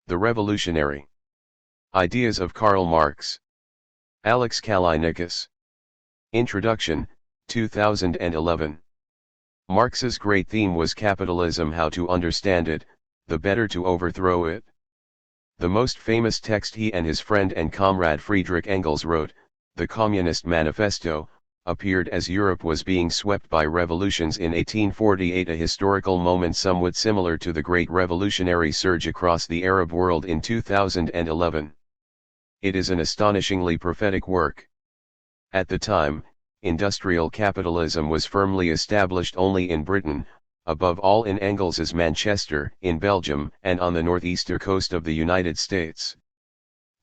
The Revolutionary Ideas of Karl Marx. Alex Callinicos. Introduction, 2011. Marx's great theme was capitalism, how to understand it, the better to overthrow it. The most famous text he and his friend and comrade Friedrich Engels wrote, the Communist Manifesto, appeared as Europe was being swept by revolutions in 1848, a historical moment somewhat similar to the Great Revolutionary Surge across the Arab world in 2011. It is an astonishingly prophetic work. At the time, industrial capitalism was firmly established only in Britain, above all in Engels's Manchester, in Belgium, and on the northeastern coast of the United States.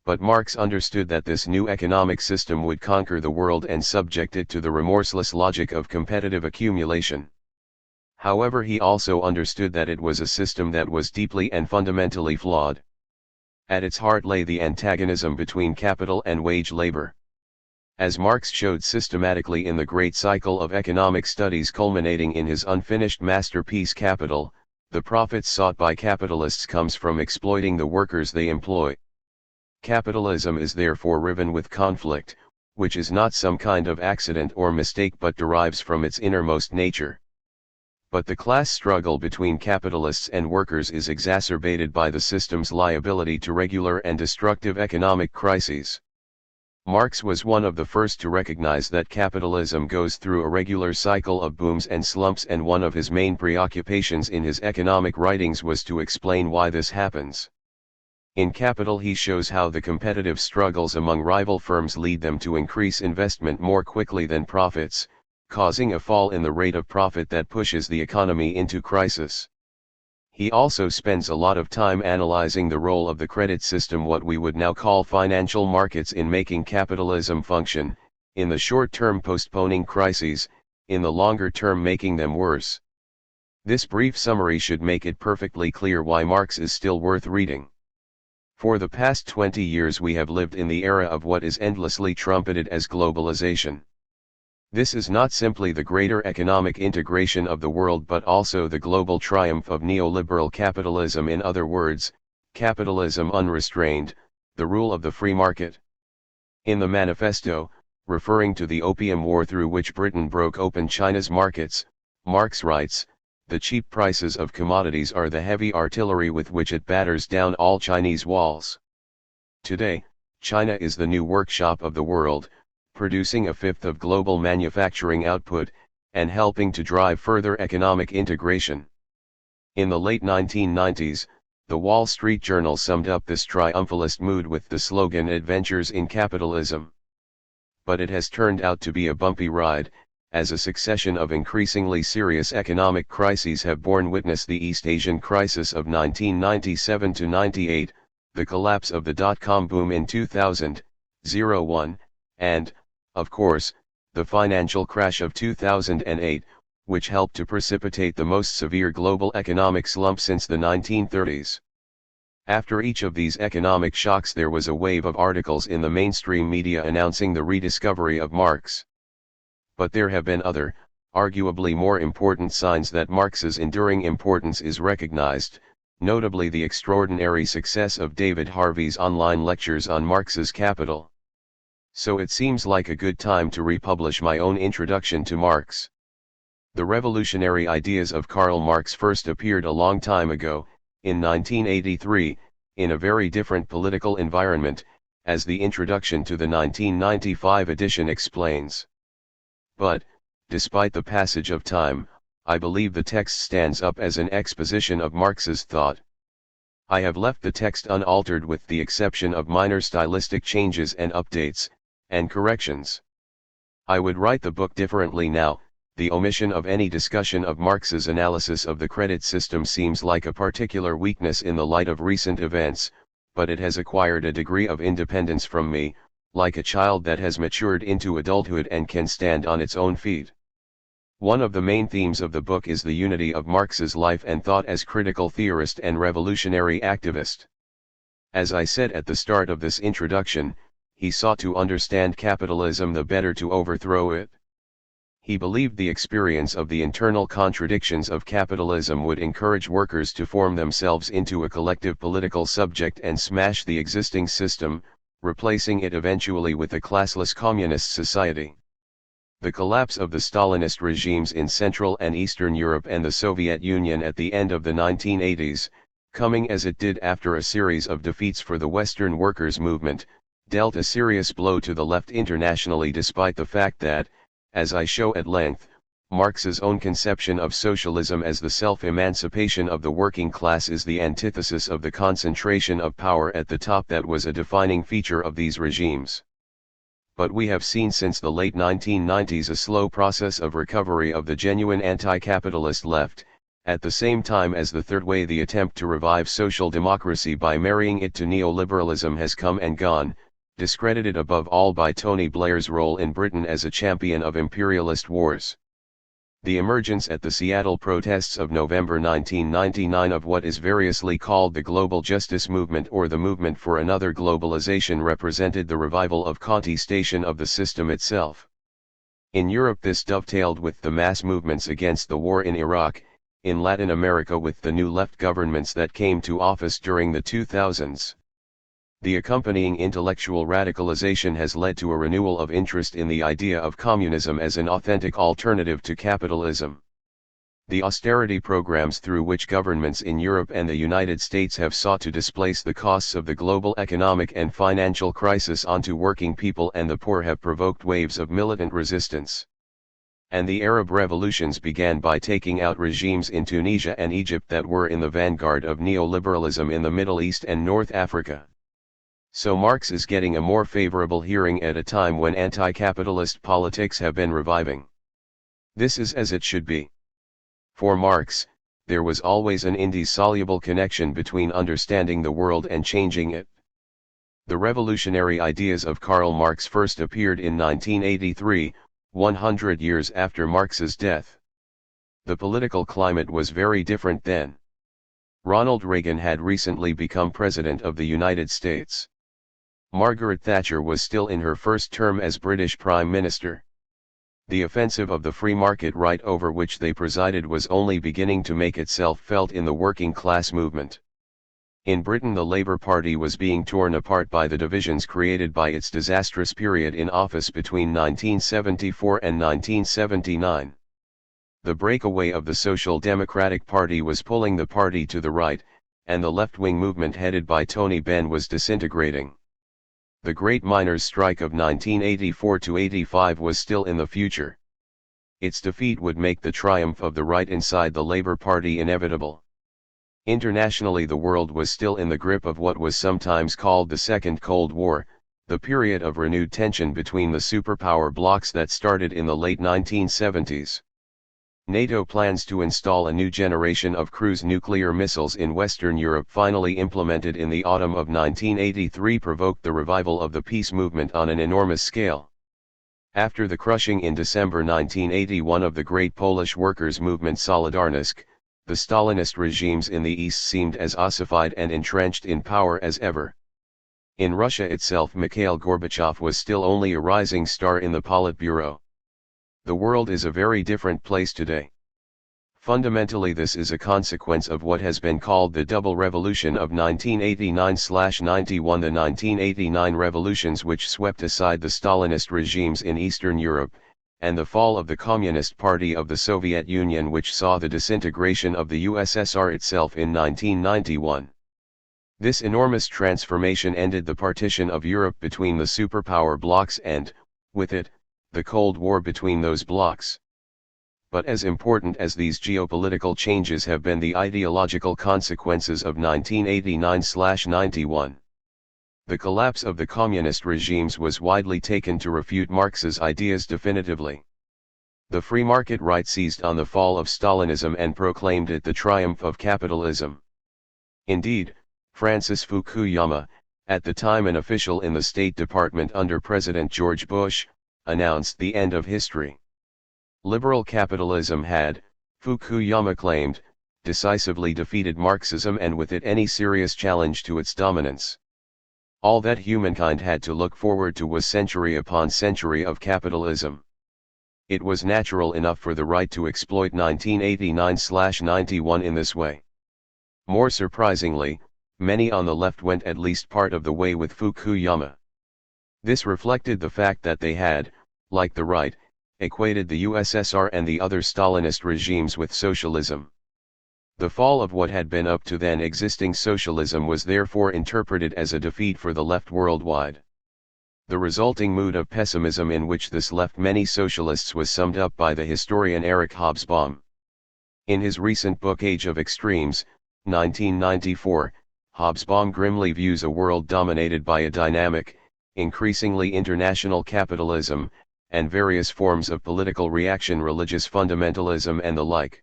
But Marx understood that this new economic system would conquer the world and subject it to the remorseless logic of competitive accumulation. However, he also understood that it was a system that was deeply and fundamentally flawed. At its heart lay the antagonism between capital and wage labor. As Marx showed systematically in the great cycle of economic studies culminating in his unfinished masterpiece Capital, the profits sought by capitalists comes from exploiting the workers they employ. Capitalism is therefore riven with conflict, which is not some kind of accident or mistake but derives from its innermost nature. But the class struggle between capitalists and workers is exacerbated by the system's liability to regular and destructive economic crises. Marx was one of the first to recognize that capitalism goes through a regular cycle of booms and slumps, and one of his main preoccupations in his economic writings was to explain why this happens. In Capital he shows how the competitive struggles among rival firms lead them to increase investment more quickly than profits, causing a fall in the rate of profit that pushes the economy into crisis. He also spends a lot of time analyzing the role of the credit system, what we would now call financial markets, in making capitalism function, in the short term postponing crises, in the longer term making them worse. This brief summary should make it perfectly clear why Marx is still worth reading. For the past 20 years we have lived in the era of what is endlessly trumpeted as globalization. This is not simply the greater economic integration of the world but also the global triumph of neoliberal capitalism, in other words, capitalism unrestrained, the rule of the free market. In the manifesto, referring to the Opium War through which Britain broke open China's markets, Marx writes, "The cheap prices of commodities are the heavy artillery with which it batters down all Chinese walls." Today, China is the new workshop of the world, producing a fifth of global manufacturing output, and helping to drive further economic integration. In the late 1990s, the Wall Street Journal summed up this triumphalist mood with the slogan "Adventures in Capitalism." But it has turned out to be a bumpy ride, as a succession of increasingly serious economic crises have borne witness: the East Asian crisis of 1997-98, the collapse of the dot-com boom in 2001, and, of course, the financial crash of 2008, which helped to precipitate the most severe global economic slump since the 1930s. After each of these economic shocks there was a wave of articles in the mainstream media announcing the rediscovery of Marx. But there have been other, arguably more important signs that Marx's enduring importance is recognized, notably the extraordinary success of David Harvey's online lectures on Marx's Capital. So it seems like a good time to republish my own introduction to Marx. The revolutionary ideas of Karl Marx first appeared a long time ago, in 1983, in a very different political environment, as the introduction to the 1995 edition explains. But, despite the passage of time, I believe the text stands up as an exposition of Marx's thought. I have left the text unaltered with the exception of minor stylistic changes and updates, and corrections. I would write the book differently now. The omission of any discussion of Marx's analysis of the credit system seems like a particular weakness in the light of recent events, but it has acquired a degree of independence from me, like a child that has matured into adulthood and can stand on its own feet. One of the main themes of the book is the unity of Marx's life and thought as critical theorist and revolutionary activist. As I said at the start of this introduction, he sought to understand capitalism the better to overthrow it. He believed the experience of the internal contradictions of capitalism would encourage workers to form themselves into a collective political subject and smash the existing system, replacing it eventually with a classless communist society. The collapse of the Stalinist regimes in Central and Eastern Europe and the Soviet Union at the end of the 1980s, coming as it did after a series of defeats for the Western workers' movement, dealt a serious blow to the left internationally, despite the fact that, as I show at length, Marx's own conception of socialism as the self-emancipation of the working class is the antithesis of the concentration of power at the top that was a defining feature of these regimes. But we have seen since the late 1990s a slow process of recovery of the genuine anti-capitalist left, at the same time as the third way, the attempt to revive social democracy by marrying it to neoliberalism, has come and gone, discredited above all by Tony Blair's role in Britain as a champion of imperialist wars. The emergence at the Seattle protests of November 1999 of what is variously called the Global Justice Movement or the Movement for Another Globalization represented the revival of contestation of the system itself. In Europe this dovetailed with the mass movements against the war in Iraq, in Latin America with the new left governments that came to office during the 2000s. The accompanying intellectual radicalization has led to a renewal of interest in the idea of communism as an authentic alternative to capitalism. The austerity programs through which governments in Europe and the United States have sought to displace the costs of the global economic and financial crisis onto working people and the poor have provoked waves of militant resistance. And the Arab revolutions began by taking out regimes in Tunisia and Egypt that were in the vanguard of neoliberalism in the Middle East and North Africa. So Marx is getting a more favorable hearing at a time when anti-capitalist politics have been reviving. This is as it should be. For Marx, there was always an indissoluble connection between understanding the world and changing it. The revolutionary ideas of Karl Marx first appeared in 1983, 100 years after Marx's death. The political climate was very different then. Ronald Reagan had recently become President of the United States. Margaret Thatcher was still in her first term as British Prime Minister. The offensive of the free market right over which they presided was only beginning to make itself felt in the working class movement. In Britain the Labour Party was being torn apart by the divisions created by its disastrous period in office between 1974 and 1979. The breakaway of the Social Democratic Party was pulling the party to the right, and the left-wing movement headed by Tony Benn was disintegrating. The great miners' strike of 1984–85 was still in the future. Its defeat would make the triumph of the right inside the Labour Party inevitable. Internationally the world was still in the grip of what was sometimes called the Second Cold War, the period of renewed tension between the superpower blocs that started in the late 1970s. NATO plans to install a new generation of cruise nuclear missiles in Western Europe, finally implemented in the autumn of 1983, provoked the revival of the peace movement on an enormous scale. After the crushing in December 1981 of the great Polish workers' movement Solidarność, the Stalinist regimes in the East seemed as ossified and entrenched in power as ever. In Russia itself Mikhail Gorbachev was still only a rising star in the Politburo. The world is a very different place today. Fundamentally this is a consequence of what has been called the double revolution of 1989–91. The 1989 revolutions which swept aside the Stalinist regimes in Eastern Europe, and the fall of the Communist Party of the Soviet Union which saw the disintegration of the USSR itself in 1991. This enormous transformation ended the partition of Europe between the superpower blocs and, with it, the Cold War between those blocs. But as important as these geopolitical changes have been the ideological consequences of 1989–91. The collapse of the communist regimes was widely taken to refute Marx's ideas definitively. The free market right seized on the fall of Stalinism and proclaimed it the triumph of capitalism. Indeed, Francis Fukuyama, at the time an official in the State Department under President George Bush, announced the end of history. Liberal capitalism had, Fukuyama claimed, decisively defeated Marxism and with it any serious challenge to its dominance. All that humankind had to look forward to was century upon century of capitalism. It was natural enough for the right to exploit 1989/91 in this way. More surprisingly, many on the left went at least part of the way with Fukuyama. This reflected the fact that they had, like the right, equated the USSR and the other Stalinist regimes with socialism. The fall of what had been up to then existing socialism was therefore interpreted as a defeat for the left worldwide. The resulting mood of pessimism in which this left many socialists was summed up by the historian Eric Hobsbawm. In his recent book Age of Extremes, 1994, Hobsbawm grimly views a world dominated by a dynamic, increasingly international capitalism, and various forms of political reaction, religious fundamentalism and the like.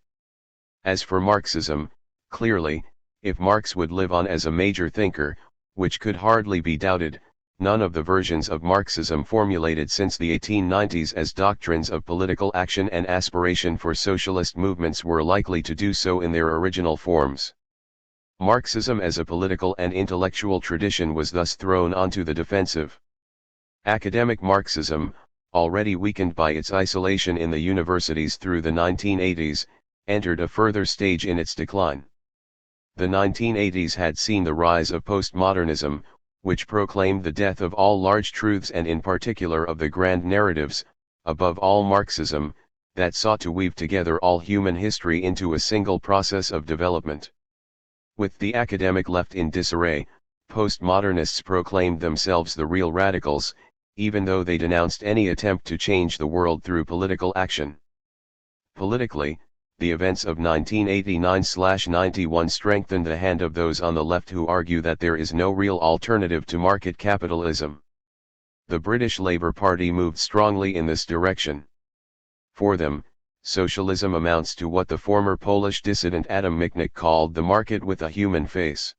As for Marxism, clearly, if Marx would live on as a major thinker, which could hardly be doubted, none of the versions of Marxism formulated since the 1890s as doctrines of political action and aspiration for socialist movements were likely to do so in their original forms. Marxism as a political and intellectual tradition was thus thrown onto the defensive. Academic Marxism, already weakened by its isolation in the universities through the 1980s, entered a further stage in its decline. The 1980s had seen the rise of postmodernism, which proclaimed the death of all large truths and in particular of the grand narratives, above all Marxism, that sought to weave together all human history into a single process of development. With the academic left in disarray, postmodernists proclaimed themselves the real radicals, even though they denounced any attempt to change the world through political action. Politically, the events of 1989/91 strengthened the hand of those on the left who argue that there is no real alternative to market capitalism. The British Labour Party moved strongly in this direction. For them, socialism amounts to what the former Polish dissident Adam Michnik called the market with a human face.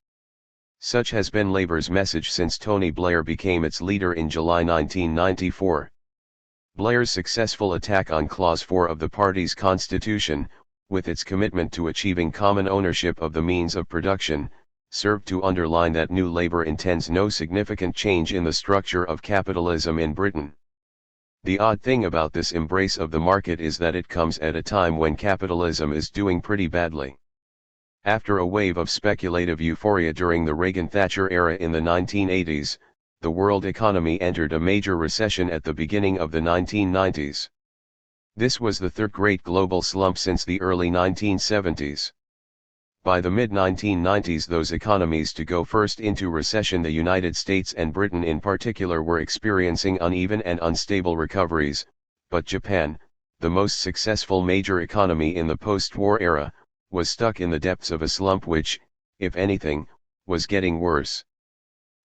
Such has been Labour's message since Tony Blair became its leader in July 1994. Blair's successful attack on Clause 4 of the party's constitution, with its commitment to achieving common ownership of the means of production, served to underline that New Labour intends no significant change in the structure of capitalism in Britain. The odd thing about this embrace of the market is that it comes at a time when capitalism is doing pretty badly. After a wave of speculative euphoria during the Reagan-Thatcher era in the 1980s, the world economy entered a major recession at the beginning of the 1990s. This was the third great global slump since the early 1970s. By the mid-1990s, those economies to go first into recession, the United States and Britain in particular, were experiencing uneven and unstable recoveries, but Japan, the most successful major economy in the post-war era, was stuck in the depths of a slump which, if anything, was getting worse.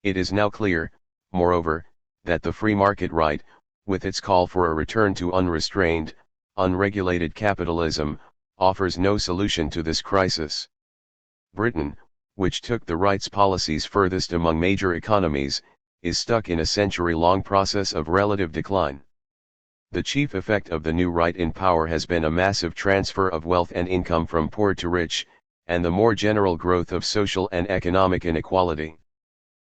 It is now clear, moreover, that the free market right, with its call for a return to unrestrained, unregulated capitalism, offers no solution to this crisis. Britain, which took the right's policies furthest among major economies, is stuck in a century-long process of relative decline. The chief effect of the new right in power has been a massive transfer of wealth and income from poor to rich, and the more general growth of social and economic inequality.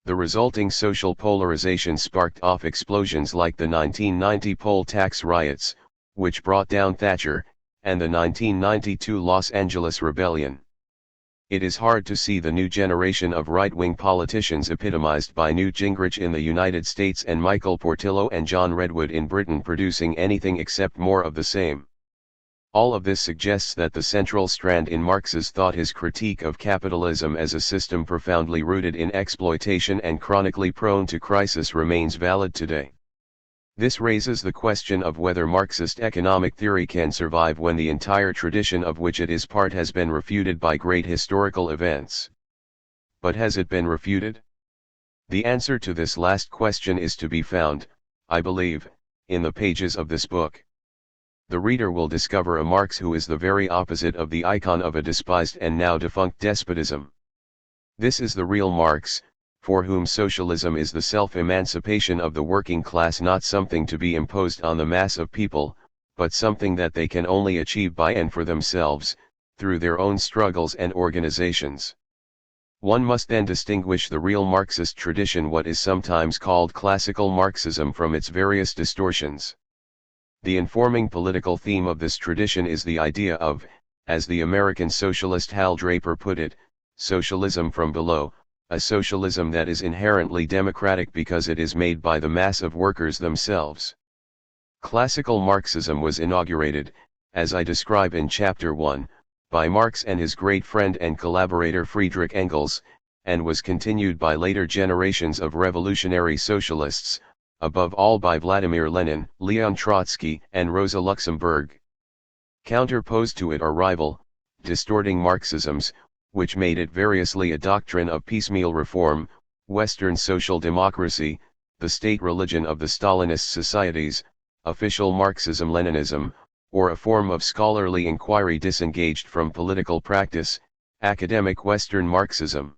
The resulting social polarization sparked off explosions like the 1990 poll tax riots, which brought down Thatcher, and the 1992 Los Angeles rebellion. It is hard to see the new generation of right-wing politicians epitomized by Newt Gingrich in the United States and Michael Portillo and John Redwood in Britain producing anything except more of the same. All of this suggests that the central strand in Marx's thought, his critique of capitalism as a system profoundly rooted in exploitation and chronically prone to crisis, remains valid today. This raises the question of whether Marxist economic theory can survive when the entire tradition of which it is part has been refuted by great historical events. But has it been refuted? The answer to this last question is to be found, I believe, in the pages of this book. The reader will discover a Marx who is the very opposite of the icon of a despised and now defunct despotism. This is the real Marx, for whom socialism is the self-emancipation of the working class, not something to be imposed on the mass of people, but something that they can only achieve by and for themselves, through their own struggles and organizations. One must then distinguish the real Marxist tradition, what is sometimes called classical Marxism, from its various distortions. The informing political theme of this tradition is the idea of, as the American socialist Hal Draper put it, socialism from below, a socialism that is inherently democratic because it is made by the mass of workers themselves. Classical Marxism was inaugurated, as I describe in Chapter 1, by Marx and his great friend and collaborator Friedrich Engels, and was continued by later generations of revolutionary socialists, above all by Vladimir Lenin, Leon Trotsky, and Rosa Luxemburg. Counterposed to it are rival, distorting Marxisms, which made it variously a doctrine of piecemeal reform, Western social democracy, the state religion of the Stalinist societies, official Marxism-Leninism, or a form of scholarly inquiry disengaged from political practice, academic Western Marxism.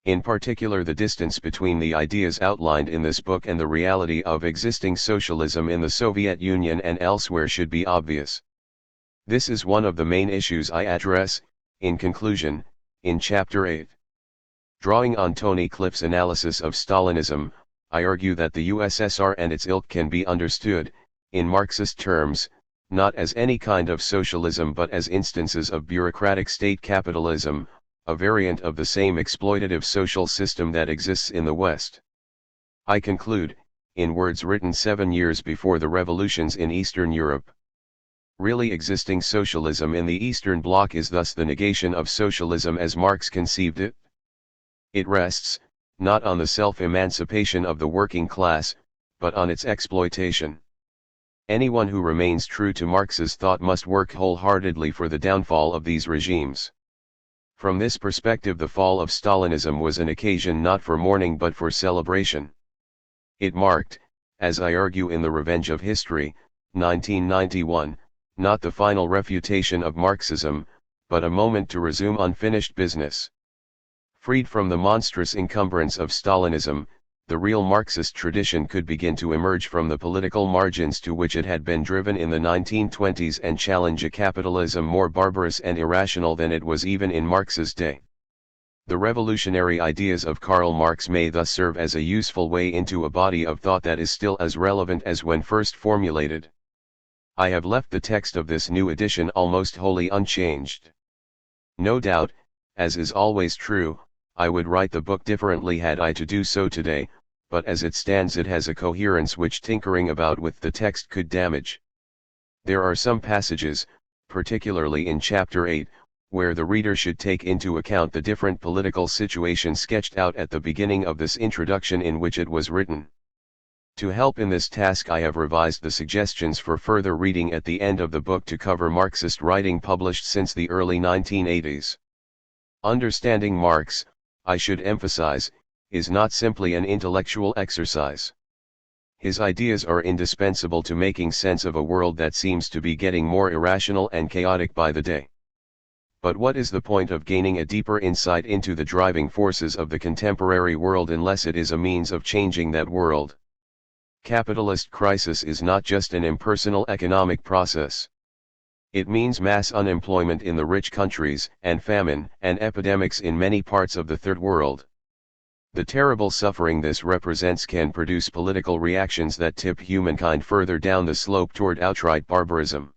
In particular, the distance between the ideas outlined in this book and the reality of existing socialism in the Soviet Union and elsewhere should be obvious. This is one of the main issues I address, in conclusion, in Chapter 8. Drawing on Tony Cliff's analysis of Stalinism, I argue that the USSR and its ilk can be understood, in Marxist terms, not as any kind of socialism but as instances of bureaucratic state capitalism, a variant of the same exploitative social system that exists in the West. I conclude, in words written 7 years before the revolutions in Eastern Europe. Really existing socialism in the Eastern Bloc is thus the negation of socialism as Marx conceived it. It rests, not on the self-emancipation of the working class, but on its exploitation. Anyone who remains true to Marx's thought must work wholeheartedly for the downfall of these regimes. From this perspective, the fall of Stalinism was an occasion not for mourning but for celebration. It marked, as I argue in The Revenge of History, 1991, not the final refutation of Marxism, but a moment to resume unfinished business. Freed from the monstrous encumbrance of Stalinism, the real Marxist tradition could begin to emerge from the political margins to which it had been driven in the 1920s and challenge a capitalism more barbarous and irrational than it was even in Marx's day. The revolutionary ideas of Karl Marx may thus serve as a useful way into a body of thought that is still as relevant as when first formulated. I have left the text of this new edition almost wholly unchanged. No doubt, as is always true, I would write the book differently had I to do so today, but as it stands it has a coherence which tinkering about with the text could damage. There are some passages, particularly in Chapter 8, where the reader should take into account the different political situation sketched out at the beginning of this introduction in which it was written. To help in this task I have revised the suggestions for further reading at the end of the book to cover Marxist writing published since the early 1980s. Understanding Marx, I should emphasize, is not simply an intellectual exercise. His ideas are indispensable to making sense of a world that seems to be getting more irrational and chaotic by the day. But what is the point of gaining a deeper insight into the driving forces of the contemporary world unless it is a means of changing that world? Capitalist crisis is not just an impersonal economic process. It means mass unemployment in the rich countries, and famine and epidemics in many parts of the Third World. The terrible suffering this represents can produce political reactions that tip humankind further down the slope toward outright barbarism.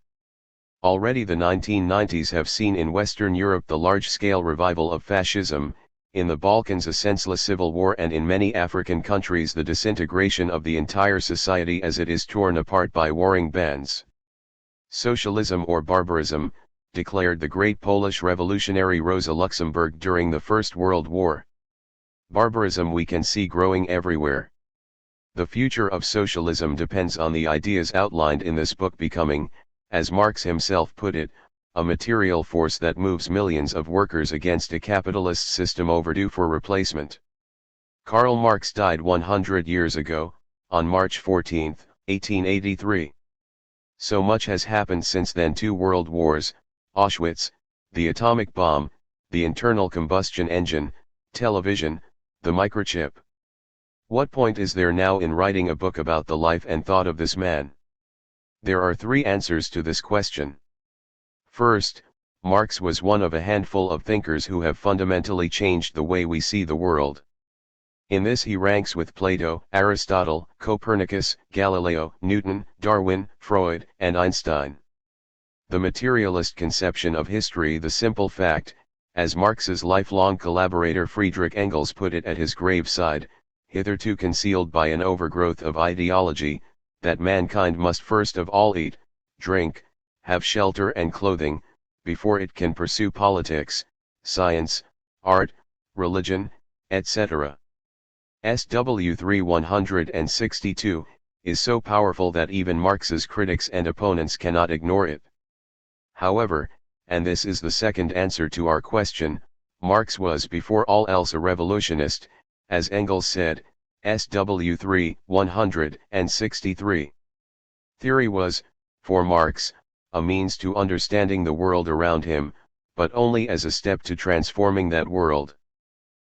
Already the 1990s have seen in Western Europe the large-scale revival of fascism, in the Balkans a senseless civil war, and in many African countries the disintegration of the entire society as it is torn apart by warring bands. Socialism or barbarism, declared the great Polish revolutionary Rosa Luxemburg during the First World War. Barbarism we can see growing everywhere. The future of socialism depends on the ideas outlined in this book becoming, as Marx himself put it, a material force that moves millions of workers against a capitalist system overdue for replacement. Karl Marx died 100 years ago, on March 14, 1883. So much has happened since then: 2 world wars, Auschwitz, the atomic bomb, the internal combustion engine, television, the microchip. What point is there now in writing a book about the life and thought of this man? There are 3 answers to this question. First, Marx was one of a handful of thinkers who have fundamentally changed the way we see the world. In this he ranks with Plato, Aristotle, Copernicus, Galileo, Newton, Darwin, Freud, and Einstein. The materialist conception of history, the simple fact, as Marx's lifelong collaborator Friedrich Engels put it at his graveside, hitherto concealed by an overgrowth of ideology, that mankind must first of all eat, drink, have shelter and clothing, before it can pursue politics, science, art, religion, etc. SW 3162, is so powerful that even Marx's critics and opponents cannot ignore it. However, and this is the second answer to our question, Marx was before all else a revolutionist, as Engels said, SW 3163. Theory was, for Marx, a means to understanding the world around him, but only as a step to transforming that world.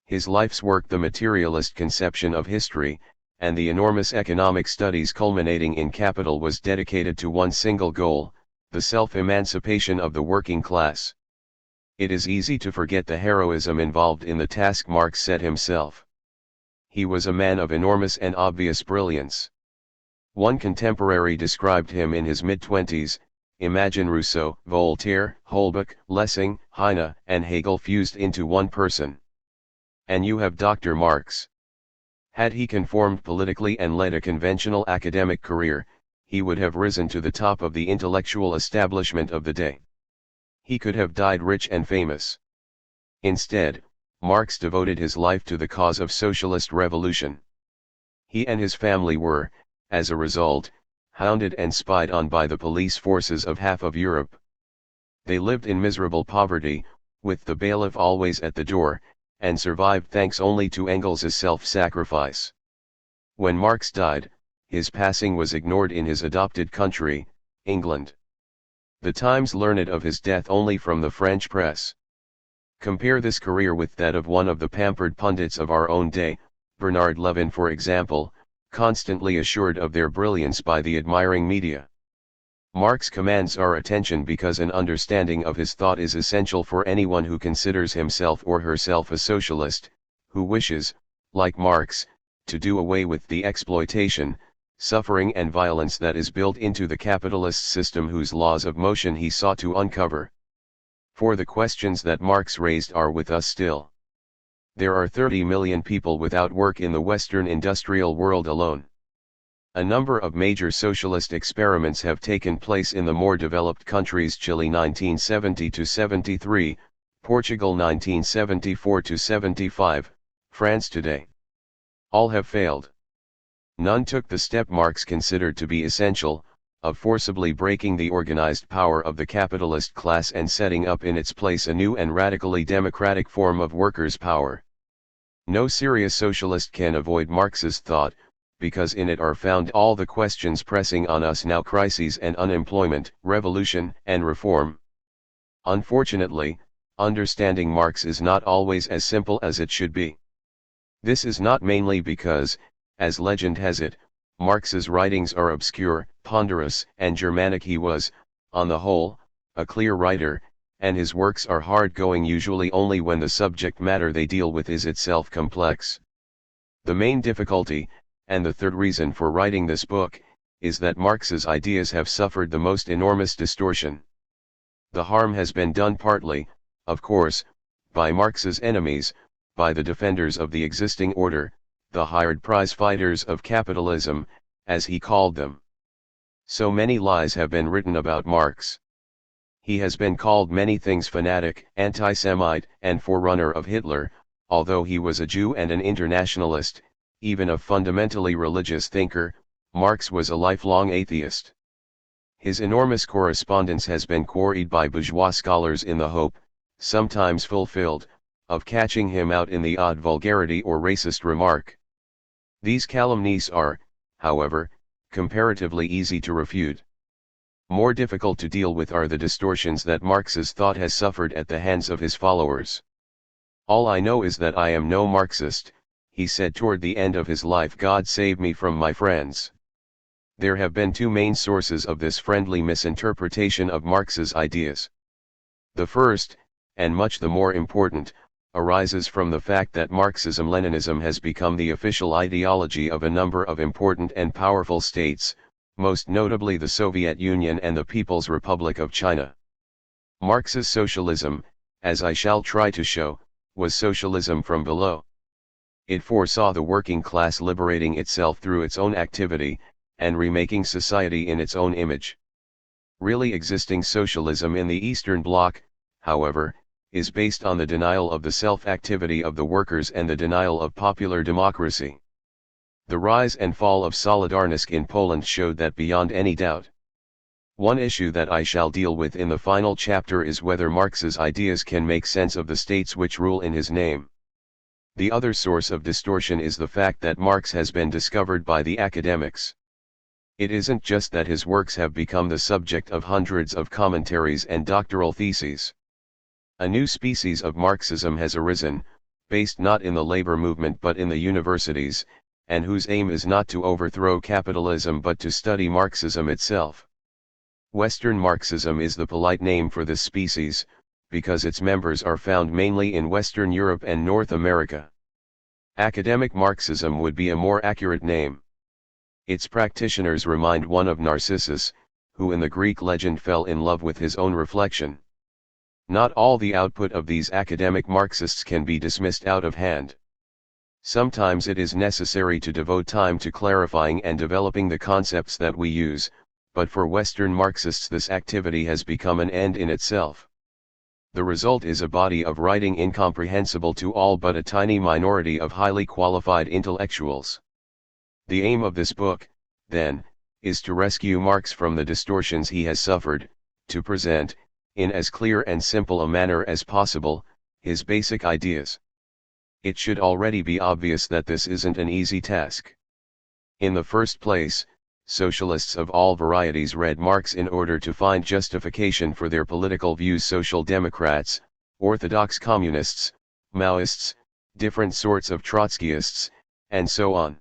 His life's work, the materialist conception of history, and the enormous economic studies culminating in Capital, was dedicated to one single goal, the self-emancipation of the working class. It is easy to forget the heroism involved in the task Marx set himself. He was a man of enormous and obvious brilliance. One contemporary described him in his mid-twenties: imagine Rousseau, Voltaire, Holbach, Lessing, Heine, and Hegel fused into one person. And you have Dr. Marx. Had he conformed politically and led a conventional academic career, he would have risen to the top of the intellectual establishment of the day. He could have died rich and famous. Instead, Marx devoted his life to the cause of socialist revolution. He and his family were, as a result, hounded and spied on by the police forces of half of Europe. They lived in miserable poverty, with the bailiff always at the door, and survived thanks only to Engels' self-sacrifice. When Marx died, his passing was ignored in his adopted country, England. The Times learned of his death only from the French press. Compare this career with that of one of the pampered pundits of our own day, Bernard Levin for example, constantly assured of their brilliance by the admiring media. Marx commands our attention because an understanding of his thought is essential for anyone who considers himself or herself a socialist, who wishes, like Marx, to do away with the exploitation, suffering and violence that is built into the capitalist system whose laws of motion he sought to uncover. For the questions that Marx raised are with us still. There are 30 million people without work in the Western industrial world alone. A number of major socialist experiments have taken place in the more developed countries: Chile 1970–73, Portugal 1974–75, France today. All have failed. None took the step Marx considered to be essential, of forcibly breaking the organized power of the capitalist class and setting up in its place a new and radically democratic form of workers' power. No serious socialist can avoid Marx's thought, because in it are found all the questions pressing on us now: crises and unemployment, revolution and reform. Unfortunately, understanding Marx is not always as simple as it should be. This is not mainly because, as legend has it, Marx's writings are obscure, ponderous, and Germanic. He was, on the whole, a clear writer, and his works are hard-going usually only when the subject matter they deal with is itself complex. The main difficulty, and the third reason for writing this book, is that Marx's ideas have suffered the most enormous distortion. The harm has been done partly, of course, by Marx's enemies, by the defenders of the existing order, the hired prize fighters of capitalism, as he called them. So many lies have been written about Marx. He has been called many things: fanatic, anti-Semite, and forerunner of Hitler, although he was a Jew and an internationalist. Even a fundamentally religious thinker, Marx was a lifelong atheist. His enormous correspondence has been quarried by bourgeois scholars in the hope, sometimes fulfilled, of catching him out in the odd vulgarity or racist remark. These calumnies are, however, comparatively easy to refute. More difficult to deal with are the distortions that Marx's thought has suffered at the hands of his followers. "All I know is that I am no Marxist," he said toward the end of his life. "God save me from my friends." There have been two main sources of this friendly misinterpretation of Marx's ideas. The first, and much the more important, arises from the fact that Marxism-Leninism has become the official ideology of a number of important and powerful states, most notably the Soviet Union and the People's Republic of China. Marx's socialism, as I shall try to show, was socialism from below. It foresaw the working class liberating itself through its own activity, and remaking society in its own image. Really existing socialism in the Eastern Bloc, however, is based on the denial of the self-activity of the workers and the denial of popular democracy. The rise and fall of Solidarnosc in Poland showed that beyond any doubt. One issue that I shall deal with in the final chapter is whether Marx's ideas can make sense of the states which rule in his name. The other source of distortion is the fact that Marx has been discovered by the academics. It isn't just that his works have become the subject of hundreds of commentaries and doctoral theses. A new species of Marxism has arisen, based not in the labor movement but in the universities, and whose aim is not to overthrow capitalism but to study Marxism itself. Western Marxism is the polite name for this species, because its members are found mainly in Western Europe and North America. Academic Marxism would be a more accurate name. Its practitioners remind one of Narcissus, who in the Greek legend fell in love with his own reflection. Not all the output of these academic Marxists can be dismissed out of hand. Sometimes it is necessary to devote time to clarifying and developing the concepts that we use, but for Western Marxists this activity has become an end in itself. The result is a body of writing incomprehensible to all but a tiny minority of highly qualified intellectuals. The aim of this book, then, is to rescue Marx from the distortions he has suffered, to present, in as clear and simple a manner as possible, his basic ideas. It should already be obvious that this isn't an easy task. In the first place, socialists of all varieties read Marx in order to find justification for their political views. Social Democrats, Orthodox Communists, Maoists, different sorts of Trotskyists, and so on.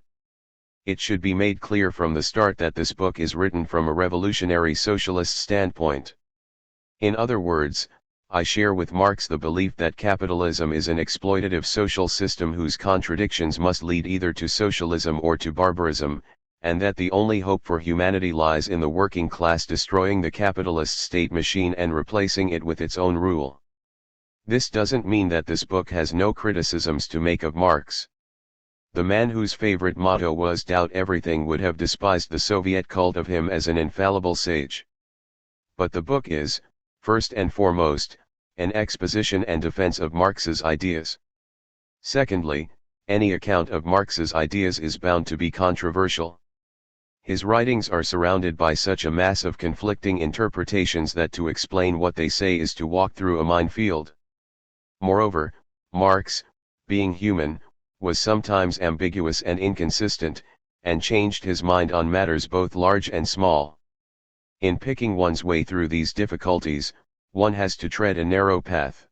It should be made clear from the start that this book is written from a revolutionary socialist standpoint. In other words, I share with Marx the belief that capitalism is an exploitative social system whose contradictions must lead either to socialism or to barbarism, and that the only hope for humanity lies in the working class destroying the capitalist state machine and replacing it with its own rule. This doesn't mean that this book has no criticisms to make of Marx. The man whose favorite motto was "Doubt everything" would have despised the Soviet cult of him as an infallible sage. But the book is, first and foremost, an exposition and defense of Marx's ideas. Secondly, any account of Marx's ideas is bound to be controversial. His writings are surrounded by such a mass of conflicting interpretations that to explain what they say is to walk through a minefield. Moreover, Marx, being human, was sometimes ambiguous and inconsistent, and changed his mind on matters both large and small. In picking one's way through these difficulties, one has to tread a narrow path.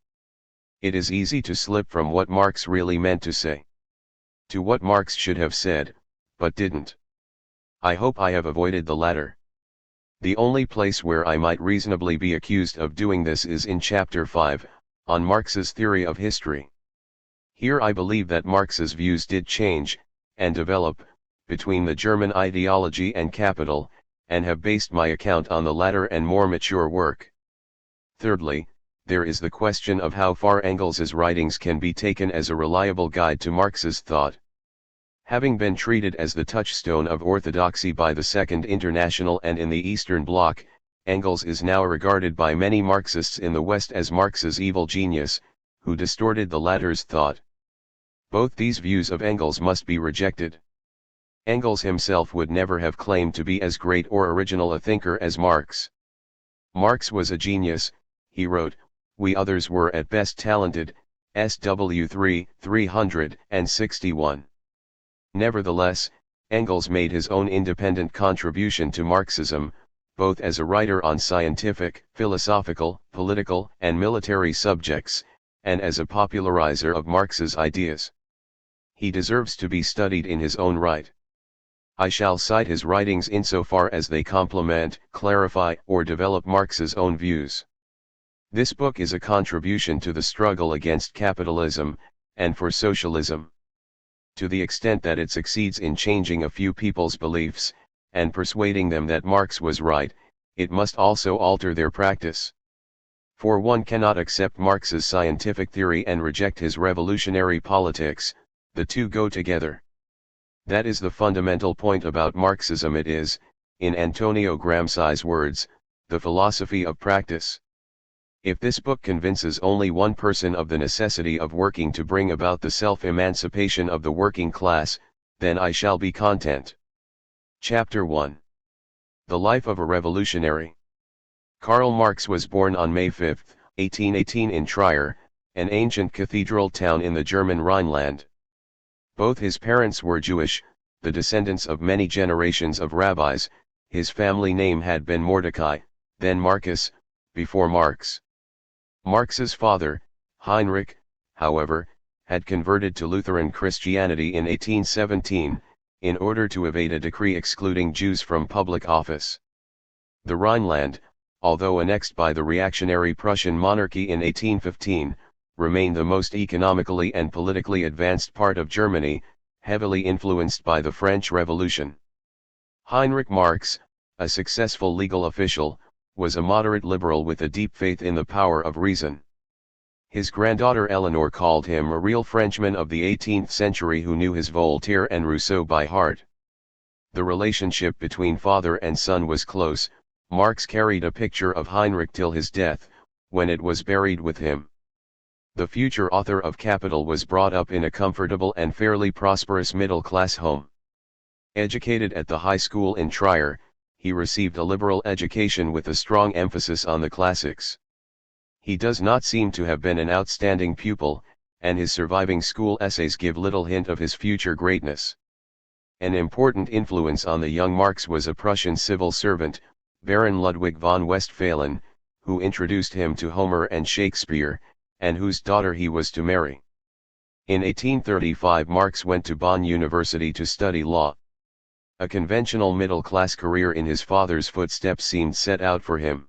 It is easy to slip from what Marx really meant to say to what Marx should have said, but didn't. I hope I have avoided the latter. The only place where I might reasonably be accused of doing this is in Chapter 5, on Marx's theory of history. Here I believe that Marx's views did change, and develop, between the German ideology and capital, and have based my account on the latter and more mature work. Thirdly, there is the question of how far Engels's writings can be taken as a reliable guide to Marx's thought. Having been treated as the touchstone of orthodoxy by the Second International and in the Eastern Bloc, Engels is now regarded by many Marxists in the West as Marx's evil genius, who distorted the latter's thought. Both these views of Engels must be rejected. Engels himself would never have claimed to be as great or original a thinker as Marx. Marx was a genius, he wrote, we others were at best talented, SW 361. Nevertheless, Engels made his own independent contribution to Marxism, both as a writer on scientific, philosophical, political, and military subjects, and as a popularizer of Marx's ideas. He deserves to be studied in his own right. I shall cite his writings insofar as they complement, clarify, or develop Marx's own views. This book is a contribution to the struggle against capitalism, and for socialism. To the extent that it succeeds in changing a few people's beliefs, and persuading them that Marx was right, it must also alter their practice. For one cannot accept Marx's scientific theory and reject his revolutionary politics, the two go together. That is the fundamental point about Marxism. It is, in Antonio Gramsci's words, the philosophy of practice. If this book convinces only one person of the necessity of working to bring about the self-emancipation of the working class, then I shall be content. Chapter 1. The Life of a Revolutionary. Karl Marx was born on May 5, 1818 in Trier, an ancient cathedral town in the German Rhineland. Both his parents were Jewish, the descendants of many generations of rabbis. His family name had been Mordecai, then Marcus, before Marx. Marx's father, Heinrich, however, had converted to Lutheran Christianity in 1817, in order to evade a decree excluding Jews from public office. The Rhineland, although annexed by the reactionary Prussian monarchy in 1815, remained the most economically and politically advanced part of Germany, heavily influenced by the French Revolution. Heinrich Marx, a successful legal official, was a moderate liberal with a deep faith in the power of reason. His granddaughter Eleanor called him a real Frenchman of the 18th century who knew his Voltaire and Rousseau by heart. The relationship between father and son was close. Marx carried a picture of Heinrich till his death, when it was buried with him. The future author of Capital was brought up in a comfortable and fairly prosperous middle-class home. Educated at the high school in Trier, he received a liberal education with a strong emphasis on the classics. He does not seem to have been an outstanding pupil, and his surviving school essays give little hint of his future greatness. An important influence on the young Marx was a Prussian civil servant, Baron Ludwig von Westphalen, who introduced him to Homer and Shakespeare, and whose daughter he was to marry. In 1835 Marx went to Bonn University to study law. A conventional middle-class career in his father's footsteps seemed set out for him.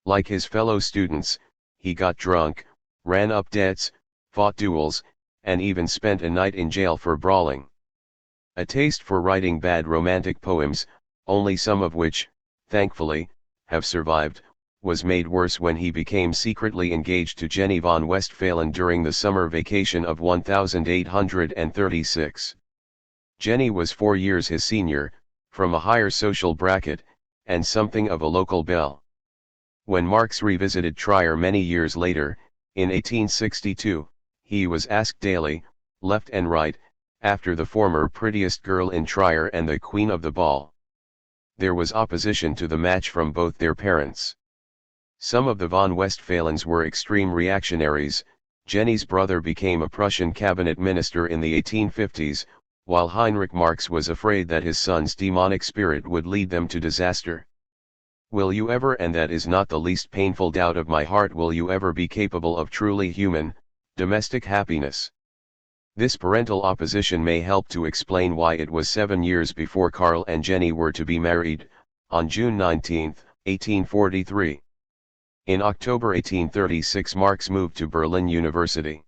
Like his fellow students, he got drunk, ran up debts, fought duels, and even spent a night in jail for brawling. A taste for writing bad romantic poems, only some of which, thankfully, have survived, was made worse when he became secretly engaged to Jenny von Westphalen during the summer vacation of 1836. Jenny was 4 years his senior, from a higher social bracket, and something of a local belle. When Marx revisited Trier many years later, in 1862, he was asked daily, left and right, after the former prettiest girl in Trier and the queen of the ball. There was opposition to the match from both their parents. Some of the von Westphalens were extreme reactionaries. Jenny's brother became a Prussian cabinet minister in the 1850s, while Heinrich Marx was afraid that his son's demonic spirit would lead them to disaster. Will you ever, and that is not the least painful doubt of my heart, will you ever be capable of truly human, domestic happiness? This parental opposition may help to explain why it was 7 years before Karl and Jenny were to be married, on June 19, 1843. In October 1836 Marx moved to Berlin University.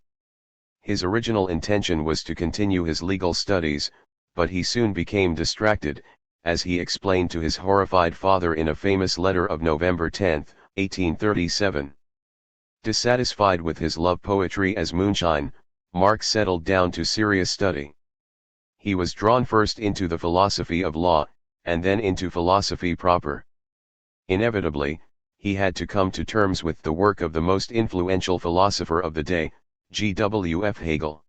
His original intention was to continue his legal studies, but he soon became distracted, as he explained to his horrified father in a famous letter of November 10, 1837. Dissatisfied with his love poetry as moonshine, Marx settled down to serious study. He was drawn first into the philosophy of law, and then into philosophy proper. Inevitably, he had to come to terms with the work of the most influential philosopher of the day, G.W.F. Hegel.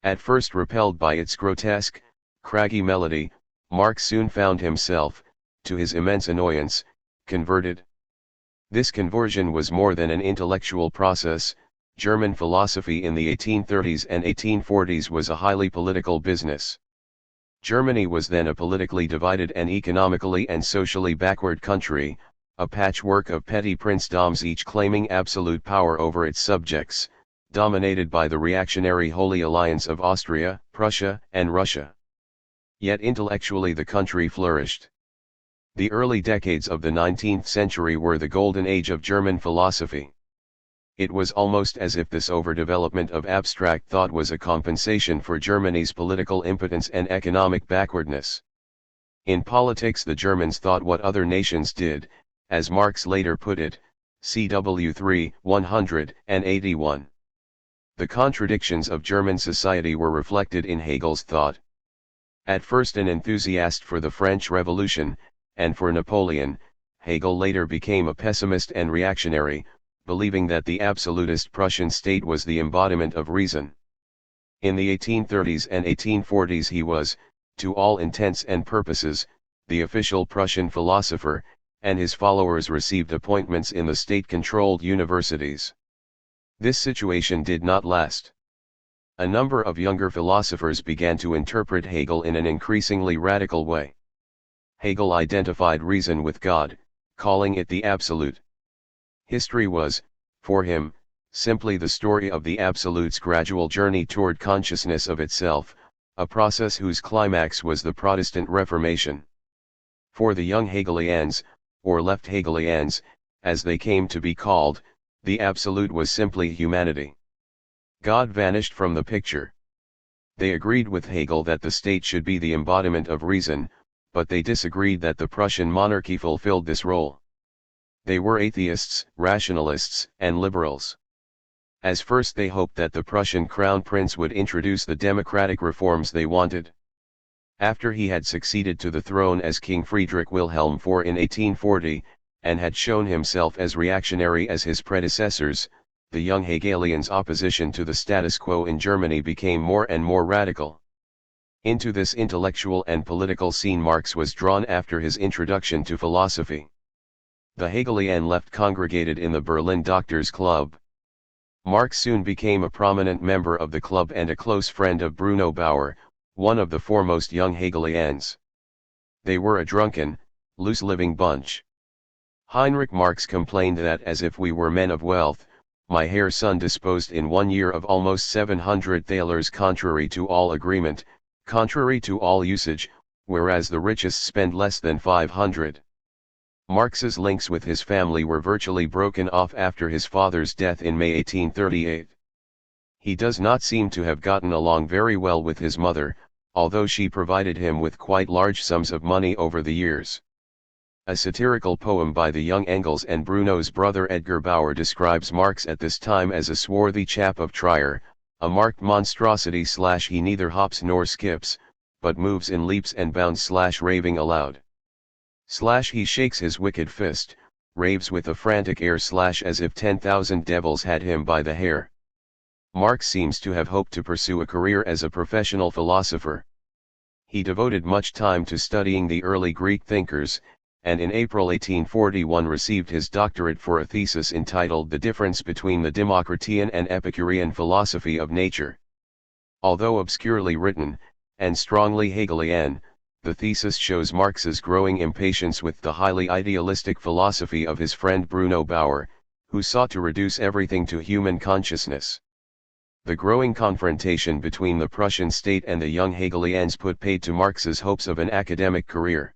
At first repelled by its grotesque, craggy melody, Marx soon found himself, to his immense annoyance, converted. This conversion was more than an intellectual process. German philosophy in the 1830s and 1840s was a highly political business. Germany was then a politically divided and economically and socially backward country, a patchwork of petty princedoms each claiming absolute power over its subjects, dominated by the reactionary Holy Alliance of Austria, Prussia, and Russia. Yet intellectually the country flourished. The early decades of the 19th century were the golden age of German philosophy. It was almost as if this overdevelopment of abstract thought was a compensation for Germany's political impotence and economic backwardness. In politics, the Germans thought what other nations did, as Marx later put it, CW 3, 181. The contradictions of German society were reflected in Hegel's thought. At first an enthusiast for the French Revolution, and for Napoleon, Hegel later became a pessimist and reactionary, believing that the absolutist Prussian state was the embodiment of reason. In the 1830s and 1840s he was, to all intents and purposes, the official Prussian philosopher, and his followers received appointments in the state-controlled universities. This situation did not last. A number of younger philosophers began to interpret Hegel in an increasingly radical way. Hegel identified reason with God, calling it the absolute. History was, for him, simply the story of the absolute's gradual journey toward consciousness of itself, a process whose climax was the Protestant Reformation. For the young Hegelians, or left Hegelians, as they came to be called, the absolute was simply humanity. God vanished from the picture. They agreed with Hegel that the state should be the embodiment of reason, but they disagreed that the Prussian monarchy fulfilled this role. They were atheists, rationalists, and liberals. As first they hoped that the Prussian crown prince would introduce the democratic reforms they wanted. After he had succeeded to the throne as King Friedrich Wilhelm IV in 1840, and had shown himself as reactionary as his predecessors, the young Hegelians' opposition to the status quo in Germany became more and more radical. Into this intellectual and political scene Marx was drawn after his introduction to philosophy. The Hegelian left congregated in the Berlin Doctors' Club. Marx soon became a prominent member of the club and a close friend of Bruno Bauer, one of the foremost young Hegelians. They were a drunken, loose-living bunch. Heinrich Marx complained that as if we were men of wealth, my Herr son disposed in 1 year of almost 700 thalers contrary to all agreement, contrary to all usage, whereas the richest spend less than 500. Marx's links with his family were virtually broken off after his father's death in May 1838. He does not seem to have gotten along very well with his mother, although she provided him with quite large sums of money over the years. A satirical poem by the young Engels and Bruno's brother Edgar Bauer describes Marx at this time as a swarthy chap of Trier, a marked monstrosity / he neither hops nor skips, but moves in leaps and bounds / raving aloud. / he shakes his wicked fist, raves with a frantic air / as if 10,000 devils had him by the hair. Marx seems to have hoped to pursue a career as a professional philosopher. He devoted much time to studying the early Greek thinkers, and in April 1841 received his doctorate for a thesis entitled The Difference Between the Democritean and Epicurean Philosophy of Nature. Although obscurely written, and strongly Hegelian, the thesis shows Marx's growing impatience with the highly idealistic philosophy of his friend Bruno Bauer, who sought to reduce everything to human consciousness. The growing confrontation between the Prussian state and the young Hegelians put paid to Marx's hopes of an academic career.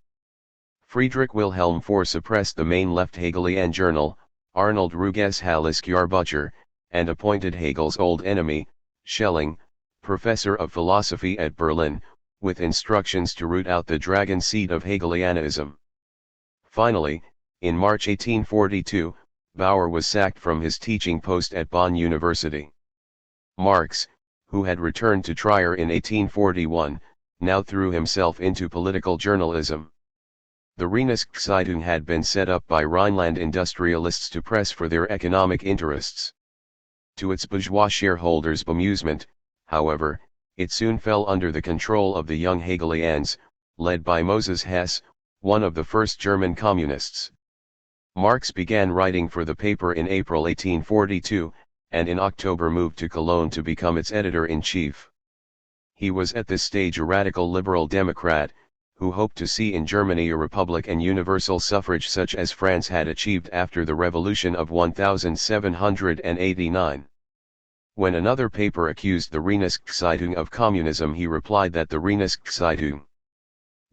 Friedrich Wilhelm IV suppressed the main left Hegelian journal, Arnold Ruges Jahrbucher, and appointed Hegel's old enemy, Schelling, professor of philosophy at Berlin, with instructions to root out the dragon seed of Hegelianism. Finally, in March 1842, Bauer was sacked from his teaching post at Bonn University. Marx, who had returned to Trier in 1841, now threw himself into political journalism. The Rheinischen had been set up by Rhineland industrialists to press for their economic interests. To its bourgeois shareholders' bemusement, however, it soon fell under the control of the young Hegelians, led by Moses Hess, one of the first German communists. Marx began writing for the paper in April 1842, and in October moved to Cologne to become its editor-in-chief. He was at this stage a radical liberal Democrat, who hoped to see in Germany a republic and universal suffrage such as France had achieved after the Revolution of 1789. When another paper accused the Rheinische Zeitung of communism, he replied that the Rheinische Zeitung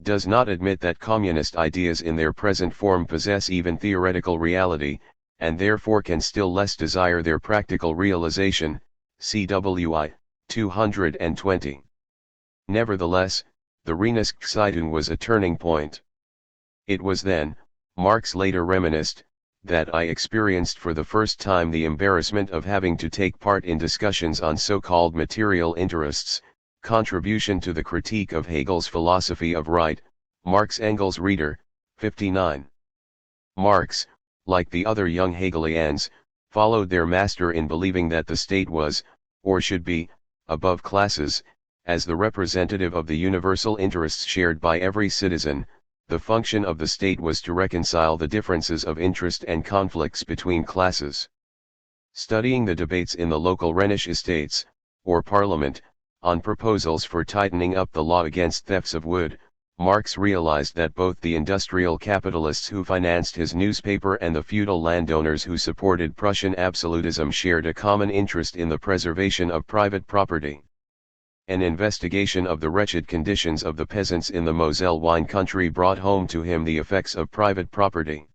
does not admit that communist ideas in their present form possess even theoretical reality, and therefore can still less desire their practical realization, CWI, 220. Nevertheless, the Renaissance was a turning point. It was then, Marx later reminisced, that I experienced for the first time the embarrassment of having to take part in discussions on so-called material interests, contribution to the critique of Hegel's philosophy of right, Marx Engels Reader, 59. Marx, like the other young Hegelians, followed their master in believing that the state was, or should be, above classes, as the representative of the universal interests shared by every citizen. The function of the state was to reconcile the differences of interest and conflicts between classes. Studying the debates in the local Rhenish estates, or parliament, on proposals for tightening up the law against thefts of wood, Marx realized that both the industrial capitalists who financed his newspaper and the feudal landowners who supported Prussian absolutism shared a common interest in the preservation of private property. An investigation of the wretched conditions of the peasants in the Moselle wine country brought home to him the effects of private property.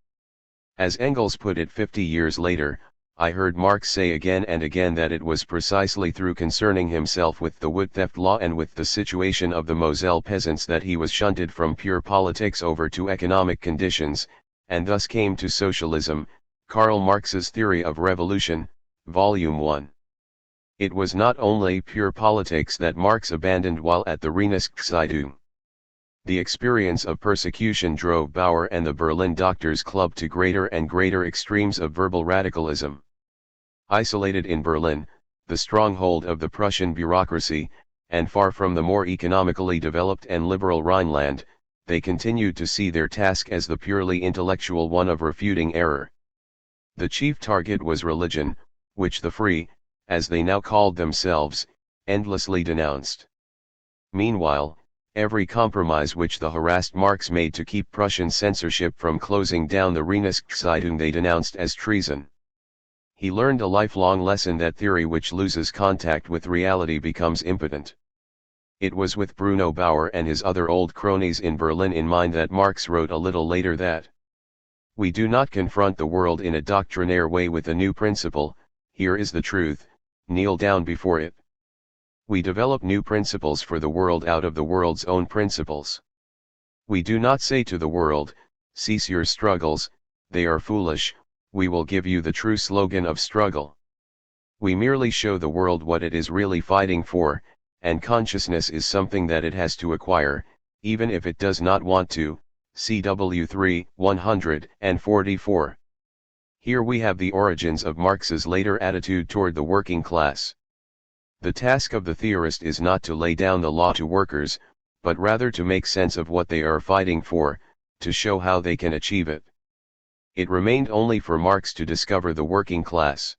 As Engels put it 50 years later, I heard Marx say again and again that it was precisely through concerning himself with the wood theft law and with the situation of the Moselle peasants that he was shunted from pure politics over to economic conditions, and thus came to socialism. Karl Marx's Theory of Revolution, Volume 1. It was not only pure politics that Marx abandoned while at the Renaissance. The experience of persecution drove Bauer and the Berlin Doctors' Club to greater and greater extremes of verbal radicalism. Isolated in Berlin, the stronghold of the Prussian bureaucracy, and far from the more economically developed and liberal Rhineland, they continued to see their task as the purely intellectual one of refuting error. The chief target was religion, which the free, as they now called themselves, endlessly denounced. Meanwhile, every compromise which the harassed Marx made to keep Prussian censorship from closing down the Renaissance they denounced as treason. He learned a lifelong lesson that theory which loses contact with reality becomes impotent. It was with Bruno Bauer and his other old cronies in Berlin in mind that Marx wrote a little later that we do not confront the world in a doctrinaire way with a new principle, here is the truth, kneel down before it. We develop new principles for the world out of the world's own principles. We do not say to the world, cease your struggles, they are foolish, we will give you the true slogan of struggle. We merely show the world what it is really fighting for, and consciousness is something that it has to acquire, even if it does not want to. CW 3, 144. Here we have the origins of Marx's later attitude toward the working class. The task of the theorist is not to lay down the law to workers, but rather to make sense of what they are fighting for, to show how they can achieve it. It remained only for Marx to discover the working class.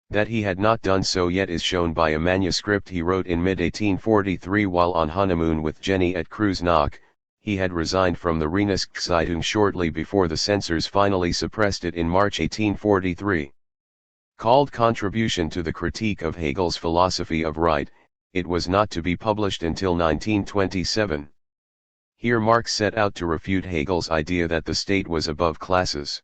That he had not done so yet is shown by a manuscript he wrote in mid-1843 while on honeymoon with Jenny at Kreuznach. He had resigned from the Renaissance shortly before the censors finally suppressed it in March 1843. Called Contribution to the Critique of Hegel's Philosophy of Right, it was not to be published until 1927. Here Marx set out to refute Hegel's idea that the state was above classes.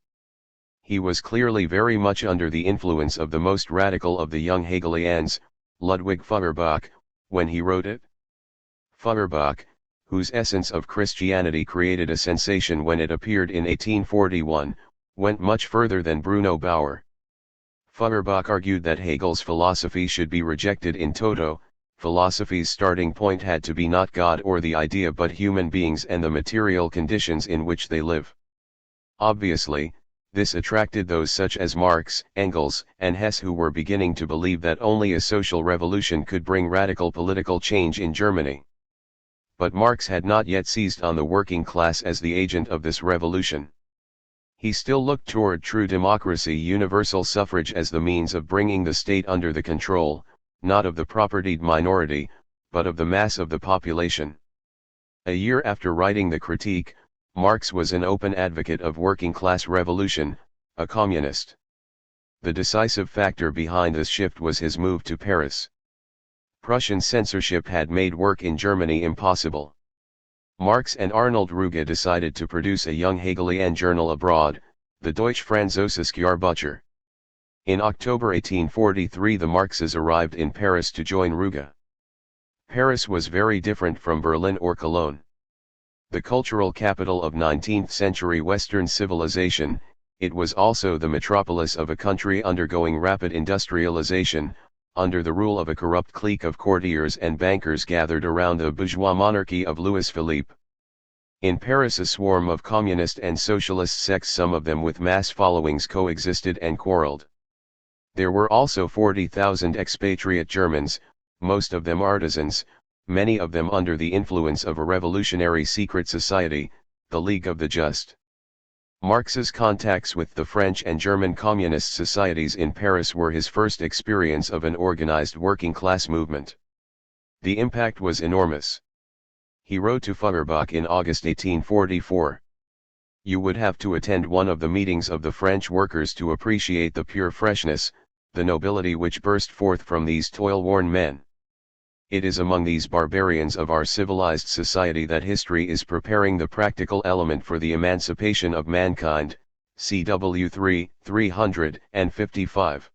He was clearly very much under the influence of the most radical of the young Hegelians, Ludwig Feuerbach, when he wrote it. Feuerbach, whose Essence of Christianity created a sensation when it appeared in 1841, went much further than Bruno Bauer. Feuerbach argued that Hegel's philosophy should be rejected in toto. Philosophy's starting point had to be not God or the idea but human beings and the material conditions in which they live. Obviously, this attracted those such as Marx, Engels, and Hess who were beginning to believe that only a social revolution could bring radical political change in Germany. But Marx had not yet seized on the working class as the agent of this revolution. He still looked toward true democracy, universal suffrage as the means of bringing the state under the control, not of the propertied minority, but of the mass of the population. A year after writing the Critique, Marx was an open advocate of working-class revolution, a communist. The decisive factor behind this shift was his move to Paris. Prussian censorship had made work in Germany impossible. Marx and Arnold Ruge decided to produce a young Hegelian journal abroad, the Deutsch-Französische Jahrbucher. In October 1843 the Marxes arrived in Paris to join Ruge. Paris was very different from Berlin or Cologne. The cultural capital of 19th-century Western civilization, it was also the metropolis of a country undergoing rapid industrialization, under the rule of a corrupt clique of courtiers and bankers gathered around the bourgeois monarchy of Louis Philippe. In Paris a swarm of communist and socialist sects, some of them with mass followings, coexisted and quarreled. There were also 40,000 expatriate Germans, most of them artisans, many of them under the influence of a revolutionary secret society, the League of the Just. Marx's contacts with the French and German communist societies in Paris were his first experience of an organized working-class movement. The impact was enormous. He wrote to Feuerbach in August 1844. You would have to attend one of the meetings of the French workers to appreciate the pure freshness, the nobility which burst forth from these toil-worn men. It is among these barbarians of our civilized society that history is preparing the practical element for the emancipation of mankind, CW 355.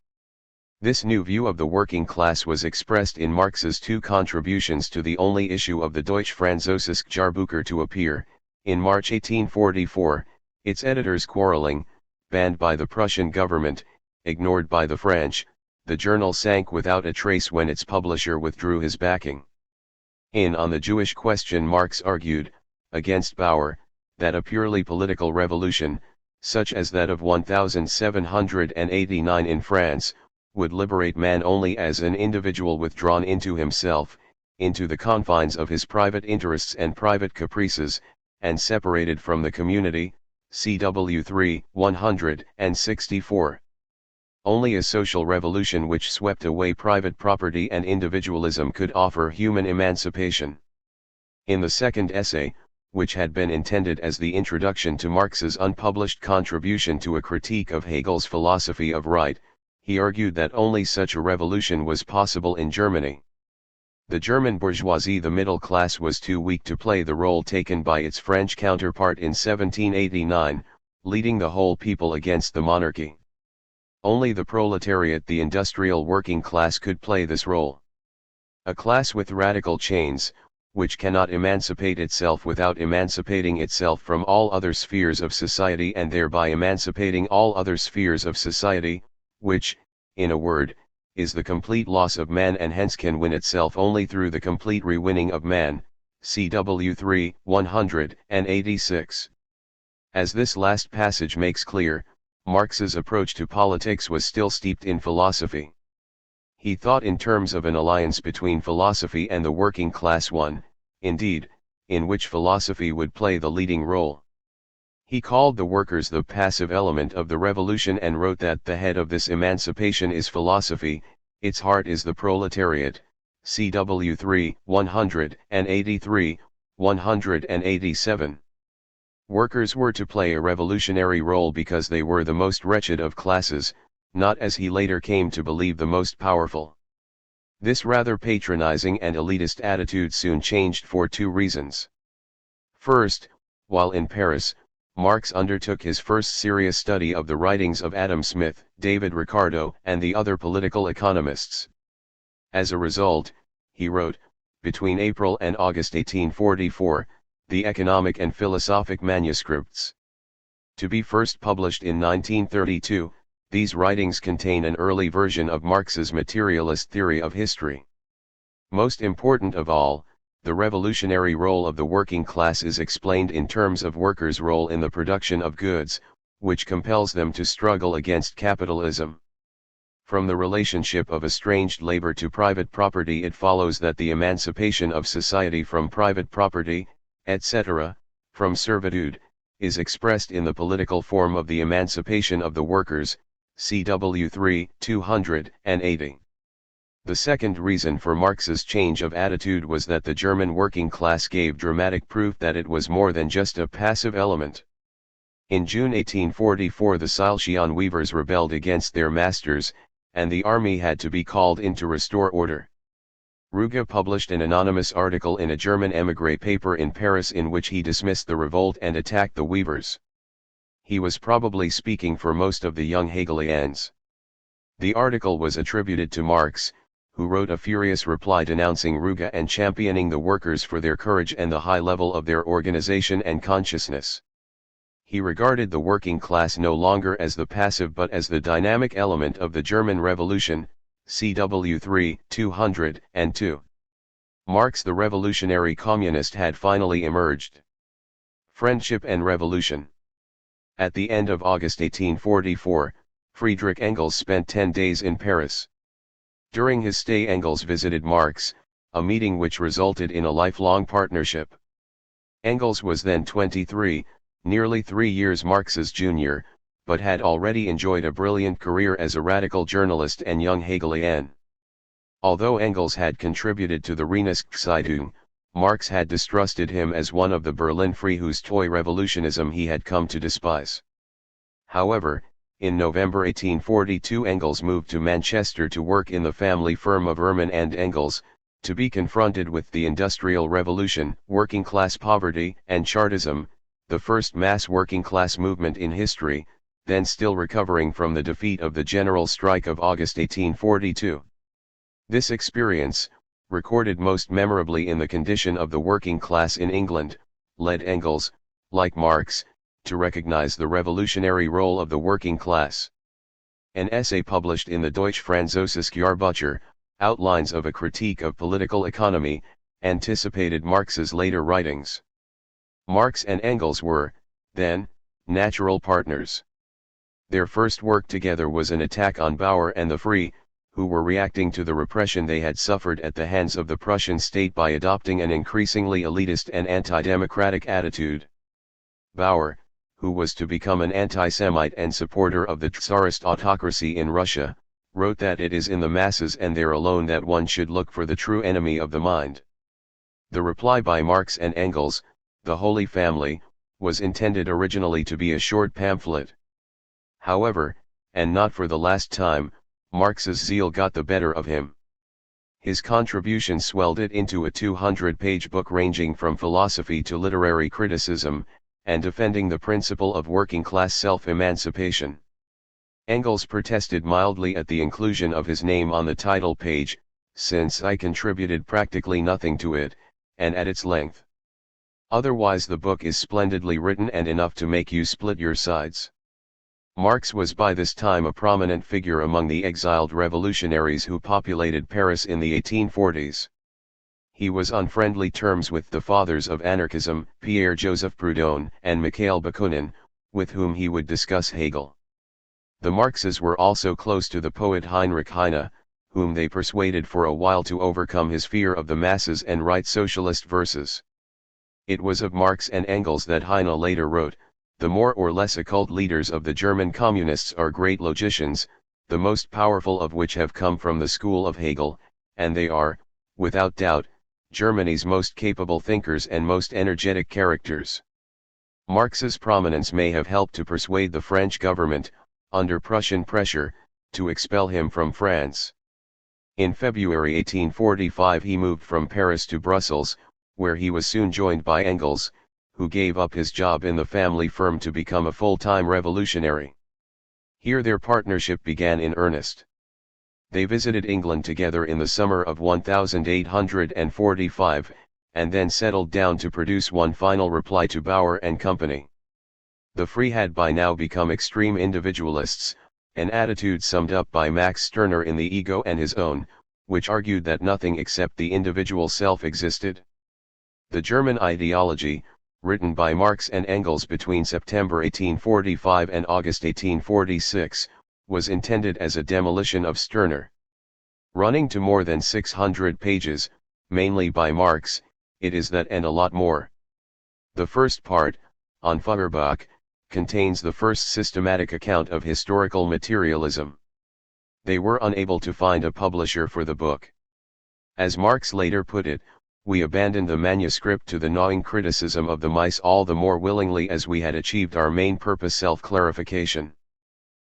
This new view of the working class was expressed in Marx's two contributions to the only issue of the Deutsch-Französische Jahrbucher to appear, in March 1844, its editors quarreling, banned by the Prussian government, ignored by the French. The journal sank without a trace when its publisher withdrew his backing. On the Jewish question Marx argued, against Bauer, that a purely political revolution, such as that of 1789 in France, would liberate man only as an individual withdrawn into himself, into the confines of his private interests and private caprices, and separated from the community, CW 164. Only a social revolution which swept away private property and individualism could offer human emancipation. In the second essay, which had been intended as the introduction to Marx's unpublished contribution to a critique of Hegel's philosophy of right, he argued that only such a revolution was possible in Germany. The German bourgeoisie, the middle class, was too weak to play the role taken by its French counterpart in 1789, leading the whole people against the monarchy. Only the proletariat, the industrial working class, could play this role. A class with radical chains, which cannot emancipate itself without emancipating itself from all other spheres of society and thereby emancipating all other spheres of society, which, in a word, is the complete loss of man and hence can win itself only through the complete rewinning of man, CW 186. As this last passage makes clear, Marx's approach to politics was still steeped in philosophy. He thought in terms of an alliance between philosophy and the working class, one, indeed, in which philosophy would play the leading role. He called the workers the passive element of the revolution and wrote that the head of this emancipation is philosophy, its heart is the proletariat, CW 183, 187. Workers were to play a revolutionary role because they were the most wretched of classes, not, as he later came to believe, the most powerful. This rather patronizing and elitist attitude soon changed for two reasons. First, while in Paris, Marx undertook his first serious study of the writings of Adam Smith, David Ricardo, and the other political economists. As a result, he wrote, between April and August 1844, the economic and philosophic manuscripts. To be first published in 1932, these writings contain an early version of Marx's materialist theory of history. Most important of all, the revolutionary role of the working class is explained in terms of workers' role in the production of goods, which compels them to struggle against capitalism. From the relationship of estranged labor to private property, it follows that the emancipation of society from private property, etc., from servitude, is expressed in the political form of the emancipation of the workers, CW 280. The second reason for Marx's change of attitude was that the German working class gave dramatic proof that it was more than just a passive element. In June 1844 the Silesian weavers rebelled against their masters, and the army had to be called in to restore order. Ruge published an anonymous article in a German émigré paper in Paris in which he dismissed the revolt and attacked the weavers. He was probably speaking for most of the young Hegelians. The article was attributed to Marx, who wrote a furious reply denouncing Ruge and championing the workers for their courage and the high level of their organization and consciousness. He regarded the working class no longer as the passive but as the dynamic element of the German Revolution, CW 3, 202. Marx the revolutionary communist had finally emerged. Friendship and Revolution. At the end of August 1844, Friedrich Engels spent 10 days in Paris. During his stay Engels visited Marx, a meeting which resulted in a lifelong partnership. Engels was then 23, nearly 3 years Marx's junior, but had already enjoyed a brilliant career as a radical journalist and young Hegelian. Although Engels had contributed to the Reinigungszeitung, Marx had distrusted him as one of the Berlin Free whose toy revolutionism he had come to despise. However, in November 1842 Engels moved to Manchester to work in the family firm of Ehrman and Engels, to be confronted with the Industrial Revolution, working-class poverty, and Chartism, the first mass working-class movement in history, then still recovering from the defeat of the general strike of August 1842. This experience, recorded most memorably in the condition of the working class in England, led Engels, like Marx, to recognize the revolutionary role of the working class. An essay published in the Deutsche Französische Jahrbucher, Outlines of a Critique of Political Economy, anticipated Marx's later writings. Marx and Engels were, then, natural partners. Their first work together was an attack on Bauer and the Free, who were reacting to the repression they had suffered at the hands of the Prussian state by adopting an increasingly elitist and anti-democratic attitude. Bauer, who was to become an anti-Semite and supporter of the Tsarist autocracy in Russia, wrote that it is in the masses and there alone that one should look for the true enemy of the mind. The reply by Marx and Engels, The Holy Family, was intended originally to be a short pamphlet. However, and not for the last time, Marx's zeal got the better of him. His contribution swelled it into a 200-page book ranging from philosophy to literary criticism, and defending the principle of working-class self-emancipation. Engels protested mildly at the inclusion of his name on the title page, since I contributed practically nothing to it, and at its length. Otherwise the book is splendidly written and enough to make you split your sides. Marx was by this time a prominent figure among the exiled revolutionaries who populated Paris in the 1840s. He was on friendly terms with the fathers of anarchism, Pierre-Joseph Proudhon and Mikhail Bakunin, with whom he would discuss Hegel. The Marxes were also close to the poet Heinrich Heine, whom they persuaded for a while to overcome his fear of the masses and write socialist verses. It was of Marx and Engels that Heine later wrote, "The more or less occult leaders of the German communists are great logicians, the most powerful of which have come from the school of Hegel, and they are, without doubt, Germany's most capable thinkers and most energetic characters." Marx's prominence may have helped to persuade the French government, under Prussian pressure, to expel him from France. In February 1845 he moved from Paris to Brussels, where he was soon joined by Engels, who gave up his job in the family firm to become a full-time revolutionary. Here their partnership began in earnest. They visited England together in the summer of 1845, and then settled down to produce one final reply to Bauer and Company. The Free had by now become extreme individualists, an attitude summed up by Max Stirner in The Ego and His Own, which argued that nothing except the individual self existed. The German ideology, written by Marx and Engels between September 1845 and August 1846, was intended as a demolition of Stirner. Running to more than 600 pages, mainly by Marx, it is that and a lot more. The first part, on Feuerbach, contains the first systematic account of historical materialism. They were unable to find a publisher for the book. As Marx later put it, "We abandoned the manuscript to the gnawing criticism of the mice all the more willingly as we had achieved our main purpose, self-clarification."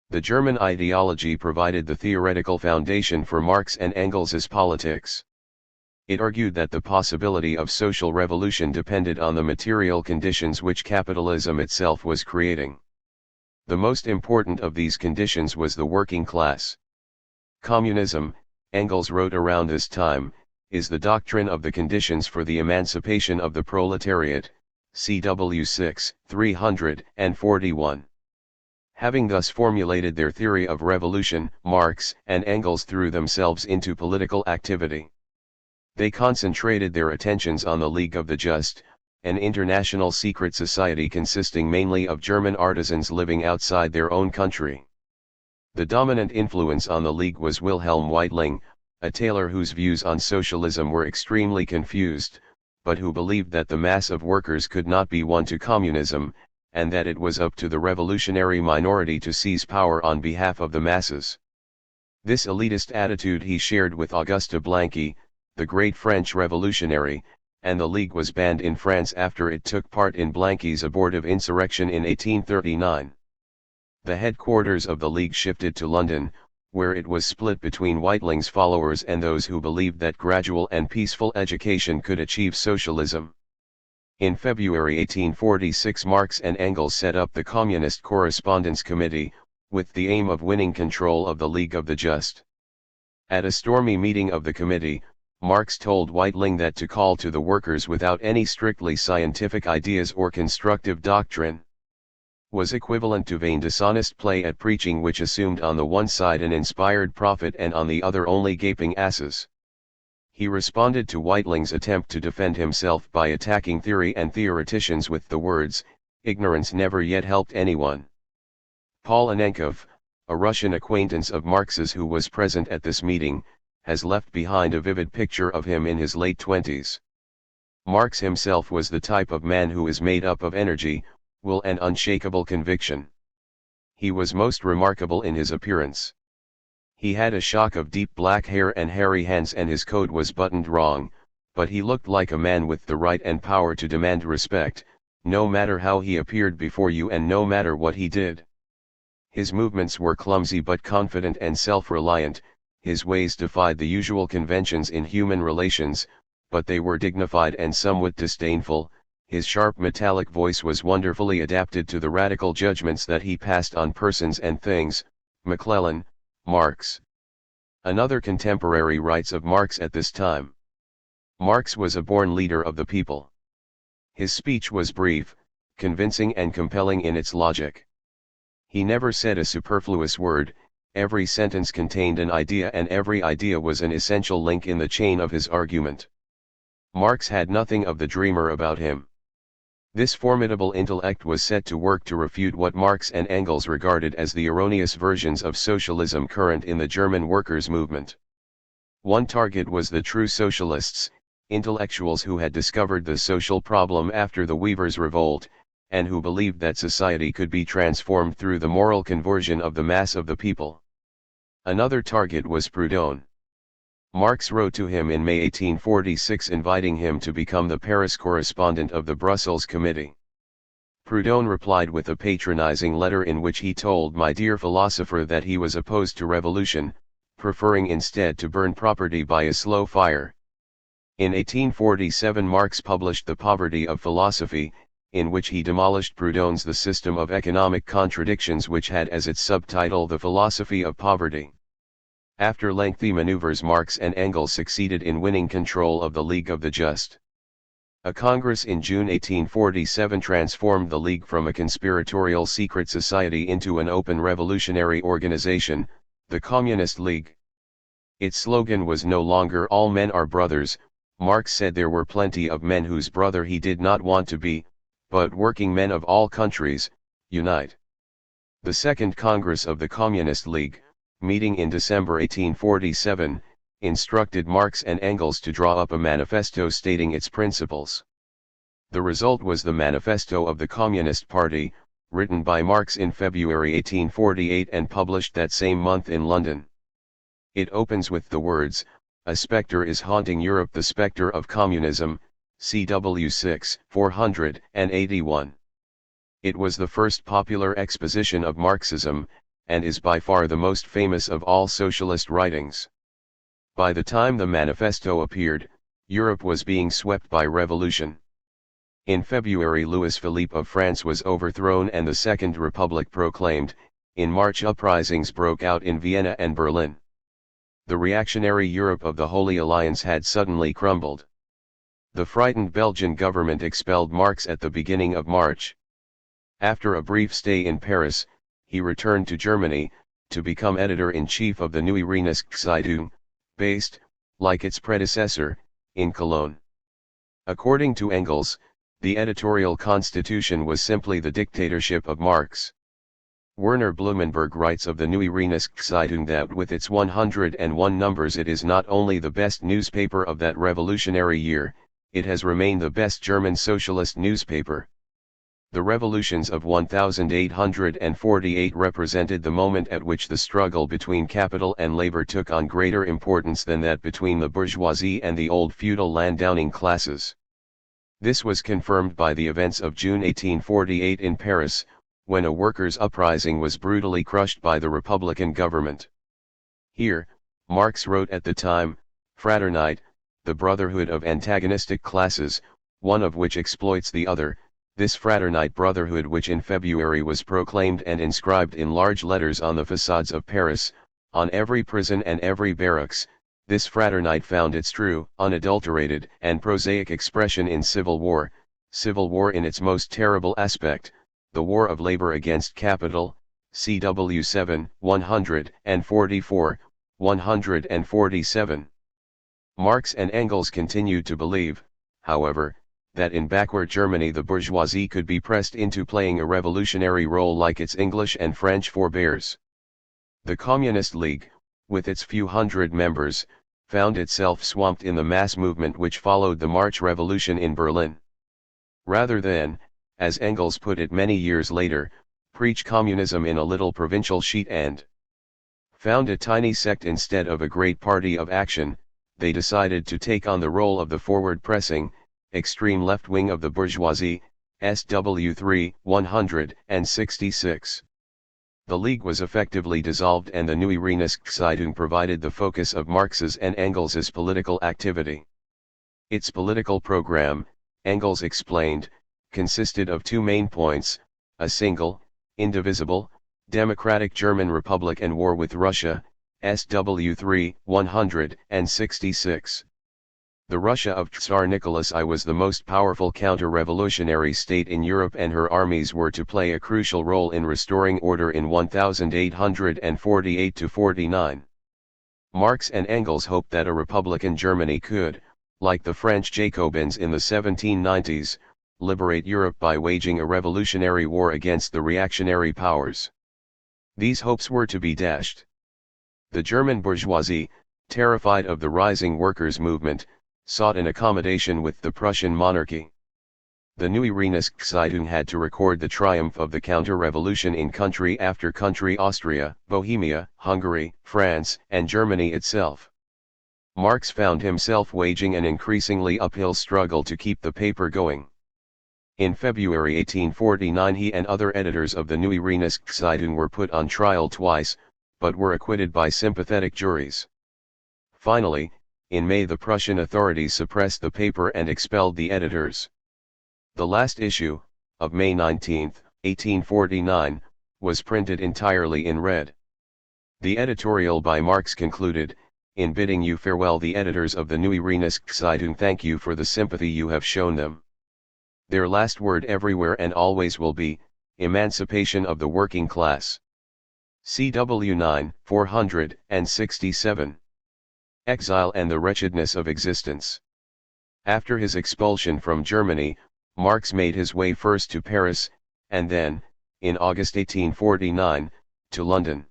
The German ideology provided the theoretical foundation for Marx and Engels' politics. It argued that the possibility of social revolution depended on the material conditions which capitalism itself was creating. The most important of these conditions was the working class. Communism, Engels wrote around this time, is the doctrine of the conditions for the emancipation of the proletariat, CW 6, 341. Having thus formulated their theory of revolution, Marx and Engels threw themselves into political activity. They concentrated their attentions on the League of the Just, an international secret society consisting mainly of German artisans living outside their own country. The dominant influence on the League was Wilhelm Weitling, a tailor whose views on socialism were extremely confused, but who believed that the mass of workers could not be won to communism, and that it was up to the revolutionary minority to seize power on behalf of the masses. This elitist attitude he shared with Auguste Blanqui, the great French revolutionary, and the League was banned in France after it took part in Blanqui's abortive insurrection in 1839. The headquarters of the League shifted to London, where it was split between Weitling's followers and those who believed that gradual and peaceful education could achieve socialism. In February 1846 Marx and Engels set up the Communist Correspondence Committee, with the aim of winning control of the League of the Just. At a stormy meeting of the committee, Marx told Weitling that to call to the workers without any strictly scientific ideas or constructive doctrine was equivalent to vain dishonest play at preaching, which assumed on the one side an inspired prophet and on the other only gaping asses. He responded to Weitling's attempt to defend himself by attacking theory and theoreticians with the words, "Ignorance never yet helped anyone." Paul Anenkov, a Russian acquaintance of Marx's who was present at this meeting, has left behind a vivid picture of him in his late 20s. Marx himself was the type of man who is made up of energy, will and unshakable conviction. He was most remarkable in his appearance. He had a shock of deep black hair and hairy hands, and his coat was buttoned wrong, but he looked like a man with the right and power to demand respect, no matter how he appeared before you and no matter what he did. His movements were clumsy but confident and self-reliant, his ways defied the usual conventions in human relations, but they were dignified and somewhat disdainful. His sharp metallic voice was wonderfully adapted to the radical judgments that he passed on persons and things. McClellan, Marx. Another contemporary writes of Marx at this time. Marx was a born leader of the people. His speech was brief, convincing and compelling in its logic. He never said a superfluous word. Every sentence contained an idea, and every idea was an essential link in the chain of his argument. Marx had nothing of the dreamer about him. This formidable intellect was set to work to refute what Marx and Engels regarded as the erroneous versions of socialism current in the German workers' movement. One target was the true socialists, intellectuals who had discovered the social problem after the Weavers' Revolt, and who believed that society could be transformed through the moral conversion of the mass of the people. Another target was Proudhon. Marx wrote to him in May 1846 inviting him to become the Paris correspondent of the Brussels Committee. Proudhon replied with a patronizing letter in which he told my dear philosopher that he was opposed to revolution, preferring instead to burn property by a slow fire. In 1847 Marx published The Poverty of Philosophy, in which he demolished Proudhon's The System of Economic Contradictions, which had as its subtitle The Philosophy of Poverty. After lengthy maneuvers, Marx and Engels succeeded in winning control of the League of the Just. A congress in June 1847 transformed the League from a conspiratorial secret society into an open revolutionary organization, the Communist League. Its slogan was no longer "All men are brothers." Marx said there were plenty of men whose brother he did not want to be, but working men of all countries, unite. The Second Congress of the Communist League, meeting in December 1847, instructed Marx and Engels to draw up a manifesto stating its principles. The result was the Manifesto of the Communist Party, written by Marx in February 1848 and published that same month in London. It opens with the words, "A spectre is haunting Europe, the spectre of communism," CW 6, 481. It was the first popular exposition of Marxism, and is by far the most famous of all socialist writings. By the time the manifesto appeared, Europe was being swept by revolution. In February Louis-Philippe of France was overthrown and the Second Republic proclaimed. In March uprisings broke out in Vienna and Berlin. The reactionary Europe of the Holy Alliance had suddenly crumbled. The frightened Belgian government expelled Marx at the beginning of March. After a brief stay in Paris, he returned to Germany, to become editor-in-chief of the Neue Rheinische Zeitung, based, like its predecessor, in Cologne. According to Engels, the editorial constitution was simply the dictatorship of Marx. Werner Blumenberg writes of the Neue Rheinische Zeitung that with its 101 numbers it is not only the best newspaper of that revolutionary year, it has remained the best German socialist newspaper. The revolutions of 1848 represented the moment at which the struggle between capital and labor took on greater importance than that between the bourgeoisie and the old feudal landowning classes. This was confirmed by the events of June 1848 in Paris, when a workers' uprising was brutally crushed by the Republican government. Here, Marx wrote at the time, "Fraternite, the brotherhood of antagonistic classes, one of which exploits the other, this fraternite brotherhood which in February was proclaimed and inscribed in large letters on the facades of Paris, on every prison and every barracks, this fraternite found its true, unadulterated and prosaic expression in civil war in its most terrible aspect, the war of labor against capital, CW 7, 144, 147. Marx and Engels continued to believe, however, that in backward Germany the bourgeoisie could be pressed into playing a revolutionary role like its English and French forebears. The Communist League, with its few hundred members, found itself swamped in the mass movement which followed the March Revolution in Berlin. Rather than, as Engels put it many years later, preach communism in a little provincial sheet and found a tiny sect instead of a great party of action, they decided to take on the role of the forward-pressing, extreme left wing of the bourgeoisie, SW 166. The League was effectively dissolved and the Neue Rheinische Zeitung provided the focus of Marx's and Engels's political activity. Its political program, Engels explained, consisted of two main points: a single, indivisible, democratic German Republic and war with Russia, SW 166. The Russia of Tsar Nicholas I was the most powerful counter-revolutionary state in Europe and her armies were to play a crucial role in restoring order in 1848-49. Marx and Engels hoped that a Republican Germany could, like the French Jacobins in the 1790s, liberate Europe by waging a revolutionary war against the reactionary powers. These hopes were to be dashed. The German bourgeoisie, terrified of the rising workers' movement, sought an accommodation with the Prussian monarchy. The Neue Rheinische Zeitung had to record the triumph of the counter-revolution in country after country: Austria, Bohemia, Hungary, France, and Germany itself. Marx found himself waging an increasingly uphill struggle to keep the paper going. In February 1849 he and other editors of the Neue Rheinische Zeitung were put on trial twice, but were acquitted by sympathetic juries. Finally, in May the Prussian authorities suppressed the paper and expelled the editors. The last issue, of May 19, 1849, was printed entirely in red. The editorial by Marx concluded, "In bidding you farewell, the editors of the Neue Rheinische Zeitung thank you for the sympathy you have shown them. Their last word everywhere and always will be, emancipation of the working class." CW 9, 467. Exile and the wretchedness of existence. After his expulsion from Germany, Marx made his way first to Paris, and then, in August 1849, to London.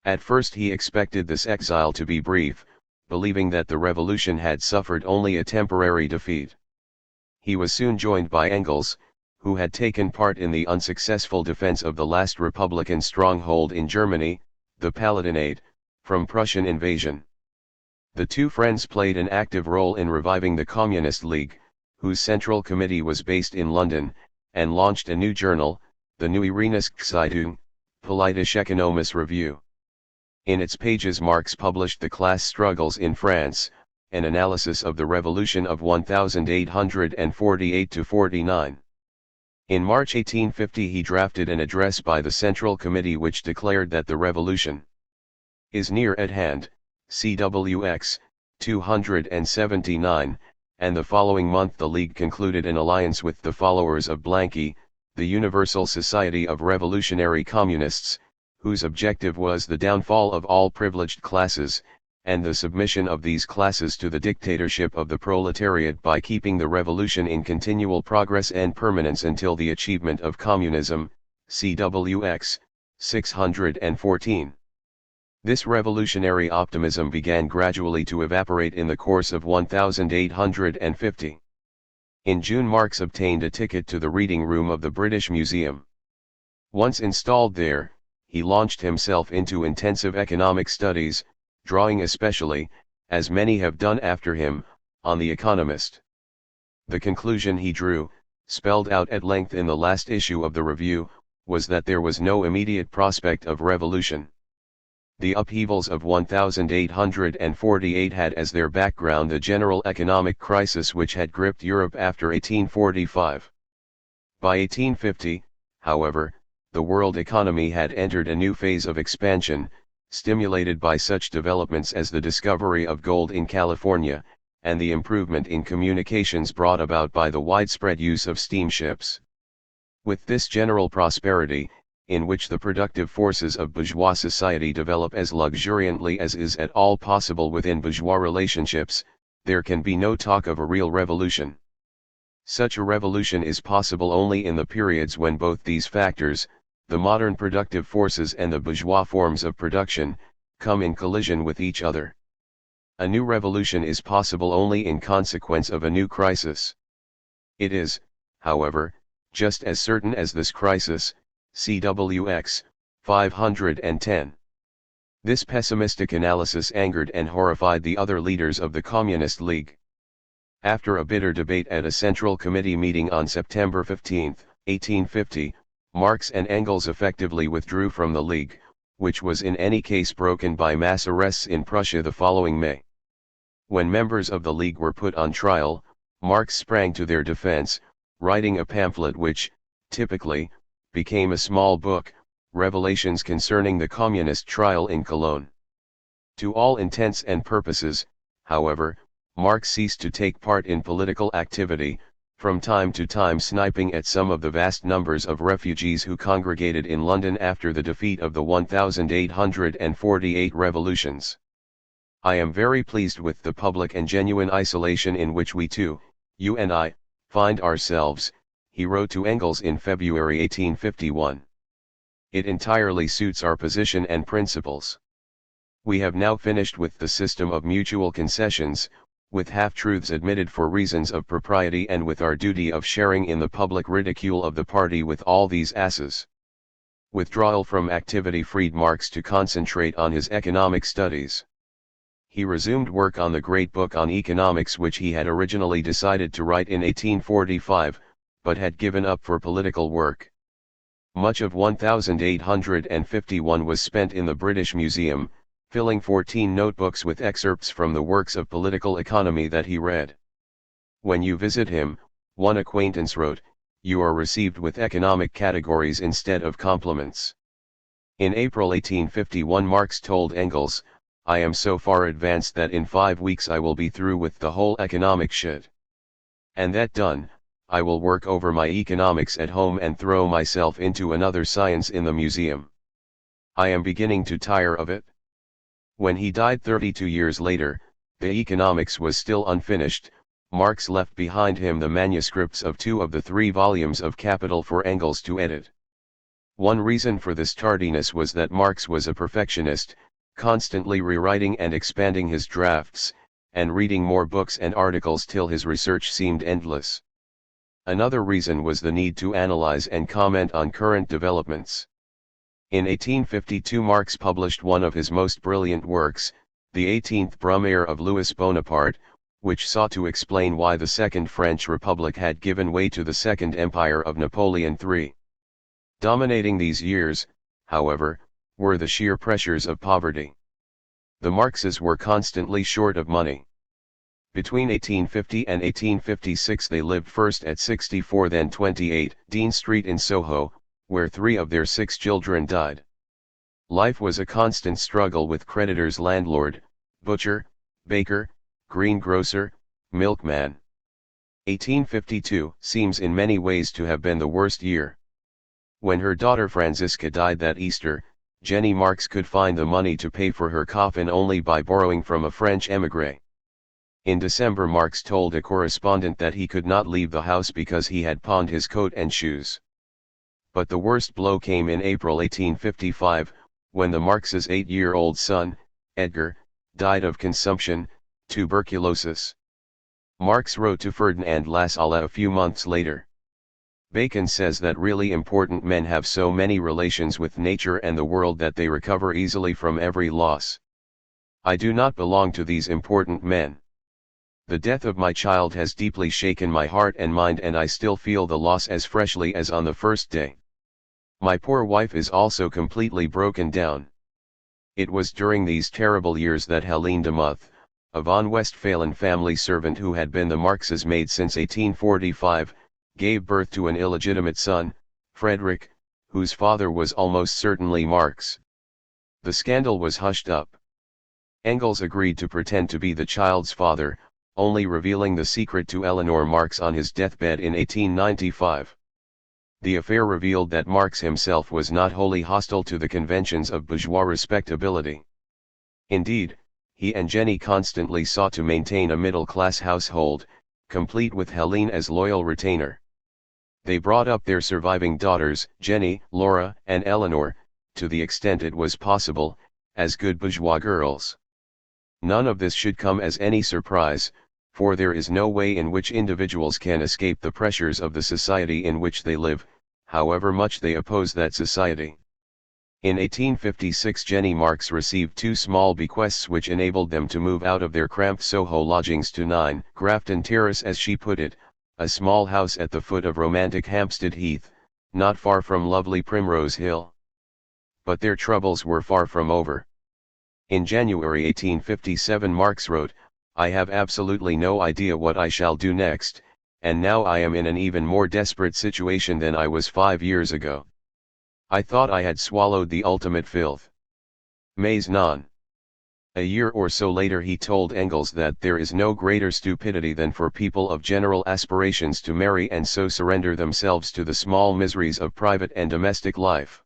At first he expected this exile to be brief, believing that the revolution had suffered only a temporary defeat. He was soon joined by Engels, who had taken part in the unsuccessful defense of the last Republican stronghold in Germany, the Palatinate, from Prussian invasion. The two friends played an active role in reviving the Communist League, whose central committee was based in London, and launched a new journal, the Neue Rheinische Zeitung, Politische Ökonomische Review. In its pages Marx published the class struggles in France, An Analysis of the Revolution of 1848–49. In March 1850 he drafted an address by the Central Committee which declared that the revolution is near at hand, CWX 279, and the following month the League concluded an alliance with the followers of Blanqui, the Universal Society of Revolutionary Communists, whose objective was the downfall of all privileged classes, and the submission of these classes to the dictatorship of the proletariat by keeping the revolution in continual progress and permanence until the achievement of communism, CWX 614. This revolutionary optimism began gradually to evaporate in the course of 1850. In June Marx obtained a ticket to the reading room of the British Museum. Once installed there, he launched himself into intensive economic studies, drawing especially, as many have done after him, on the economist. The conclusion he drew, spelled out at length in the last issue of the Review, was that there was no immediate prospect of revolution. The upheavals of 1848 had as their background the general economic crisis which had gripped Europe after 1845. By 1850, however, the world economy had entered a new phase of expansion, stimulated by such developments as the discovery of gold in California, and the improvement in communications brought about by the widespread use of steamships. With this general prosperity, in which the productive forces of bourgeois society develop as luxuriantly as is at all possible within bourgeois relationships, there can be no talk of a real revolution. Such a revolution is possible only in the periods when both these factors, the modern productive forces and the bourgeois forms of production, come in collision with each other. A new revolution is possible only in consequence of a new crisis. It is, however, just as certain as this crisis, CWX 510. This pessimistic analysis angered and horrified the other leaders of the Communist League. After a bitter debate at a Central Committee meeting on September 15, 1850, Marx and Engels effectively withdrew from the League, which was in any case broken by mass arrests in Prussia the following May. When members of the League were put on trial, Marx sprang to their defense, writing a pamphlet which, typically, became a small book, Revelations Concerning the Communist Trial in Cologne. To all intents and purposes, however, Marx ceased to take part in political activity, from time to time sniping at some of the vast numbers of refugees who congregated in London after the defeat of the 1848 revolutions. I am very pleased with the public and genuine isolation in which we two, you and I, find ourselves, he wrote to Engels in February 1851. It entirely suits our position and principles. We have now finished with the system of mutual concessions, with half-truths admitted for reasons of propriety and with our duty of sharing in the public ridicule of the party with all these asses. Withdrawal from activity freed Marx to concentrate on his economic studies. He resumed work on the great book on economics which he had originally decided to write in 1845, but had given up for political work. Much of 1851 was spent in the British Museum, filling 14 notebooks with excerpts from the works of political economy that he read. When you visit him, one acquaintance wrote, you are received with economic categories instead of compliments. In April 1851 Marx told Engels, I am so far advanced that in 5 weeks I will be through with the whole economic shit. And that done, I will work over my economics at home and throw myself into another science in the museum. I am beginning to tire of it. When he died 32 years later, the economics was still unfinished. Marx left behind him the manuscripts of 2 of the 3 volumes of Capital for Engels to edit. One reason for this tardiness was that Marx was a perfectionist, constantly rewriting and expanding his drafts, and reading more books and articles till his research seemed endless. Another reason was the need to analyze and comment on current developments. In 1852 Marx published one of his most brilliant works, the 18th Brumaire of Louis Bonaparte, which sought to explain why the Second French Republic had given way to the Second Empire of Napoleon III. Dominating these years, however, were the sheer pressures of poverty. The Marxes were constantly short of money. Between 1850 and 1856 they lived first at 64 then 28 Dean Street in Soho, where 3 of their 6 children died. Life was a constant struggle with creditors: landlord, butcher, baker, greengrocer, milkman. 1852 seems in many ways to have been the worst year. When her daughter Franziska died that Easter, Jenny Marx could find the money to pay for her coffin only by borrowing from a French émigré. In December, Marx told a correspondent that he could not leave the house because he had pawned his coat and shoes. But the worst blow came in April 1855, when the Marx's 8-year-old son, Edgar, died of consumption, tuberculosis. Marx wrote to Ferdinand Lassalle a few months later. Bacon says that really important men have so many relations with nature and the world that they recover easily from every loss. I do not belong to these important men. The death of my child has deeply shaken my heart and mind, and I still feel the loss as freshly as on the first day. My poor wife is also completely broken down. It was during these terrible years that Helene de Muth, a von Westphalen family servant who had been the Marx's maid since 1845, gave birth to an illegitimate son, Frederick, whose father was almost certainly Marx. The scandal was hushed up. Engels agreed to pretend to be the child's father, only revealing the secret to Eleanor Marx on his deathbed in 1895. The affair revealed that Marx himself was not wholly hostile to the conventions of bourgeois respectability. Indeed, he and Jenny constantly sought to maintain a middle-class household, complete with Helene as loyal retainer. They brought up their surviving daughters, Jenny, Laura, and Eleanor, to the extent it was possible, as good bourgeois girls. None of this should come as any surprise, for there is no way in which individuals can escape the pressures of the society in which they live, however much they oppose that society. In 1856 Jenny Marx received 2 small bequests which enabled them to move out of their cramped Soho lodgings to 9 Grafton Terrace, as she put it, a small house at the foot of romantic Hampstead Heath, not far from lovely Primrose Hill. But their troubles were far from over. In January 1857 Marx wrote, "I have absolutely no idea what I shall do next, and now I am in an even more desperate situation than I was 5 years ago. I thought I had swallowed the ultimate filth. Mais non." A year or so later he told Engels that there is no greater stupidity than for people of general aspirations to marry and so surrender themselves to the small miseries of private and domestic life.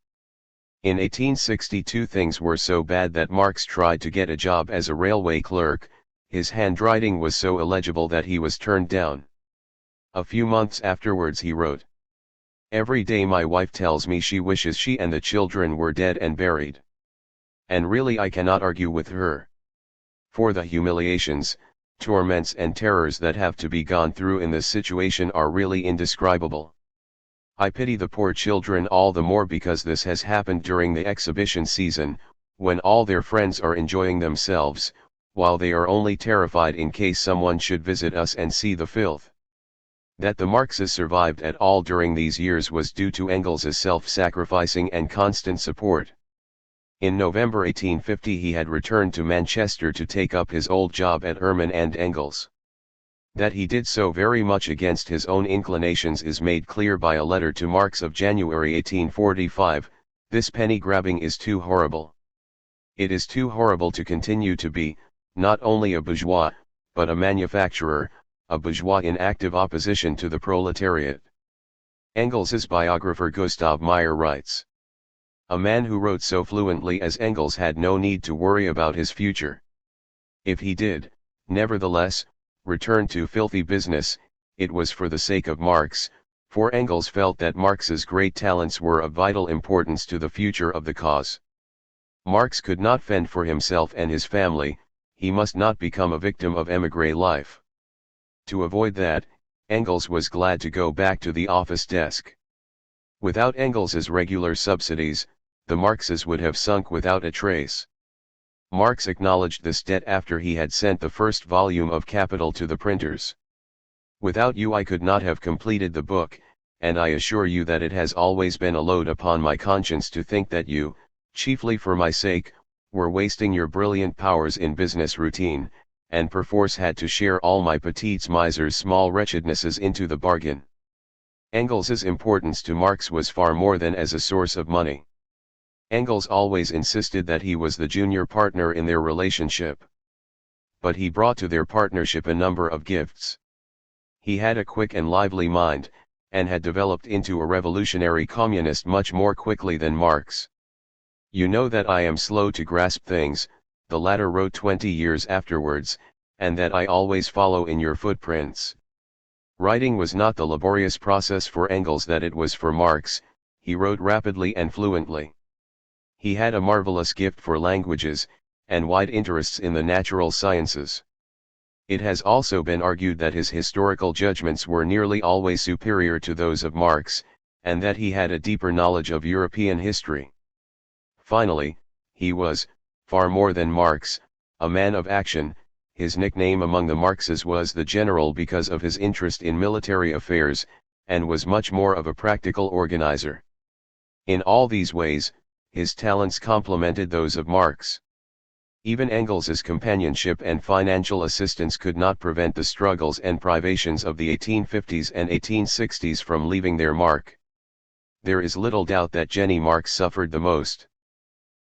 In 1862 things were so bad that Marx tried to get a job as a railway clerk. His handwriting was so illegible that he was turned down. A few months afterwards he wrote, "Every day my wife tells me she wishes she and the children were dead and buried. And really I cannot argue with her. For the humiliations, torments and terrors that have to be gone through in this situation are really indescribable. I pity the poor children all the more because this has happened during the exhibition season, when all their friends are enjoying themselves, while they are only terrified in case someone should visit us and see the filth." That the Marxes survived at all during these years was due to Engels's self-sacrificing and constant support. In November 1850 he had returned to Manchester to take up his old job at Ehrman and Engels. That he did so very much against his own inclinations is made clear by a letter to Marx of January 1845, "This penny-grabbing is too horrible. It is too horrible to continue to be, not only a bourgeois, but a manufacturer, a bourgeois in active opposition to the proletariat." Engels's biographer Gustav Meyer writes, "A man who wrote so fluently as Engels had no need to worry about his future. If he did, nevertheless, return to filthy business, it was for the sake of Marx, for Engels felt that Marx's great talents were of vital importance to the future of the cause. Marx could not fend for himself and his family, he must not become a victim of émigré life. To avoid that, Engels was glad to go back to the office desk. Without Engels's regular subsidies, the Marxes would have sunk without a trace." Marx acknowledged this debt after he had sent the first volume of Capital to the printers. "Without you I could not have completed the book, and I assure you that it has always been a load upon my conscience to think that you, chiefly for my sake, were wasting your brilliant powers in business routine, and perforce had to share all my petite miser's small wretchednesses into the bargain. Engels's importance to Marx was far more than as a source of money. Engels always insisted that he was the junior partner in their relationship. But he brought to their partnership a number of gifts. He had a quick and lively mind, and had developed into a revolutionary communist much more quickly than Marx. "You know that I am slow to grasp things," the latter wrote 20 years afterwards, "and that I always follow in your footprints." Writing was not the laborious process for Engels that it was for Marx. He wrote rapidly and fluently. He had a marvelous gift for languages, and wide interests in the natural sciences. It has also been argued that his historical judgments were nearly always superior to those of Marx, and that he had a deeper knowledge of European history. Finally, he was, far more than Marx, a man of action. His nickname among the Marxes was the General because of his interest in military affairs, and was much more of a practical organizer. In all these ways, his talents complemented those of Marx. Even Engels's companionship and financial assistance could not prevent the struggles and privations of the 1850s and 1860s from leaving their mark. There is little doubt that Jenny Marx suffered the most.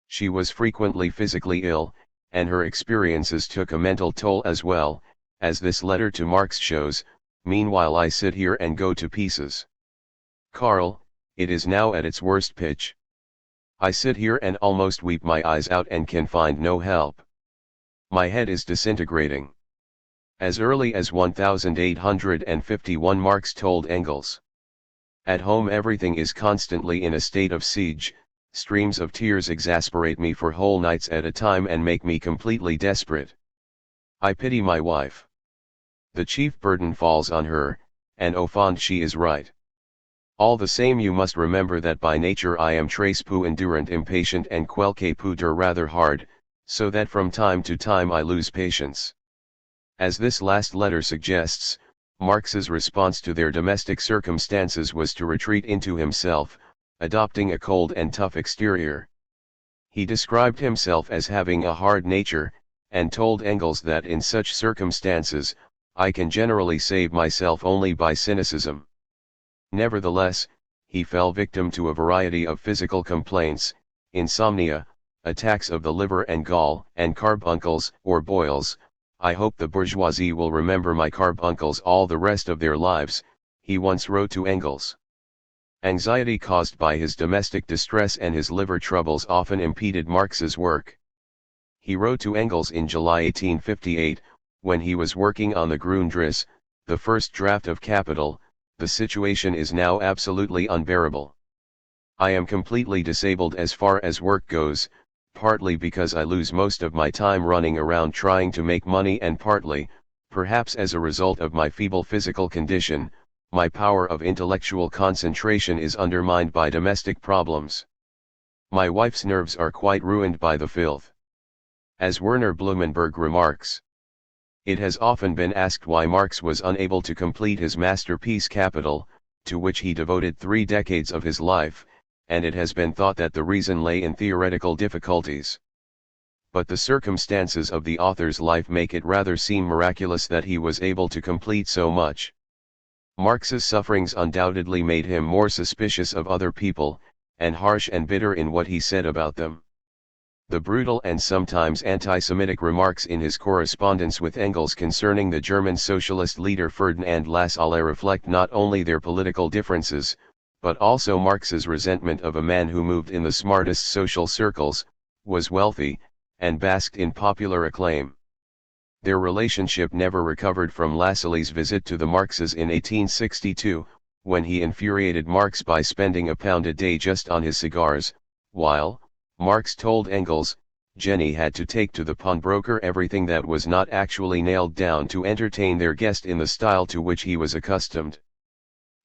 She was frequently physically ill, and her experiences took a mental toll as well, as this letter to Marx shows. "Meanwhile I sit here and go to pieces. Karl, it is now at its worst pitch. I sit here and almost weep my eyes out and can find no help. My head is disintegrating." As early as 1851 Marx told Engels, "At home everything is constantly in a state of siege. Streams of tears exasperate me for whole nights at a time and make me completely desperate. I pity my wife. The chief burden falls on her, and au fond she is right. All the same you must remember that by nature I am très peu endurant, impatient, and quelque peu dur, rather hard, so that from time to time I lose patience." As this last letter suggests, Marx's response to their domestic circumstances was to retreat into himself, adopting a cold and tough exterior. He described himself as having a hard nature, and told Engels that in such circumstances, "I can generally save myself only by cynicism." Nevertheless, he fell victim to a variety of physical complaints: insomnia, attacks of the liver and gall, and carbuncles or boils. "I hope the bourgeoisie will remember my carbuncles all the rest of their lives," he once wrote to Engels. Anxiety caused by his domestic distress and his liver troubles often impeded Marx's work. He wrote to Engels in July 1858, when he was working on the Grundriss, the first draft of Capital, "The situation is now absolutely unbearable. I am completely disabled as far as work goes, partly because I lose most of my time running around trying to make money, and partly, perhaps as a result of my feeble physical condition, my power of intellectual concentration is undermined by domestic problems. My wife's nerves are quite ruined by the filth." As Werner Blumenberg remarks, it has often been asked why Marx was unable to complete his masterpiece Capital, to which he devoted 3 decades of his life, and it has been thought that the reason lay in theoretical difficulties. But the circumstances of the author's life make it rather seem miraculous that he was able to complete so much. Marx's sufferings undoubtedly made him more suspicious of other people, and harsh and bitter in what he said about them. The brutal and sometimes anti-Semitic remarks in his correspondence with Engels concerning the German socialist leader Ferdinand Lassalle reflect not only their political differences, but also Marx's resentment of a man who moved in the smartest social circles, was wealthy, and basked in popular acclaim. Their relationship never recovered from Lassalle's visit to the Marxes in 1862, when he infuriated Marx by spending £1 a day just on his cigars, while, Marx told Engels, Jenny had to take to the pawnbroker everything that was not actually nailed down to entertain their guest in the style to which he was accustomed.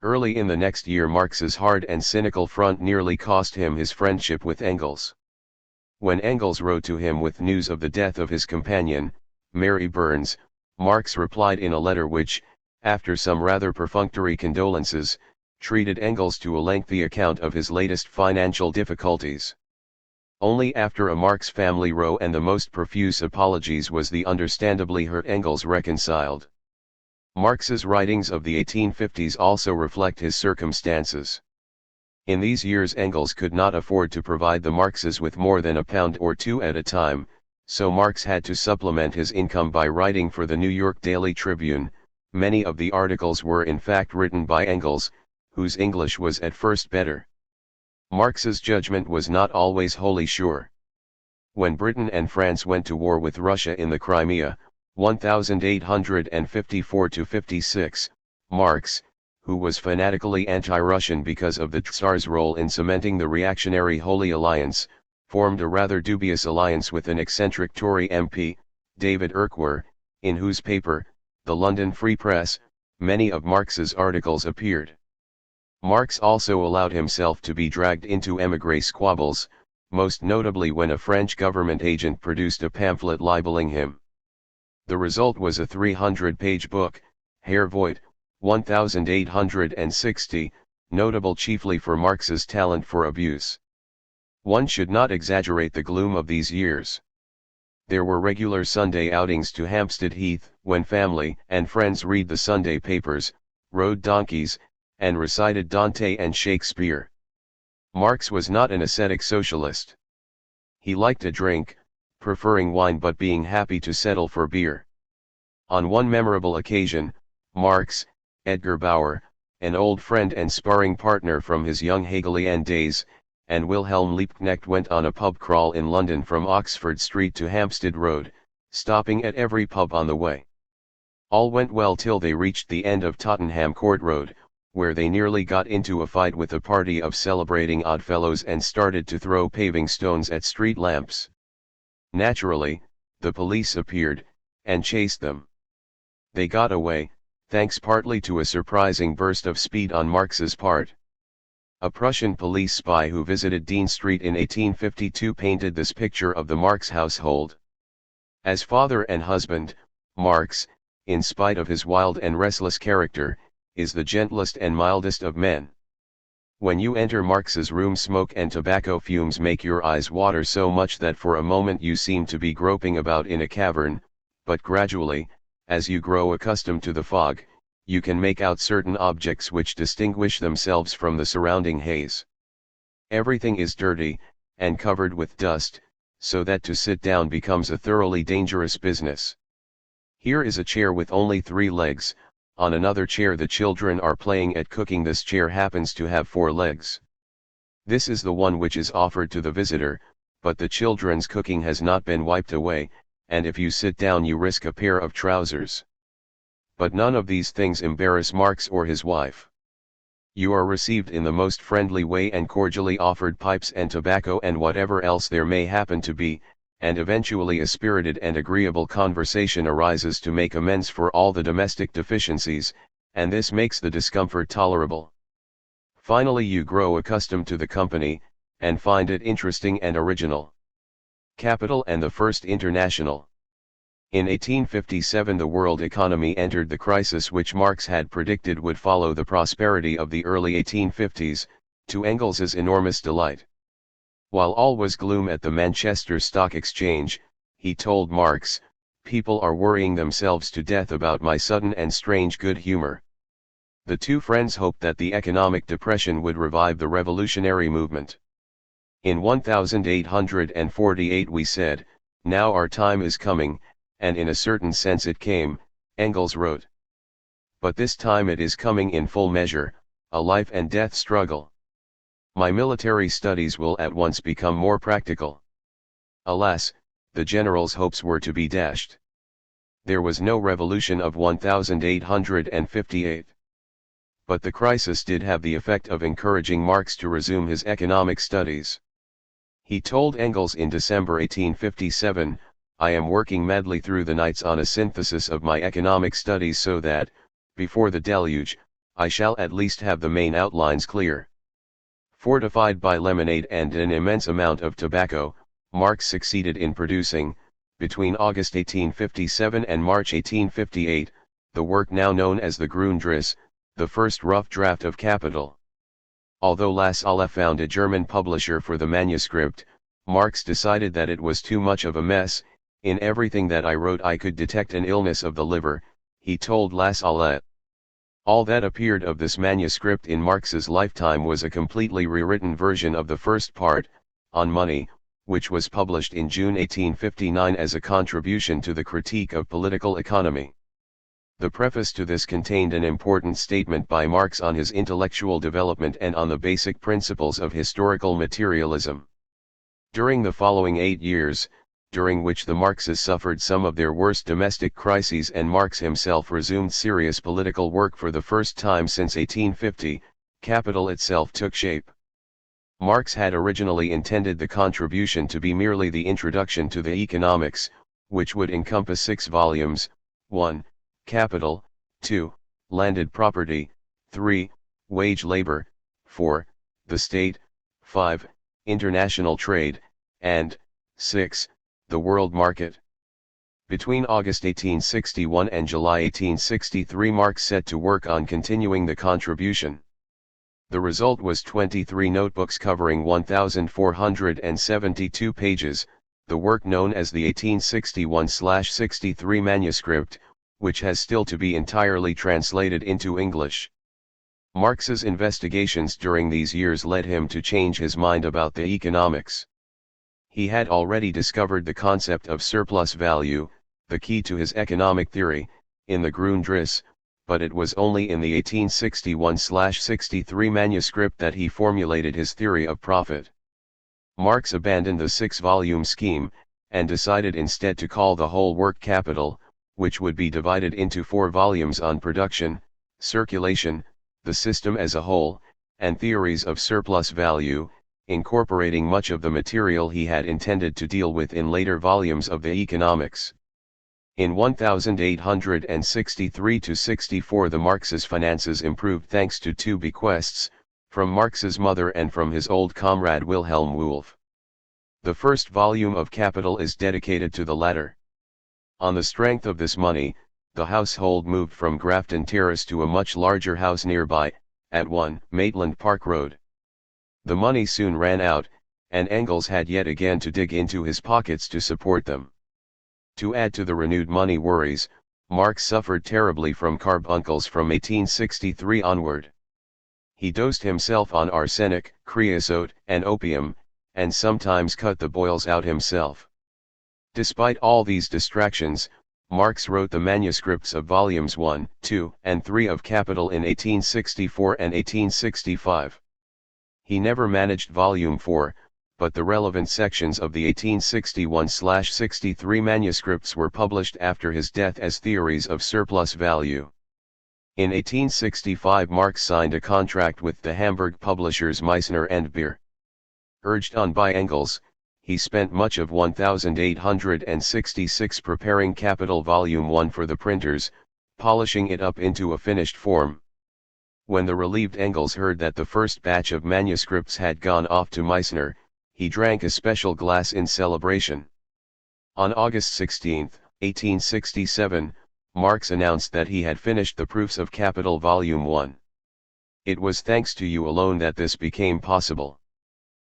Early in the next year Marx's hard and cynical front nearly cost him his friendship with Engels. When Engels wrote to him with news of the death of his companion, Mary Burns, Marx replied in a letter which, after some rather perfunctory condolences, treated Engels to a lengthy account of his latest financial difficulties. Only after a Marx family row and the most profuse apologies was the understandably hurt Engels reconciled. Marx's writings of the 1850s also reflect his circumstances. In these years Engels could not afford to provide the Marxes with more than £1 or £2 at a time, so Marx had to supplement his income by writing for the New York Daily Tribune. Many of the articles were in fact written by Engels, whose English was at first better. Marx's judgment was not always wholly sure. When Britain and France went to war with Russia in the Crimea, 1854–56, Marx, who was fanatically anti-Russian because of the Tsar's role in cementing the reactionary Holy Alliance, formed a rather dubious alliance with an eccentric Tory MP, David Urquhart, in whose paper, the London Free Press, many of Marx's articles appeared. Marx also allowed himself to be dragged into émigré squabbles, most notably when a French government agent produced a pamphlet libeling him. The result was a 300-page book, Herr Voigt, 1860, notable chiefly for Marx's talent for abuse. One should not exaggerate the gloom of these years. There were regular Sunday outings to Hampstead Heath, when family and friends read the Sunday papers, rode donkeys, and recited Dante and Shakespeare. Marx was not an ascetic socialist. He liked a drink, preferring wine but being happy to settle for beer. On one memorable occasion, Marx, Edgar Bauer, an old friend and sparring partner from his young Hegelian days, and Wilhelm Liebknecht went on a pub crawl in London from Oxford Street to Hampstead Road, stopping at every pub on the way. All went well till they reached the end of Tottenham Court Road, where they nearly got into a fight with a party of celebrating Oddfellows and started to throw paving stones at street lamps. Naturally, the police appeared, and chased them. They got away, thanks partly to a surprising burst of speed on Marx's part. A Prussian police spy who visited Dean Street in 1852 painted this picture of the Marx household. As father and husband, Marx, in spite of his wild and restless character, is the gentlest and mildest of men. When you enter Marx's room, smoke and tobacco fumes make your eyes water so much that for a moment you seem to be groping about in a cavern, but gradually, as you grow accustomed to the fog, you can make out certain objects which distinguish themselves from the surrounding haze. Everything is dirty, and covered with dust, so that to sit down becomes a thoroughly dangerous business. Here is a chair with only 3 legs. On another chair the children are playing at cooking. This chair happens to have 4 legs. This is the one which is offered to the visitor, but the children's cooking has not been wiped away, and if you sit down you risk a pair of trousers. But none of these things embarrass Marx or his wife. You are received in the most friendly way and cordially offered pipes and tobacco and whatever else there may happen to be, and eventually a spirited and agreeable conversation arises to make amends for all the domestic deficiencies, and this makes the discomfort tolerable. Finally you grow accustomed to the company, and find it interesting and original. Capital and the First International. In 1857 the world economy entered the crisis which Marx had predicted would follow the prosperity of the early 1850s, to Engels's enormous delight. While all was gloom at the Manchester Stock Exchange, he told Marx, "People are worrying themselves to death about my sudden and strange good humor." The two friends hoped that the economic depression would revive the revolutionary movement. In 1848 we said, "Now our time is coming," and in a certain sense it came, Engels wrote. But this time it is coming in full measure, a life and death struggle. My military studies will at once become more practical. Alas, the general's hopes were to be dashed. There was no revolution of 1858. But the crisis did have the effect of encouraging Marx to resume his economic studies. He told Engels in December 1857, "I am working madly through the nights on a synthesis of my economic studies so that, before the deluge, I shall at least have the main outlines clear." Fortified by lemonade and an immense amount of tobacco, Marx succeeded in producing, between August 1857 and March 1858, the work now known as the Grundriss, the first rough draft of Capital. Although Lassalle found a German publisher for the manuscript, Marx decided that it was too much of a mess. In everything that I wrote I could detect an illness of the liver, he told La Salle. All that appeared of this manuscript in Marx's lifetime was a completely rewritten version of the first part, on money, which was published in June 1859 as a contribution to the critique of political economy. The preface to this contained an important statement by Marx on his intellectual development and on the basic principles of historical materialism. During the following 8 years, during which the Marxists suffered some of their worst domestic crises and Marx himself resumed serious political work for the first time since 1850, Capital itself took shape. Marx had originally intended the contribution to be merely the introduction to the economics, which would encompass 6 volumes, 1. Capital, 2. Landed property, 3. Wage labor, 4. The state, 5. International trade, and 6. The world market. Between August 1861 and July 1863 Marx set to work on continuing the contribution. The result was 23 notebooks covering 1,472 pages, the work known as the 1861/63 manuscript, which has still to be entirely translated into English. Marx's investigations during these years led him to change his mind about the economics. He had already discovered the concept of surplus value, the key to his economic theory, in the Grundrisse, but it was only in the 1861/63 manuscript that he formulated his theory of profit. Marx abandoned the 6-volume scheme, and decided instead to call the whole work Capital, which would be divided into 4 volumes on production, circulation, the system as a whole, and theories of surplus value, incorporating much of the material he had intended to deal with in later volumes of the Economics. In 1863-64 the Marx's finances improved thanks to 2 bequests, from Marx's mother and from his old comrade Wilhelm Wolff. The first volume of Capital is dedicated to the latter. On the strength of this money, the household moved from Grafton Terrace to a much larger house nearby, at 1 Maitland Park Road. The money soon ran out, and Engels had yet again to dig into his pockets to support them. To add to the renewed money worries, Marx suffered terribly from carbuncles from 1863 onward. He dosed himself on arsenic, creosote, and opium, and sometimes cut the boils out himself. Despite all these distractions, Marx wrote the manuscripts of volumes 1, 2, and 3 of Capital in 1864 and 1865. He never managed volume 4, but the relevant sections of the 1861/63 manuscripts were published after his death as theories of surplus value. In 1865 Marx signed a contract with the Hamburg publishers Meissner and Beer. Urged on by Engels, he spent much of 1866 preparing Capital Volume 1 for the printers, polishing it up into a finished form. When the relieved Engels heard that the first batch of manuscripts had gone off to Meissner, he drank a special glass in celebration. On August 16, 1867, Marx announced that he had finished the proofs of Capital Volume 1. It was thanks to you alone that this became possible.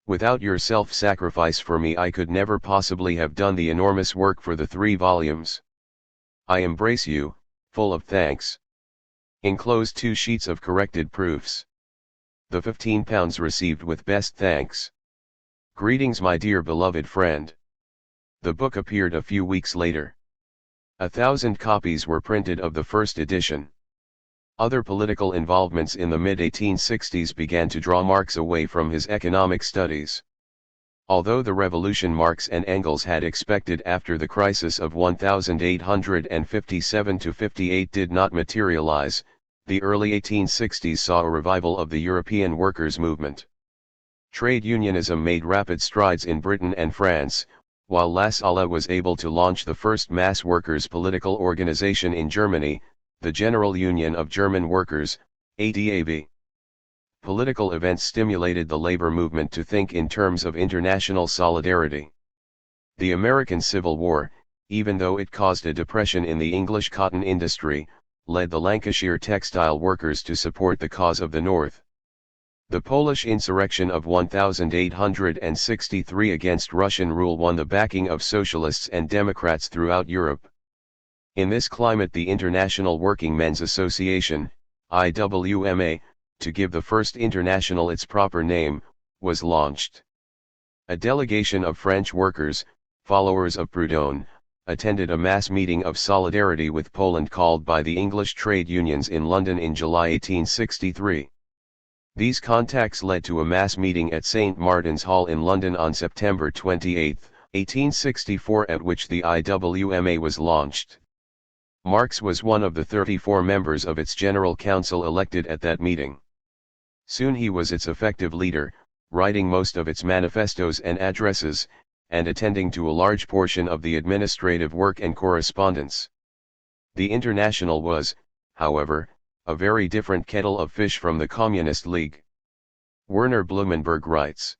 Without your self-sacrifice for me I could never possibly have done the enormous work for the 3 volumes. I embrace you, full of thanks. Enclosed 2 sheets of corrected proofs. The £15 received with best thanks. Greetings my dear beloved friend. The book appeared a few weeks later. 1,000 copies were printed of the first edition. Other political involvements in the mid-1860s began to draw Marx away from his economic studies. Although the revolution Marx and Engels had expected after the crisis of 1857-58 did not materialize, the early 1860s saw a revival of the European workers' movement. Trade unionism made rapid strides in Britain and France, while La Salle was able to launch the first mass workers' political organization in Germany, the General Union of German Workers, ADAB. Political events stimulated the labor movement to think in terms of international solidarity. The American Civil War, even though it caused a depression in the English cotton industry, led the Lancashire textile workers to support the cause of the North. The Polish insurrection of 1863 against Russian rule won the backing of socialists and Democrats throughout Europe. In this climate the International Working Men's Association, IWMA, to give the first international its proper name, was launched. A delegation of French workers, followers of Proudhon, attended a mass meeting of solidarity with Poland called by the English trade unions in London in July 1863. These contacts led to a mass meeting at St. Martin's Hall in London on September 28, 1864, at which the IWMA was launched. Marx was one of the 34 members of its General Council elected at that meeting. Soon he was its effective leader, writing most of its manifestos and addresses, and attending to a large portion of the administrative work and correspondence. The International was, however, a very different kettle of fish from the Communist League. Werner Blumenberg writes,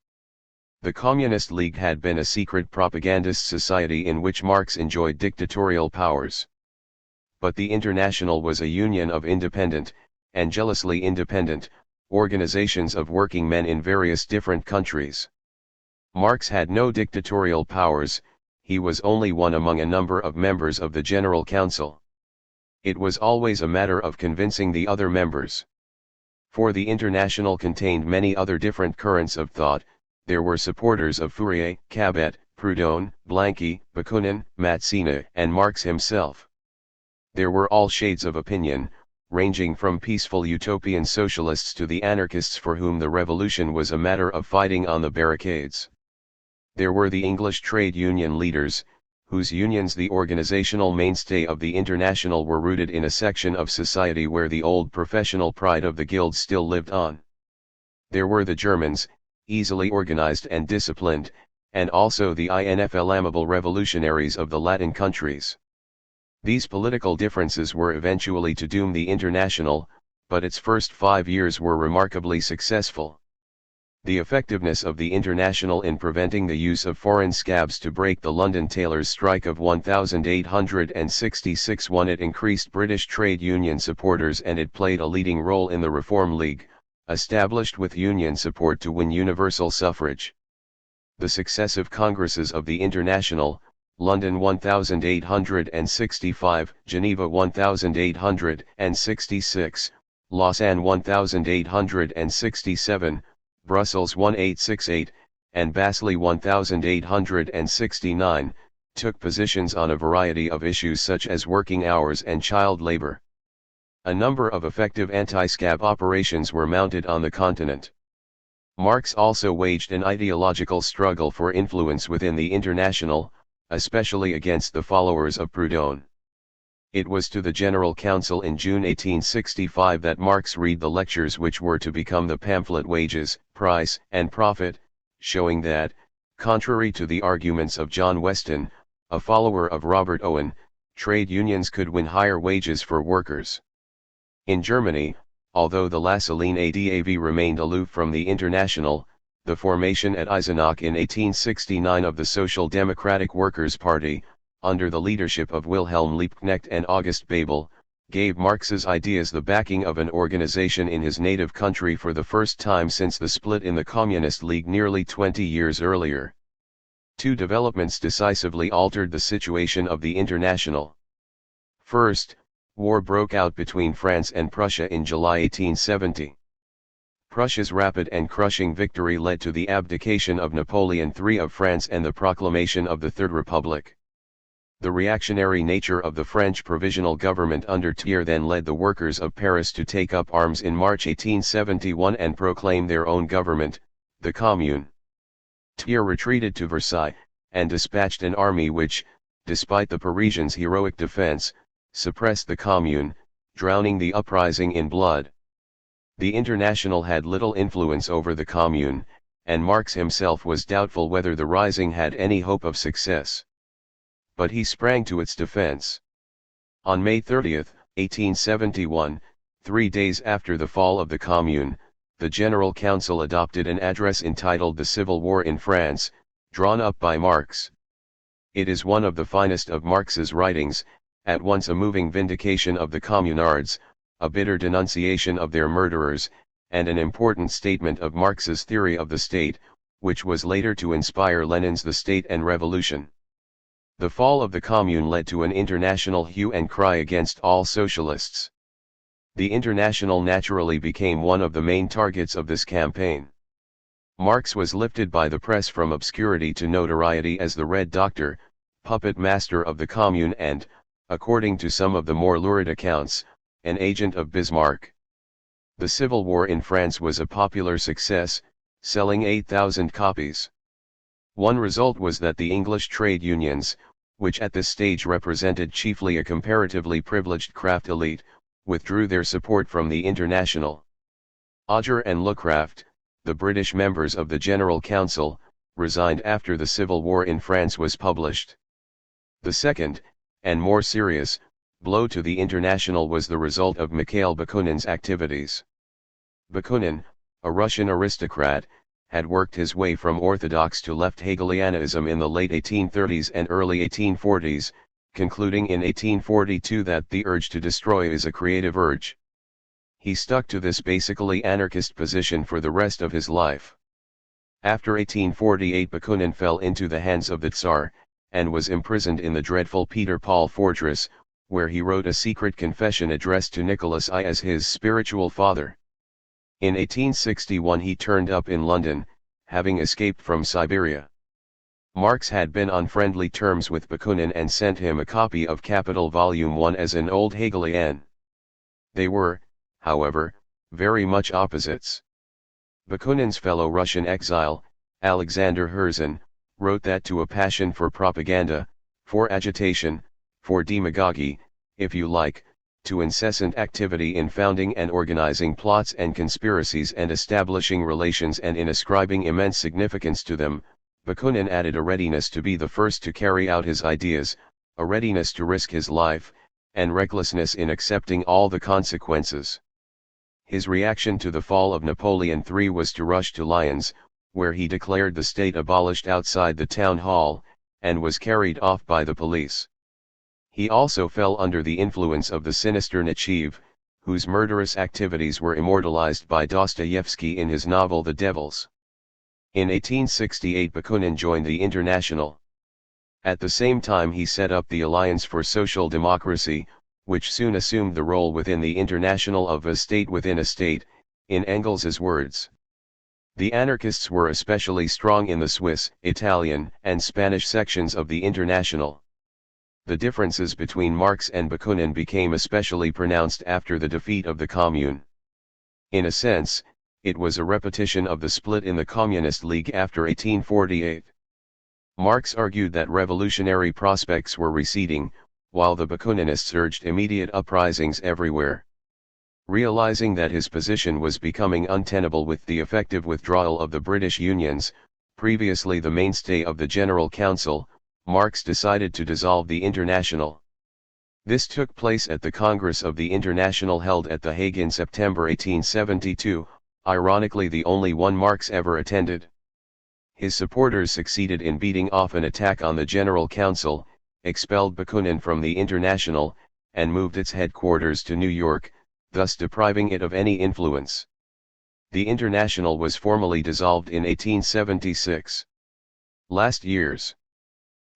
"The Communist League had been a secret propagandist society in which Marx enjoyed dictatorial powers. But the International was a union of independent, and jealously independent, organizations of working men in various different countries. Marx had no dictatorial powers, he was only one among a number of members of the General Council. It was always a matter of convincing the other members. For the International contained many other different currents of thought. There were supporters of Fourier, Cabet, Proudhon, Blanqui, Bakunin, Mazzini, and Marx himself. There were all shades of opinion, ranging from peaceful utopian socialists to the anarchists for whom the revolution was a matter of fighting on the barricades. There were the English trade union leaders, whose unions, the organizational mainstay of the International, were rooted in a section of society where the old professional pride of the guilds still lived on. There were the Germans, easily organized and disciplined, and also the inflammable revolutionaries of the Latin countries. These political differences were eventually to doom the International, but its first 5 years were remarkably successful. The effectiveness of the International in preventing the use of foreign scabs to break the London tailors' strike of 1866 won it increased British trade union supporters, and it played a leading role in the Reform League, established with union support to win universal suffrage. The successive congresses of the International, London 1865, Geneva 1866, Lausanne 1867, Brussels 1868, and Basel 1869, took positions on a variety of issues such as working hours and child labor. A number of effective anti-scab operations were mounted on the continent. Marx also waged an ideological struggle for influence within the International, especially against the followers of Proudhon. It was to the General Council in June 1865 that Marx read the lectures which were to become the pamphlet Wages, Price, and Profit, showing that, contrary to the arguments of John Weston, a follower of Robert Owen, trade unions could win higher wages for workers. In Germany, although the Lassaline ADAV remained aloof from the International, the formation at Eisenach in 1869 of the Social Democratic Workers' Party, under the leadership of Wilhelm Liebknecht and August Bebel, gave Marx's ideas the backing of an organization in his native country for the first time since the split in the Communist League nearly 20 years earlier. Two developments decisively altered the situation of the International. First, war broke out between France and Prussia in July 1870. Prussia's rapid and crushing victory led to the abdication of Napoleon III of France and the proclamation of the Third Republic. The reactionary nature of the French provisional government under Thiers then led the workers of Paris to take up arms in March 1871 and proclaim their own government, the Commune. Thiers retreated to Versailles, and dispatched an army which, despite the Parisians' heroic defense, suppressed the Commune, drowning the uprising in blood. The International had little influence over the Commune, and Marx himself was doubtful whether the rising had any hope of success. But he sprang to its defense. On May 30, 1871, 3 days after the fall of the Commune, the General Council adopted an address entitled The Civil War in France, drawn up by Marx. It is one of the finest of Marx's writings, at once a moving vindication of the communards, a bitter denunciation of their murderers, and an important statement of Marx's theory of the state, which was later to inspire Lenin's The State and Revolution. The fall of the Commune led to an international hue and cry against all socialists. The International naturally became one of the main targets of this campaign. Marx was lifted by the press from obscurity to notoriety as the Red Doctor, puppet master of the Commune and, according to some of the more lurid accounts, an agent of Bismarck. The Civil War in France was a popular success, selling 8,000 copies. One result was that the English trade unions, which at this stage represented chiefly a comparatively privileged craft elite, withdrew their support from the International. Auger and Lucraft, the British members of the General Council, resigned after the Civil War in France was published. The second, and more serious, blow to the International was the result of Mikhail Bakunin's activities. Bakunin, a Russian aristocrat, had worked his way from orthodox to left Hegelianism in the late 1830s and early 1840s, concluding in 1842 that the urge to destroy is a creative urge. He stuck to this basically anarchist position for the rest of his life. After 1848 Bakunin fell into the hands of the Tsar, and was imprisoned in the dreadful Peter Paul fortress, where he wrote a secret confession addressed to Nicholas I as his spiritual father. In 1861 he turned up in London, having escaped from Siberia. Marx had been on friendly terms with Bakunin and sent him a copy of Capital Volume 1 as an old Hegelian. They were, however, very much opposites. Bakunin's fellow Russian exile, Alexander Herzen, wrote that to a passion for propaganda, for agitation, for demagogy, if you like, to incessant activity in founding and organizing plots and conspiracies and establishing relations and in ascribing immense significance to them, Bakunin added a readiness to be the first to carry out his ideas, a readiness to risk his life, and recklessness in accepting all the consequences. His reaction to the fall of Napoleon III was to rush to Lyons, where he declared the state abolished outside the town hall, and was carried off by the police. He also fell under the influence of the sinister Nechayev, whose murderous activities were immortalized by Dostoevsky in his novel The Devils. In 1868 Bakunin joined the International. At the same time he set up the Alliance for Social Democracy, which soon assumed the role within the International of a state within a state, in Engels's words. The anarchists were especially strong in the Swiss, Italian, and Spanish sections of the International. The differences between Marx and Bakunin became especially pronounced after the defeat of the Commune. In a sense, it was a repetition of the split in the Communist League after 1848. Marx argued that revolutionary prospects were receding, while the Bakuninists urged immediate uprisings everywhere. Realizing that his position was becoming untenable with the effective withdrawal of the British unions, previously the mainstay of the General Council, Marx decided to dissolve the International. This took place at the Congress of the International held at The Hague in September 1872, ironically the only one Marx ever attended. His supporters succeeded in beating off an attack on the General Council, expelled Bakunin from the International, and moved its headquarters to New York, thus depriving it of any influence. The International was formally dissolved in 1876. Last years.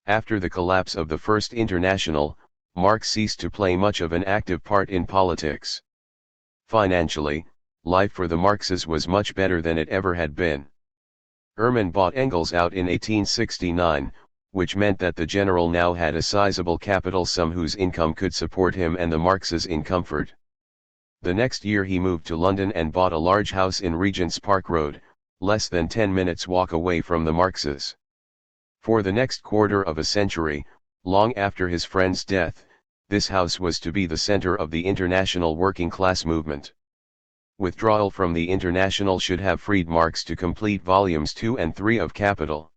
After the collapse of the First International, Marx ceased to play much of an active part in politics. Financially, life for the Marxes was much better than it ever had been. Ehrman bought Engels out in 1869, which meant that the general now had a sizable capital sum whose income could support him and the Marxes in comfort. The next year he moved to London and bought a large house in Regent's Park Road, less than 10 minutes walk away from the Marxes. For the next quarter of a century, long after his friend's death, this house was to be the center of the international working class movement. Withdrawal from the International should have freed Marx to complete volumes 2 and 3 of Capital.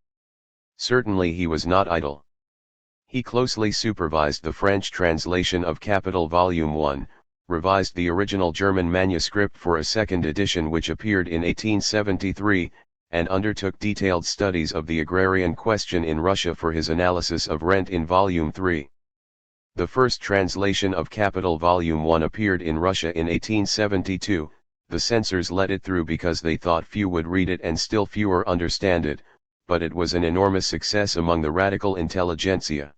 Certainly he was not idle. He closely supervised the French translation of Capital Volume 1, revised the original German manuscript for a second edition which appeared in 1873, and undertook detailed studies of the agrarian question in Russia for his analysis of rent in Volume 3. The first translation of Capital Volume 1 appeared in Russia in 1872, the censors let it through because they thought few would read it and still fewer understand it, but it was an enormous success among the radical intelligentsia.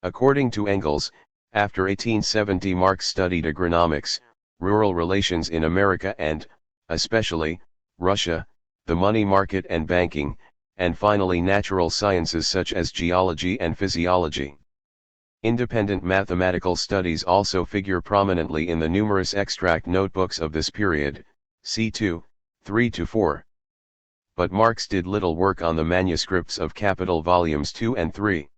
According to Engels, after 1870 Marx studied agronomics, rural relations in America and, especially, Russia, the money market and banking, and finally natural sciences such as geology and physiology. Independent mathematical studies also figure prominently in the numerous extract notebooks of this period, c. 3-4. But Marx did little work on the manuscripts of Capital Volumes 2 and 3.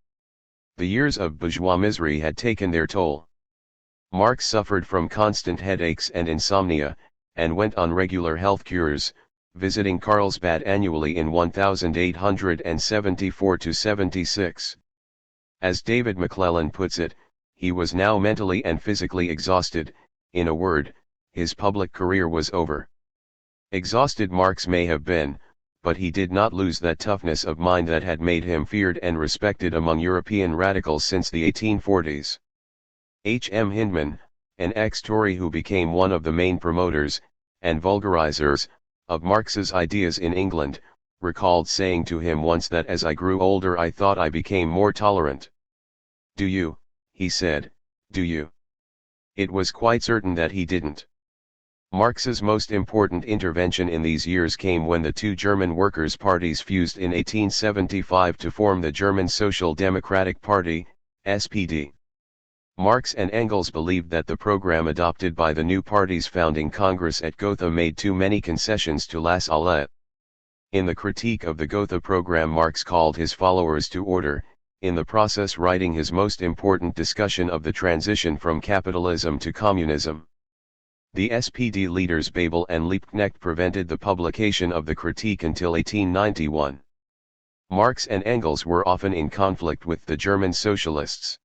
The years of bourgeois misery had taken their toll. Marx suffered from constant headaches and insomnia, and went on regular health cures, visiting Carlsbad annually in 1874-76. As David McClellan puts it, he was now mentally and physically exhausted. In a word, his public career was over. Exhausted Marx may have been, but he did not lose that toughness of mind that had made him feared and respected among European radicals since the 1840s. H. M. Hyndman, an ex-Tory who became one of the main promoters, and vulgarizers, of Marx's ideas in England, recalled saying to him once that as I grew older I thought I became more tolerant. "Do you?" he said, "do you?" It was quite certain that he didn't. Marx's most important intervention in these years came when the two German workers' parties fused in 1875 to form the German Social Democratic Party, SPD. Marx and Engels believed that the program adopted by the new party's founding Congress at Gotha made too many concessions to Lassalle. In the critique of the Gotha program, Marx called his followers to order, in the process writing his most important discussion of the transition from capitalism to communism. The SPD leaders Babel and Liebknecht prevented the publication of the critique until 1891. Marx and Engels were often in conflict with the German socialists.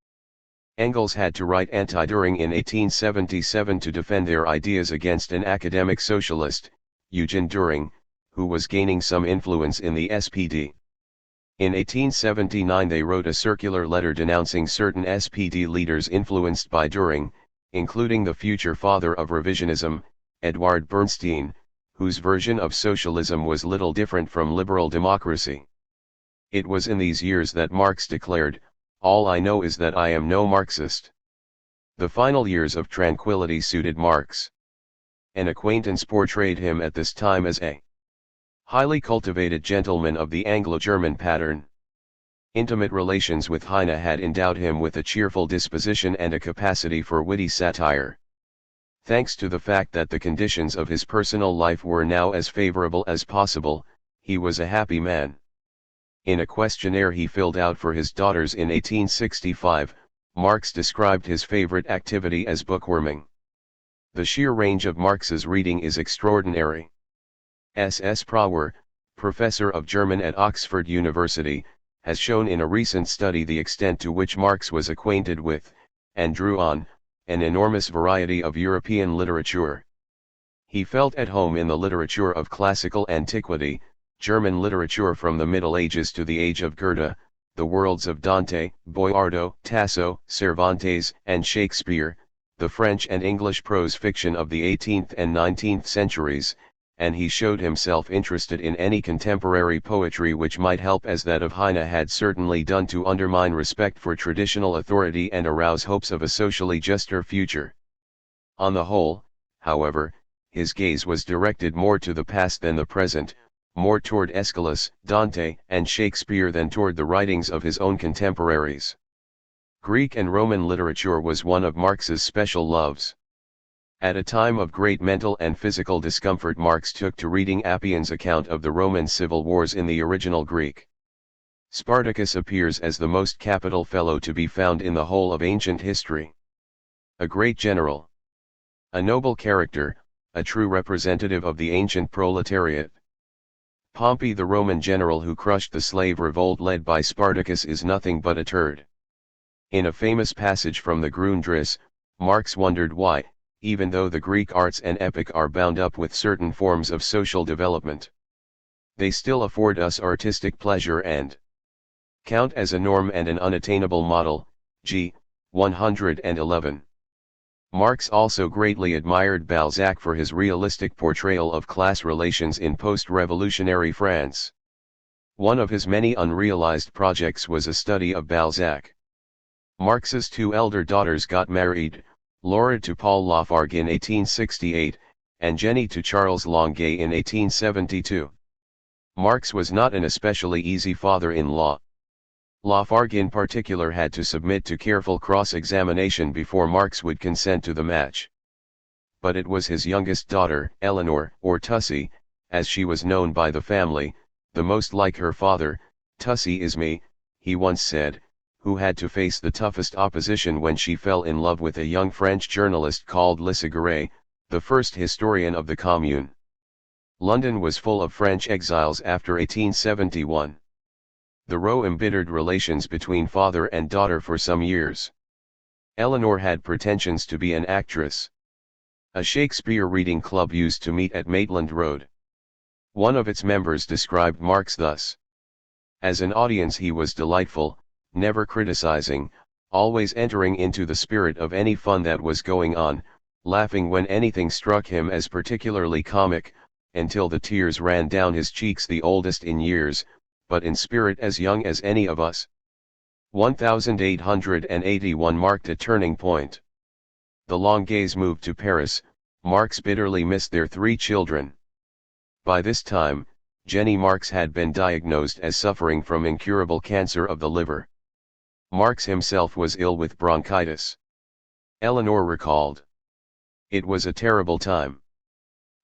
Engels had to write Anti-Düring in 1877 to defend their ideas against an academic socialist, Eugen Düring, who was gaining some influence in the SPD. In 1879 they wrote a circular letter denouncing certain SPD leaders influenced by Düring, including the future father of revisionism, Edward Bernstein, whose version of socialism was little different from liberal democracy. It was in these years that Marx declared, "All I know is that I am no Marxist." The final years of tranquility suited Marx. An acquaintance portrayed him at this time as a highly cultivated gentleman of the Anglo-German pattern. Intimate relations with Heine had endowed him with a cheerful disposition and a capacity for witty satire. Thanks to the fact that the conditions of his personal life were now as favorable as possible, he was a happy man. In a questionnaire he filled out for his daughters in 1865, Marx described his favorite activity as bookworming. The sheer range of Marx's reading is extraordinary. S. Brouwer, professor of German at Oxford University, has shown in a recent study the extent to which Marx was acquainted with, and drew on, an enormous variety of European literature. He felt at home in the literature of classical antiquity, German literature from the Middle Ages to the age of Goethe, the worlds of Dante, Boiardo, Tasso, Cervantes, and Shakespeare, the French and English prose fiction of the 18th and 19th centuries, and he showed himself interested in any contemporary poetry which might help, as that of Heine had certainly done, to undermine respect for traditional authority and arouse hopes of a socially juster future. On the whole, however, his gaze was directed more to the past than the present, more toward Aeschylus, Dante, and Shakespeare than toward the writings of his own contemporaries. Greek and Roman literature was one of Marx's special loves. At a time of great mental and physical discomfort, Marx took to reading Appian's account of the Roman civil wars in the original Greek. Spartacus appears as the most capital fellow to be found in the whole of ancient history. A great general, a noble character, a true representative of the ancient proletariat. Pompey, the Roman general who crushed the slave revolt led by Spartacus, is nothing but a turd. In a famous passage from the Grundrisse, Marx wondered why, even though the Greek arts and epic are bound up with certain forms of social development, they still afford us artistic pleasure and count as a norm and an unattainable model. G. 111. Marx also greatly admired Balzac for his realistic portrayal of class relations in post-revolutionary France. One of his many unrealized projects was a study of Balzac. Marx's two elder daughters got married, Laura to Paul Lafargue in 1868, and Jenny to Charles Longuet in 1872. Marx was not an especially easy father-in-law. Lafargue in particular had to submit to careful cross-examination before Marx would consent to the match. But it was his youngest daughter, Eleanor, or Tussie, as she was known by the family, the most like her father. "Tussie is me," he once said, who had to face the toughest opposition when she fell in love with a young French journalist called Lesseguret, the first historian of the Commune. London was full of French exiles after 1871. The row embittered relations between father and daughter for some years. Eleanor had pretensions to be an actress. A Shakespeare reading club used to meet at Maitland Road. One of its members described Marx thus: "As an audience he was delightful, never criticizing, always entering into the spirit of any fun that was going on, laughing when anything struck him as particularly comic, until the tears ran down his cheeks, the oldest in years, but in spirit as young as any of us." 1881 marked a turning point. The Longuets moved to Paris. Marx bitterly missed their 3 children. By this time, Jenny Marx had been diagnosed as suffering from incurable cancer of the liver. Marx himself was ill with bronchitis. Eleanor recalled, "It was a terrible time.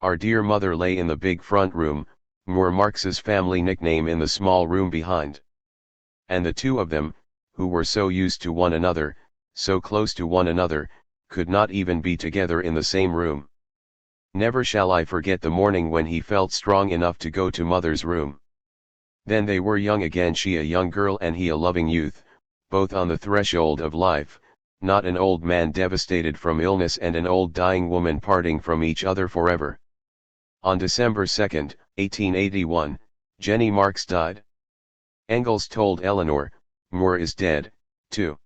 Our dear mother lay in the big front room, Marx's family nickname, in the small room behind. And the two of them, who were so used to one another, so close to one another, could not even be together in the same room. Never shall I forget the morning when he felt strong enough to go to mother's room. Then they were young again, she a young girl and he a loving youth, both on the threshold of life, not an old man devastated from illness and an old dying woman parting from each other forever." On December 2, 1881, Jenny Marx died. Engels told Eleanor, "Moore is dead, too."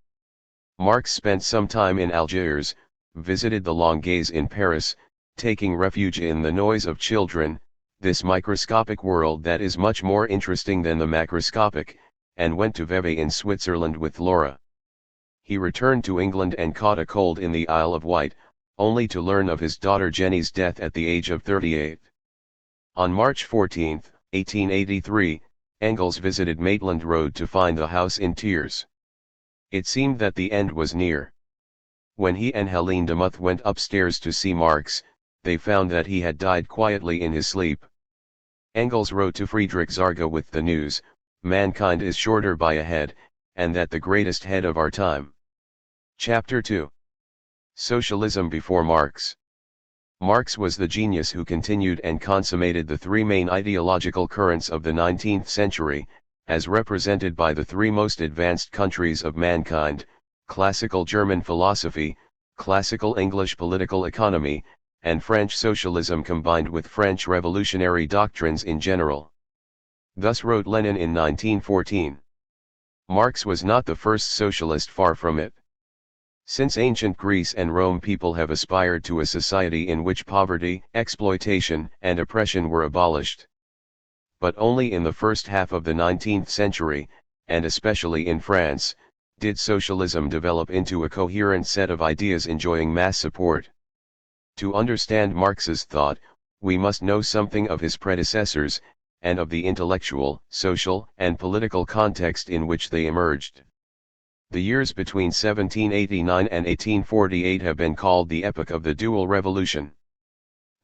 Marx spent some time in Algiers, visited the Longuets in Paris, taking refuge in the noise of children, this microscopic world that is much more interesting than the macroscopic, and went to Vevey in Switzerland with Laura. He returned to England and caught a cold in the Isle of Wight, only to learn of his daughter Jenny's death at the age of 38. On March 14, 1883, Engels visited Maitland Road to find the house in tears. It seemed that the end was near. When he and Helene Demuth went upstairs to see Marx, they found that he had died quietly in his sleep. Engels wrote to Friedrich Zarga with the news, "Mankind is shorter by a head, and that the greatest head of our time." Chapter 2. Socialism before Marx. Marx was the genius who continued and consummated the 3 main ideological currents of the 19th century, as represented by the 3 most advanced countries of mankind: classical German philosophy, classical English political economy, and French socialism combined with French revolutionary doctrines in general. Thus wrote Lenin in 1914. Marx was not the first socialist, far from it. Since ancient Greece and Rome, people have aspired to a society in which poverty, exploitation, and oppression were abolished. But only in the first half of the 19th century, and especially in France, did socialism develop into a coherent set of ideas enjoying mass support. To understand Marx's thought, we must know something of his predecessors, and of the intellectual, social, and political context in which they emerged. The years between 1789 and 1848 have been called the epoch of the dual revolution.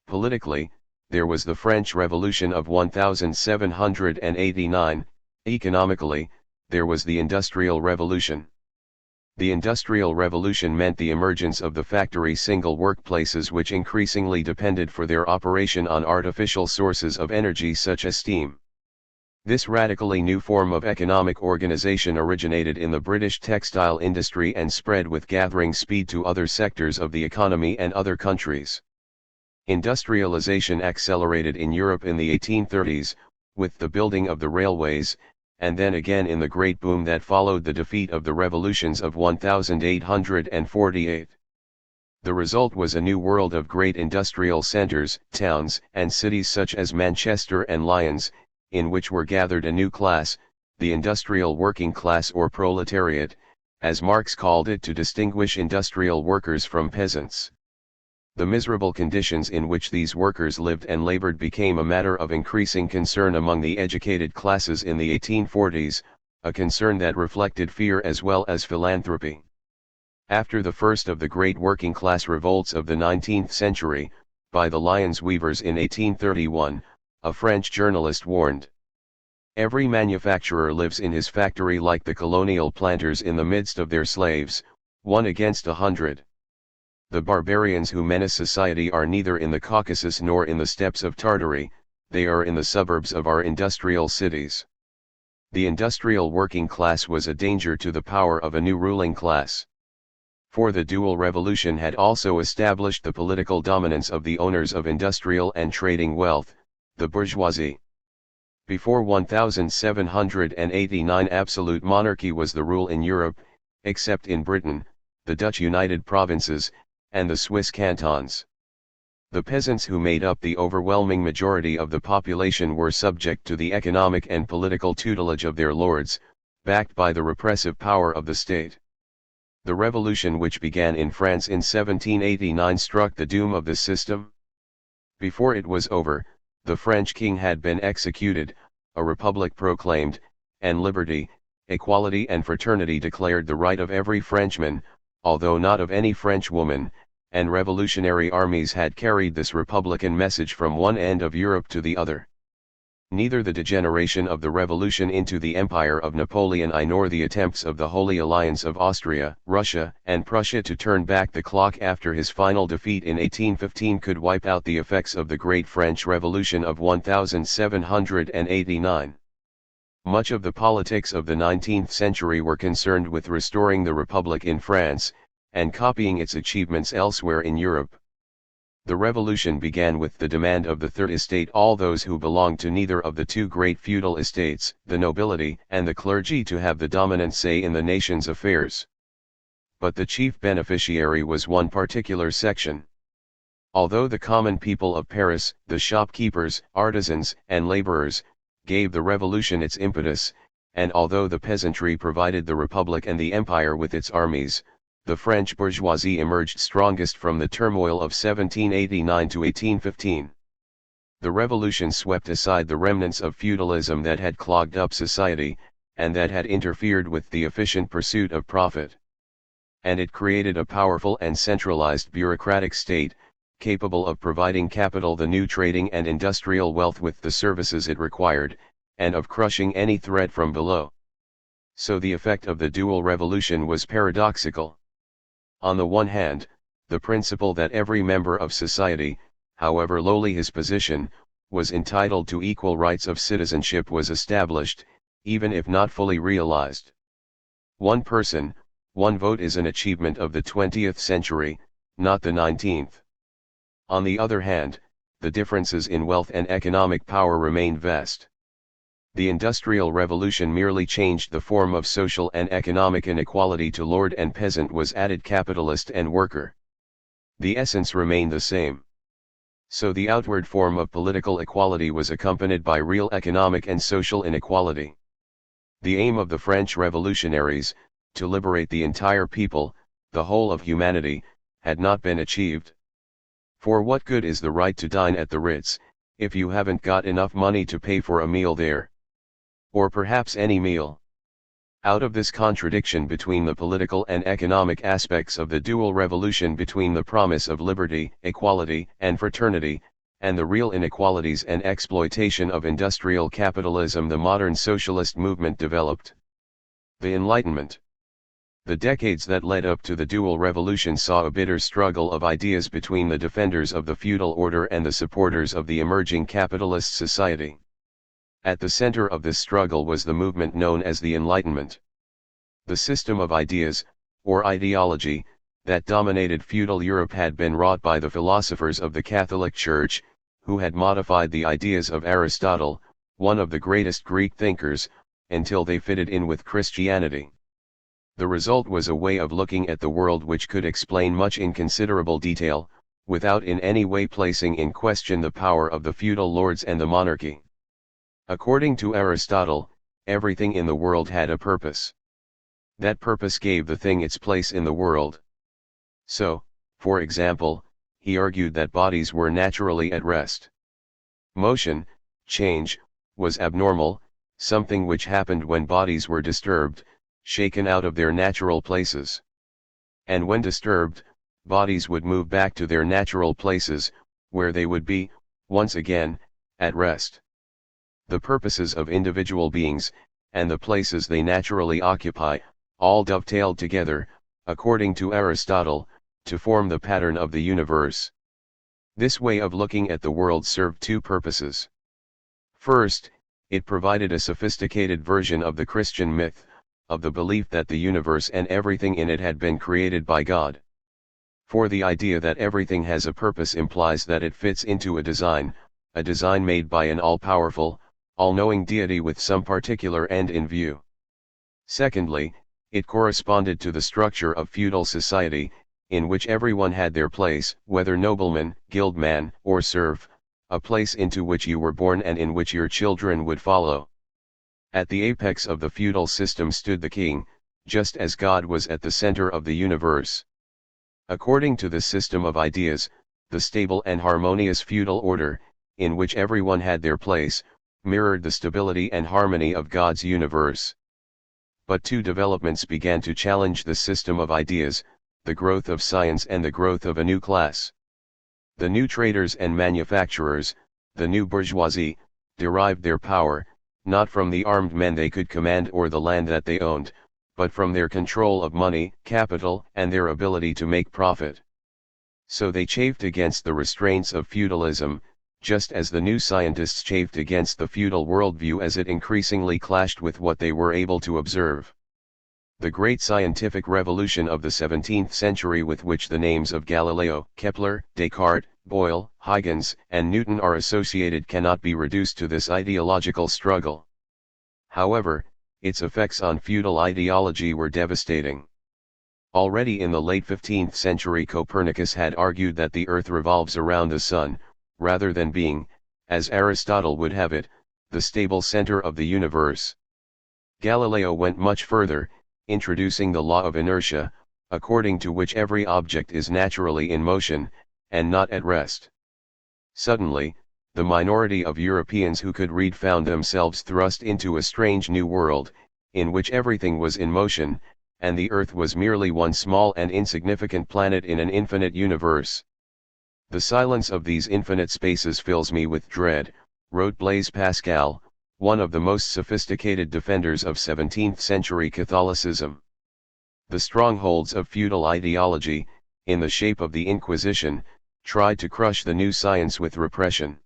Politically, there was the French Revolution of 1789, economically, there was the Industrial Revolution. The Industrial Revolution meant the emergence of the factory single workplaces, which increasingly depended for their operation on artificial sources of energy such as steam. This radically new form of economic organization originated in the British textile industry and spread with gathering speed to other sectors of the economy and other countries. Industrialization accelerated in Europe in the 1830s, with the building of the railways, and then again in the great boom that followed the defeat of the revolutions of 1848. The result was a new world of great industrial centers, towns, and cities such as Manchester and Lyons, in which were gathered a new class, the industrial working class or proletariat, as Marx called it to distinguish industrial workers from peasants. The miserable conditions in which these workers lived and labored became a matter of increasing concern among the educated classes in the 1840s, a concern that reflected fear as well as philanthropy. After the first of the great working class revolts of the 19th century, by the Lyons weavers in 1831, a French journalist warned, "Every manufacturer lives in his factory like the colonial planters in the midst of their slaves, 1 against 100. The barbarians who menace society are neither in the Caucasus nor in the steppes of Tartary, they are in the suburbs of our industrial cities." The industrial working class was a danger to the power of a new ruling class. For the dual revolution had also established the political dominance of the owners of industrial and trading wealth, the bourgeoisie. Before 1789 absolute monarchy was the rule in Europe, except in Britain, the Dutch United Provinces, and the Swiss cantons. The peasants who made up the overwhelming majority of the population were subject to the economic and political tutelage of their lords, backed by the repressive power of the state. The revolution which began in France in 1789 struck the doom of the system. Before it was over, the French king had been executed, a republic proclaimed, and liberty, equality and fraternity declared the right of every Frenchman, although not of any French woman, and revolutionary armies had carried this republican message from one end of Europe to the other. Neither the degeneration of the revolution into the empire of Napoleon I nor the attempts of the Holy Alliance of Austria, Russia, and Prussia to turn back the clock after his final defeat in 1815 could wipe out the effects of the Great French Revolution of 1789. Much of the politics of the 19th century were concerned with restoring the Republic in France, and copying its achievements elsewhere in Europe. The revolution began with the demand of the Third Estate, all those who belonged to neither of the two great feudal estates, the nobility and the clergy, to have the dominant say in the nation's affairs. But the chief beneficiary was one particular section. Although the common people of Paris, the shopkeepers, artisans, and laborers, gave the revolution its impetus, and although the peasantry provided the Republic and the Empire with its armies, the French bourgeoisie emerged strongest from the turmoil of 1789 to 1815. The revolution swept aside the remnants of feudalism that had clogged up society, and that had interfered with the efficient pursuit of profit. And it created a powerful and centralized bureaucratic state, capable of providing capital, the new trading and industrial wealth, with the services it required, and of crushing any threat from below. So the effect of the dual revolution was paradoxical. On the one hand, the principle that every member of society, however lowly his position, was entitled to equal rights of citizenship was established, even if not fully realized. One person, one vote is an achievement of the 20th century, not the 19th. On the other hand, the differences in wealth and economic power remained vast. The Industrial Revolution merely changed the form of social and economic inequality. To lord and peasant was added capitalist and worker. The essence remained the same. So the outward form of political equality was accompanied by real economic and social inequality. The aim of the French revolutionaries, to liberate the entire people, the whole of humanity, had not been achieved. For what good is the right to dine at the Ritz, if you haven't got enough money to pay for a meal there? Or perhaps any meal? Out of this contradiction between the political and economic aspects of the dual revolution, between the promise of liberty, equality, and fraternity, and the real inequalities and exploitation of industrial capitalism, the modern socialist movement developed. The Enlightenment. The decades that led up to the dual revolution saw a bitter struggle of ideas between the defenders of the feudal order and the supporters of the emerging capitalist society. At the center of this struggle was the movement known as the Enlightenment. The system of ideas, or ideology, that dominated feudal Europe had been wrought by the philosophers of the Catholic Church, who had modified the ideas of Aristotle, one of the greatest Greek thinkers, until they fitted in with Christianity. The result was a way of looking at the world which could explain much in considerable detail, without in any way placing in question the power of the feudal lords and the monarchy. According to Aristotle, everything in the world had a purpose. That purpose gave the thing its place in the world. So, for example, he argued that bodies were naturally at rest. Motion, change, was abnormal, something which happened when bodies were disturbed, shaken out of their natural places. And when disturbed, bodies would move back to their natural places, where they would be, once again, at rest. The purposes of individual beings, and the places they naturally occupy, all dovetailed together, according to Aristotle, to form the pattern of the universe. This way of looking at the world served two purposes. First, it provided a sophisticated version of the Christian myth, of the belief that the universe and everything in it had been created by God. For the idea that everything has a purpose implies that it fits into a design made by an all-powerful, all-knowing deity with some particular end in view. Secondly, it corresponded to the structure of feudal society, in which everyone had their place, whether nobleman, guildman, or serf, a place into which you were born and in which your children would follow. At the apex of the feudal system stood the king, just as God was at the center of the universe. According to this system of ideas, the stable and harmonious feudal order, in which everyone had their place, mirrored the stability and harmony of God's universe. But two developments began to challenge the system of ideas, the growth of science and the growth of a new class. The new traders and manufacturers, the new bourgeoisie, derived their power, not from the armed men they could command or the land that they owned, but from their control of money, capital, and their ability to make profit. So they chafed against the restraints of feudalism, just as the new scientists chafed against the feudal worldview as it increasingly clashed with what they were able to observe. The great scientific revolution of the 17th century, with which the names of Galileo, Kepler, Descartes, Boyle, Huygens, and Newton are associated, cannot be reduced to this ideological struggle. However, its effects on feudal ideology were devastating. Already in the late 15th century, Copernicus had argued that the Earth revolves around the Sun, rather than being, as Aristotle would have it, the stable center of the universe. Galileo went much further, introducing the law of inertia, according to which every object is naturally in motion, and not at rest. Suddenly, the minority of Europeans who could read found themselves thrust into a strange new world, in which everything was in motion, and the Earth was merely one small and insignificant planet in an infinite universe. "The silence of these infinite spaces fills me with dread," wrote Blaise Pascal, one of the most sophisticated defenders of 17th-century Catholicism. The strongholds of feudal ideology, in the shape of the Inquisition, tried to crush the new science with repression.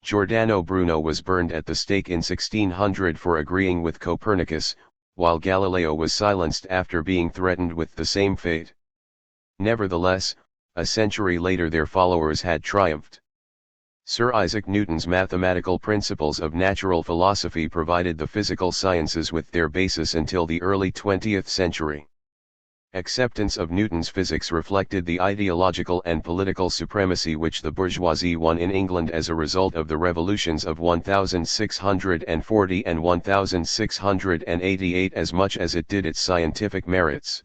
Giordano Bruno was burned at the stake in 1600 for agreeing with Copernicus, while Galileo was silenced after being threatened with the same fate. Nevertheless, a century later their followers had triumphed. Sir Isaac Newton's mathematical principles of natural philosophy provided the physical sciences with their basis until the early 20th century. Acceptance of Newton's physics reflected the ideological and political supremacy which the bourgeoisie won in England as a result of the revolutions of 1640 and 1688 as much as it did its scientific merits.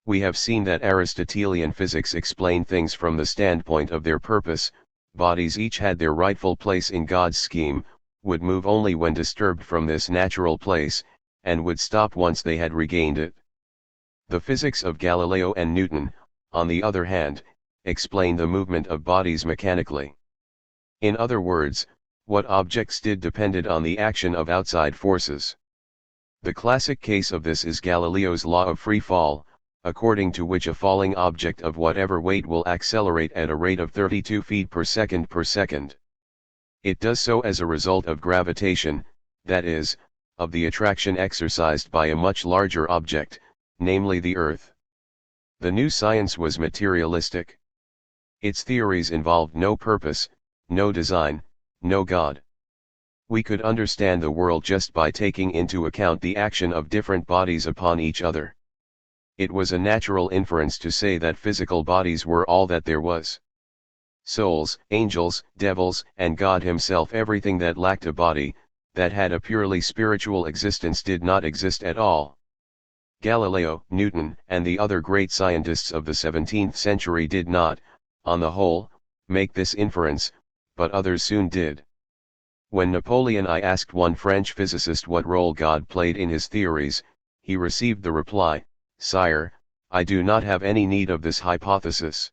We have seen that Aristotelian physics explained things from the standpoint of their purpose. Bodies each had their rightful place in God's scheme, would move only when disturbed from this natural place, and would stop once they had regained it. The physics of Galileo and Newton, on the other hand, explained the movement of bodies mechanically. In other words, what objects did depended on the action of outside forces. The classic case of this is Galileo's law of free fall, according to which a falling object of whatever weight will accelerate at a rate of 32 feet per second per second. It does so as a result of gravitation, that is, of the attraction exercised by a much larger object, namely the Earth. The new science was materialistic. Its theories involved no purpose, no design, no God. We could understand the world just by taking into account the action of different bodies upon each other. It was a natural inference to say that physical bodies were all that there was. Souls, angels, devils, and God himself, everything that lacked a body, that had a purely spiritual existence, did not exist at all. Galileo, Newton, and the other great scientists of the 17th century did not, on the whole, make this inference, but others soon did. When Napoleon I asked one French physicist what role God played in his theories, he received the reply, "Sire, I do not have any need of this hypothesis."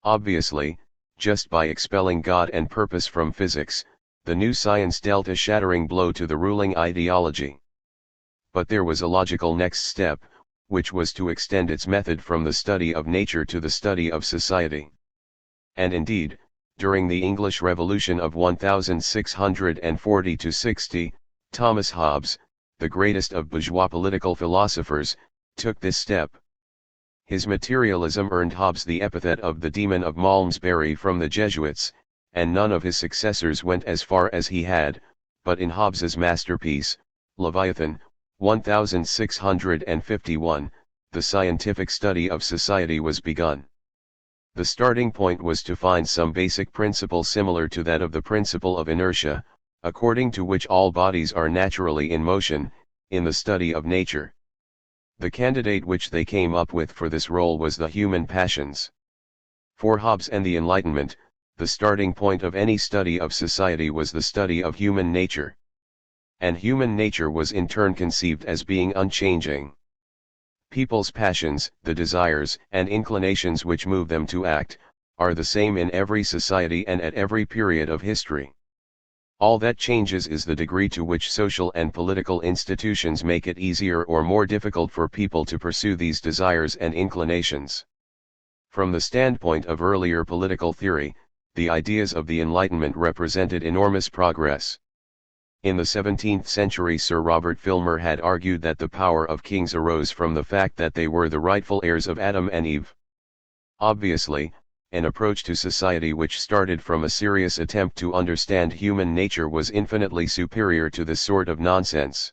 Obviously, just by expelling God and purpose from physics, the new science dealt a shattering blow to the ruling ideology. But there was a logical next step, which was to extend its method from the study of nature to the study of society. And indeed, during the English Revolution of 1640–60, Thomas Hobbes, the greatest of bourgeois political philosophers, took this step. His materialism earned Hobbes the epithet of the demon of Malmesbury from the Jesuits, and none of his successors went as far as he had, but in Hobbes's masterpiece, Leviathan, 1651, the scientific study of society was begun. The starting point was to find some basic principle similar to that of the principle of inertia, according to which all bodies are naturally in motion, in the study of nature. The candidate which they came up with for this role was the human passions. For Hobbes and the Enlightenment, the starting point of any study of society was the study of human nature. And human nature was in turn conceived as being unchanging. People's passions, the desires and inclinations which move them to act, are the same in every society and at every period of history. All that changes is the degree to which social and political institutions make it easier or more difficult for people to pursue these desires and inclinations. From the standpoint of earlier political theory, the ideas of the Enlightenment represented enormous progress. In the 17th century, Sir Robert Filmer had argued that the power of kings arose from the fact that they were the rightful heirs of Adam and Eve. Obviously, an approach to society which started from a serious attempt to understand human nature was infinitely superior to this sort of nonsense.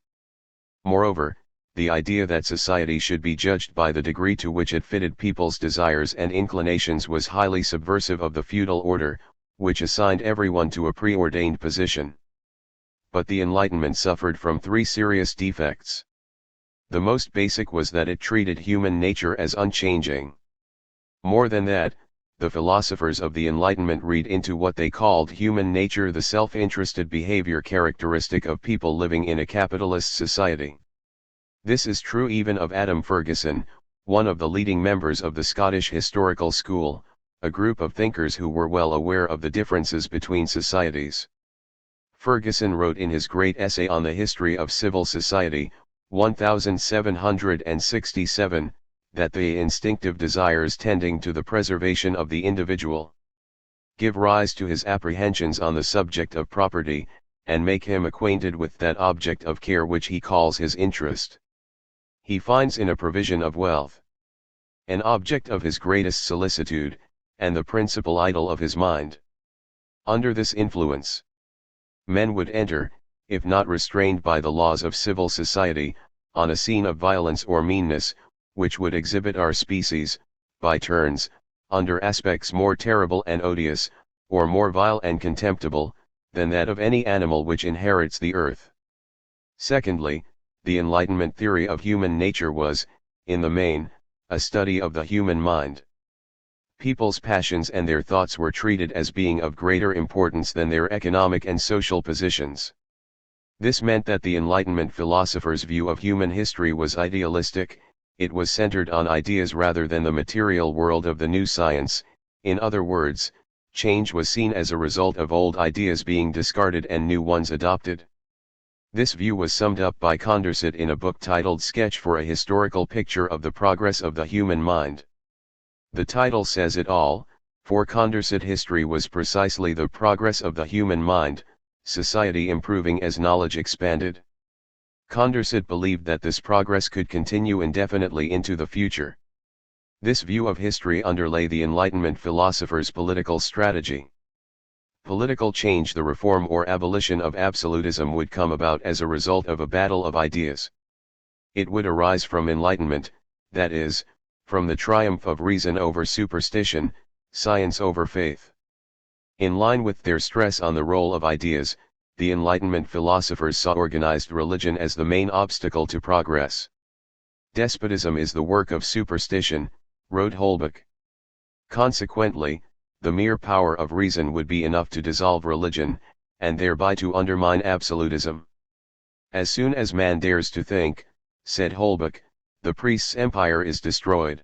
Moreover, the idea that society should be judged by the degree to which it fitted people's desires and inclinations was highly subversive of the feudal order, which assigned everyone to a preordained position. But the Enlightenment suffered from three serious defects. The most basic was that it treated human nature as unchanging. More than that, the philosophers of the Enlightenment read into what they called human nature the self-interested behavior characteristic of people living in a capitalist society. This is true even of Adam Ferguson, one of the leading members of the Scottish Historical School, a group of thinkers who were well aware of the differences between societies. Ferguson wrote in his great essay on the history of civil society, 1767, that the instinctive desires tending to the preservation of the individual give rise to his apprehensions on the subject of property, and make him acquainted with that object of care which he calls his interest. He finds in a provision of wealth an object of his greatest solicitude, and the principal idol of his mind. Under this influence, men would enter, if not restrained by the laws of civil society, on a scene of violence or meanness, which would exhibit our species, by turns, under aspects more terrible and odious, or more vile and contemptible, than that of any animal which inherits the earth. Secondly, the Enlightenment theory of human nature was, in the main, a study of the human mind. People's passions and their thoughts were treated as being of greater importance than their economic and social positions. This meant that the Enlightenment philosophers' view of human history was idealistic. It was centered on ideas rather than the material world of the new science. In other words, change was seen as a result of old ideas being discarded and new ones adopted. This view was summed up by Condorcet in a book titled Sketch for a Historical Picture of the Progress of the Human Mind. The title says it all, for Condorcet history was precisely the progress of the human mind, society improving as knowledge expanded. Condorcet believed that this progress could continue indefinitely into the future. This view of history underlay the Enlightenment philosophers' political strategy. Political change, the reform or abolition of absolutism, would come about as a result of a battle of ideas. It would arise from enlightenment, that is, from the triumph of reason over superstition, science over faith. In line with their stress on the role of ideas, the Enlightenment philosophers saw organized religion as the main obstacle to progress. Despotism is the work of superstition, wrote Holbach. Consequently, the mere power of reason would be enough to dissolve religion, and thereby to undermine absolutism. As soon as man dares to think, said Holbach, the priest's empire is destroyed.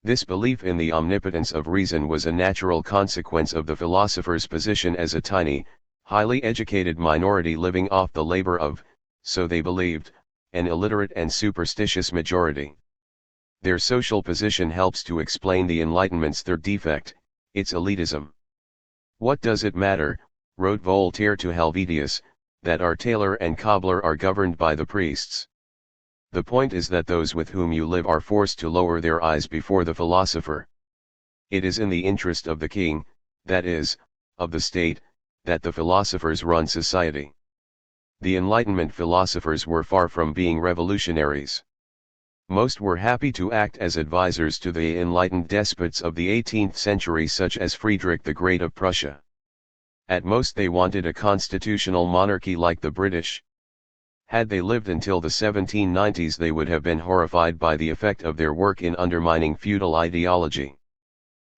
This belief in the omnipotence of reason was a natural consequence of the philosophers' position as a tiny, highly educated minority living off the labor of, so they believed, an illiterate and superstitious majority. Their social position helps to explain the Enlightenment's third defect, its elitism. What does it matter, wrote Voltaire to Helvetius, that our tailor and cobbler are governed by the priests? The point is that those with whom you live are forced to lower their eyes before the philosopher. It is in the interest of the king, that is, of the state, that the philosophers run society. The Enlightenment philosophers were far from being revolutionaries. Most were happy to act as advisors to the enlightened despots of the 18th century, such as Friedrich the Great of Prussia. At most they wanted a constitutional monarchy like the British. Had they lived until the 1790s, they would have been horrified by the effect of their work in undermining feudal ideology.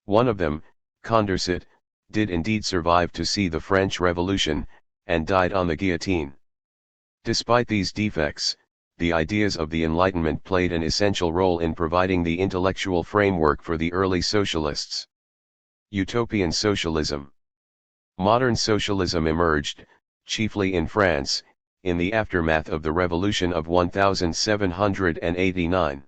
One of them, Condorcet, did indeed survive to see the French Revolution, and died on the guillotine. Despite these defects, the ideas of the Enlightenment played an essential role in providing the intellectual framework for the early socialists. Utopian socialism. Modern socialism emerged, chiefly in France, in the aftermath of the Revolution of 1789.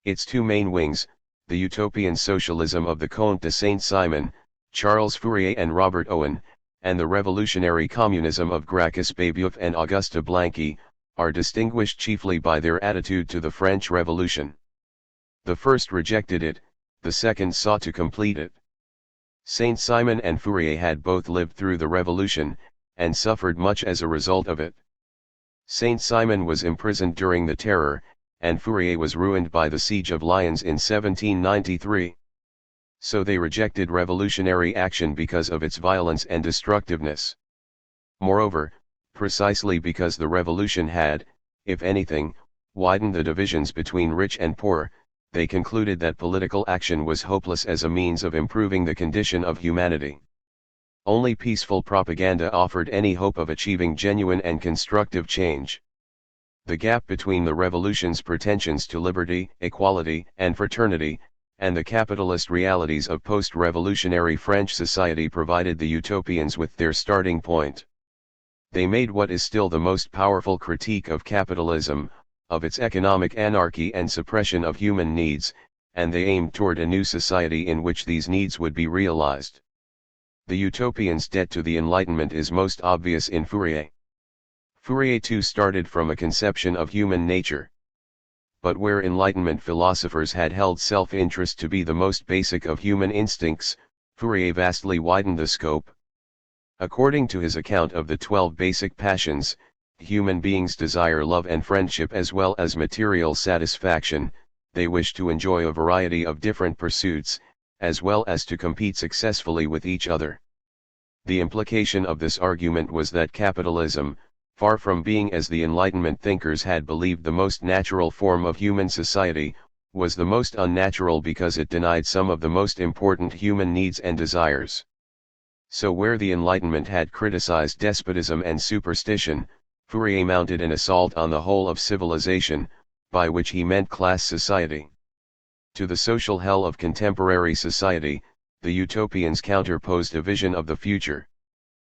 Its two main wings, the utopian socialism of the Comte de Saint-Simon, Charles Fourier and Robert Owen, and the revolutionary communism of Gracchus Babeuf and Auguste Blanqui, are distinguished chiefly by their attitude to the French Revolution. The first rejected it, the second sought to complete it. Saint-Simon and Fourier had both lived through the Revolution, and suffered much as a result of it. Saint-Simon was imprisoned during the Terror, and Fourier was ruined by the Siege of Lyons in 1793. So they rejected revolutionary action because of its violence and destructiveness. Moreover, precisely because the revolution had, if anything, widened the divisions between rich and poor, they concluded that political action was hopeless as a means of improving the condition of humanity. Only peaceful propaganda offered any hope of achieving genuine and constructive change. The gap between the revolution's pretensions to liberty, equality, and fraternity, and the capitalist realities of post-revolutionary French society provided the utopians with their starting point. They made what is still the most powerful critique of capitalism, of its economic anarchy and suppression of human needs, and they aimed toward a new society in which these needs would be realized. The utopian's debt to the Enlightenment is most obvious in Fourier. Fourier too started from a conception of human nature. But where Enlightenment philosophers had held self-interest to be the most basic of human instincts, Fourier vastly widened the scope. According to his account of the 12 basic passions, human beings desire love and friendship as well as material satisfaction. They wish to enjoy a variety of different pursuits, as well as to compete successfully with each other. The implication of this argument was that capitalism, far from being as the Enlightenment thinkers had believed the most natural form of human society, was the most unnatural because it denied some of the most important human needs and desires. So where the Enlightenment had criticized despotism and superstition, Fourier mounted an assault on the whole of civilization, by which he meant class society. To the social hell of contemporary society, the utopians counterposed a vision of the future.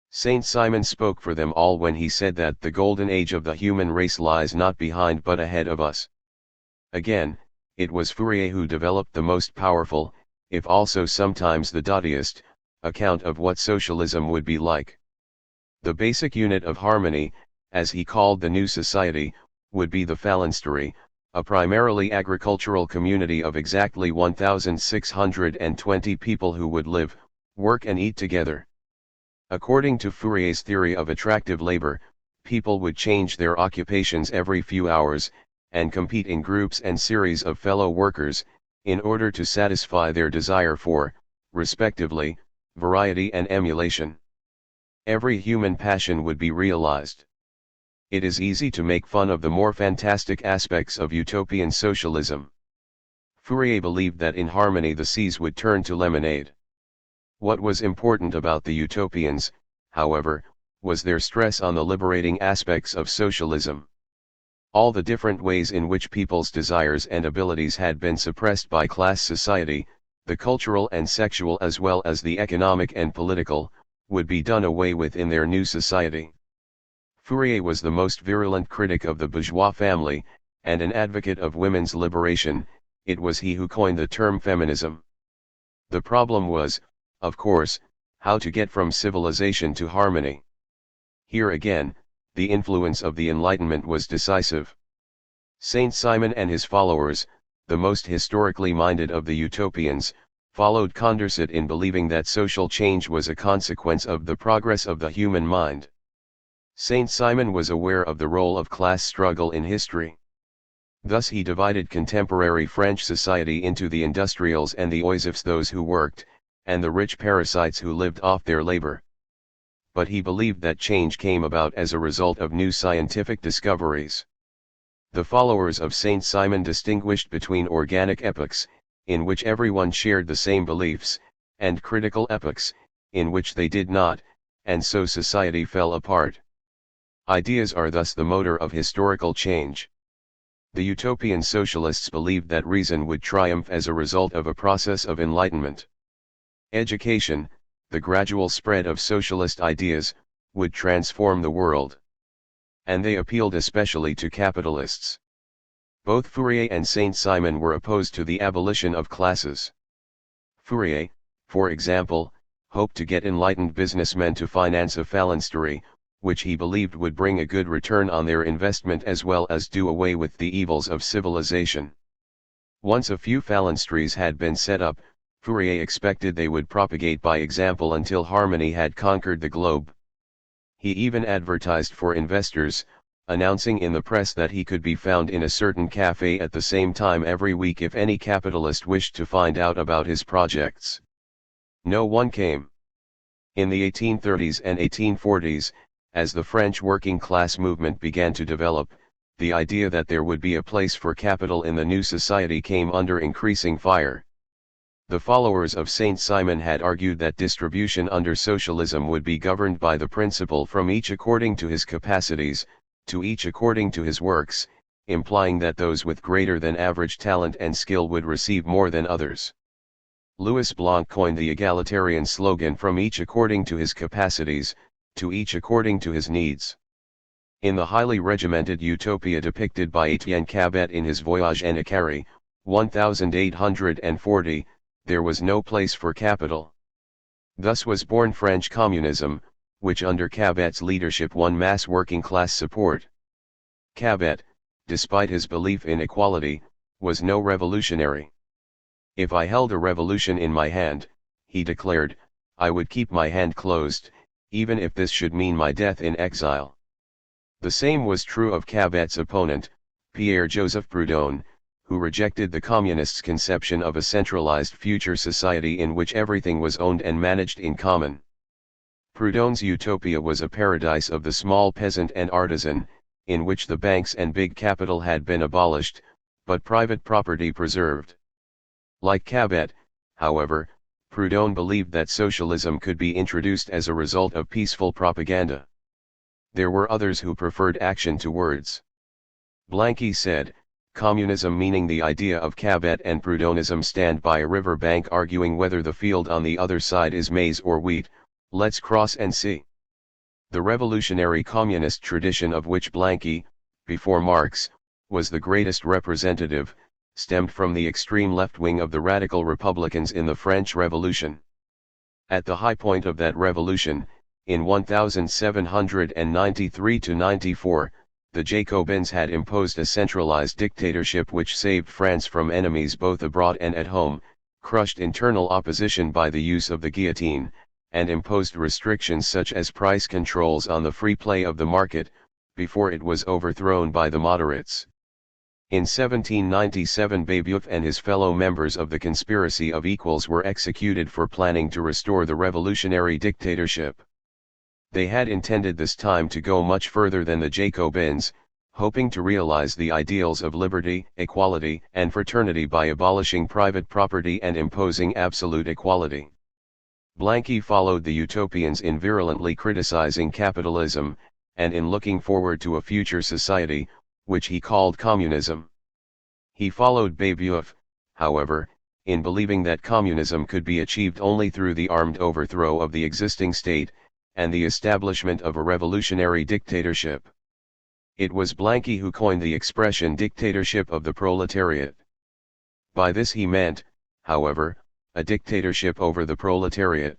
Saint-Simon spoke for them all when he said that the golden age of the human race lies not behind but ahead of us. Again, it was Fourier who developed the most powerful, if also sometimes the dottiest, account of what socialism would be like. The basic unit of harmony, as he called the new society, would be the phalanstery, a primarily agricultural community of exactly 1,620 people who would live, work and eat together. According to Fourier's theory of attractive labor, people would change their occupations every few hours, and compete in groups and series of fellow workers, in order to satisfy their desire for, respectively, variety and emulation. Every human passion would be realized. It is easy to make fun of the more fantastic aspects of utopian socialism. Fourier believed that in harmony the seas would turn to lemonade. What was important about the utopians, however, was their stress on the liberating aspects of socialism. All the different ways in which people's desires and abilities had been suppressed by class society, the cultural and sexual as well as the economic and political, would be done away with in their new society. Fourier was the most virulent critic of the bourgeois family, and an advocate of women's liberation. It was he who coined the term feminism. The problem was, of course, how to get from civilization to harmony. Here again, the influence of the Enlightenment was decisive. Saint Simon and his followers, the most historically minded of the utopians, followed Condorcet in believing that social change was a consequence of the progress of the human mind. Saint Simon was aware of the role of class struggle in history. Thus he divided contemporary French society into the industrials and the oisifs, those who worked, and the rich parasites who lived off their labor. But he believed that change came about as a result of new scientific discoveries. The followers of Saint Simon distinguished between organic epochs, in which everyone shared the same beliefs, and critical epochs, in which they did not, and so society fell apart. Ideas are thus the motor of historical change. The utopian socialists believed that reason would triumph as a result of a process of enlightenment. Education, the gradual spread of socialist ideas, would transform the world. And they appealed especially to capitalists. Both Fourier and Saint Simon were opposed to the abolition of classes. Fourier, for example, hoped to get enlightened businessmen to finance a phalanstery, which he believed would bring a good return on their investment as well as do away with the evils of civilization. Once a few phalansteries had been set up, Fourier expected they would propagate by example until harmony had conquered the globe. He even advertised for investors, announcing in the press that he could be found in a certain cafe at the same time every week if any capitalist wished to find out about his projects. No one came. In the 1830s and 1840s, as the French working class movement began to develop, the idea that there would be a place for capital in the new society came under increasing fire. The followers of Saint Simon had argued that distribution under socialism would be governed by the principle from each according to his capacities, to each according to his works, implying that those with greater than average talent and skill would receive more than others. Louis Blanc coined the egalitarian slogan from each according to his capacities, to each according to his needs. In the highly regimented utopia depicted by Etienne Cabet in his Voyage en Icarie, 1840, there was no place for capital. Thus was born French communism, which under Cabet's leadership won mass working class support. Cabet, despite his belief in equality, was no revolutionary. If I held a revolution in my hand, he declared, I would keep my hand closed, even if this should mean my death in exile. The same was true of Cabet's opponent, Pierre-Joseph Proudhon, who rejected the communists' conception of a centralized future society in which everything was owned and managed in common. Proudhon's utopia was a paradise of the small peasant and artisan, in which the banks and big capital had been abolished, but private property preserved. Like Cabet, however, Proudhon believed that socialism could be introduced as a result of peaceful propaganda. There were others who preferred action to words. Blanqui said, communism, meaning the idea of Cabet, and Proudhonism stand by a river bank arguing whether the field on the other side is maize or wheat, let's cross and see. The revolutionary communist tradition of which Blanqui, before Marx, was the greatest representative, stemmed from the extreme left wing of the radical republicans in the French Revolution. At the high point of that revolution, in 1793–94, the Jacobins had imposed a centralized dictatorship which saved France from enemies both abroad and at home, crushed internal opposition by the use of the guillotine, and imposed restrictions such as price controls on the free play of the market, before it was overthrown by the moderates. In 1797 Babeuf and his fellow members of the Conspiracy of Equals were executed for planning to restore the revolutionary dictatorship. They had intended this time to go much further than the Jacobins, hoping to realize the ideals of liberty, equality, and fraternity by abolishing private property and imposing absolute equality. Blanqui followed the utopians in virulently criticizing capitalism, and in looking forward to a future society, which he called communism. He followed Babeuf, however, in believing that communism could be achieved only through the armed overthrow of the existing state, and the establishment of a revolutionary dictatorship. It was Blanqui who coined the expression dictatorship of the proletariat. By this he meant, however, a dictatorship over the proletariat.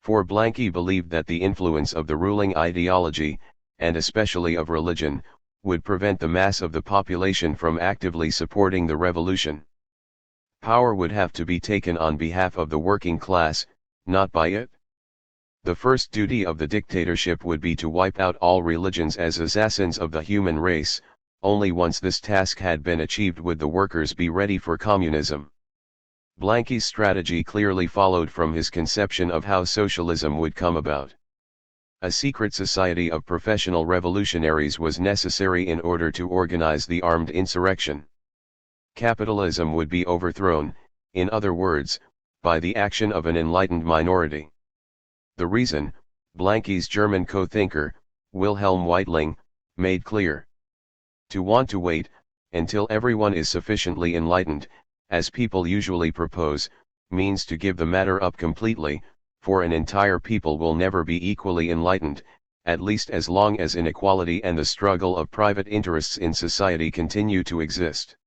For Blanqui believed that the influence of the ruling ideology, and especially of religion, would prevent the mass of the population from actively supporting the revolution. Power would have to be taken on behalf of the working class, not by it. The first duty of the dictatorship would be to wipe out all religions as assassins of the human race. Only once this task had been achieved would the workers be ready for communism. Blanqui's strategy clearly followed from his conception of how socialism would come about. A secret society of professional revolutionaries was necessary in order to organize the armed insurrection. Capitalism would be overthrown, in other words, by the action of an enlightened minority. The reason, Blanqui's German co-thinker, Wilhelm Weitling, made clear. To want to wait, until everyone is sufficiently enlightened, as people usually propose, means to give the matter up completely, for an entire people will never be equally enlightened, at least as long as inequality and the struggle of private interests in society continue to exist.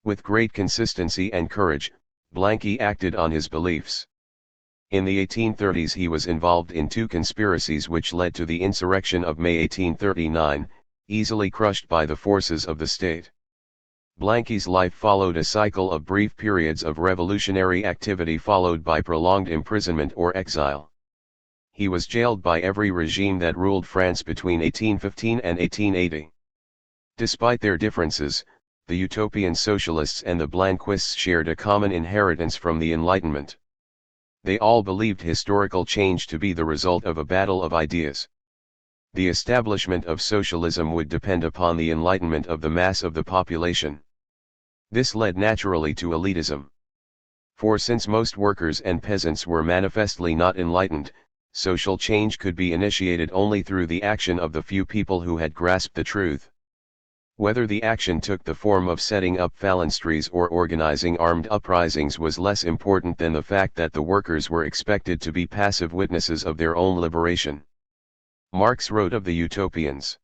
With great consistency and courage, Blanqui acted on his beliefs. In the 1830s he was involved in two conspiracies which led to the insurrection of May 1839, easily crushed by the forces of the state. Blanqui's life followed a cycle of brief periods of revolutionary activity followed by prolonged imprisonment or exile. He was jailed by every regime that ruled France between 1815 and 1880. Despite their differences, the utopian socialists and the Blanquists shared a common inheritance from the Enlightenment. They all believed historical change to be the result of a battle of ideas. The establishment of socialism would depend upon the enlightenment of the mass of the population. This led naturally to elitism. For since most workers and peasants were manifestly not enlightened, social change could be initiated only through the action of the few people who had grasped the truth. Whether the action took the form of setting up phalansteries or organizing armed uprisings was less important than the fact that the workers were expected to be passive witnesses of their own liberation. Marx wrote of the utopians.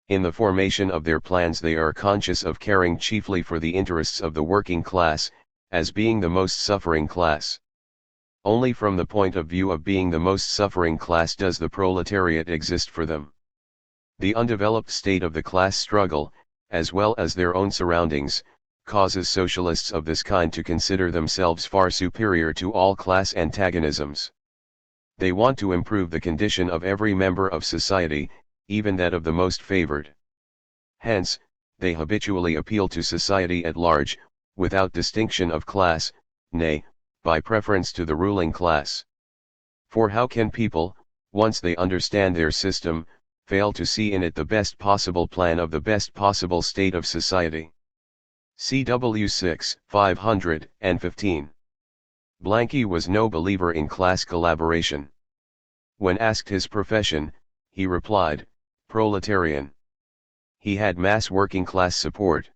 In the formation of their plans they are conscious of caring chiefly for the interests of the working class, as being the most suffering class. Only from the point of view of being the most suffering class does the proletariat exist for them. The undeveloped state of the class struggle, as well as their own surroundings, causes socialists of this kind to consider themselves far superior to all class antagonisms. They want to improve the condition of every member of society, even that of the most favored. Hence, they habitually appeal to society at large, without distinction of class, nay, by preference to the ruling class. For how can people, once they understand their system, fail to see in it the best possible plan of the best possible state of society? CW 6, 515. Blanqui was no believer in class collaboration. When asked his profession, he replied, proletarian. He had mass working class support.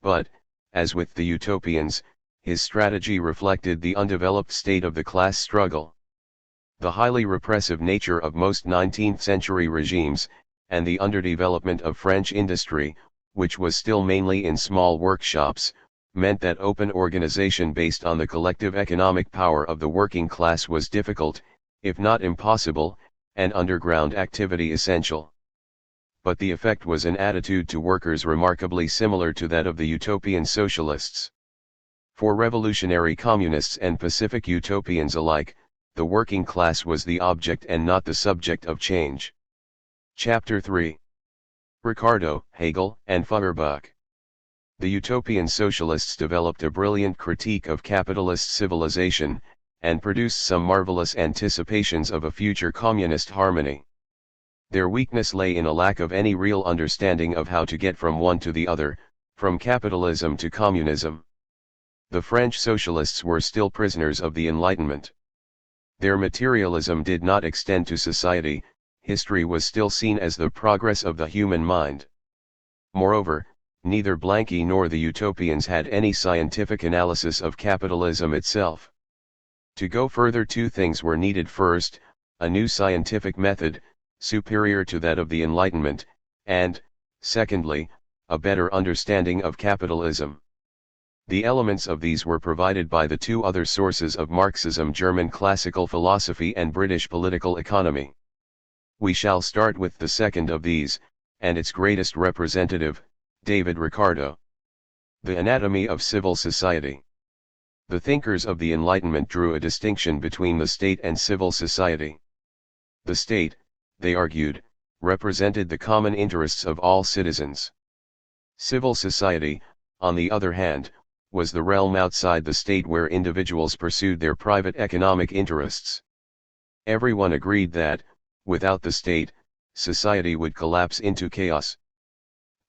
But, as with the utopians, his strategy reflected the undeveloped state of the class struggle. The highly repressive nature of most 19th-century regimes, and the underdevelopment of French industry, which was still mainly in small workshops, meant that open organization based on the collective economic power of the working class was difficult, if not impossible, and underground activity essential. But the effect was an attitude to workers remarkably similar to that of the utopian socialists. For revolutionary communists and pacific utopians alike, the working class was the object and not the subject of change. Chapter 3. Ricardo, Hegel, and Feuerbach. The utopian socialists developed a brilliant critique of capitalist civilization, and produced some marvelous anticipations of a future communist harmony. Their weakness lay in a lack of any real understanding of how to get from one to the other, from capitalism to communism. The French socialists were still prisoners of the Enlightenment. Their materialism did not extend to society, history was still seen as the progress of the human mind. Moreover, neither Blanqui nor the utopians had any scientific analysis of capitalism itself. To go further, two things were needed: first, a new scientific method, superior to that of the Enlightenment, and, secondly, a better understanding of capitalism. The elements of these were provided by the two other sources of Marxism: German classical philosophy and British political economy. We shall start with the second of these, and its greatest representative, David Ricardo. The Anatomy of Civil Society. The thinkers of the Enlightenment drew a distinction between the state and civil society. The state, they argued, represented the common interests of all citizens. Civil society, on the other hand, was the realm outside the state where individuals pursued their private economic interests. Everyone agreed that, without the state, society would collapse into chaos.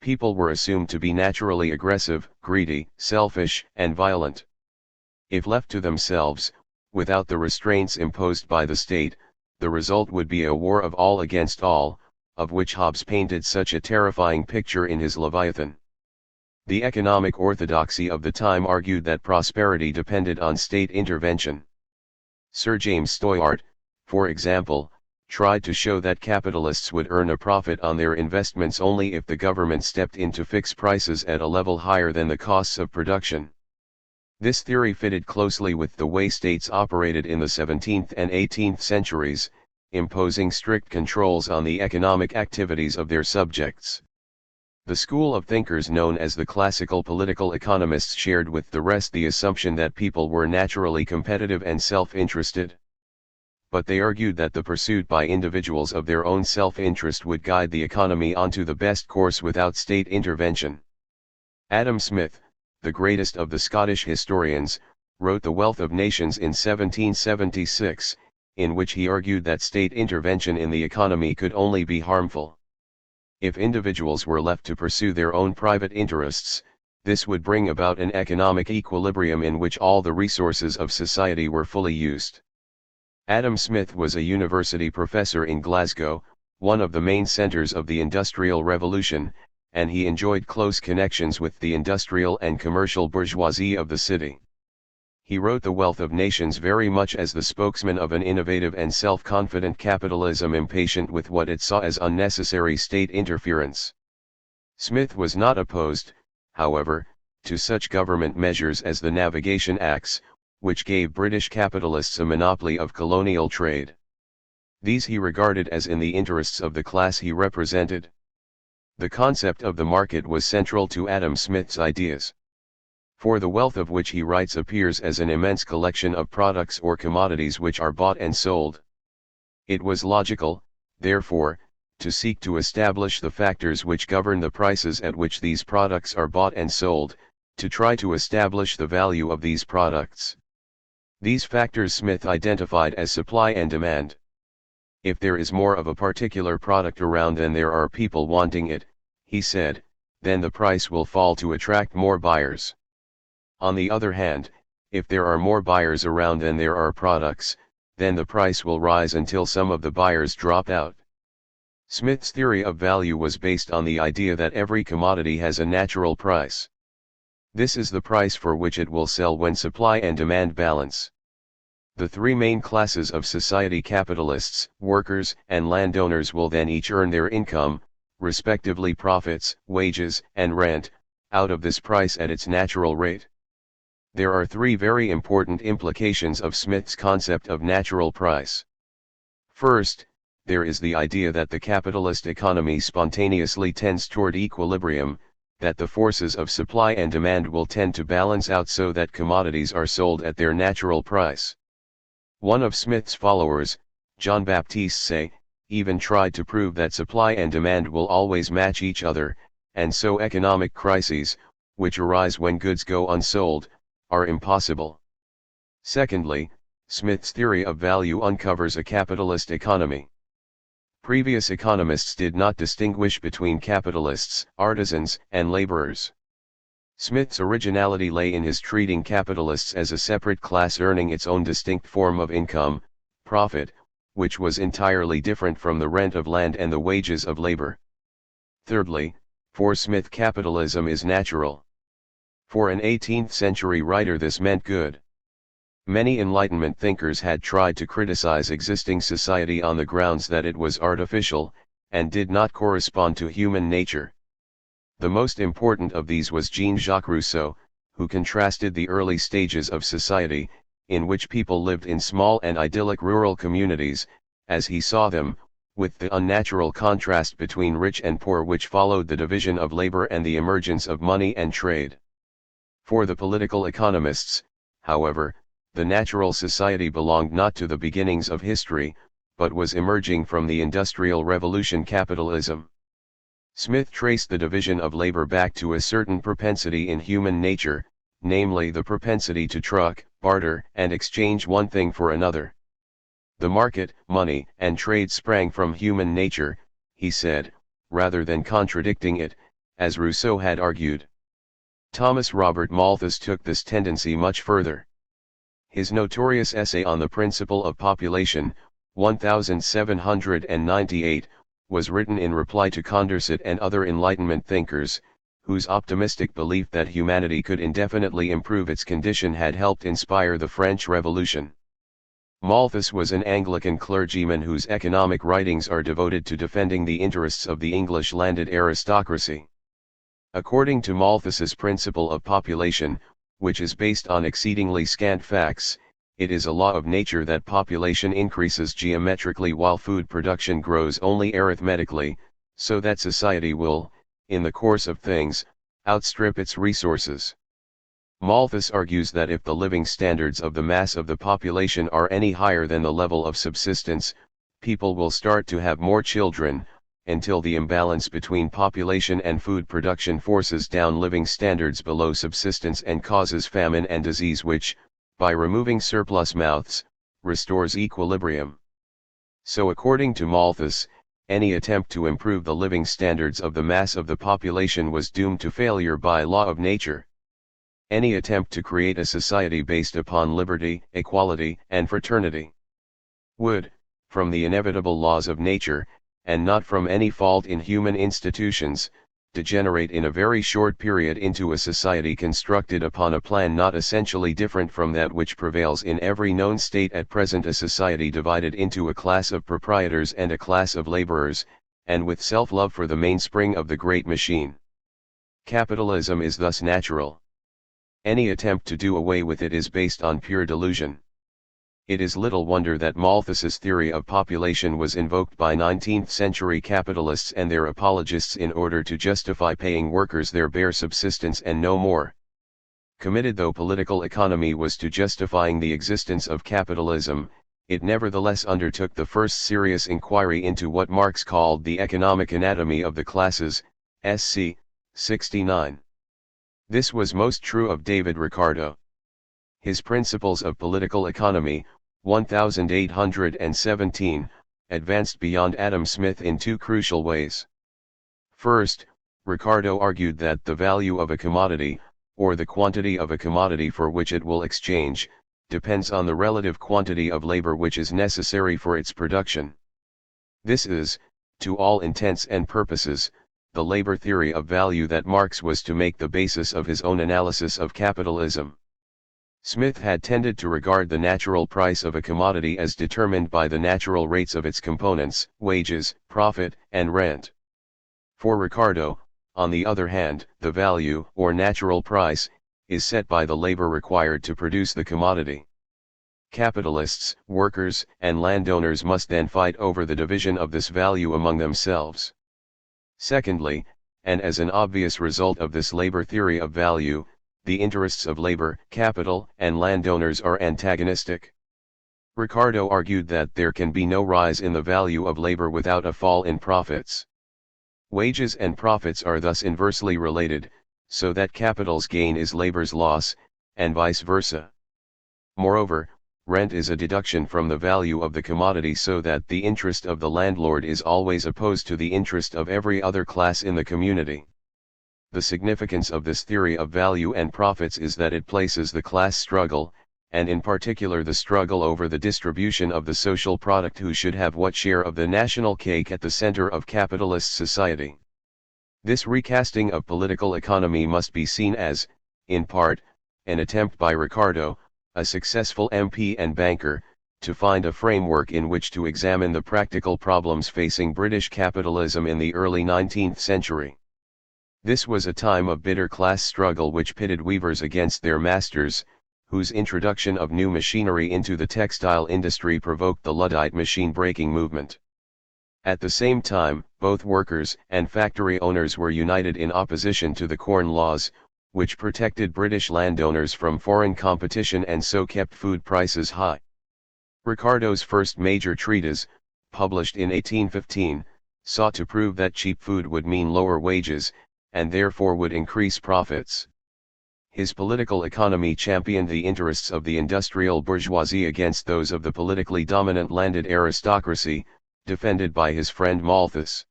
People were assumed to be naturally aggressive, greedy, selfish, and violent. If left to themselves, without the restraints imposed by the state, the result would be a war of all against all, of which Hobbes painted such a terrifying picture in his Leviathan. The economic orthodoxy of the time argued that prosperity depended on state intervention. Sir James Steuart, for example, tried to show that capitalists would earn a profit on their investments only if the government stepped in to fix prices at a level higher than the costs of production. This theory fitted closely with the way states operated in the 17th and 18th centuries, imposing strict controls on the economic activities of their subjects. The school of thinkers known as the classical political economists shared with the rest the assumption that people were naturally competitive and self-interested. But they argued that the pursuit by individuals of their own self-interest would guide the economy onto the best course without state intervention. Adam Smith, the greatest of the Scottish historians, wrote The Wealth of Nations in 1776, in which he argued that state intervention in the economy could only be harmful. If individuals were left to pursue their own private interests, this would bring about an economic equilibrium in which all the resources of society were fully used. Adam Smith was a university professor in Glasgow, one of the main centres of the Industrial Revolution, and he enjoyed close connections with the industrial and commercial bourgeoisie of the city. He wrote The Wealth of Nations very much as the spokesman of an innovative and self-confident capitalism impatient with what it saw as unnecessary state interference. Smith was not opposed, however, to such government measures as the Navigation Acts, which gave British capitalists a monopoly of colonial trade. These he regarded as in the interests of the class he represented. The concept of the market was central to Adam Smith's ideas. For the wealth of which he writes appears as an immense collection of products or commodities which are bought and sold. It was logical, therefore, to seek to establish the factors which govern the prices at which these products are bought and sold, to try to establish the value of these products. These factors Smith identified as supply and demand. If there is more of a particular product around than there are people wanting it, he said, then the price will fall to attract more buyers. On the other hand, if there are more buyers around than there are products, then the price will rise until some of the buyers drop out. Smith's theory of value was based on the idea that every commodity has a natural price. This is the price for which it will sell when supply and demand balance. The three main classes of society, capitalists, workers, and landowners, will then each earn their income, respectively profits, wages, and rent, out of this price at its natural rate. There are three very important implications of Smith's concept of natural price. First, there is the idea that the capitalist economy spontaneously tends toward equilibrium, that the forces of supply and demand will tend to balance out so that commodities are sold at their natural price. One of Smith's followers, John Baptiste Say, even tried to prove that supply and demand will always match each other, and so economic crises, which arise when goods go unsold, are impossible. Secondly, Smith's theory of value uncovers a capitalist economy. Previous economists did not distinguish between capitalists, artisans, and laborers. Smith's originality lay in his treating capitalists as a separate class earning its own distinct form of income, profit, which was entirely different from the rent of land and the wages of labor. Thirdly, for Smith capitalism is natural. For an 18th century writer this meant good. Many Enlightenment thinkers had tried to criticize existing society on the grounds that it was artificial, and did not correspond to human nature. The most important of these was Jean-Jacques Rousseau, who contrasted the early stages of society, in which people lived in small and idyllic rural communities, as he saw them, with the unnatural contrast between rich and poor which followed the division of labor and the emergence of money and trade. For the political economists, however, the natural society belonged not to the beginnings of history, but was emerging from the Industrial Revolution capitalism. Smith traced the division of labor back to a certain propensity in human nature, namely the propensity to truck, barter, and exchange one thing for another. The market, money, and trade sprang from human nature, he said, rather than contradicting it, as Rousseau had argued. Thomas Robert Malthus took this tendency much further. His notorious essay on the principle of population, 1798, was written in reply to Condorcet and other Enlightenment thinkers, whose optimistic belief that humanity could indefinitely improve its condition had helped inspire the French Revolution. Malthus was an Anglican clergyman whose economic writings are devoted to defending the interests of the English landed aristocracy. According to Malthus's principle of population, which is based on exceedingly scant facts, it is a law of nature that population increases geometrically while food production grows only arithmetically, so that society will, in the course of things, outstrip its resources. Malthus argues that if the living standards of the mass of the population are any higher than the level of subsistence, people will start to have more children, until the imbalance between population and food production forces down living standards below subsistence and causes famine and disease which, by removing surplus mouths, restores equilibrium. So according to Malthus, any attempt to improve the living standards of the mass of the population was doomed to failure by law of nature. Any attempt to create a society based upon liberty, equality, and fraternity would, from the inevitable laws of nature, and not from any fault in human institutions, degenerate in a very short period into a society constructed upon a plan not essentially different from that which prevails in every known state at present, a society divided into a class of proprietors and a class of laborers, and with self-love for the mainspring of the great machine. Capitalism is thus natural. Any attempt to do away with it is based on pure delusion. It is little wonder that Malthus's theory of population was invoked by 19th-century capitalists and their apologists in order to justify paying workers their bare subsistence and no more. Committed though political economy was to justifying the existence of capitalism, it nevertheless undertook the first serious inquiry into what Marx called the economic anatomy of the classes, SC 69. This was most true of David Ricardo. His Principles of Political Economy, 1817, advanced beyond Adam Smith in two crucial ways. First, Ricardo argued that the value of a commodity, or the quantity of a commodity for which it will exchange, depends on the relative quantity of labor which is necessary for its production. This is, to all intents and purposes, the labor theory of value that Marx was to make the basis of his own analysis of capitalism. Smith had tended to regard the natural price of a commodity as determined by the natural rates of its components, wages, profit, and rent. For Ricardo, on the other hand, the value, or natural price, is set by the labor required to produce the commodity. Capitalists, workers, and landowners must then fight over the division of this value among themselves. Secondly, and as an obvious result of this labor theory of value, the interests of labor, capital, and landowners are antagonistic. Ricardo argued that there can be no rise in the value of labor without a fall in profits. Wages and profits are thus inversely related, so that capital's gain is labor's loss, and vice versa. Moreover, rent is a deduction from the value of the commodity, so that the interest of the landlord is always opposed to the interest of every other class in the community. The significance of this theory of value and profits is that it places the class struggle, and in particular the struggle over the distribution of the social product who should have what share of the national cake, at the center of capitalist society. This recasting of political economy must be seen as, in part, an attempt by Ricardo, a successful MP and banker, to find a framework in which to examine the practical problems facing British capitalism in the early 19th century. This was a time of bitter class struggle which pitted weavers against their masters, whose introduction of new machinery into the textile industry provoked the Luddite machine-breaking movement. At the same time, both workers and factory owners were united in opposition to the Corn Laws, which protected British landowners from foreign competition and so kept food prices high. Ricardo's first major treatise, published in 1815, sought to prove that cheap food would mean lower wages, and therefore would increase profits. His political economy championed the interests of the industrial bourgeoisie against those of the politically dominant landed aristocracy, defended by his friend Malthus.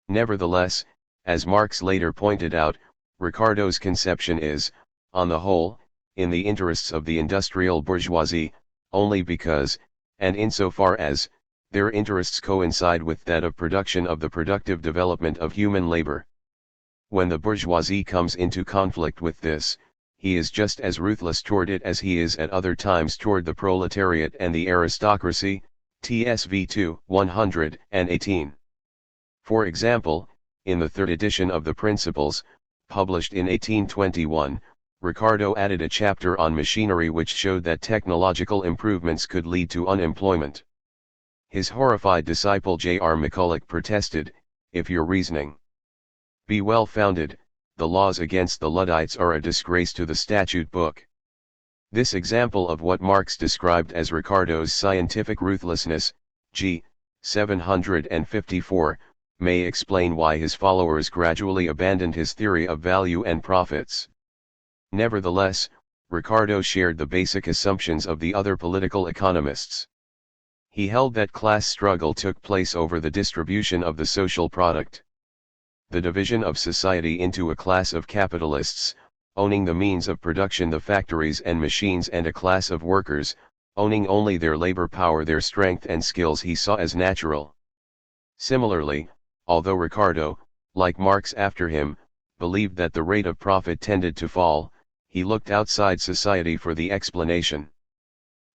Nevertheless, as Marx later pointed out, Ricardo's conception is, on the whole, in the interests of the industrial bourgeoisie, only because, and insofar as, their interests coincide with that of production of the productive development of human labor. When the bourgeoisie comes into conflict with this, he is just as ruthless toward it as he is at other times toward the proletariat and the aristocracy, TSV 2, 118. For example, in the third edition of the Principles, published in 1821, Ricardo added a chapter on machinery which showed that technological improvements could lead to unemployment. His horrified disciple J.R. McCulloch protested, "If your reasoning be well founded, the laws against the Luddites are a disgrace to the statute book." This example of what Marx described as Ricardo's scientific ruthlessness, g. 754, may explain why his followers gradually abandoned his theory of value and profits. Nevertheless, Ricardo shared the basic assumptions of the other political economists. He held that class struggle took place over the distribution of the social product. The division of society into a class of capitalists, owning the means of production, the factories and machines, and a class of workers, owning only their labor power, their strength and skills, he saw as natural. Similarly, although Ricardo, like Marx after him, believed that the rate of profit tended to fall, he looked outside society for the explanation.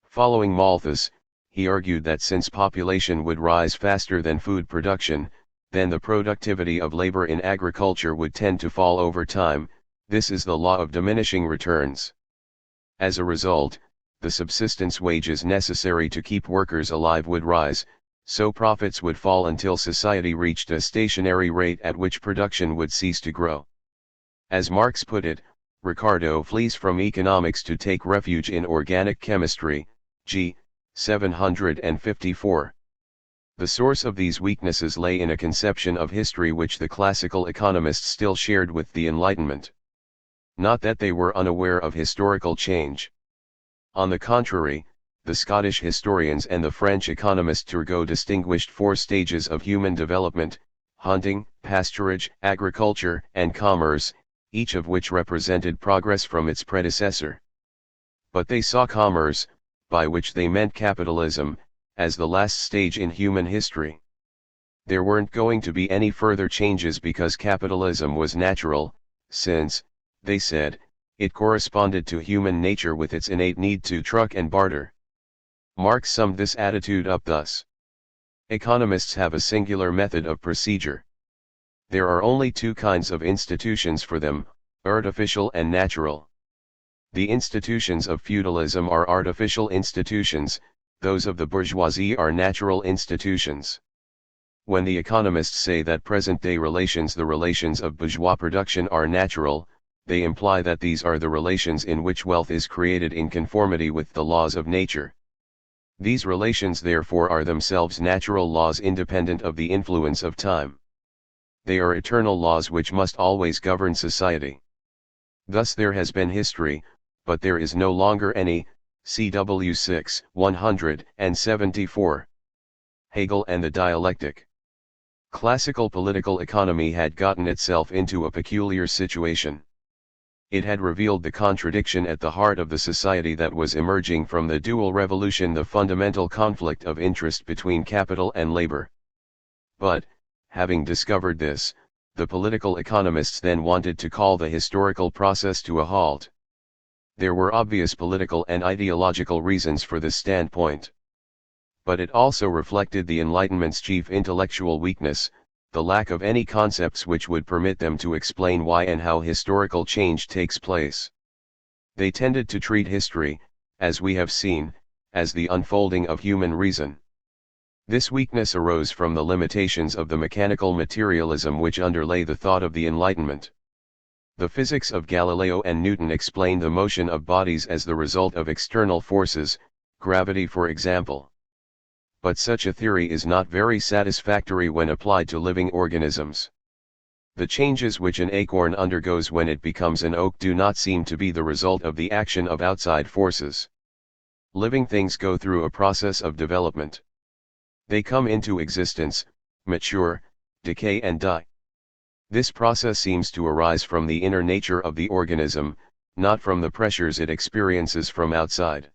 Following Malthus, he argued that since population would rise faster than food production, then the productivity of labor in agriculture would tend to fall over time. This is the law of diminishing returns. As a result, the subsistence wages necessary to keep workers alive would rise, so profits would fall until society reached a stationary rate at which production would cease to grow. As Marx put it, Ricardo flees from economics to take refuge in organic chemistry, g. 754. The source of these weaknesses lay in a conception of history which the classical economists still shared with the Enlightenment. Not that they were unaware of historical change. On the contrary, the Scottish historians and the French economist Turgot distinguished four stages of human development: hunting, pasturage, agriculture, and commerce, each of which represented progress from its predecessor. But they saw commerce, by which they meant capitalism, as the last stage in human history. There weren't going to be any further changes because capitalism was natural, since, they said, it corresponded to human nature with its innate need to truck and barter. Marx summed this attitude up thus: economists have a singular method of procedure. There are only two kinds of institutions for them, artificial and natural. The institutions of feudalism are artificial institutions, those of the bourgeoisie are natural institutions. When the economists say that present-day relations, the relations of bourgeois production, are natural, they imply that these are the relations in which wealth is created in conformity with the laws of nature. These relations therefore are themselves natural laws independent of the influence of time. They are eternal laws which must always govern society. Thus there has been history, but there is no longer any. CW 6, 174. Hegel and the dialectic. Classical political economy had gotten itself into a peculiar situation. It had revealed the contradiction at the heart of the society that was emerging from the dual revolution, the fundamental conflict of interest between capital and labor. But, having discovered this, the political economists then wanted to call the historical process to a halt. There were obvious political and ideological reasons for this standpoint. But it also reflected the Enlightenment's chief intellectual weakness, the lack of any concepts which would permit them to explain why and how historical change takes place. They tended to treat history, as we have seen, as the unfolding of human reason. This weakness arose from the limitations of the mechanical materialism which underlay the thought of the Enlightenment. The physics of Galileo and Newton explained the motion of bodies as the result of external forces, gravity for example. But such a theory is not very satisfactory when applied to living organisms. The changes which an acorn undergoes when it becomes an oak do not seem to be the result of the action of outside forces. Living things go through a process of development. They come into existence, mature, decay and die. This process seems to arise from the inner nature of the organism, not from the pressures it experiences from outside.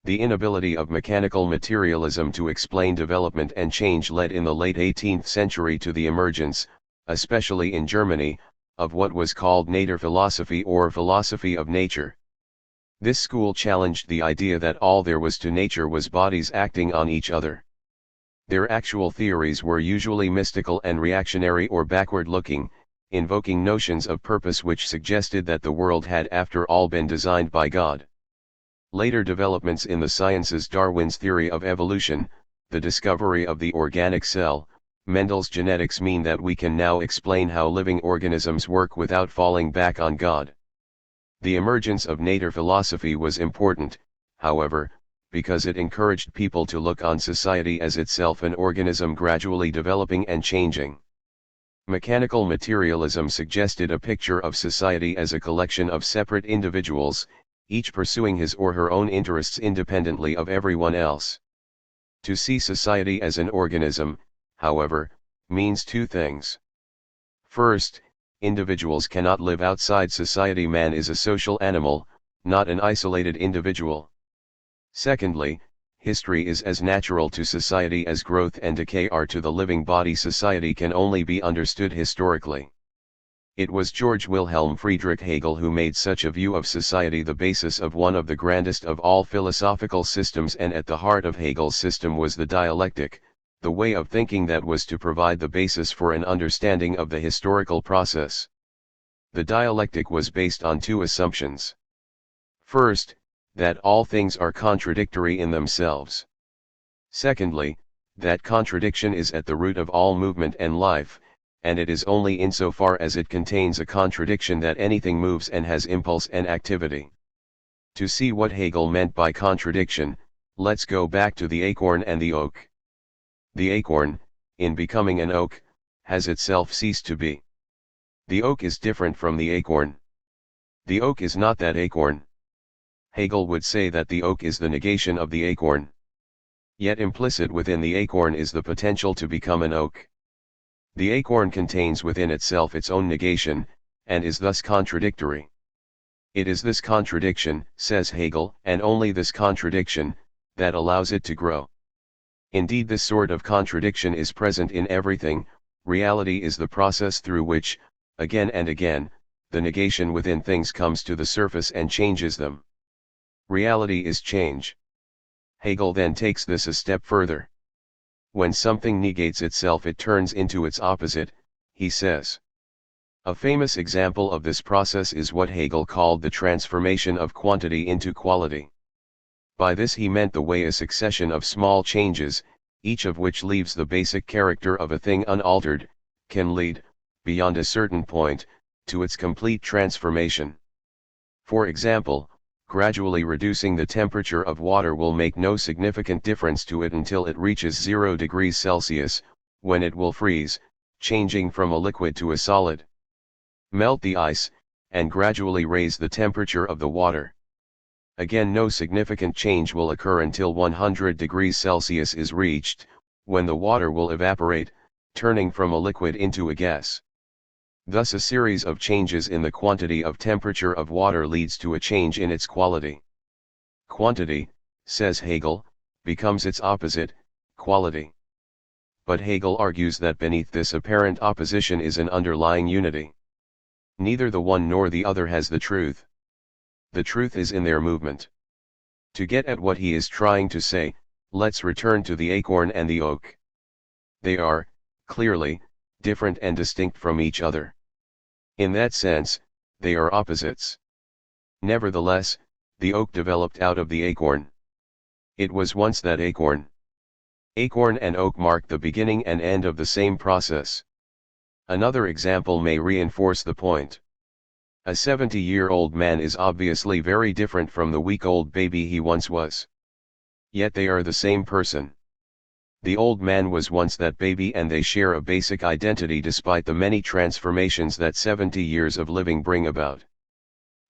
The inability of mechanical materialism to explain development and change led in the late 18th century to the emergence, especially in Germany, of what was called nature philosophy or philosophy of nature. This school challenged the idea that all there was to nature was bodies acting on each other. Their actual theories were usually mystical and reactionary or backward-looking, invoking notions of purpose which suggested that the world had after all been designed by God. Later developments in the sciences, Darwin's theory of evolution, the discovery of the organic cell, Mendel's genetics mean that we can now explain how living organisms work without falling back on God. The emergence of nature philosophy was important, however, because it encouraged people to look on society as itself an organism gradually developing and changing. Mechanical materialism suggested a picture of society as a collection of separate individuals, each pursuing his or her own interests independently of everyone else. To see society as an organism, however, means two things. First, individuals cannot live outside society. Man is a social animal, not an isolated individual. Secondly, history is as natural to society as growth and decay are to the living body. Society can only be understood historically. It was George Wilhelm Friedrich Hegel who made such a view of society the basis of one of the grandest of all philosophical systems, and at the heart of Hegel's system was the dialectic, the way of thinking that was to provide the basis for an understanding of the historical process. The dialectic was based on two assumptions. First, that all things are contradictory in themselves. Secondly, that contradiction is at the root of all movement and life, and it is only insofar as it contains a contradiction that anything moves and has impulse and activity. To see what Hegel meant by contradiction, let's go back to the acorn and the oak. The acorn, in becoming an oak, has itself ceased to be. The oak is different from the acorn. The oak is not that acorn. Hegel would say that the oak is the negation of the acorn. Yet implicit within the acorn is the potential to become an oak. The acorn contains within itself its own negation, and is thus contradictory. It is this contradiction, says Hegel, and only this contradiction, that allows it to grow. Indeed, this sort of contradiction is present in everything. Reality is the process through which, again and again, the negation within things comes to the surface and changes them. Reality is change. Hegel then takes this a step further. When something negates itself, it turns into its opposite, he says. A famous example of this process is what Hegel called the transformation of quantity into quality. By this he meant the way a succession of small changes, each of which leaves the basic character of a thing unaltered, can lead, beyond a certain point, to its complete transformation. For example, gradually reducing the temperature of water will make no significant difference to it until it reaches 0 degrees Celsius, when it will freeze, changing from a liquid to a solid. Melt the ice, and gradually raise the temperature of the water. Again, no significant change will occur until 100 degrees Celsius is reached, when the water will evaporate, turning from a liquid into a gas. Thus a series of changes in the quantity of temperature of water leads to a change in its quality. Quantity, says Hegel, becomes its opposite, quality. But Hegel argues that beneath this apparent opposition is an underlying unity. Neither the one nor the other has the truth. The truth is in their movement. To get at what he is trying to say, let's return to the acorn and the oak. They are, clearly, different and distinct from each other. In that sense, they are opposites. Nevertheless, the oak developed out of the acorn. It was once that acorn. Acorn and oak mark the beginning and end of the same process. Another example may reinforce the point. A 70-year-old man is obviously very different from the week-old baby he once was. Yet they are the same person. The old man was once that baby, and they share a basic identity despite the many transformations that 70 years of living bring about.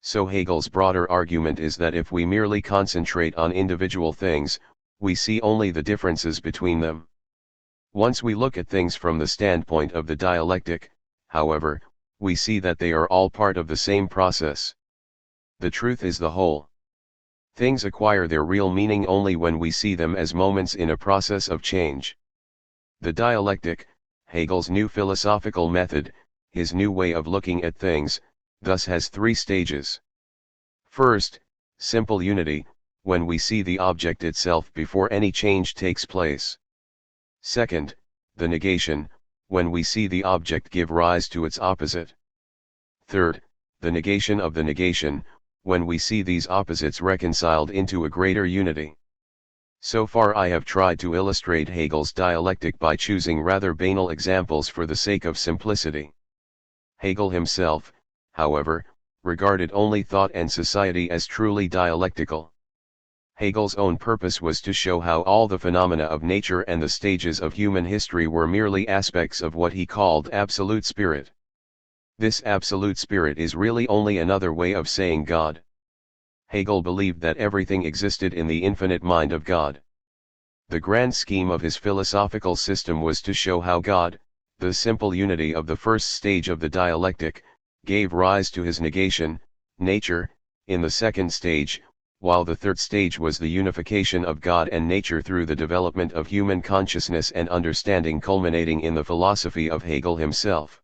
So Hegel's broader argument is that if we merely concentrate on individual things, we see only the differences between them. Once we look at things from the standpoint of the dialectic, however, we see that they are all part of the same process. The truth is the whole. Things acquire their real meaning only when we see them as moments in a process of change. The dialectic, Hegel's new philosophical method, his new way of looking at things, thus has three stages. First, simple unity, when we see the object itself before any change takes place. Second, the negation, when we see the object give rise to its opposite. Third, the negation of the negation, when we see these opposites reconciled into a greater unity. So far I have tried to illustrate Hegel's dialectic by choosing rather banal examples for the sake of simplicity. Hegel himself, however, regarded only thought and society as truly dialectical. Hegel's own purpose was to show how all the phenomena of nature and the stages of human history were merely aspects of what he called absolute spirit. This absolute spirit is really only another way of saying God. Hegel believed that everything existed in the infinite mind of God. The grand scheme of his philosophical system was to show how God, the simple unity of the first stage of the dialectic, gave rise to his negation, nature, in the second stage, while the third stage was the unification of God and nature through the development of human consciousness and understanding, culminating in the philosophy of Hegel himself.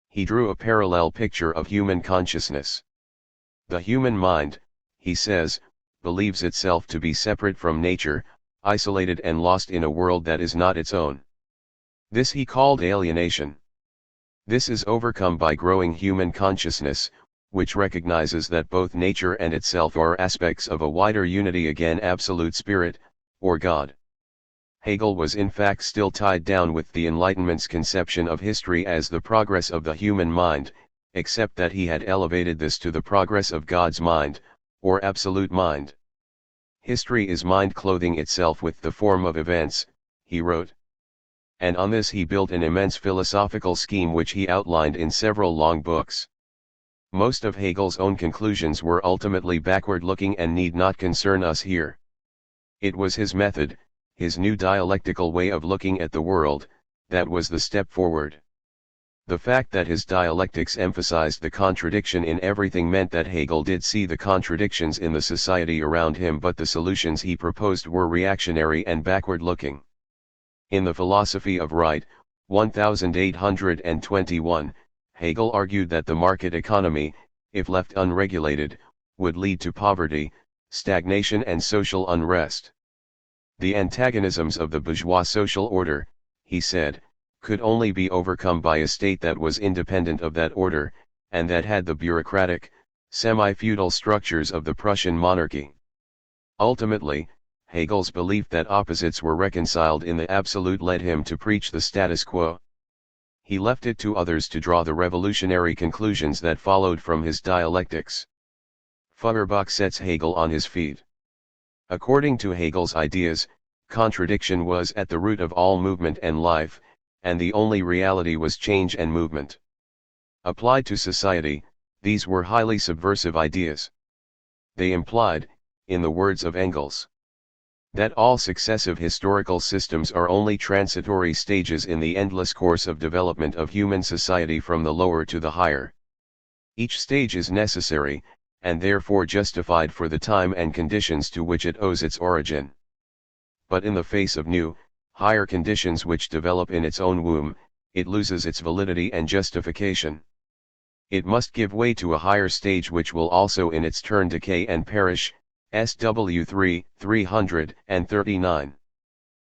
He drew a parallel picture of human consciousness. The human mind, he says, believes itself to be separate from nature, isolated and lost in a world that is not its own. This he called alienation. This is overcome by growing human consciousness, which recognizes that both nature and itself are aspects of a wider unity, again absolute spirit, or God. Hegel was in fact still tied down with the Enlightenment's conception of history as the progress of the human mind, except that he had elevated this to the progress of God's mind, or absolute mind. History is mind clothing itself with the form of events, he wrote. And on this he built an immense philosophical scheme which he outlined in several long books. Most of Hegel's own conclusions were ultimately backward-looking and need not concern us here. It was his method, his new dialectical way of looking at the world, that was the step forward. The fact that his dialectics emphasized the contradiction in everything meant that Hegel did see the contradictions in the society around him, but the solutions he proposed were reactionary and backward-looking. In the Philosophy of Right, 1821, Hegel argued that the market economy, if left unregulated, would lead to poverty, stagnation and social unrest. The antagonisms of the bourgeois social order, he said, could only be overcome by a state that was independent of that order, and that had the bureaucratic, semi-feudal structures of the Prussian monarchy. Ultimately, Hegel's belief that opposites were reconciled in the absolute led him to preach the status quo. He left it to others to draw the revolutionary conclusions that followed from his dialectics. Feuerbach sets Hegel on his feet. According to Hegel's ideas, contradiction was at the root of all movement and life, and the only reality was change and movement. Applied to society, these were highly subversive ideas. They implied, in the words of Engels, that all successive historical systems are only transitory stages in the endless course of development of human society from the lower to the higher. Each stage is necessary, and therefore justified for the time and conditions to which it owes its origin. But in the face of new, higher conditions which develop in its own womb, it loses its validity and justification. It must give way to a higher stage which will also in its turn decay and perish. SW 339.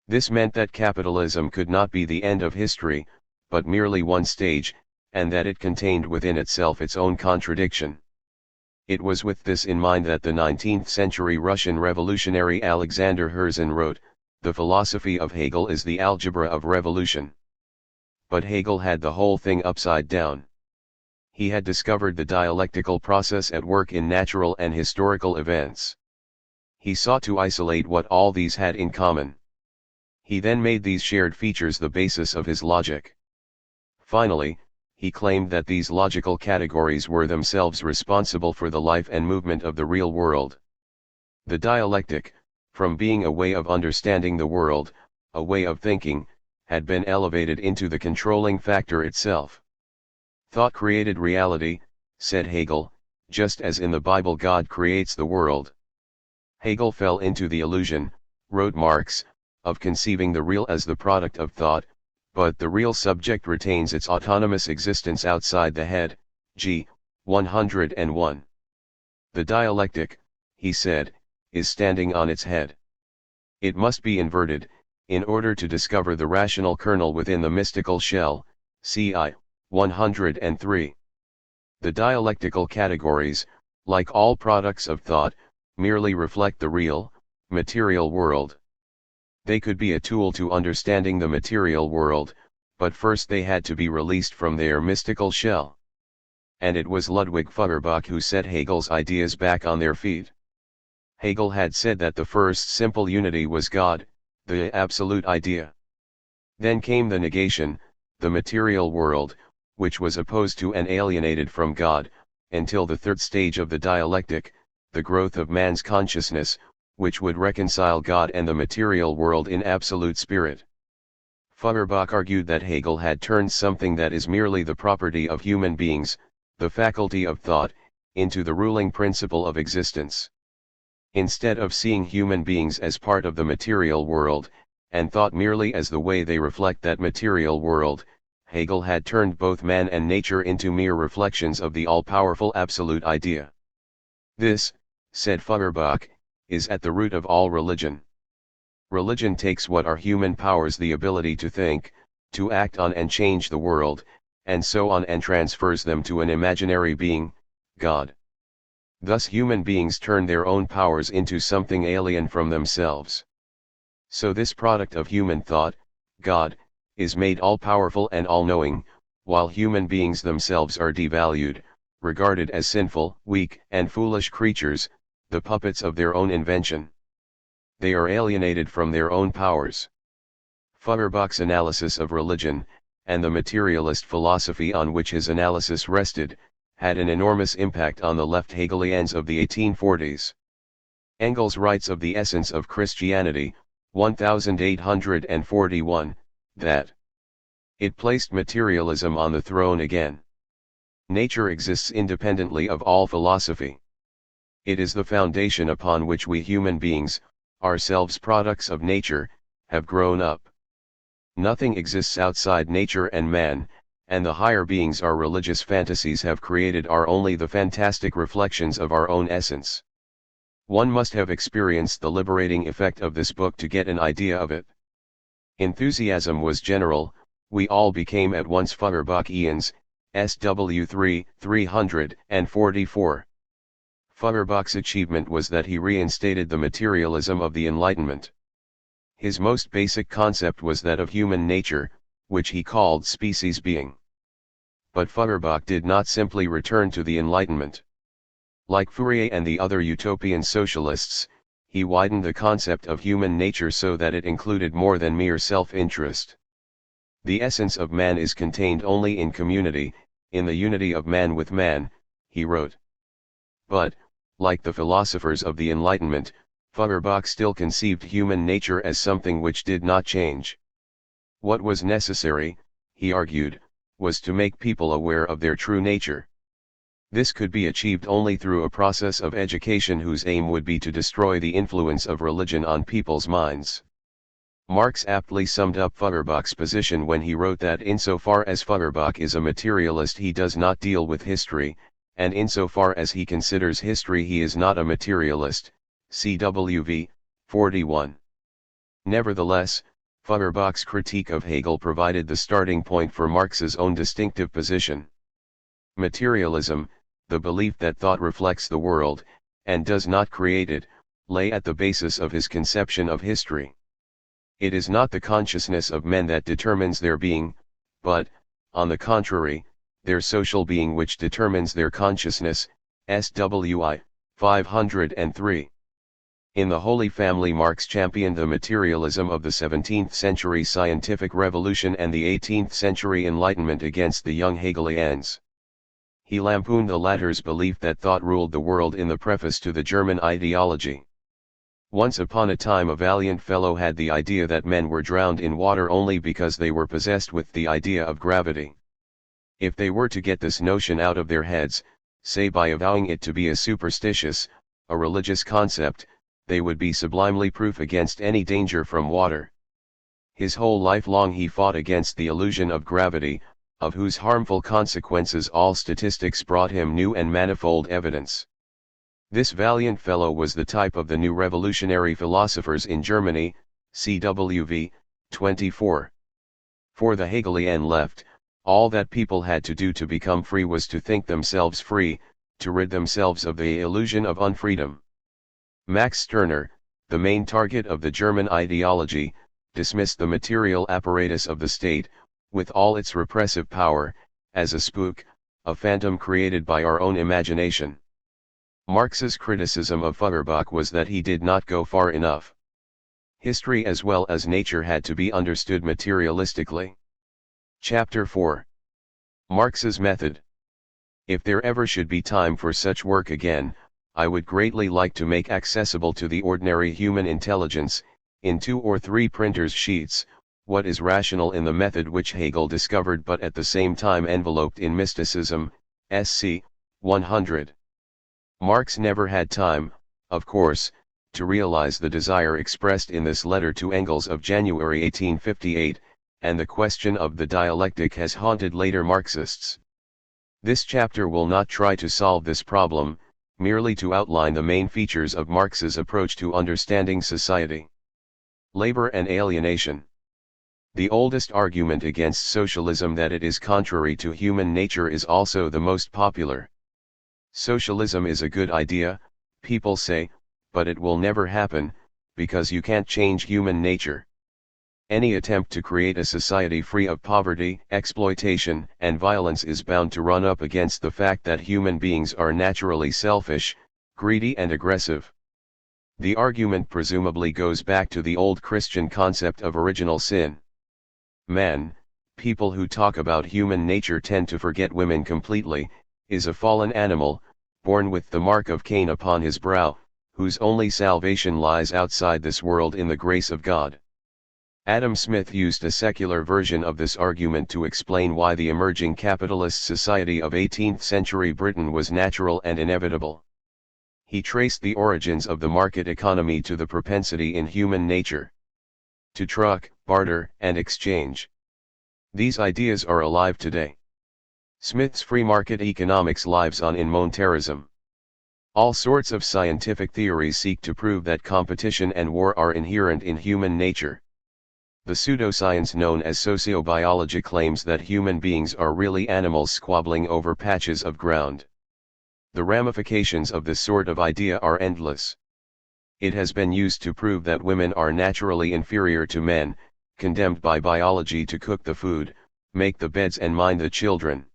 This meant that capitalism could not be the end of history, but merely one stage, and that it contained within itself its own contradiction. It was with this in mind that the 19th century Russian revolutionary Alexander Herzen wrote, "The philosophy of Hegel is the algebra of revolution." But Hegel had the whole thing upside down. He had discovered the dialectical process at work in natural and historical events. He sought to isolate what all these had in common. He then made these shared features the basis of his logic. Finally, he claimed that these logical categories were themselves responsible for the life and movement of the real world. The dialectic, from being a way of understanding the world, a way of thinking, had been elevated into the controlling factor itself. Thought created reality, said Hegel, just as in the Bible God creates the world. Hegel fell into the illusion, wrote Marx, of conceiving the real as the product of thought, but the real subject retains its autonomous existence outside the head. G. 101. The dialectic, he said, is standing on its head. It must be inverted, in order to discover the rational kernel within the mystical shell. CI 103. The dialectical categories, like all products of thought, merely reflect the real, material world. They could be a tool to understanding the material world, but first they had to be released from their mystical shell. And it was Ludwig Feuerbach who set Hegel's ideas back on their feet. Hegel had said that the first simple unity was God, the absolute idea. Then came the negation, the material world, which was opposed to and alienated from God, until the third stage of the dialectic, the growth of man's consciousness, which would reconcile God and the material world in absolute spirit. Feuerbach argued that Hegel had turned something that is merely the property of human beings, the faculty of thought, into the ruling principle of existence. Instead of seeing human beings as part of the material world, and thought merely as the way they reflect that material world, Hegel had turned both man and nature into mere reflections of the all-powerful absolute idea. This, said Feuerbach, is at the root of all religion. Religion takes what are human powers, the ability to think, to act on and change the world, and so on, and transfers them to an imaginary being, God. Thus human beings turn their own powers into something alien from themselves. So this product of human thought, God, is made all-powerful and all-knowing, while human beings themselves are devalued, regarded as sinful, weak, and foolish creatures, the puppets of their own invention. They are alienated from their own powers. Feuerbach's analysis of religion, and the materialist philosophy on which his analysis rested, had an enormous impact on the left Hegelians of the 1840s. Engels writes of the essence of Christianity, 1841, that it placed materialism on the throne again. Nature exists independently of all philosophy. It is the foundation upon which we human beings, ourselves products of nature, have grown up. Nothing exists outside nature and man, and the higher beings our religious fantasies have created are only the fantastic reflections of our own essence. One must have experienced the liberating effect of this book to get an idea of it. Enthusiasm was general, we all became at once Feuerbachians, SW 344. Feuerbach's achievement was that he reinstated the materialism of the Enlightenment. His most basic concept was that of human nature, which he called species being. But Feuerbach did not simply return to the Enlightenment. Like Fourier and the other utopian socialists, he widened the concept of human nature so that it included more than mere self-interest. The essence of man is contained only in community, in the unity of man with man, he wrote. But, like the philosophers of the Enlightenment, Feuerbach still conceived human nature as something which did not change. What was necessary, he argued, was to make people aware of their true nature. This could be achieved only through a process of education whose aim would be to destroy the influence of religion on people's minds. Marx aptly summed up Feuerbach's position when he wrote that insofar as Feuerbach is a materialist he does not deal with history, and insofar as he considers history he is not a materialist, CWV, 41. Nevertheless, Feuerbach's critique of Hegel provided the starting point for Marx's own distinctive position. Materialism, the belief that thought reflects the world, and does not create it, lay at the basis of his conception of history. It is not the consciousness of men that determines their being, but, on the contrary, their social being which determines their consciousness, SWI, 503. In the Holy Family Marx championed the materialism of the 17th century scientific revolution and the 18th century Enlightenment against the young Hegelians. He lampooned the latter's belief that thought ruled the world in the preface to the German ideology. Once upon a time a valiant fellow had the idea that men were drowned in water only because they were possessed with the idea of gravity. If they were to get this notion out of their heads, say by avowing it to be a superstitious, a religious concept, they would be sublimely proof against any danger from water. His whole life long he fought against the illusion of gravity, of whose harmful consequences all statistics brought him new and manifold evidence. This valiant fellow was the type of the new revolutionary philosophers in Germany, CWV, 24. For the Hegelian left, all that people had to do to become free was to think themselves free, to rid themselves of the illusion of unfreedom. Max Stirner, the main target of the German ideology, dismissed the material apparatus of the state, with all its repressive power, as a spook, a phantom created by our own imagination. Marx's criticism of Feuerbach was that he did not go far enough. History as well as nature had to be understood materialistically. Chapter 4. Marx's Method. If there ever should be time for such work again, I would greatly like to make accessible to the ordinary human intelligence, in 2 or 3 printers' sheets, what is rational in the method which Hegel discovered but at the same time enveloped in mysticism, SC 100. Marx never had time, of course, to realize the desire expressed in this letter to Engels of January 1858, and the question of the dialectic has haunted later Marxists. This chapter will not try to solve this problem, merely to outline the main features of Marx's approach to understanding society. Labor and alienation. The oldest argument against socialism, that it is contrary to human nature, is also the most popular. Socialism is a good idea, people say, but it will never happen, because you can't change human nature. Any attempt to create a society free of poverty, exploitation, and violence is bound to run up against the fact that human beings are naturally selfish, greedy and aggressive. The argument presumably goes back to the old Christian concept of original sin. People who talk about human nature tend to forget women completely, is a fallen animal, born with the mark of Cain upon his brow, whose only salvation lies outside this world in the grace of God. Adam Smith used a secular version of this argument to explain why the emerging capitalist society of 18th century Britain was natural and inevitable. He traced the origins of the market economy to the propensity in human nature to truck, barter, and exchange. These ideas are alive today. Smith's free market economics lives on in monetarism. All sorts of scientific theories seek to prove that competition and war are inherent in human nature. The pseudoscience known as sociobiology claims that human beings are really animals squabbling over patches of ground. The ramifications of this sort of idea are endless. It has been used to prove that women are naturally inferior to men, condemned by biology to cook the food, make the beds and mind the children.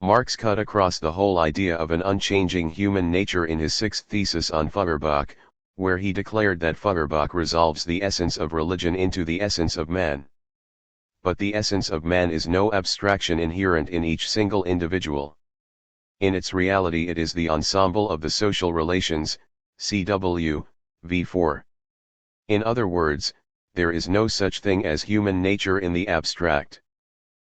Marx cut across the whole idea of an unchanging human nature in his sixth thesis on Feuerbach, where he declared that Feuerbach resolves the essence of religion into the essence of man. But the essence of man is no abstraction inherent in each single individual. In its reality it is the ensemble of the social relations, cw. v4. In other words, there is no such thing as human nature in the abstract.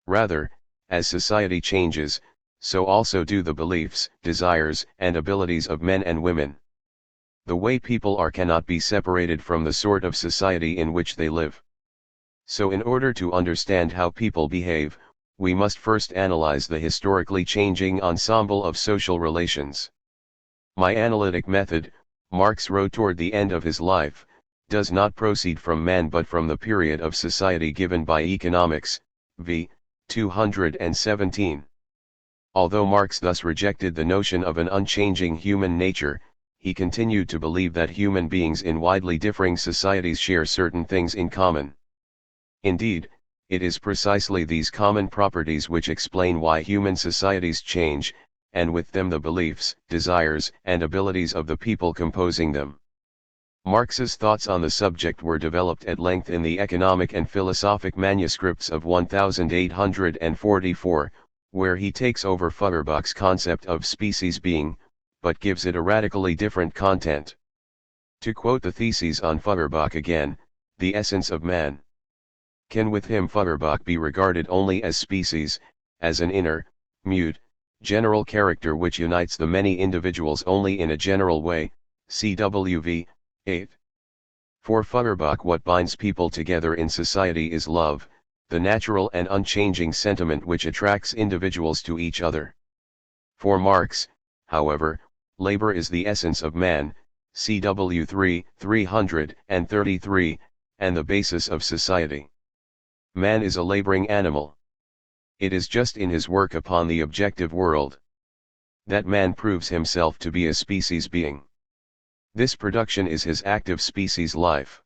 Rather, as society changes, so also do the beliefs, desires, and abilities of men and women. The way people are cannot be separated from the sort of society in which they live. So in order to understand how people behave, we must first analyze the historically changing ensemble of social relations. My analytic method, Marx wrote toward the end of his life, does not proceed from man but from the period of society given by economics, v. 217. Although Marx thus rejected the notion of an unchanging human nature, he continued to believe that human beings in widely differing societies share certain things in common. Indeed, it is precisely these common properties which explain why human societies change, and with them the beliefs, desires, and abilities of the people composing them. Marx's thoughts on the subject were developed at length in the economic and philosophic manuscripts of 1844, where he takes over Feuerbach's concept of species being, but gives it a radically different content. To quote the theses on Feuerbach again, the essence of man. Can with him Feuerbach be regarded only as species, as an inner, mute, general character which unites the many individuals only in a general way, cwv. 8. For Feuerbach what binds people together in society is love, the natural and unchanging sentiment which attracts individuals to each other. For Marx, however, labor is the essence of man, cw. 333, and the basis of society. Man is a laboring animal. It is just in his work upon the objective world that man proves himself to be a species being. This production is his active species life.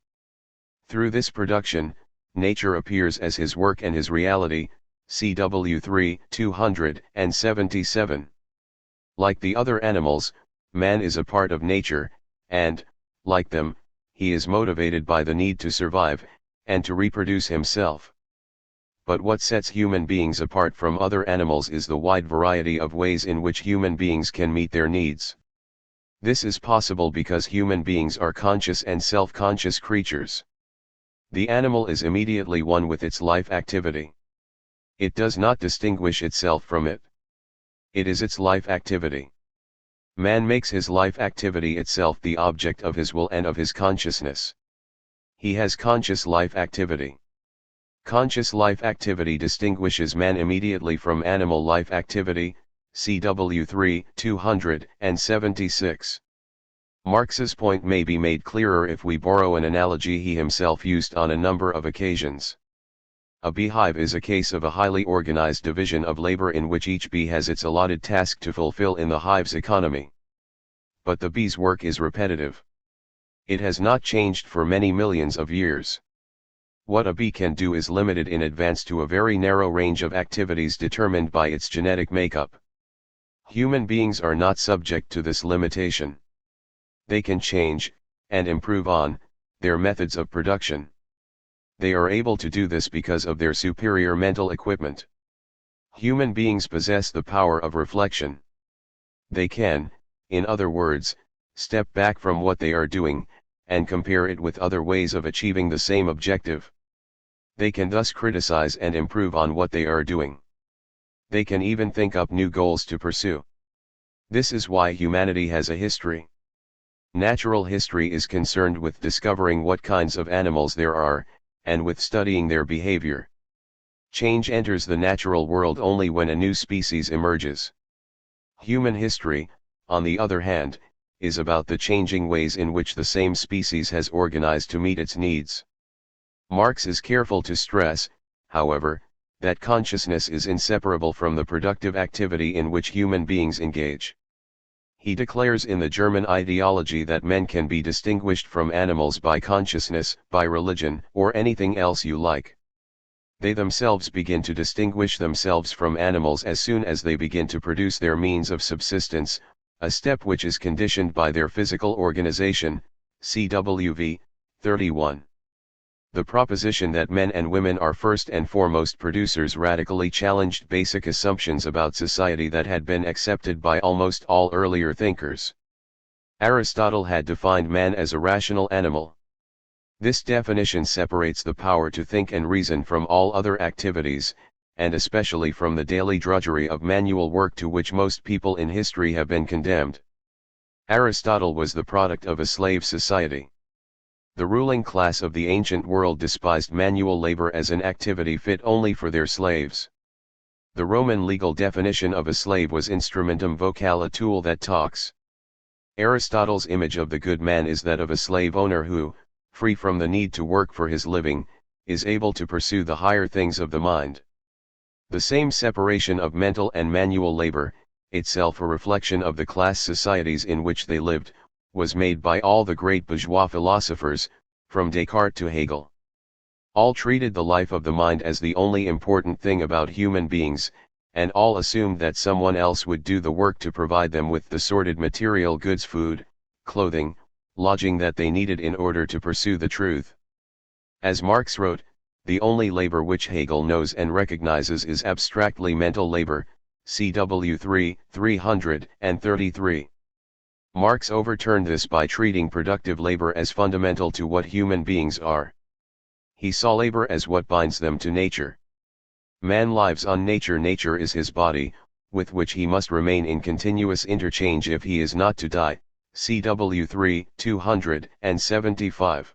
Through this production, nature appears as his work and his reality, cw. 277. Like the other animals, man is a part of nature, and, like them, he is motivated by the need to survive, and to reproduce himself. But what sets human beings apart from other animals is the wide variety of ways in which human beings can meet their needs. This is possible because human beings are conscious and self-conscious creatures. The animal is immediately one with its life activity. It does not distinguish itself from it. It is its life activity. Man makes his life activity itself the object of his will and of his consciousness. He has conscious life activity. Conscious life activity distinguishes man immediately from animal life activity, cw. 276. Marx's point may be made clearer if we borrow an analogy he himself used on a number of occasions. A beehive is a case of a highly organized division of labor in which each bee has its allotted task to fulfill in the hive's economy. But the bee's work is repetitive. It has not changed for many millions of years. What a bee can do is limited in advance to a very narrow range of activities determined by its genetic makeup. Human beings are not subject to this limitation. They can change, and improve on, their methods of production. They are able to do this because of their superior mental equipment. Human beings possess the power of reflection. They can, in other words, step back from what they are doing, and compare it with other ways of achieving the same objective. They can thus criticize and improve on what they are doing. They can even think up new goals to pursue. This is why humanity has a history. Natural history is concerned with discovering what kinds of animals there are, and with studying their behavior. Change enters the natural world only when a new species emerges. Human history, on the other hand, is about the changing ways in which the same species has organized to meet its needs. Marx is careful to stress, however, that consciousness is inseparable from the productive activity in which human beings engage. He declares in the German ideology that men can be distinguished from animals by consciousness, by religion, or anything else you like. They themselves begin to distinguish themselves from animals as soon as they begin to produce their means of subsistence, a step which is conditioned by their physical organization, cwv. 31. The proposition that men and women are first and foremost producers radically challenged basic assumptions about society that had been accepted by almost all earlier thinkers. Aristotle had defined man as a rational animal. This definition separates the power to think and reason from all other activities, and especially from the daily drudgery of manual work to which most people in history have been condemned. Aristotle was the product of a slave society. The ruling class of the ancient world despised manual labor as an activity fit only for their slaves. The Roman legal definition of a slave was instrumentum vocale, a tool that talks. Aristotle's image of the good man is that of a slave owner who, free from the need to work for his living, is able to pursue the higher things of the mind. The same separation of mental and manual labor, itself a reflection of the class societies in which they lived, was made by all the great bourgeois philosophers, from Descartes to Hegel. All treated the life of the mind as the only important thing about human beings, and all assumed that someone else would do the work to provide them with the sordid material goods, food, clothing, lodging that they needed in order to pursue the truth. As Marx wrote, the only labor which Hegel knows and recognizes is abstractly mental labor, cw 333. Marx overturned this by treating productive labor as fundamental to what human beings are. He saw labor as what binds them to nature. Man lives on nature. Nature is his body, with which he must remain in continuous interchange if he is not to die, cw 275.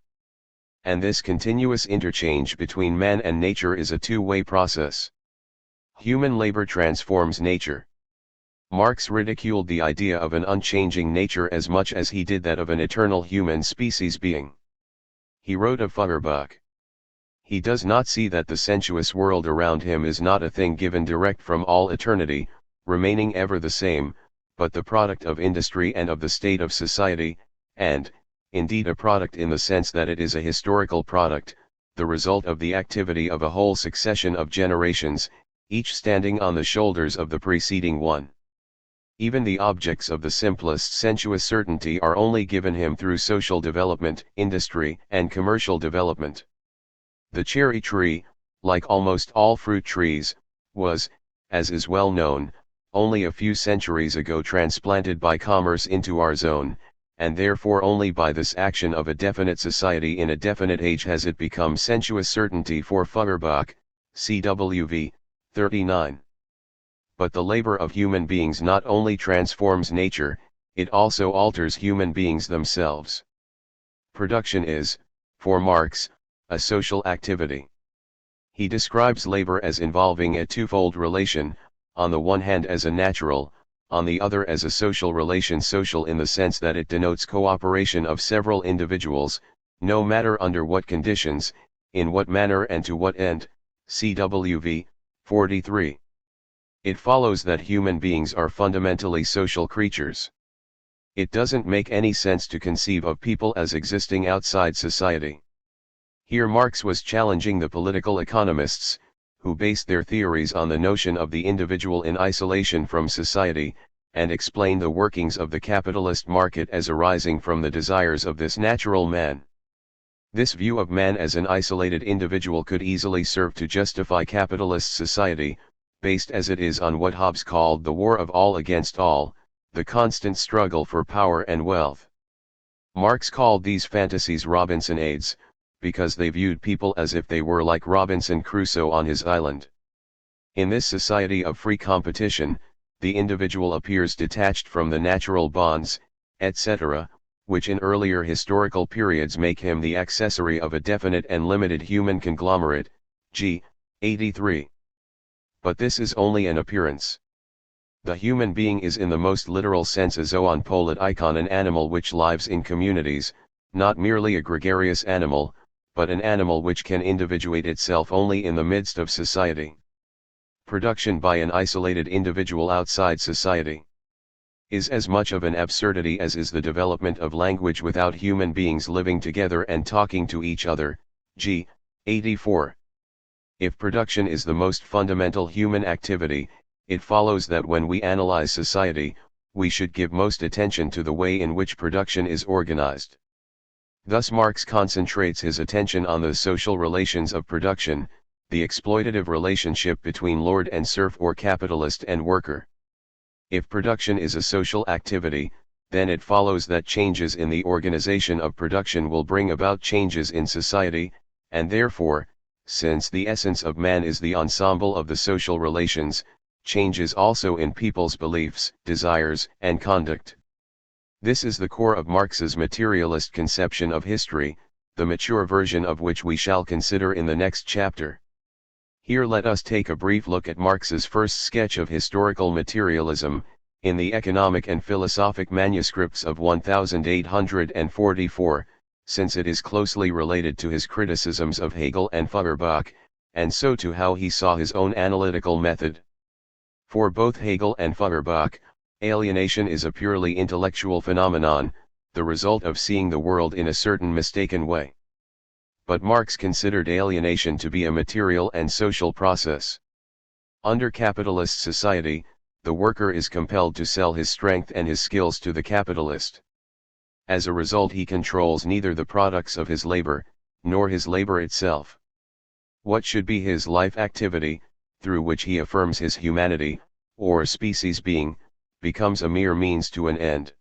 And this continuous interchange between man and nature is a two-way process. Human labor transforms nature. Marx ridiculed the idea of an unchanging nature as much as he did that of an eternal human species being. He wrote of Feuerbach. He does not see that the sensuous world around him is not a thing given direct from all eternity, remaining ever the same, but the product of industry and of the state of society, and, indeed, a product in the sense that it is a historical product, the result of the activity of a whole succession of generations, each standing on the shoulders of the preceding one. Even the objects of the simplest sensuous certainty are only given him through social development, industry, and commercial development. The cherry tree, like almost all fruit trees, was, as is well known, only a few centuries ago transplanted by commerce into our zone, and therefore only by this action of a definite society in a definite age has it become sensuous certainty for Feuerbach, cw 39. But the labor of human beings not only transforms nature, it also alters human beings themselves. Production is, for Marx, a social activity. He describes labor as involving a twofold relation, on the one hand as a natural, on the other as a social relation. Social in the sense that it denotes cooperation of several individuals, no matter under what conditions, in what manner and to what end, cw 43. It follows that human beings are fundamentally social creatures. It doesn't make any sense to conceive of people as existing outside society. Here Marx was challenging the political economists, who based their theories on the notion of the individual in isolation from society, and explained the workings of the capitalist market as arising from the desires of this natural man. This view of man as an isolated individual could easily serve to justify capitalist society, based as it is on what Hobbes called the war of all against all, the constant struggle for power and wealth. Marx called these fantasies Robinsonades, because they viewed people as if they were like Robinson Crusoe on his island. In this society of free competition, the individual appears detached from the natural bonds, etc., which in earlier historical periods make him the accessory of a definite and limited human conglomerate, g. 83. But this is only an appearance. The human being is in the most literal sense a zoon politikon, an animal which lives in communities, not merely a gregarious animal, but an animal which can individuate itself only in the midst of society. Production by an isolated individual outside society is as much of an absurdity as is the development of language without human beings living together and talking to each other, g. 84. If production is the most fundamental human activity, it follows that when we analyze society, we should give most attention to the way in which production is organized. Thus Marx concentrates his attention on the social relations of production, the exploitative relationship between lord and serf or capitalist and worker. If production is a social activity, then it follows that changes in the organization of production will bring about changes in society, and therefore, since the essence of man is the ensemble of the social relations, changes also in people's beliefs, desires, and conduct. This is the core of Marx's materialist conception of history, the mature version of which we shall consider in the next chapter. Here let us take a brief look at Marx's first sketch of historical materialism, in the economic and philosophic manuscripts of 1844, since it is closely related to his criticisms of Hegel and Feuerbach, and so to how he saw his own analytical method. For both Hegel and Feuerbach, alienation is a purely intellectual phenomenon, the result of seeing the world in a certain mistaken way. But Marx considered alienation to be a material and social process. Under capitalist society, the worker is compelled to sell his strength and his skills to the capitalist. As a result, he controls neither the products of his labor, nor his labor itself. What should be his life activity, through which he affirms his humanity, or species being, becomes a mere means to an end.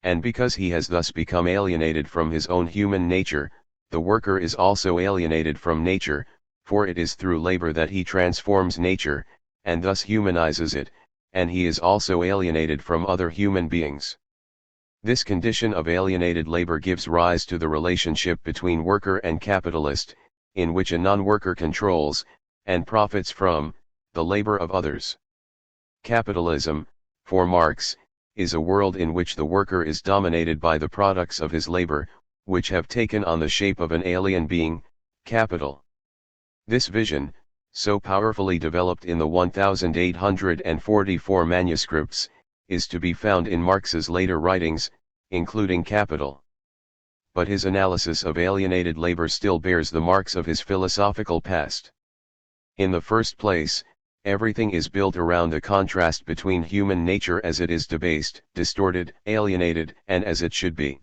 And because he has thus become alienated from his own human nature, the worker is also alienated from nature, for it is through labor that he transforms nature, and thus humanizes it, and he is also alienated from other human beings. This condition of alienated labor gives rise to the relationship between worker and capitalist, in which a non-worker controls, and profits from, the labor of others. Capitalism, for Marx, is a world in which the worker is dominated by the products of his labor, which have taken on the shape of an alien being, capital. This vision, so powerfully developed in the 1844 manuscripts, is to be found in Marx's later writings, including Capital. But his analysis of alienated labor still bears the marks of his philosophical past. In the first place, everything is built around the contrast between human nature as it is debased, distorted, alienated, and as it should be.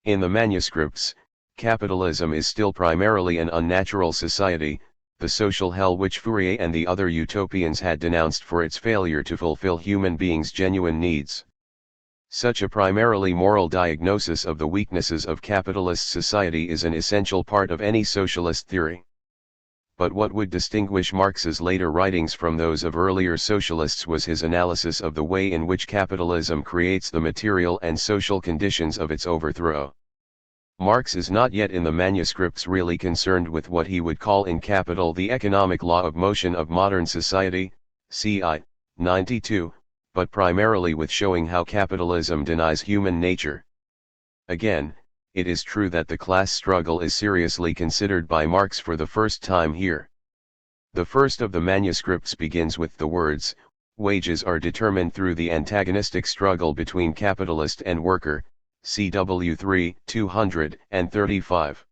In the manuscripts, capitalism is still primarily an unnatural society, the social hell which Fourier and the other utopians had denounced for its failure to fulfill human beings' genuine needs. Such a primarily moral diagnosis of the weaknesses of capitalist society is an essential part of any socialist theory. But what would distinguish Marx's later writings from those of earlier socialists was his analysis of the way in which capitalism creates the material and social conditions of its overthrow. Marx is not yet in the manuscripts really concerned with what he would call in Capital the economic law of motion of modern society, ci. 92, but primarily with showing how capitalism denies human nature. Again, it is true that the class struggle is seriously considered by Marx for the first time here. The first of the manuscripts begins with the words, "Wages are determined through the antagonistic struggle between capitalist and worker," CW 3, 235.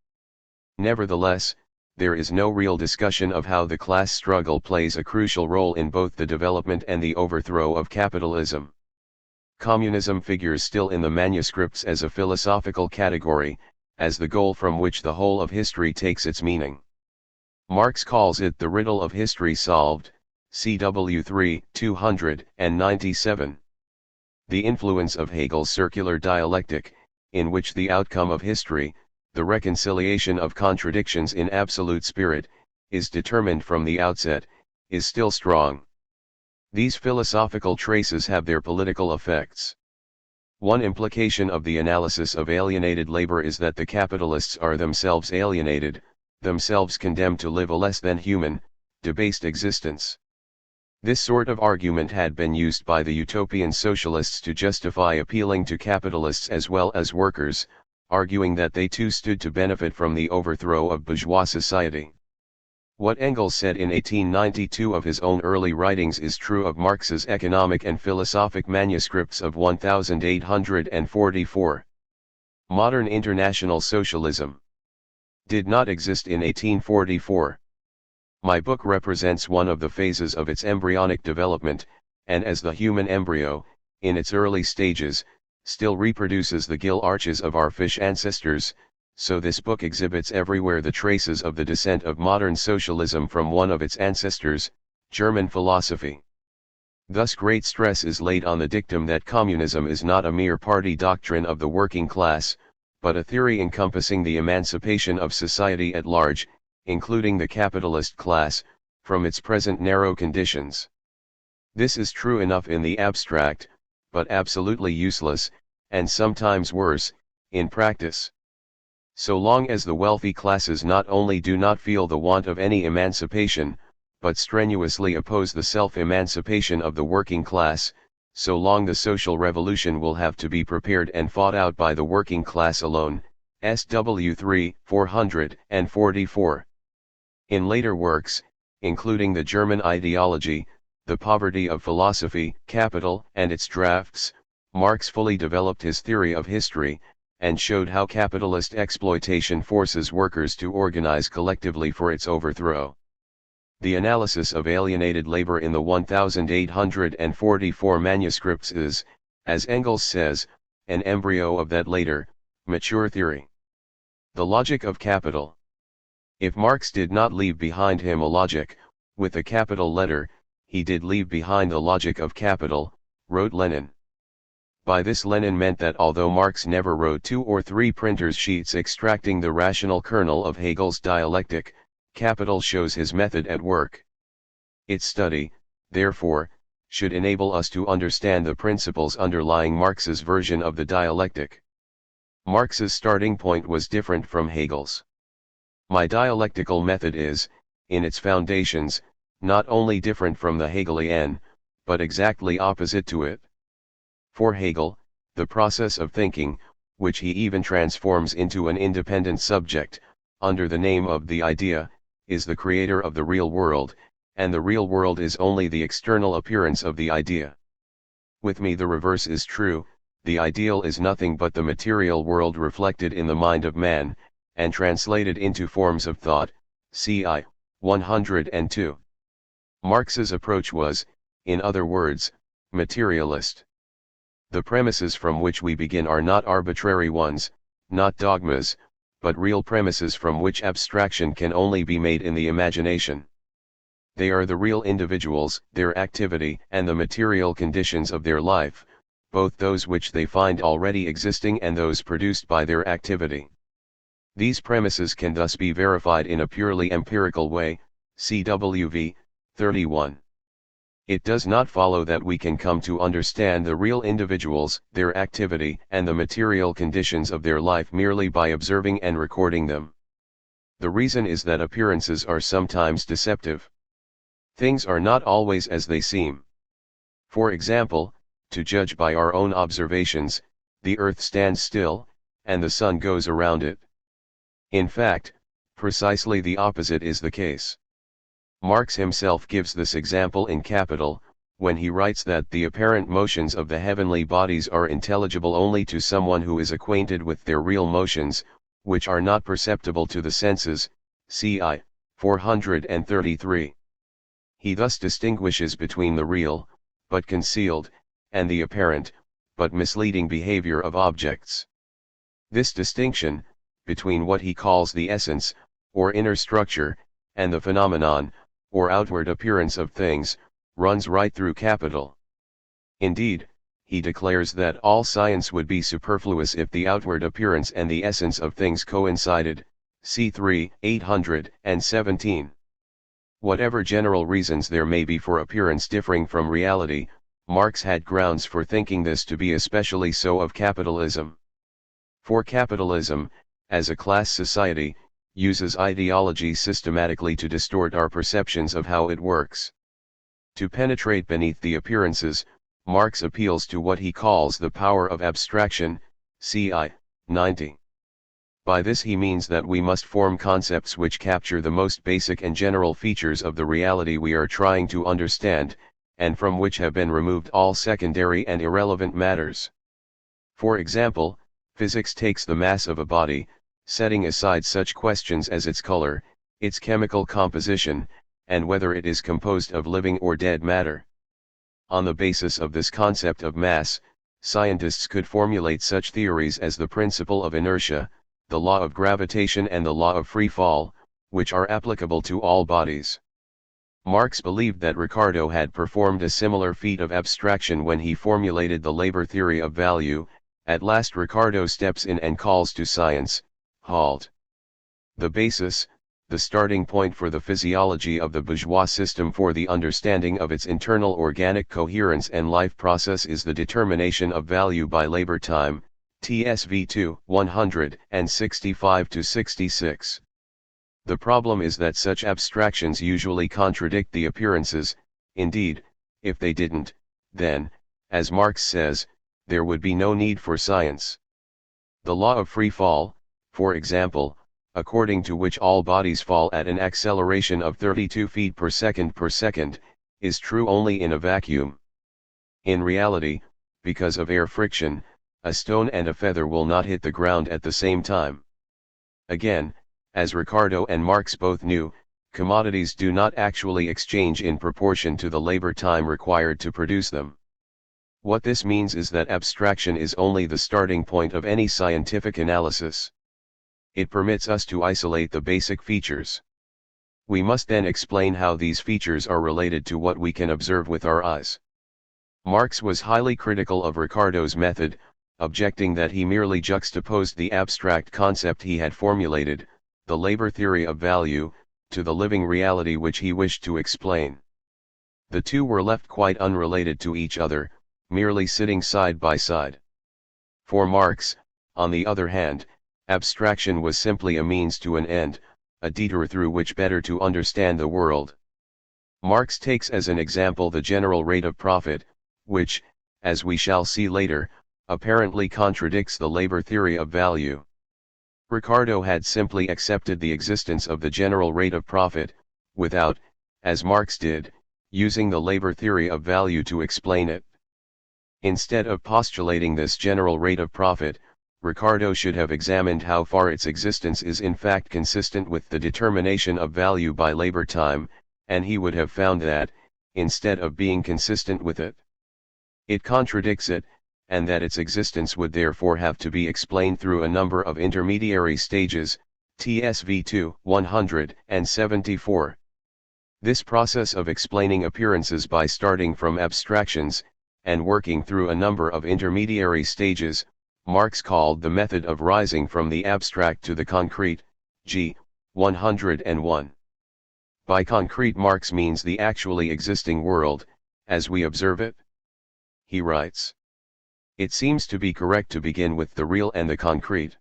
Nevertheless, there is no real discussion of how the class struggle plays a crucial role in both the development and the overthrow of capitalism. Communism figures still in the manuscripts as a philosophical category, as the goal from which the whole of history takes its meaning. Marx calls it the riddle of history solved, CW 3, 297. The influence of Hegel's circular dialectic, in which the outcome of history, the reconciliation of contradictions in absolute spirit, is determined from the outset, is still strong. These philosophical traces have their political effects. One implication of the analysis of alienated labor is that the capitalists are themselves alienated, themselves condemned to live a less than human, debased existence. This sort of argument had been used by the utopian socialists to justify appealing to capitalists as well as workers, arguing that they too stood to benefit from the overthrow of bourgeois society. What Engels said in 1892 of his own early writings is true of Marx's economic and philosophic manuscripts of 1844. Modern international socialism did not exist in 1844. My book represents one of the phases of its embryonic development, and as the human embryo, in its early stages, still reproduces the gill arches of our fish ancestors, so this book exhibits everywhere the traces of the descent of modern socialism from one of its ancestors, German philosophy. Thus great stress is laid on the dictum that communism is not a mere party doctrine of the working class, but a theory encompassing the emancipation of society at large, including the capitalist class, from its present narrow conditions. This is true enough in the abstract, but absolutely useless, and sometimes worse, in practice. So long as the wealthy classes not only do not feel the want of any emancipation, but strenuously oppose the self-emancipation of the working class, so long the social revolution will have to be prepared and fought out by the working class alone. SW 3, 444. In later works, including the German ideology, the poverty of philosophy, Capital, and its drafts, Marx fully developed his theory of history, and showed how capitalist exploitation forces workers to organize collectively for its overthrow. The analysis of alienated labor in the 1844 manuscripts is, as Engels says, an embryo of that later, mature theory. The logic of capital. If Marx did not leave behind him a logic, with a capital letter, he did leave behind the logic of capital, wrote Lenin. By this Lenin meant that although Marx never wrote 2 or 3 printer's sheets extracting the rational kernel of Hegel's dialectic, Capital shows his method at work. Its study, therefore, should enable us to understand the principles underlying Marx's version of the dialectic. Marx's starting point was different from Hegel's. My dialectical method is, in its foundations, not only different from the Hegelian, but exactly opposite to it. For Hegel, the process of thinking, which he even transforms into an independent subject, under the name of the idea, is the creator of the real world, and the real world is only the external appearance of the idea. With me the reverse is true, the ideal is nothing but the material world reflected in the mind of man, and translated into forms of thought, c.i. 102. Marx's approach was, in other words, materialist. The premises from which we begin are not arbitrary ones, not dogmas, but real premises from which abstraction can only be made in the imagination. They are the real individuals, their activity, and the material conditions of their life, both those which they find already existing and those produced by their activity. These premises can thus be verified in a purely empirical way, CWV 31. It does not follow that we can come to understand the real individuals, their activity, and the material conditions of their life merely by observing and recording them. The reason is that appearances are sometimes deceptive. Things are not always as they seem. For example, to judge by our own observations, the earth stands still, and the sun goes around it. In fact, precisely the opposite is the case. Marx himself gives this example in Capital, when he writes that the apparent motions of the heavenly bodies are intelligible only to someone who is acquainted with their real motions, which are not perceptible to the senses, c.i. 433. He thus distinguishes between the real, but concealed, and the apparent, but misleading behavior of objects. This distinction, between what he calls the essence, or inner structure, and the phenomenon, or outward appearance of things, runs right through Capital. Indeed, he declares that all science would be superfluous if the outward appearance and the essence of things coincided, c. 817. Whatever general reasons there may be for appearance differing from reality, Marx had grounds for thinking this to be especially so of capitalism. For capitalism, as a class society, uses ideology systematically to distort our perceptions of how it works. To penetrate beneath the appearances, Marx appeals to what he calls the power of abstraction, c.i. 90. By this he means that we must form concepts which capture the most basic and general features of the reality we are trying to understand, and from which have been removed all secondary and irrelevant matters. For example, physics takes the mass of a body, setting aside such questions as its color, its chemical composition, and whether it is composed of living or dead matter. On the basis of this concept of mass, scientists could formulate such theories as the principle of inertia, the law of gravitation and the law of free fall, which are applicable to all bodies. Marx believed that Ricardo had performed a similar feat of abstraction when he formulated the labor theory of value. At last Ricardo steps in and calls to science, halt. The basis, the starting point for the physiology of the bourgeois system for the understanding of its internal organic coherence and life process is the determination of value by labor time, TSV 2, 165-66. The problem is that such abstractions usually contradict the appearances. Indeed, if they didn't, then, as Marx says, there would be no need for science. The law of free fall, for example, according to which all bodies fall at an acceleration of 32 feet per second, is true only in a vacuum. In reality, because of air friction, a stone and a feather will not hit the ground at the same time. Again, as Ricardo and Marx both knew, commodities do not actually exchange in proportion to the labor time required to produce them. What this means is that abstraction is only the starting point of any scientific analysis. It permits us to isolate the basic features. We must then explain how these features are related to what we can observe with our eyes. Marx was highly critical of Ricardo's method, objecting that he merely juxtaposed the abstract concept he had formulated, the labor theory of value, to the living reality which he wished to explain. The two were left quite unrelated to each other, merely sitting side by side. For Marx, on the other hand, abstraction was simply a means to an end, a detour through which better to understand the world. Marx takes as an example the general rate of profit, which, as we shall see later, apparently contradicts the labor theory of value. Ricardo had simply accepted the existence of the general rate of profit, without, as Marx did, using the labor theory of value to explain it. Instead of postulating this general rate of profit, Ricardo should have examined how far its existence is in fact consistent with the determination of value by labor time, and he would have found that, instead of being consistent with it, it contradicts it, and that its existence would therefore have to be explained through a number of intermediary stages, TSV 2, 174. This process of explaining appearances by starting from abstractions, and working through a number of intermediary stages, Marx called the method of rising from the abstract to the concrete, g. 101. By concrete Marx means the actually existing world, as we observe it. He writes, "It seems to be correct to begin with the real and the concrete.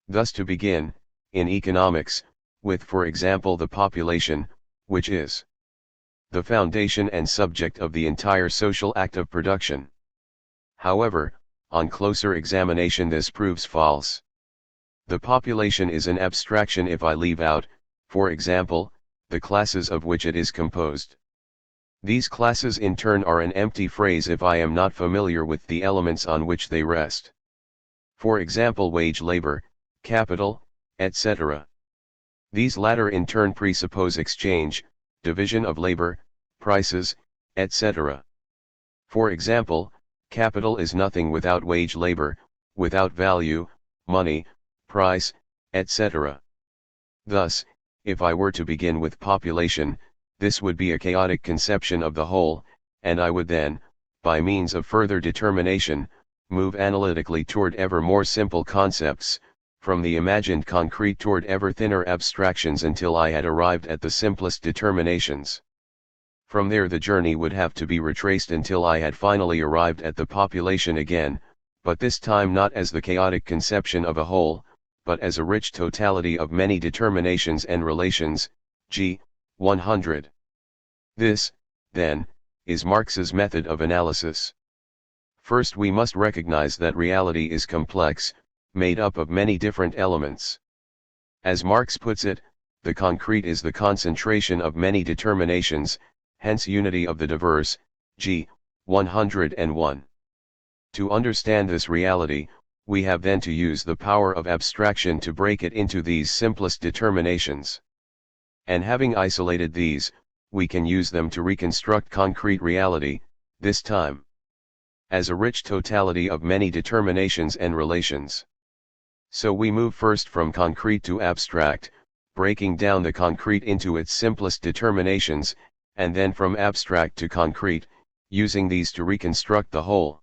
Thus to begin, in economics, with for example the population, which is the foundation and subject of the entire social act of production. However, on closer examination this proves false. The population is an abstraction if I leave out, for example, the classes of which it is composed. These classes in turn are an empty phrase if I am not familiar with the elements on which they rest. For example wage labor, capital, etc. These latter in turn presuppose exchange, division of labor, prices, etc. For example, capital is nothing without wage labor, without value, money, price, etc. Thus, if I were to begin with population, this would be a chaotic conception of the whole, and I would then, by means of further determination, move analytically toward ever more simple concepts, from the imagined concrete toward ever thinner abstractions until I had arrived at the simplest determinations. From there the journey would have to be retraced until I had finally arrived at the population again, but this time not as the chaotic conception of a whole, but as a rich totality of many determinations and relations, g. 100. This, then, is Marx's method of analysis. First we must recognize that reality is complex, made up of many different elements. As Marx puts it, the concrete is the concentration of many determinations, hence unity of the diverse, g. 101. To understand this reality, we have then to use the power of abstraction to break it into these simplest determinations. And having isolated these, we can use them to reconstruct concrete reality, this time as a rich totality of many determinations and relations. So we move first from concrete to abstract, breaking down the concrete into its simplest determinations, and then from abstract to concrete, using these to reconstruct the whole.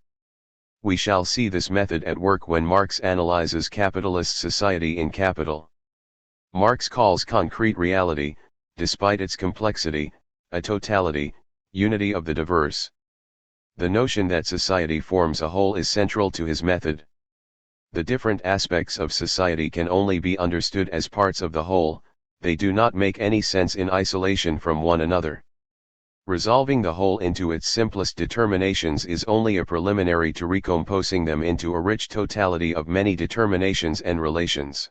We shall see this method at work when Marx analyzes capitalist society in Capital. Marx calls concrete reality, despite its complexity, a totality, unity of the diverse. The notion that society forms a whole is central to his method. The different aspects of society can only be understood as parts of the whole, they do not make any sense in isolation from one another. Resolving the whole into its simplest determinations is only a preliminary to recomposing them into a rich totality of many determinations and relations.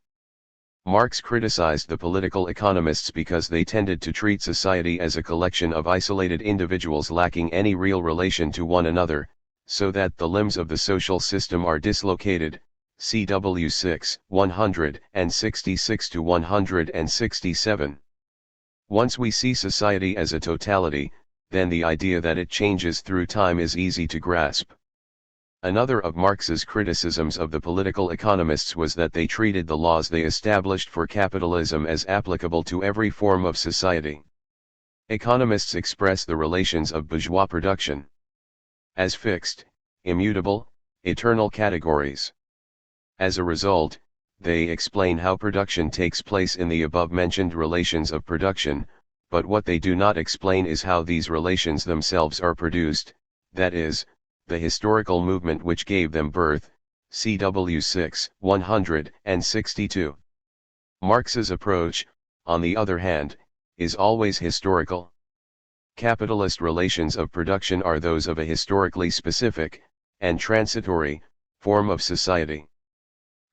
Marx criticized the political economists because they tended to treat society as a collection of isolated individuals lacking any real relation to one another, so that the limbs of the social system are dislocated. CW 6, 166 to 167. Once we see society as a totality, then the idea that it changes through time is easy to grasp. Another of Marx's criticisms of the political economists was that they treated the laws they established for capitalism as applicable to every form of society. Economists express the relations of bourgeois production as fixed, immutable, eternal categories. As a result, they explain how production takes place in the above-mentioned relations of production, but what they do not explain is how these relations themselves are produced, that is, the historical movement which gave them birth. CW 6, 162. Marx's approach, on the other hand, is always historical. Capitalist relations of production are those of a historically specific, and transitory, form of society.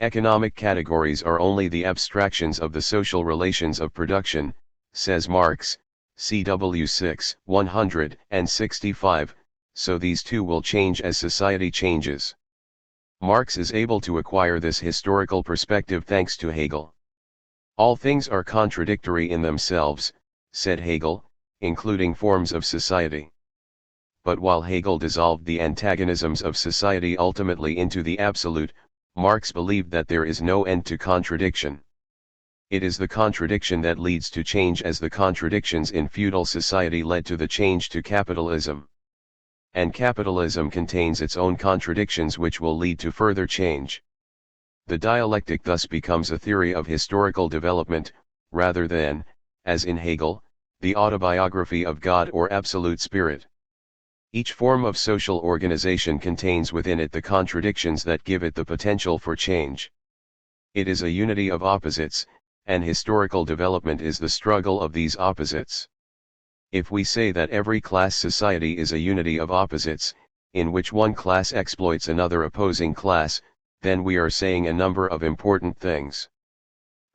Economic categories are only the abstractions of the social relations of production, says Marx, CW 6, 165, so these too will change as society changes. Marx is able to acquire this historical perspective thanks to Hegel. All things are contradictory in themselves, said Hegel, including forms of society. But while Hegel dissolved the antagonisms of society ultimately into the absolute, Marx believed that there is no end to contradiction. It is the contradiction that leads to change, as the contradictions in feudal society led to the change to capitalism. And capitalism contains its own contradictions which will lead to further change. The dialectic thus becomes a theory of historical development, rather than, as in Hegel, the autobiography of God or absolute spirit. Each form of social organization contains within it the contradictions that give it the potential for change. It is a unity of opposites, and historical development is the struggle of these opposites. If we say that every class society is a unity of opposites, in which one class exploits another opposing class, then we are saying a number of important things.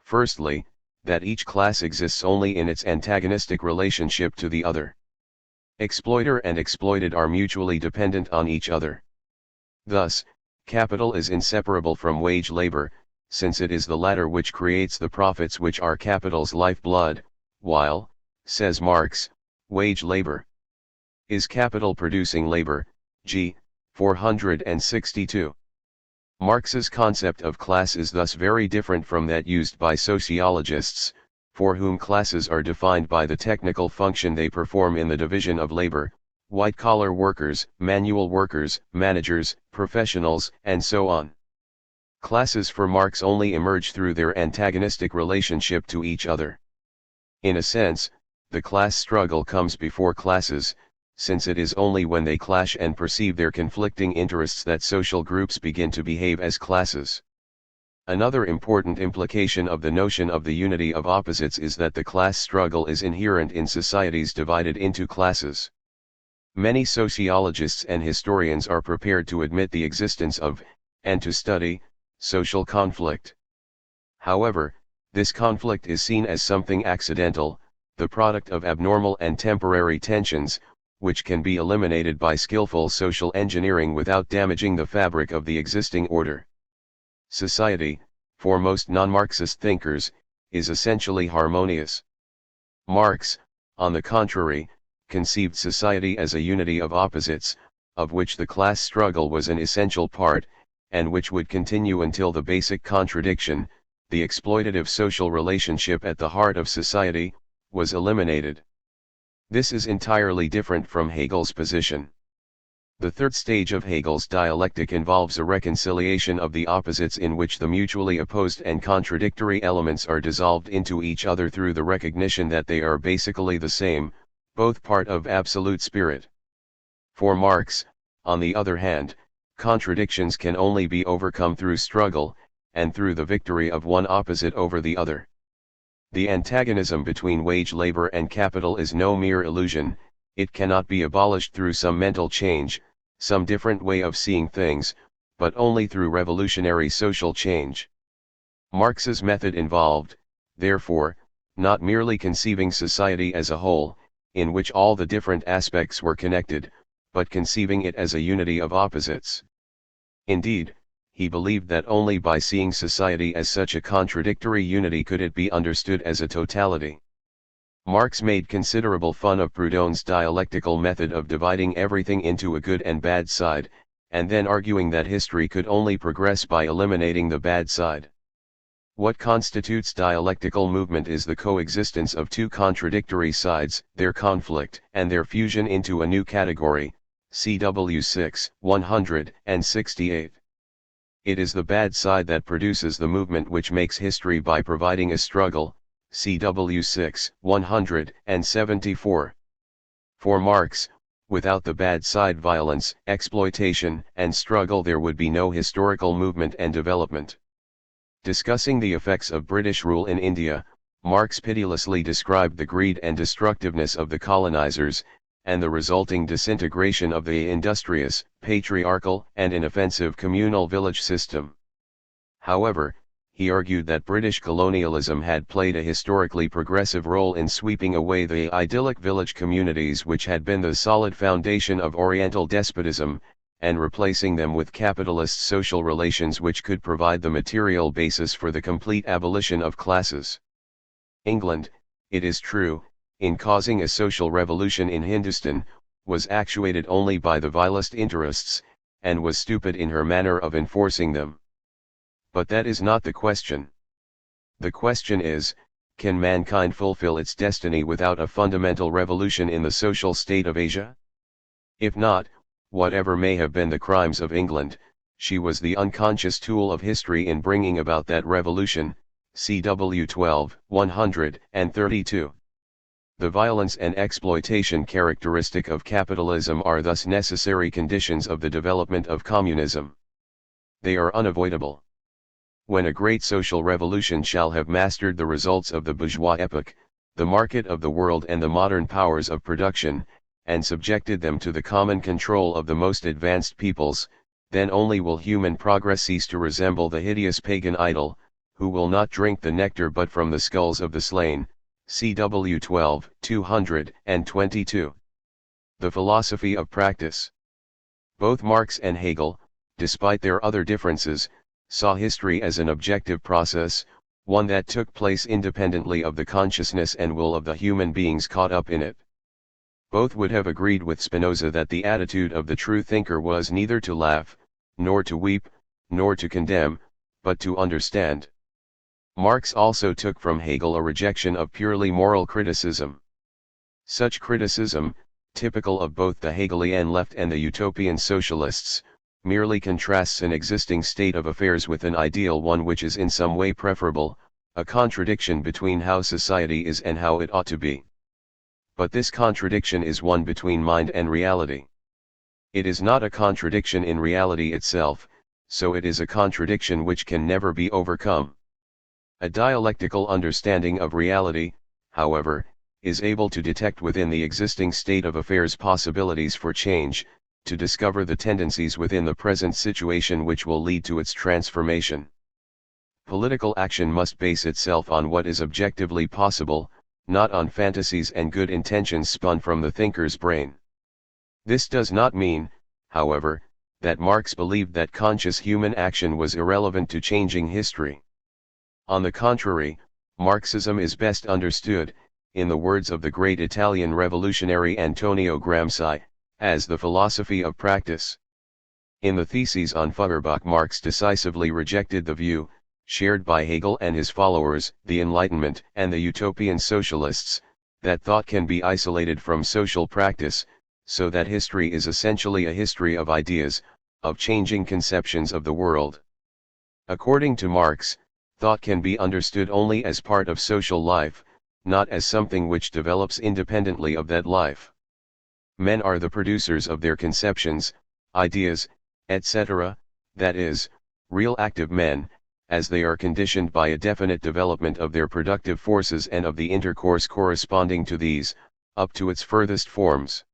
Firstly, that each class exists only in its antagonistic relationship to the other. Exploiter and exploited are mutually dependent on each other. Thus, capital is inseparable from wage labor, since it is the latter which creates the profits which are capital's lifeblood, while, says Marx, wage labor is capital producing labor. G. 462. Marx's concept of class is thus very different from that used by sociologists, for whom classes are defined by the technical function they perform in the division of labor: white-collar workers, manual workers, managers, professionals, and so on. Classes for Marx only emerge through their antagonistic relationship to each other. In a sense, the class struggle comes before classes, since it is only when they clash and perceive their conflicting interests that social groups begin to behave as classes. Another important implication of the notion of the unity of opposites is that the class struggle is inherent in societies divided into classes. Many sociologists and historians are prepared to admit the existence of, and to study, social conflict. However, this conflict is seen as something accidental, the product of abnormal and temporary tensions, which can be eliminated by skillful social engineering without damaging the fabric of the existing order. Society, for most non-Marxist thinkers, is essentially harmonious. Marx, on the contrary, conceived society as a unity of opposites, of which the class struggle was an essential part, and which would continue until the basic contradiction, the exploitative social relationship at the heart of society, was eliminated. This is entirely different from Hegel's position. The third stage of Hegel's dialectic involves a reconciliation of the opposites in which the mutually opposed and contradictory elements are dissolved into each other through the recognition that they are basically the same, both part of absolute spirit. For Marx, on the other hand, contradictions can only be overcome through struggle, and through the victory of one opposite over the other. The antagonism between wage labor and capital is no mere illusion, it cannot be abolished through some mental change, some different way of seeing things, but only through revolutionary social change. Marx's method involved, therefore, not merely conceiving society as a whole, in which all the different aspects were connected, but conceiving it as a unity of opposites. Indeed, he believed that only by seeing society as such a contradictory unity could it be understood as a totality. Marx made considerable fun of Proudhon's dialectical method of dividing everything into a good and bad side, and then arguing that history could only progress by eliminating the bad side. What constitutes dialectical movement is the coexistence of two contradictory sides, their conflict, and their fusion into a new category, CW 6, 168. It is the bad side that produces the movement which makes history by providing a struggle, CW 6, 174. For Marx, without the bad side violence, exploitation, and struggle there would be no historical movement and development. Discussing the effects of British rule in India, Marx pitilessly described the greed and destructiveness of the colonizers, and the resulting disintegration of the industrious, patriarchal, and inoffensive communal village system. However, he argued that British colonialism had played a historically progressive role in sweeping away the idyllic village communities which had been the solid foundation of Oriental despotism, and replacing them with capitalist social relations which could provide the material basis for the complete abolition of classes. England, it is true, in causing a social revolution in Hindustan, was actuated only by the vilest interests, and was stupid in her manner of enforcing them. But that is not the question. The question is, can mankind fulfill its destiny without a fundamental revolution in the social state of Asia? If not, whatever may have been the crimes of England, she was the unconscious tool of history in bringing about that revolution, CW 12, 132. The violence and exploitation characteristic of capitalism are thus necessary conditions of the development of communism. They are unavoidable. When a great social revolution shall have mastered the results of the bourgeois epoch, the market of the world and the modern powers of production, and subjected them to the common control of the most advanced peoples, then only will human progress cease to resemble the hideous pagan idol, who will not drink the nectar but from the skulls of the slain, CW 12, 222. The philosophy of practice. Both Marx and Hegel, despite their other differences, saw history as an objective process, one that took place independently of the consciousness and will of the human beings caught up in it. Both would have agreed with Spinoza that the attitude of the true thinker was neither to laugh, nor to weep, nor to condemn, but to understand. Marx also took from Hegel a rejection of purely moral criticism. Such criticism, typical of both the Hegelian left and the utopian socialists, merely contrasts an existing state of affairs with an ideal one which is in some way preferable, a contradiction between how society is and how it ought to be. But this contradiction is one between mind and reality. It is not a contradiction in reality itself, so it is a contradiction which can never be overcome. A dialectical understanding of reality, however, is able to detect within the existing state of affairs possibilities for change, to discover the tendencies within the present situation which will lead to its transformation. Political action must base itself on what is objectively possible, not on fantasies and good intentions spun from the thinker's brain. This does not mean, however, that Marx believed that conscious human action was irrelevant to changing history. On the contrary, Marxism is best understood, in the words of the great Italian revolutionary Antonio Gramsci, as the philosophy of practice. In the Theses on Feuerbach, Marx decisively rejected the view, shared by Hegel and his followers, the Enlightenment and the utopian socialists, that thought can be isolated from social practice, so that history is essentially a history of ideas, of changing conceptions of the world. According to Marx, thought can be understood only as part of social life, not as something which develops independently of that life. Men are the producers of their conceptions, ideas, etc., that is, real active men, as they are conditioned by a definite development of their productive forces and of the intercourse corresponding to these, up to its furthest forms.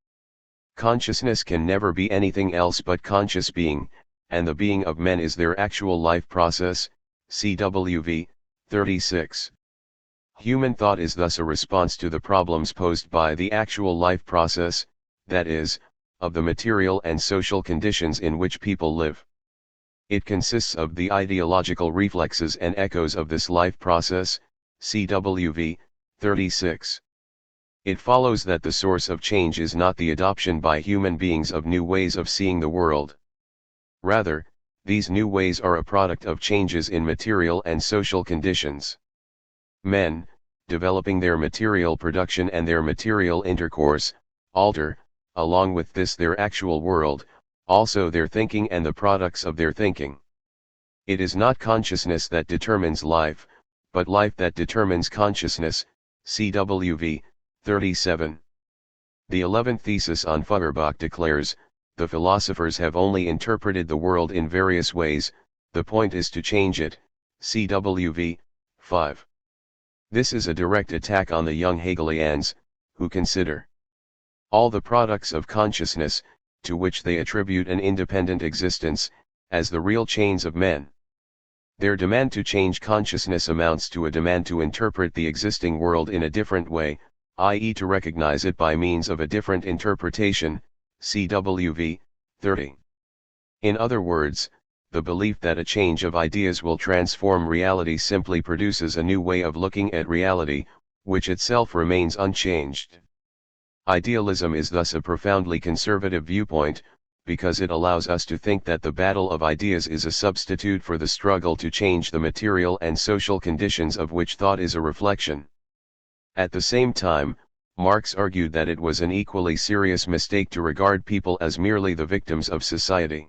Consciousness can never be anything else but conscious being, and the being of men is their actual life process, cwv. 36. Human thought is thus a response to the problems posed by the actual life process, that is, of the material and social conditions in which people live. It consists of the ideological reflexes and echoes of this life process, cwv. 36. It follows that the source of change is not the adoption by human beings of new ways of seeing the world. Rather, these new ways are a product of changes in material and social conditions. Men, developing their material production and their material intercourse, alter, along with this their actual world, also their thinking and the products of their thinking. It is not consciousness that determines life, but life that determines consciousness, cwv. 37. The 11th thesis on Feuerbach declares, the philosophers have only interpreted the world in various ways, the point is to change it, cwv. 5. This is a direct attack on the young Hegelians, who consider all the products of consciousness, to which they attribute an independent existence, as the real chains of men. Their demand to change consciousness amounts to a demand to interpret the existing world in a different way, i.e. to recognize it by means of a different interpretation, cwv. 30. In other words, the belief that a change of ideas will transform reality simply produces a new way of looking at reality, which itself remains unchanged. Idealism is thus a profoundly conservative viewpoint, because it allows us to think that the battle of ideas is a substitute for the struggle to change the material and social conditions of which thought is a reflection. At the same time, Marx argued that it was an equally serious mistake to regard people as merely the victims of society.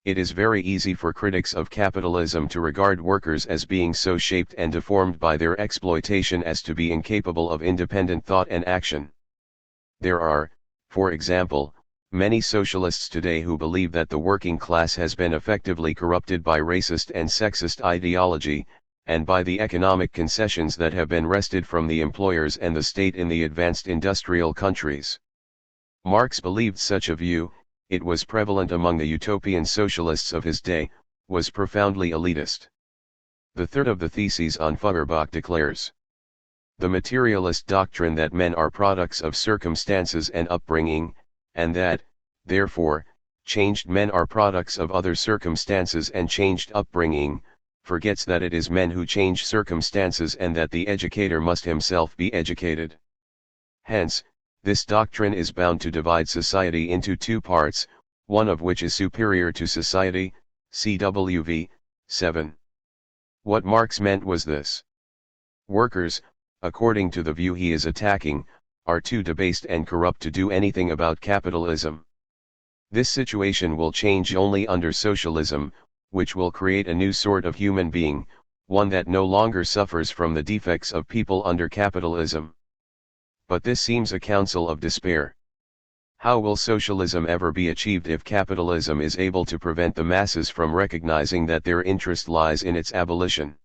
It is very easy for critics of capitalism to regard workers as being so shaped and deformed by their exploitation as to be incapable of independent thought and action. There are, for example, many socialists today who believe that the working class has been effectively corrupted by racist and sexist ideology, and by the economic concessions that have been wrested from the employers and the state in the advanced industrial countries. Marx believed such a view, it was prevalent among the utopian socialists of his day, was profoundly elitist. The third of the theses on Feuerbach declares the materialist doctrine that men are products of circumstances and upbringing, and that, therefore, changed men are products of other circumstances and changed upbringing, forgets that it is men who change circumstances and that the educator must himself be educated. Hence, this doctrine is bound to divide society into two parts, one of which is superior to society, cwv. 7. What Marx meant was this. Workers, according to the view he is attacking, are too debased and corrupt to do anything about capitalism. This situation will change only under socialism, which will create a new sort of human being, one that no longer suffers from the defects of people under capitalism. But this seems a counsel of despair. How will socialism ever be achieved if capitalism is able to prevent the masses from recognizing that their interest lies in its abolition?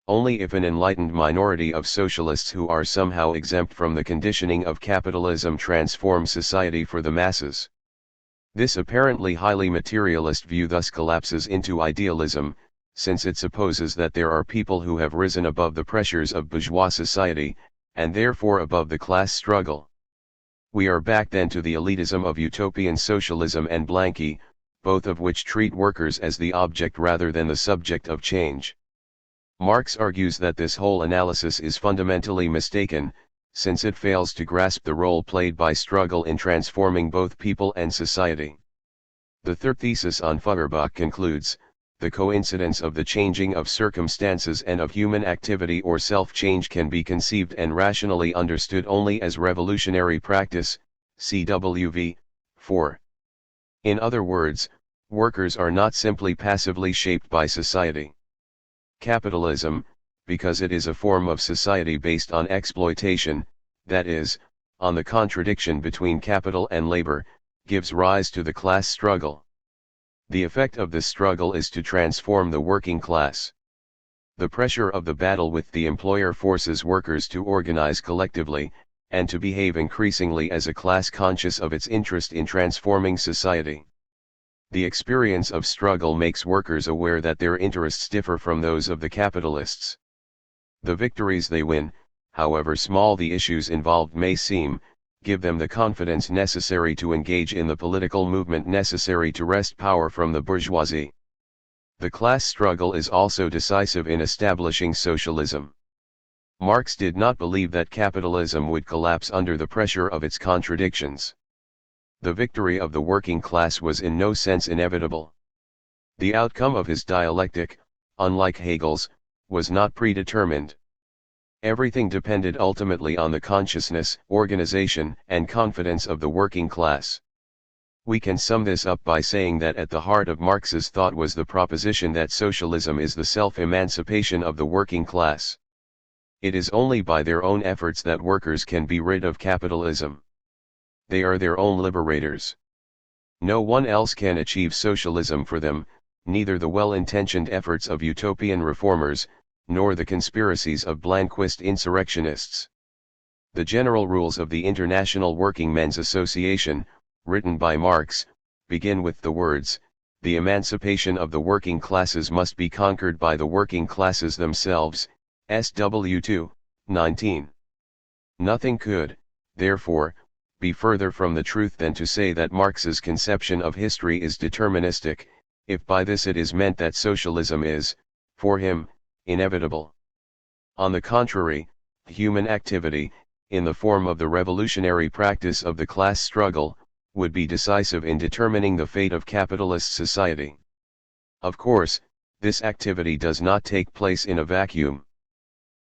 Only if an enlightened minority of socialists who are somehow exempt from the conditioning of capitalism transform society for the masses. This apparently highly materialist view thus collapses into idealism, since it supposes that there are people who have risen above the pressures of bourgeois society, and therefore above the class struggle. We are back then to the elitism of utopian socialism and Blanqui, both of which treat workers as the object rather than the subject of change. Marx argues that this whole analysis is fundamentally mistaken, since it fails to grasp the role played by struggle in transforming both people and society. The third thesis on Feuerbach concludes, the coincidence of the changing of circumstances and of human activity or self-change can be conceived and rationally understood only as revolutionary practice, CWV, 4. In other words, workers are not simply passively shaped by society. Capitalism, because it is a form of society based on exploitation, that is, on the contradiction between capital and labor, gives rise to the class struggle. The effect of this struggle is to transform the working class. The pressure of the battle with the employer forces workers to organize collectively, and to behave increasingly as a class conscious of its interest in transforming society. The experience of struggle makes workers aware that their interests differ from those of the capitalists. The victories they win, however small the issues involved may seem, give them the confidence necessary to engage in the political movement necessary to wrest power from the bourgeoisie. The class struggle is also decisive in establishing socialism. Marx did not believe that capitalism would collapse under the pressure of its contradictions. The victory of the working class was in no sense inevitable. The outcome of his dialectic, unlike Hegel's, was not predetermined. Everything depended ultimately on the consciousness, organization, and confidence of the working class. We can sum this up by saying that at the heart of Marx's thought was the proposition that socialism is the self-emancipation of the working class. It is only by their own efforts that workers can be rid of capitalism. They are their own liberators. No one else can achieve socialism for them, neither the well-intentioned efforts of utopian reformers, nor the conspiracies of Blanquist insurrectionists. The general rules of the International Working Men's Association, written by Marx, begin with the words, "The emancipation of the working classes must be conquered by the working classes themselves," SW2, 19. Nothing could, therefore, be further from the truth than to say that Marx's conception of history is deterministic, if by this it is meant that socialism is, for him, inevitable. On the contrary, human activity, in the form of the revolutionary practice of the class struggle, would be decisive in determining the fate of capitalist society. Of course, this activity does not take place in a vacuum.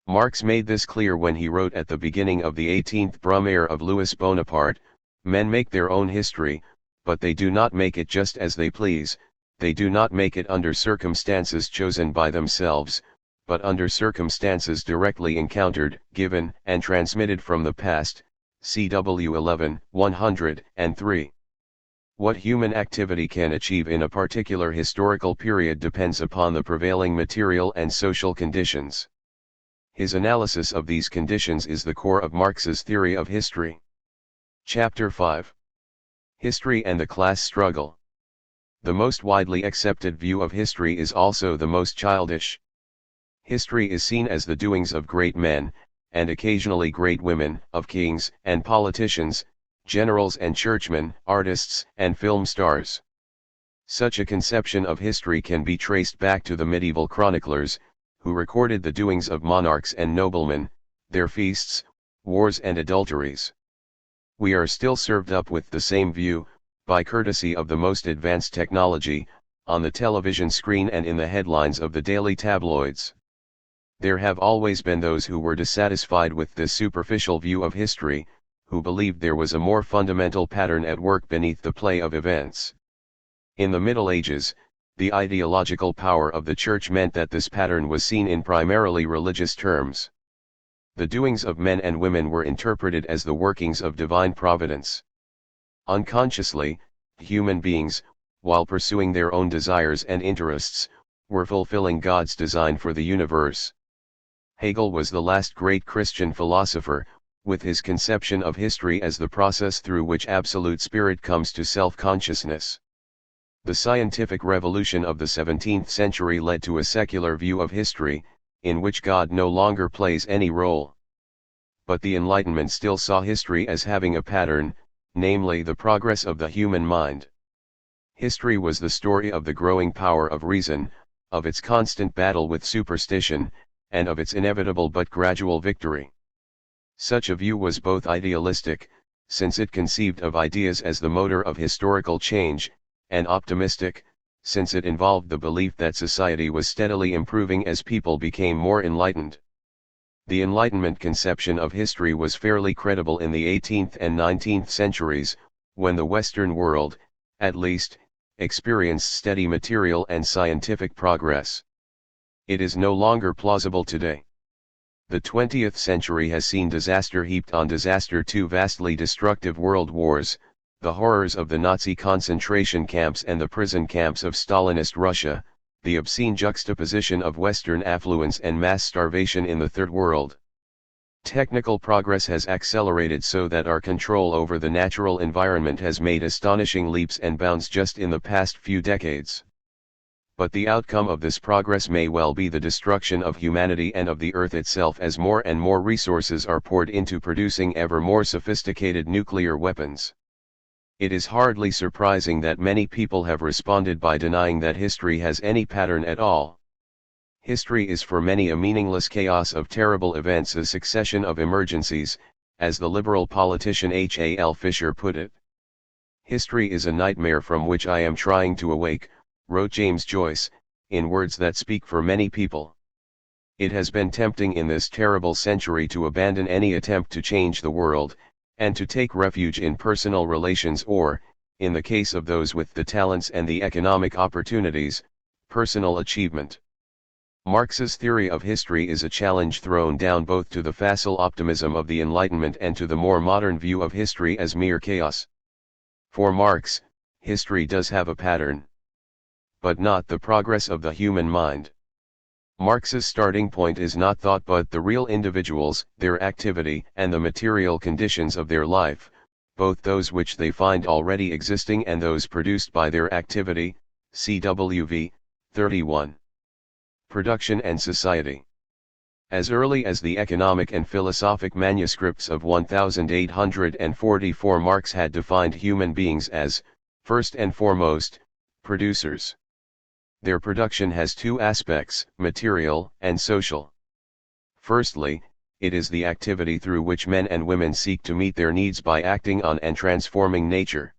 Marx made this clear when he wrote at the beginning of the 18th Brumaire of Louis Bonaparte, "Men make their own history, but they do not make it just as they please, they do not make it under circumstances chosen by themselves, but under circumstances directly encountered, given, and transmitted from the past." CW 11, 103. What human activity can achieve in a particular historical period depends upon the prevailing material and social conditions. His analysis of these conditions is the core of Marx's theory of history. Chapter 5. History and the Class Struggle. The most widely accepted view of history is also the most childish. History is seen as the doings of great men, and occasionally great women, of kings and politicians, generals and churchmen, artists and film stars. Such a conception of history can be traced back to the medieval chroniclers, who recorded the doings of monarchs and noblemen, their feasts, wars and adulteries. We are still served up with the same view, by courtesy of the most advanced technology, on the television screen and in the headlines of the daily tabloids. There have always been those who were dissatisfied with this superficial view of history, who believed there was a more fundamental pattern at work beneath the play of events. In the Middle Ages, the ideological power of the Church meant that this pattern was seen in primarily religious terms. The doings of men and women were interpreted as the workings of divine providence. Unconsciously, human beings, while pursuing their own desires and interests, were fulfilling God's design for the universe. Hegel was the last great Christian philosopher, with his conception of history as the process through which absolute spirit comes to self-consciousness. The scientific revolution of the 17th century led to a secular view of history, in which God no longer plays any role. But the Enlightenment still saw history as having a pattern, namely the progress of the human mind. History was the story of the growing power of reason, of its constant battle with superstition, and of its inevitable but gradual victory. Such a view was both idealistic, since it conceived of ideas as the motor of historical change, and optimistic, since it involved the belief that society was steadily improving as people became more enlightened. The Enlightenment conception of history was fairly credible in the 18th and 19th centuries, when the Western world, at least, experienced steady material and scientific progress. It is no longer plausible today. The 20th century has seen disaster heaped on disaster, two vastly destructive world wars, the horrors of the Nazi concentration camps and the prison camps of Stalinist Russia, the obscene juxtaposition of Western affluence and mass starvation in the Third World. Technical progress has accelerated so that our control over the natural environment has made astonishing leaps and bounds just in the past few decades. But the outcome of this progress may well be the destruction of humanity and of the Earth itself, as more and more resources are poured into producing ever more sophisticated nuclear weapons. It is hardly surprising that many people have responded by denying that history has any pattern at all. History is for many a meaningless chaos of terrible events, a succession of emergencies, as the liberal politician H.A.L. Fisher put it. History is a nightmare from which I am trying to awake, wrote James Joyce, in words that speak for many people. It has been tempting in this terrible century to abandon any attempt to change the world, and to take refuge in personal relations or, in the case of those with the talents and the economic opportunities, personal achievement. Marx's theory of history is a challenge thrown down both to the facile optimism of the Enlightenment and to the more modern view of history as mere chaos. For Marx, history does have a pattern, but not the progress of the human mind. Marx's starting point is not thought but the real individuals, their activity, and the material conditions of their life, both those which they find already existing and those produced by their activity. CWV, 31. Production and Society. As early as the economic and philosophic manuscripts of 1844, Marx had defined human beings as, first and foremost, producers. Their production has two aspects, material and social. Firstly, it is the activity through which men and women seek to meet their needs by acting on and transforming nature.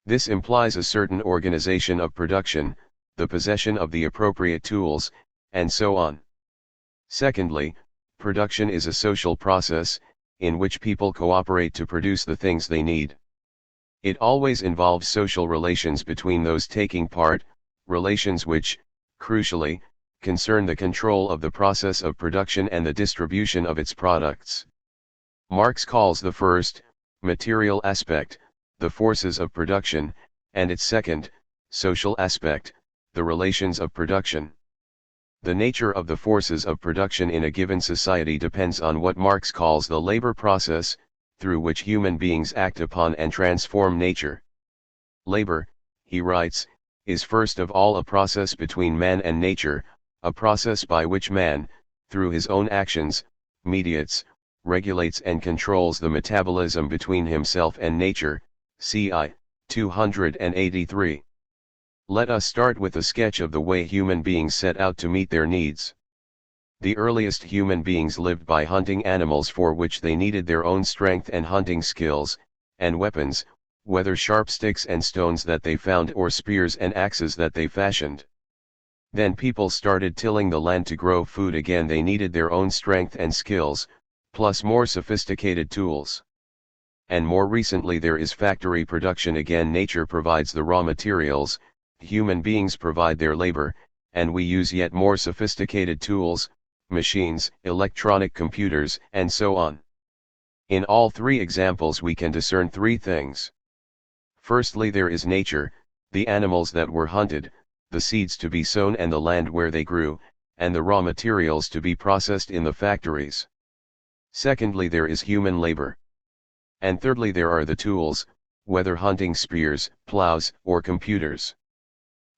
This implies a certain organization of production, the possession of the appropriate tools, and so on. Secondly, production is a social process, in which people cooperate to produce the things they need. It always involves social relations between those taking part, relations which, crucially, concern the control of the process of production and the distribution of its products. Marx calls the first, material aspect, the forces of production, and its second, social aspect, the relations of production. The nature of the forces of production in a given society depends on what Marx calls the labor process, through which human beings act upon and transform nature. Labor, he writes, is first of all a process between man and nature, a process by which man, through his own actions, mediates, regulates and controls the metabolism between himself and nature. CI 283. Let us start with a sketch of the way human beings set out to meet their needs. The earliest human beings lived by hunting animals for which they needed their own strength and hunting skills, and weapons, whether sharp sticks and stones that they found or spears and axes that they fashioned. Then people started tilling the land to grow food again. They needed their own strength and skills, plus more sophisticated tools. And more recently there is factory production again. Nature provides the raw materials, human beings provide their labor, and we use yet more sophisticated tools, machines, electronic computers, and so on. In all three examples we can discern three things. Firstly, there is nature, the animals that were hunted, the seeds to be sown and the land where they grew, and the raw materials to be processed in the factories. Secondly, there is human labor. And thirdly, there are the tools, whether hunting spears, plows, or computers.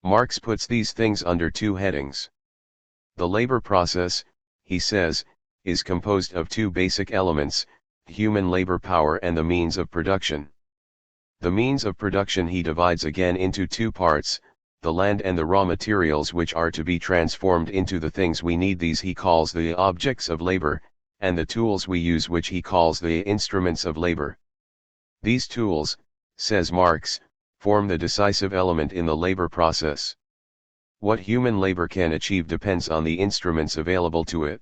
Marx puts these things under two headings. The labor process, he says, is composed of two basic elements, human labor power and the means of production. The means of production he divides again into two parts, the land and the raw materials which are to be transformed into the things we need. These he calls the objects of labor, and the tools we use, which he calls the instruments of labor. These tools, says Marx, form the decisive element in the labor process. What human labor can achieve depends on the instruments available to it.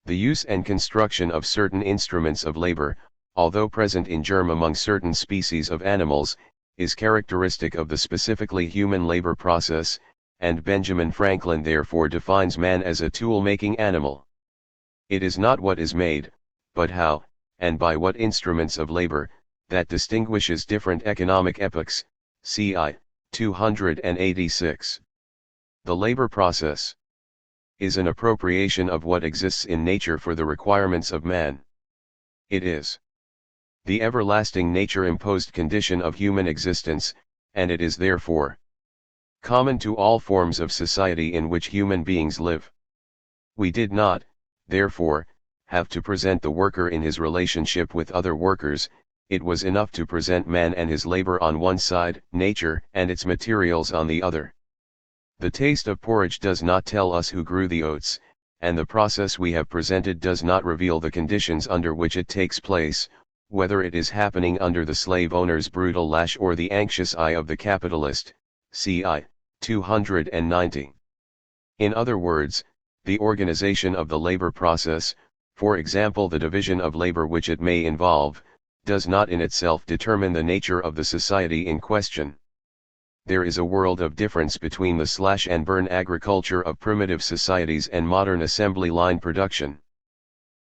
The use and construction of certain instruments of labor, although present in germ among certain species of animals, is characteristic of the specifically human labor process, and Benjamin Franklin therefore defines man as a tool-making animal. It is not what is made, but how, and by what instruments of labor, that distinguishes different economic epochs, c. 286. The labor process is an appropriation of what exists in nature for the requirements of man. It is the everlasting nature-imposed condition of human existence, and it is therefore common to all forms of society in which human beings live. We did not, therefore, have to present the worker in his relationship with other workers. It was enough to present man and his labor on one side, nature and its materials on the other. The taste of porridge does not tell us who grew the oats, and the process we have presented does not reveal the conditions under which it takes place, whether it is happening under the slave owner's brutal lash or the anxious eye of the capitalist, c. 290. In other words, the organization of the labor process, for example the division of labor which it may involve, does not in itself determine the nature of the society in question. There is a world of difference between the slash and burn agriculture of primitive societies and modern assembly line production.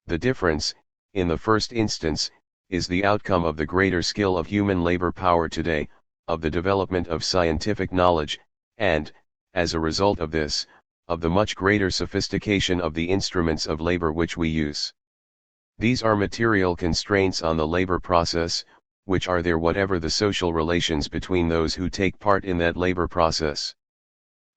The difference, in the first instance, is the outcome of the greater skill of human labor power today, of the development of scientific knowledge, and, as a result of this, of the much greater sophistication of the instruments of labor which we use. These are material constraints on the labor process, which are there whatever the social relations between those who take part in that labor process.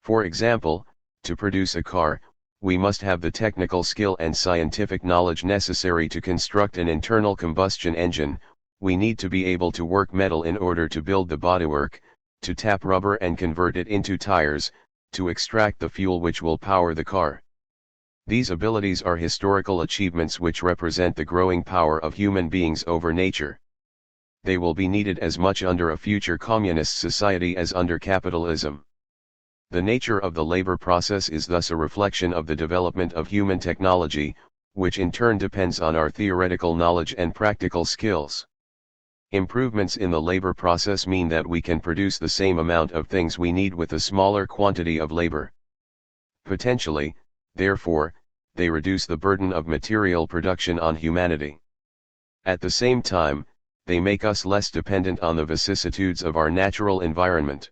For example, to produce a car, we must have the technical skill and scientific knowledge necessary to construct an internal combustion engine. We need to be able to work metal in order to build the bodywork, to tap rubber and convert it into tires, to extract the fuel which will power the car. These abilities are historical achievements which represent the growing power of human beings over nature. They will be needed as much under a future communist society as under capitalism. The nature of the labor process is thus a reflection of the development of human technology, which in turn depends on our theoretical knowledge and practical skills. Improvements in the labor process mean that we can produce the same amount of things we need with a smaller quantity of labor. Potentially, therefore, they reduce the burden of material production on humanity. At the same time, they make us less dependent on the vicissitudes of our natural environment.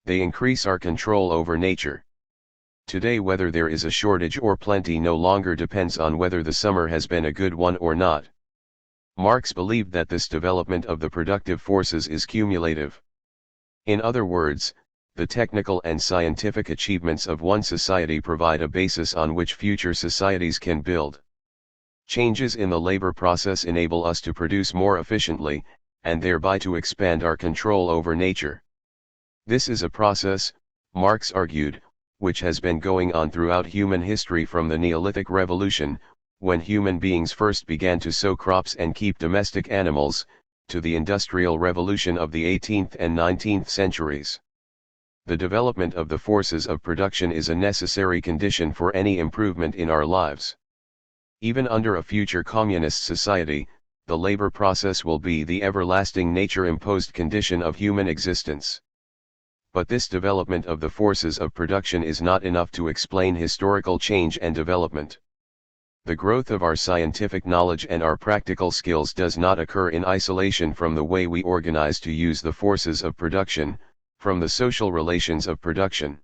They increase our control over nature. Today, whether there is a shortage or plenty no longer depends on whether the summer has been a good one or not. Marx believed that this development of the productive forces is cumulative. In other words, the technical and scientific achievements of one society provide a basis on which future societies can build. Changes in the labor process enable us to produce more efficiently, and thereby to expand our control over nature. This is a process, Marx argued, which has been going on throughout human history from the Neolithic Revolution, when human beings first began to sow crops and keep domestic animals, to the Industrial Revolution of the 18th and 19th centuries. The development of the forces of production is a necessary condition for any improvement in our lives. Even under a future communist society, the labor process will be the everlasting nature-imposed condition of human existence. But this development of the forces of production is not enough to explain historical change and development. The growth of our scientific knowledge and our practical skills does not occur in isolation from the way we organize to use the forces of production, from the social relations of production.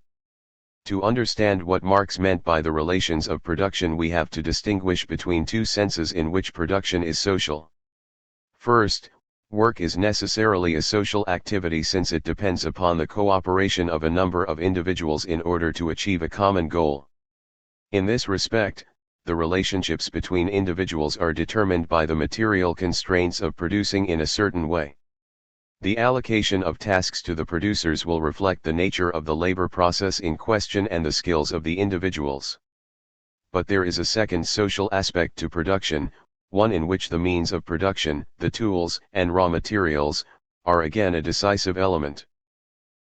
To understand what Marx meant by the relations of production, we have to distinguish between two senses in which production is social. First, work is necessarily a social activity since it depends upon the cooperation of a number of individuals in order to achieve a common goal. In this respect, the relationships between individuals are determined by the material constraints of producing in a certain way. The allocation of tasks to the producers will reflect the nature of the labor process in question and the skills of the individuals. But there is a second social aspect to production, one in which the means of production, the tools and raw materials, are again a decisive element.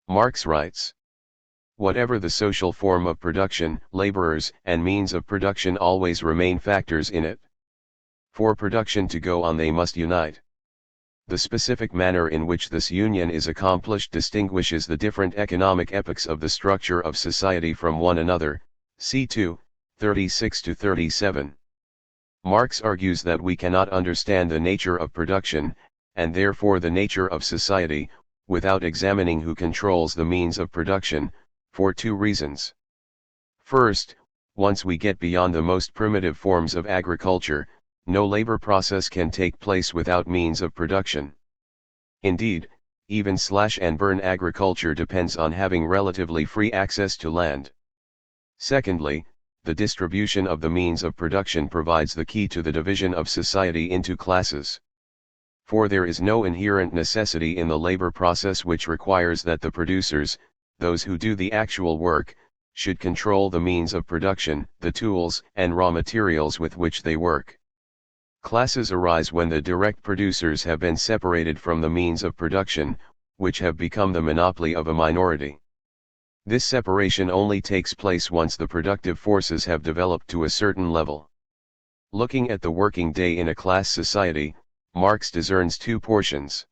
Marx writes, "Whatever the social form of production, laborers and means of production always remain factors in it. For production to go on they must unite. The specific manner in which this union is accomplished distinguishes the different economic epochs of the structure of society from one another." See 2:36-37. Marx argues that we cannot understand the nature of production, and therefore the nature of society, without examining who controls the means of production, for two reasons. First, once we get beyond the most primitive forms of agriculture, no labor process can take place without means of production. Indeed, even slash-and-burn agriculture depends on having relatively free access to land. Secondly, the distribution of the means of production provides the key to the division of society into classes. For there is no inherent necessity in the labor process which requires that the producers, those who do the actual work, should control the means of production, the tools and raw materials with which they work. Classes arise when the direct producers have been separated from the means of production, which have become the monopoly of a minority. This separation only takes place once the productive forces have developed to a certain level. Looking at the working day in a class society, Marx discerns two portions.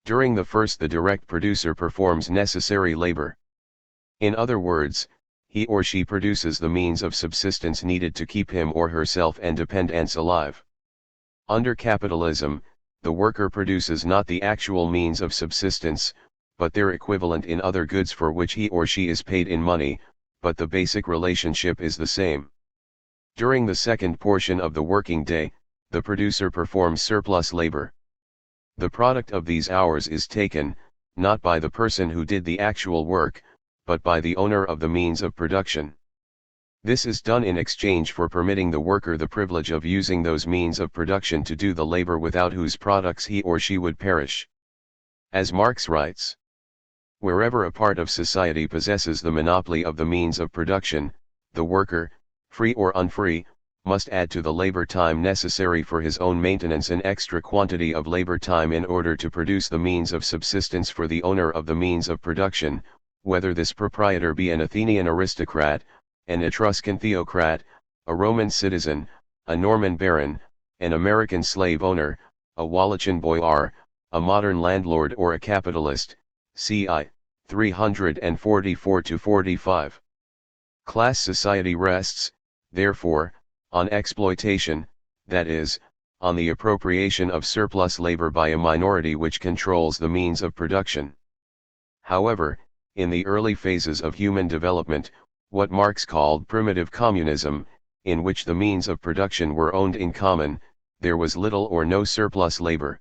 During the first, the direct producer performs necessary labor. In other words, he or she produces the means of subsistence needed to keep him or herself and dependents alive. Under capitalism, the worker produces not the actual means of subsistence, but their equivalent in other goods for which he or she is paid in money, but the basic relationship is the same. During the second portion of the working day, the producer performs surplus labor. The product of these hours is taken, not by the person who did the actual work, but by the owner of the means of production. This is done in exchange for permitting the worker the privilege of using those means of production to do the labor without whose products he or she would perish. As Marx writes, "Wherever a part of society possesses the monopoly of the means of production, the worker, free or unfree, must add to the labor time necessary for his own maintenance an extra quantity of labor time in order to produce the means of subsistence for the owner of the means of production, whether this proprietor be an Athenian aristocrat, an Etruscan theocrat, a Roman citizen, a Norman baron, an American slave owner, a Wallachian boyar, a modern landlord or a capitalist." CI 344-45. Class society rests, therefore, on exploitation, that is, on the appropriation of surplus labor by a minority which controls the means of production. However, in the early phases of human development, what Marx called primitive communism, in which the means of production were owned in common, there was little or no surplus labor.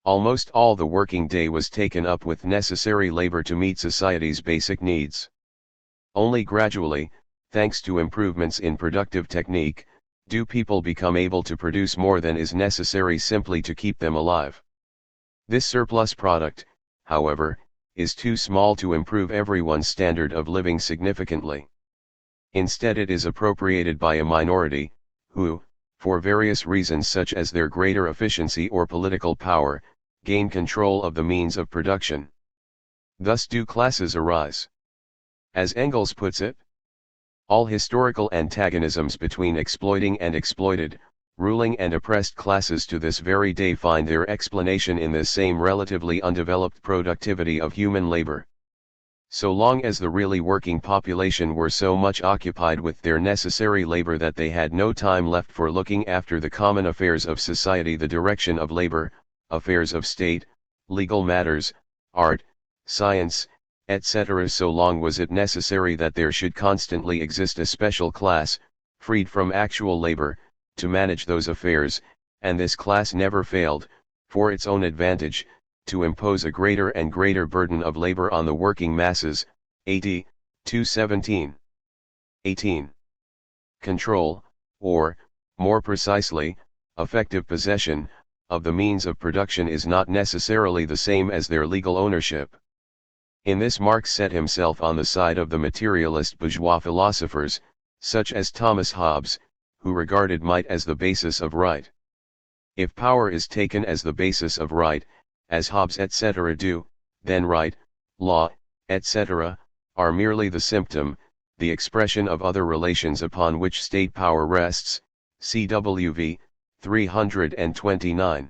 Almost all the working day was taken up with necessary labor to meet society's basic needs. Only gradually, thanks to improvements in productive technique, do people become able to produce more than is necessary simply to keep them alive. This surplus product, however, is too small to improve everyone's standard of living significantly. Instead, it is appropriated by a minority, who, for various reasons such as their greater efficiency or political power, gain control of the means of production. Thus do classes arise. As Engels puts it, all historical antagonisms between exploiting and exploited, ruling and oppressed classes to this very day find their explanation in this same relatively undeveloped productivity of human labor. So long as the really working population were so much occupied with their necessary labor that they had no time left for looking after the common affairs of society, the direction of labor, affairs of state, legal matters, art, science, etc., so long was it necessary that there should constantly exist a special class, freed from actual labor, to manage those affairs, and this class never failed, for its own advantage, to impose a greater and greater burden of labor on the working masses. 217. 18. Control, or, more precisely, effective possession, of the means of production is not necessarily the same as their legal ownership. In this Marx set himself on the side of the materialist bourgeois philosophers, such as Thomas Hobbes, who regarded might as the basis of right. If power is taken as the basis of right, as Hobbes etc. do, then right, law, etc., are merely the symptom, the expression of other relations upon which state power rests, cwv. 329.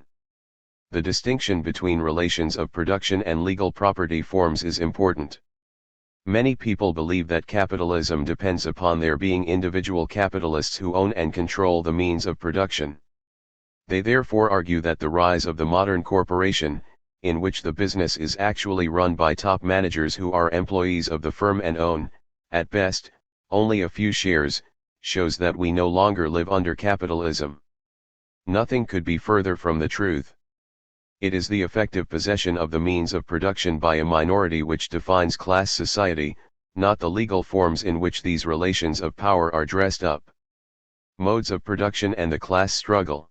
The distinction between relations of production and legal property forms is important. Many people believe that capitalism depends upon there being individual capitalists who own and control the means of production. They therefore argue that the rise of the modern corporation, in which the business is actually run by top managers who are employees of the firm and own, at best, only a few shares, shows that we no longer live under capitalism. Nothing could be further from the truth. It is the effective possession of the means of production by a minority which defines class society, not the legal forms in which these relations of power are dressed up. Modes of production and the class struggle.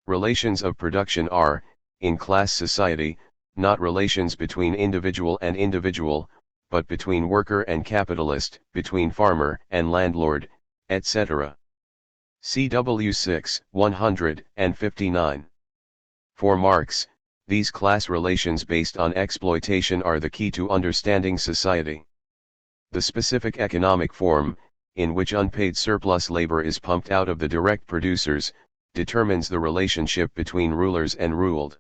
Relations of production are, in class society, not relations between individual and individual, but between worker and capitalist, between farmer and landlord, etc. CW 6, 159. For Marx, these class relations based on exploitation are the key to understanding society. The specific economic form, in which unpaid surplus labor is pumped out of the direct producers, determines the relationship between rulers and ruled.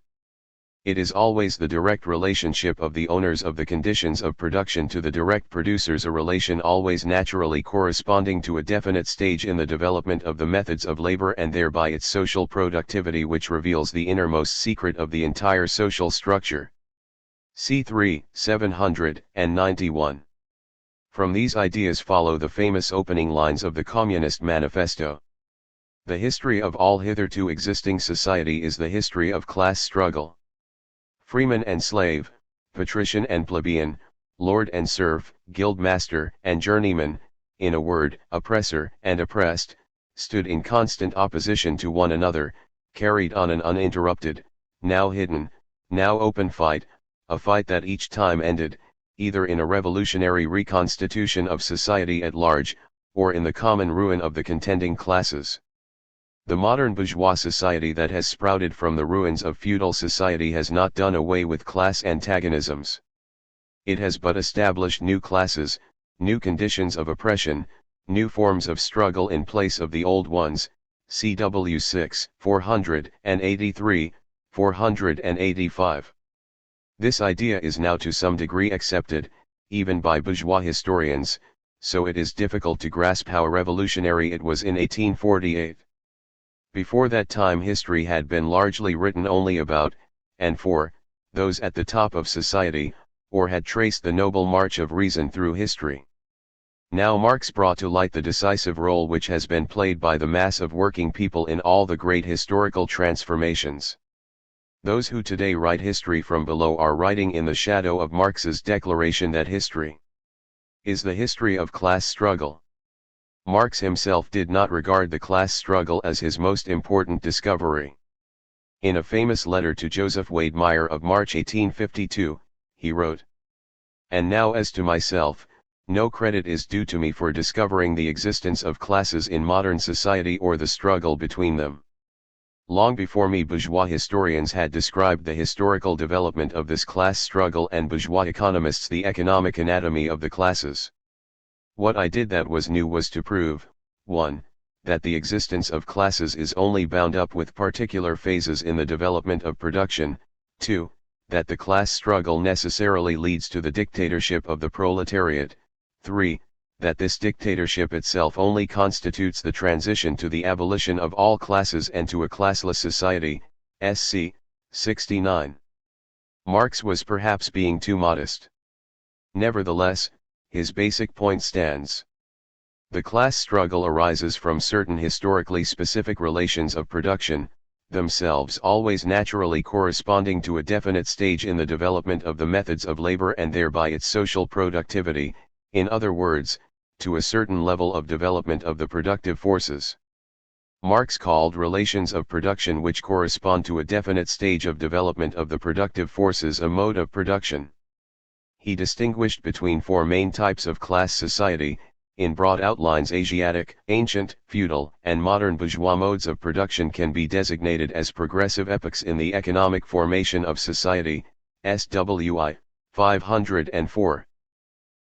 It is always the direct relationship of the owners of the conditions of production to the direct producers, a relation always naturally corresponding to a definite stage in the development of the methods of labor and thereby its social productivity, which reveals the innermost secret of the entire social structure. C3, 791. From these ideas follow the famous opening lines of the Communist Manifesto. The history of all hitherto existing society is the history of class struggle. Freeman and slave, patrician and plebeian, lord and serf, guildmaster and journeyman, in a word, oppressor and oppressed, stood in constant opposition to one another, carried on an uninterrupted, now hidden, now open fight, a fight that each time ended, either in a revolutionary reconstitution of society at large, or in the common ruin of the contending classes. The modern bourgeois society that has sprouted from the ruins of feudal society has not done away with class antagonisms. It has but established new classes, new conditions of oppression, new forms of struggle in place of the old ones, CW 6, 483, 485. This idea is now to some degree accepted, even by bourgeois historians, so it is difficult to grasp how revolutionary it was in 1848. Before that time history had been largely written only about, and for, those at the top of society, or had traced the noble march of reason through history. Now Marx brought to light the decisive role which has been played by the mass of working people in all the great historical transformations. Those who today write history from below are writing in the shadow of Marx's declaration that history is the history of class struggle. Marx himself did not regard the class struggle as his most important discovery. In a famous letter to Joseph Wade Meyer of March 1852, he wrote, "And now as to myself, no credit is due to me for discovering the existence of classes in modern society or the struggle between them. Long before me bourgeois historians had described the historical development of this class struggle and bourgeois economists the economic anatomy of the classes. What I did that was new was to prove, 1. That the existence of classes is only bound up with particular phases in the development of production, 2. That the class struggle necessarily leads to the dictatorship of the proletariat, 3. That this dictatorship itself only constitutes the transition to the abolition of all classes and to a classless society, SC 69. Marx was perhaps being too modest. Nevertheless, his basic point stands. The class struggle arises from certain historically specific relations of production, themselves always naturally corresponding to a definite stage in the development of the methods of labor and thereby its social productivity, in other words, to a certain level of development of the productive forces. Marx called relations of production which correspond to a definite stage of development of the productive forces a mode of production. He distinguished between four main types of class society, in broad outlines Asiatic, ancient, feudal, and modern bourgeois modes of production can be designated as progressive epochs in the economic formation of society, SWI, 504.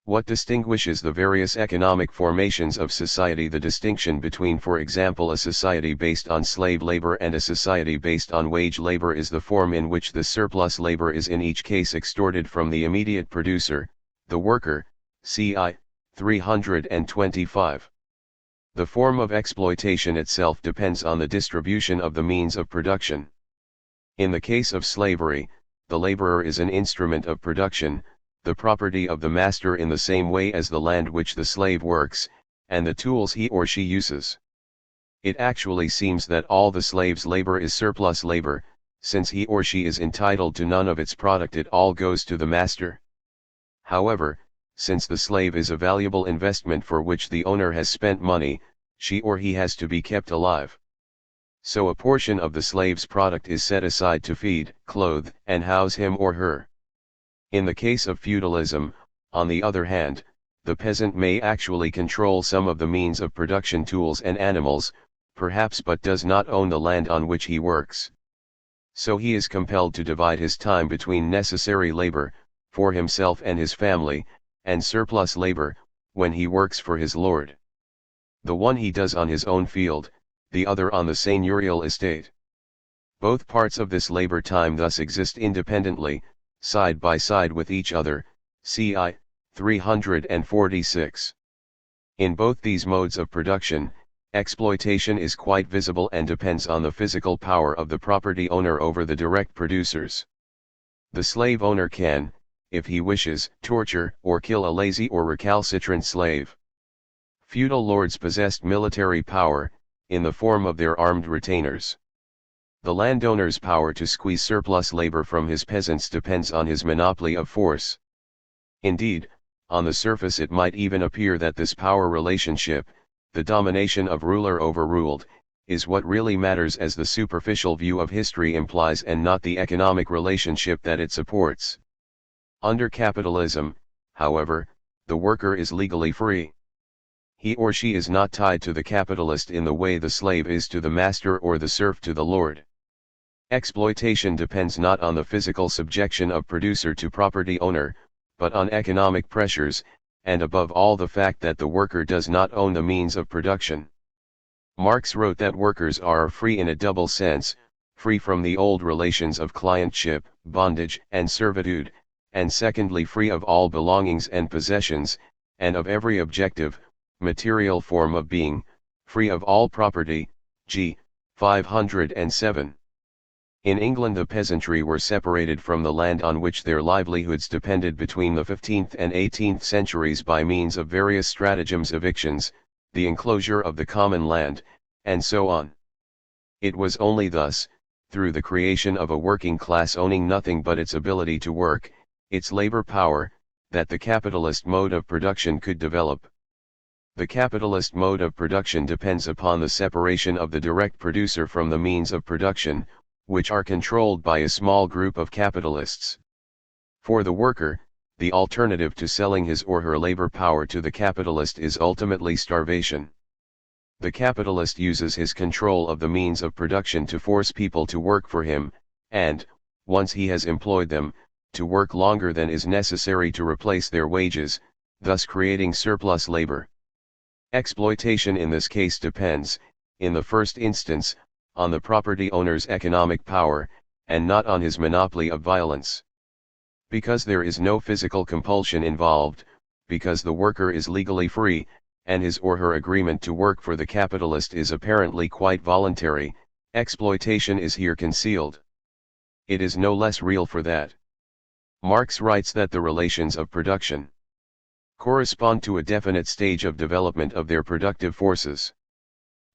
What distinguishes the various economic formations of society? The distinction between, for example, a society based on slave labor and a society based on wage labor is the form in which the surplus labor is in each case extorted from the immediate producer, the worker, CI 325. The form of exploitation itself depends on the distribution of the means of production. In the case of slavery, the laborer is an instrument of production, the property of the master in the same way as the land which the slave works, and the tools he or she uses. It actually seems that all the slave's labor is surplus labor, since he or she is entitled to none of its product, it all goes to the master. However, since the slave is a valuable investment for which the owner has spent money, she or he has to be kept alive. So a portion of the slave's product is set aside to feed, clothe, and house him or her. In the case of feudalism, on the other hand, the peasant may actually control some of the means of production, tools and animals, perhaps, but does not own the land on which he works. So he is compelled to divide his time between necessary labor, for himself and his family, and surplus labor, when he works for his lord. The one he does on his own field, the other on the seigneurial estate. Both parts of this labor time thus exist independently, side by side with each other, CI 346. In both these modes of production, exploitation is quite visible and depends on the physical power of the property owner over the direct producers. The slave owner can, if he wishes, torture or kill a lazy or recalcitrant slave. Feudal lords possessed military power, in the form of their armed retainers. The landowner's power to squeeze surplus labor from his peasants depends on his monopoly of force. Indeed, on the surface it might even appear that this power relationship, the domination of ruler over ruled, is what really matters, as the superficial view of history implies, and not the economic relationship that it supports. Under capitalism, however, the worker is legally free. He or she is not tied to the capitalist in the way the slave is to the master or the serf to the lord. Exploitation depends not on the physical subjection of producer to property owner, but on economic pressures, and above all the fact that the worker does not own the means of production. Marx wrote that workers are free in a double sense, free from the old relations of clientship, bondage, and servitude, and secondly free of all belongings and possessions, and of every objective, material form of being, free of all property, g. 507. In England the peasantry were separated from the land on which their livelihoods depended between the 15th and 18th centuries by means of various stratagems, evictions, the enclosure of the common land, and so on. It was only thus, through the creation of a working class owning nothing but its ability to work, its labor power, that the capitalist mode of production could develop. The capitalist mode of production depends upon the separation of the direct producer from the means of production, which are controlled by a small group of capitalists. For the worker, the alternative to selling his or her labor power to the capitalist is ultimately starvation. The capitalist uses his control of the means of production to force people to work for him, and, once he has employed them, to work longer than is necessary to replace their wages, thus creating surplus labor. Exploitation in this case depends, in the first instance, on the property owner's economic power, and not on his monopoly of violence. Because there is no physical compulsion involved, because the worker is legally free, and his or her agreement to work for the capitalist is apparently quite voluntary, exploitation is here concealed. It is no less real for that. Marx writes that the relations of production correspond to a definite stage of development of their productive forces.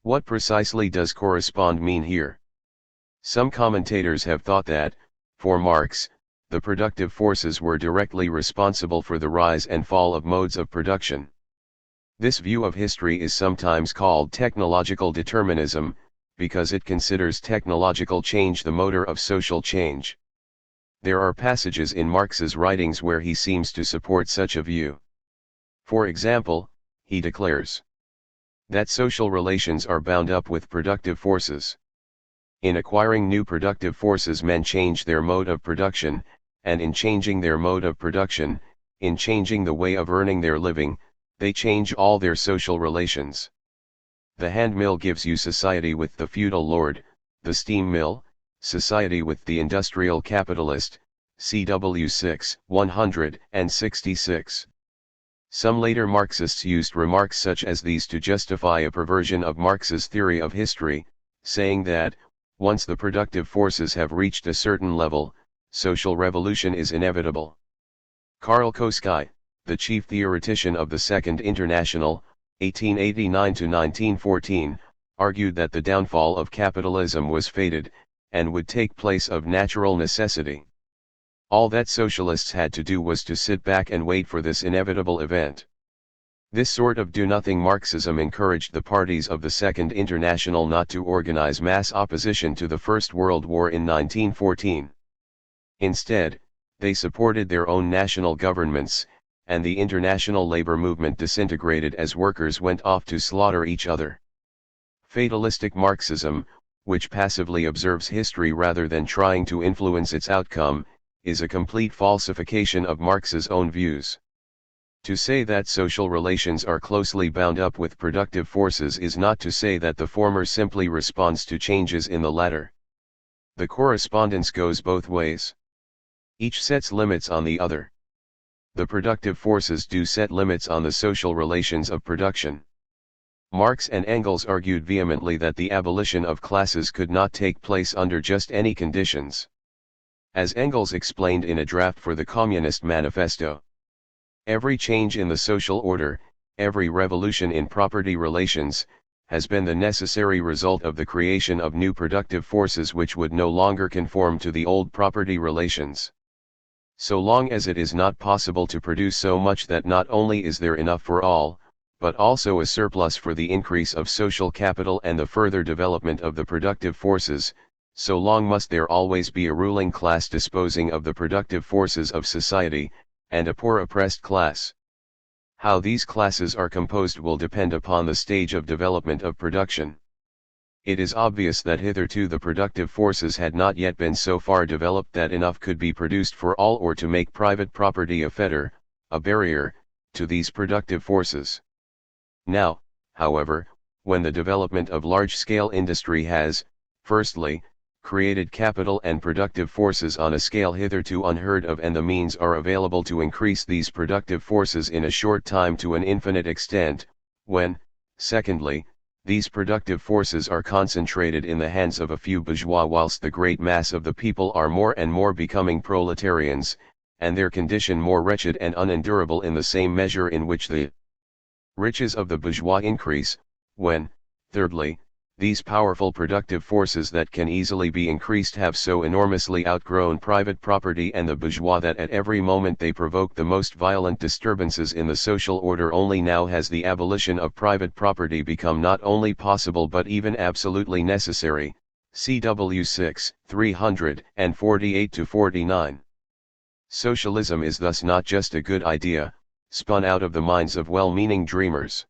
What precisely does correspond mean here? Some commentators have thought that, for Marx, the productive forces were directly responsible for the rise and fall of modes of production. This view of history is sometimes called technological determinism, because it considers technological change the motor of social change. There are passages in Marx's writings where he seems to support such a view. For example, he declares that social relations are bound up with productive forces. In acquiring new productive forces, men change their mode of production, and in changing their mode of production, in changing the way of earning their living, they change all their social relations. The hand mill gives you society with the feudal lord, the steam mill, society with the industrial capitalist, CW 6, 166. Some later Marxists used remarks such as these to justify a perversion of Marx's theory of history, saying that, once the productive forces have reached a certain level, social revolution is inevitable. Karl, the chief theoretician of the Second International, 1889–1914, argued that the downfall of capitalism was fated, and would take place of natural necessity. All that socialists had to do was to sit back and wait for this inevitable event. This sort of do-nothing Marxism encouraged the parties of the Second International not to organize mass opposition to the First World War in 1914. Instead, they supported their own national governments, and the international labor movement disintegrated as workers went off to slaughter each other. Fatalistic Marxism, which passively observes history rather than trying to influence its outcome, is a complete falsification of Marx's own views. To say that social relations are closely bound up with productive forces is not to say that the former simply responds to changes in the latter. The correspondence goes both ways. Each sets limits on the other. The productive forces do set limits on the social relations of production. Marx and Engels argued vehemently that the abolition of classes could not take place under just any conditions. As Engels explained in a draft for the Communist Manifesto, every change in the social order, every revolution in property relations, has been the necessary result of the creation of new productive forces which would no longer conform to the old property relations. So long as it is not possible to produce so much that not only is there enough for all, but also a surplus for the increase of social capital and the further development of the productive forces, so long must there always be a ruling class disposing of the productive forces of society, and a poor oppressed class. How these classes are composed will depend upon the stage of development of production. It is obvious that hitherto the productive forces had not yet been so far developed that enough could be produced for all, or to make private property a fetter, a barrier, to these productive forces. Now, however, when the development of large-scale industry has, firstly, created capital and productive forces on a scale hitherto unheard of, and the means are available to increase these productive forces in a short time to an infinite extent, when, secondly, these productive forces are concentrated in the hands of a few bourgeois whilst the great mass of the people are more and more becoming proletarians, and their condition more wretched and unendurable in the same measure in which the riches of the bourgeois increase, when, thirdly, these powerful productive forces that can easily be increased have so enormously outgrown private property and the bourgeois that at every moment they provoke the most violent disturbances in the social order. Only now has the abolition of private property become not only possible but even absolutely necessary. CW 6, 348–49. Socialism is thus not just a good idea, spun out of the minds of well-meaning dreamers.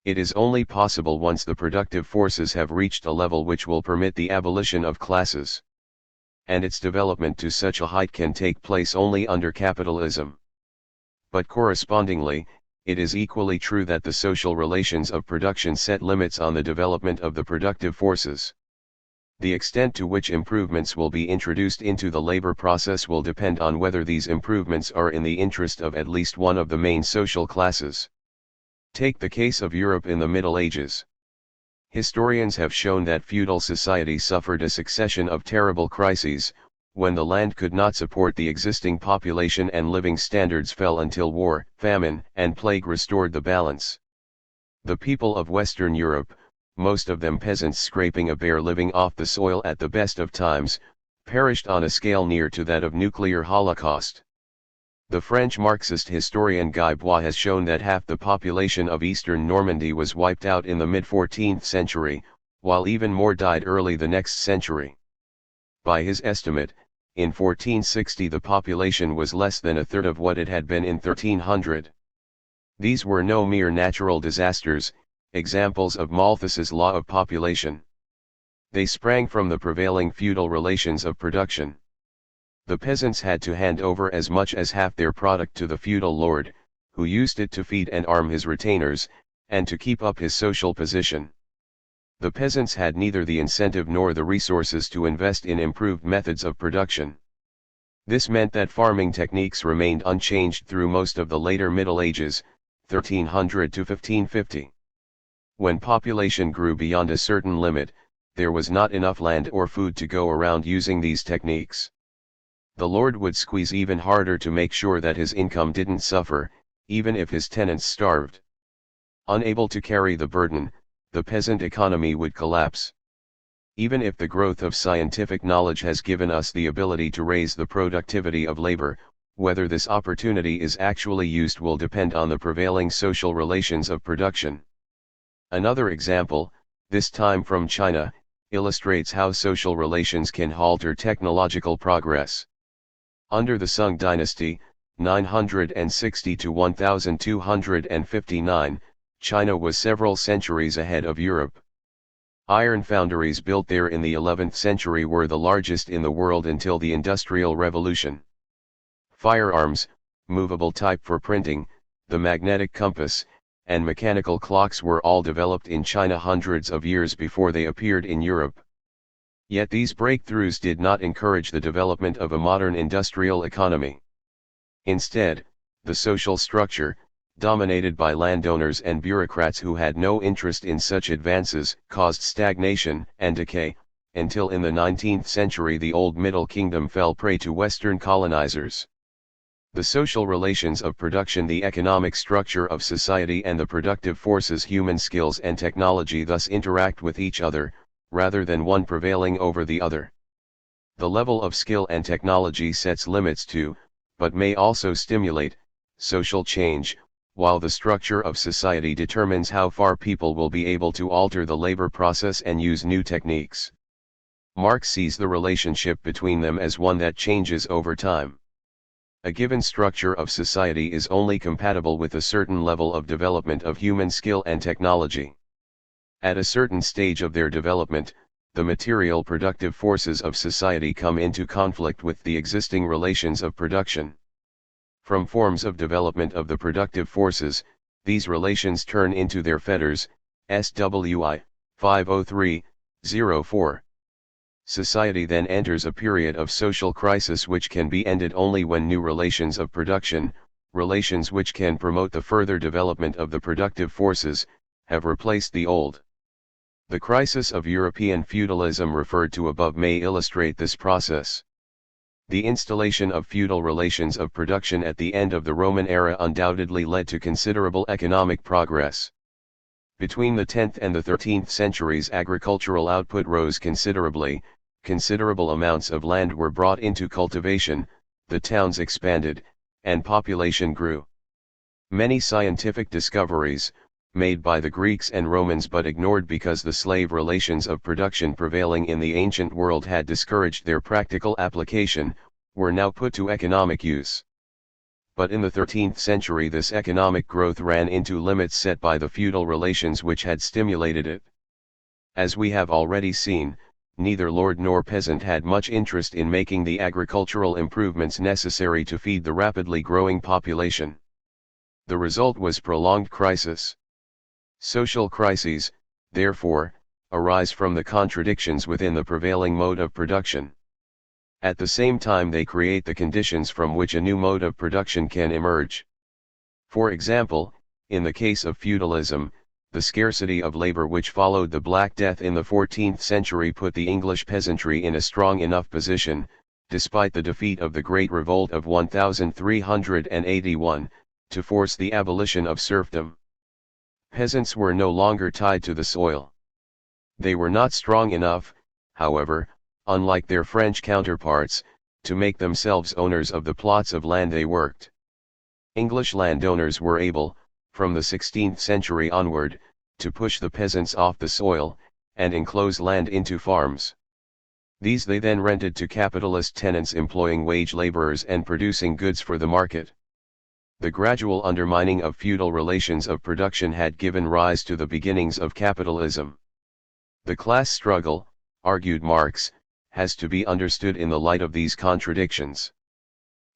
It is only possible once the productive forces have reached a level which will permit the abolition of classes. And its development to such a height can take place only under capitalism. But correspondingly, it is equally true that the social relations of production set limits on the development of the productive forces. The extent to which improvements will be introduced into the labor process will depend on whether these improvements are in the interest of at least one of the main social classes. Take the case of Europe in the Middle Ages. Historians have shown that feudal society suffered a succession of terrible crises, when the land could not support the existing population and living standards fell until war, famine, and plague restored the balance. The people of Western Europe, most of them peasants scraping a bare living off the soil at the best of times, perished on a scale near to that of nuclear holocaust. The French Marxist historian Guy Bois has shown that half the population of eastern Normandy was wiped out in the mid-14th century, while even more died early the next century. By his estimate, in 1460 the population was less than a third of what it had been in 1300. These were no mere natural disasters, examples of Malthus's law of population. They sprang from the prevailing feudal relations of production. The peasants had to hand over as much as half their product to the feudal lord, who used it to feed and arm his retainers, and to keep up his social position. The peasants had neither the incentive nor the resources to invest in improved methods of production. This meant that farming techniques remained unchanged through most of the later Middle Ages, 1300 to 1550. When population grew beyond a certain limit, there was not enough land or food to go around using these techniques. The lord would squeeze even harder to make sure that his income didn't suffer, even if his tenants starved. Unable to carry the burden, the peasant economy would collapse. Even if the growth of scientific knowledge has given us the ability to raise the productivity of labor, whether this opportunity is actually used will depend on the prevailing social relations of production. Another example, this time from China, illustrates how social relations can halter technological progress. Under the Sung dynasty, 960 to 1259, China was several centuries ahead of Europe. Iron foundries built there in the 11th century were the largest in the world until the Industrial Revolution. Firearms, movable type for printing, the magnetic compass, and mechanical clocks were all developed in China hundreds of years before they appeared in Europe. Yet these breakthroughs did not encourage the development of a modern industrial economy. Instead, the social structure, dominated by landowners and bureaucrats who had no interest in such advances, caused stagnation and decay, until in the 19th century the Old Middle Kingdom fell prey to Western colonizers. The social relations of production, the economic structure of society, and the productive forces, human skills and technology thus interact with each other, rather than one prevailing over the other. The level of skill and technology sets limits to, but may also stimulate, social change, while the structure of society determines how far people will be able to alter the labor process and use new techniques. Marx sees the relationship between them as one that changes over time. A given structure of society is only compatible with a certain level of development of human skill and technology. At a certain stage of their development, the material productive forces of society come into conflict with the existing relations of production. From forms of development of the productive forces, these relations turn into their fetters, SWI, 503-04. Society then enters a period of social crisis which can be ended only when new relations of production, relations which can promote the further development of the productive forces, have replaced the old. The crisis of European feudalism referred to above may illustrate this process. The installation of feudal relations of production at the end of the Roman era undoubtedly led to considerable economic progress. Between the 10th and the 13th centuries, agricultural output rose considerably, considerable amounts of land were brought into cultivation, the towns expanded, and population grew. Many scientific discoveries, made by the Greeks and Romans but ignored because the slave relations of production prevailing in the ancient world had discouraged their practical application, were now put to economic use. But in the 13th century this economic growth ran into limits set by the feudal relations which had stimulated it. As we have already seen, neither lord nor peasant had much interest in making the agricultural improvements necessary to feed the rapidly growing population. The result was prolonged crisis. Social crises, therefore, arise from the contradictions within the prevailing mode of production. At the same time they create the conditions from which a new mode of production can emerge. For example, in the case of feudalism, the scarcity of labor which followed the Black Death in the 14th century put the English peasantry in a strong enough position, despite the defeat of the Great Revolt of 1381, to force the abolition of serfdom. Peasants were no longer tied to the soil. They were not strong enough, however, unlike their French counterparts, to make themselves owners of the plots of land they worked. English landowners were able, from the 16th century onward, to push the peasants off the soil, and enclose land into farms. These they then rented to capitalist tenants employing wage laborers and producing goods for the market. The gradual undermining of feudal relations of production had given rise to the beginnings of capitalism. The class struggle, argued Marx, has to be understood in the light of these contradictions.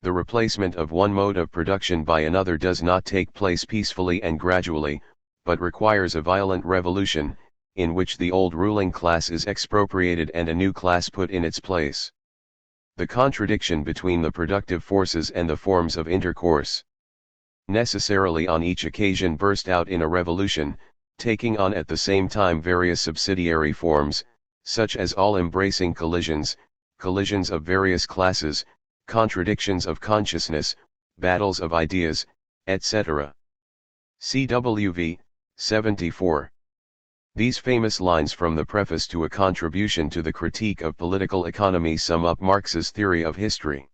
The replacement of one mode of production by another does not take place peacefully and gradually, but requires a violent revolution, in which the old ruling class is expropriated and a new class put in its place. The contradiction between the productive forces and the forms of intercourse necessarily on each occasion burst out in a revolution, taking on at the same time various subsidiary forms, such as all-embracing collisions, collisions of various classes, contradictions of consciousness, battles of ideas, etc. CWV, 74. These famous lines from the preface to a contribution to the critique of political economy sum up Marx's theory of history.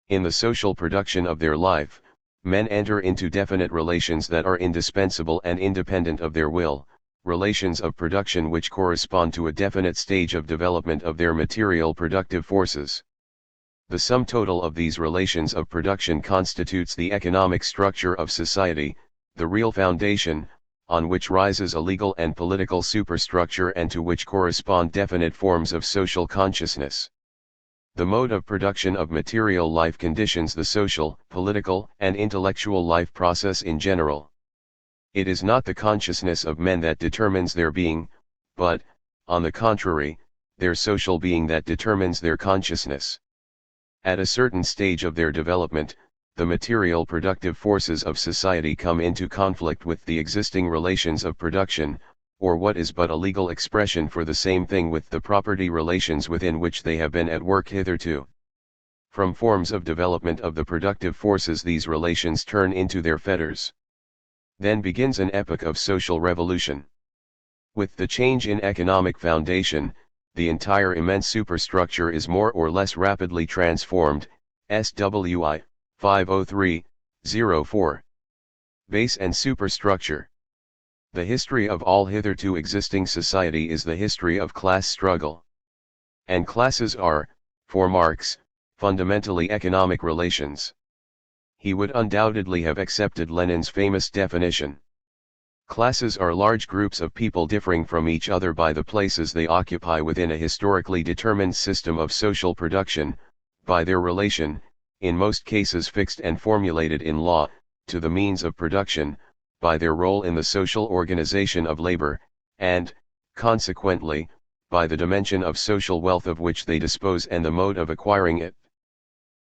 In the social production of their life, men enter into definite relations that are indispensable and independent of their will, relations of production which correspond to a definite stage of development of their material productive forces. The sum total of these relations of production constitutes the economic structure of society, the real foundation, on which rises a legal and political superstructure and to which correspond definite forms of social consciousness. The mode of production of material life conditions the social, political, and intellectual life process in general. It is not the consciousness of men that determines their being, but, on the contrary, their social being that determines their consciousness. At a certain stage of their development, the material productive forces of society come into conflict with the existing relations of production, or what is but a legal expression for the same thing with the property relations within which they have been at work hitherto. From forms of development of the productive forces these relations turn into their fetters. Then begins an epoch of social revolution. With the change in economic foundation, the entire immense superstructure is more or less rapidly transformed, SWI 503-04. Base and superstructure. The history of all hitherto existing society is the history of class struggle. And classes are, for Marx, fundamentally economic relations. He would undoubtedly have accepted Lenin's famous definition. Classes are large groups of people differing from each other by the places they occupy within a historically determined system of social production, by their relation, in most cases fixed and formulated in law, to the means of production, by their role in the social organization of labor, and, consequently, by the dimension of social wealth of which they dispose and the mode of acquiring it.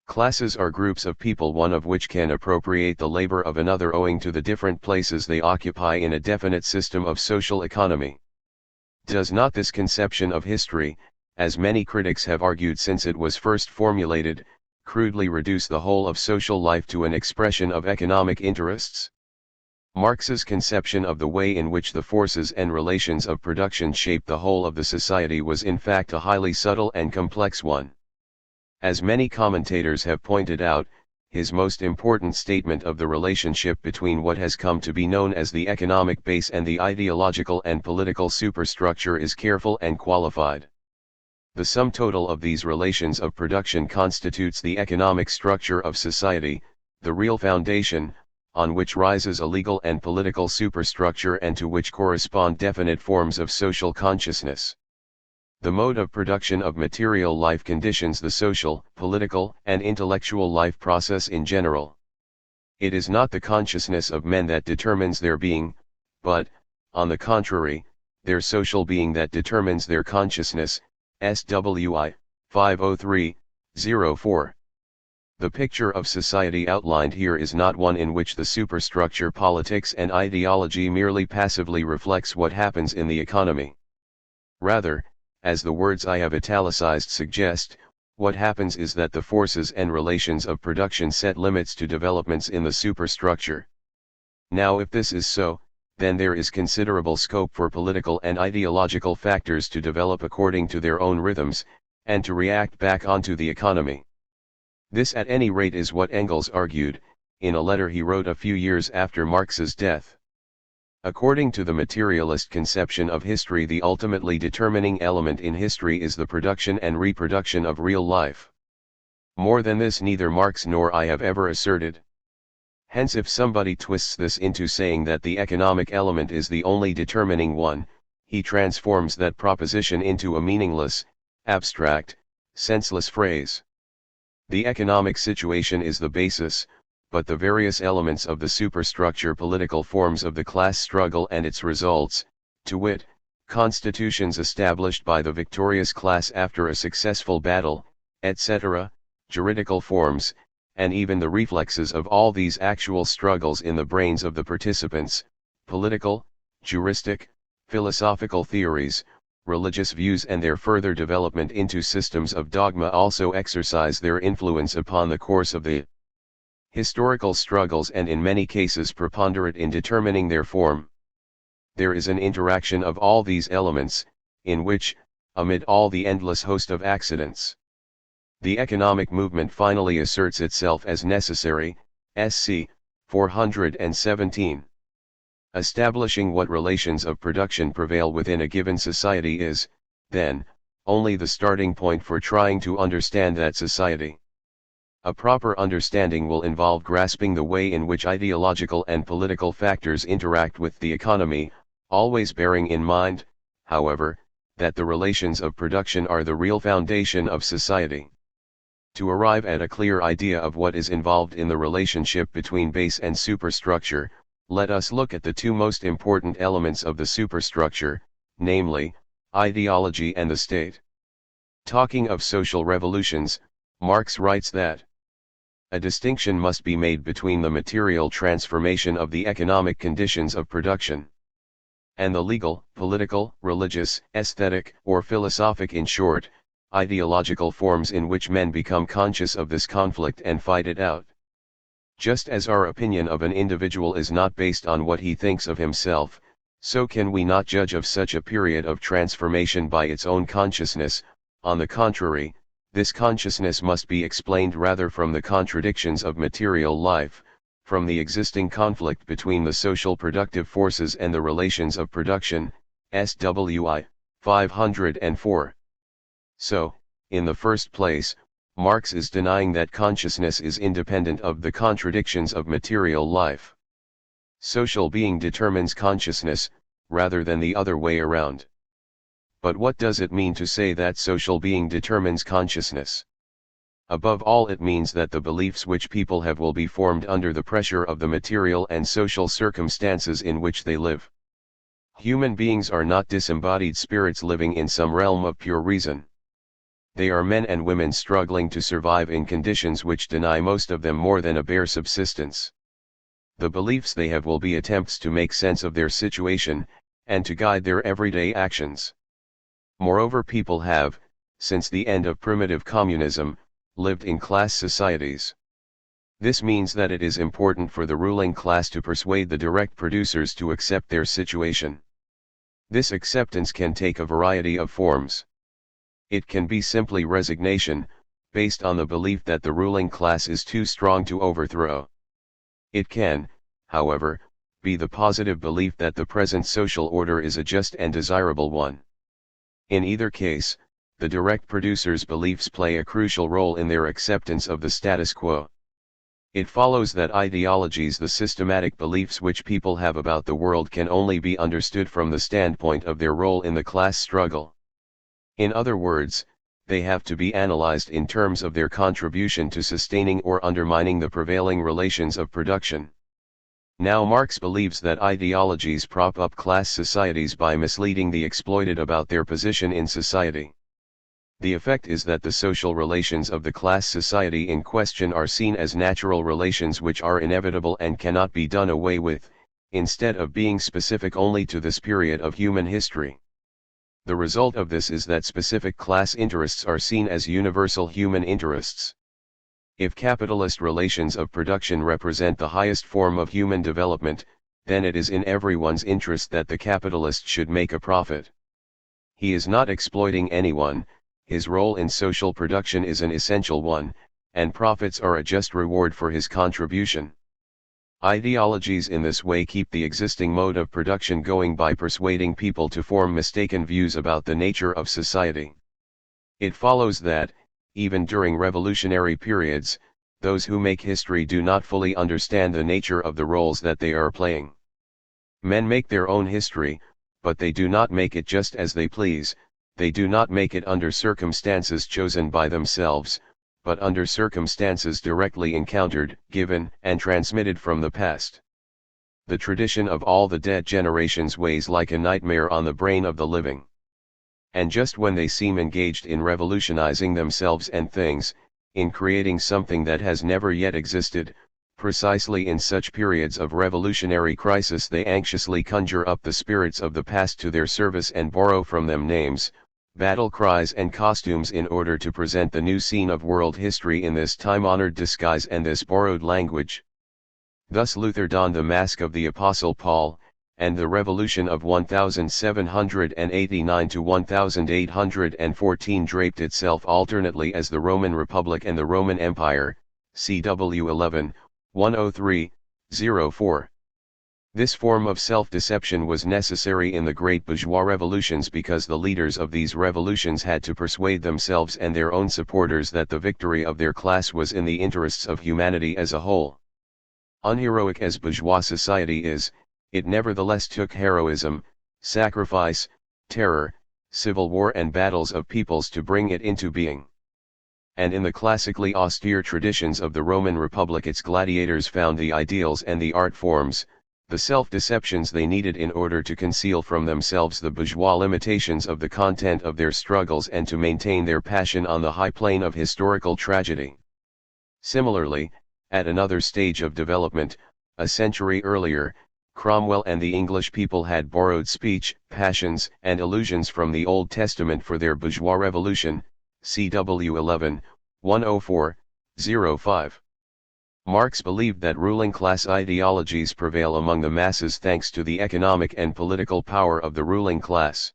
Classes are groups of people one of which can appropriate the labor of another owing to the different places they occupy in a definite system of social economy. Does not this conception of history, as many critics have argued since it was first formulated, crudely reduce the whole of social life to an expression of economic interests? Marx's conception of the way in which the forces and relations of production shape the whole of the society was in fact a highly subtle and complex one. As many commentators have pointed out, his most important statement of the relationship between what has come to be known as the economic base and the ideological and political superstructure is careful and qualified. The sum total of these relations of production constitutes the economic structure of society, the real foundation, on which rises a legal and political superstructure and to which correspond definite forms of social consciousness. The mode of production of material life conditions the social, political, and intellectual life process in general. It is not the consciousness of men that determines their being, but, on the contrary, their social being that determines their consciousness, SWI 503-04. The picture of society outlined here is not one in which the superstructure politics and ideology merely passively reflects what happens in the economy. Rather, as the words I have italicized suggest, what happens is that the forces and relations of production set limits to developments in the superstructure. Now if this is so, then there is considerable scope for political and ideological factors to develop according to their own rhythms, and to react back onto the economy. This at any rate is what Engels argued, in a letter he wrote a few years after Marx's death. According to the materialist conception of history, the ultimately determining element in history is the production and reproduction of real life. More than this neither Marx nor I have ever asserted. Hence if somebody twists this into saying that the economic element is the only determining one, he transforms that proposition into a meaningless, abstract, senseless phrase. The economic situation is the basis, but the various elements of the superstructure political forms of the class struggle and its results, to wit, constitutions established by the victorious class after a successful battle, etc., juridical forms, and even the reflexes of all these actual struggles in the brains of the participants, political, juristic, philosophical theories, religious views and their further development into systems of dogma also exercise their influence upon the course of the historical struggles and in many cases preponderate in determining their form. There is an interaction of all these elements, in which, amid all the endless host of accidents, the economic movement finally asserts itself as necessary, SC 417. Establishing what relations of production prevail within a given society is, then, only the starting point for trying to understand that society. A proper understanding will involve grasping the way in which ideological and political factors interact with the economy, always bearing in mind, however, that the relations of production are the real foundation of society. To arrive at a clear idea of what is involved in the relationship between base and superstructure, let us look at the two most important elements of the superstructure, namely, ideology and the state. Talking of social revolutions, Marx writes that a distinction must be made between the material transformation of the economic conditions of production and the legal, political, religious, aesthetic, or philosophic, in short, ideological forms in which men become conscious of this conflict and fight it out. Just as our opinion of an individual is not based on what he thinks of himself, so can we not judge of such a period of transformation by its own consciousness. On the contrary, this consciousness must be explained rather from the contradictions of material life, from the existing conflict between the social productive forces and the relations of production, SWI 504. So, in the first place, Marx is denying that consciousness is independent of the contradictions of material life. Social being determines consciousness, rather than the other way around. But what does it mean to say that social being determines consciousness? Above all, it means that the beliefs which people have will be formed under the pressure of the material and social circumstances in which they live. Human beings are not disembodied spirits living in some realm of pure reason. They are men and women struggling to survive in conditions which deny most of them more than a bare subsistence. The beliefs they have will be attempts to make sense of their situation, and to guide their everyday actions. Moreover, people have, since the end of primitive communism, lived in class societies. This means that it is important for the ruling class to persuade the direct producers to accept their situation. This acceptance can take a variety of forms. It can be simply resignation, based on the belief that the ruling class is too strong to overthrow. It can, however, be the positive belief that the present social order is a just and desirable one. In either case, the direct producers' beliefs play a crucial role in their acceptance of the status quo. It follows that ideologies, the systematic beliefs which people have about the world, can only be understood from the standpoint of their role in the class struggle. In other words, they have to be analyzed in terms of their contribution to sustaining or undermining the prevailing relations of production. Now Marx believes that ideologies prop up class societies by misleading the exploited about their position in society. The effect is that the social relations of the class society in question are seen as natural relations which are inevitable and cannot be done away with, instead of being specific only to this period of human history. The result of this is that specific class interests are seen as universal human interests. If capitalist relations of production represent the highest form of human development, then it is in everyone's interest that the capitalist should make a profit. He is not exploiting anyone, his role in social production is an essential one, and profits are a just reward for his contribution. Ideologies in this way keep the existing mode of production going by persuading people to form mistaken views about the nature of society. It follows that, even during revolutionary periods, those who make history do not fully understand the nature of the roles that they are playing. Men make their own history, but they do not make it just as they please. They do not make it under circumstances chosen by themselves, but under circumstances directly encountered, given, and transmitted from the past. The tradition of all the dead generations weighs like a nightmare on the brain of the living. And just when they seem engaged in revolutionizing themselves and things, in creating something that has never yet existed, precisely in such periods of revolutionary crisis they anxiously conjure up the spirits of the past to their service and borrow from them names, battle cries and costumes in order to present the new scene of world history in this time-honored disguise and this borrowed language. Thus Luther donned the mask of the Apostle Paul, and the revolution of 1789 to 1814 draped itself alternately as the Roman Republic and the Roman Empire, CW 11, 103-04. This form of self-deception was necessary in the great bourgeois revolutions because the leaders of these revolutions had to persuade themselves and their own supporters that the victory of their class was in the interests of humanity as a whole. Unheroic as bourgeois society is, it nevertheless took heroism, sacrifice, terror, civil war and battles of peoples to bring it into being. And in the classically austere traditions of the Roman Republic its gladiators found the ideals and the art forms, the self-deceptions they needed in order to conceal from themselves the bourgeois limitations of the content of their struggles and to maintain their passion on the high plane of historical tragedy. Similarly, at another stage of development, a century earlier, Cromwell and the English people had borrowed speech, passions, and illusions from the Old Testament for their bourgeois revolution, CW 11, 104-05. Marx believed that ruling class ideologies prevail among the masses thanks to the economic and political power of the ruling class.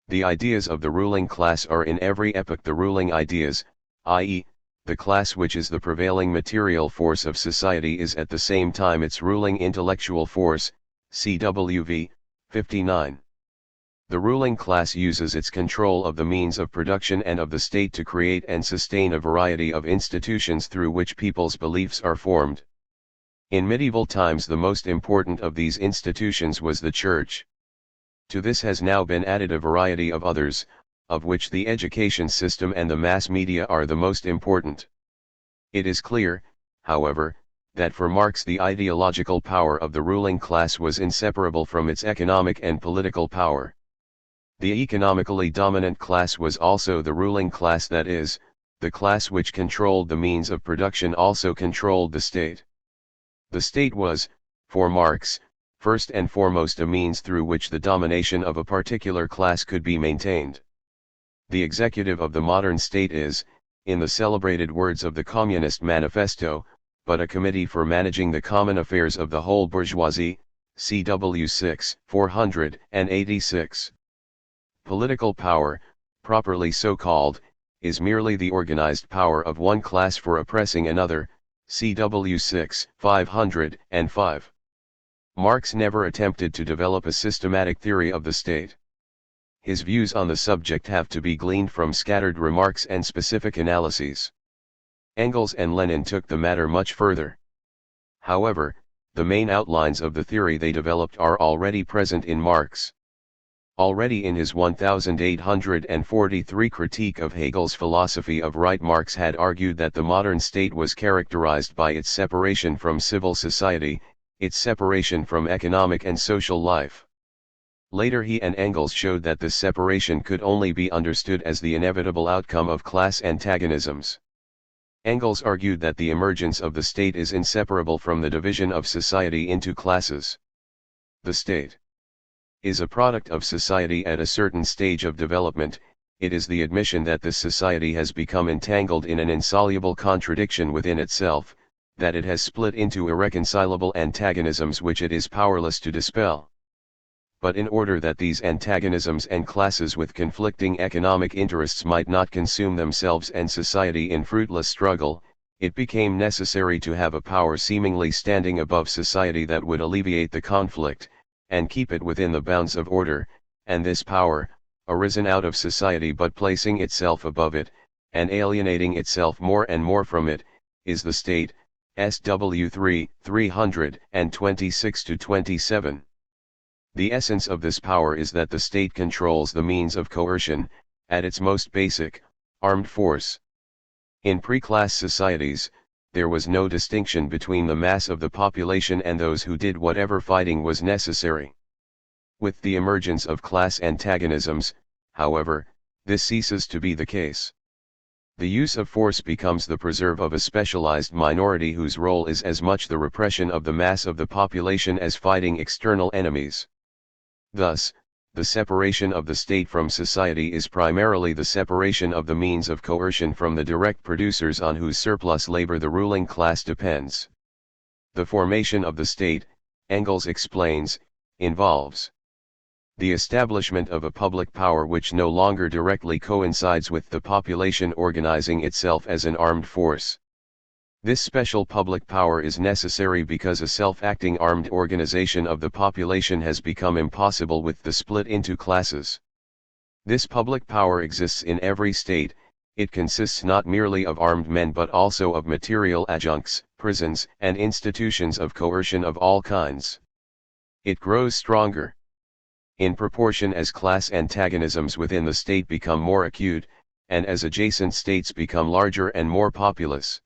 The ideas of the ruling class are in every epoch the ruling ideas, i.e., the class which is the prevailing material force of society is at the same time its ruling intellectual force, CWV 59. The ruling class uses its control of the means of production and of the state to create and sustain a variety of institutions through which people's beliefs are formed. In medieval times the most important of these institutions was the church. To this has now been added a variety of others, of which the education system and the mass media are the most important. It is clear, however, that for Marx the ideological power of the ruling class was inseparable from its economic and political power. The economically dominant class was also the ruling class, that is, the class which controlled the means of production also controlled the state. The state was, for Marx, first and foremost a means through which the domination of a particular class could be maintained. The executive of the modern state is, in the celebrated words of the Communist Manifesto, but a committee for managing the common affairs of the whole bourgeoisie, CW 6, 486. Political power, properly so called, is merely the organized power of one class for oppressing another, CW 6, 505. Marx never attempted to develop a systematic theory of the state. His views on the subject have to be gleaned from scattered remarks and specific analyses. Engels and Lenin took the matter much further. However, the main outlines of the theory they developed are already present in Marx. Already in his 1843 critique of Hegel's philosophy of right, Marx had argued that the modern state was characterized by its separation from civil society, its separation from economic and social life. Later he and Engels showed that this separation could only be understood as the inevitable outcome of class antagonisms. Engels argued that the emergence of the state is inseparable from the division of society into classes. The state is a product of society at a certain stage of development. It is the admission that this society has become entangled in an insoluble contradiction within itself, that it has split into irreconcilable antagonisms which it is powerless to dispel. But in order that these antagonisms and classes with conflicting economic interests might not consume themselves and society in fruitless struggle, it became necessary to have a power seemingly standing above society that would alleviate the conflict, and keep it within the bounds of order, and this power, arisen out of society but placing itself above it, and alienating itself more and more from it, is the state, SW 326-27. The essence of this power is that the state controls the means of coercion, at its most basic, armed force. In pre-class societies, there was no distinction between the mass of the population and those who did whatever fighting was necessary. With the emergence of class antagonisms, however, this ceases to be the case. The use of force becomes the preserve of a specialized minority whose role is as much the repression of the mass of the population as fighting external enemies. Thus, the separation of the state from society is primarily the separation of the means of coercion from the direct producers on whose surplus labor the ruling class depends. The formation of the state, Engels explains, involves the establishment of a public power which no longer directly coincides with the population organizing itself as an armed force. This special public power is necessary because a self-acting armed organization of the population has become impossible with the split into classes. This public power exists in every state. It consists not merely of armed men but also of material adjuncts, prisons, and institutions of coercion of all kinds. It grows stronger in proportion as class antagonisms within the state become more acute, and as adjacent states become larger and more populous.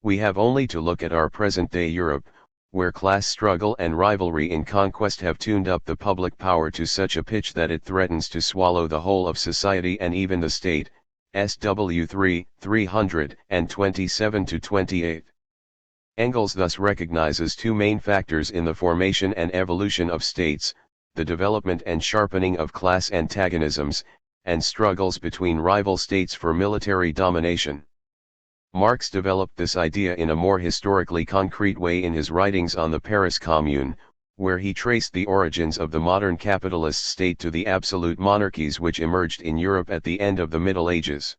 We have only to look at our present-day Europe, where class struggle and rivalry in conquest have tuned up the public power to such a pitch that it threatens to swallow the whole of society and even the state, SW 327-28. Engels thus recognizes two main factors in the formation and evolution of states: the development and sharpening of class antagonisms, and struggles between rival states for military domination. Marx developed this idea in a more historically concrete way in his writings on the Paris Commune, where he traced the origins of the modern capitalist state to the absolute monarchies which emerged in Europe at the end of the Middle Ages.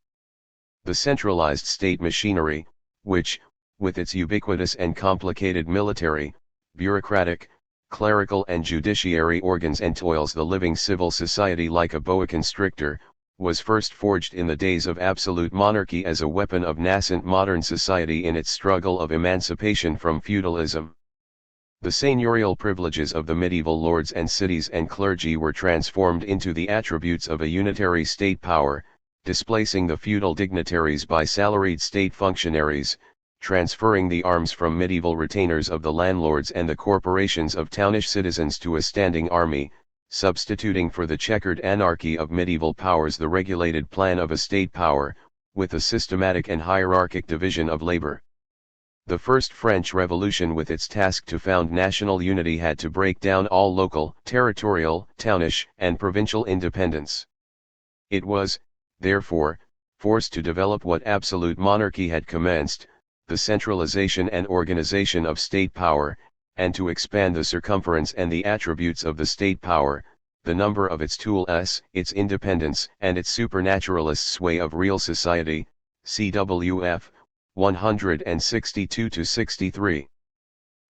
The centralized state machinery, which, with its ubiquitous and complicated military, bureaucratic, clerical and judiciary organs entoils the living civil society like a boa constrictor, was first forged in the days of absolute monarchy as a weapon of nascent modern society in its struggle of emancipation from feudalism. The seigneurial privileges of the medieval lords and cities and clergy were transformed into the attributes of a unitary state power, displacing the feudal dignitaries by salaried state functionaries, transferring the arms from medieval retainers of the landlords and the corporations of townish citizens to a standing army, substituting for the checkered anarchy of medieval powers the regulated plan of a state power, with a systematic and hierarchic division of labor. The First French Revolution, with its task to found national unity, had to break down all local, territorial, townish, and provincial independence. It was, therefore, forced to develop what absolute monarchy had commenced, the centralization and organization of state power, and to expand the circumference and the attributes of the state power, the number of its tools, its independence, and its supernaturalist sway of real society, cwf. 162-63.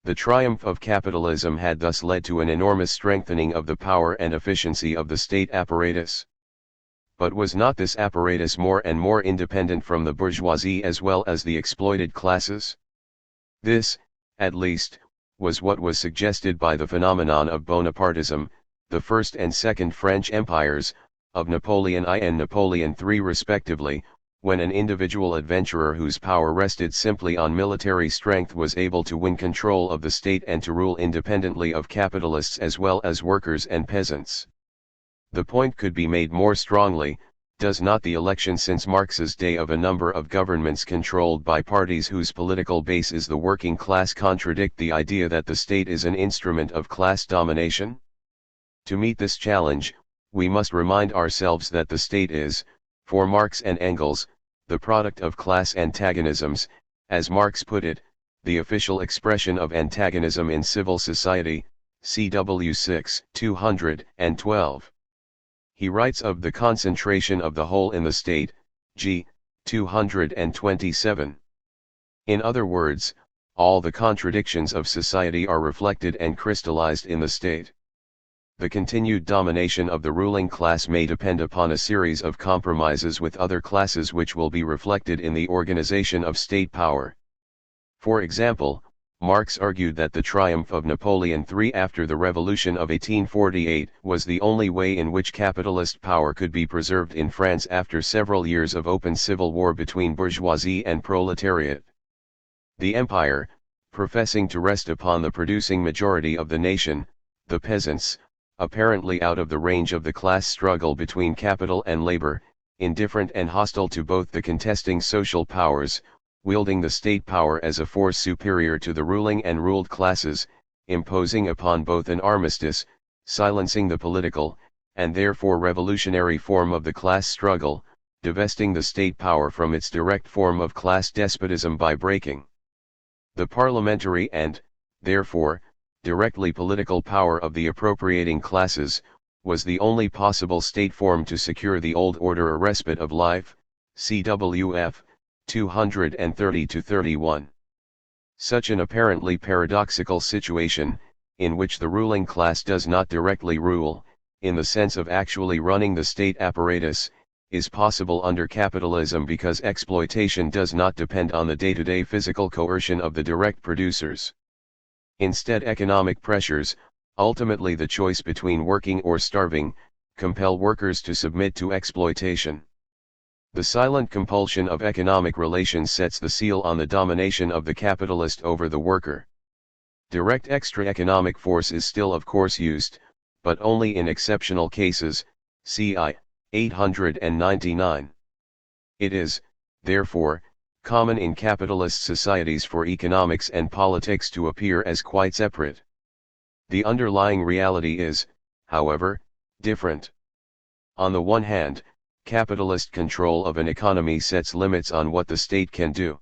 The triumph of capitalism had thus led to an enormous strengthening of the power and efficiency of the state apparatus. But was not this apparatus more and more independent from the bourgeoisie as well as the exploited classes? This, at least, was what was suggested by the phenomenon of Bonapartism, the First and Second French Empires, of Napoleon I and Napoleon III respectively, when an individual adventurer whose power rested simply on military strength was able to win control of the state and to rule independently of capitalists as well as workers and peasants. The point could be made more strongly: does not the election since Marx's day of a number of governments controlled by parties whose political base is the working class contradict the idea that the state is an instrument of class domination? To meet this challenge, we must remind ourselves that the state is, for Marx and Engels, the product of class antagonisms, as Marx put it, the official expression of antagonism in civil society, CW 6, 212. He writes of the concentration of the whole in the state, g. 227. In other words, all the contradictions of society are reflected and crystallized in the state. The continued domination of the ruling class may depend upon a series of compromises with other classes which will be reflected in the organization of state power. For example, Marx argued that the triumph of Napoleon III after the Revolution of 1848 was the only way in which capitalist power could be preserved in France after several years of open civil war between bourgeoisie and proletariat. The empire, professing to rest upon the producing majority of the nation, the peasants, apparently out of the range of the class struggle between capital and labor, indifferent and hostile to both the contesting social powers, wielding the state power as a force superior to the ruling and ruled classes, imposing upon both an armistice, silencing the political, and therefore revolutionary form of the class struggle, divesting the state power from its direct form of class despotism by breaking the parliamentary and, therefore, directly political power of the appropriating classes, was the only possible state form to secure the old order a respite of life, cwf. 230-31. Such an apparently paradoxical situation, in which the ruling class does not directly rule, in the sense of actually running the state apparatus, is possible under capitalism because exploitation does not depend on the day-to-day physical coercion of the direct producers. Instead, economic pressures, ultimately the choice between working or starving, compel workers to submit to exploitation. The silent compulsion of economic relations sets the seal on the domination of the capitalist over the worker. Direct extra-economic force is still of course used, but only in exceptional cases, c.i. 899. It is, therefore, common in capitalist societies for economics and politics to appear as quite separate. The underlying reality is, however, different. On the one hand, capitalist control of an economy sets limits on what the state can do.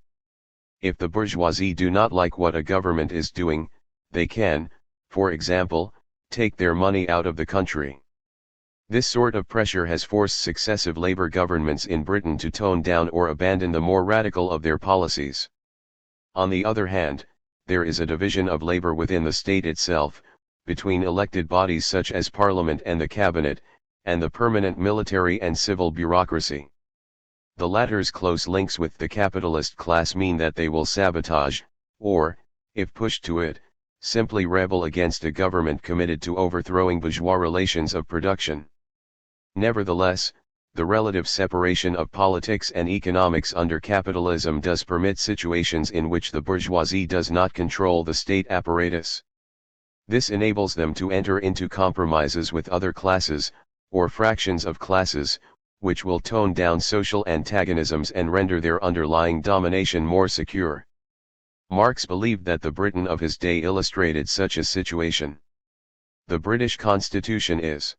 If the bourgeoisie do not like what a government is doing, they can, for example, take their money out of the country. This sort of pressure has forced successive labor governments in Britain to tone down or abandon the more radical of their policies. On the other hand, there is a division of labor within the state itself, between elected bodies such as Parliament and the Cabinet, and the permanent military and civil bureaucracy. The latter's close links with the capitalist class mean that they will sabotage, or, if pushed to it, simply rebel against a government committed to overthrowing bourgeois relations of production. Nevertheless, the relative separation of politics and economics under capitalism does permit situations in which the bourgeoisie does not control the state apparatus. This enables them to enter into compromises with other classes, or fractions of classes, which will tone down social antagonisms and render their underlying domination more secure. Marx believed that the Britain of his day illustrated such a situation. The British Constitution is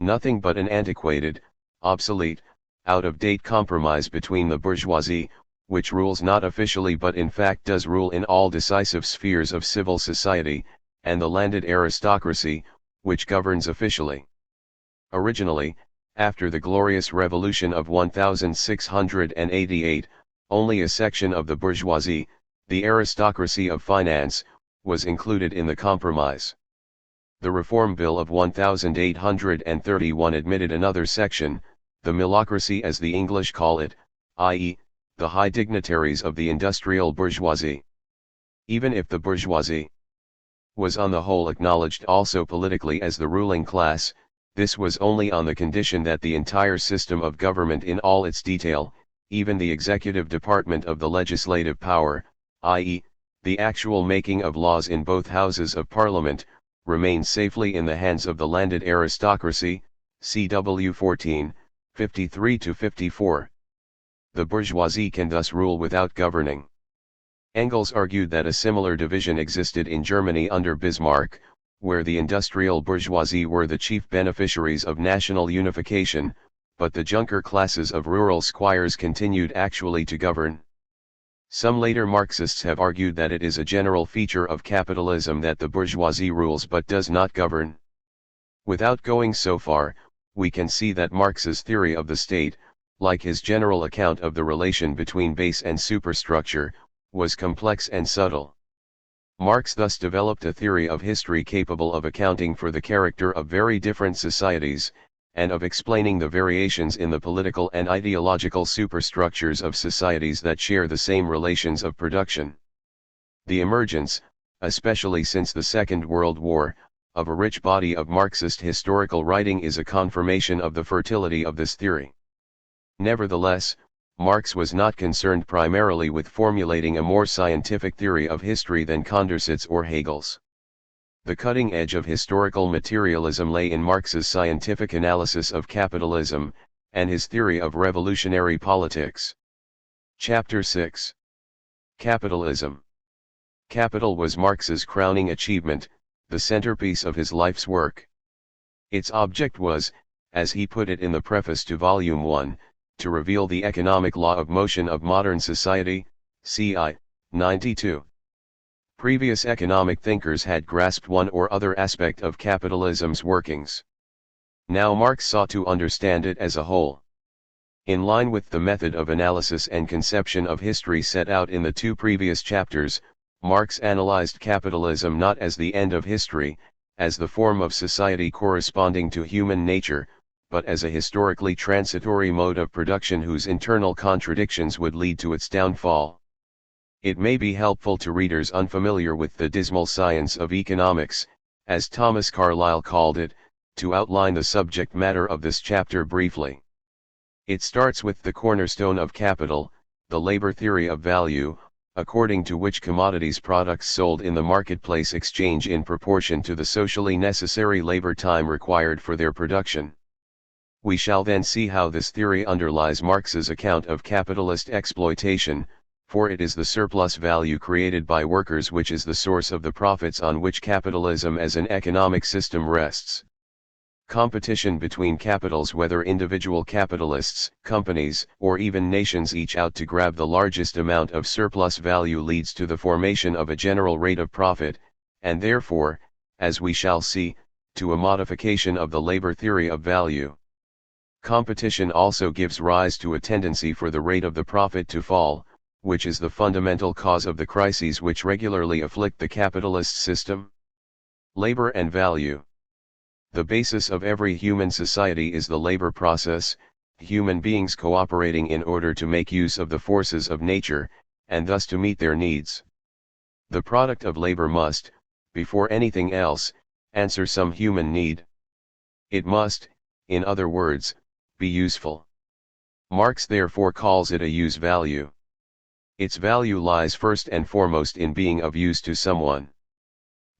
nothing but an antiquated, obsolete, out-of-date compromise between the bourgeoisie, which rules not officially but in fact does rule in all decisive spheres of civil society, and the landed aristocracy, which governs officially. Originally, after the Glorious Revolution of 1688, only a section of the bourgeoisie, the aristocracy of finance, was included in the compromise. The Reform Bill of 1831 admitted another section, the millocracy as the English call it, i.e., the high dignitaries of the industrial bourgeoisie. Even if the bourgeoisie was on the whole acknowledged also politically as the ruling class, this was only on the condition that the entire system of government in all its detail, even the executive department of the legislative power, i.e., the actual making of laws in both houses of parliament, remained safely in the hands of the landed aristocracy, CW 14, 53-54. The bourgeoisie can thus rule without governing. Engels argued that a similar division existed in Germany under Bismarck, where the industrial bourgeoisie were the chief beneficiaries of national unification, but the junker classes of rural squires continued actually to govern. Some later Marxists have argued that it is a general feature of capitalism that the bourgeoisie rules but does not govern. Without going so far, we can see that Marx's theory of the state, like his general account of the relation between base and superstructure, was complex and subtle. Marx thus developed a theory of history capable of accounting for the character of very different societies, and of explaining the variations in the political and ideological superstructures of societies that share the same relations of production. The emergence, especially since the Second World War, of a rich body of Marxist historical writing is a confirmation of the fertility of this theory. Nevertheless, Marx was not concerned primarily with formulating a more scientific theory of history than Condorcet's or Hegel's. The cutting edge of historical materialism lay in Marx's scientific analysis of capitalism, and his theory of revolutionary politics. Chapter 6. Capitalism. Capital was Marx's crowning achievement, the centerpiece of his life's work. Its object was, as he put it in the preface to Volume 1, to reveal the economic law of motion of modern society, CI 92. Previous economic thinkers had grasped one or other aspect of capitalism's workings. Now Marx sought to understand it as a whole. In line with the method of analysis and conception of history set out in the two previous chapters, Marx analyzed capitalism not as the end of history, as the form of society corresponding to human nature, but as a historically transitory mode of production whose internal contradictions would lead to its downfall. It may be helpful to readers unfamiliar with the dismal science of economics, as Thomas Carlyle called it, to outline the subject matter of this chapter briefly. It starts with the cornerstone of capital, the labor theory of value, according to which commodities products sold in the marketplace exchange in proportion to the socially necessary labor time required for their production. We shall then see how this theory underlies Marx's account of capitalist exploitation, for it is the surplus value created by workers which is the source of the profits on which capitalism as an economic system rests. Competition between capitals, whether individual capitalists, companies, or even nations each out to grab the largest amount of surplus value, leads to the formation of a general rate of profit, and therefore, as we shall see, to a modification of the labor theory of value. Competition also gives rise to a tendency for the rate of the profit to fall, which is the fundamental cause of the crises which regularly afflict the capitalist system. Labor and value. The basis of every human society is the labor process, human beings cooperating in order to make use of the forces of nature, and thus to meet their needs. The product of labor must, before anything else, answer some human need. It must, in other words, be useful. Marx therefore calls it a use value. Its value lies first and foremost in being of use to someone.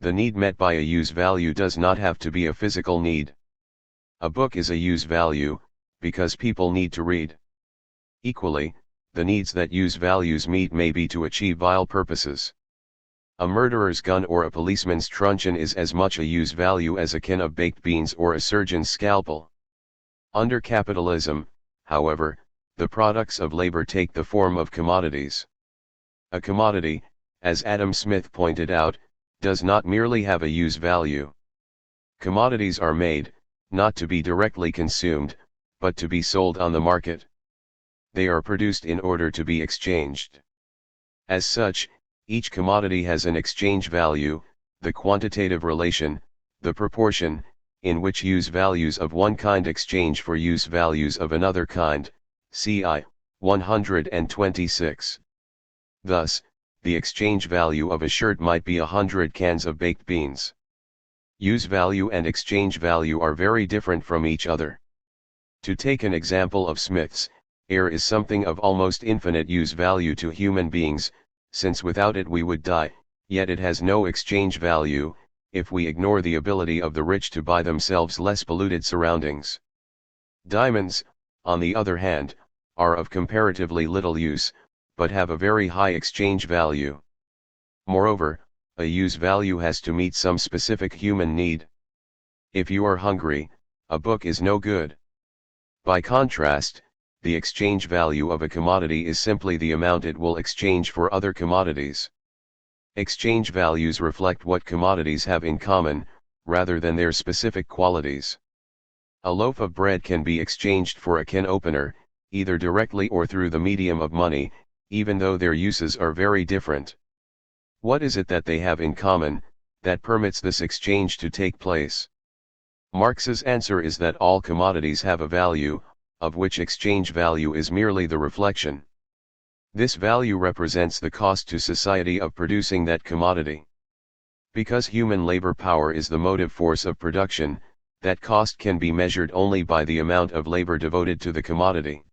The need met by a use value does not have to be a physical need. A book is a use value, because people need to read. Equally, the needs that use values meet may be to achieve vile purposes. A murderer's gun or a policeman's truncheon is as much a use value as a can of baked beans or a surgeon's scalpel. Under capitalism, however, the products of labor take the form of commodities. A commodity, as Adam Smith pointed out, does not merely have a use value. Commodities are made, not to be directly consumed, but to be sold on the market. They are produced in order to be exchanged. As such, each commodity has an exchange value, the quantitative relation, the proportion, in which use values of one kind exchange for use values of another kind, CI 126. Thus, the exchange value of a shirt might be 100 cans of baked beans. Use value and exchange value are very different from each other. To take an example of Smith's, air is something of almost infinite use value to human beings, since without it we would die, yet it has no exchange value, if we ignore the ability of the rich to buy themselves less polluted surroundings. Diamonds, on the other hand, are of comparatively little use, but have a very high exchange value. Moreover, a use value has to meet some specific human need. If you are hungry, a book is no good. By contrast, the exchange value of a commodity is simply the amount it will exchange for other commodities. Exchange values reflect what commodities have in common, rather than their specific qualities. A loaf of bread can be exchanged for a can opener, either directly or through the medium of money, even though their uses are very different. What is it that they have in common, that permits this exchange to take place? Marx's answer is that all commodities have a value, of which exchange value is merely the reflection. This value represents the cost to society of producing that commodity. Because human labor power is the motive force of production, that cost can be measured only by the amount of labor devoted to the commodity.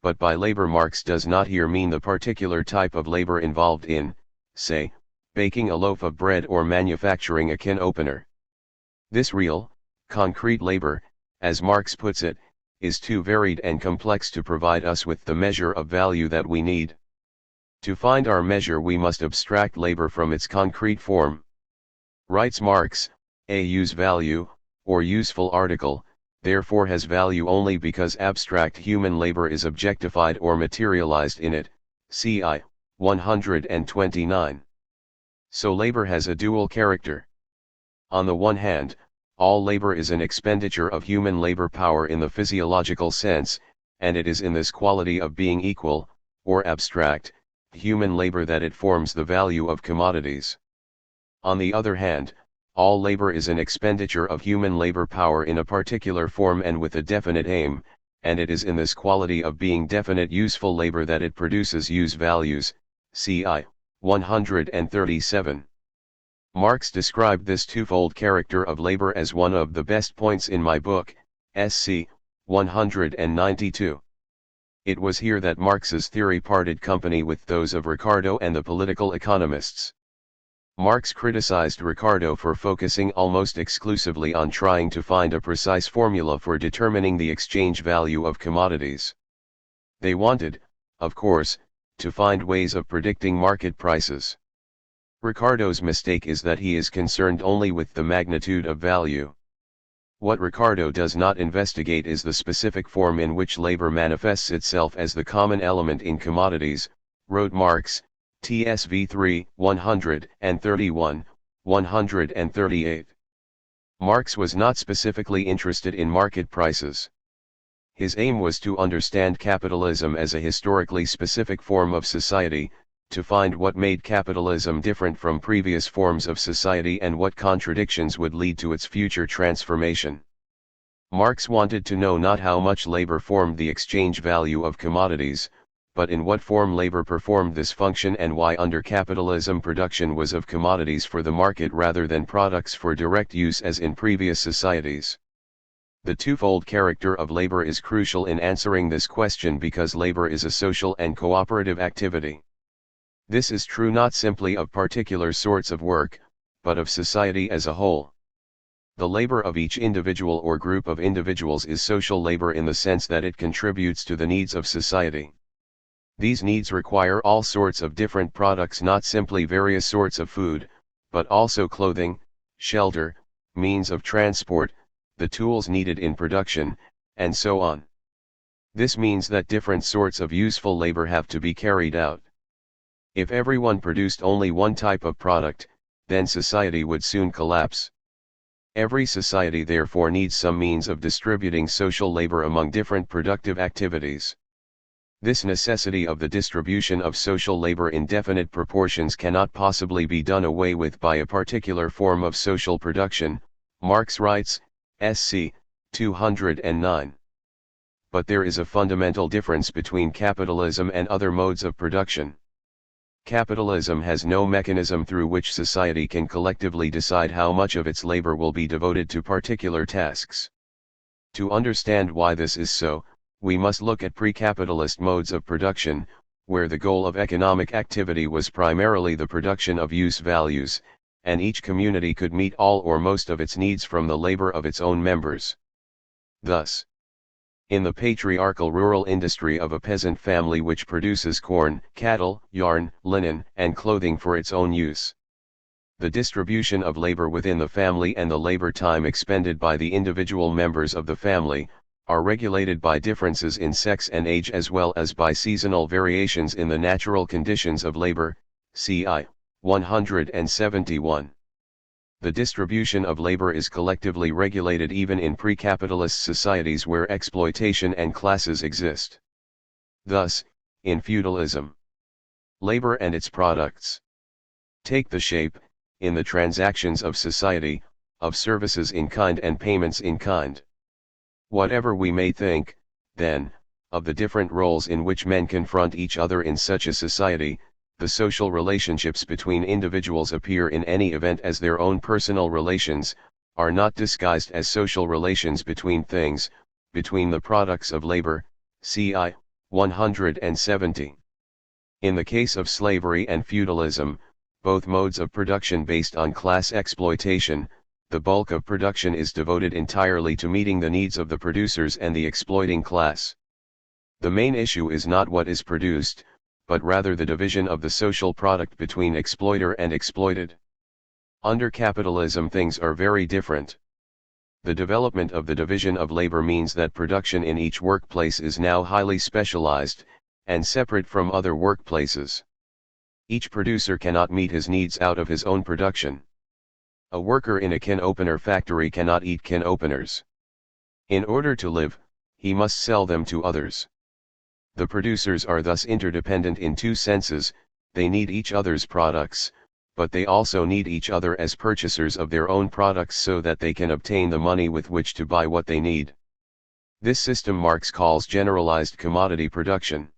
But by labor, Marx does not here mean the particular type of labor involved in, say, baking a loaf of bread or manufacturing a can opener. This real, concrete labor, as Marx puts it, is too varied and complex to provide us with the measure of value that we need. To find our measure, we must abstract labor from its concrete form. Writes Marx, a use value, or useful article, therefore has value only because abstract human labor is objectified or materialized in it, ci. 129. So labor has a dual character. On the one hand, all labor is an expenditure of human labor power in the physiological sense, and it is in this quality of being equal, or abstract, human labor that it forms the value of commodities. On the other hand, all labor is an expenditure of human labor power in a particular form and with a definite aim, and it is in this quality of being definite useful labor that it produces use values, ci. 137. Marx described this twofold character of labor as one of the best points in my book, SC. 192. It was here that Marx's theory parted company with those of Ricardo and the political economists. Marx criticized Ricardo for focusing almost exclusively on trying to find a precise formula for determining the exchange value of commodities. They wanted, of course, to find ways of predicting market prices. Ricardo's mistake is that he is concerned only with the magnitude of value. What Ricardo does not investigate is the specific form in which labor manifests itself as the common element in commodities, wrote Marx, TSV 3, 131, 138. Marx was not specifically interested in market prices. His aim was to understand capitalism as a historically specific form of society, to find what made capitalism different from previous forms of society and what contradictions would lead to its future transformation. Marx wanted to know not how much labor formed the exchange value of commodities, but in what form labor performed this function and why under capitalism production was of commodities for the market rather than products for direct use as in previous societies. The twofold character of labor is crucial in answering this question because labor is a social and cooperative activity. This is true not simply of particular sorts of work, but of society as a whole. The labor of each individual or group of individuals is social labor in the sense that it contributes to the needs of society. These needs require all sorts of different products, not simply various sorts of food, but also clothing, shelter, means of transport, the tools needed in production, and so on. This means that different sorts of useful labor have to be carried out. If everyone produced only one type of product, then society would soon collapse. Every society therefore needs some means of distributing social labor among different productive activities. This necessity of the distribution of social labor in definite proportions cannot possibly be done away with by a particular form of social production, Marx writes, SC. 209. But there is a fundamental difference between capitalism and other modes of production. Capitalism has no mechanism through which society can collectively decide how much of its labor will be devoted to particular tasks. To understand why this is so, we must look at pre-capitalist modes of production, where the goal of economic activity was primarily the production of use values, and each community could meet all or most of its needs from the labor of its own members. Thus, in the patriarchal rural industry of a peasant family which produces corn, cattle, yarn, linen, and clothing for its own use, the distribution of labor within the family and the labor time expended by the individual members of the family, are regulated by differences in sex and age as well as by seasonal variations in the natural conditions of labor, ci. 171. The distribution of labor is collectively regulated even in pre-capitalist societies where exploitation and classes exist. Thus, in feudalism, labor and its products take the shape, in the transactions of society, of services in kind and payments in kind. Whatever we may think, then, of the different roles in which men confront each other in such a society, the social relationships between individuals appear in any event as their own personal relations, are not disguised as social relations between things, between the products of labor, ci. 170. In the case of slavery and feudalism, both modes of production based on class exploitation, the bulk of production is devoted entirely to meeting the needs of the producers and the exploiting class. The main issue is not what is produced, but rather the division of the social product between exploiter and exploited. Under capitalism things are very different. The development of the division of labor means that production in each workplace is now highly specialized, and separate from other workplaces. Each producer cannot meet his needs out of his own production. A worker in a can opener factory cannot eat can openers. In order to live, he must sell them to others. The producers are thus interdependent in two senses: they need each other's products, but they also need each other as purchasers of their own products so that they can obtain the money with which to buy what they need. This system Marx calls generalized commodity production.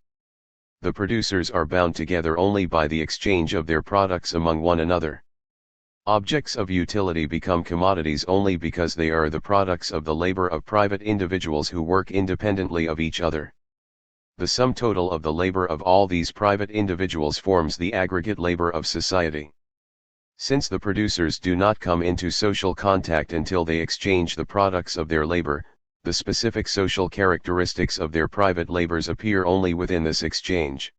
The producers are bound together only by the exchange of their products among one another. Objects of utility become commodities only because they are the products of the labor of private individuals who work independently of each other. The sum total of the labor of all these private individuals forms the aggregate labor of society. Since the producers do not come into social contact until they exchange the products of their labor, the specific social characteristics of their private labors appear only within this exchange.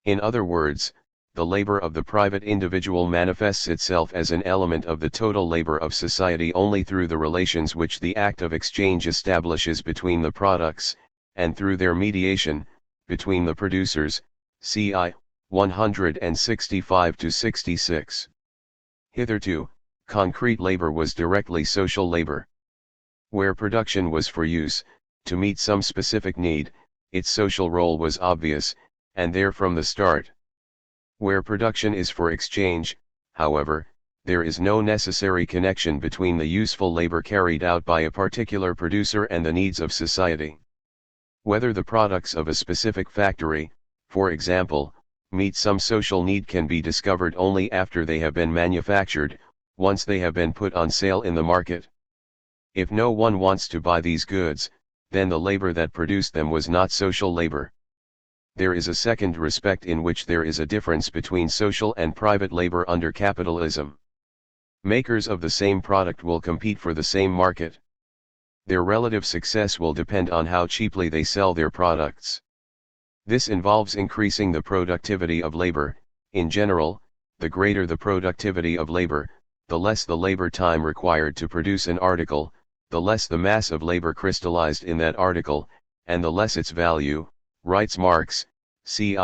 In other words, the labor of the private individual manifests itself as an element of the total labor of society only through the relations which the act of exchange establishes between the products, and through their mediation, between the producers, ci. 165-66. Hitherto, concrete labor was directly social labor. Where production was for use, to meet some specific need, its social role was obvious, and there from the start. Where production is for exchange, however, there is no necessary connection between the useful labor carried out by a particular producer and the needs of society. Whether the products of a specific factory, for example, meet some social need can be discovered only after they have been manufactured, once they have been put on sale in the market. If no one wants to buy these goods, then the labor that produced them was not social labor. There is a second respect in which there is a difference between social and private labor under capitalism. Makers of the same product will compete for the same market. Their relative success will depend on how cheaply they sell their products. This involves increasing the productivity of labor. In general, the greater the productivity of labor, the less the labor time required to produce an article, the less the mass of labor crystallized in that article, and the less its value, writes Marx, ci.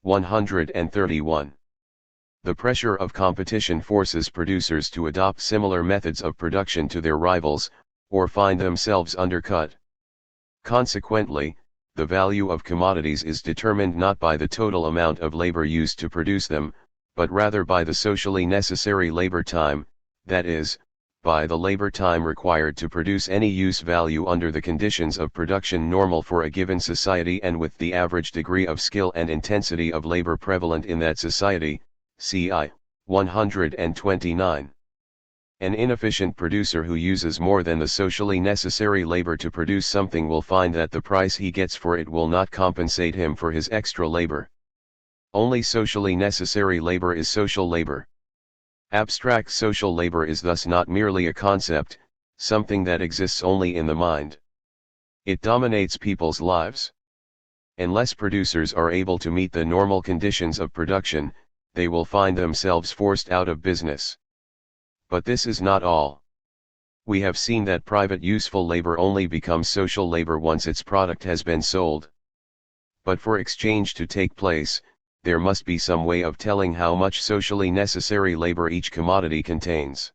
131. The pressure of competition forces producers to adopt similar methods of production to their rivals, or find themselves undercut. Consequently, the value of commodities is determined not by the total amount of labor used to produce them, but rather by the socially necessary labor time, that is, by the labor time required to produce any use value under the conditions of production normal for a given society and with the average degree of skill and intensity of labor prevalent in that society, ci. 129. An inefficient producer who uses more than the socially necessary labor to produce something will find that the price he gets for it will not compensate him for his extra labor. Only socially necessary labor is social labor. Abstract social labor is thus not merely a concept, something that exists only in the mind. It dominates people's lives. Unless producers are able to meet the normal conditions of production, they will find themselves forced out of business. But this is not all. We have seen that private useful labor only becomes social labor once its product has been sold. But for exchange to take place, there must be some way of telling how much socially necessary labor each commodity contains.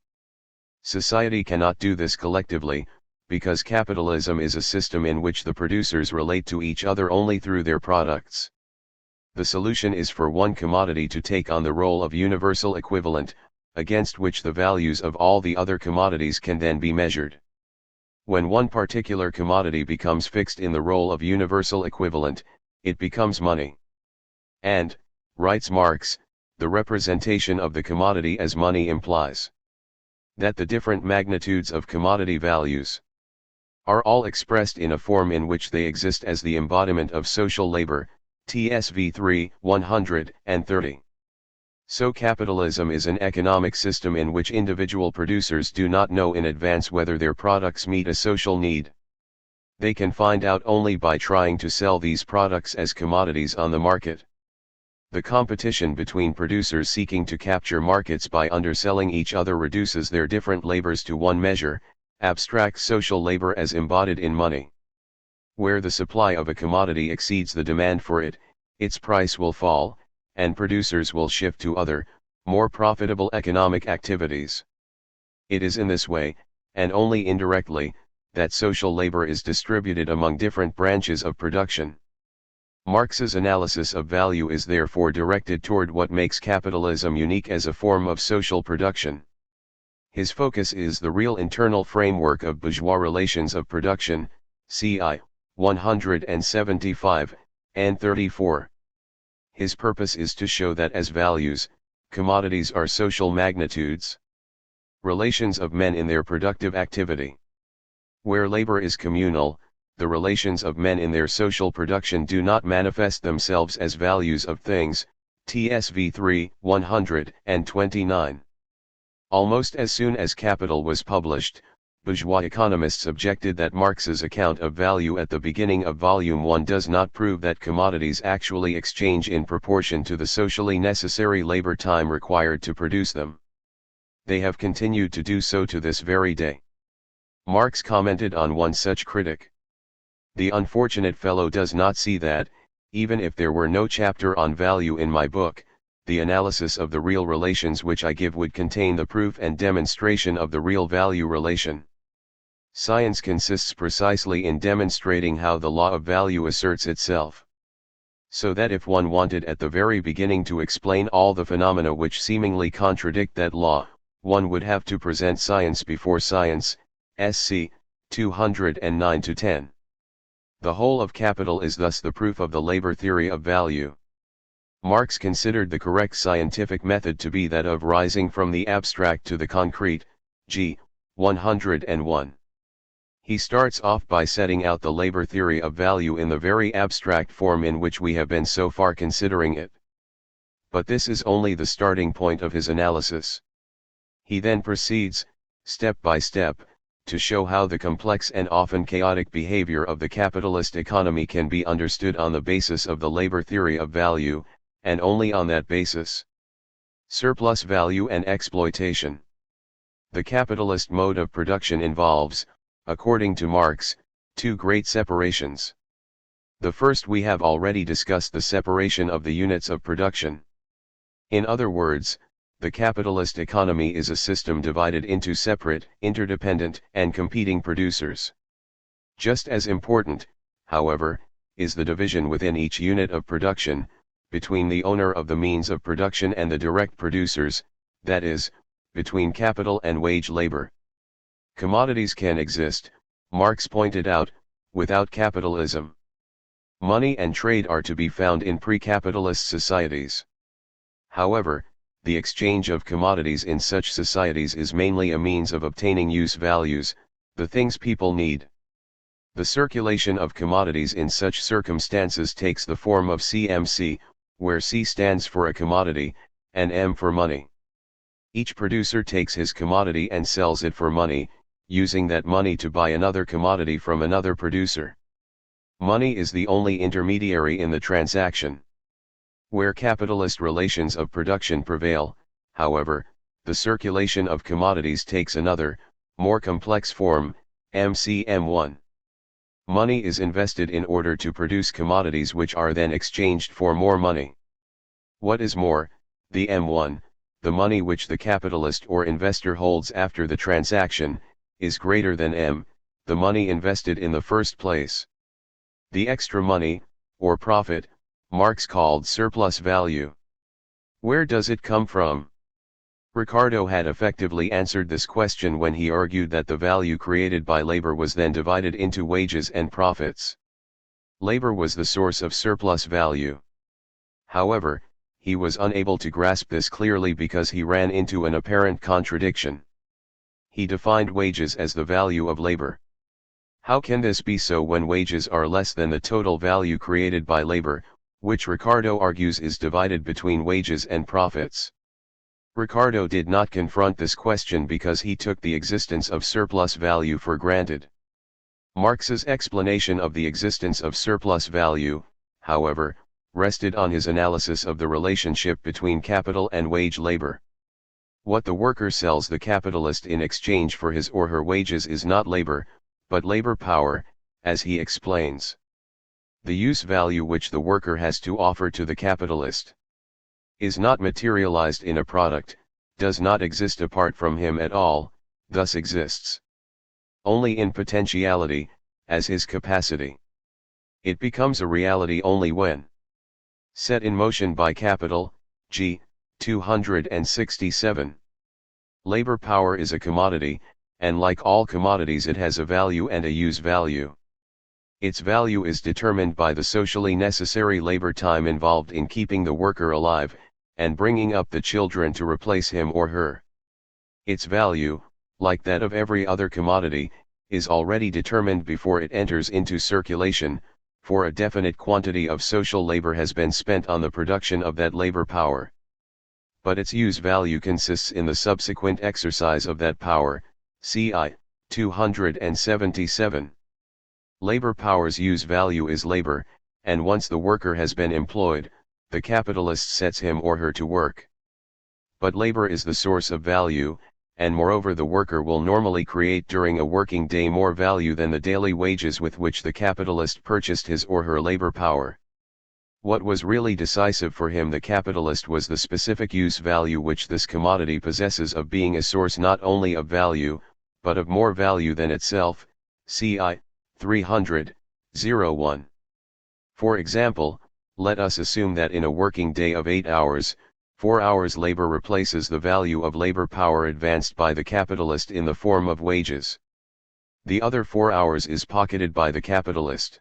Society cannot do this collectively, because capitalism is a system in which the producers relate to each other only through their products. The solution is for one commodity to take on the role of universal equivalent, against which the values of all the other commodities can then be measured. When one particular commodity becomes fixed in the role of universal equivalent, it becomes money. And, writes Marx, the representation of the commodity as money implies that the different magnitudes of commodity values are all expressed in a form in which they exist as the embodiment of social labor, TSV 3, 130. So capitalism is an economic system in which individual producers do not know in advance whether their products meet a social need. They can find out only by trying to sell these products as commodities on the market. The competition between producers seeking to capture markets by underselling each other reduces their different labors to one measure, abstract social labor as embodied in money. Where the supply of a commodity exceeds the demand for it, its price will fall, and producers will shift to other, more profitable economic activities. It is in this way, and only indirectly, that social labor is distributed among different branches of production. Marx's analysis of value is therefore directed toward what makes capitalism unique as a form of social production. His focus is the real internal framework of bourgeois relations of production, CI 175 and 34. His purpose is to show that as values, commodities are social magnitudes, relations of men in their productive activity. Where labor is communal, the relations of men in their social production do not manifest themselves as values of things, TSV 3, 129. Almost as soon as Capital was published, bourgeois economists objected that Marx's account of value at the beginning of Volume 1 does not prove that commodities actually exchange in proportion to the socially necessary labor time required to produce them. They have continued to do so to this very day. Marx commented on one such critic. The unfortunate fellow does not see that, even if there were no chapter on value in my book, the analysis of the real relations which I give would contain the proof and demonstration of the real value relation. Science consists precisely in demonstrating how the law of value asserts itself. So that if one wanted at the very beginning to explain all the phenomena which seemingly contradict that law, one would have to present science before science, SC 209-10. The whole of Capital is thus the proof of the labor theory of value. Marx considered the correct scientific method to be that of rising from the abstract to the concrete, g. 101. He starts off by setting out the labor theory of value in the very abstract form in which we have been so far considering it. But this is only the starting point of his analysis. He then proceeds, step by step, to show how the complex and often chaotic behavior of the capitalist economy can be understood on the basis of the labor theory of value, and only on that basis. Surplus value and exploitation. The capitalist mode of production involves, according to Marx, two great separations. The first we have already discussed, the separation of the units of production. In other words, the capitalist economy is a system divided into separate, interdependent, and competing producers. Just as important, however, is the division within each unit of production, between the owner of the means of production and the direct producers, that is, between capital and wage labor. Commodities can exist, Marx pointed out, without capitalism. Money and trade are to be found in pre-capitalist societies. However, the exchange of commodities in such societies is mainly a means of obtaining use values, the things people need. The circulation of commodities in such circumstances takes the form of CMC, where C stands for a commodity, and M for money. Each producer takes his commodity and sells it for money, using that money to buy another commodity from another producer. Money is the only intermediary in the transaction. Where capitalist relations of production prevail, however, the circulation of commodities takes another, more complex form, MCM1. Money is invested in order to produce commodities which are then exchanged for more money. What is more, the M1, the money which the capitalist or investor holds after the transaction, is greater than M, the money invested in the first place. The extra money, or profit, Marx called surplus value. Where does it come from? Ricardo had effectively answered this question when he argued that the value created by labor was then divided into wages and profits. Labor was the source of surplus value. However, he was unable to grasp this clearly because he ran into an apparent contradiction. He defined wages as the value of labor. How can this be so when wages are less than the total value created by labor, which Ricardo argues is divided between wages and profits? Ricardo did not confront this question because he took the existence of surplus value for granted. Marx's explanation of the existence of surplus value, however, rested on his analysis of the relationship between capital and wage labor. What the worker sells the capitalist in exchange for his or her wages is not labor, but labor power, as he explains. The use value which the worker has to offer to the capitalist is not materialized in a product, does not exist apart from him at all, thus exists only in potentiality, as his capacity. It becomes a reality only when set in motion by capital. G. 267. Labor power is a commodity, and like all commodities it has a value and a use value. Its value is determined by the socially necessary labor time involved in keeping the worker alive, and bringing up the children to replace him or her. Its value, like that of every other commodity, is already determined before it enters into circulation, for a definite quantity of social labor has been spent on the production of that labor power. But its use value consists in the subsequent exercise of that power. CI 277. Labor power's use value is labor, and once the worker has been employed, the capitalist sets him or her to work. But labor is the source of value, and moreover the worker will normally create during a working day more value than the daily wages with which the capitalist purchased his or her labor power. What was really decisive for him, the capitalist, was the specific use value which this commodity possesses of being a source not only of value, but of more value than itself. CI 300-01. For example, let us assume that in a working day of 8 hours, 4 hours labor replaces the value of labor power advanced by the capitalist in the form of wages. The other 4 hours is pocketed by the capitalist.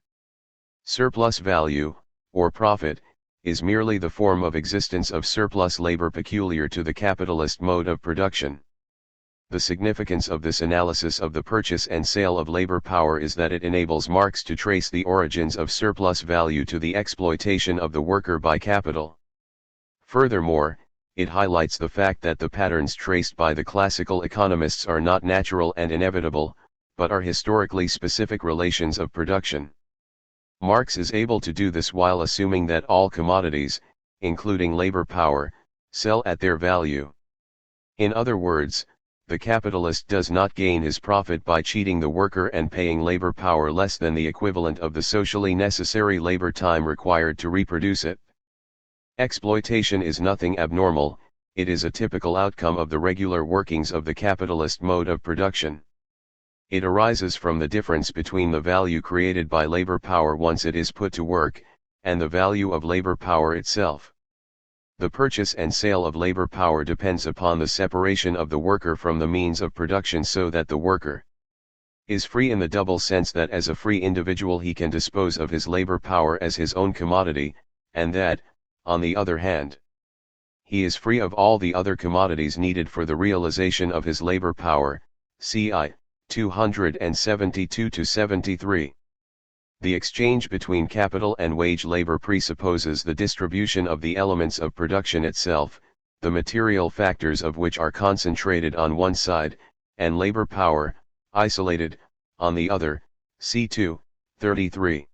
Surplus value, or profit, is merely the form of existence of surplus labor peculiar to the capitalist mode of production. The significance of this analysis of the purchase and sale of labor power is that it enables Marx to trace the origins of surplus value to the exploitation of the worker by capital. Furthermore, it highlights the fact that the patterns traced by the classical economists are not natural and inevitable, but are historically specific relations of production. Marx is able to do this while assuming that all commodities, including labor power, sell at their value. In other words, the capitalist does not gain his profit by cheating the worker and paying labor power less than the equivalent of the socially necessary labor time required to reproduce it. Exploitation is nothing abnormal, it is a typical outcome of the regular workings of the capitalist mode of production. It arises from the difference between the value created by labor power once it is put to work, and the value of labor power itself. The purchase and sale of labor power depends upon the separation of the worker from the means of production, so that the worker is free in the double sense that as a free individual he can dispose of his labor power as his own commodity, and that, on the other hand, he is free of all the other commodities needed for the realization of his labor power. CI 272-73. The exchange between capital and wage labor presupposes the distribution of the elements of production itself, the material factors of which are concentrated on one side, and labor power, isolated, on the other. C2, 33.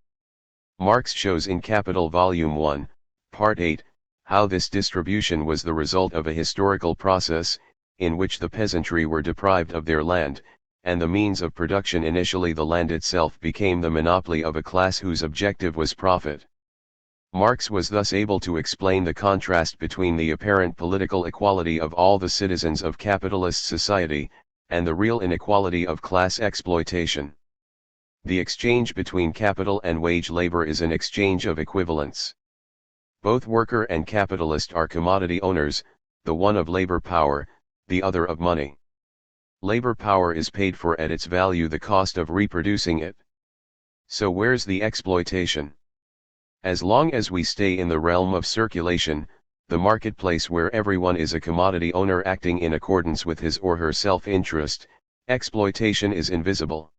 Marx shows in Capital Volume 1, Part 8, how this distribution was the result of a historical process, in which the peasantry were deprived of their land, and the means of production, initially the land itself, became the monopoly of a class whose objective was profit. Marx was thus able to explain the contrast between the apparent political equality of all the citizens of capitalist society, and the real inequality of class exploitation. The exchange between capital and wage labor is an exchange of equivalents. Both worker and capitalist are commodity owners, the one of labor power, the other of money. Labor power is paid for at its value, the cost of reproducing it. So where's the exploitation? As long as we stay in the realm of circulation, the marketplace where everyone is a commodity owner acting in accordance with his or her self-interest, exploitation is invisible.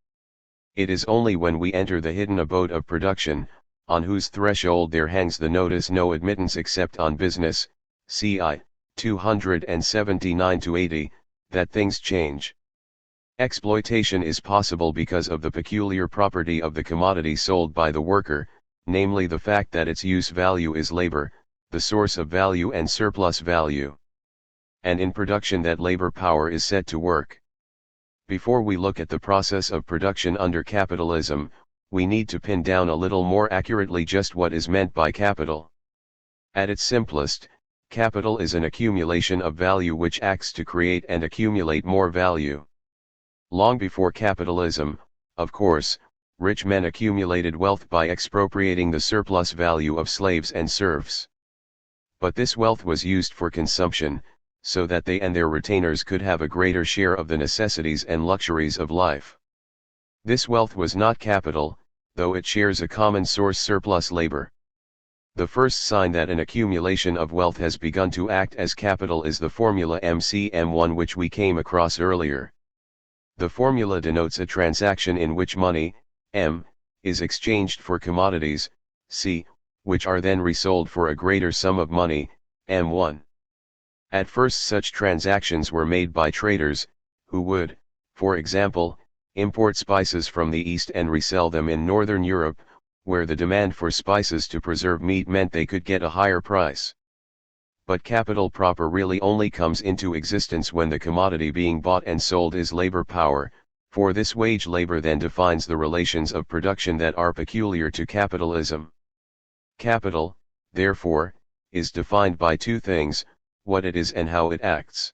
It is only when we enter the hidden abode of production, on whose threshold there hangs the notice "No admittance except on business," CI 279-80, that things change. Exploitation is possible because of the peculiar property of the commodity sold by the worker, namely the fact that its use value is labor, the source of value and surplus value. And in production that labor power is set to work. Before we look at the process of production under capitalism, we need to pin down a little more accurately just what is meant by capital. At its simplest, capital is an accumulation of value which acts to create and accumulate more value. Long before capitalism, of course, rich men accumulated wealth by expropriating the surplus value of slaves and serfs. But this wealth was used for consumption, so that they and their retainers could have a greater share of the necessities and luxuries of life. This wealth was not capital, though it shares a common source, surplus labor. The first sign that an accumulation of wealth has begun to act as capital is the formula MCM1, which we came across earlier. The formula denotes a transaction in which money, M, is exchanged for commodities, C, which are then resold for a greater sum of money, M1. At first such transactions were made by traders, who would, for example, import spices from the East and resell them in Northern Europe, where the demand for spices to preserve meat meant they could get a higher price. But capital proper really only comes into existence when the commodity being bought and sold is labor power, for this wage labor then defines the relations of production that are peculiar to capitalism. Capital, therefore, is defined by two things: what it is and how it acts.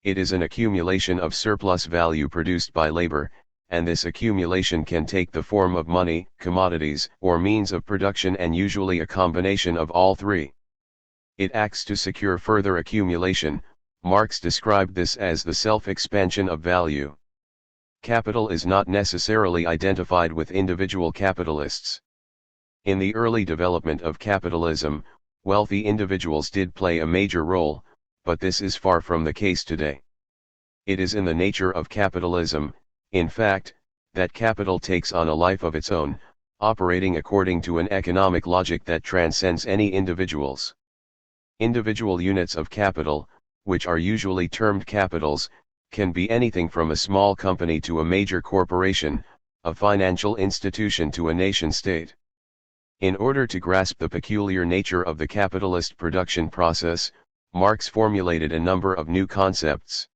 It is an accumulation of surplus value produced by labor, and this accumulation can take the form of money, commodities, or means of production, and usually a combination of all three. It acts to secure further accumulation. Marx described this as the self-expansion of value. Capital is not necessarily identified with individual capitalists. In the early development of capitalism, wealthy individuals did play a major role, but this is far from the case today. It is in the nature of capitalism, in fact, that capital takes on a life of its own, operating according to an economic logic that transcends any individuals. Individual units of capital, which are usually termed capitals, can be anything from a small company to a major corporation, a financial institution to a nation-state. In order to grasp the peculiar nature of the capitalist production process, Marx formulated a number of new concepts.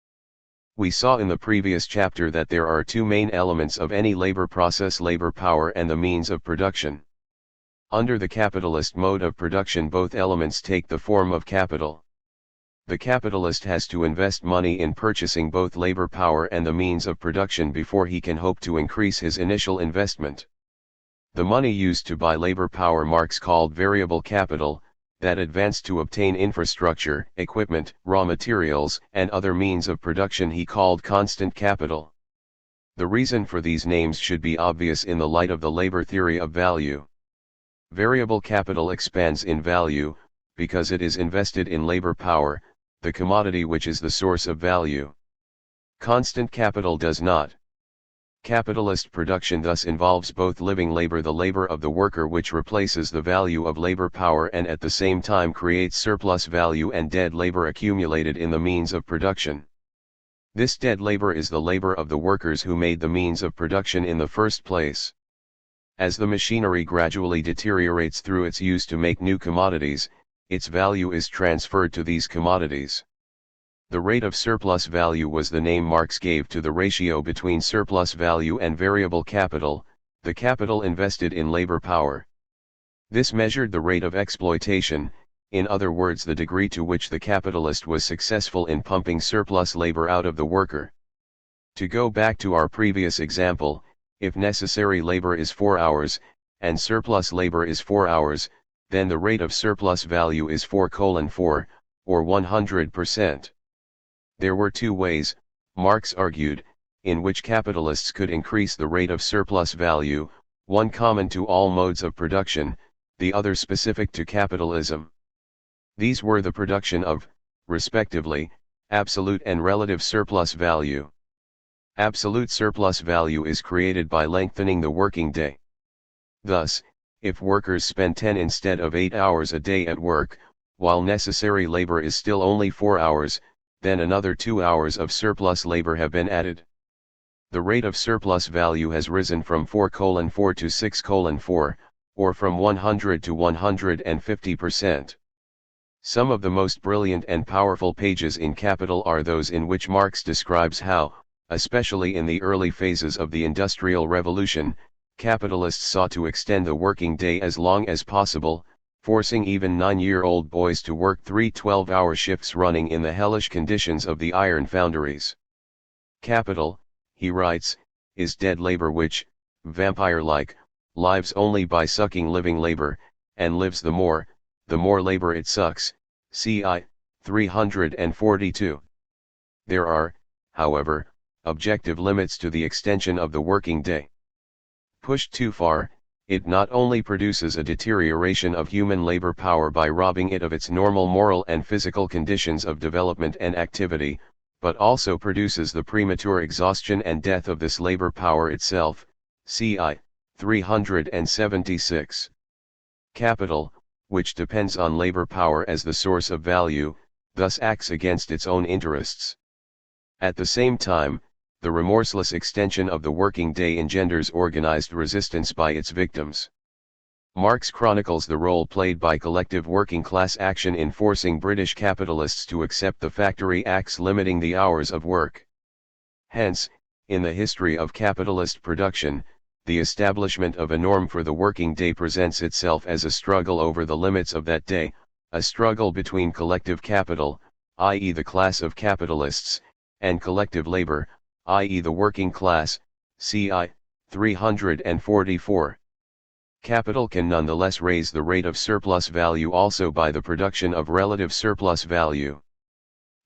We saw in the previous chapter that there are two main elements of any labor process: labor power and the means of production. Under the capitalist mode of production, both elements take the form of capital. The capitalist has to invest money in purchasing both labor power and the means of production before he can hope to increase his initial investment. The money used to buy labor power Marx called variable capital, that advanced to obtain infrastructure, equipment, raw materials, and other means of production he called constant capital. The reason for these names should be obvious in the light of the labor theory of value. Variable capital expands in value, because it is invested in labor power, the commodity which is the source of value. Constant capital does not. Capitalist production thus involves both living labor, the labor of the worker which replaces the value of labor power and at the same time creates surplus value, and dead labor accumulated in the means of production. This dead labor is the labor of the workers who made the means of production in the first place. As the machinery gradually deteriorates through its use to make new commodities, its value is transferred to these commodities. The rate of surplus value was the name Marx gave to the ratio between surplus value and variable capital, the capital invested in labor power. This measured the rate of exploitation, in other words the degree to which the capitalist was successful in pumping surplus labor out of the worker. To go back to our previous example, if necessary labor is 4 hours, and surplus labor is 4 hours, then the rate of surplus value is 4:4, or 100%. There were two ways, Marx argued, in which capitalists could increase the rate of surplus value, one common to all modes of production, the other specific to capitalism. These were the production of, respectively, absolute and relative surplus value. Absolute surplus value is created by lengthening the working day. Thus, if workers spend 10 instead of 8 hours a day at work, while necessary labor is still only 4 hours, then another 2 hours of surplus labor have been added. The rate of surplus value has risen from 4:4 to 6:4, or from 100 to 150%. Some of the most brilliant and powerful pages in Capital are those in which Marx describes how, especially in the early phases of the Industrial Revolution, capitalists sought to extend the working day as long as possible, forcing even 9-year-old boys to work 3 12-hour shifts running in the hellish conditions of the iron foundries. Capital, he writes, is dead labor which, vampire-like, lives only by sucking living labor, and lives the more labor it sucks, c.i. 342. There are, however, objective limits to the extension of the working day. Pushed too far, it not only produces a deterioration of human labor power by robbing it of its normal moral and physical conditions of development and activity, but also produces the premature exhaustion and death of this labor power itself, c.i. 376. Capital, which depends on labor power as the source of value, thus acts against its own interests. At the same time, the remorseless extension of the working day engenders organized resistance by its victims. Marx chronicles the role played by collective working class action in forcing British capitalists to accept the Factory Acts limiting the hours of work. Hence, in the history of capitalist production, the establishment of a norm for the working day presents itself as a struggle over the limits of that day, a struggle between collective capital, i.e. the class of capitalists, and collective labor, i.e. the working class, c.i. 344. Capital can nonetheless raise the rate of surplus value also by the production of relative surplus value.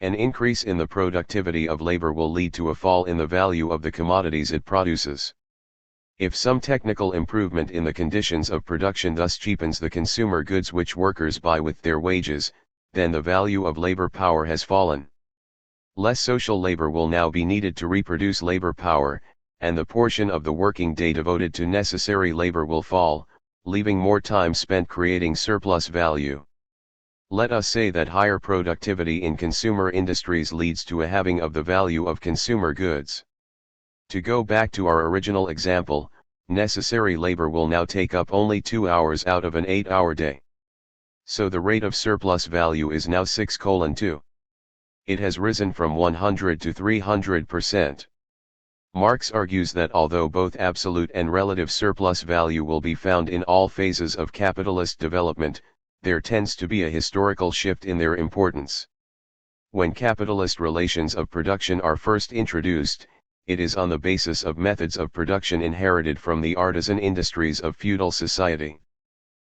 An increase in the productivity of labor will lead to a fall in the value of the commodities it produces. If some technical improvement in the conditions of production thus cheapens the consumer goods which workers buy with their wages, then the value of labor power has fallen. Less social labor will now be needed to reproduce labor power, and the portion of the working day devoted to necessary labor will fall, leaving more time spent creating surplus value. Let us say that higher productivity in consumer industries leads to a halving of the value of consumer goods. To go back to our original example, necessary labor will now take up only 2 hours out of an 8-hour day. So the rate of surplus value is now 6:2. It has risen from 100 to 300%. Marx argues that although both absolute and relative surplus value will be found in all phases of capitalist development, there tends to be a historical shift in their importance. When capitalist relations of production are first introduced, it is on the basis of methods of production inherited from the artisan industries of feudal society.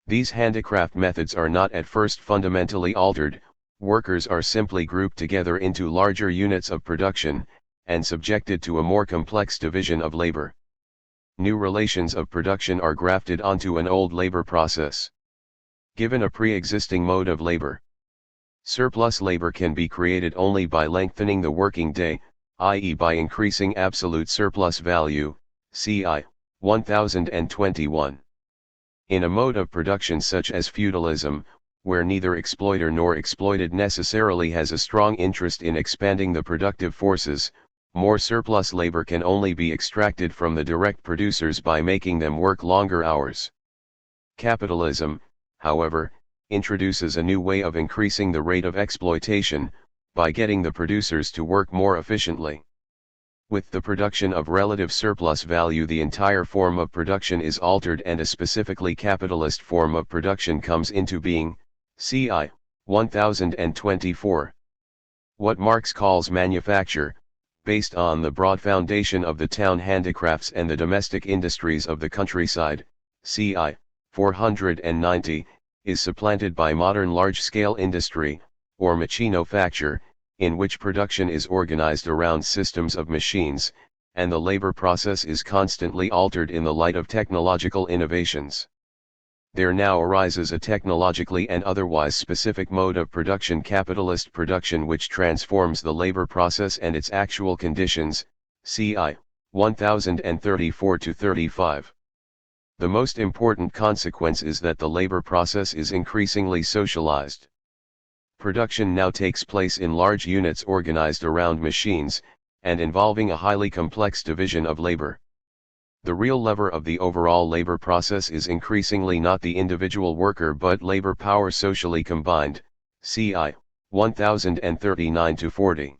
These handicraft methods are not at first fundamentally altered. Workers are simply grouped together into larger units of production, and subjected to a more complex division of labor. New relations of production are grafted onto an old labor process. Given a pre-existing mode of labor, surplus labor can be created only by lengthening the working day, i.e. by increasing absolute surplus value, c.i. 1021. In a mode of production such as feudalism, where neither exploiter nor exploited necessarily has a strong interest in expanding the productive forces, more surplus labor can only be extracted from the direct producers by making them work longer hours. Capitalism, however, introduces a new way of increasing the rate of exploitation, by getting the producers to work more efficiently. With the production of relative surplus value, the entire form of production is altered and a specifically capitalist form of production comes into being, c.i. 1024. What Marx calls manufacture, based on the broad foundation of the town handicrafts and the domestic industries of the countryside, c.i. 490, is supplanted by modern large-scale industry, or machinofacture, in which production is organized around systems of machines, and the labor process is constantly altered in the light of technological innovations. There now arises a technologically and otherwise specific mode of production, capitalist production, which transforms the labor process and its actual conditions, CI 1034-35. The most important consequence is that the labor process is increasingly socialized. Production now takes place in large units organized around machines, and involving a highly complex division of labor. The real lever of the overall labor process is increasingly not the individual worker but labor power socially combined, CI 1039-40.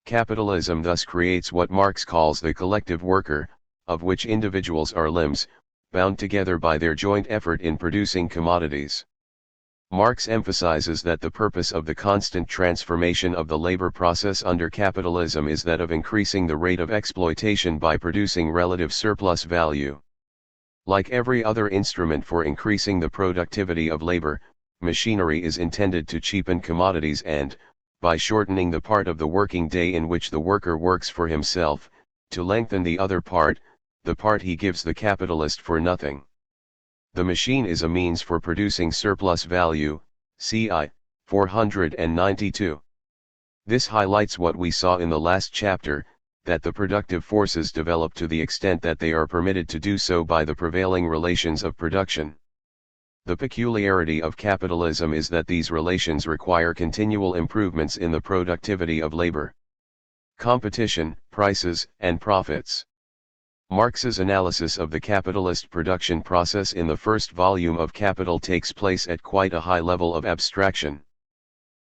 Capitalism thus creates what Marx calls the collective worker, of which individuals are limbs, bound together by their joint effort in producing commodities. Marx emphasizes that the purpose of the constant transformation of the labor process under capitalism is that of increasing the rate of exploitation by producing relative surplus value. Like every other instrument for increasing the productivity of labor, machinery is intended to cheapen commodities and, by shortening the part of the working day in which the worker works for himself, to lengthen the other part, the part he gives the capitalist for nothing. The machine is a means for producing surplus value, CI 492. This highlights what we saw in the last chapter, that the productive forces develop to the extent that they are permitted to do so by the prevailing relations of production. The peculiarity of capitalism is that these relations require continual improvements in the productivity of labor. Competition, prices, and profits. Marx's analysis of the capitalist production process in the first volume of Capital takes place at quite a high level of abstraction.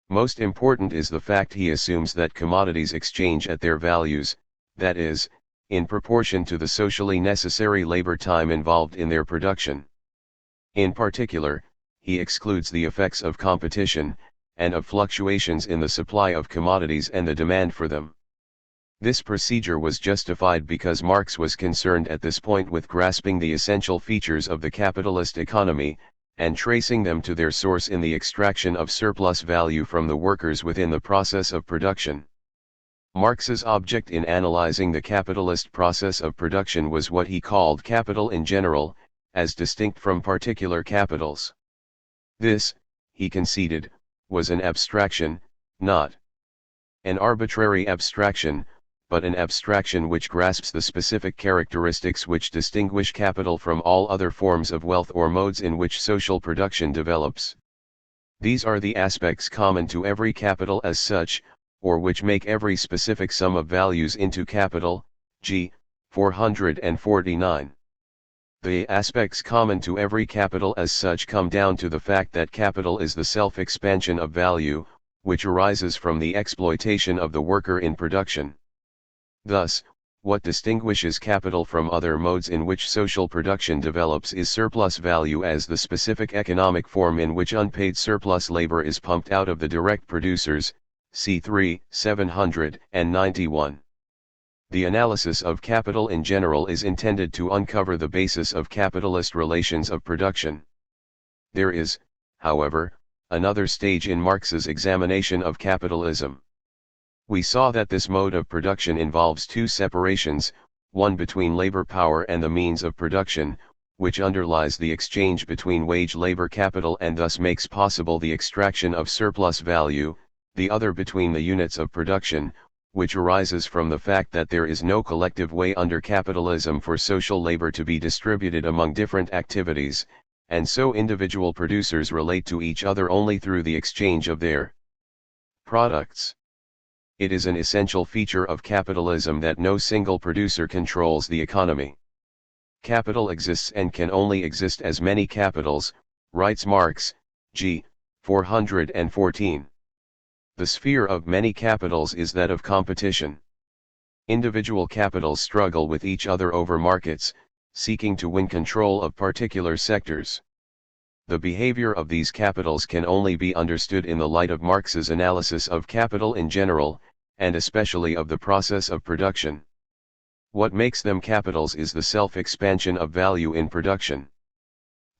Most important is the fact he assumes that commodities exchange at their values, that is, in proportion to the socially necessary labor time involved in their production. In particular, he excludes the effects of competition, and of fluctuations in the supply of commodities and the demand for them. This procedure was justified because Marx was concerned at this point with grasping the essential features of the capitalist economy, and tracing them to their source in the extraction of surplus value from the workers within the process of production. Marx's object in analyzing the capitalist process of production was what he called capital in general, as distinct from particular capitals. This, he conceded, was an abstraction, not an arbitrary abstraction, but an abstraction which grasps the specific characteristics which distinguish capital from all other forms of wealth or modes in which social production develops. These are the aspects common to every capital as such, or which make every specific sum of values into capital, g. 449. The aspects common to every capital as such come down to the fact that capital is the self-expansion of value, which arises from the exploitation of the worker in production. Thus, what distinguishes capital from other modes in which social production develops is surplus value as the specific economic form in which unpaid surplus labor is pumped out of the direct producers, C3, 791. The analysis of capital in general is intended to uncover the basis of capitalist relations of production. There is, however, another stage in Marx's examination of capitalism. We saw that this mode of production involves two separations, one between labor power and the means of production, which underlies the exchange between wage labor capital and thus makes possible the extraction of surplus value, the other between the units of production, which arises from the fact that there is no collective way under capitalism for social labor to be distributed among different activities, and so individual producers relate to each other only through the exchange of their products. It is an essential feature of capitalism that no single producer controls the economy. Capital exists and can only exist as many capitals, writes Marx, g. 414. The sphere of many capitals is that of competition. Individual capitals struggle with each other over markets, seeking to win control of particular sectors. The behavior of these capitals can only be understood in the light of Marx's analysis of capital in general, and especially of the process of production. What makes them capitals is the self-expansion of value in production.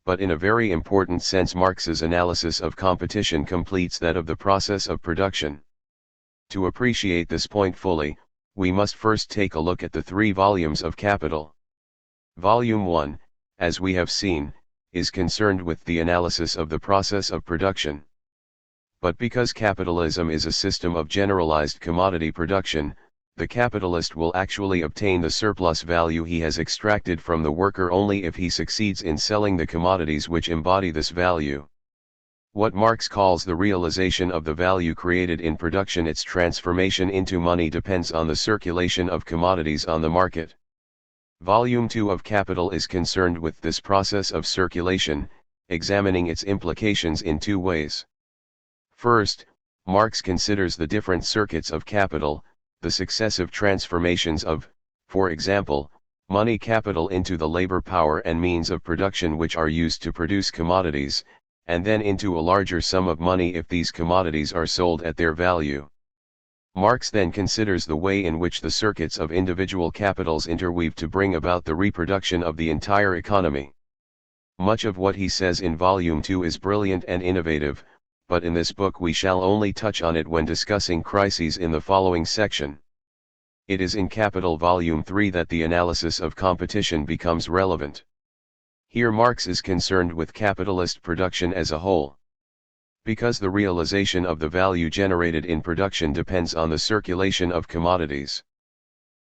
But in a very important sense Marx's analysis of competition completes that of the process of production. To appreciate this point fully, we must first take a look at the 3 volumes of Capital. Volume 1, as we have seen, is concerned with the analysis of the process of production. But because capitalism is a system of generalized commodity production, the capitalist will actually obtain the surplus value he has extracted from the worker only if he succeeds in selling the commodities which embody this value. What Marx calls the realization of the value created in production, its transformation into money, depends on the circulation of commodities on the market. Volume 2 of Capital is concerned with this process of circulation, examining its implications in 2 ways. First, Marx considers the different circuits of capital, the successive transformations of, for example, money capital into the labor power and means of production which are used to produce commodities, and then into a larger sum of money if these commodities are sold at their value. Marx then considers the way in which the circuits of individual capitals interweave to bring about the reproduction of the entire economy. Much of what he says in Volume 2 is brilliant and innovative, but in this book we shall only touch on it when discussing crises in the following section. It is in Capital Volume 3 that the analysis of competition becomes relevant. Here Marx is concerned with capitalist production as a whole. Because the realization of the value generated in production depends on the circulation of commodities.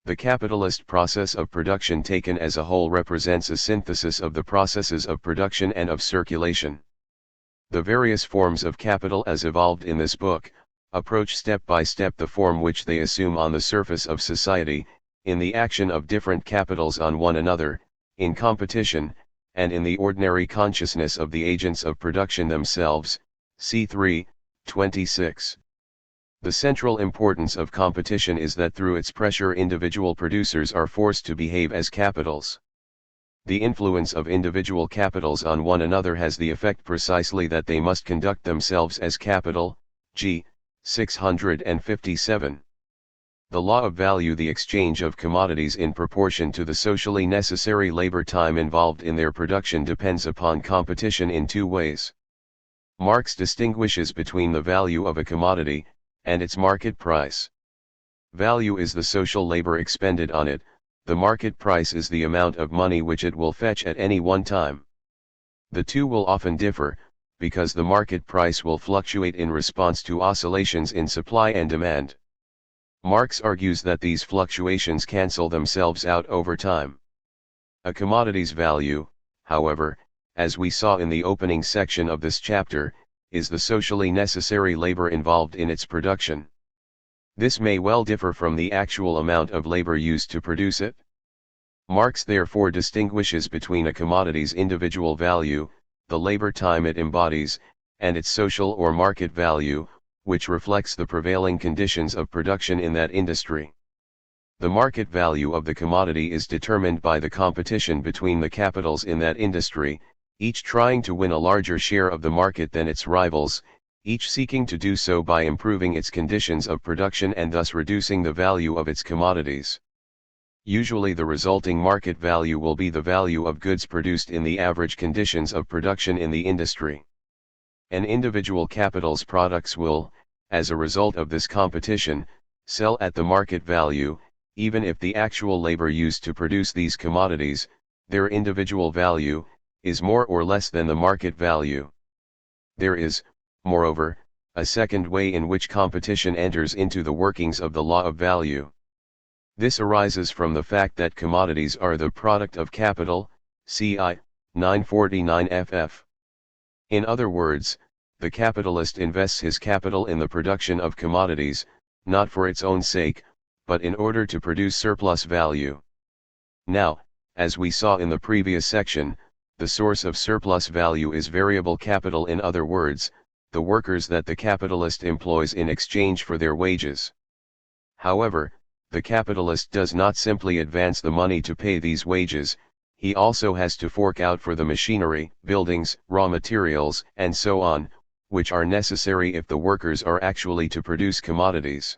The capitalist process of production taken as a whole represents a synthesis of the processes of production and of circulation. The various forms of capital as evolved in this book, approach step by step the form which they assume on the surface of society, in the action of different capitals on one another, in competition, and in the ordinary consciousness of the agents of production themselves. C. 3:26. The central importance of competition is that through its pressure individual producers are forced to behave as capitals. The influence of individual capitals on one another has the effect precisely that they must conduct themselves as capital. G. 657. The law of value, the exchange of commodities in proportion to the socially necessary labor time involved in their production, depends upon competition in 2 ways. Marx distinguishes between the value of a commodity, and its market price. Value is the social labor expended on it, the market price is the amount of money which it will fetch at any one time. The 2 will often differ, because the market price will fluctuate in response to oscillations in supply and demand. Marx argues that these fluctuations cancel themselves out over time. A commodity's value, however, as we saw in the opening section of this chapter, is the socially necessary labor involved in its production. This may well differ from the actual amount of labor used to produce it. Marx therefore distinguishes between a commodity's individual value, the labor time it embodies, and its social or market value, which reflects the prevailing conditions of production in that industry. The market value of the commodity is determined by the competition between the capitals in that industry, each trying to win a larger share of the market than its rivals, each seeking to do so by improving its conditions of production and thus reducing the value of its commodities. Usually the resulting market value will be the value of goods produced in the average conditions of production in the industry. An individual capital's products will, as a result of this competition, sell at the market value, even if the actual labor used to produce these commodities, their individual value, is more or less than the market value. There is, moreover, a second way in which competition enters into the workings of the law of value. This arises from the fact that commodities are the product of capital, CI 949 ff. In other words, the capitalist invests his capital in the production of commodities, not for its own sake, but in order to produce surplus value. Now, as we saw in the previous section, the source of surplus value is variable capital, in other words, the workers that the capitalist employs in exchange for their wages. However, the capitalist does not simply advance the money to pay these wages, he also has to fork out for the machinery, buildings, raw materials, and so on, which are necessary if the workers are actually to produce commodities.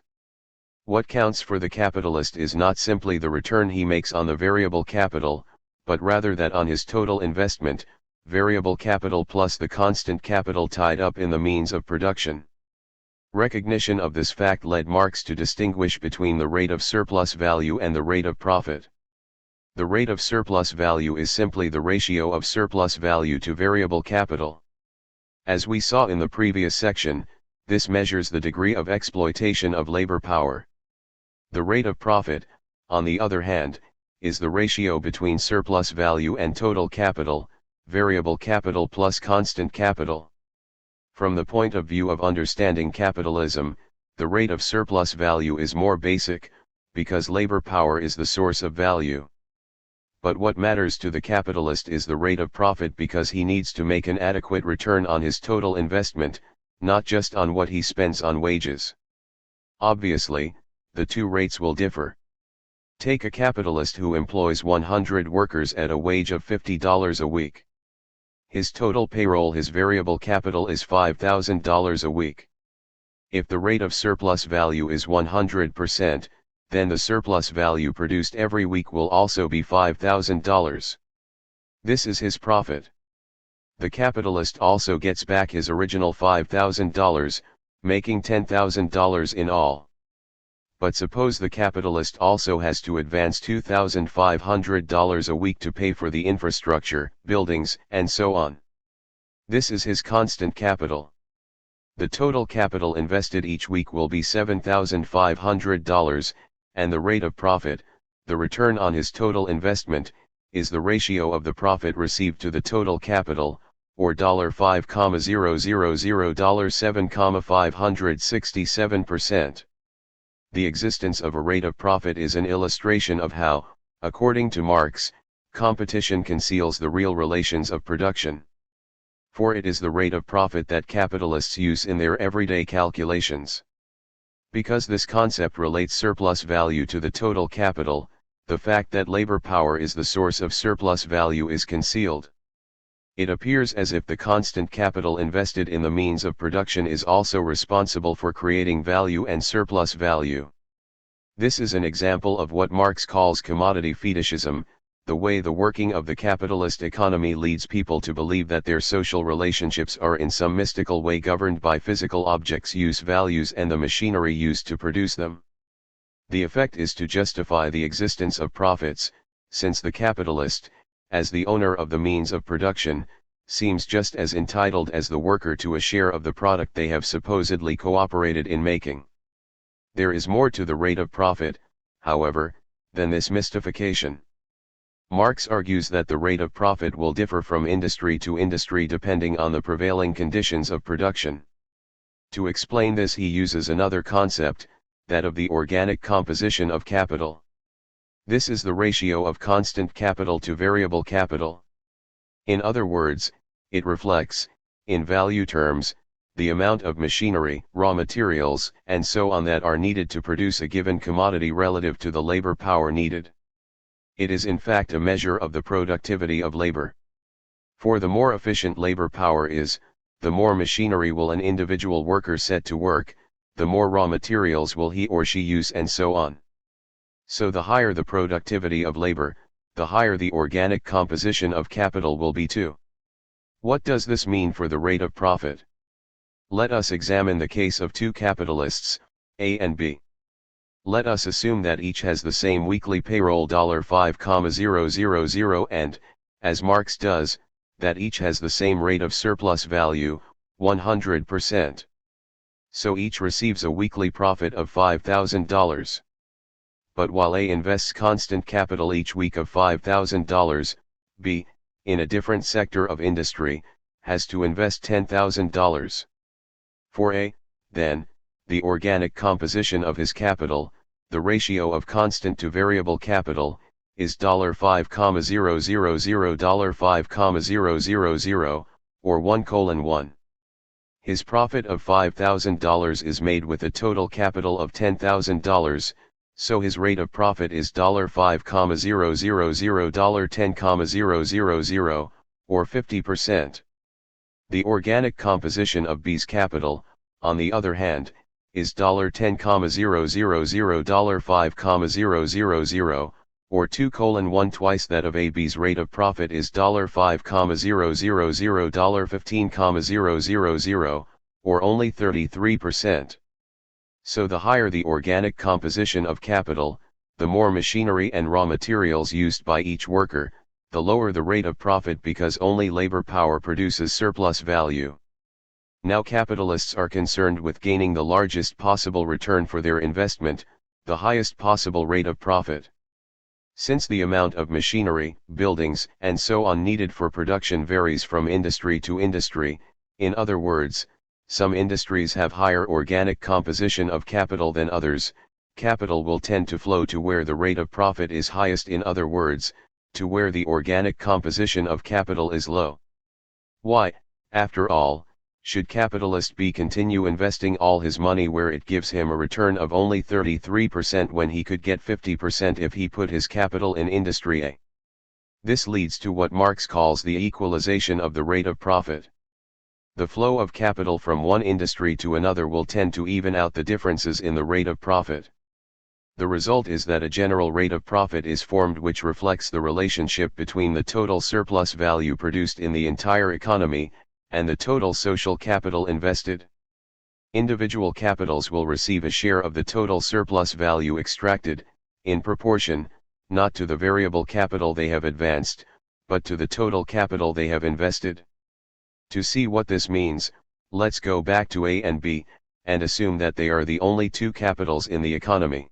What counts for the capitalist is not simply the return he makes on the variable capital, but rather that on his total investment, variable capital plus the constant capital tied up in the means of production. Recognition of this fact led Marx to distinguish between the rate of surplus value and the rate of profit. The rate of surplus value is simply the ratio of surplus value to variable capital. As we saw in the previous section, this measures the degree of exploitation of labor power. The rate of profit, on the other hand, is the ratio between surplus value and total capital, variable capital plus constant capital. From the point of view of understanding capitalism, the rate of surplus value is more basic, because labor power is the source of value. But what matters to the capitalist is the rate of profit, because he needs to make an adequate return on his total investment, not just on what he spends on wages. Obviously, the two rates will differ. Take a capitalist who employs 100 workers at a wage of $50 a week. His total payroll, his variable capital, is $5,000 a week. If the rate of surplus value is 100%, then the surplus value produced every week will also be $5,000. This is his profit. The capitalist also gets back his original $5,000, making $10,000 in all. But suppose the capitalist also has to advance $2,500 a week to pay for the infrastructure, buildings, and so on. This is his constant capital. The total capital invested each week will be $7,500, and the rate of profit, the return on his total investment, is the ratio of the profit received to the total capital, or $5,000,7,567%. The existence of a rate of profit is an illustration of how, according to Marx, competition conceals the real relations of production. For it is the rate of profit that capitalists use in their everyday calculations. Because this concept relates surplus value to the total capital, the fact that labor power is the source of surplus value is concealed. It appears as if the constant capital invested in the means of production is also responsible for creating value and surplus value. This is an example of what Marx calls commodity fetishism, the way the working of the capitalist economy leads people to believe that their social relationships are in some mystical way governed by physical objects' use values and the machinery used to produce them. The effect is to justify the existence of profits, since the capitalist, as the owner of the means of production, seems just as entitled as the worker to a share of the product they have supposedly cooperated in making. There is more to the rate of profit, however, than this mystification. Marx argues that the rate of profit will differ from industry to industry depending on the prevailing conditions of production. To explain this, he uses another concept, that of the organic composition of capital. This is the ratio of constant capital to variable capital. In other words, it reflects, in value terms, the amount of machinery, raw materials, and so on that are needed to produce a given commodity relative to the labor power needed. It is in fact a measure of the productivity of labor. For the more efficient labor power is, the more machinery will an individual worker set to work, the more raw materials will he or she use, and so on. So the higher the productivity of labor, the higher the organic composition of capital will be too. What does this mean for the rate of profit? Let us examine the case of two capitalists, A and B. Let us assume that each has the same weekly payroll $5,000 and, as Marx does, that each has the same rate of surplus value, 100%. So each receives a weekly profit of $5,000. But while A invests constant capital each week of $5,000, B, in a different sector of industry, has to invest $10,000. For A, then, the organic composition of his capital, the ratio of constant to variable capital, is $5,000, or 1:1. His profit of $5,000 is made with a total capital of $10,000, so his rate of profit is $5,000, 10,000, or 50%. The organic composition of B's capital, on the other hand, is $10,000, 5,000, or 2:1 twice that of A. B's rate of profit is $5,000, 15,000, or only 33%. So the higher the organic composition of capital, the more machinery and raw materials used by each worker, the lower the rate of profit because only labor power produces surplus value. Now capitalists are concerned with gaining the largest possible return for their investment, the highest possible rate of profit. Since the amount of machinery, buildings, and so on needed for production varies from industry to industry, in other words, some industries have higher organic composition of capital than others, capital will tend to flow to where the rate of profit is highest, in other words, to where the organic composition of capital is low. Why, after all, should capitalist B continue investing all his money where it gives him a return of only 33% when he could get 50% if he put his capital in industry A? This leads to what Marx calls the equalization of the rate of profit. The flow of capital from one industry to another will tend to even out the differences in the rate of profit. The result is that a general rate of profit is formed which reflects the relationship between the total surplus value produced in the entire economy, and the total social capital invested. Individual capitals will receive a share of the total surplus value extracted, in proportion, not to the variable capital they have advanced, but to the total capital they have invested. To see what this means, let's go back to A and B, and assume that they are the only two capitals in the economy.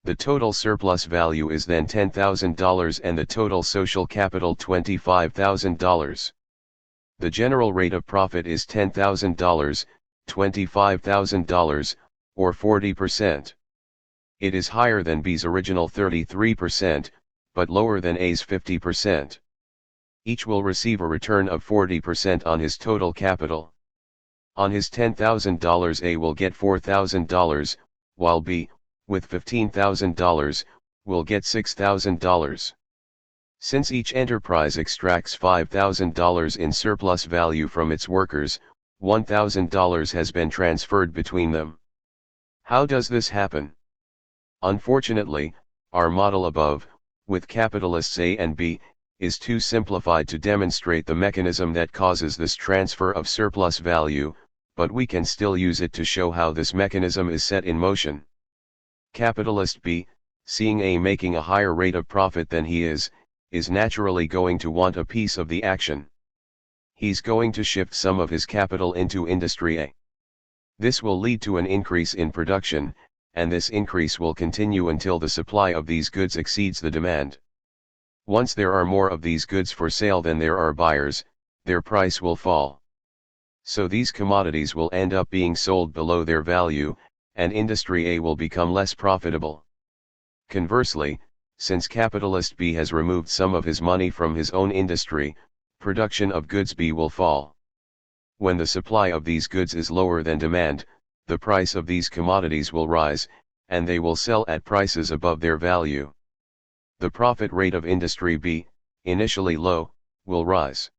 The total surplus value is then $10,000 and the total social capital $25,000. The general rate of profit is $10,000, $25,000, or 40%. It is higher than B's original 33%, but lower than A's 50%. Each will receive a return of 40% on his total capital. On his $10,000 A will get $4,000, while B, with $15,000, will get $6,000. Since each enterprise extracts $5,000 in surplus value from its workers, $1,000 has been transferred between them. How does this happen? Unfortunately, our model above, with capitalists A and B, is too simplified to demonstrate the mechanism that causes this transfer of surplus value, but we can still use it to show how this mechanism is set in motion. Capitalist B, seeing A making a higher rate of profit than he is naturally going to want a piece of the action. He's going to shift some of his capital into industry A. This will lead to an increase in production, and this increase will continue until the supply of these goods exceeds the demand. Once there are more of these goods for sale than there are buyers, their price will fall. So these commodities will end up being sold below their value, and industry A will become less profitable. Conversely, since capitalist B has removed some of his money from his own industry, production of goods B will fall. When the supply of these goods is lower than demand, the price of these commodities will rise, and they will sell at prices above their value. The profit rate of industry B, initially low, will rise.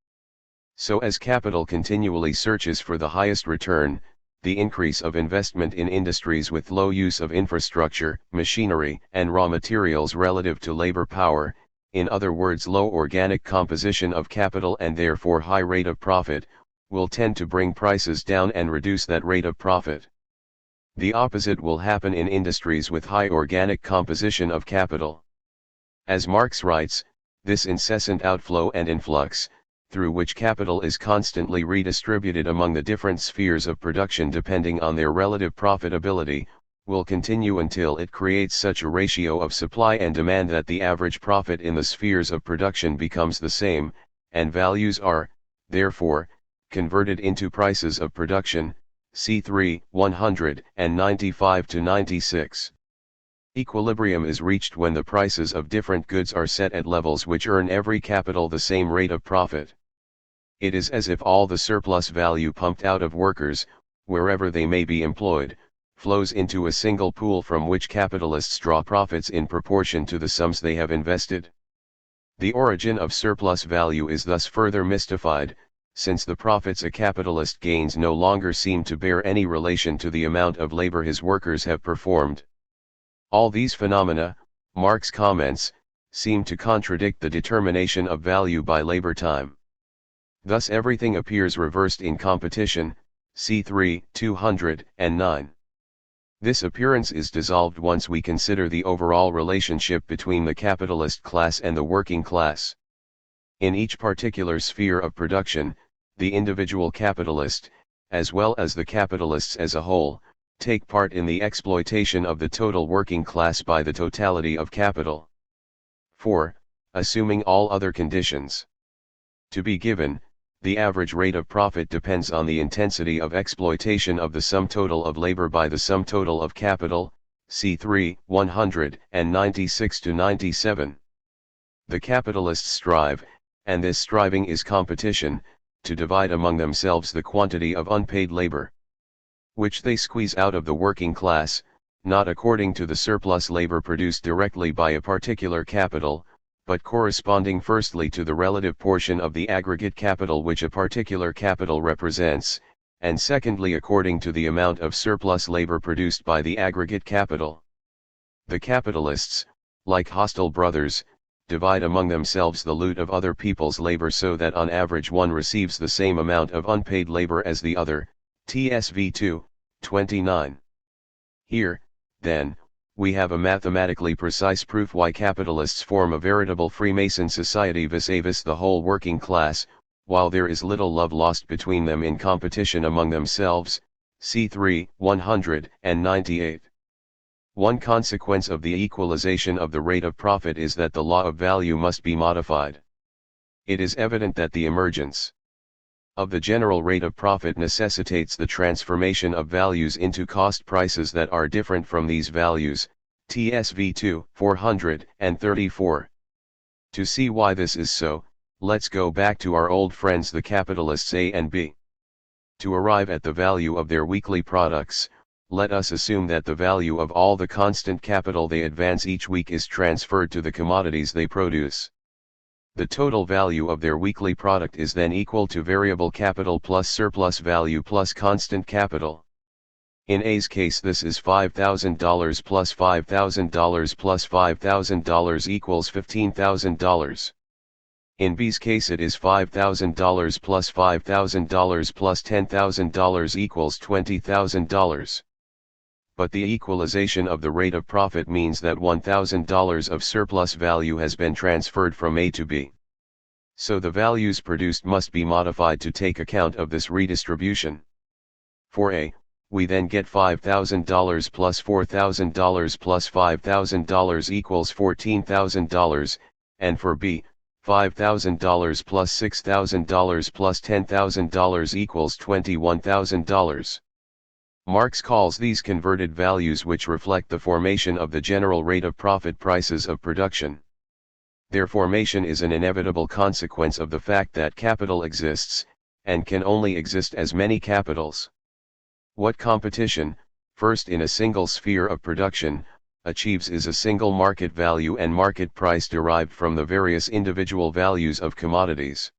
So as capital continually searches for the highest return, the increase of investment in industries with low use of infrastructure, machinery, and raw materials relative to labor power, in other words low organic composition of capital and therefore high rate of profit, will tend to bring prices down and reduce that rate of profit. The opposite will happen in industries with high organic composition of capital. As Marx writes, this incessant outflow and influx, through which capital is constantly redistributed among the different spheres of production depending on their relative profitability, will continue until it creates such a ratio of supply and demand that the average profit in the spheres of production becomes the same, and values are, therefore, converted into prices of production, C3, 195-96. Equilibrium is reached when the prices of different goods are set at levels which earn every capital the same rate of profit. It is as if all the surplus value pumped out of workers, wherever they may be employed, flows into a single pool from which capitalists draw profits in proportion to the sums they have invested. The origin of surplus value is thus further mystified, since the profits a capitalist gains no longer seem to bear any relation to the amount of labor his workers have performed. All these phenomena, Marx comments, seem to contradict the determination of value by labor time. Thus everything appears reversed in competition, C3, 209. This appearance is dissolved once we consider the overall relationship between the capitalist class and the working class. In each particular sphere of production, the individual capitalist, as well as the capitalists as a whole, take part in the exploitation of the total working class by the totality of capital. 4. Assuming all other conditions to be given, the average rate of profit depends on the intensity of exploitation of the sum total of labor by the sum total of capital, C3, 196-97. The capitalists strive, and this striving is competition, to divide among themselves the quantity of unpaid labor, which they squeeze out of the working class, not according to the surplus labor produced directly by a particular capital, but corresponding firstly to the relative portion of the aggregate capital which a particular capital represents, and secondly according to the amount of surplus labor produced by the aggregate capital. The capitalists, like hostile brothers, divide among themselves the loot of other people's labor so that on average one receives the same amount of unpaid labor as the other, TSV 2, 29. Here, then, we have a mathematically precise proof why capitalists form a veritable Freemason society vis-a-vis the whole working class, while there is little love lost between them in competition among themselves, C3, 198. One consequence of the equalization of the rate of profit is that the law of value must be modified. It is evident that the emergence of the general rate of profit necessitates the transformation of values into cost prices that are different from these values, TSV 2, 434. To see why this is so, let's go back to our old friends the capitalists A and B. To arrive at the value of their weekly products, let us assume that the value of all the constant capital they advance each week is transferred to the commodities they produce. The total value of their weekly product is then equal to variable capital plus surplus value plus constant capital. In A's case this is $5,000 plus $5,000 plus $5,000 equals $15,000. In B's case it is $5,000 plus $5,000 plus $10,000 equals $20,000. But the equalization of the rate of profit means that $1,000 of surplus value has been transferred from A to B. So the values produced must be modified to take account of this redistribution. For A, we then get $5,000 plus $4,000 plus $5,000 equals $14,000, and for B, $5,000 plus $6,000 plus $10,000 equals $21,000. Marx calls these converted values which reflect the formation of the general rate of profit prices of production. Their formation is an inevitable consequence of the fact that capital exists, and can only exist as many capitals. What competition, first in a single sphere of production, achieves is a single market value and market price derived from the various individual values of commodities.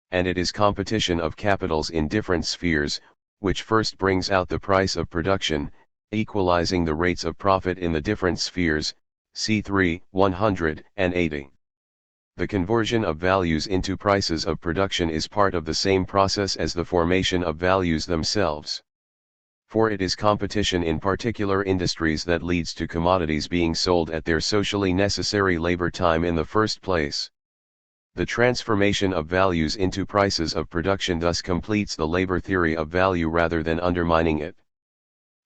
And it is competition of capitals in different spheres, which first brings out the price of production, equalizing the rates of profit in the different spheres, C3, 180. The conversion of values into prices of production is part of the same process as the formation of values themselves. For it is competition in particular industries that leads to commodities being sold at their socially necessary labor time in the first place. The transformation of values into prices of production thus completes the labor theory of value rather than undermining it.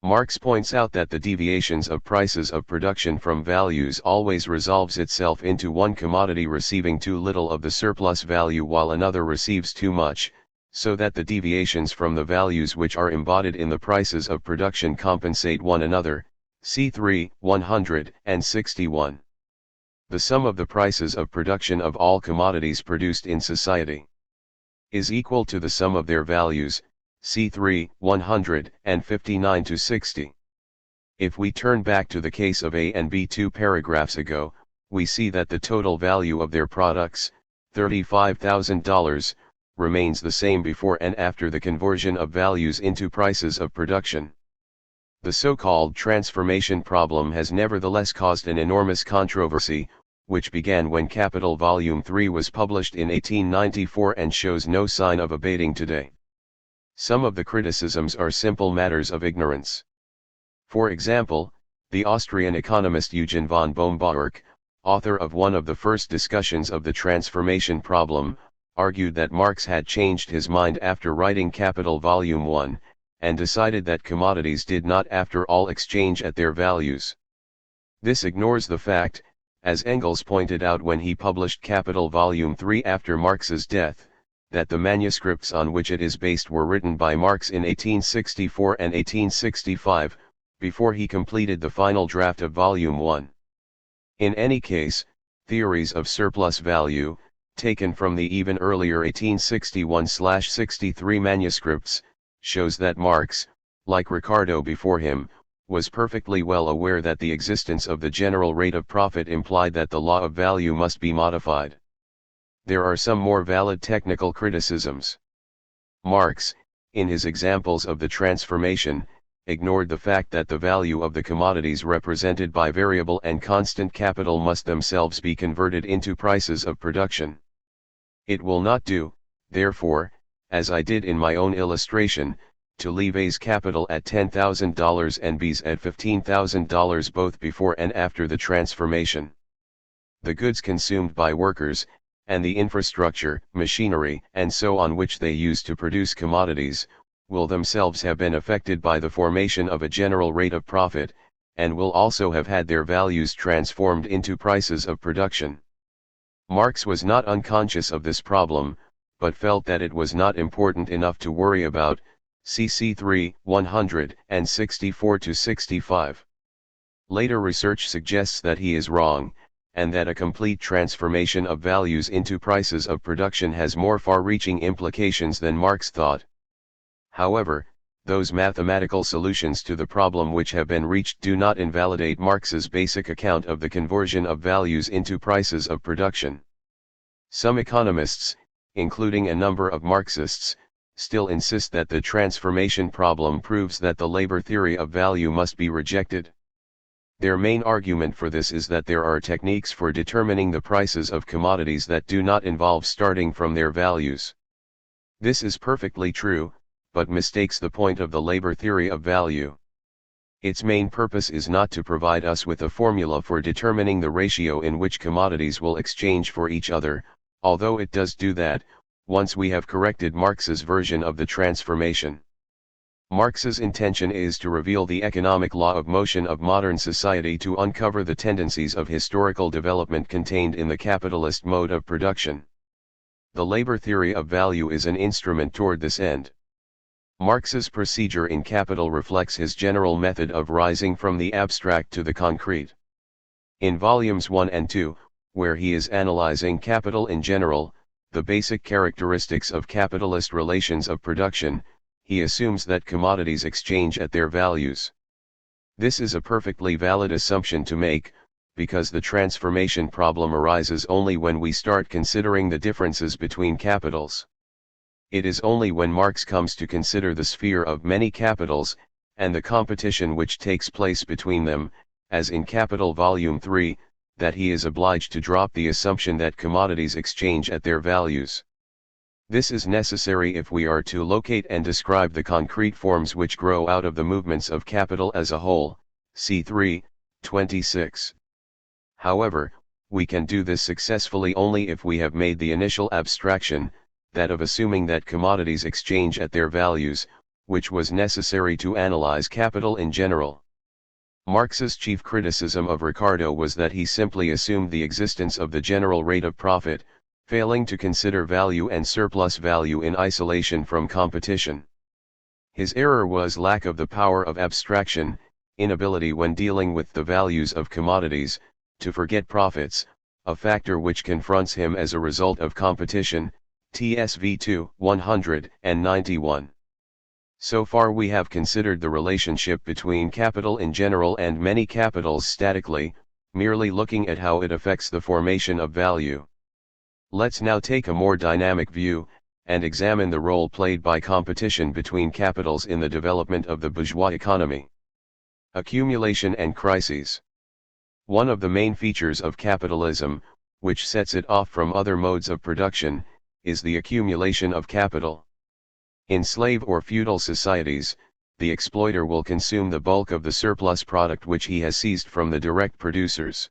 Marx points out that the deviations of prices of production from values always resolves itself into one commodity receiving too little of the surplus value while another receives too much, so that the deviations from the values which are embodied in the prices of production compensate one another, C3, 161. The sum of the prices of production of all commodities produced in society is equal to the sum of their values, C3, 159-60. If we turn back to the case of A and B 2 paragraphs ago, we see that the total value of their products, $35,000, remains the same before and after the conversion of values into prices of production. The so-called transformation problem has nevertheless caused an enormous controversy, which began when Capital Volume 3 was published in 1894 and shows no sign of abating today. Some of the criticisms are simple matters of ignorance. For example, the Austrian economist Eugen von Bohm-Bawerk, author of one of the first discussions of the transformation problem, argued that Marx had changed his mind after writing Capital Volume 1, and decided that commodities did not after all exchange at their values. This ignores the fact, as Engels pointed out when he published Capital Volume 3 after Marx's death, that the manuscripts on which it is based were written by Marx in 1864 and 1865, before he completed the final draft of Volume 1. In any case, theories of surplus value, taken from the even earlier 1861-63 manuscripts, shows that Marx, like Ricardo before him, was perfectly well aware that the existence of the general rate of profit implied that the law of value must be modified. There are some more valid technical criticisms. Marx, in his examples of the transformation, ignored the fact that the value of the commodities represented by variable and constant capital must themselves be converted into prices of production. It will not do, therefore, as I did in my own illustration, to leave A's capital at $10,000 and B's at $15,000 both before and after the transformation. The goods consumed by workers, and the infrastructure, machinery, and so on which they use to produce commodities, will themselves have been affected by the formation of a general rate of profit, and will also have had their values transformed into prices of production. Marx was not unconscious of this problem, but felt that it was not important enough to worry about. CC 3, 164-65. Later research suggests that he is wrong, and that a complete transformation of values into prices of production has more far-reaching implications than Marx thought. However, those mathematical solutions to the problem which have been reached do not invalidate Marx's basic account of the conversion of values into prices of production. Some economists, including a number of Marxists, still insist that the transformation problem proves that the labor theory of value must be rejected. Their main argument for this is that there are techniques for determining the prices of commodities that do not involve starting from their values. This is perfectly true, but mistakes the point of the labor theory of value. Its main purpose is not to provide us with a formula for determining the ratio in which commodities will exchange for each other, although it does do that, once we have corrected Marx's version of the transformation. Marx's intention is to reveal the economic law of motion of modern society, to uncover the tendencies of historical development contained in the capitalist mode of production. The labor theory of value is an instrument toward this end. Marx's procedure in Capital reflects his general method of rising from the abstract to the concrete. In volumes 1 and 2, where he is analyzing capital in general, the basic characteristics of capitalist relations of production, he assumes that commodities exchange at their values. This is a perfectly valid assumption to make, because the transformation problem arises only when we start considering the differences between capitals. It is only when Marx comes to consider the sphere of many capitals, and the competition which takes place between them, as in Capital Volume 3, that he is obliged to drop the assumption that commodities exchange at their values. This is necessary if we are to locate and describe the concrete forms which grow out of the movements of capital as a whole, C3, 26. However, we can do this successfully only if we have made the initial abstraction, that of assuming that commodities exchange at their values, which was necessary to analyze capital in general. Marx's chief criticism of Ricardo was that he simply assumed the existence of the general rate of profit, failing to consider value and surplus value in isolation from competition. His error was lack of the power of abstraction, inability when dealing with the values of commodities, to forget profits, a factor which confronts him as a result of competition, TSV 2, 191. So far we have considered the relationship between capital in general and many capitals statically, merely looking at how it affects the formation of value. Let's now take a more dynamic view, and examine the role played by competition between capitals in the development of the bourgeois economy. Accumulation and crises. One of the main features of capitalism, which sets it off from other modes of production, is the accumulation of capital. In slave or feudal societies, the exploiter will consume the bulk of the surplus product which he has seized from the direct producers.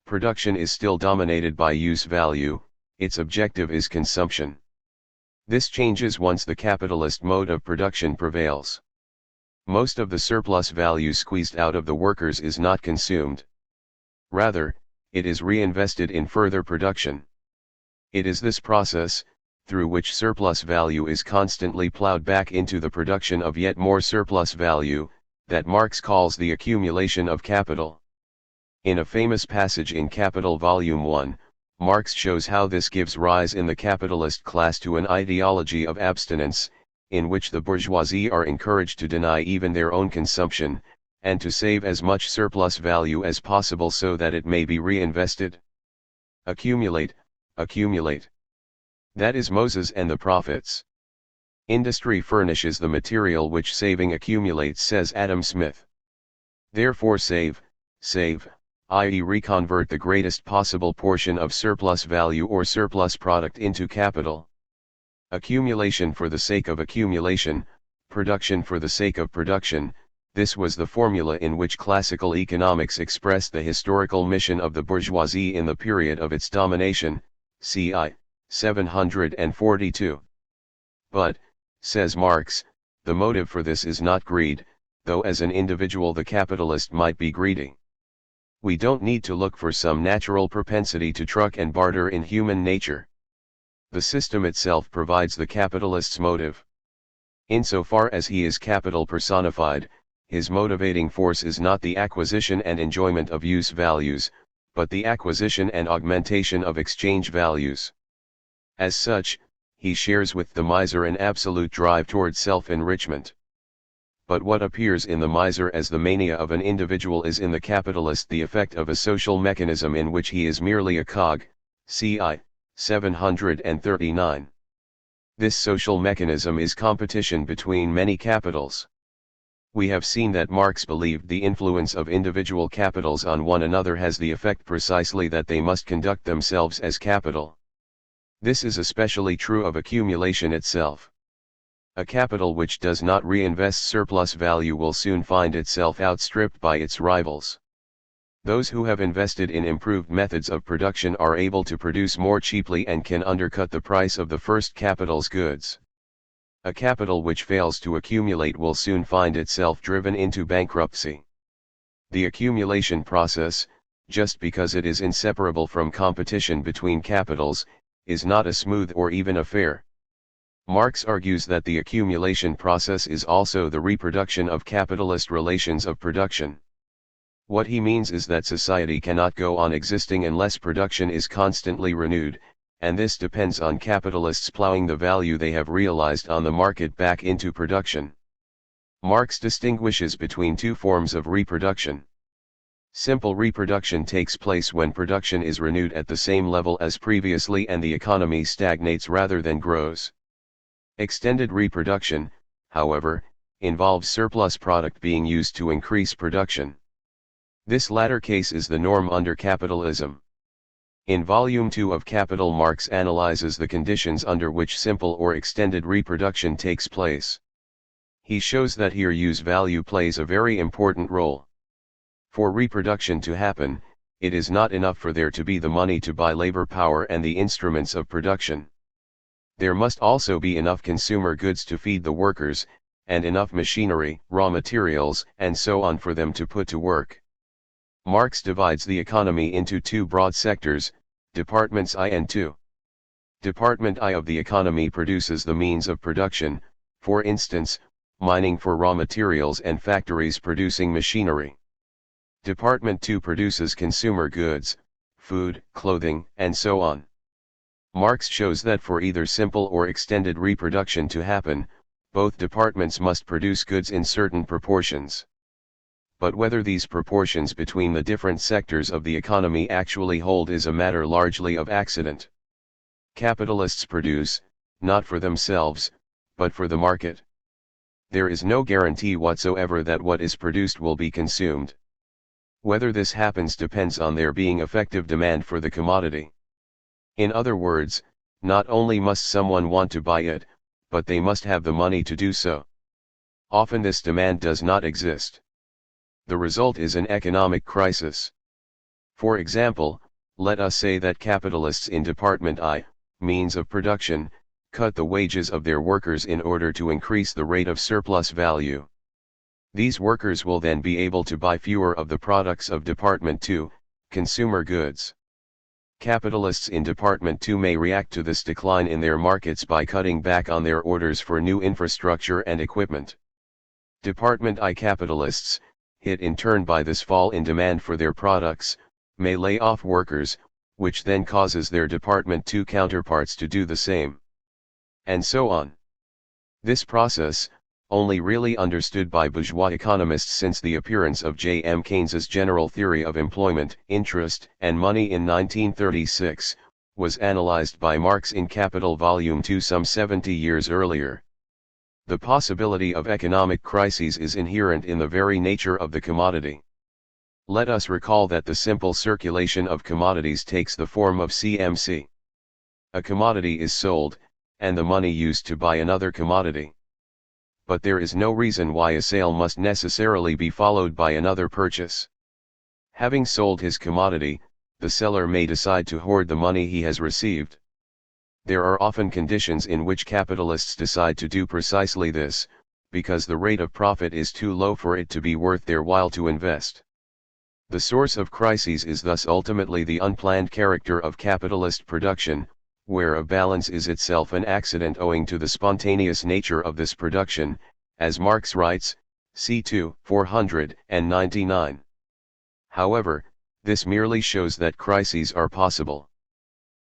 Production is still dominated by use value, its objective is consumption. This changes once the capitalist mode of production prevails. Most of the surplus value squeezed out of the workers is not consumed. Rather, it is reinvested in further production. It is this process, through which surplus value is constantly plowed back into the production of yet more surplus value, that Marx calls the accumulation of capital. In a famous passage in Capital Volume 1, Marx shows how this gives rise in the capitalist class to an ideology of abstinence, in which the bourgeoisie are encouraged to deny even their own consumption, and to save as much surplus value as possible so that it may be reinvested. Accumulate, accumulate. That is Moses and the prophets. Industry furnishes the material which saving accumulates, says Adam Smith. Therefore save, i.e. reconvert the greatest possible portion of surplus value or surplus product into capital. Accumulation for the sake of accumulation, production for the sake of production, this was the formula in which classical economics expressed the historical mission of the bourgeoisie in the period of its domination, c.i. 742. But, says Marx, the motive for this is not greed, though as an individual the capitalist might be greedy. We don't need to look for some natural propensity to truck and barter in human nature. The system itself provides the capitalist's motive. Insofar as he is capital personified, his motivating force is not the acquisition and enjoyment of use values, but the acquisition and augmentation of exchange values. As such, he shares with the miser an absolute drive toward self-enrichment. But what appears in the miser as the mania of an individual is in the capitalist the effect of a social mechanism in which he is merely a cog, c.i. 739. This social mechanism is competition between many capitals. We have seen that Marx believed the influence of individual capitals on one another has the effect precisely that they must conduct themselves as capital. This is especially true of accumulation itself. A capital which does not reinvest surplus value will soon find itself outstripped by its rivals. Those who have invested in improved methods of production are able to produce more cheaply and can undercut the price of the first capital's goods. A capital which fails to accumulate will soon find itself driven into bankruptcy. The accumulation process, just because it is inseparable from competition between capitals, is not a smooth or even a fair. Marx argues that the accumulation process is also the reproduction of capitalist relations of production. What he means is that society cannot go on existing unless production is constantly renewed, and this depends on capitalists plowing the value they have realized on the market back into production. Marx distinguishes between two forms of reproduction. Simple reproduction takes place when production is renewed at the same level as previously and the economy stagnates rather than grows. Extended reproduction, however, involves surplus product being used to increase production. This latter case is the norm under capitalism. In Volume 2 of Capital, Marx analyzes the conditions under which simple or extended reproduction takes place. He shows that here use value plays a very important role. For reproduction to happen, it is not enough for there to be the money to buy labor power and the instruments of production. There must also be enough consumer goods to feed the workers, and enough machinery, raw materials, and so on for them to put to work. Marx divides the economy into two broad sectors, Departments I and II. Department I of the economy produces the means of production, for instance, mining for raw materials and factories producing machinery. Department II produces consumer goods, food, clothing, and so on. Marx shows that for either simple or extended reproduction to happen, both departments must produce goods in certain proportions. But whether these proportions between the different sectors of the economy actually hold is a matter largely of accident. Capitalists produce, not for themselves, but for the market. There is no guarantee whatsoever that what is produced will be consumed. Whether this happens depends on there being effective demand for the commodity. In other words, not only must someone want to buy it, but they must have the money to do so. Often this demand does not exist. The result is an economic crisis. For example, let us say that capitalists in Department I, means of production, cut the wages of their workers in order to increase the rate of surplus value. These workers will then be able to buy fewer of the products of Department II, consumer goods. Capitalists in Department II may react to this decline in their markets by cutting back on their orders for new infrastructure and equipment. Department I capitalists, hit in turn by this fall in demand for their products, may lay off workers, which then causes their Department II counterparts to do the same. And so on. This process, only really understood by bourgeois economists since the appearance of J. M. Keynes's general theory of employment, interest, and money in 1936, was analyzed by Marx in Capital Volume 2 some 70 years earlier. The possibility of economic crises is inherent in the very nature of the commodity. Let us recall that the simple circulation of commodities takes the form of CMC. A commodity is sold, and the money used to buy another commodity. But there is no reason why a sale must necessarily be followed by another purchase. Having sold his commodity, the seller may decide to hoard the money he has received. There are often conditions in which capitalists decide to do precisely this, because the rate of profit is too low for it to be worth their while to invest. The source of crises is thus ultimately the unplanned character of capitalist production, where a balance is itself an accident owing to the spontaneous nature of this production, as Marx writes, c. 499. However, this merely shows that crises are possible.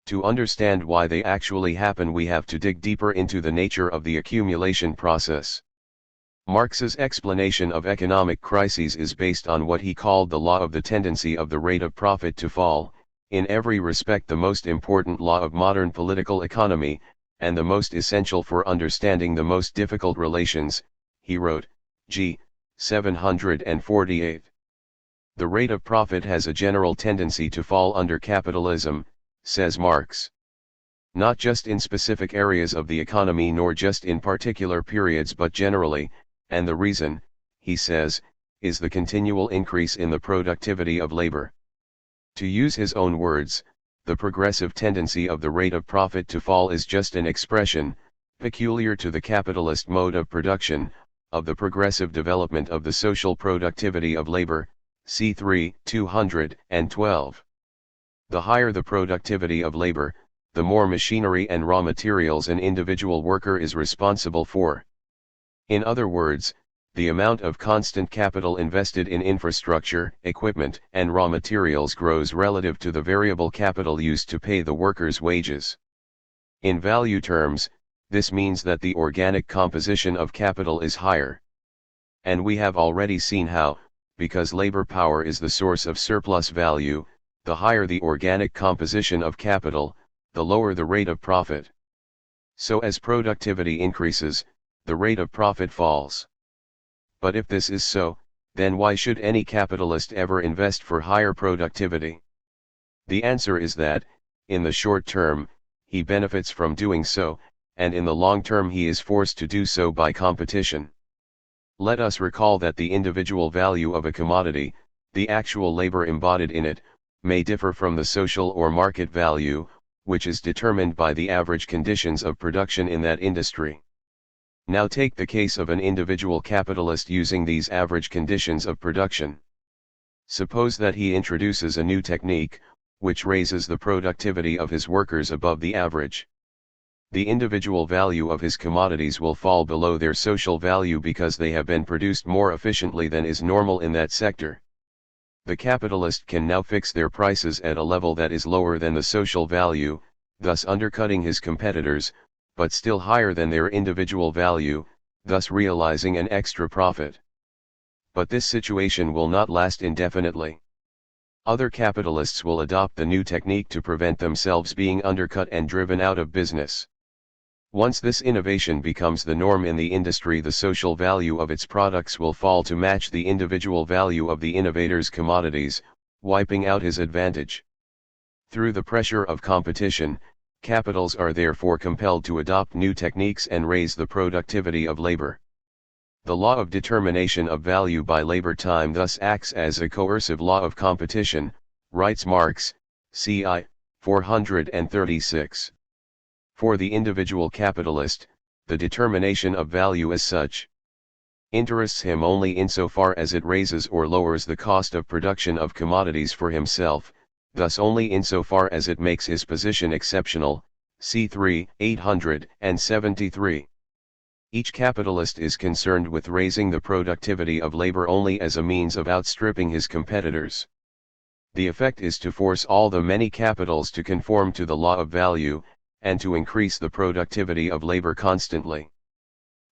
To understand why they actually happen, we have to dig deeper into the nature of the accumulation process. Marx's explanation of economic crises is based on what he called the law of the tendency of the rate of profit to fall, in every respect the most important law of modern political economy, and the most essential for understanding the most difficult relations, he wrote, g. 748. The rate of profit has a general tendency to fall under capitalism, says Marx. Not just in specific areas of the economy nor just in particular periods but generally, and the reason, he says, is the continual increase in the productivity of labor. To use his own words, the progressive tendency of the rate of profit to fall is just an expression, peculiar to the capitalist mode of production, of the progressive development of the social productivity of labor, c. 212. The higher the productivity of labor, the more machinery and raw materials an individual worker is responsible for. In other words, the amount of constant capital invested in infrastructure, equipment, and raw materials grows relative to the variable capital used to pay the workers' wages. In value terms, this means that the organic composition of capital is higher. And we have already seen how, because labor power is the source of surplus value, the higher the organic composition of capital, the lower the rate of profit. So as productivity increases, the rate of profit falls. But if this is so, then why should any capitalist ever invest for higher productivity? The answer is that, in the short term, he benefits from doing so, and in the long term he is forced to do so by competition. Let us recall that the individual value of a commodity, the actual labor embodied in it, may differ from the social or market value, which is determined by the average conditions of production in that industry. Now take the case of an individual capitalist using these average conditions of production. Suppose that he introduces a new technique, which raises the productivity of his workers above the average. The individual value of his commodities will fall below their social value because they have been produced more efficiently than is normal in that sector. The capitalist can now fix their prices at a level that is lower than the social value, thus undercutting his competitors, but still higher than their individual value, thus realizing an extra profit. But this situation will not last indefinitely. Other capitalists will adopt the new technique to prevent themselves being undercut and driven out of business. Once this innovation becomes the norm in the industry, the social value of its products will fall to match the individual value of the innovator's commodities, wiping out his advantage. Through the pressure of competition, Capitals are therefore compelled to adopt new techniques and raise the productivity of labor. The law of determination of value by labor time thus acts as a coercive law of competition, writes Marx, c. 436. For the individual capitalist, the determination of value as such interests him only insofar as it raises or lowers the cost of production of commodities for himself, thus only insofar as it makes his position exceptional, c. 873. Each capitalist is concerned with raising the productivity of labor only as a means of outstripping his competitors. The effect is to force all the many capitals to conform to the law of value, and to increase the productivity of labor constantly.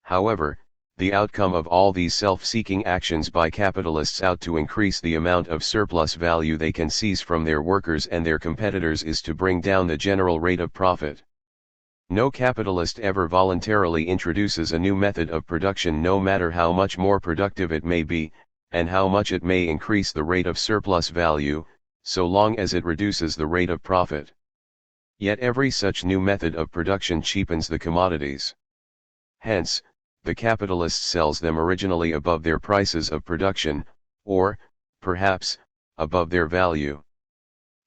However, the outcome of all these self-seeking actions by capitalists out to increase the amount of surplus value they can seize from their workers and their competitors is to bring down the general rate of profit. No capitalist ever voluntarily introduces a new method of production, no matter how much more productive it may be, and how much it may increase the rate of surplus value, so long as it reduces the rate of profit. Yet every such new method of production cheapens the commodities. Hence, the capitalist sells them originally above their prices of production, or, perhaps, above their value.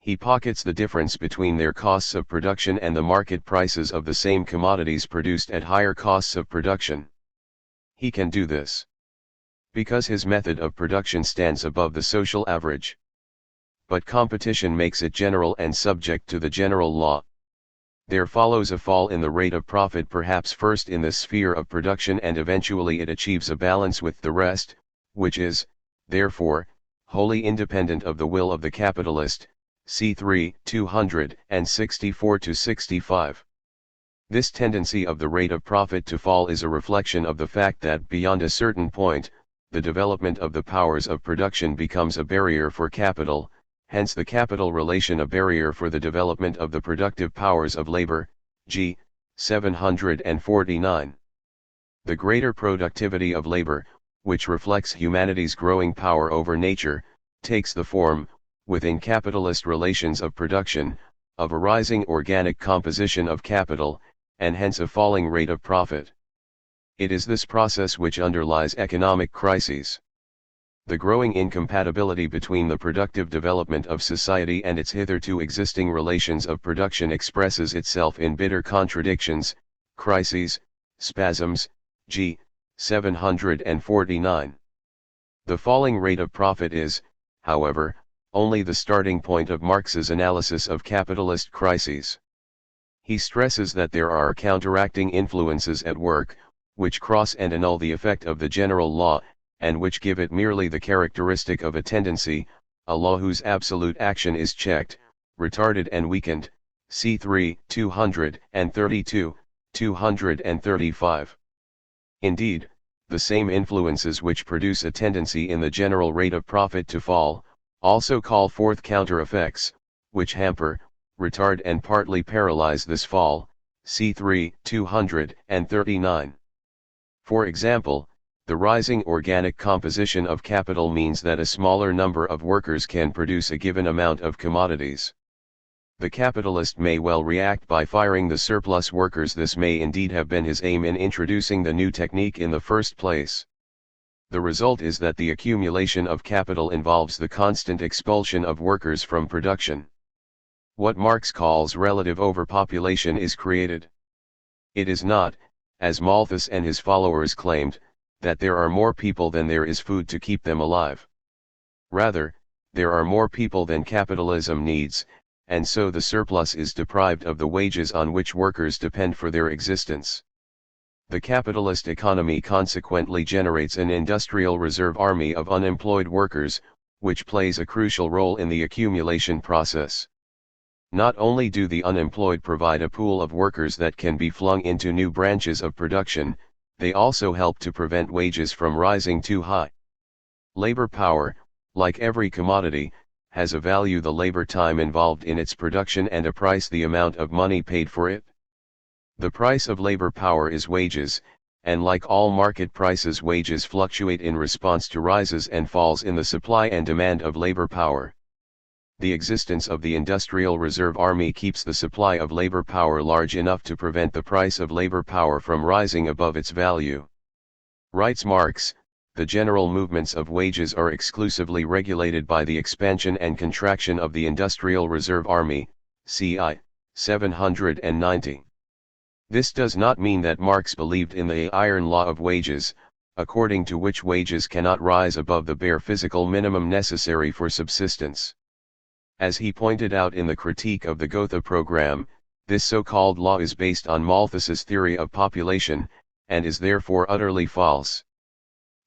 He pockets the difference between their costs of production and the market prices of the same commodities produced at higher costs of production. He can do this because his method of production stands above the social average. But competition makes it general and subject to the general law. There follows a fall in the rate of profit, perhaps first in the sphere of production, and eventually it achieves a balance with the rest, which is, therefore, wholly independent of the will of the capitalist, c. 264-65. This tendency of the rate of profit to fall is a reflection of the fact that beyond a certain point, the development of the powers of production becomes a barrier for capital, hence the capital relation a barrier for the development of the productive powers of labor, g. 749. The greater productivity of labor, which reflects humanity's growing power over nature, takes the form, within capitalist relations of production, of a rising organic composition of capital, and hence a falling rate of profit. It is this process which underlies economic crises. The growing incompatibility between the productive development of society and its hitherto existing relations of production expresses itself in bitter contradictions, crises, spasms, g. 749. The falling rate of profit is, however, only the starting point of Marx's analysis of capitalist crises. He stresses that there are counteracting influences at work, which cross and annul the effect of the general law, and which give it merely the characteristic of a tendency, a law whose absolute action is checked, retarded and weakened, c. 232-235. Indeed, the same influences which produce a tendency in the general rate of profit to fall, also call forth counter-effects, which hamper, retard and partly paralyze this fall, c. 239. For example, the rising organic composition of capital means that a smaller number of workers can produce a given amount of commodities. The capitalist may well react by firing the surplus workers. This may indeed have been his aim in introducing the new technique in the first place. The result is that the accumulation of capital involves the constant expulsion of workers from production. What Marx calls relative overpopulation is created. It is not, as Malthus and his followers claimed, that there are more people than there is food to keep them alive. Rather, there are more people than capitalism needs, and so the surplus is deprived of the wages on which workers depend for their existence. The capitalist economy consequently generates an industrial reserve army of unemployed workers, which plays a crucial role in the accumulation process. Not only do the unemployed provide a pool of workers that can be flung into new branches of production, they also help to prevent wages from rising too high. Labor power, like every commodity, has a value, the labor time involved in its production, and a price, the amount of money paid for it. The price of labor power is wages, and like all market prices, wages fluctuate in response to rises and falls in the supply and demand of labor power. The existence of the industrial reserve army keeps the supply of labor power large enough to prevent the price of labor power from rising above its value. Writes Marx, the general movements of wages are exclusively regulated by the expansion and contraction of the industrial reserve army, CI 790. This does not mean that Marx believed in the iron law of wages, according to which wages cannot rise above the bare physical minimum necessary for subsistence. As he pointed out in the Critique of the Gotha program, this so-called law is based on Malthus's theory of population, and is therefore utterly false.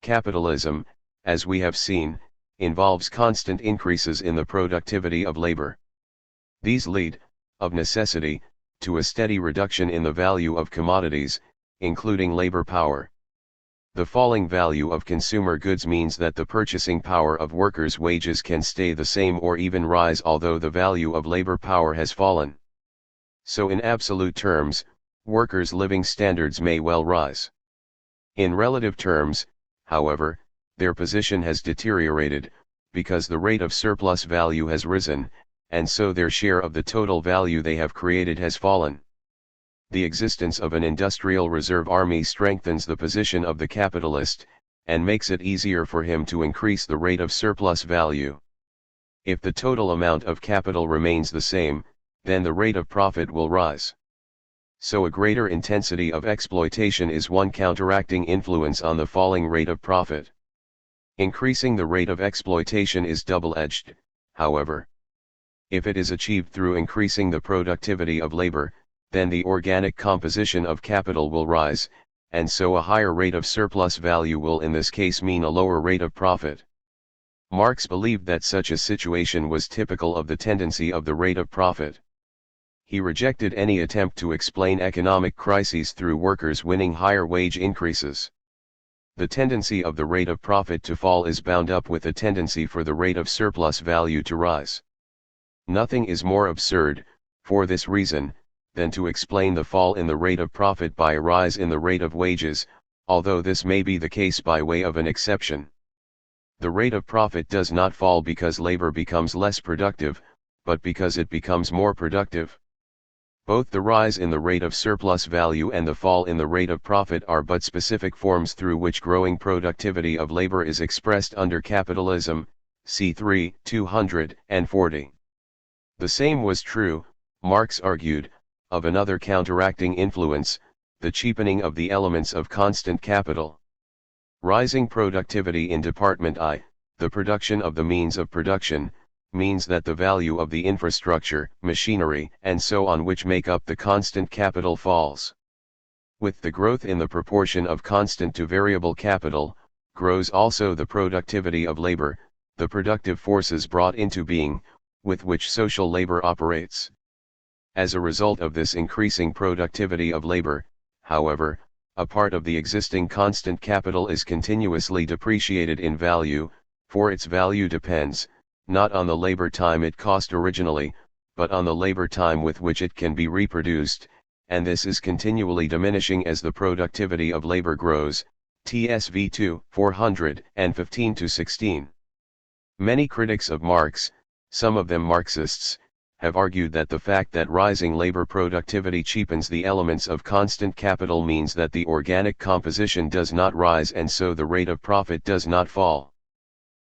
Capitalism, as we have seen, involves constant increases in the productivity of labor. These lead, of necessity, to a steady reduction in the value of commodities, including labor power. The falling value of consumer goods means that the purchasing power of workers' wages can stay the same or even rise although the value of labor power has fallen. So in absolute terms, workers' living standards may well rise. In relative terms, however, their position has deteriorated, because the rate of surplus value has risen, and so their share of the total value they have created has fallen. The existence of an industrial reserve army strengthens the position of the capitalist, and makes it easier for him to increase the rate of surplus value. If the total amount of capital remains the same, then the rate of profit will rise. So a greater intensity of exploitation is one counteracting influence on the falling rate of profit. Increasing the rate of exploitation is double-edged, however. If it is achieved through increasing the productivity of labor, then the organic composition of capital will rise, and so a higher rate of surplus value will in this case mean a lower rate of profit. Marx believed that such a situation was typical of the tendency of the rate of profit. He rejected any attempt to explain economic crises through workers winning higher wage increases. The tendency of the rate of profit to fall is bound up with a tendency for the rate of surplus value to rise. Nothing is more absurd, for this reason, than to explain the fall in the rate of profit by a rise in the rate of wages, although this may be the case by way of an exception. The rate of profit does not fall because labor becomes less productive, but because it becomes more productive. Both the rise in the rate of surplus value and the fall in the rate of profit are but specific forms through which growing productivity of labor is expressed under capitalism, c. 240. The same was true, Marx argued, of another counteracting influence, the cheapening of the elements of constant capital. Rising productivity in Department I, the production of the means of production, means that the value of the infrastructure, machinery, and so on which make up the constant capital falls. With the growth in the proportion of constant to variable capital, grows also the productivity of labor, the productive forces brought into being, with which social labor operates. As a result of this increasing productivity of labor, however, a part of the existing constant capital is continuously depreciated in value, for its value depends, not on the labor time it cost originally, but on the labor time with which it can be reproduced, and this is continually diminishing as the productivity of labor grows, TSV 2, 415-16. Many critics of Marx, some of them Marxists, have argued that the fact that rising labor productivity cheapens the elements of constant capital means that the organic composition does not rise and so the rate of profit does not fall.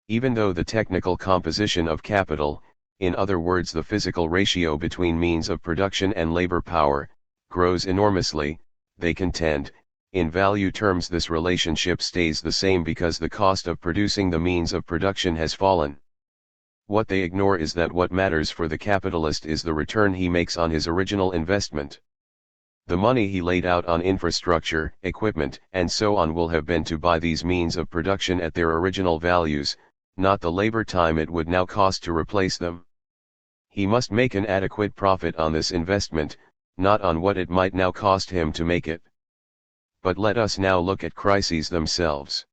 Even though the technical composition of capital, in other words the physical ratio between means of production and labor power, grows enormously, they contend, in value terms this relationship stays the same because the cost of producing the means of production has fallen. What they ignore is that what matters for the capitalist is the return he makes on his original investment. The money he laid out on infrastructure, equipment, and so on will have been to buy these means of production at their original values, not the labor time it would now cost to replace them. He must make an adequate profit on this investment, not on what it might now cost him to make it. But let us now look at crises themselves.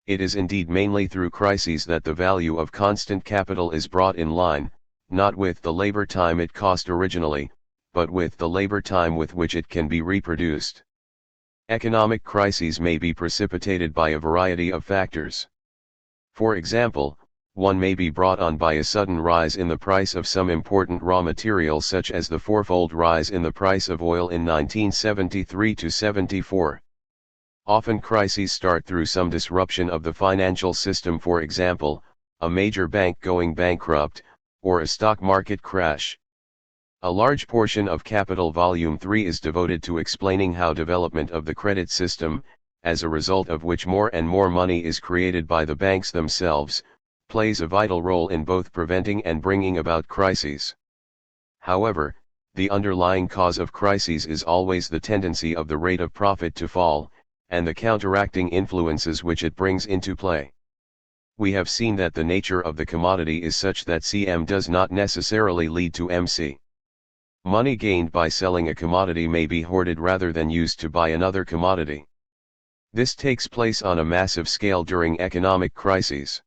It is indeed mainly through crises that the value of constant capital is brought in line, not with the labor time it cost originally, but with the labor time with which it can be reproduced. Economic crises may be precipitated by a variety of factors. For example, one may be brought on by a sudden rise in the price of some important raw material, such as the fourfold rise in the price of oil in 1973 to 74. Often crises start through some disruption of the financial system, for example, a major bank going bankrupt, or a stock market crash. A large portion of Capital Volume 3 is devoted to explaining how development of the credit system, as a result of which more and more money is created by the banks themselves, plays a vital role in both preventing and bringing about crises. However, the underlying cause of crises is always the tendency of the rate of profit to fall, and the counteracting influences which it brings into play. We have seen that the nature of the commodity is such that CM does not necessarily lead to MC. Money gained by selling a commodity may be hoarded rather than used to buy another commodity. This takes place on a massive scale during economic crises.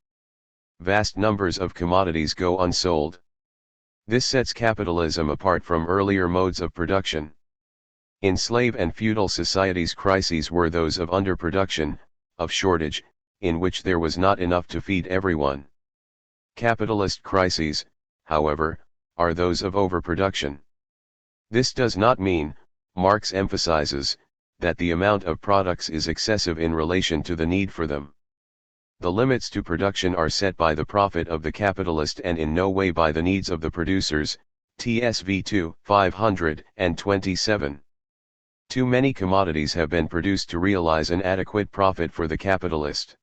Vast numbers of commodities go unsold. This sets capitalism apart from earlier modes of production. In slave and feudal societies, crises were those of underproduction, of shortage, in which there was not enough to feed everyone. Capitalist crises, however, are those of overproduction. This does not mean, Marx emphasizes, that the amount of products is excessive in relation to the need for them. The limits to production are set by the profit of the capitalist and in no way by the needs of the producers. TSV 2, 527. Too many commodities have been produced to realize an adequate profit for the capitalist.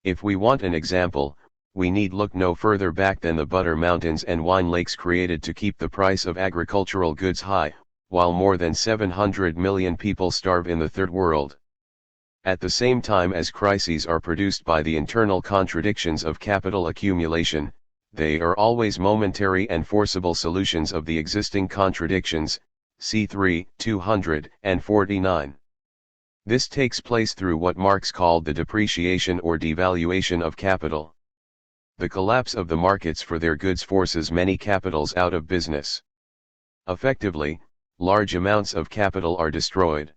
If we want an example, we need look no further back than the butter mountains and wine lakes created to keep the price of agricultural goods high, while more than 700 million people starve in the Third World. At the same time as crises are produced by the internal contradictions of capital accumulation, they are always momentary and forcible solutions of the existing contradictions. C3, 249. This takes place through what Marx called the depreciation or devaluation of capital. The collapse of the markets for their goods forces many capitals out of business. Effectively, large amounts of capital are destroyed.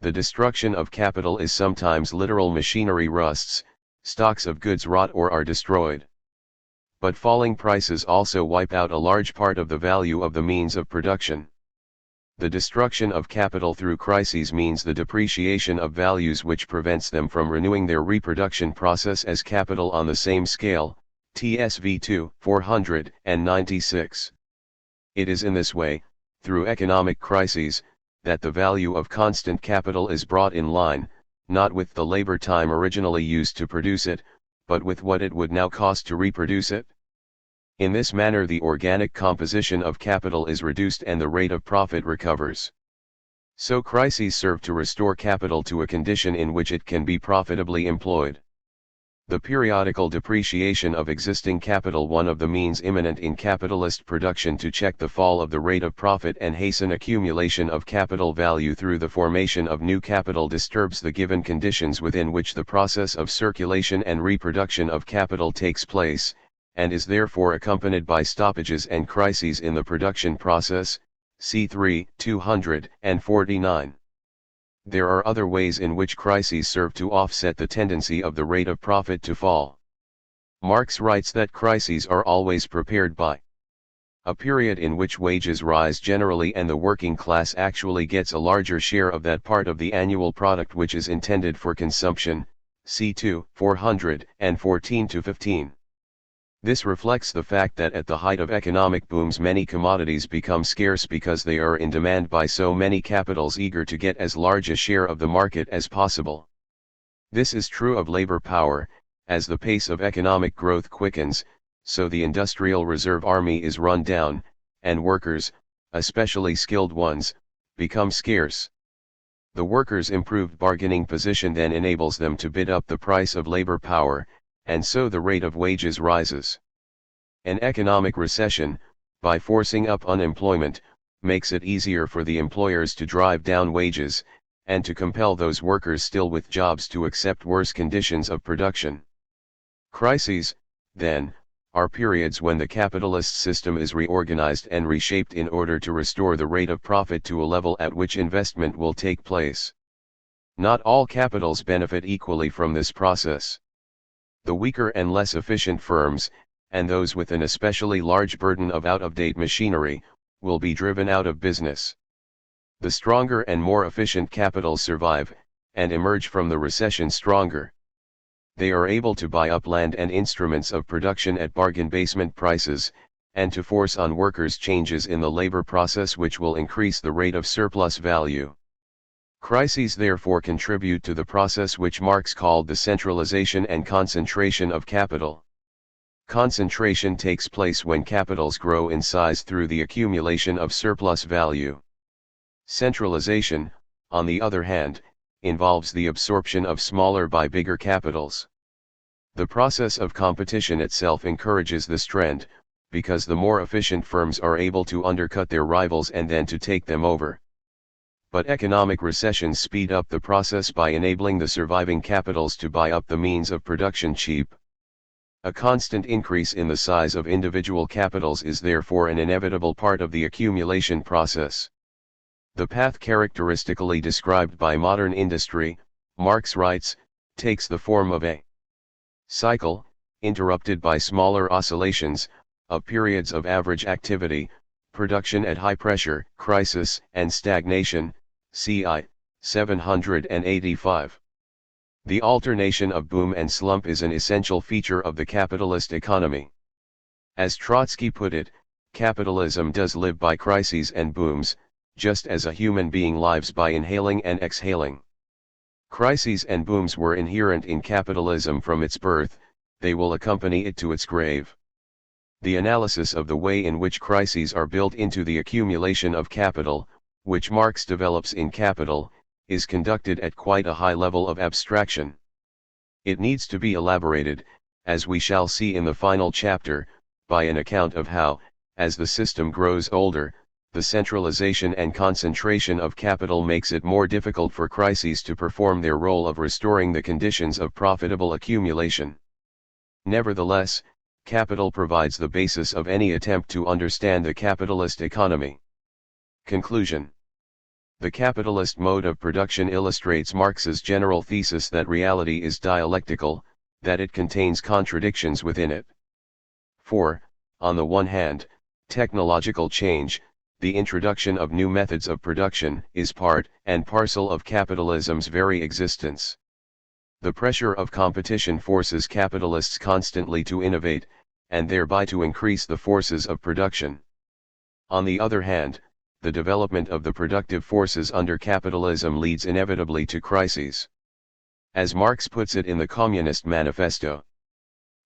The destruction of capital is sometimes literal: machinery rusts, stocks of goods rot or are destroyed. But falling prices also wipe out a large part of the value of the means of production. The destruction of capital through crises means the depreciation of values, which prevents them from renewing their reproduction process as capital on the same scale. TSV 2, 496. It is in this way, through economic crises, that the value of constant capital is brought in line, not with the labor time originally used to produce it, but with what it would now cost to reproduce it. In this manner the organic composition of capital is reduced and the rate of profit recovers. So crises serve to restore capital to a condition in which it can be profitably employed. The periodical depreciation of existing capital, one of the means imminent in capitalist production to check the fall of the rate of profit and hasten accumulation of capital value through the formation of new capital, disturbs the given conditions within which the process of circulation and reproduction of capital takes place, and is therefore accompanied by stoppages and crises in the production process. C3, 249. There are other ways in which crises serve to offset the tendency of the rate of profit to fall. Marx writes that crises are always prepared by a period in which wages rise generally and the working class actually gets a larger share of that part of the annual product which is intended for consumption. C2, 414-15. This reflects the fact that at the height of economic booms many commodities become scarce because they are in demand by so many capitals eager to get as large a share of the market as possible. This is true of labor power. As the pace of economic growth quickens, so the industrial reserve army is run down, and workers, especially skilled ones, become scarce. The workers' improved bargaining position then enables them to bid up the price of labor power, and so the rate of wages rises. An economic recession, by forcing up unemployment, makes it easier for the employers to drive down wages, and to compel those workers still with jobs to accept worse conditions of production. Crises, then, are periods when the capitalist system is reorganized and reshaped in order to restore the rate of profit to a level at which investment will take place. Not all capitals benefit equally from this process. The weaker and less efficient firms, and those with an especially large burden of out-of-date machinery, will be driven out of business. The stronger and more efficient capitals survive, and emerge from the recession stronger. They are able to buy up land and instruments of production at bargain basement prices, and to force on workers changes in the labor process which will increase the rate of surplus value. Crises therefore contribute to the process which Marx called the centralization and concentration of capital. Concentration takes place when capitals grow in size through the accumulation of surplus value. Centralization, on the other hand, involves the absorption of smaller by bigger capitals. The process of competition itself encourages this trend, because the more efficient firms are able to undercut their rivals and then to take them over. But economic recessions speed up the process by enabling the surviving capitals to buy up the means of production cheap. A constant increase in the size of individual capitals is therefore an inevitable part of the accumulation process. The path characteristically described by modern industry, Marx writes, takes the form of a cycle, interrupted by smaller oscillations, of periods of average activity, production at high pressure, crisis, and stagnation, CI 785. The alternation of boom and slump is an essential feature of the capitalist economy. As Trotsky put it, capitalism does live by crises and booms, just as a human being lives by inhaling and exhaling. Crises and booms were inherent in capitalism from its birth, they will accompany it to its grave. The analysis of the way in which crises are built into the accumulation of capital, which Marx develops in Capital, is conducted at quite a high level of abstraction. It needs to be elaborated, as we shall see in the final chapter, by an account of how, as the system grows older, the centralization and concentration of capital makes it more difficult for crises to perform their role of restoring the conditions of profitable accumulation. Nevertheless, capital provides the basis of any attempt to understand the capitalist economy. Conclusion. The capitalist mode of production illustrates Marx's general thesis that reality is dialectical, that it contains contradictions within it. For, on the one hand, technological change, the introduction of new methods of production, is part and parcel of capitalism's very existence. The pressure of competition forces capitalists constantly to innovate, and thereby to increase the forces of production. On the other hand, the development of the productive forces under capitalism leads inevitably to crises. As Marx puts it in the Communist Manifesto,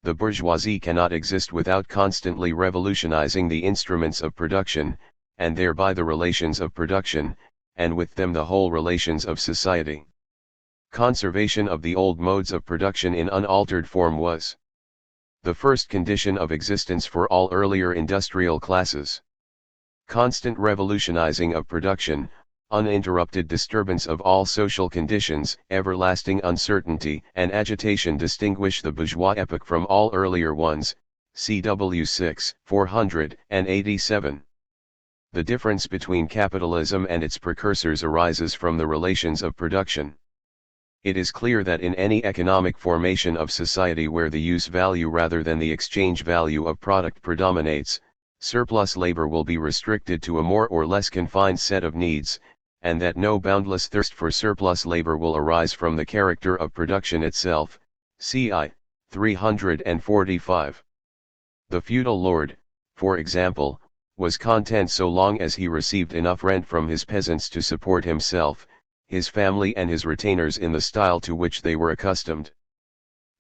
the bourgeoisie cannot exist without constantly revolutionizing the instruments of production, and thereby the relations of production, and with them the whole relations of society. Conservation of the old modes of production in unaltered form was the first condition of existence for all earlier industrial classes. Constant revolutionizing of production, uninterrupted disturbance of all social conditions, everlasting uncertainty and agitation distinguish the bourgeois epoch from all earlier ones, CW 6, 487. The difference between capitalism and its precursors arises from the relations of production. It is clear that in any economic formation of society where the use value rather than the exchange value of product predominates, surplus labor will be restricted to a more or less confined set of needs, and that no boundless thirst for surplus labor will arise from the character of production itself, CI 345. The feudal lord, for example, was content so long as he received enough rent from his peasants to support himself, his family and his retainers in the style to which they were accustomed.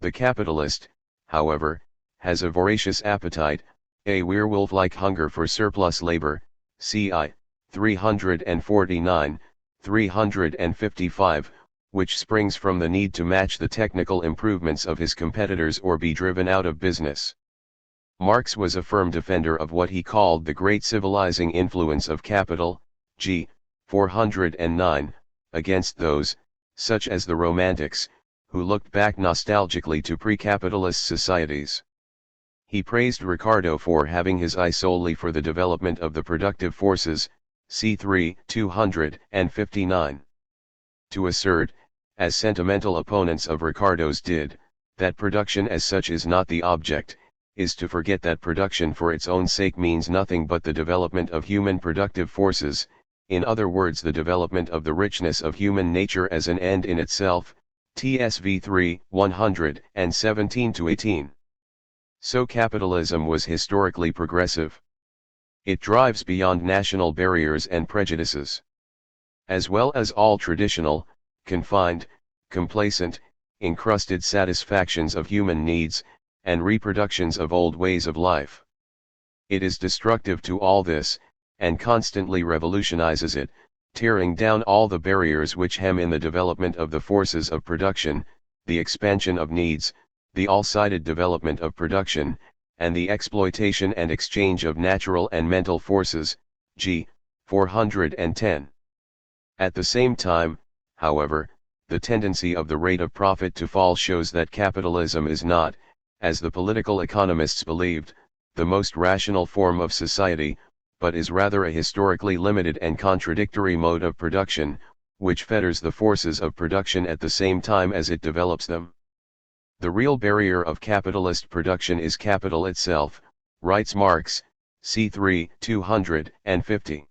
The capitalist, however, has a voracious appetite, a werewolf-like hunger for surplus labor, CI 349, 355, which springs from the need to match the technical improvements of his competitors or be driven out of business. Marx was a firm defender of what he called the great civilizing influence of capital, g. 409, against those, such as the Romantics, who looked back nostalgically to pre-capitalist societies. He praised Ricardo for having his eye solely for the development of the productive forces, c. 259. To assert, as sentimental opponents of Ricardo's did, that production as such is not the object, is to forget that production for its own sake means nothing but the development of human productive forces, in other words the development of the richness of human nature as an end in itself, TSV 3, 117-18. So capitalism was historically progressive. It drives beyond national barriers and prejudices. As well as all traditional, confined, complacent, encrusted satisfactions of human needs, and reproductions of old ways of life. It is destructive to all this, and constantly revolutionizes it, tearing down all the barriers which hem in the development of the forces of production, the expansion of needs, the all-sided development of production, and the exploitation and exchange of natural and mental forces, g. 410. At the same time, however, the tendency of the rate of profit to fall shows that capitalism is not, as the political economists believed, the most rational form of society, but is rather a historically limited and contradictory mode of production, which fetters the forces of production at the same time as it develops them. The real barrier of capitalist production is capital itself, writes Marx, c. 250.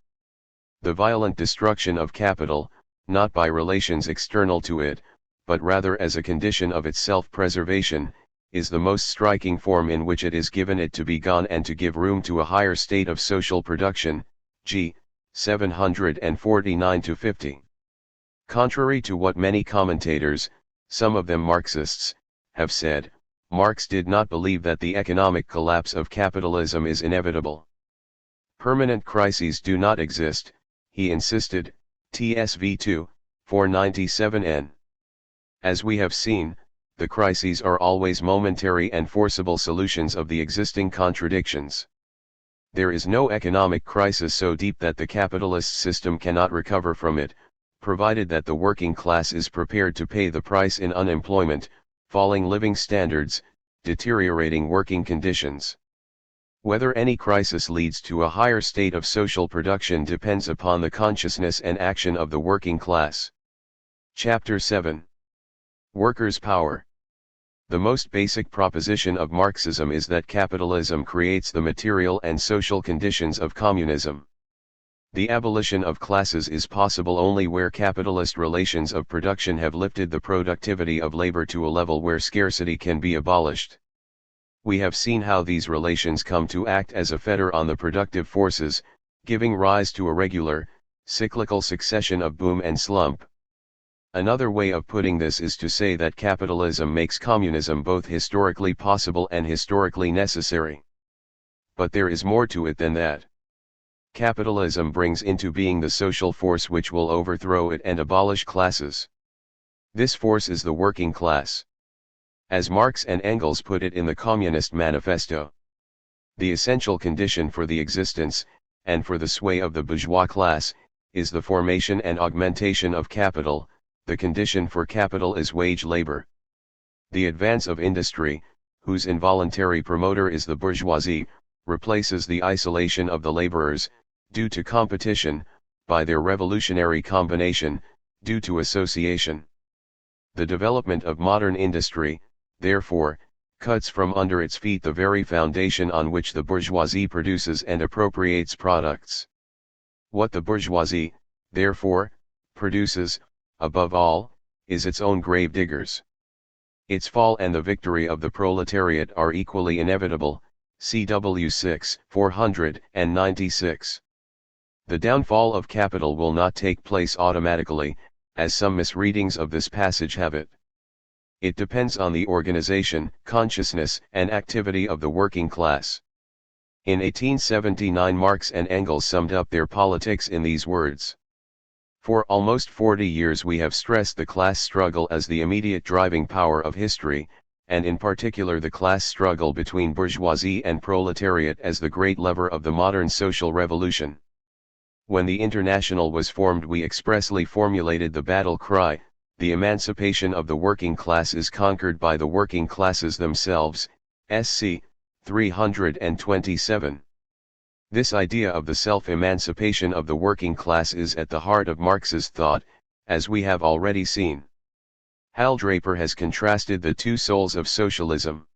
The violent destruction of capital, not by relations external to it, but rather as a condition of its self-preservation, is the most striking form in which it is given it to be gone and to give room to a higher state of social production, g. 749-50. Contrary to what many commentators, some of them Marxists, have said, Marx did not believe that the economic collapse of capitalism is inevitable. Permanent crises do not exist, he insisted, TSV 2, 497n. As we have seen, the crises are always momentary and forcible solutions of the existing contradictions. There is no economic crisis so deep that the capitalist system cannot recover from it, provided that the working class is prepared to pay the price in unemployment, falling living standards, deteriorating working conditions. Whether any crisis leads to a higher state of social production depends upon the consciousness and action of the working class. Chapter 7. Workers' Power. The most basic proposition of Marxism is that capitalism creates the material and social conditions of communism. The abolition of classes is possible only where capitalist relations of production have lifted the productivity of labor to a level where scarcity can be abolished. We have seen how these relations come to act as a fetter on the productive forces, giving rise to a regular, cyclical succession of boom and slump. Another way of putting this is to say that capitalism makes communism both historically possible and historically necessary. But there is more to it than that. Capitalism brings into being the social force which will overthrow it and abolish classes. This force is the working class. As Marx and Engels put it in the Communist Manifesto, the essential condition for the existence, and for the sway of the bourgeois class, is the formation and augmentation of capital. The condition for capital is wage labor. The advance of industry, whose involuntary promoter is the bourgeoisie, replaces the isolation of the laborers, due to competition, by their revolutionary combination, due to association. The development of modern industry, therefore, cuts from under its feet the very foundation on which the bourgeoisie produces and appropriates products. What the bourgeoisie, therefore, produces, above all, is its own grave diggers. Its fall and the victory of the proletariat are equally inevitable, CW 6, 496. The downfall of capital will not take place automatically, as some misreadings of this passage have it. It depends on the organization, consciousness, and activity of the working class. In 1879 Marx and Engels summed up their politics in these words. For almost 40 years we have stressed the class struggle as the immediate driving power of history, and in particular the class struggle between bourgeoisie and proletariat as the great lever of the modern social revolution. When the International was formed we expressly formulated the battle cry, the emancipation of the working class is conquered by the working classes themselves, SC 327. This idea of the self-emancipation of the working class is at the heart of Marx's thought, as we have already seen. Hal Draper has contrasted the two souls of socialism.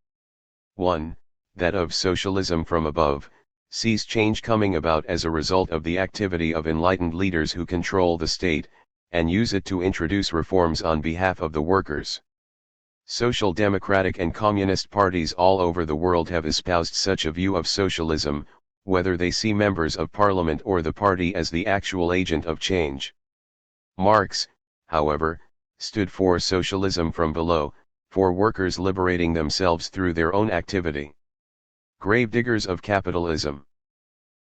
1. That of socialism from above, sees change coming about as a result of the activity of enlightened leaders who control the state, and use it to introduce reforms on behalf of the workers. Social democratic and communist parties all over the world have espoused such a view of socialism, whether they see members of parliament or the party as the actual agent of change. Marx, however, stood for socialism from below, for workers liberating themselves through their own activity. Gravediggers of capitalism.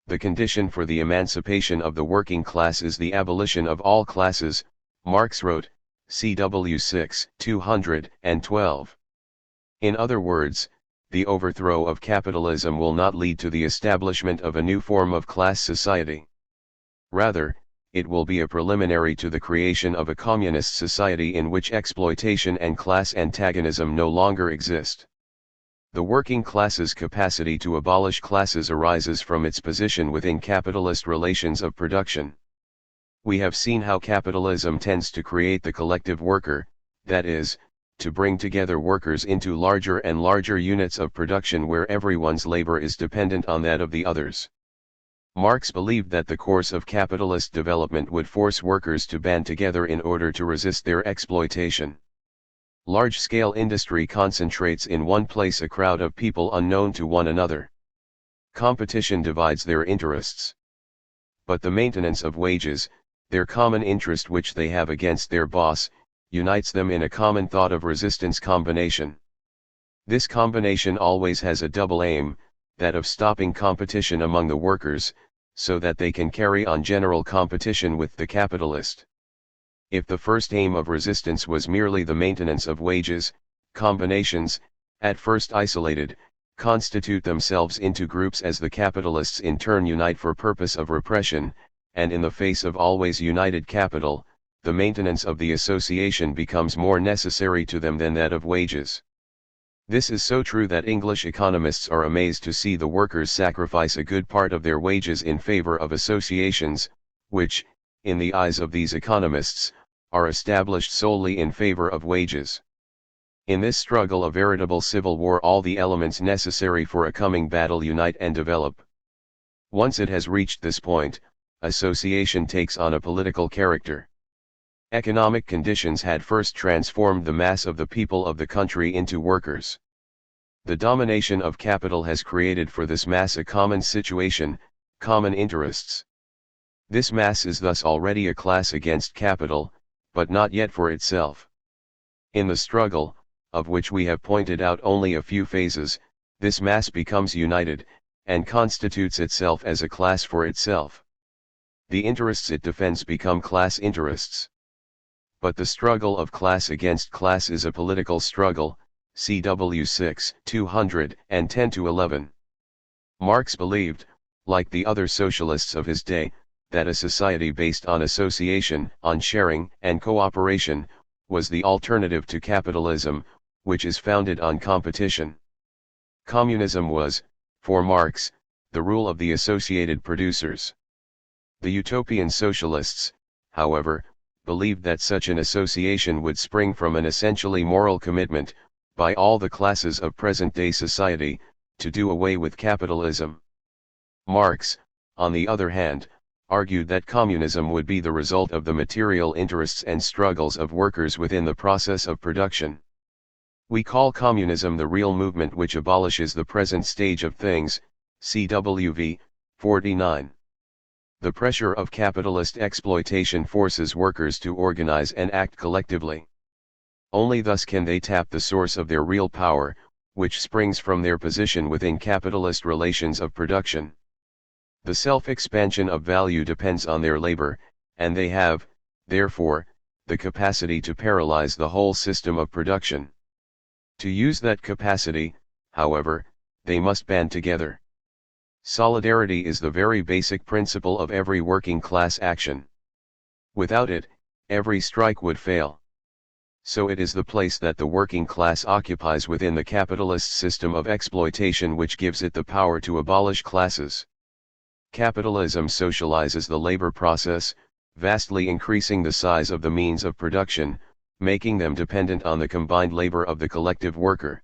The condition for the emancipation of the working class is the abolition of all classes, Marx wrote, CW 6, 212. In other words, the overthrow of capitalism will not lead to the establishment of a new form of class society. Rather, it will be a preliminary to the creation of a communist society in which exploitation and class antagonism no longer exist. The working class's capacity to abolish classes arises from its position within capitalist relations of production. We have seen how capitalism tends to create the collective worker, that is, to bring together workers into larger and larger units of production where everyone's labor is dependent on that of the others. Marx believed that the course of capitalist development would force workers to band together in order to resist their exploitation. Large-scale industry concentrates in one place a crowd of people unknown to one another. Competition divides their interests. But the maintenance of wages, their common interest which they have against their boss, unites them in a common thought of resistance combination. This combination always has a double aim, that of stopping competition among the workers, so that they can carry on general competition with the capitalist. If the first aim of resistance was merely the maintenance of wages, combinations, at first isolated, constitute themselves into groups as the capitalists in turn unite for purpose of repression, and in the face of always united capital, the maintenance of the association becomes more necessary to them than that of wages. This is so true that English economists are amazed to see the workers sacrifice a good part of their wages in favor of associations, which, in the eyes of these economists, are established solely in favor of wages. In this struggle, a veritable civil war, all the elements necessary for a coming battle unite and develop. Once it has reached this point, association takes on a political character. Economic conditions had first transformed the mass of the people of the country into workers. The domination of capital has created for this mass a common situation, common interests. This mass is thus already a class against capital, but not yet for itself. In the struggle, of which we have pointed out only a few phases, this mass becomes united, and constitutes itself as a class for itself. The interests it defends become class interests. But the struggle of class against class is a political struggle, CW 6, 210-11. Marx believed, like the other socialists of his day, that a society based on association, on sharing and cooperation, was the alternative to capitalism, which is founded on competition. Communism was, for Marx, the rule of the associated producers. The utopian socialists, however, believed that such an association would spring from an essentially moral commitment, by all the classes of present-day society, to do away with capitalism. Marx, on the other hand, argued that communism would be the result of the material interests and struggles of workers within the process of production. We call communism the real movement which abolishes the present stage of things, CWV 49. The pressure of capitalist exploitation forces workers to organize and act collectively. Only thus can they tap the source of their real power, which springs from their position within capitalist relations of production. The self-expansion of value depends on their labor, and they have, therefore, the capacity to paralyze the whole system of production. To use that capacity, however, they must band together. Solidarity is the very basic principle of every working class action. Without it, every strike would fail. So it is the place that the working class occupies within the capitalist system of exploitation which gives it the power to abolish classes. Capitalism socializes the labor process, vastly increasing the size of the means of production, making them dependent on the combined labor of the collective worker.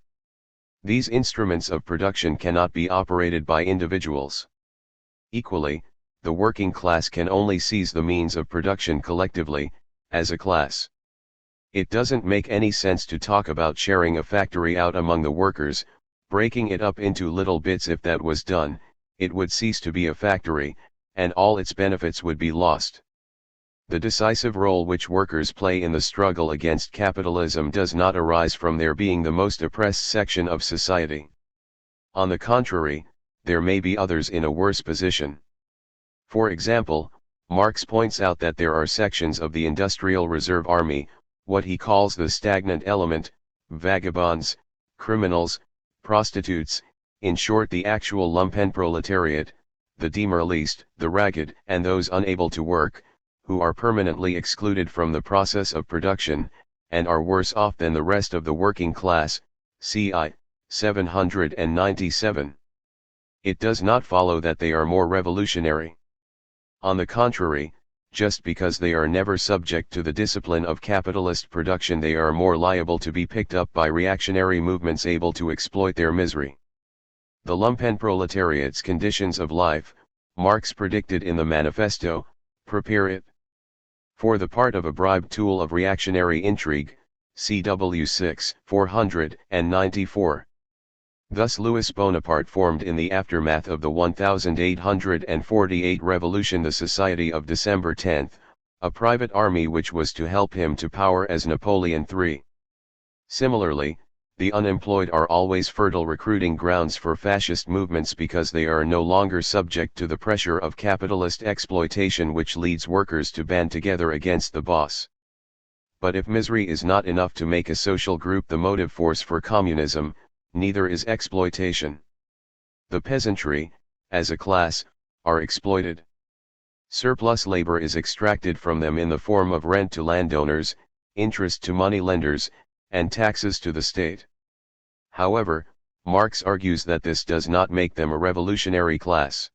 These instruments of production cannot be operated by individuals. Equally, the working class can only seize the means of production collectively, as a class. It doesn't make any sense to talk about sharing a factory out among the workers, breaking it up into little bits. If that was done, it would cease to be a factory, and all its benefits would be lost. The decisive role which workers play in the struggle against capitalism does not arise from their being the most oppressed section of society. On the contrary, there may be others in a worse position. For example, Marx points out that there are sections of the Industrial Reserve Army, what he calls the stagnant element, vagabonds, criminals, prostitutes, in short the actual lumpenproletariat, the demoralized, the ragged, and those unable to work, who are permanently excluded from the process of production, and are worse off than the rest of the working class, c.i. 797. It does not follow that they are more revolutionary. On the contrary, just because they are never subject to the discipline of capitalist production, they are more liable to be picked up by reactionary movements able to exploit their misery. The lumpenproletariat's conditions of life, Marx predicted in the manifesto, prepare it for the part of a bribed tool of reactionary intrigue, CW 6, 494. Thus Louis Bonaparte formed in the aftermath of the 1848 revolution the Society of December 10, a private army which was to help him to power as Napoleon III. Similarly, the unemployed are always fertile recruiting grounds for fascist movements because they are no longer subject to the pressure of capitalist exploitation which leads workers to band together against the boss. But if misery is not enough to make a social group the motive force for communism, neither is exploitation. The peasantry, as a class, are exploited. Surplus labor is extracted from them in the form of rent to landowners, interest to money lenders, and taxes to the state. However, Marx argues that this does not make them a revolutionary class.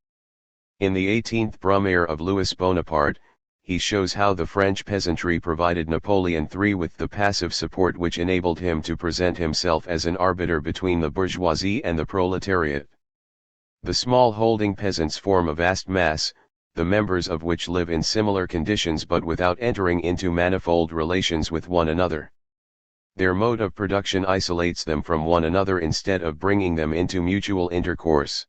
In the 18th Brumaire of Louis Bonaparte, he shows how the French peasantry provided Napoleon III with the passive support which enabled him to present himself as an arbiter between the bourgeoisie and the proletariat. The small-holding peasants form a vast mass, the members of which live in similar conditions but without entering into manifold relations with one another. Their mode of production isolates them from one another instead of bringing them into mutual intercourse.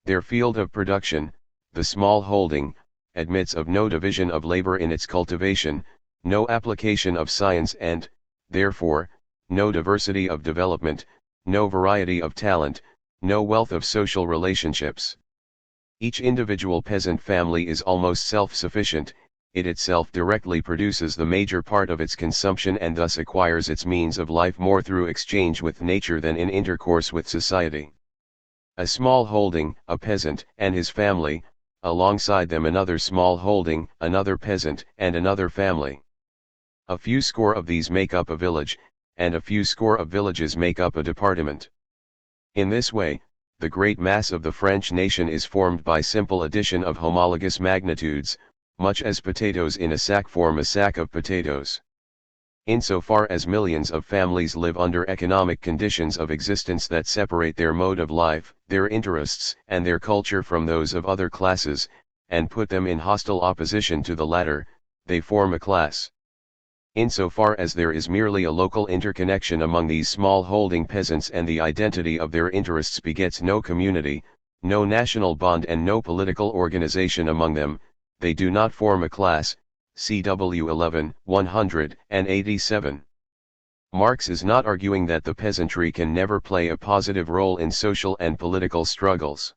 Their field of production, the small holding, admits of no division of labor in its cultivation, no application of science and, therefore, no diversity of development, no variety of talent, no wealth of social relationships. Each individual peasant family is almost self-sufficient. It itself directly produces the major part of its consumption and thus acquires its means of life more through exchange with nature than in intercourse with society. A small holding, a peasant and his family, alongside them another small holding, another peasant and another family. A few score of these make up a village, and a few score of villages make up a department. In this way, the great mass of the French nation is formed by simple addition of homologous magnitudes, much as potatoes in a sack form a sack of potatoes. Insofar as millions of families live under economic conditions of existence that separate their mode of life, their interests, and their culture from those of other classes, and put them in hostile opposition to the latter, they form a class. Insofar as there is merely a local interconnection among these small-holding peasants and the identity of their interests begets no community, no national bond and no political organization among them, they do not form a class. CW 11, 187. Marx is not arguing that the peasantry can never play a positive role in social and political struggles.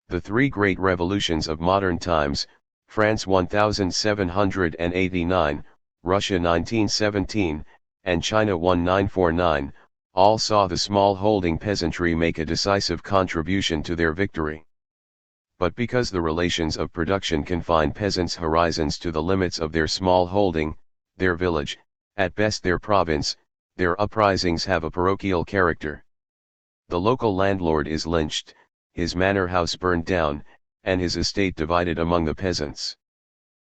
The three great revolutions of modern times, France 1789, Russia 1917, and China 1949, all saw the small-holding peasantry make a decisive contribution to their victory. But because the relations of production confine peasants' horizons to the limits of their small holding, their village, at best their province, their uprisings have a parochial character. The local landlord is lynched, his manor house burned down, and his estate divided among the peasants.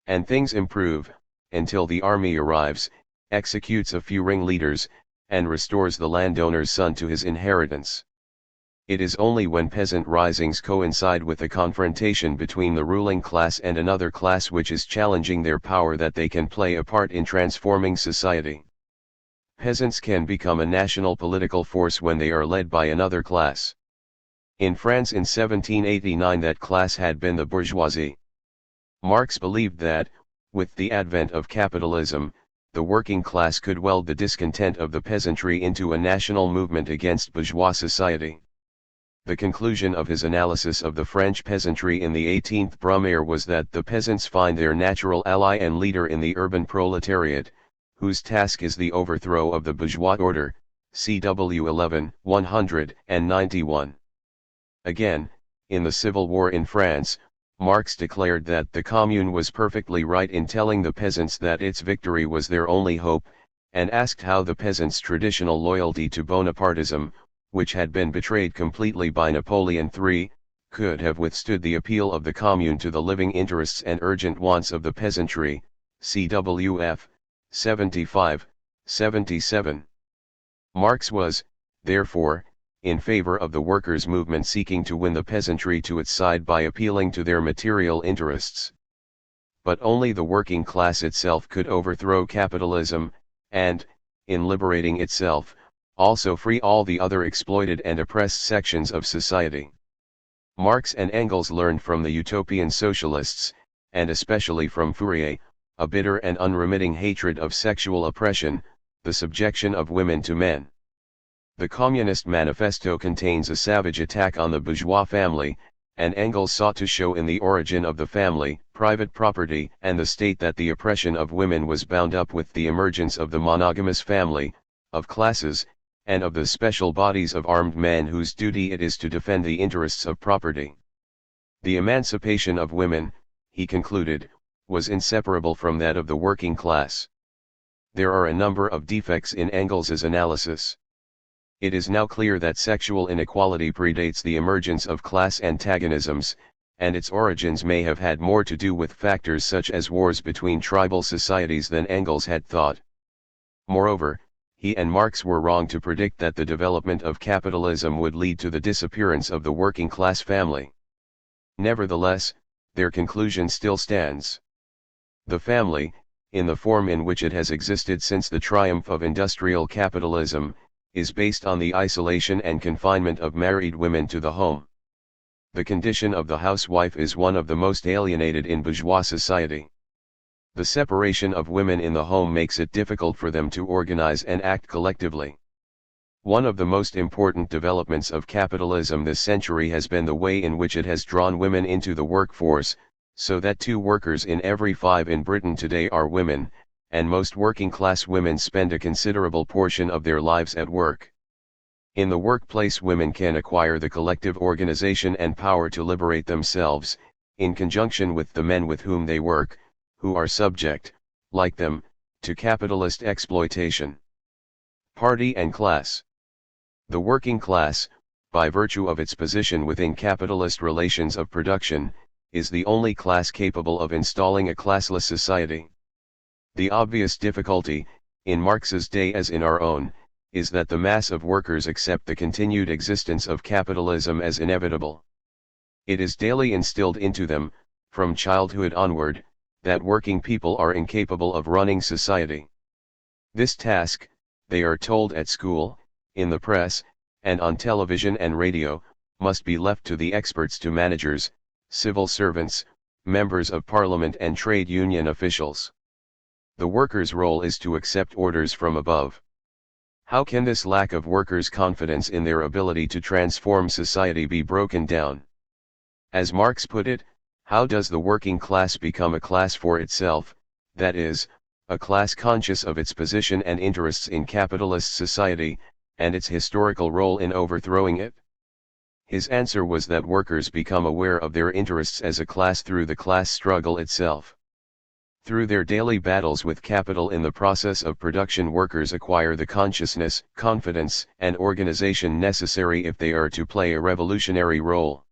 And things improve, until the army arrives, executes a few ringleaders, and restores the landowner's son to his inheritance. It is only when peasant risings coincide with a confrontation between the ruling class and another class which is challenging their power that they can play a part in transforming society. Peasants can become a national political force when they are led by another class. In France in 1789 that class had been the bourgeoisie. Marx believed that, with the advent of capitalism, the working class could weld the discontent of the peasantry into a national movement against bourgeois society. The conclusion of his analysis of the French peasantry in the 18th Brumaire was that the peasants find their natural ally and leader in the urban proletariat, whose task is the overthrow of the bourgeois order, CW 11, 191. Again, in the Civil War in France, Marx declared that the Commune was perfectly right in telling the peasants that its victory was their only hope, and asked how the peasants' traditional loyalty to Bonapartism, which had been betrayed completely by Napoleon III, could have withstood the appeal of the Commune to the living interests and urgent wants of the peasantry, CWF 75, 77. Marx was, therefore, in favor of the workers' movement seeking to win the peasantry to its side by appealing to their material interests. But only the working class itself could overthrow capitalism, and, in liberating itself, also free all the other exploited and oppressed sections of society. Marx and Engels learned from the utopian socialists, and especially from Fourier, a bitter and unremitting hatred of sexual oppression, the subjection of women to men. The Communist Manifesto contains a savage attack on the bourgeois family, and Engels sought to show in the origin of the family, private property and the state that the oppression of women was bound up with the emergence of the monogamous family, of classes, and of the special bodies of armed men whose duty it is to defend the interests of property. The emancipation of women, he concluded, was inseparable from that of the working class. There are a number of defects in Engels's analysis. It is now clear that sexual inequality predates the emergence of class antagonisms, and its origins may have had more to do with factors such as wars between tribal societies than Engels had thought. Moreover, he and Marx were wrong to predict that the development of capitalism would lead to the disappearance of the working class family. Nevertheless, their conclusion still stands. The family, in the form in which it has existed since the triumph of industrial capitalism, is based on the isolation and confinement of married women to the home. The condition of the housewife is one of the most alienated in bourgeois society. The separation of women in the home makes it difficult for them to organize and act collectively. One of the most important developments of capitalism this century has been the way in which it has drawn women into the workforce, so that 2 workers in every 5 in Britain today are women, and most working-class women spend a considerable portion of their lives at work. In the workplace, women can acquire the collective organization and power to liberate themselves, in conjunction with the men with whom they work, who are subject, like them, to capitalist exploitation. Party and class. The working class, by virtue of its position within capitalist relations of production, is the only class capable of installing a classless society. The obvious difficulty, in Marx's day as in our own, is that the mass of workers accept the continued existence of capitalism as inevitable. It is daily instilled into them, from childhood onward, that working people are incapable of running society. This task, they are told at school, in the press, and on television and radio, must be left to the experts, to managers, civil servants, members of parliament and trade union officials. The workers' role is to accept orders from above. How can this lack of workers' confidence in their ability to transform society be broken down? As Marx put it, how does the working class become a class for itself, that is, a class conscious of its position and interests in capitalist society, and its historical role in overthrowing it? His answer was that workers become aware of their interests as a class through the class struggle itself. Through their daily battles with capital in the process of production, workers acquire the consciousness, confidence, and organization necessary if they are to play a revolutionary role.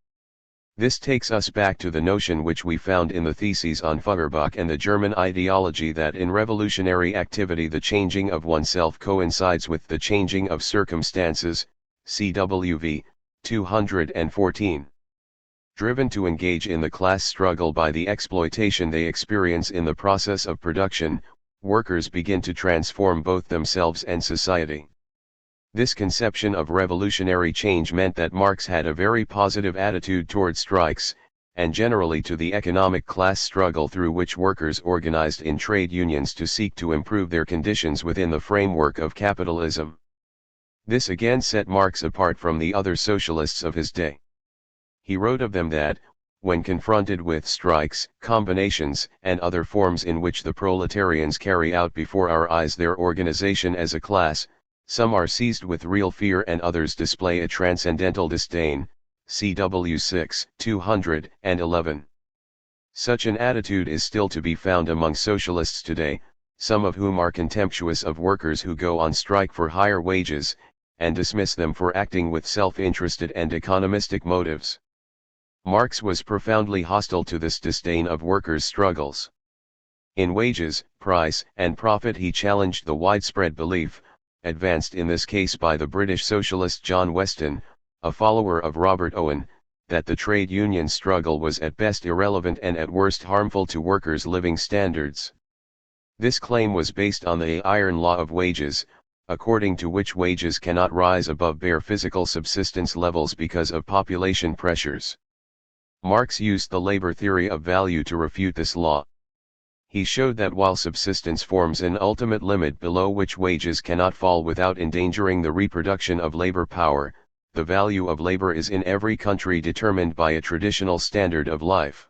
This takes us back to the notion which we found in the theses on Feuerbach and the German ideology that in revolutionary activity the changing of oneself coincides with the changing of circumstances, CWV, 214. Driven to engage in the class struggle by the exploitation they experience in the process of production, workers begin to transform both themselves and society. This conception of revolutionary change meant that Marx had a very positive attitude toward strikes, and generally to the economic class struggle through which workers organized in trade unions to seek to improve their conditions within the framework of capitalism. This again set Marx apart from the other socialists of his day. He wrote of them that, when confronted with strikes, combinations, and other forms in which the proletarians carry out before our eyes their organization as a class, some are seized with real fear and others display a transcendental disdain, CW 6, 211. Such an attitude is still to be found among socialists today, some of whom are contemptuous of workers who go on strike for higher wages, and dismiss them for acting with self-interested and economistic motives. Marx was profoundly hostile to this disdain of workers' struggles. In Wages, Price, and Profit he challenged the widespread belief, advanced in this case by the British socialist John Weston, a follower of Robert Owen, that the trade union struggle was at best irrelevant and at worst harmful to workers' living standards. This claim was based on the iron law of wages, according to which wages cannot rise above bare physical subsistence levels because of population pressures. Marx used the labor theory of value to refute this law. He showed that while subsistence forms an ultimate limit below which wages cannot fall without endangering the reproduction of labor power, the value of labor is in every country determined by a traditional standard of life.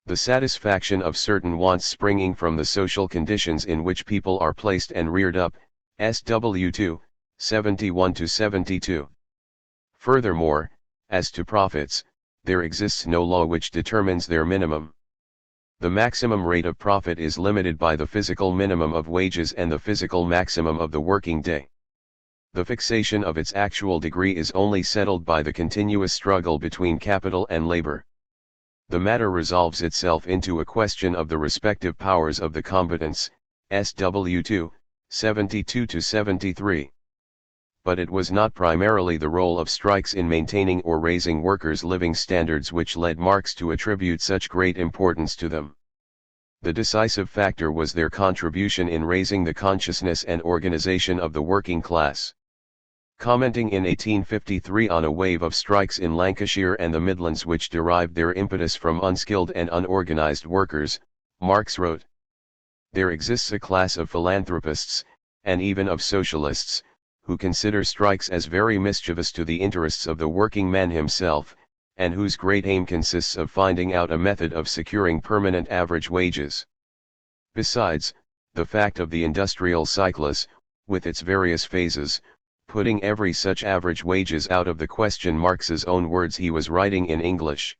The satisfaction of certain wants springing from the social conditions in which people are placed and reared up, SW2, 71-72. Furthermore, as to profits, there exists no law which determines their minimum. The maximum rate of profit is limited by the physical minimum of wages and the physical maximum of the working day. The fixation of its actual degree is only settled by the continuous struggle between capital and labor. The matter resolves itself into a question of the respective powers of the combatants, SW2, 72-73. But it was not primarily the role of strikes in maintaining or raising workers' living standards which led Marx to attribute such great importance to them. The decisive factor was their contribution in raising the consciousness and organization of the working class. Commenting in 1853 on a wave of strikes in Lancashire and the Midlands which derived their impetus from unskilled and unorganized workers, Marx wrote, "There exists a class of philanthropists, and even of socialists, who consider strikes as very mischievous to the interests of the working man himself, and whose great aim consists of finding out a method of securing permanent average wages. Besides, the fact of the industrial cyclus, with its various phases, putting every such average wages out of the question." Marx's own words he was writing in English.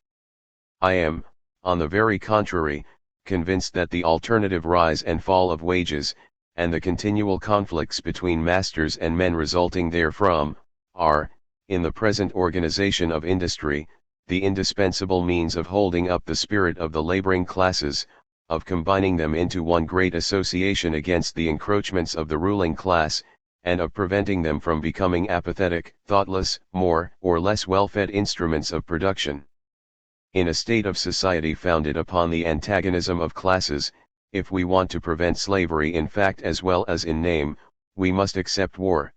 "I am, on the very contrary, convinced that the alternative rise and fall of wages, and the continual conflicts between masters and men resulting therefrom, are, in the present organization of industry, the indispensable means of holding up the spirit of the laboring classes, of combining them into one great association against the encroachments of the ruling class, and of preventing them from becoming apathetic, thoughtless, more or less well-fed instruments of production. In a state of society founded upon the antagonism of classes, if we want to prevent slavery in fact as well as in name, we must accept war.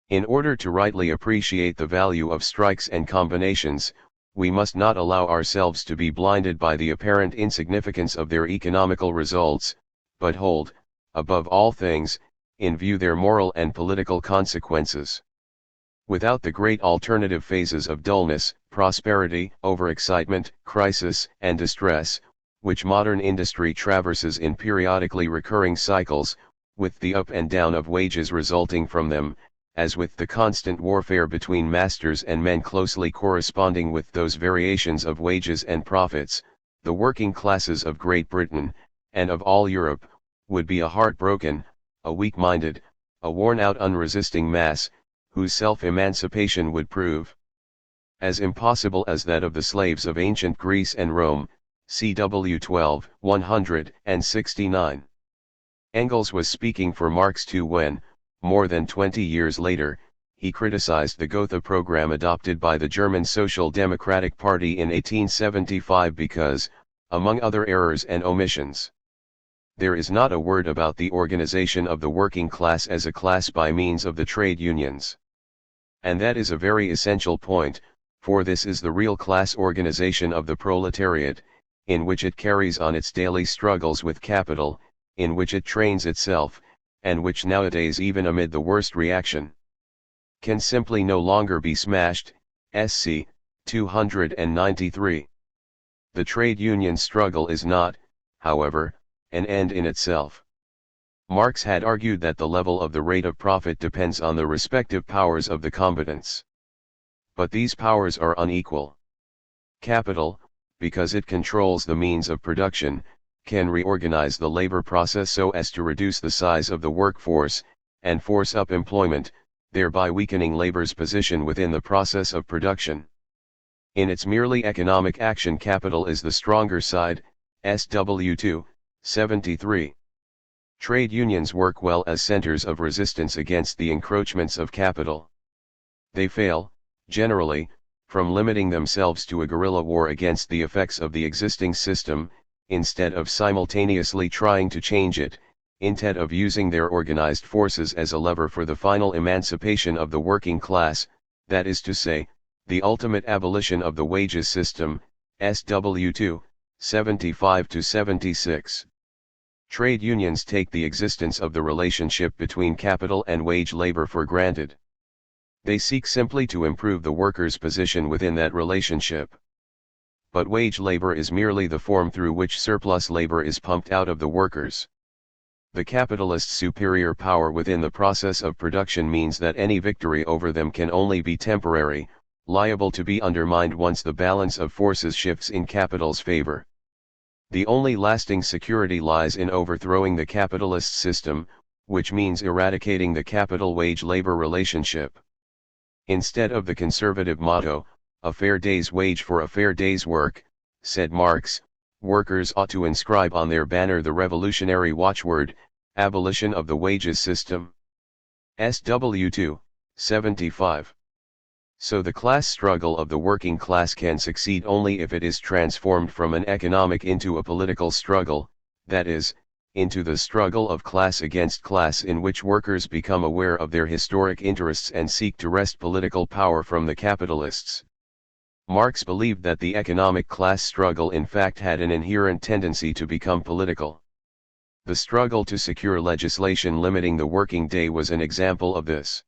In order to rightly appreciate the value of strikes and combinations, we must not allow ourselves to be blinded by the apparent insignificance of their economical results, but hold, above all things, in view their moral and political consequences. Without the great alternative phases of dullness, prosperity, overexcitement, crisis, and distress, which modern industry traverses in periodically recurring cycles, with the up and down of wages resulting from them, as with the constant warfare between masters and men closely corresponding with those variations of wages and profits, the working classes of Great Britain, and of all Europe, would be a heartbroken, a weak-minded, a worn-out unresisting mass, whose self-emancipation would prove as impossible as that of the slaves of ancient Greece and Rome, CW 12, 169. Engels was speaking for Marx too when, more than 20 years later, he criticized the Gotha program adopted by the German Social Democratic Party in 1875 because, among other errors and omissions, there is not a word about the organization of the working class as a class by means of the trade unions. And that is a very essential point, for this is the real class organization of the proletariat, in which it carries on its daily struggles with capital, in which it trains itself, and which nowadays, even amid the worst reaction, can simply no longer be smashed. SC 293. The trade union struggle is not, however, an end in itself. Marx had argued that the level of the rate of profit depends on the respective powers of the combatants. But these powers are unequal. Capital, because it controls the means of production, can reorganize the labor process so as to reduce the size of the workforce, and force up employment, thereby weakening labor's position within the process of production. In its merely economic action, capital is the stronger side. SW 73. Trade unions work well as centers of resistance against the encroachments of capital. They fail, generally, from limiting themselves to a guerrilla war against the effects of the existing system, instead of simultaneously trying to change it, instead of using their organized forces as a lever for the final emancipation of the working class, that is to say, the ultimate abolition of the wages system. SW 75-76. Trade unions take the existence of the relationship between capital and wage labor for granted. They seek simply to improve the worker's position within that relationship. But wage labor is merely the form through which surplus labor is pumped out of the workers. The capitalist's superior power within the process of production means that any victory over them can only be temporary, liable to be undermined once the balance of forces shifts in capital's favor. The only lasting security lies in overthrowing the capitalist system, which means eradicating the capital-wage labor relationship. Instead of the conservative motto, "a fair day's wage for a fair day's work," said Marx, workers ought to inscribe on their banner the revolutionary watchword, "abolition of the wages system." SW 75. So the class struggle of the working class can succeed only if it is transformed from an economic into a political struggle, that is, into the struggle of class against class, in which workers become aware of their historic interests and seek to wrest political power from the capitalists. Marx believed that the economic class struggle in fact had an inherent tendency to become political. The struggle to secure legislation limiting the working day was an example of this.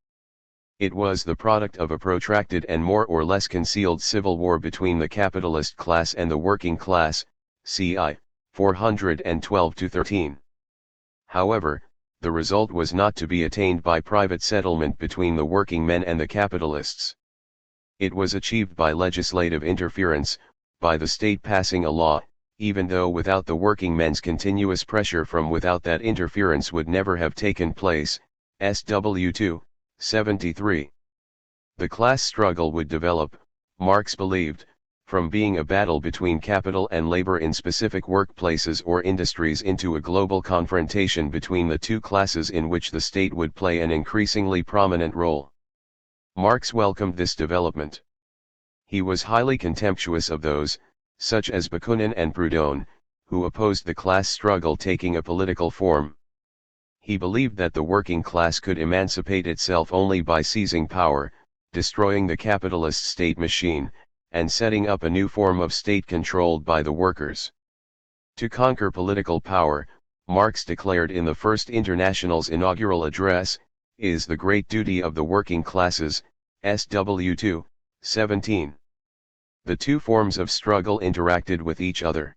It was the product of a protracted and more or less concealed civil war between the capitalist class and the working class, CI 412-13. However, the result was not to be attained by private settlement between the working men and the capitalists. It was achieved by legislative interference, by the state passing a law, even though without the working men's continuous pressure from without that interference would never have taken place. SW 73. The class struggle would develop, Marx believed, from being a battle between capital and labor in specific workplaces or industries into a global confrontation between the two classes in which the state would play an increasingly prominent role. Marx welcomed this development. He was highly contemptuous of those, such as Bakunin and Proudhon, who opposed the class struggle taking a political form. He believed that the working class could emancipate itself only by seizing power, destroying the capitalist state machine, and setting up a new form of state controlled by the workers. To conquer political power, Marx declared in the First International's inaugural address, is the great duty of the working classes. SW 17. The two forms of struggle interacted with each other.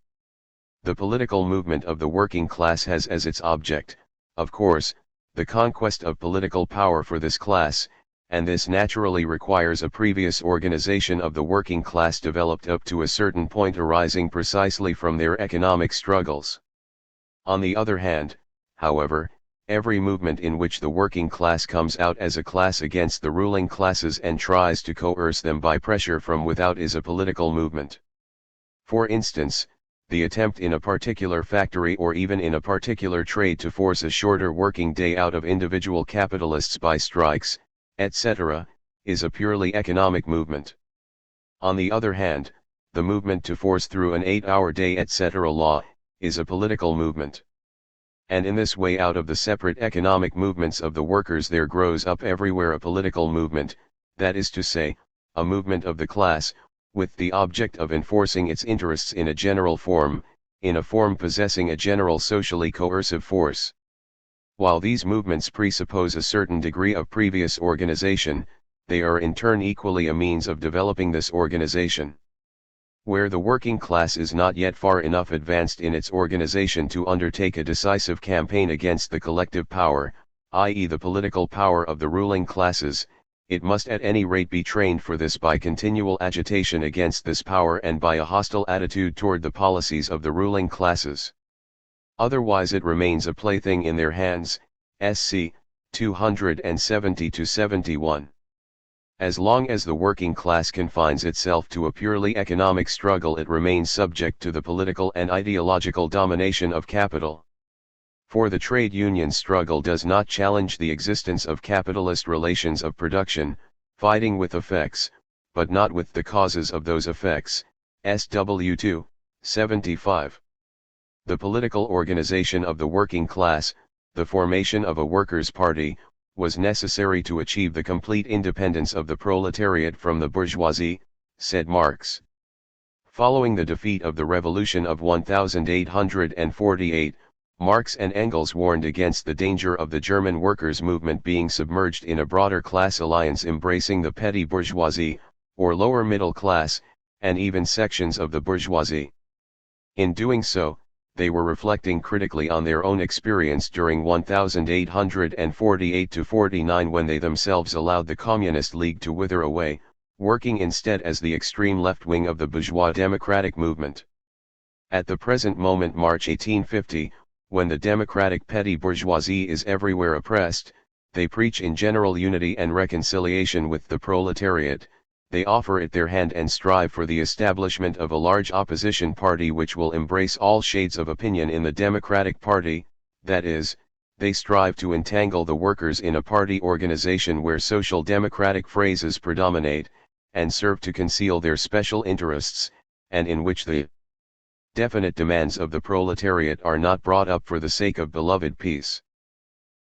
The political movement of the working class has as its object, of course, the conquest of political power for this class, and this naturally requires a previous organization of the working class developed up to a certain point arising precisely from their economic struggles. On the other hand, however, every movement in which the working class comes out as a class against the ruling classes and tries to coerce them by pressure from without is a political movement. For instance, the attempt in a particular factory or even in a particular trade to force a shorter working day out of individual capitalists by strikes, etc., is a purely economic movement. On the other hand, the movement to force through an 8-hour day etc. law, is a political movement. And in this way, out of the separate economic movements of the workers there grows up everywhere a political movement, that is to say, a movement of the class, with the object of enforcing its interests in a general form, in a form possessing a general socially coercive force. While these movements presuppose a certain degree of previous organization, they are in turn equally a means of developing this organization. Where the working class is not yet far enough advanced in its organization to undertake a decisive campaign against the collective power, i.e. the political power of the ruling classes, it must at any rate be trained for this by continual agitation against this power and by a hostile attitude toward the policies of the ruling classes. Otherwise it remains a plaything in their hands, SC 270-71. As long as the working class confines itself to a purely economic struggle, it remains subject to the political and ideological domination of capital. For the trade union struggle does not challenge the existence of capitalist relations of production, fighting with effects, but not with the causes of those effects, SW 75. The political organization of the working class, the formation of a workers' party, was necessary to achieve the complete independence of the proletariat from the bourgeoisie, said Marx. Following the defeat of the revolution of 1848, Marx and Engels warned against the danger of the German workers' movement being submerged in a broader class alliance embracing the petty bourgeoisie, or lower middle class, and even sections of the bourgeoisie. In doing so, they were reflecting critically on their own experience during 1848–49 when they themselves allowed the Communist League to wither away, working instead as the extreme left wing of the bourgeois democratic movement. At the present moment, March 1850, when the democratic petty bourgeoisie is everywhere oppressed, they preach in general unity and reconciliation with the proletariat. They offer it their hand and strive for the establishment of a large opposition party which will embrace all shades of opinion in the Democratic Party, that is, they strive to entangle the workers in a party organization where social democratic phrases predominate, and serve to conceal their special interests, and in which the definite demands of the proletariat are not brought up for the sake of beloved peace.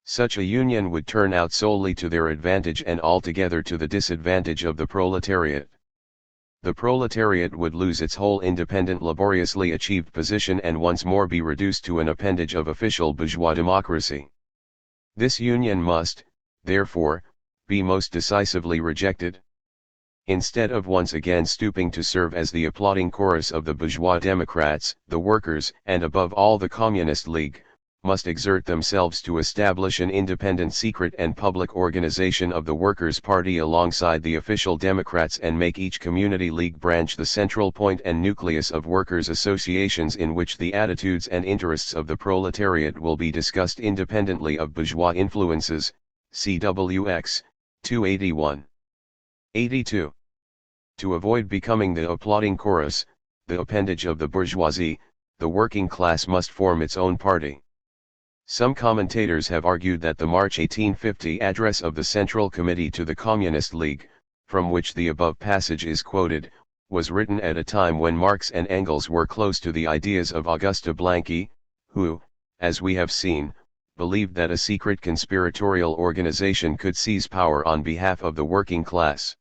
Such a union would turn out solely to their advantage and altogether to the disadvantage of the proletariat. The proletariat would lose its whole independent laboriously achieved position and once more be reduced to an appendage of official bourgeois democracy. This union must, therefore, be most decisively rejected. Instead of once again stooping to serve as the applauding chorus of the bourgeois democrats, the workers, and above all the Communist League, must exert themselves to establish an independent secret and public organization of the Workers' Party alongside the official Democrats and make each community league branch the central point and nucleus of workers' associations in which the attitudes and interests of the proletariat will be discussed independently of bourgeois influences, CWX, 281. 82. To avoid becoming the applauding chorus, the appendage of the bourgeoisie, the working class must form its own party. Some commentators have argued that the March 1850 address of the Central Committee to the Communist League, from which the above passage is quoted, was written at a time when Marx and Engels were close to the ideas of Auguste Blanqui, who, as we have seen, believed that a secret conspiratorial organization could seize power on behalf of the working class.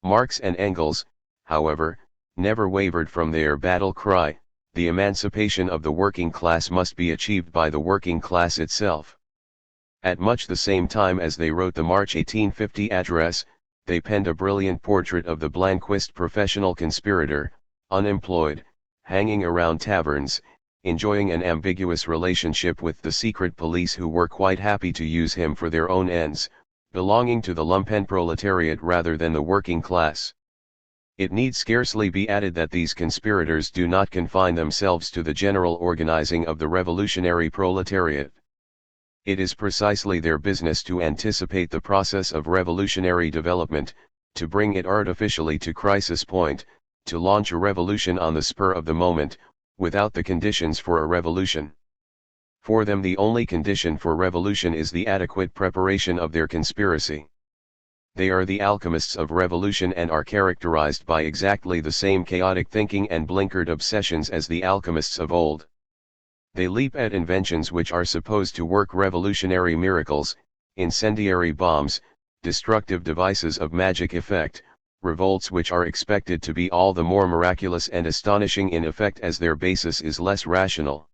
Marx and Engels, however, never wavered from their battle cry: the emancipation of the working class must be achieved by the working class itself. At much the same time as they wrote the March 1850 address, they penned a brilliant portrait of the Blanquist professional conspirator, unemployed, hanging around taverns, enjoying an ambiguous relationship with the secret police who were quite happy to use him for their own ends, belonging to the lumpenproletariat rather than the working class. It need scarcely be added that these conspirators do not confine themselves to the general organizing of the revolutionary proletariat. It is precisely their business to anticipate the process of revolutionary development, to bring it artificially to crisis point, to launch a revolution on the spur of the moment, without the conditions for a revolution. For them the only condition for revolution is the adequate preparation of their conspiracy. They are the alchemists of revolution and are characterized by exactly the same chaotic thinking and blinkered obsessions as the alchemists of old. They leap at inventions which are supposed to work revolutionary miracles, incendiary bombs, destructive devices of magic effect, revolts which are expected to be all the more miraculous and astonishing in effect as their basis is less rational.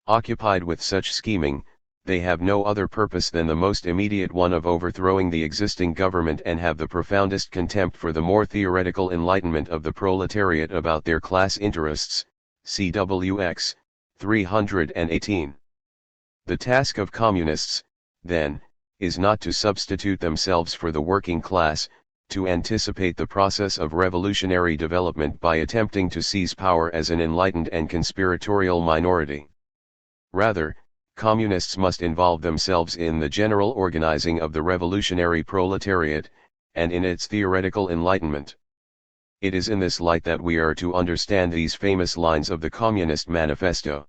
Occupied with such scheming, they have no other purpose than the most immediate one of overthrowing the existing government and have the profoundest contempt for the more theoretical enlightenment of the proletariat about their class interests. CWX 318. The task of communists, then, is not to substitute themselves for the working class, to anticipate the process of revolutionary development by attempting to seize power as an enlightened and conspiratorial minority. Rather, communists must involve themselves in the general organizing of the revolutionary proletariat, and in its theoretical enlightenment. It is in this light that we are to understand these famous lines of the Communist Manifesto.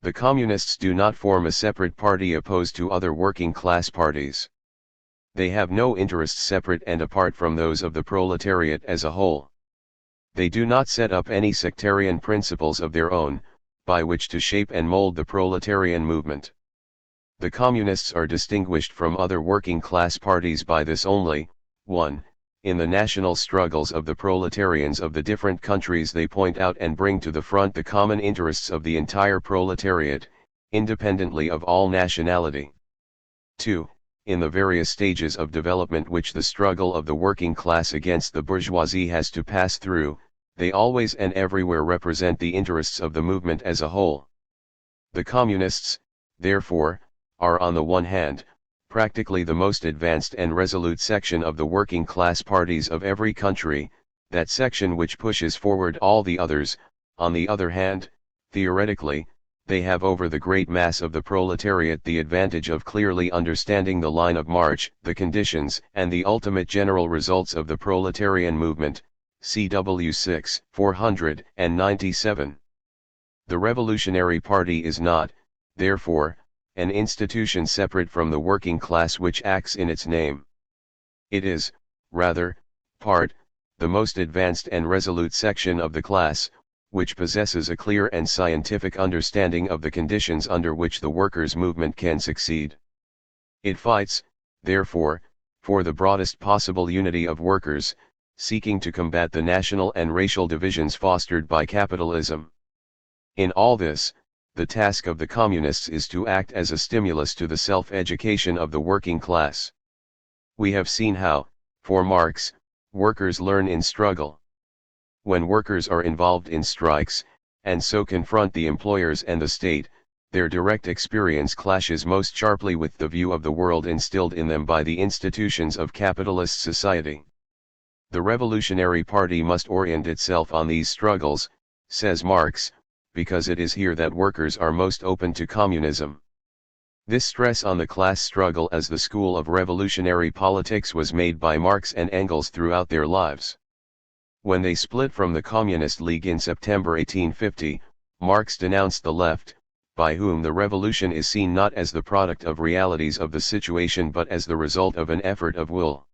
The Communists do not form a separate party opposed to other working class parties. They have no interests separate and apart from those of the proletariat as a whole. They do not set up any sectarian principles of their own, by which to shape and mold the proletarian movement. The Communists are distinguished from other working class parties by this only: 1. In the national struggles of the proletarians of the different countries they point out and bring to the front the common interests of the entire proletariat, independently of all nationality. 2. In the various stages of development which the struggle of the working class against the bourgeoisie has to pass through, they always and everywhere represent the interests of the movement as a whole. The Communists, therefore, are on the one hand, practically the most advanced and resolute section of the working class parties of every country, that section which pushes forward all the others. On the other hand, theoretically, they have over the great mass of the proletariat the advantage of clearly understanding the line of march, the conditions and the ultimate general results of the proletarian movement. CW 6, 497. The Revolutionary Party is not, therefore, an institution separate from the working class which acts in its name. It is, rather, the most advanced and resolute section of the class, which possesses a clear and scientific understanding of the conditions under which the workers' movement can succeed. It fights, therefore, for the broadest possible unity of workers, seeking to combat the national and racial divisions fostered by capitalism. In all this, the task of the Communists is to act as a stimulus to the self-education of the working class. We have seen how, for Marx, workers learn in struggle. When workers are involved in strikes, and so confront the employers and the state, their direct experience clashes most sharply with the view of the world instilled in them by the institutions of capitalist society. The Revolutionary Party must orient itself on these struggles, says Marx, because it is here that workers are most open to communism. This stress on the class struggle as the school of revolutionary politics was made by Marx and Engels throughout their lives. When they split from the Communist League in September 1850, Marx denounced the left, by whom the revolution is seen not as the product of realities of the situation but as the result of an effort of will.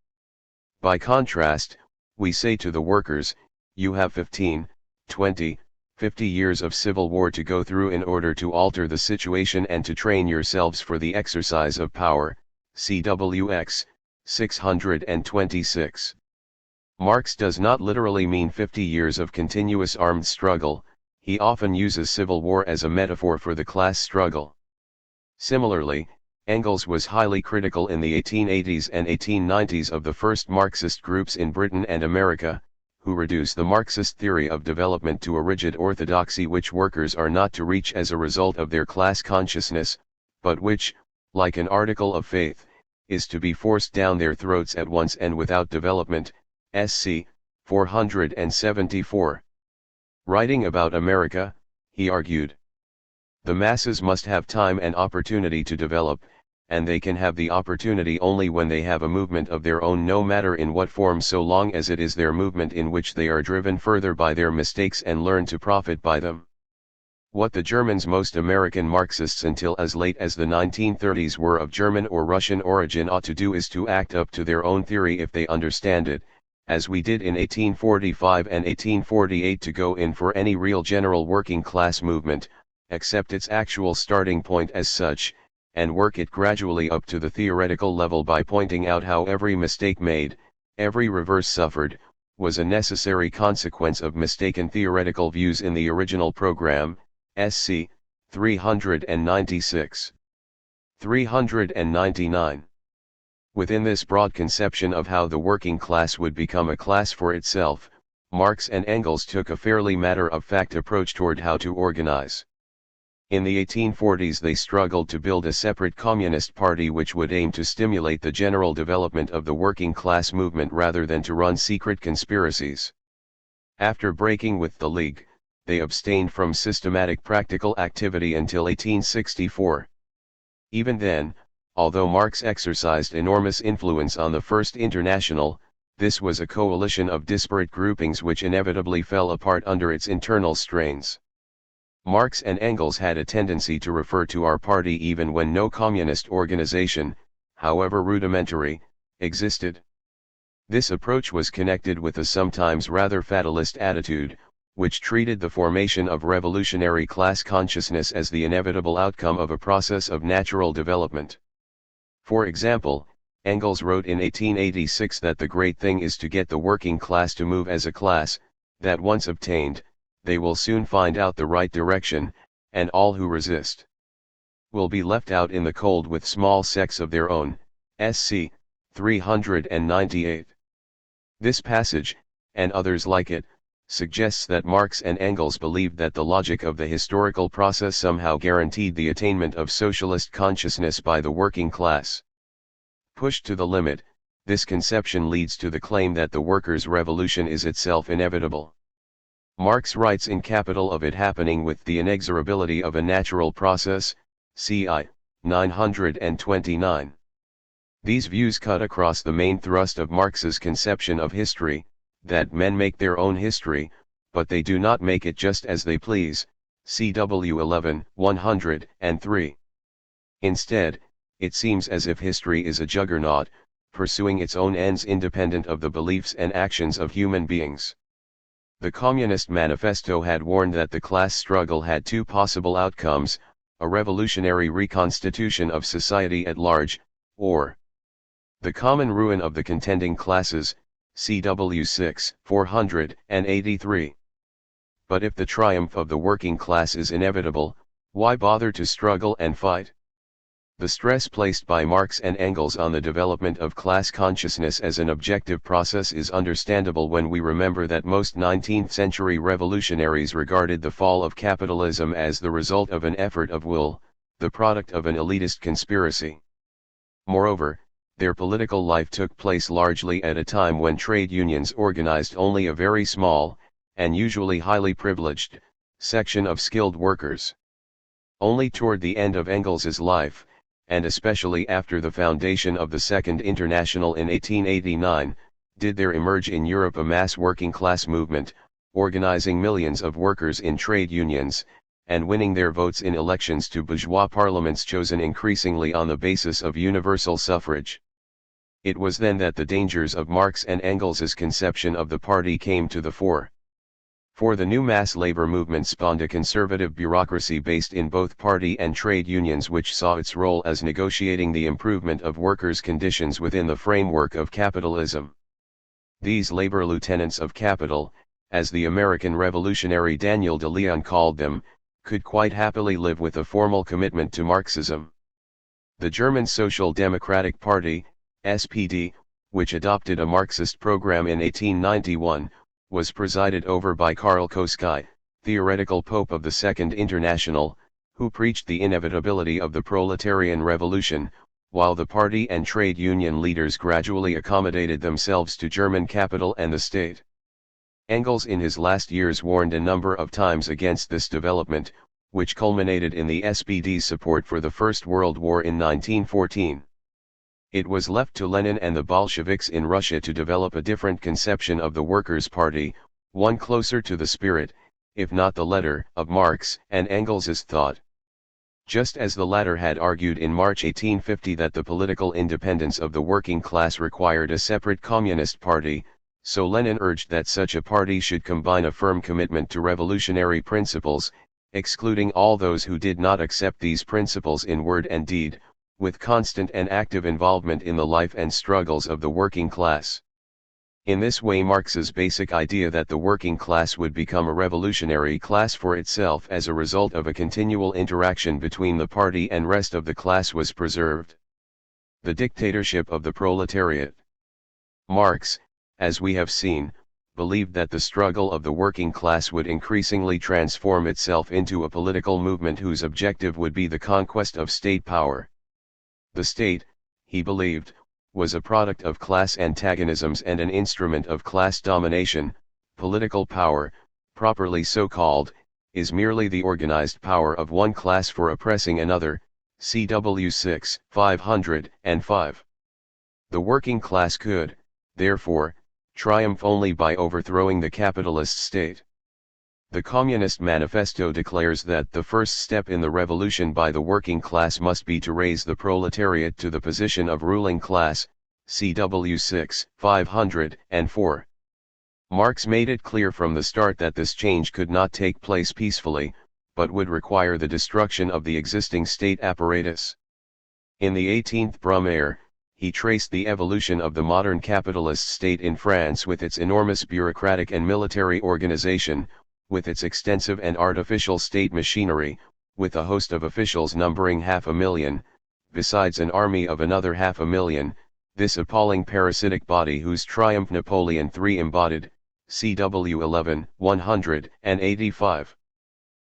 By contrast, we say to the workers, you have 15, 20, 50 years of civil war to go through in order to alter the situation and to train yourselves for the exercise of power. CWX 626. Marx does not literally mean 50 years of continuous armed struggle, he often uses civil war as a metaphor for the class struggle. Similarly, Engels was highly critical in the 1880s and 1890s of the first Marxist groups in Britain and America, who reduce the Marxist theory of development to a rigid orthodoxy which workers are not to reach as a result of their class consciousness, but which, like an article of faith, is to be forced down their throats at once and without development. SC 474. Writing about America, he argued, The masses must have time and opportunity to develop, and they can have the opportunity only when they have a movement of their own, no matter in what form, so long as it is their movement in which they are driven further by their mistakes and learn to profit by them. What the Germans, most American Marxists until as late as the 1930s were of German or Russian origin, ought to do is to act up to their own theory if they understand it, as we did in 1845 and 1848, to go in for any real general working class movement, accept its actual starting point as such, and work it gradually up to the theoretical level by pointing out how every mistake made, every reverse suffered, was a necessary consequence of mistaken theoretical views in the original program. SC 396. 399. Within this broad conception of how the working class would become a class for itself, Marx and Engels took a fairly matter-of-fact approach toward how to organize. In the 1840s they struggled to build a separate communist party which would aim to stimulate the general development of the working class movement rather than to run secret conspiracies. After breaking with the League, they abstained from systematic practical activity until 1864. Even then, although Marx exercised enormous influence on the First International, this was a coalition of disparate groupings which inevitably fell apart under its internal strains. Marx and Engels had a tendency to refer to our party even when no communist organization, however rudimentary, existed. This approach was connected with a sometimes rather fatalist attitude, which treated the formation of revolutionary class consciousness as the inevitable outcome of a process of natural development. For example, Engels wrote in 1886 that the great thing is to get the working class to move as a class, that once obtained, they will soon find out the right direction, and all who resist will be left out in the cold with small sects of their own. SC 398. This passage, and others like it, suggests that Marx and Engels believed that the logic of the historical process somehow guaranteed the attainment of socialist consciousness by the working class. Pushed to the limit, this conception leads to the claim that the workers' revolution is itself inevitable. Marx writes in Capital of it happening with the inexorability of a natural process, ci. 929. These views cut across the main thrust of Marx's conception of history, that men make their own history, but they do not make it just as they please, CW 11, 103. Instead, it seems as if history is a juggernaut, pursuing its own ends independent of the beliefs and actions of human beings. The Communist Manifesto had warned that the class struggle had two possible outcomes: a revolutionary reconstitution of society at large, or the common ruin of the contending classes, CW 6, 483. But if the triumph of the working class is inevitable, why bother to struggle and fight? The stress placed by Marx and Engels on the development of class consciousness as an objective process is understandable when we remember that most 19th-century revolutionaries regarded the fall of capitalism as the result of an effort of will, the product of an elitist conspiracy. Moreover, their political life took place largely at a time when trade unions organized only a very small, and usually highly privileged, section of skilled workers. Only toward the end of Engels's life, and especially after the foundation of the Second International in 1889, did there emerge in Europe a mass working class movement, organizing millions of workers in trade unions, and winning their votes in elections to bourgeois parliaments chosen increasingly on the basis of universal suffrage. It was then that the dangers of Marx and Engels's conception of the party came to the fore. For the new mass labor movement spawned a conservative bureaucracy based in both party and trade unions, which saw its role as negotiating the improvement of workers' conditions within the framework of capitalism. These labor lieutenants of capital, as the American revolutionary Daniel de Leon called them, could quite happily live with a formal commitment to Marxism. The German Social Democratic Party, SPD, which adopted a Marxist program in 1891, was presided over by Karl, theoretical pope of the Second International, who preached the inevitability of the proletarian revolution, while the party and trade union leaders gradually accommodated themselves to German capital and the state. Engels in his last years warned a number of times against this development, which culminated in the SPD's support for the First World War in 1914. It was left to Lenin and the Bolsheviks in Russia to develop a different conception of the Workers' Party, one closer to the spirit, if not the letter, of Marx and Engels's thought. Just as the latter had argued in March 1850 that the political independence of the working class required a separate communist party, so Lenin urged that such a party should combine a firm commitment to revolutionary principles, excluding all those who did not accept these principles in word and deed, with constant and active involvement in the life and struggles of the working class. In this way, Marx's basic idea that the working class would become a revolutionary class for itself as a result of a continual interaction between the party and rest of the class was preserved. The dictatorship of the proletariat. Marx, as we have seen, believed that the struggle of the working class would increasingly transform itself into a political movement whose objective would be the conquest of state power. The state, he believed, was a product of class antagonisms and an instrument of class domination. Political power, properly so called, is merely the organized power of one class for oppressing another, CW 6, 505. The working class could, therefore, triumph only by overthrowing the capitalist state. The Communist Manifesto declares that the first step in the revolution by the working class must be to raise the proletariat to the position of ruling class, CW 6, 504. Marx made it clear from the start that this change could not take place peacefully, but would require the destruction of the existing state apparatus. In the 18th Brumaire, he traced the evolution of the modern capitalist state in France with its enormous bureaucratic and military organization, with its extensive and artificial state machinery, with a host of officials numbering 500,000, besides an army of another 500,000, this appalling parasitic body whose triumph Napoleon III embodied, CW 11, 185.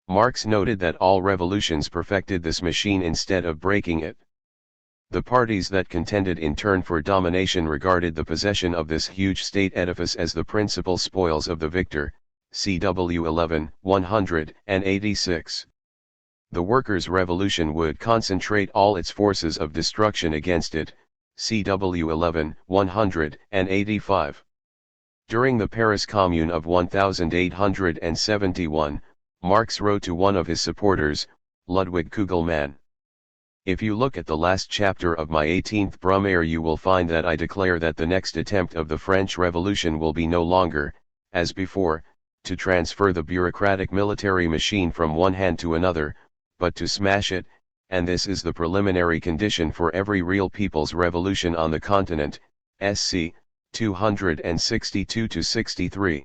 Marx noted that all revolutions perfected this machine instead of breaking it. The parties that contended in turn for domination regarded the possession of this huge state edifice as the principal spoils of the victor, CW 11, 186. The workers' revolution would concentrate all its forces of destruction against it, CW 11, 185. During the Paris Commune of 1871, Marx wrote to one of his supporters, Ludwig Kugelmann. If you look at the last chapter of my 18th Brumaire, you will find that I declare that the next attempt of the French Revolution will be no longer, as before, to transfer the bureaucratic military machine from one hand to another, but to smash it, and this is the preliminary condition for every real people's revolution on the continent, SC 262-63.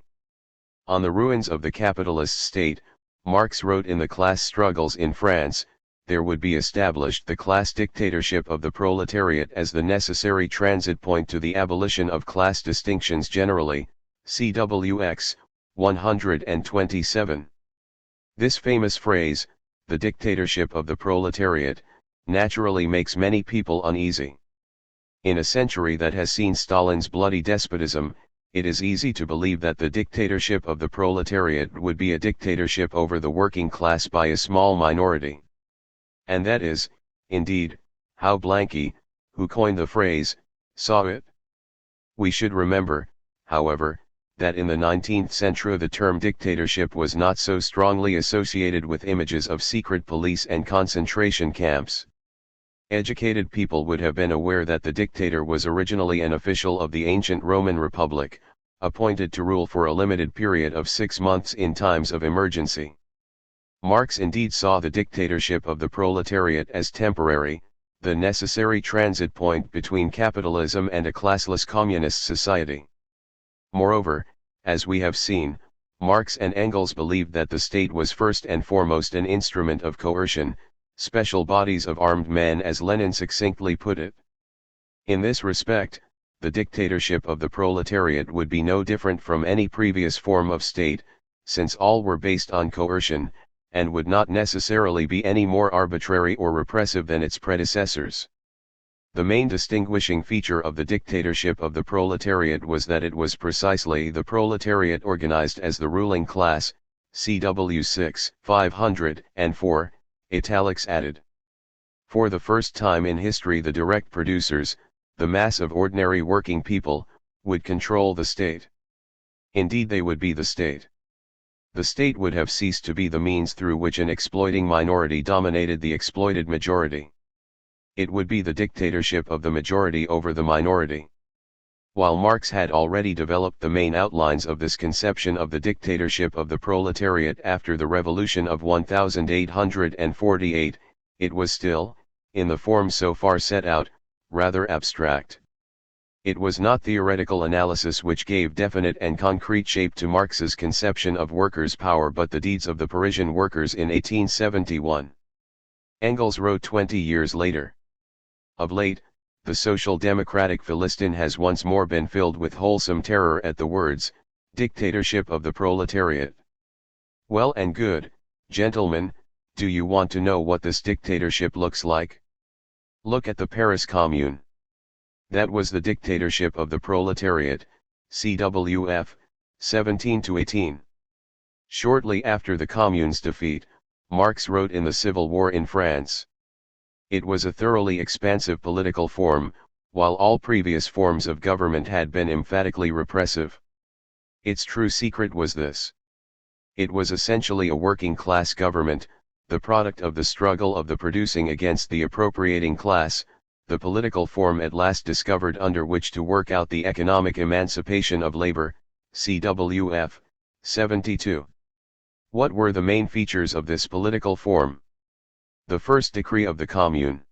On the ruins of the capitalist state, Marx wrote, in the class struggles in France, there would be established the class dictatorship of the proletariat as the necessary transit point to the abolition of class distinctions generally, CWX 127. This famous phrase, the dictatorship of the proletariat, naturally makes many people uneasy. In a century that has seen Stalin's bloody despotism, it is easy to believe that the dictatorship of the proletariat would be a dictatorship over the working class by a small minority. And that is, indeed, how Blanqui, who coined the phrase, saw it. We should remember, however, that in the 19th century the term dictatorship was not so strongly associated with images of secret police and concentration camps. Educated people would have been aware that the dictator was originally an official of the ancient Roman Republic, appointed to rule for a limited period of 6 months in times of emergency. Marx indeed saw the dictatorship of the proletariat as temporary, the necessary transit point between capitalism and a classless communist society. Moreover, as we have seen, Marx and Engels believed that the state was first and foremost an instrument of coercion, special bodies of armed men, as Lenin succinctly put it. In this respect, the dictatorship of the proletariat would be no different from any previous form of state, since all were based on coercion, and would not necessarily be any more arbitrary or repressive than its predecessors. The main distinguishing feature of the dictatorship of the proletariat was that it was precisely the proletariat organized as the ruling class, CW 6, 504, italics added. For the first time in history the direct producers, the mass of ordinary working people, would control the state. Indeed they would be the state. The state would have ceased to be the means through which an exploiting minority dominated the exploited majority. It would be the dictatorship of the majority over the minority. While Marx had already developed the main outlines of this conception of the dictatorship of the proletariat after the revolution of 1848, it was still, in the form so far set out, rather abstract. It was not theoretical analysis which gave definite and concrete shape to Marx's conception of workers' power but the deeds of the Parisian workers in 1871. Engels wrote 20 years later. Of late, the social democratic Philistine has once more been filled with wholesome terror at the words, dictatorship of the proletariat. Well and good, gentlemen, do you want to know what this dictatorship looks like? Look at the Paris Commune. That was the dictatorship of the proletariat, CWF, 17-18. Shortly after the Commune's defeat, Marx wrote in the Civil War in France. It was a thoroughly expansive political form, while all previous forms of government had been emphatically repressive. Its true secret was this. It was essentially a working-class government, the product of the struggle of the producing against the appropriating class, the political form at last discovered under which to work out the economic emancipation of labor, CWF, 72. What were the main features of this political form? The first decree of the Commune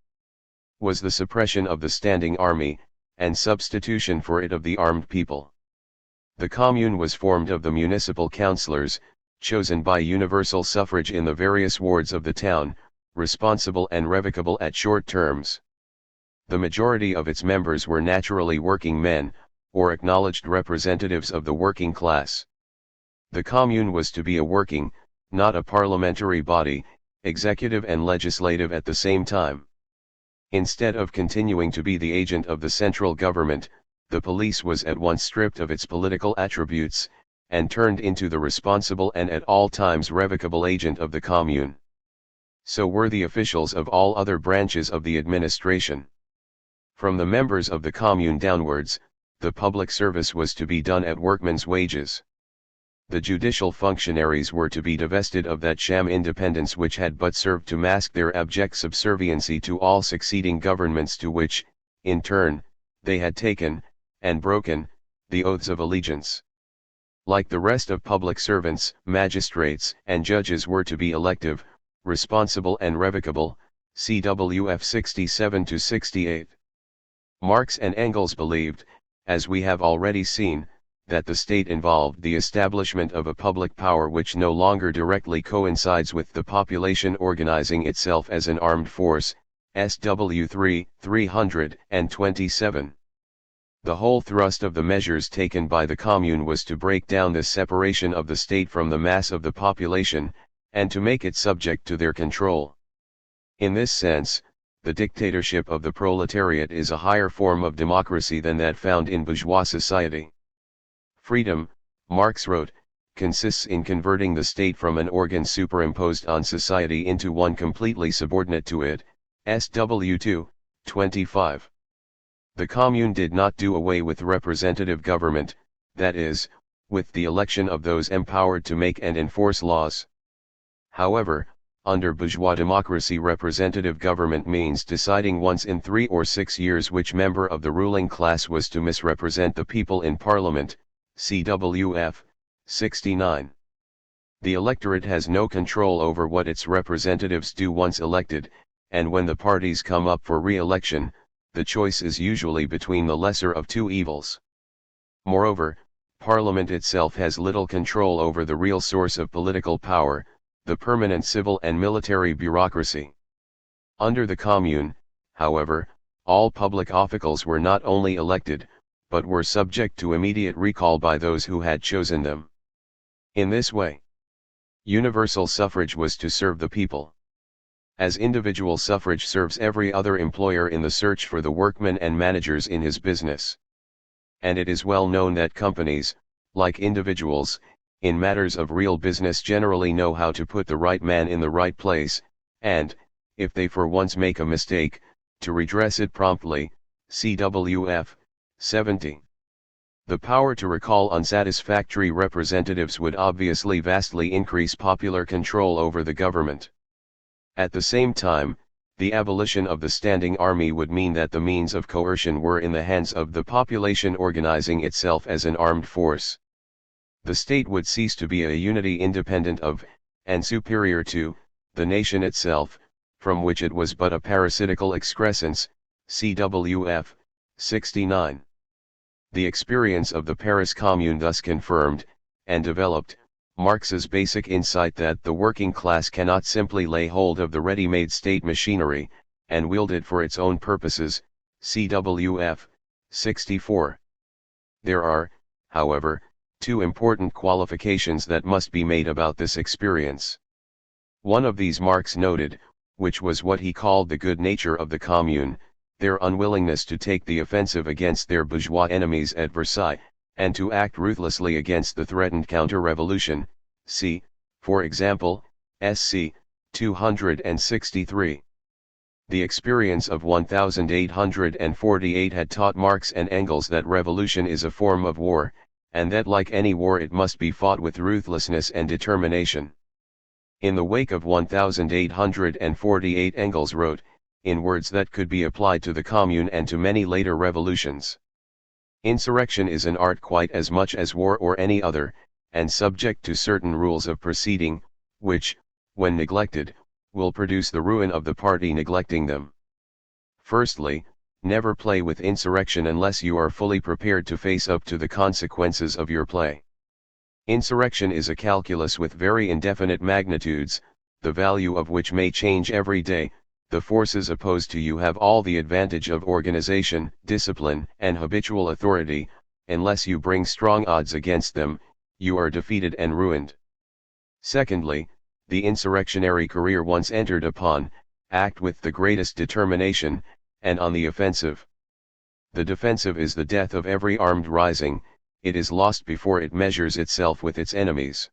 was the suppression of the standing army, and substitution for it of the armed people. The Commune was formed of the municipal councillors, chosen by universal suffrage in the various wards of the town, responsible and revocable at short terms. The majority of its members were naturally working men, or acknowledged representatives of the working class. The Commune was to be a working, not a parliamentary body, executive and legislative at the same time. Instead of continuing to be the agent of the central government, the police was at once stripped of its political attributes, and turned into the responsible and at all times revocable agent of the Commune. So were the officials of all other branches of the administration. From the members of the Commune downwards, the public service was to be done at workmen's wages. The judicial functionaries were to be divested of that sham independence which had but served to mask their abject subserviency to all succeeding governments to which, in turn, they had taken, and broken, the oaths of allegiance. Like the rest of public servants, magistrates and judges were to be elective, responsible and revocable, CWF 67-68. Marx and Engels believed, as we have already seen, that the state involved the establishment of a public power which no longer directly coincides with the population organizing itself as an armed force, SW 327. The whole thrust of the measures taken by the Commune was to break down this separation of the state from the mass of the population, and to make it subject to their control. In this sense, the dictatorship of the proletariat is a higher form of democracy than that found in bourgeois society. Freedom, Marx wrote, consists in converting the state from an organ superimposed on society into one completely subordinate to it, SW 225. The Commune did not do away with representative government, that is, with the election of those empowered to make and enforce laws. However, under bourgeois democracy representative government means deciding once in 3 or 6 years which member of the ruling class was to misrepresent the people in parliament, CWF, 69. The electorate has no control over what its representatives do once elected, and when the parties come up for re-election, the choice is usually between the lesser of two evils. Moreover, Parliament itself has little control over the real source of political power, the permanent civil and military bureaucracy. Under the Commune, however, all public officials were not only elected, but were subject to immediate recall by those who had chosen them. In this way, universal suffrage was to serve the people. As individual suffrage serves every other employer in the search for the workmen and managers in his business. And it is well known that companies, like individuals, in matters of real business generally know how to put the right man in the right place, and, if they for once make a mistake, to redress it promptly, cwf. 70. The power to recall unsatisfactory representatives would obviously vastly increase popular control over the government. At the same time, the abolition of the standing army would mean that the means of coercion were in the hands of the population organizing itself as an armed force. The state would cease to be a unity independent of, and superior to, the nation itself, from which it was but a parasitical excrescence, cwf. 69. The experience of the Paris Commune thus confirmed, and developed, Marx's basic insight that the working class cannot simply lay hold of the ready-made state machinery, and wield it for its own purposes, cwf. 64. There are, however, two important qualifications that must be made about this experience. One of these Marx noted, which was what he called the good nature of the Commune, their unwillingness to take the offensive against their bourgeois enemies at Versailles, and to act ruthlessly against the threatened counter-revolution, see, for example, SC 263. The experience of 1848 had taught Marx and Engels that revolution is a form of war, and that like any war it must be fought with ruthlessness and determination. In the wake of 1848 Engels wrote, in words that could be applied to the Commune and to many later revolutions: insurrection is an art quite as much as war or any other, and subject to certain rules of proceeding, which, when neglected, will produce the ruin of the party neglecting them. Firstly, never play with insurrection unless you are fully prepared to face up to the consequences of your play. Insurrection is a calculus with very indefinite magnitudes, the value of which may change every day. The forces opposed to you have all the advantage of organization, discipline, and habitual authority. Unless you bring strong odds against them, you are defeated and ruined. Secondly, the insurrectionary career once entered upon, act with the greatest determination, and on the offensive. The defensive is the death of every armed rising, it is lost before it measures itself with its enemies.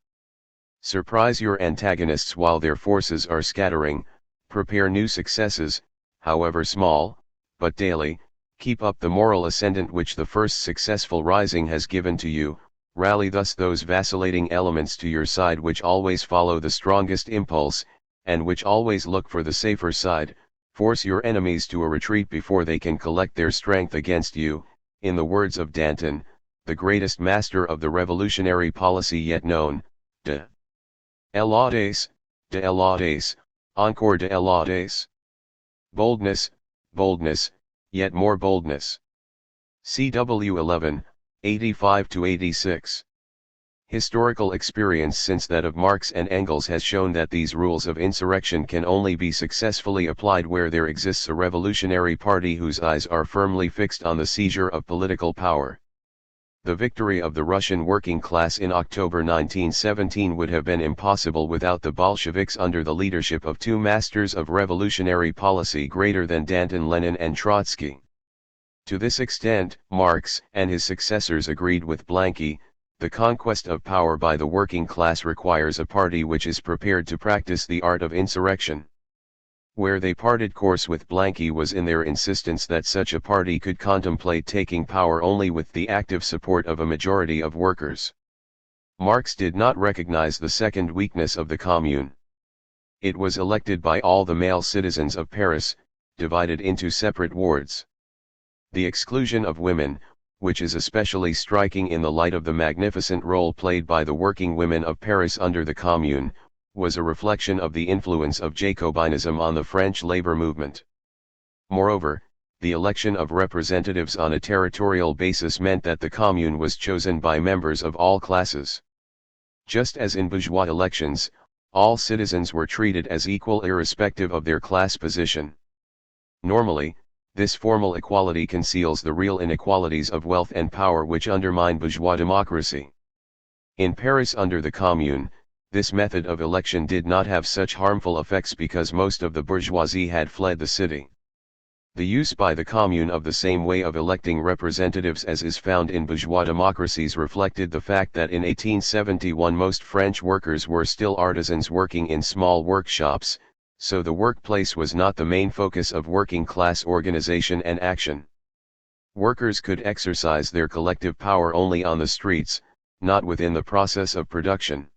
Surprise your antagonists while their forces are scattering. Prepare new successes, however small, but daily. Keep up the moral ascendant which the first successful rising has given to you. Rally thus those vacillating elements to your side which always follow the strongest impulse, and which always look for the safer side. Force your enemies to a retreat before they can collect their strength against you. In the words of Danton, the greatest master of the revolutionary policy yet known, de l'audace, encore de l'audace. Boldness, boldness, yet more boldness. CW 11, 85-86. Historical experience since that of Marx and Engels has shown that these rules of insurrection can only be successfully applied where there exists a revolutionary party whose eyes are firmly fixed on the seizure of political power. The victory of the Russian working class in October 1917 would have been impossible without the Bolsheviks under the leadership of two masters of revolutionary policy greater than Danton, Lenin and Trotsky. To this extent, Marx and his successors agreed with Blanqui, the conquest of power by the working class requires a party which is prepared to practice the art of insurrection. Where they parted course with Blanqui was in their insistence that such a party could contemplate taking power only with the active support of a majority of workers. Marx did not recognize the second weakness of the Commune. It was elected by all the male citizens of Paris, divided into separate wards. The exclusion of women, which is especially striking in the light of the magnificent role played by the working women of Paris under the Commune, was a reflection of the influence of Jacobinism on the French labor movement. Moreover, the election of representatives on a territorial basis meant that the Commune was chosen by members of all classes. Just as in bourgeois elections, all citizens were treated as equal irrespective of their class position. Normally, this formal equality conceals the real inequalities of wealth and power which undermine bourgeois democracy. In Paris under the Commune, this method of election did not have such harmful effects because most of the bourgeoisie had fled the city. The use by the commune of the same way of electing representatives as is found in bourgeois democracies reflected the fact that in 1871 most French workers were still artisans working in small workshops, so the workplace was not the main focus of working class organization and action. Workers could exercise their collective power only on the streets, not within the process of production.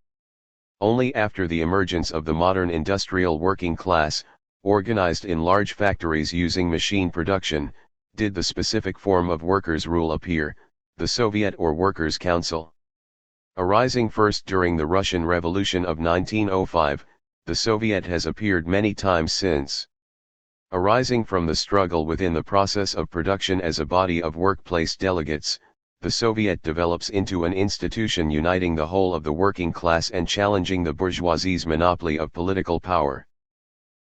Only after the emergence of the modern industrial working class, organized in large factories using machine production, did the specific form of workers' rule appear, the Soviet or Workers' Council. Arising first during the Russian Revolution of 1905, the Soviet has appeared many times since. Arising from the struggle within the process of production as a body of workplace delegates, the Soviet develops into an institution uniting the whole of the working class and challenging the bourgeoisie's monopoly of political power.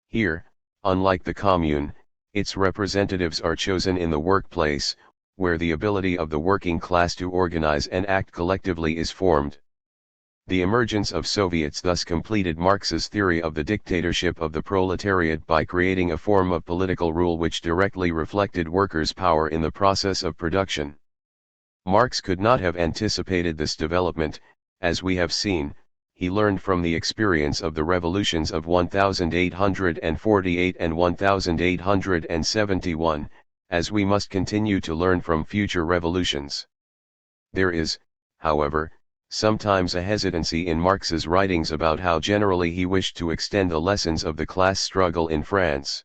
Here, unlike the commune, its representatives are chosen in the workplace, where the ability of the working class to organize and act collectively is formed. The emergence of Soviets thus completed Marx's theory of the dictatorship of the proletariat by creating a form of political rule which directly reflected workers' power in the process of production. Marx could not have anticipated this development, as we have seen. He learned from the experience of the revolutions of 1848 and 1871, as we must continue to learn from future revolutions. There is, however, sometimes a hesitancy in Marx's writings about how generally he wished to extend the lessons of the class struggle in France.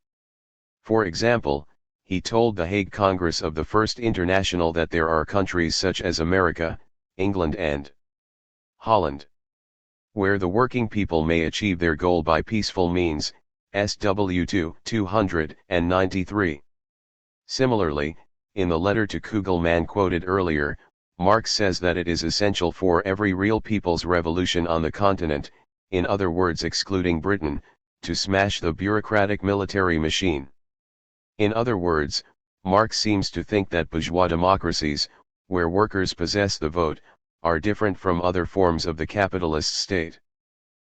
For example, he told the Hague Congress of the First International that there are countries such as America, England and Holland, where the working people may achieve their goal by peaceful means, SW 293. Similarly, in the letter to Kugelmann quoted earlier, Marx says that it is essential for every real people's revolution on the continent, in other words excluding Britain, to smash the bureaucratic military machine. In other words, Marx seems to think that bourgeois democracies, where workers possess the vote, are different from other forms of the capitalist state.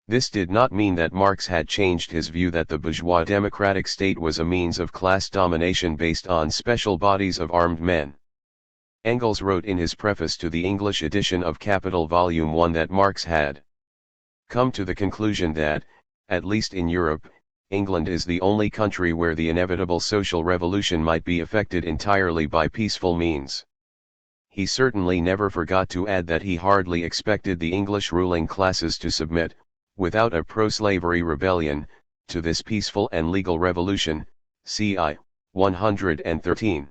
This did not mean that Marx had changed his view that the bourgeois democratic state was a means of class domination based on special bodies of armed men. Engels wrote in his preface to the English edition of Capital Volume 1 that Marx had come to the conclusion that, at least in Europe, England is the only country where the inevitable social revolution might be effected entirely by peaceful means. He certainly never forgot to add that he hardly expected the English ruling classes to submit, without a pro-slavery rebellion, to this peaceful and legal revolution, c.i. 113.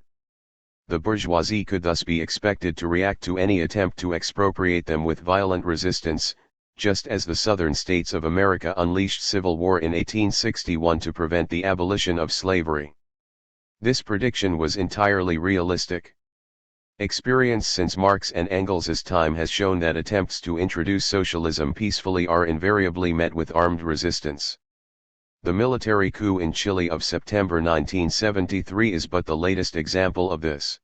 The bourgeoisie could thus be expected to react to any attempt to expropriate them with violent resistance, just as the southern states of America unleashed civil war in 1861 to prevent the abolition of slavery. This prediction was entirely realistic. Experience since Marx and Engels' time has shown that attempts to introduce socialism peacefully are invariably met with armed resistance. The military coup in Chile of September 1973 is but the latest example of this.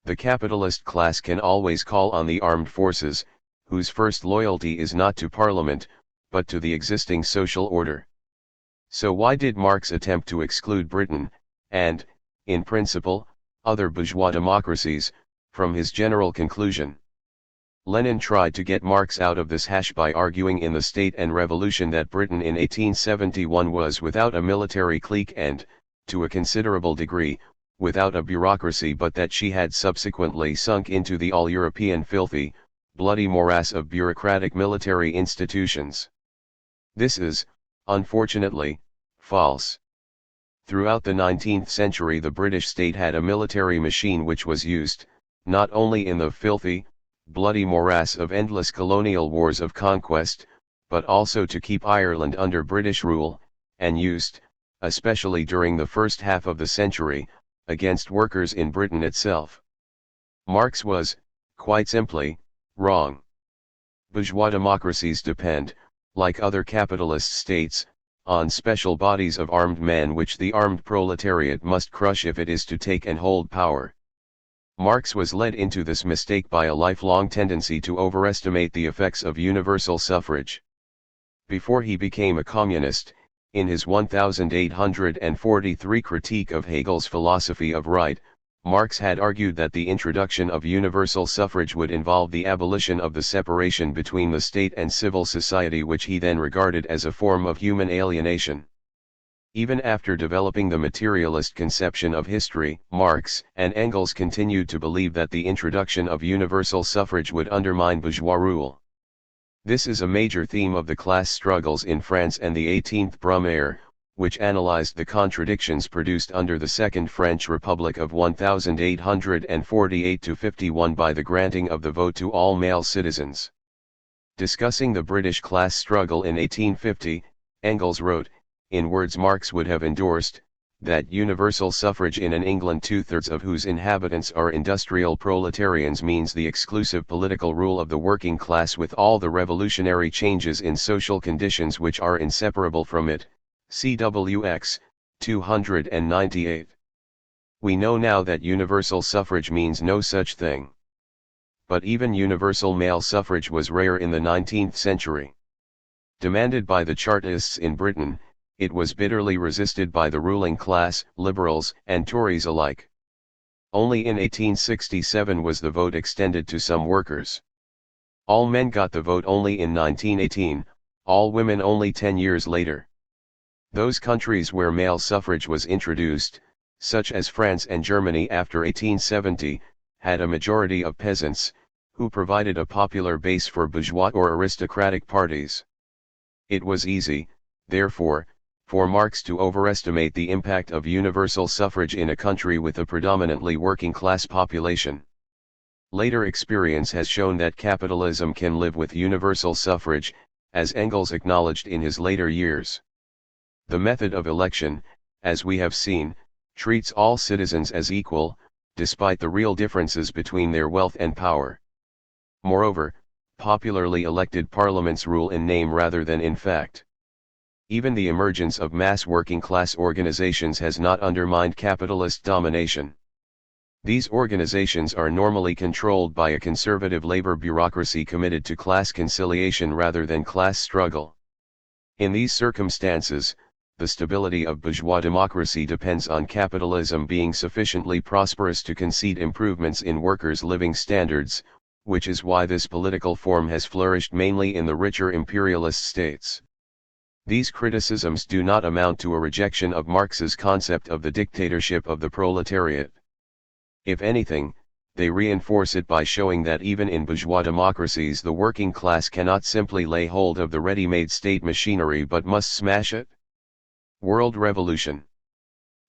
The capitalist class can always call on the armed forces, whose first loyalty is not to parliament, but to the existing social order. So why did Marx attempt to exclude Britain, and, in principle, other bourgeois democracies, from his general conclusion? Lenin tried to get Marx out of this hash by arguing in The State and Revolution that Britain in 1871 was without a military clique and, to a considerable degree, without a bureaucracy, but that she had subsequently sunk into the all-European filthy, bloody morass of bureaucratic military institutions. This is, unfortunately, false. Throughout the 19th century the British state had a military machine which was used, not only in the filthy, bloody morass of endless colonial wars of conquest, but also to keep Ireland under British rule, and used, especially during the first half of the century, against workers in Britain itself. Marx was, quite simply, wrong. Bourgeois democracies depend, like other capitalist states, on special bodies of armed men which the armed proletariat must crush if it is to take and hold power. Marx was led into this mistake by a lifelong tendency to overestimate the effects of universal suffrage. Before he became a communist, In his 1843 critique of Hegel's philosophy of right, Marx had argued that the introduction of universal suffrage would involve the abolition of the separation between the state and civil society, which he then regarded as a form of human alienation. Even after developing the materialist conception of history, Marx and Engels continued to believe that the introduction of universal suffrage would undermine bourgeois rule. This is a major theme of the class struggles in France and the 18th Brumaire, which analyzed the contradictions produced under the Second French Republic of 1848-51 by the granting of the vote to all male citizens. Discussing the British class struggle in 1850, Engels wrote, in words Marx would have endorsed, that universal suffrage in an England two-thirds of whose inhabitants are industrial proletarians means the exclusive political rule of the working class with all the revolutionary changes in social conditions which are inseparable from it. CWX 298. We know now that universal suffrage means no such thing. But even universal male suffrage was rare in the 19th century. Demanded by the Chartists in Britain, it was bitterly resisted by the ruling class, liberals and Tories alike. Only in 1867 was the vote extended to some workers. All men got the vote only in 1918, all women only 10 years later. Those countries where male suffrage was introduced, such as France and Germany after 1870, had a majority of peasants, who provided a popular base for bourgeois or aristocratic parties. It was easy, therefore, for Marx to overestimate the impact of universal suffrage in a country with a predominantly working-class population. Later experience has shown that capitalism can live with universal suffrage, as Engels acknowledged in his later years. The method of election, as we have seen, treats all citizens as equal, despite the real differences between their wealth and power. Moreover, popularly elected parliaments rule in name rather than in fact. Even the emergence of mass working-class organizations has not undermined capitalist domination. These organizations are normally controlled by a conservative labor bureaucracy committed to class conciliation rather than class struggle. In these circumstances, the stability of bourgeois democracy depends on capitalism being sufficiently prosperous to concede improvements in workers' living standards, which is why this political form has flourished mainly in the richer imperialist states. These criticisms do not amount to a rejection of Marx's concept of the dictatorship of the proletariat. If anything, they reinforce it by showing that even in bourgeois democracies the working class cannot simply lay hold of the ready-made state machinery but must smash it. World Revolution.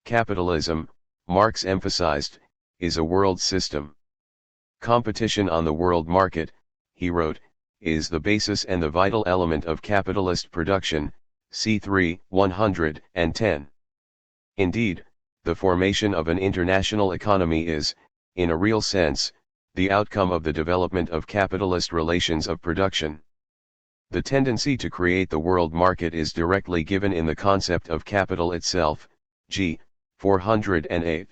Capitalism, Marx emphasized, is a world system. Competition on the world market, he wrote, is the basis and the vital element of capitalist production, c. 110. Indeed, the formation of an international economy is, in a real sense, the outcome of the development of capitalist relations of production. The tendency to create the world market is directly given in the concept of capital itself, g. 408.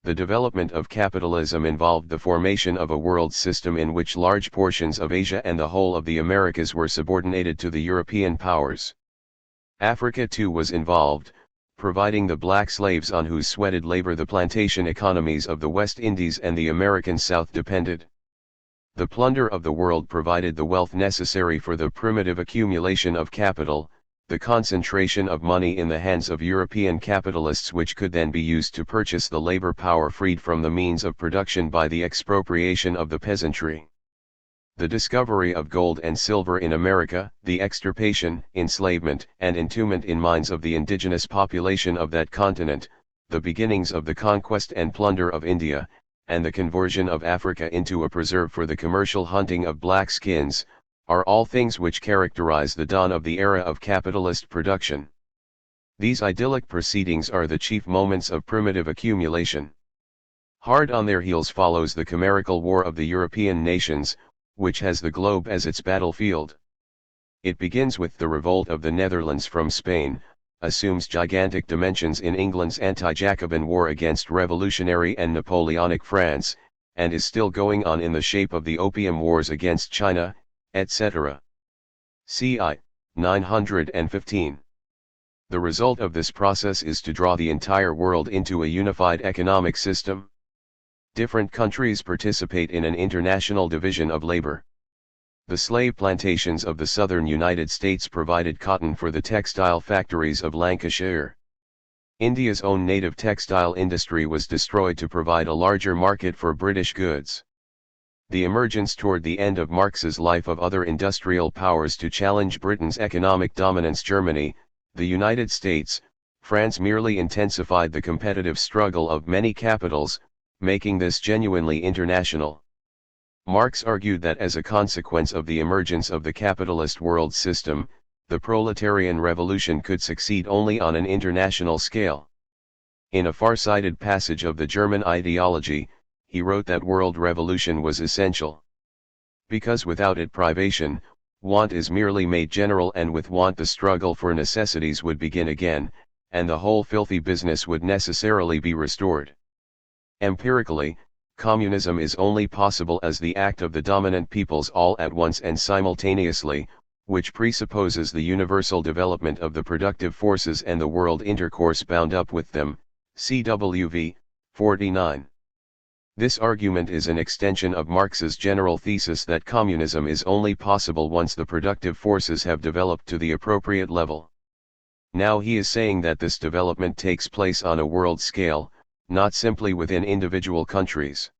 The development of capitalism involved the formation of a world system in which large portions of Asia and the whole of the Americas were subordinated to the European powers. Africa too was involved, providing the black slaves on whose sweated labor the plantation economies of the West Indies and the American South depended. The plunder of the world provided the wealth necessary for the primitive accumulation of capital, the concentration of money in the hands of European capitalists which could then be used to purchase the labor power freed from the means of production by the expropriation of the peasantry. The discovery of gold and silver in America, the extirpation, enslavement, and entombment in mines of the indigenous population of that continent, the beginnings of the conquest and plunder of India, and the conversion of Africa into a preserve for the commercial hunting of black skins, are all things which characterize the dawn of the era of capitalist production. These idyllic proceedings are the chief moments of primitive accumulation. Hard on their heels follows the chimerical war of the European nations, which has the globe as its battlefield. It begins with the revolt of the Netherlands from Spain, assumes gigantic dimensions in England's anti-Jacobin war against revolutionary and Napoleonic France, and is still going on in the shape of the Opium Wars against China, etc. CI 915. The result of this process is to draw the entire world into a unified economic system. Different countries participate in an international division of labor. The slave plantations of the southern United States provided cotton for the textile factories of Lancashire. India's own native textile industry was destroyed to provide a larger market for British goods. The emergence toward the end of Marx's life of other industrial powers to challenge Britain's economic dominance. Germany, the United States, France merely intensified the competitive struggle of many capitals, making this genuinely international. Marx argued that as a consequence of the emergence of the capitalist world system, the proletarian revolution could succeed only on an international scale. In a far-sighted passage of the German ideology, he wrote that world revolution was essential. Because without it privation, want is merely made general, and with want the struggle for necessities would begin again, and the whole filthy business would necessarily be restored. Empirically, communism is only possible as the act of the dominant peoples all at once and simultaneously, which presupposes the universal development of the productive forces and the world intercourse bound up with them. CWV 49. This argument is an extension of Marx's general thesis that communism is only possible once the productive forces have developed to the appropriate level. Now he is saying that this development takes place on a world scale, not simply within individual countries.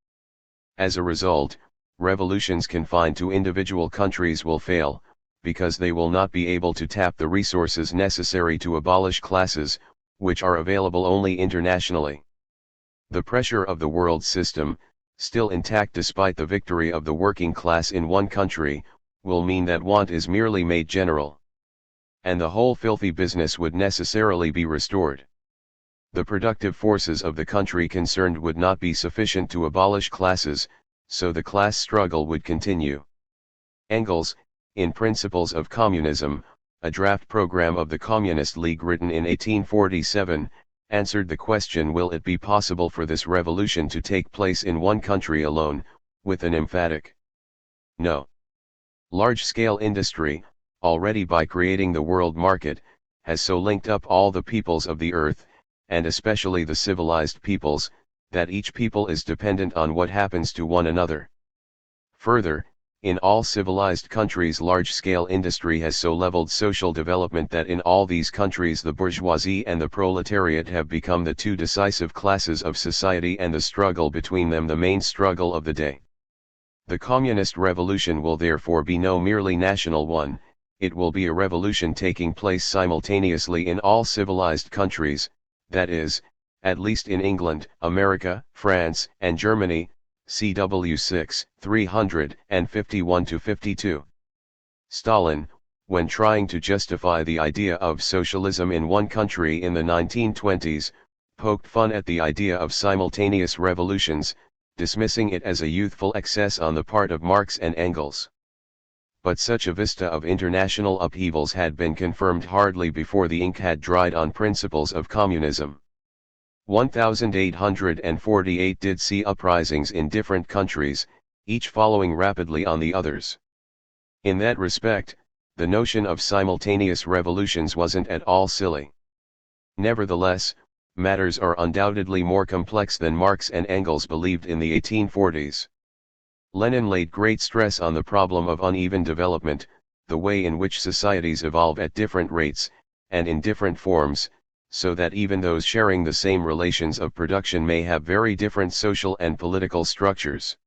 As a result, revolutions confined to individual countries will fail, because they will not be able to tap the resources necessary to abolish classes, which are available only internationally. The pressure of the world system, still intact despite the victory of the working class in one country, will mean that want is merely made general. And the whole filthy business would necessarily be restored. The productive forces of the country concerned would not be sufficient to abolish classes, so the class struggle would continue. Engels, in Principles of Communism, a draft program of the Communist League written in 1847, answered the question, will it be possible for this revolution to take place in one country alone, with an emphatic no. Large-scale industry, already by creating the world market, has so linked up all the peoples of the earth, and especially the civilized peoples, that each people is dependent on what happens to one another. Further, in all civilized countries large-scale industry has so leveled social development that in all these countries the bourgeoisie and the proletariat have become the two decisive classes of society, and the struggle between them the main struggle of the day. The communist revolution will therefore be no merely national one, it will be a revolution taking place simultaneously in all civilized countries, that is, at least in England, America, France, and Germany. CW 6, 351-52. Stalin, when trying to justify the idea of socialism in one country in the 1920s, poked fun at the idea of simultaneous revolutions, dismissing it as a youthful excess on the part of Marx and Engels. But such a vista of international upheavals had been confirmed hardly before the ink had dried on Principles of Communism. 1848 did see uprisings in different countries, each following rapidly on the others. In that respect, the notion of simultaneous revolutions wasn't at all silly. Nevertheless, matters are undoubtedly more complex than Marx and Engels believed in the 1840s. Lenin laid great stress on the problem of uneven development, the way in which societies evolve at different rates, and in different forms, so that even those sharing the same relations of production may have very different social and political structures.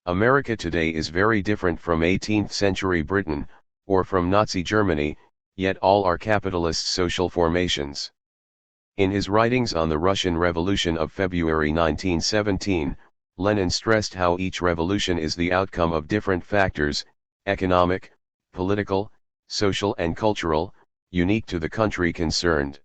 America today is very different from 18th-century Britain, or from Nazi Germany, yet all are capitalist social formations. In his writings on the Russian Revolution of February 1917, Lenin stressed how each revolution is the outcome of different factors, economic, political, social and cultural, unique to the country concerned.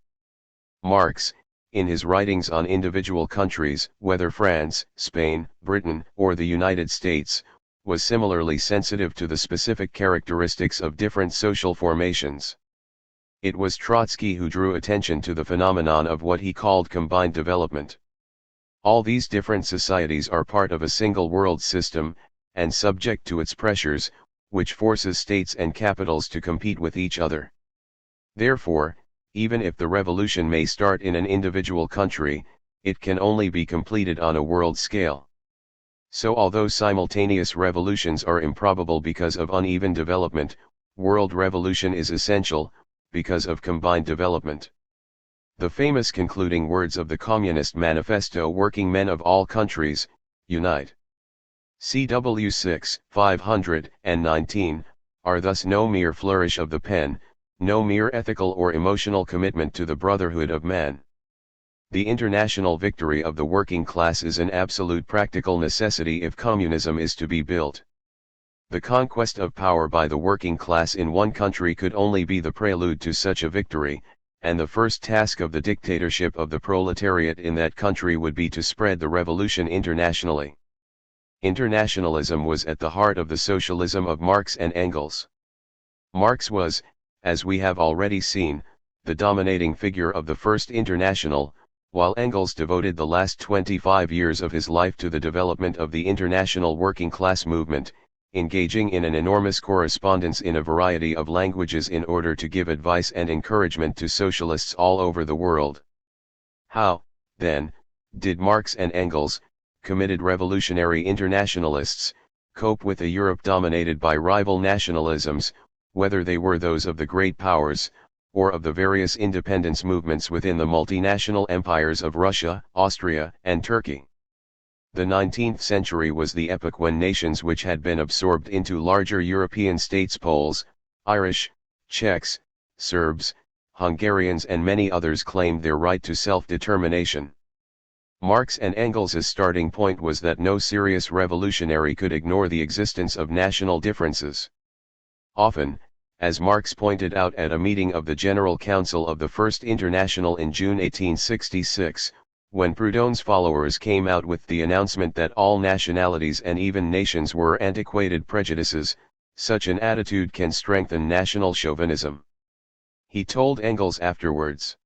Marx, in his writings on individual countries, whether France, Spain, Britain, or the United States, was similarly sensitive to the specific characteristics of different social formations. It was Trotsky who drew attention to the phenomenon of what he called combined development. All these different societies are part of a single world system, and subject to its pressures, which forces states and capitals to compete with each other. Therefore, even if the revolution may start in an individual country, it can only be completed on a world scale. So although simultaneous revolutions are improbable because of uneven development, world revolution is essential, because of combined development. The famous concluding words of the Communist Manifesto: "Working men of all countries, unite." CW 6, 519, are thus no mere flourish of the pen, no mere ethical or emotional commitment to the brotherhood of man. The international victory of the working class is an absolute practical necessity if communism is to be built. The conquest of power by the working class in one country could only be the prelude to such a victory, and the first task of the dictatorship of the proletariat in that country would be to spread the revolution internationally. Internationalism was at the heart of the socialism of Marx and Engels. Marx was, as we have already seen, the dominating figure of the First International, while Engels devoted the last 25 years of his life to the development of the international working class movement, engaging in an enormous correspondence in a variety of languages in order to give advice and encouragement to socialists all over the world. How, then, did Marx and Engels, committed revolutionary internationalists, cope with a Europe dominated by rival nationalisms, whether they were those of the great powers, or of the various independence movements within the multinational empires of Russia, Austria, and Turkey? The 19th century was the epoch when nations which had been absorbed into larger European states, Poles, Irish, Czechs, Serbs, Hungarians and many others, claimed their right to self-determination. Marx and Engels' starting point was that no serious revolutionary could ignore the existence of national differences. Often, as Marx pointed out at a meeting of the General Council of the First International in June 1866, when Proudhon's followers came out with the announcement that all nationalities and even nations were antiquated prejudices, such an attitude can strengthen national chauvinism. He told Engels afterwards,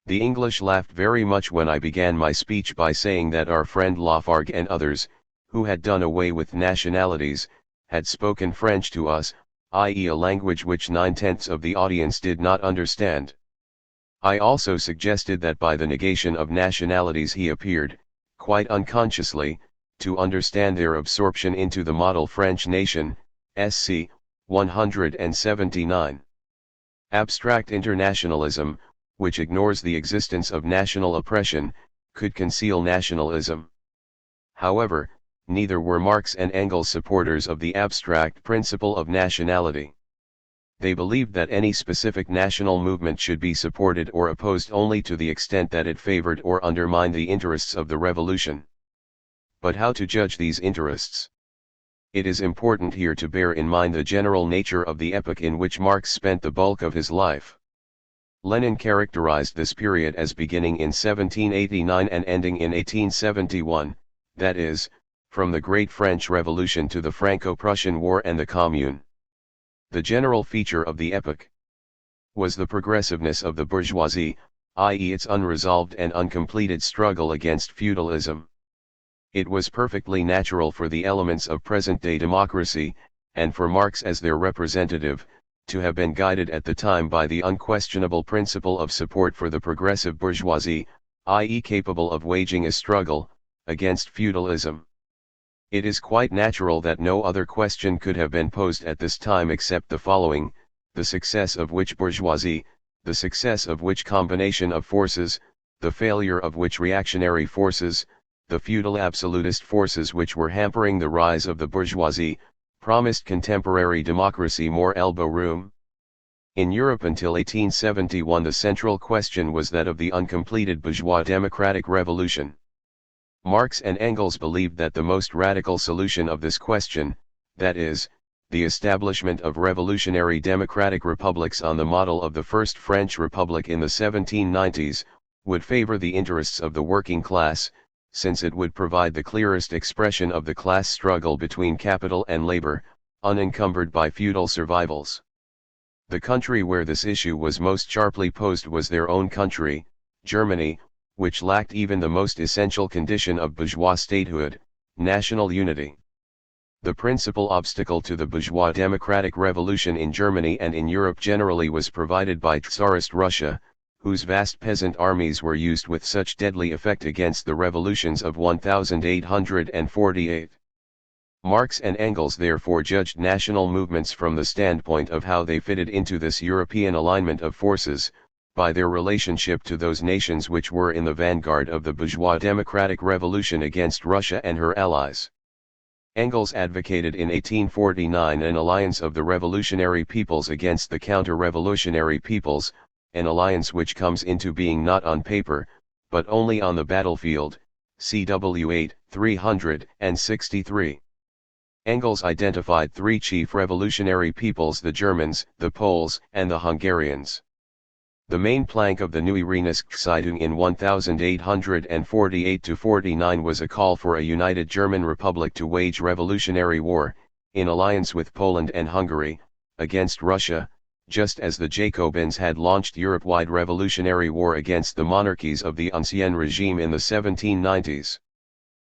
"The English laughed very much when I began my speech by saying that our friend Lafargue and others, who had done away with nationalities, had spoken French to us, i.e. a language which 9/10 of the audience did not understand. I also suggested that by the negation of nationalities he appeared, quite unconsciously, to understand their absorption into the model French nation, SC 179. Abstract internationalism, which ignores the existence of national oppression, could conceal nationalism." However, neither were Marx and Engels supporters of the abstract principle of nationality. They believed that any specific national movement should be supported or opposed only to the extent that it favored or undermined the interests of the revolution. But how to judge these interests? It is important here to bear in mind the general nature of the epoch in which Marx spent the bulk of his life. Lenin characterized this period as beginning in 1789 and ending in 1871, that is, from the Great French Revolution to the Franco-Prussian War and the Commune. The general feature of the epoch was the progressiveness of the bourgeoisie, i.e. its unresolved and uncompleted struggle against feudalism. It was perfectly natural for the elements of present-day democracy, and for Marx as their representative, to have been guided at the time by the unquestionable principle of support for the progressive bourgeoisie, i.e. capable of waging a struggle against feudalism. It is quite natural that no other question could have been posed at this time except the following: the success of which bourgeoisie, the success of which combination of forces, the failure of which reactionary forces, the feudal absolutist forces which were hampering the rise of the bourgeoisie, promised contemporary democracy more elbow room? In Europe until 1871 the central question was that of the uncompleted bourgeois democratic revolution. Marx and Engels believed that the most radical solution of this question, that is, the establishment of revolutionary democratic republics on the model of the First French Republic in the 1790s, would favor the interests of the working class, since it would provide the clearest expression of the class struggle between capital and labor, unencumbered by feudal survivals. The country where this issue was most sharply posed was their own country, Germany, which lacked even the most essential condition of bourgeois statehood, national unity. The principal obstacle to the bourgeois democratic revolution in Germany and in Europe generally was provided by Tsarist Russia, whose vast peasant armies were used with such deadly effect against the revolutions of 1848. Marx and Engels therefore judged national movements from the standpoint of how they fitted into this European alignment of forces, by their relationship to those nations which were in the vanguard of the bourgeois democratic revolution against Russia and her allies. Engels advocated in 1849 an alliance of the revolutionary peoples against the counter-revolutionary peoples, an alliance which comes into being not on paper, but only on the battlefield, CW 8, 363. Engels identified three chief revolutionary peoples: the Germans, the Poles, and the Hungarians. The main plank of the Neue Rheinische-Zeitung in 1848-49 was a call for a united German Republic to wage revolutionary war, in alliance with Poland and Hungary, against Russia, just as the Jacobins had launched Europe-wide revolutionary war against the monarchies of the Ancien regime in the 1790s.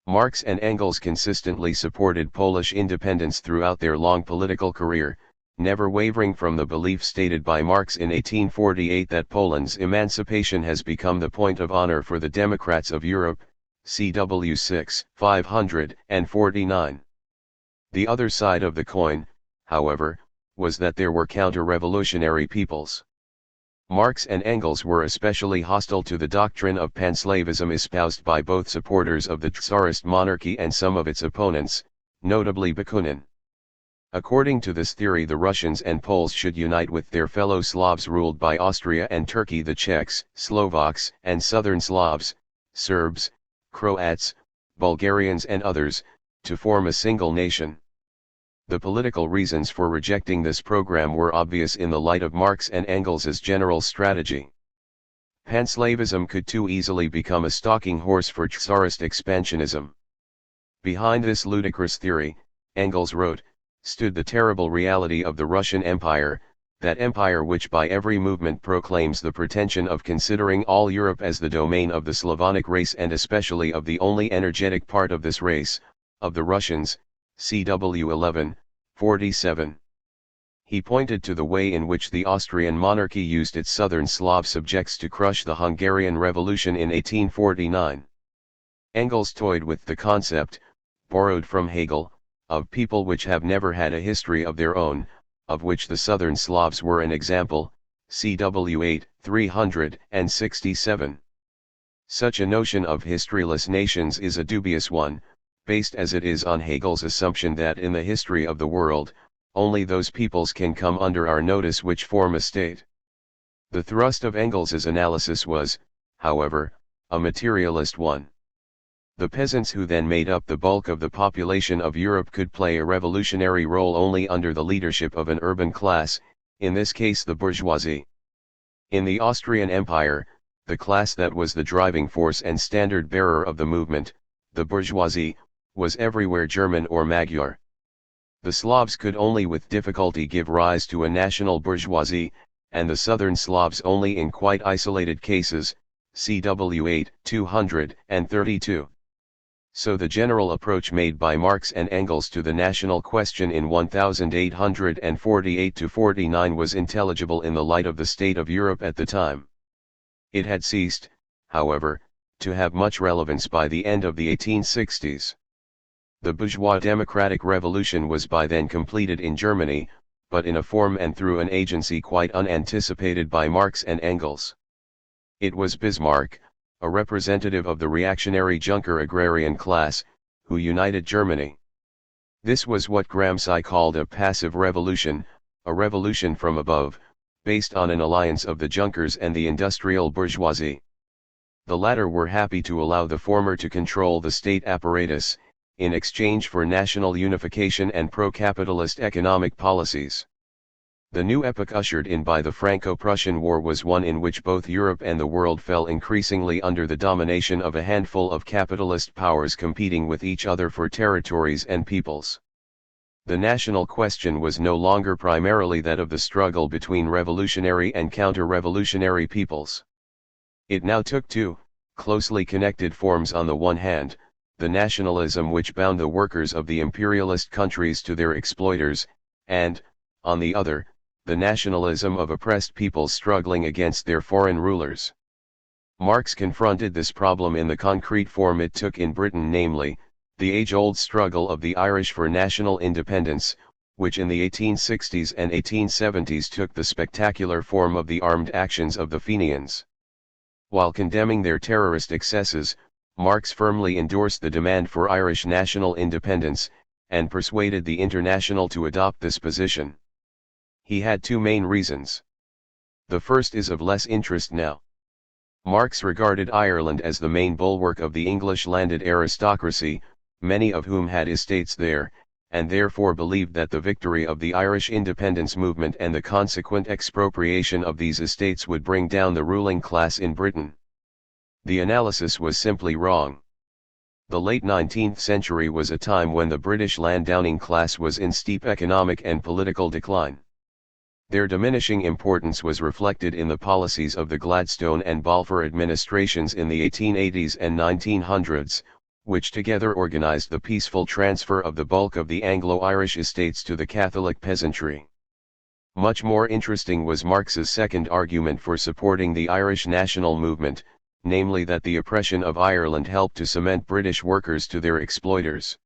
Marx and Engels consistently supported Polish independence throughout their long political career, never wavering from the belief stated by Marx in 1848 that Poland's emancipation has become the point of honor for the democrats of Europe, CW 6, 549. The other side of the coin, however, was that there were counter-revolutionary peoples. Marx and Engels were especially hostile to the doctrine of panslavism espoused by both supporters of the Tsarist monarchy and some of its opponents, notably Bakunin. According to this theory, the Russians and Poles should unite with their fellow Slavs ruled by Austria and Turkey, the Czechs, Slovaks, and Southern Slavs, Serbs, Croats, Bulgarians and others, to form a single nation. The political reasons for rejecting this program were obvious in the light of Marx and Engels' general strategy. Panslavism could too easily become a stalking horse for Tsarist expansionism. Behind this ludicrous theory, Engels wrote, stood the terrible reality of the Russian Empire, that empire which by every movement proclaims the pretension of considering all Europe as the domain of the Slavonic race and especially of the only energetic part of this race, of the Russians, CW 11, 47. He pointed to the way in which the Austrian monarchy used its southern Slav subjects to crush the Hungarian Revolution in 1849. Engels toyed with the concept, borrowed from Hegel, of people which have never had a history of their own, of which the southern Slavs were an example, CW 8, 367. Such a notion of historyless nations is a dubious one, based as it is on Hegel's assumption that in the history of the world, only those peoples can come under our notice which form a state. The thrust of Engels' analysis was, however, a materialist one. The peasants who then made up the bulk of the population of Europe could play a revolutionary role only under the leadership of an urban class, in this case the bourgeoisie. In the Austrian Empire, the class that was the driving force and standard bearer of the movement, the bourgeoisie, was everywhere German or Magyar. The Slavs could only with difficulty give rise to a national bourgeoisie, and the southern Slavs only in quite isolated cases, CW 8, 232. So the general approach made by Marx and Engels to the national question in 1848-49 was intelligible in the light of the state of Europe at the time. It had ceased, however, to have much relevance by the end of the 1860s. The bourgeois democratic revolution was by then completed in Germany, but in a form and through an agency quite unanticipated by Marx and Engels. It was Bismarck, a representative of the reactionary Junker agrarian class, who united Germany. This was what Gramsci called a passive revolution, a revolution from above, based on an alliance of the Junkers and the industrial bourgeoisie. The latter were happy to allow the former to control the state apparatus, in exchange for national unification and pro-capitalist economic policies. The new epoch ushered in by the Franco-Prussian War was one in which both Europe and the world fell increasingly under the domination of a handful of capitalist powers competing with each other for territories and peoples. The national question was no longer primarily that of the struggle between revolutionary and counter-revolutionary peoples. It now took two, closely connected forms: on the one hand, the nationalism which bound the workers of the imperialist countries to their exploiters, and, on the other, the nationalism of oppressed peoples struggling against their foreign rulers. Marx confronted this problem in the concrete form it took in Britain, namely, the age-old struggle of the Irish for national independence, which in the 1860s and 1870s took the spectacular form of the armed actions of the Fenians. While condemning their terrorist excesses, Marx firmly endorsed the demand for Irish national independence, and persuaded the International to adopt this position. He had two main reasons. The first is of less interest now. Marx regarded Ireland as the main bulwark of the English landed aristocracy, many of whom had estates there, and therefore believed that the victory of the Irish independence movement and the consequent expropriation of these estates would bring down the ruling class in Britain. The analysis was simply wrong. The late 19th century was a time when the British landowning class was in steep economic and political decline. Their diminishing importance was reflected in the policies of the Gladstone and Balfour administrations in the 1880s and 1900s, which together organized the peaceful transfer of the bulk of the Anglo-Irish estates to the Catholic peasantry. Much more interesting was Marx's second argument for supporting the Irish national movement, namely that the oppression of Ireland helped to cement British workers to their exploiters.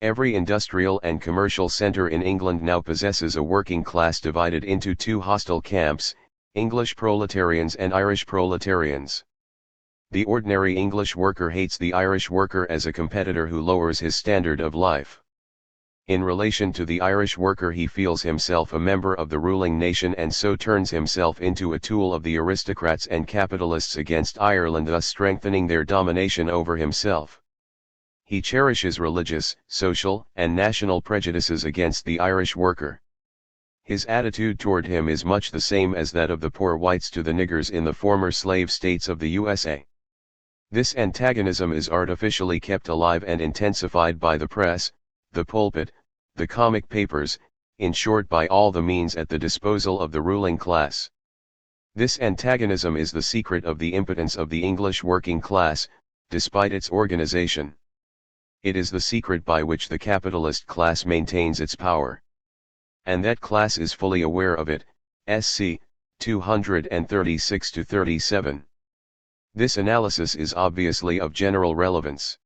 Every industrial and commercial centre in England now possesses a working class divided into two hostile camps, English proletarians and Irish proletarians. The ordinary English worker hates the Irish worker as a competitor who lowers his standard of life. In relation to the Irish worker, he feels himself a member of the ruling nation and so turns himself into a tool of the aristocrats and capitalists against Ireland, thus strengthening their domination over himself. He cherishes religious, social, and national prejudices against the Irish worker. His attitude toward him is much the same as that of the poor whites to the niggers in the former slave states of the USA. This antagonism is artificially kept alive and intensified by the press, the pulpit, the comic papers, in short by all the means at the disposal of the ruling class. This antagonism is the secret of the impotence of the English working class, despite its organization. It is the secret by which the capitalist class maintains its power. And that class is fully aware of it, SC 236-37. This analysis is obviously of general relevance.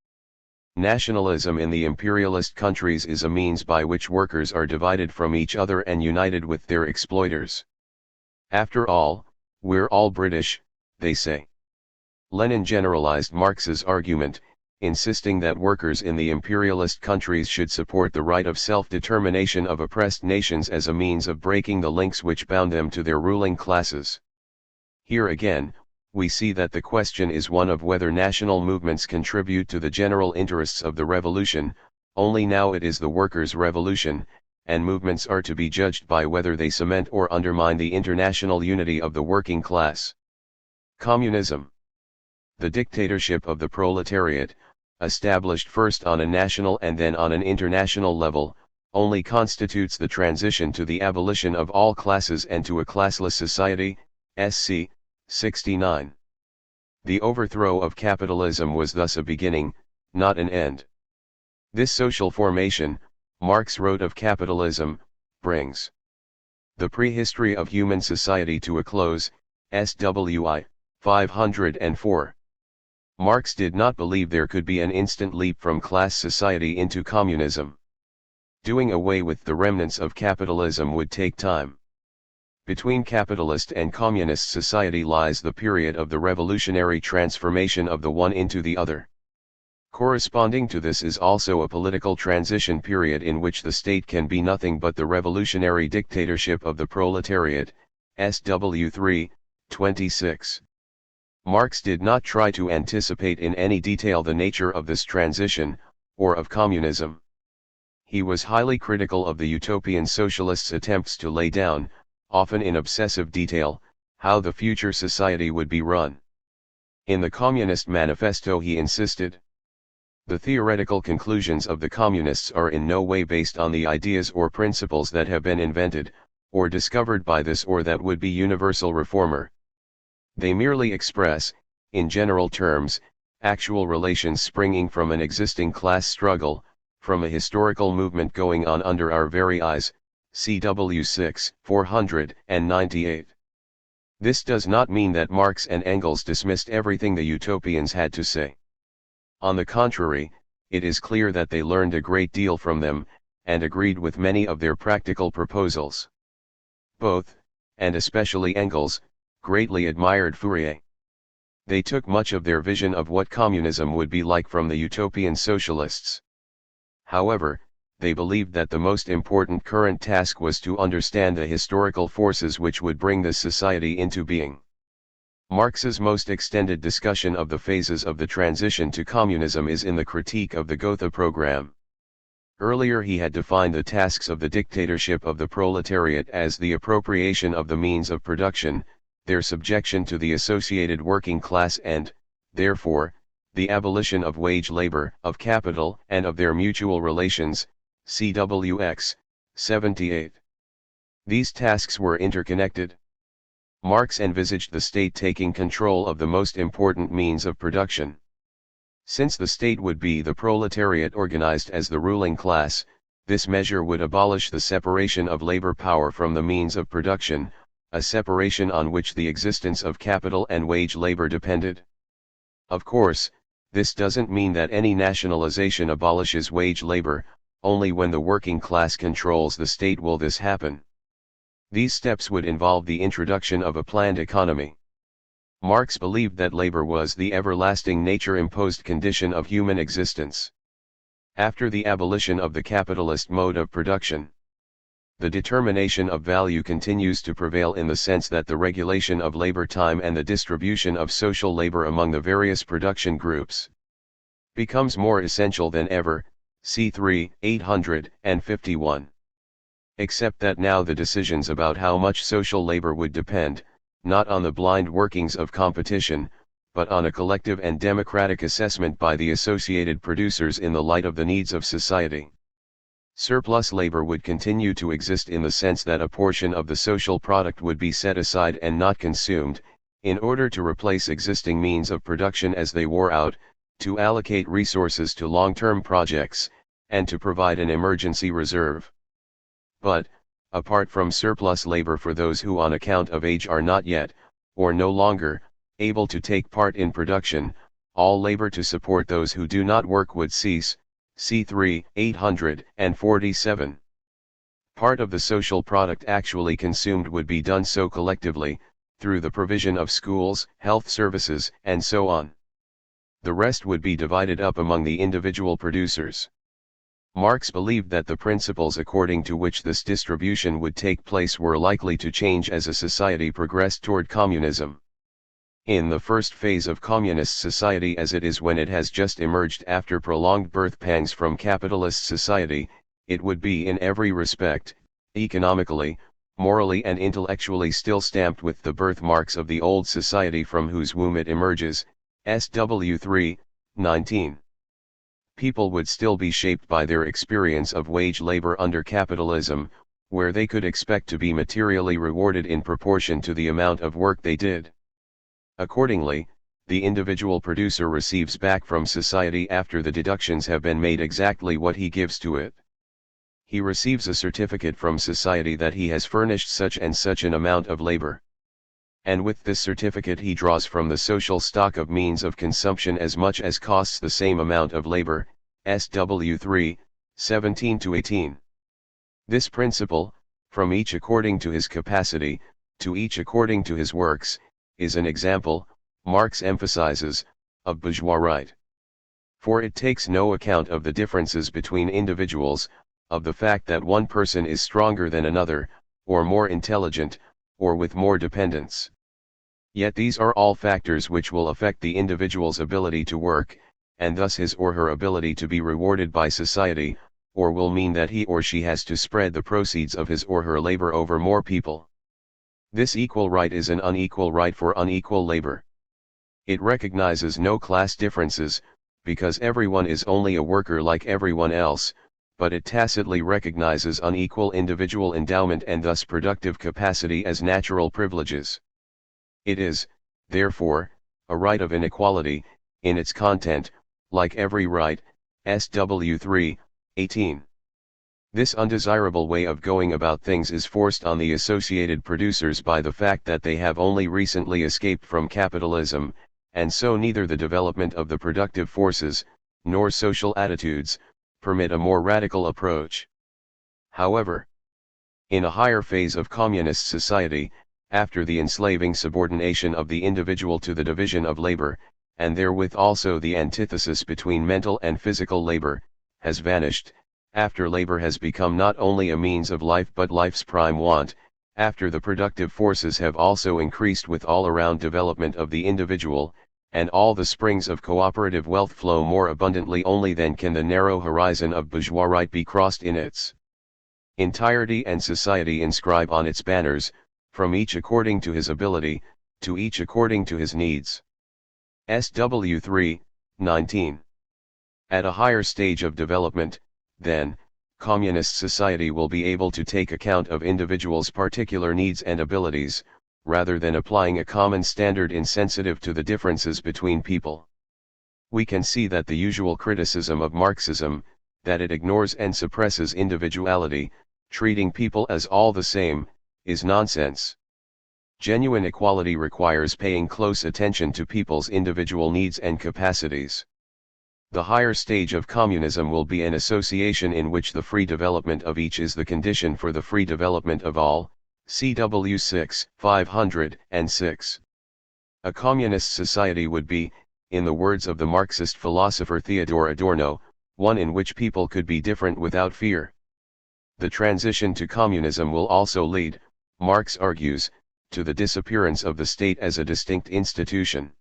Nationalism in the imperialist countries is a means by which workers are divided from each other and united with their exploiters. After all, we're all British, they say. Lenin generalized Marx's argument, insisting that workers in the imperialist countries should support the right of self-determination of oppressed nations as a means of breaking the links which bound them to their ruling classes. Here again, we see that the question is one of whether national movements contribute to the general interests of the revolution. Only now it is the workers' revolution, and movements are to be judged by whether they cement or undermine the international unity of the working class. Communism. The dictatorship of the proletariat, established first on a national and then on an international level, only constitutes the transition to the abolition of all classes and to a classless society, SC 69. The overthrow of capitalism was thus a beginning, not an end. This social formation, Marx wrote of capitalism, brings the prehistory of human society to a close, SWI 504. Marx did not believe there could be an instant leap from class society into communism. Doing away with the remnants of capitalism would take time. Between capitalist and communist society lies the period of the revolutionary transformation of the one into the other. Corresponding to this is also a political transition period in which the state can be nothing but the revolutionary dictatorship of the proletariat, SW 26. Marx did not try to anticipate in any detail the nature of this transition, or of communism. He was highly critical of the utopian socialists' attempts to lay down, often in obsessive detail, how the future society would be run. In the Communist Manifesto he insisted, "The theoretical conclusions of the communists are in no way based on the ideas or principles that have been invented, or discovered by this or that would-be universal reformer. They merely express, in general terms, actual relations springing from an existing class struggle, from a historical movement going on under our very eyes, CW 6, 498. This does not mean that Marx and Engels dismissed everything the utopians had to say. On the contrary, it is clear that they learned a great deal from them, and agreed with many of their practical proposals. Both, and especially Engels, greatly admired Fourier. They took much of their vision of what communism would be like from the utopian socialists. However, they believed that the most important current task was to understand the historical forces which would bring this society into being. Marx's most extended discussion of the phases of the transition to communism is in the Critique of the Gotha program. Earlier he had defined the tasks of the dictatorship of the proletariat as the appropriation of the means of production, their subjection to the associated working class and, therefore, the abolition of wage labor, of capital, and of their mutual relations, CWX 78. These tasks were interconnected. Marx envisaged the state taking control of the most important means of production. Since the state would be the proletariat organized as the ruling class, this measure would abolish the separation of labor power from the means of production, a separation on which the existence of capital and wage labor depended. Of course, this doesn't mean that any nationalization abolishes wage labor, only when the working class controls the state will this happen. These steps would involve the introduction of a planned economy. Marx believed that labor was the everlasting nature-imposed condition of human existence. After the abolition of the capitalist mode of production, the determination of value continues to prevail in the sense that the regulation of labor time and the distribution of social labor among the various production groups becomes more essential than ever, C3, 851. Except that now the decisions about how much social labor would depend, not on the blind workings of competition, but on a collective and democratic assessment by the associated producers in the light of the needs of society. Surplus labor would continue to exist in the sense that a portion of the social product would be set aside and not consumed, in order to replace existing means of production as they wore out, to allocate resources to long-term projects, and to provide an emergency reserve. But, apart from surplus labor for those who on account of age are not yet, or no longer, able to take part in production, all labor to support those who do not work would cease, C3, 847. Part of the social product actually consumed would be done so collectively, through the provision of schools, health services, and so on. The rest would be divided up among the individual producers. Marx believed that the principles according to which this distribution would take place were likely to change as a society progressed toward communism. In the first phase of communist society, as it is when it has just emerged after prolonged birth pangs from capitalist society, it would be in every respect, economically, morally and intellectually still stamped with the birthmarks of the old society from whose womb it emerges, SW3, 19. People would still be shaped by their experience of wage labor under capitalism, where they could expect to be materially rewarded in proportion to the amount of work they did. Accordingly, the individual producer receives back from society after the deductions have been made exactly what he gives to it. He receives a certificate from society that he has furnished such and such an amount of labor. And with this certificate he draws from the social stock of means of consumption as much as costs the same amount of labor, SW3, 17-18. This principle, from each according to his capacity, to each according to his works, is an example, Marx emphasizes, of bourgeois right. For it takes no account of the differences between individuals, of the fact that one person is stronger than another, or more intelligent, or with more dependence. Yet these are all factors which will affect the individual's ability to work, and thus his or her ability to be rewarded by society, or will mean that he or she has to spread the proceeds of his or her labor over more people. This equal right is an unequal right for unequal labor. It recognizes no class differences, because everyone is only a worker like everyone else, but it tacitly recognizes unequal individual endowment and thus productive capacity as natural privileges. It is, therefore, a right of inequality, in its content, like every right, SW 3, 18. This undesirable way of going about things is forced on the associated producers by the fact that they have only recently escaped from capitalism, and so neither the development of the productive forces, nor social attitudes, permit a more radical approach. However, in a higher phase of communist society, after the enslaving subordination of the individual to the division of labor, and therewith also the antithesis between mental and physical labor, has vanished, after labor has become not only a means of life but life's prime want, after the productive forces have also increased with all-around development of the individual, and all the springs of cooperative wealth flow more abundantly, only then can the narrow horizon of bourgeois right be crossed in its entirety, and society inscribe on its banners, from each according to his ability, to each according to his needs. SW 3, 19. At a higher stage of development, then, communist society will be able to take account of individuals' particular needs and abilities, rather than applying a common standard insensitive to the differences between people. We can see that the usual criticism of Marxism, that it ignores and suppresses individuality, treating people as all the same, is nonsense. Genuine equality requires paying close attention to people's individual needs and capacities. The higher stage of communism will be an association in which the free development of each is the condition for the free development of all, CW 6, 506. A communist society would be, in the words of the Marxist philosopher Theodor Adorno, one in which people could be different without fear. The transition to communism will also lead, Marx argues, to the disappearance of the state as a distinct institution.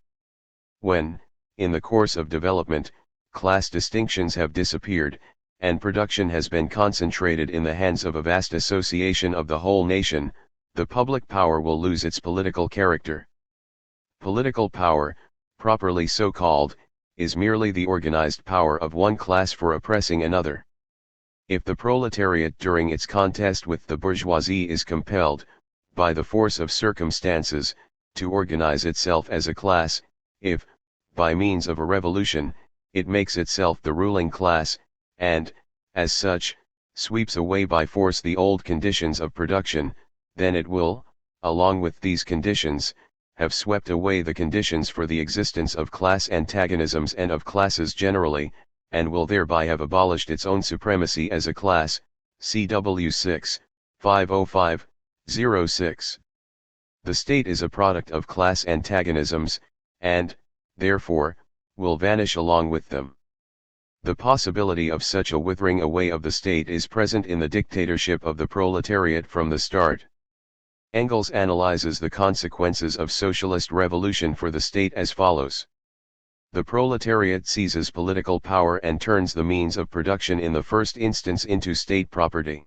When, in the course of development, class distinctions have disappeared, and production has been concentrated in the hands of a vast association of the whole nation, the public power will lose its political character. Political power, properly so called, is merely the organized power of one class for oppressing another. If the proletariat during its contest with the bourgeoisie is compelled, by the force of circumstances, to organize itself as a class, if, by means of a revolution, it makes itself the ruling class, and, as such, sweeps away by force the old conditions of production, then it will, along with these conditions, have swept away the conditions for the existence of class antagonisms and of classes generally, and will thereby have abolished its own supremacy as a class, CW 6, 505, 06. The state is a product of class antagonisms, and, therefore, will vanish along with them. The possibility of such a withering away of the state is present in the dictatorship of the proletariat from the start. Engels analyzes the consequences of socialist revolution for the state as follows. The proletariat seizes political power and turns the means of production in the first instance into state property.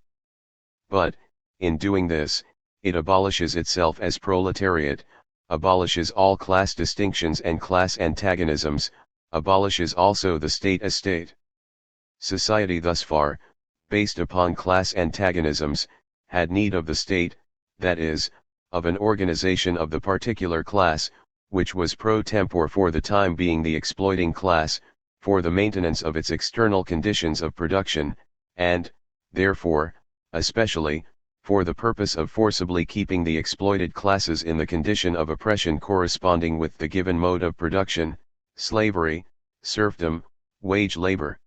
But, in doing this, it abolishes itself as proletariat, abolishes all class distinctions and class antagonisms, abolishes also the state as state. Society thus far, based upon class antagonisms, had need of the state, that is, of an organization of the particular class, which was pro tempore for the time being the exploiting class, for the maintenance of its external conditions of production, and, therefore, especially, for the purpose of forcibly keeping the exploited classes in the condition of oppression corresponding with the given mode of production, slavery, serfdom, wage labor.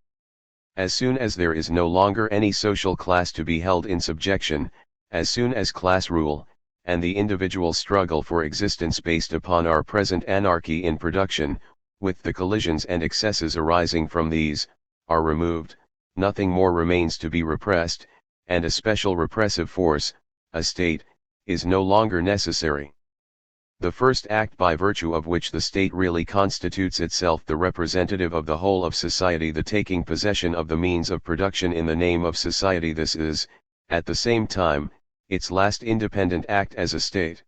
As soon as there is no longer any social class to be held in subjection, as soon as class rule, and the individual struggle for existence based upon our present anarchy in production, with the collisions and excesses arising from these, are removed, nothing more remains to be repressed, and a special repressive force, a state, is no longer necessary. The first act by virtue of which the state really constitutes itself the representative of the whole of society, the taking possession of the means of production in the name of society, this is, at the same time, its last independent act as a state.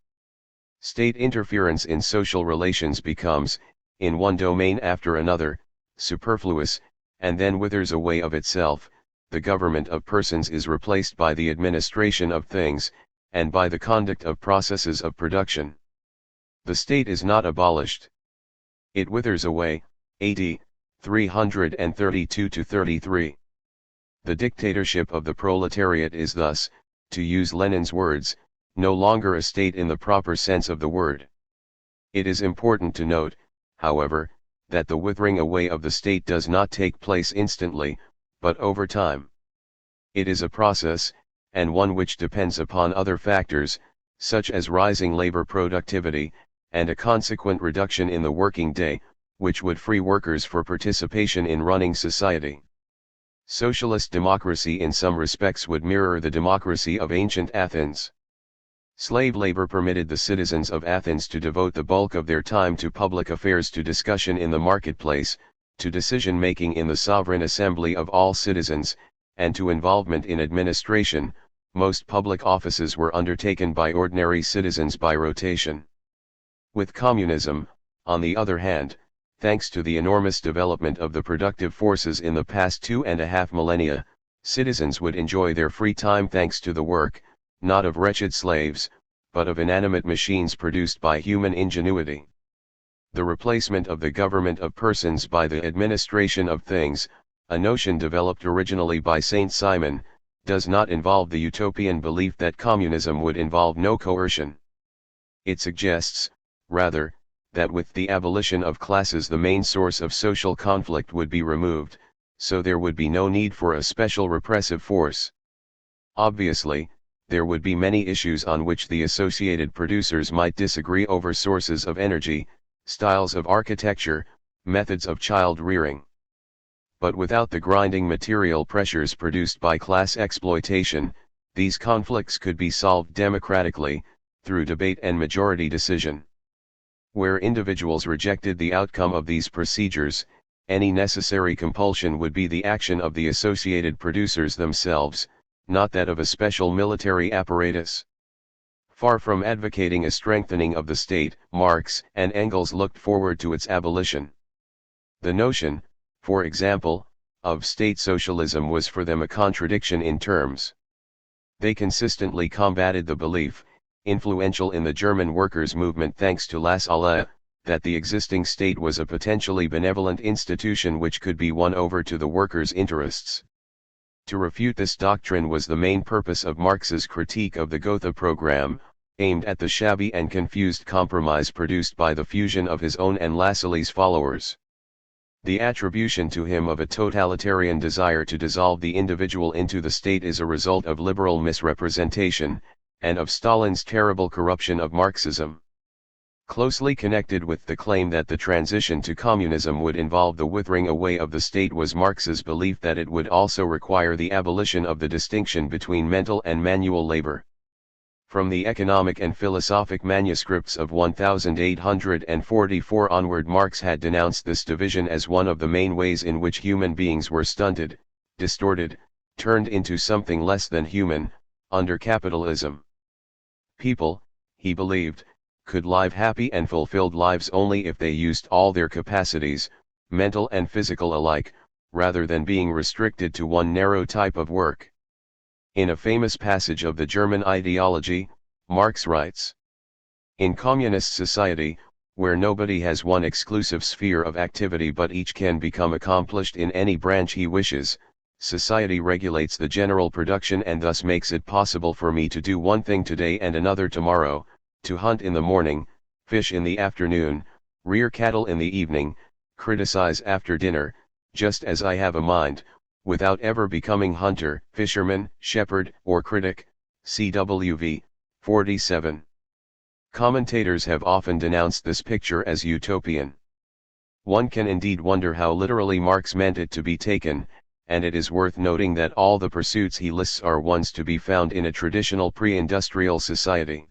State interference in social relations becomes, in one domain after another, superfluous, and then withers away of itself. The government of persons is replaced by the administration of things, and by the conduct of processes of production. The state is not abolished. It withers away, AD 332-33. The dictatorship of the proletariat is thus, to use Lenin's words, no longer a state in the proper sense of the word. It is important to note, however, that the withering away of the state does not take place instantly, but over time. It is a process, and one which depends upon other factors, such as rising labor productivity, and a consequent reduction in the working day, which would free workers for participation in running society. Socialist democracy in some respects would mirror the democracy of ancient Athens. Slave labor permitted the citizens of Athens to devote the bulk of their time to public affairs, to discussion in the marketplace, to decision-making in the sovereign assembly of all citizens, and to involvement in administration. Most public offices were undertaken by ordinary citizens by rotation. With communism, on the other hand, thanks to the enormous development of the productive forces in the past 2.5 millennia, citizens would enjoy their free time thanks to the work, not of wretched slaves, but of inanimate machines produced by human ingenuity. The replacement of the government of persons by the administration of things, a notion developed originally by Saint Simon, does not involve the utopian belief that communism would involve no coercion. It suggests, rather, that with the abolition of classes the main source of social conflict would be removed, so there would be no need for a special repressive force. Obviously, there would be many issues on which the associated producers might disagree over sources of energy, styles of architecture, methods of child rearing. But without the grinding material pressures produced by class exploitation, these conflicts could be solved democratically, through debate and majority decision. Where individuals rejected the outcome of these procedures, any necessary compulsion would be the action of the associated producers themselves, not that of a special military apparatus. Far from advocating a strengthening of the state, Marx and Engels looked forward to its abolition. The notion, for example, of state socialism was for them a contradiction in terms. They consistently combated the belief, influential in the German workers' movement thanks to Lassalle, that the existing state was a potentially benevolent institution which could be won over to the workers' interests. To refute this doctrine was the main purpose of Marx's critique of the Gotha program, aimed at the shabby and confused compromise produced by the fusion of his own and Lassalle's followers. The attribution to him of a totalitarian desire to dissolve the individual into the state is a result of liberal misrepresentation, and of Stalin's terrible corruption of Marxism. Closely connected with the claim that the transition to communism would involve the withering away of the state was Marx's belief that it would also require the abolition of the distinction between mental and manual labor. From the economic and philosophic manuscripts of 1844 onward, Marx had denounced this division as one of the main ways in which human beings were stunted, distorted, turned into something less than human, under capitalism. People, he believed, could live happy and fulfilled lives only if they used all their capacities, mental and physical alike, rather than being restricted to one narrow type of work. In a famous passage of the German ideology, Marx writes, "In communist society, where nobody has one exclusive sphere of activity but each can become accomplished in any branch he wishes, society regulates the general production and thus makes it possible for me to do one thing today and another tomorrow, to hunt in the morning, fish in the afternoon, rear cattle in the evening, criticize after dinner, just as I have a mind, without ever becoming hunter, fisherman, shepherd, or critic." CWV 47. Commentators have often denounced this picture as utopian. One can indeed wonder how literally Marx meant it to be taken, and it is worth noting that all the pursuits he lists are ones to be found in a traditional pre-industrial society.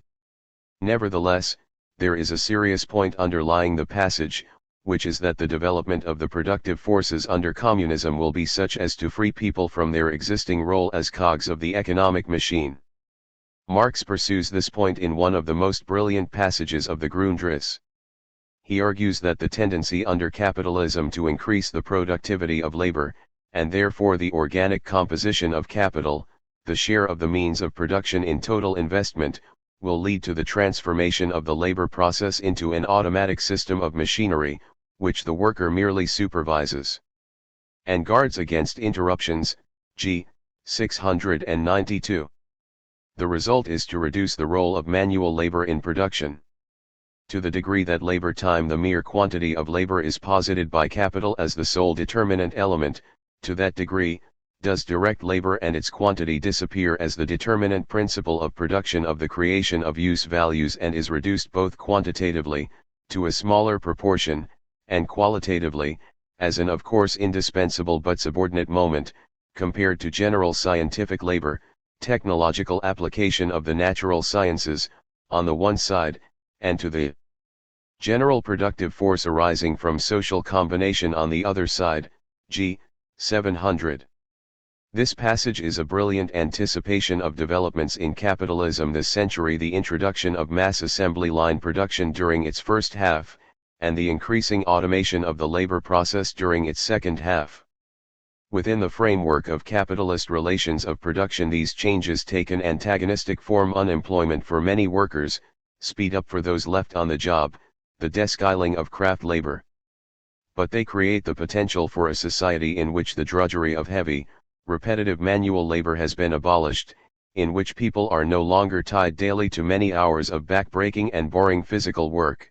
Nevertheless, there is a serious point underlying the passage, which is that the development of the productive forces under communism will be such as to free people from their existing role as cogs of the economic machine. Marx pursues this point in one of the most brilliant passages of the Grundrisse. He argues that the tendency under capitalism to increase the productivity of labor, and therefore the organic composition of capital, the share of the means of production in total investment, will lead to the transformation of the labor process into an automatic system of machinery, which the worker merely supervises and guards against interruptions, g. 692. The result is to reduce the role of manual labor in production. To the degree that labor time, the mere quantity of labor, is posited by capital as the sole determinant element, to that degree does direct labor and its quantity disappear as the determinant principle of production of the creation of use values, and is reduced both quantitatively, to a smaller proportion, and qualitatively, as an of course indispensable but subordinate moment, compared to general scientific labor, technological application of the natural sciences, on the one side, and to the general productive force arising from social combination on the other side, g. 700. This passage is a brilliant anticipation of developments in capitalism this century: the introduction of mass assembly line production during its first half, and the increasing automation of the labor process during its second half. Within the framework of capitalist relations of production, these changes take an antagonistic form: unemployment for many workers, speed up for those left on the job, the deskilling of craft labor. But they create the potential for a society in which the drudgery of heavy, repetitive manual labor has been abolished, in which people are no longer tied daily to many hours of back-breaking and boring physical work.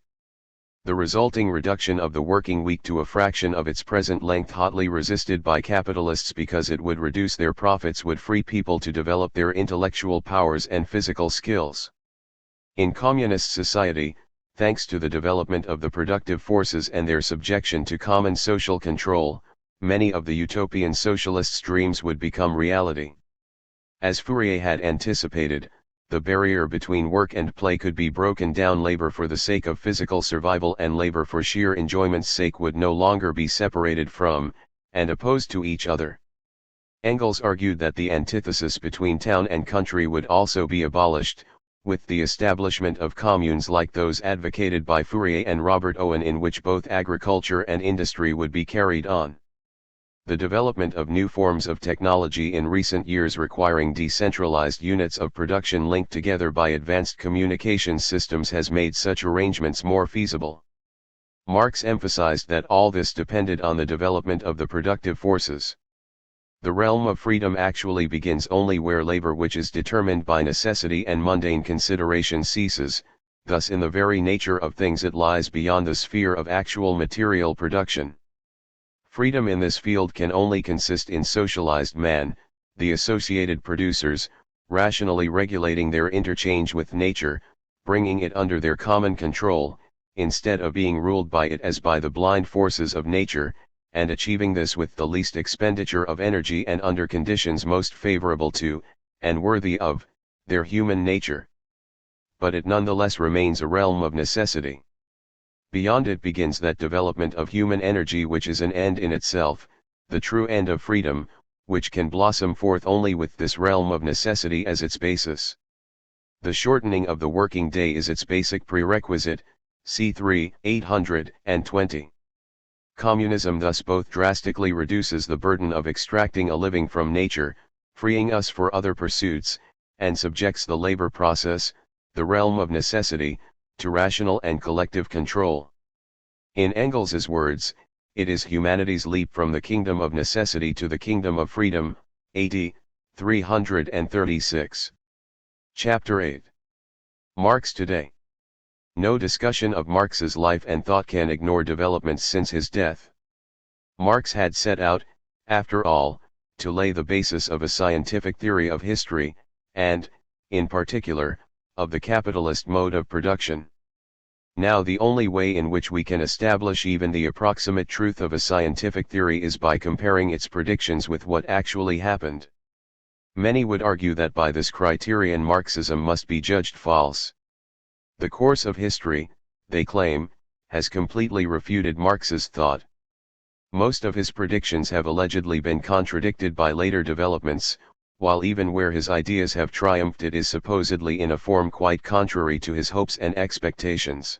The resulting reduction of the working week to a fraction of its present length, hotly resisted by capitalists because it would reduce their profits, would free people to develop their intellectual powers and physical skills. In communist society, thanks to the development of the productive forces and their subjection to common social control, many of the utopian socialists' dreams would become reality. As Fourier had anticipated, the barrier between work and play could be broken down. Labor for the sake of physical survival and labor for sheer enjoyment's sake would no longer be separated from, and opposed to each other. Engels argued that the antithesis between town and country would also be abolished, with the establishment of communes like those advocated by Fourier and Robert Owen, in which both agriculture and industry would be carried on. The development of new forms of technology in recent years, requiring decentralized units of production linked together by advanced communication systems, has made such arrangements more feasible. Marx emphasized that all this depended on the development of the productive forces. The realm of freedom actually begins only where labor, which is determined by necessity and mundane consideration, ceases. Thus, in the very nature of things, it lies beyond the sphere of actual material production. Freedom in this field can only consist in socialized man, the associated producers, rationally regulating their interchange with nature, bringing it under their common control, instead of being ruled by it as by the blind forces of nature, and achieving this with the least expenditure of energy and under conditions most favorable to, and worthy of, their human nature. But it nonetheless remains a realm of necessity. Beyond it begins that development of human energy which is an end in itself, the true end of freedom, which can blossom forth only with this realm of necessity as its basis. The shortening of the working day is its basic prerequisite, c. 820. Communism thus both drastically reduces the burden of extracting a living from nature, freeing us for other pursuits, and subjects the labor process, the realm of necessity, to rational and collective control. In Engels's words, it is humanity's leap from the kingdom of necessity to the kingdom of freedom, AD 336. Chapter 8. Marx today. No discussion of Marx's life and thought can ignore developments since his death. Marx had set out, after all, to lay the basis of a scientific theory of history, and, in particular, of the capitalist mode of production. Now the only way in which we can establish even the approximate truth of a scientific theory is by comparing its predictions with what actually happened. Many would argue that by this criterion Marxism must be judged false. The course of history, they claim, has completely refuted Marx's thought. Most of his predictions have allegedly been contradicted by later developments, while even where his ideas have triumphed it is supposedly in a form quite contrary to his hopes and expectations.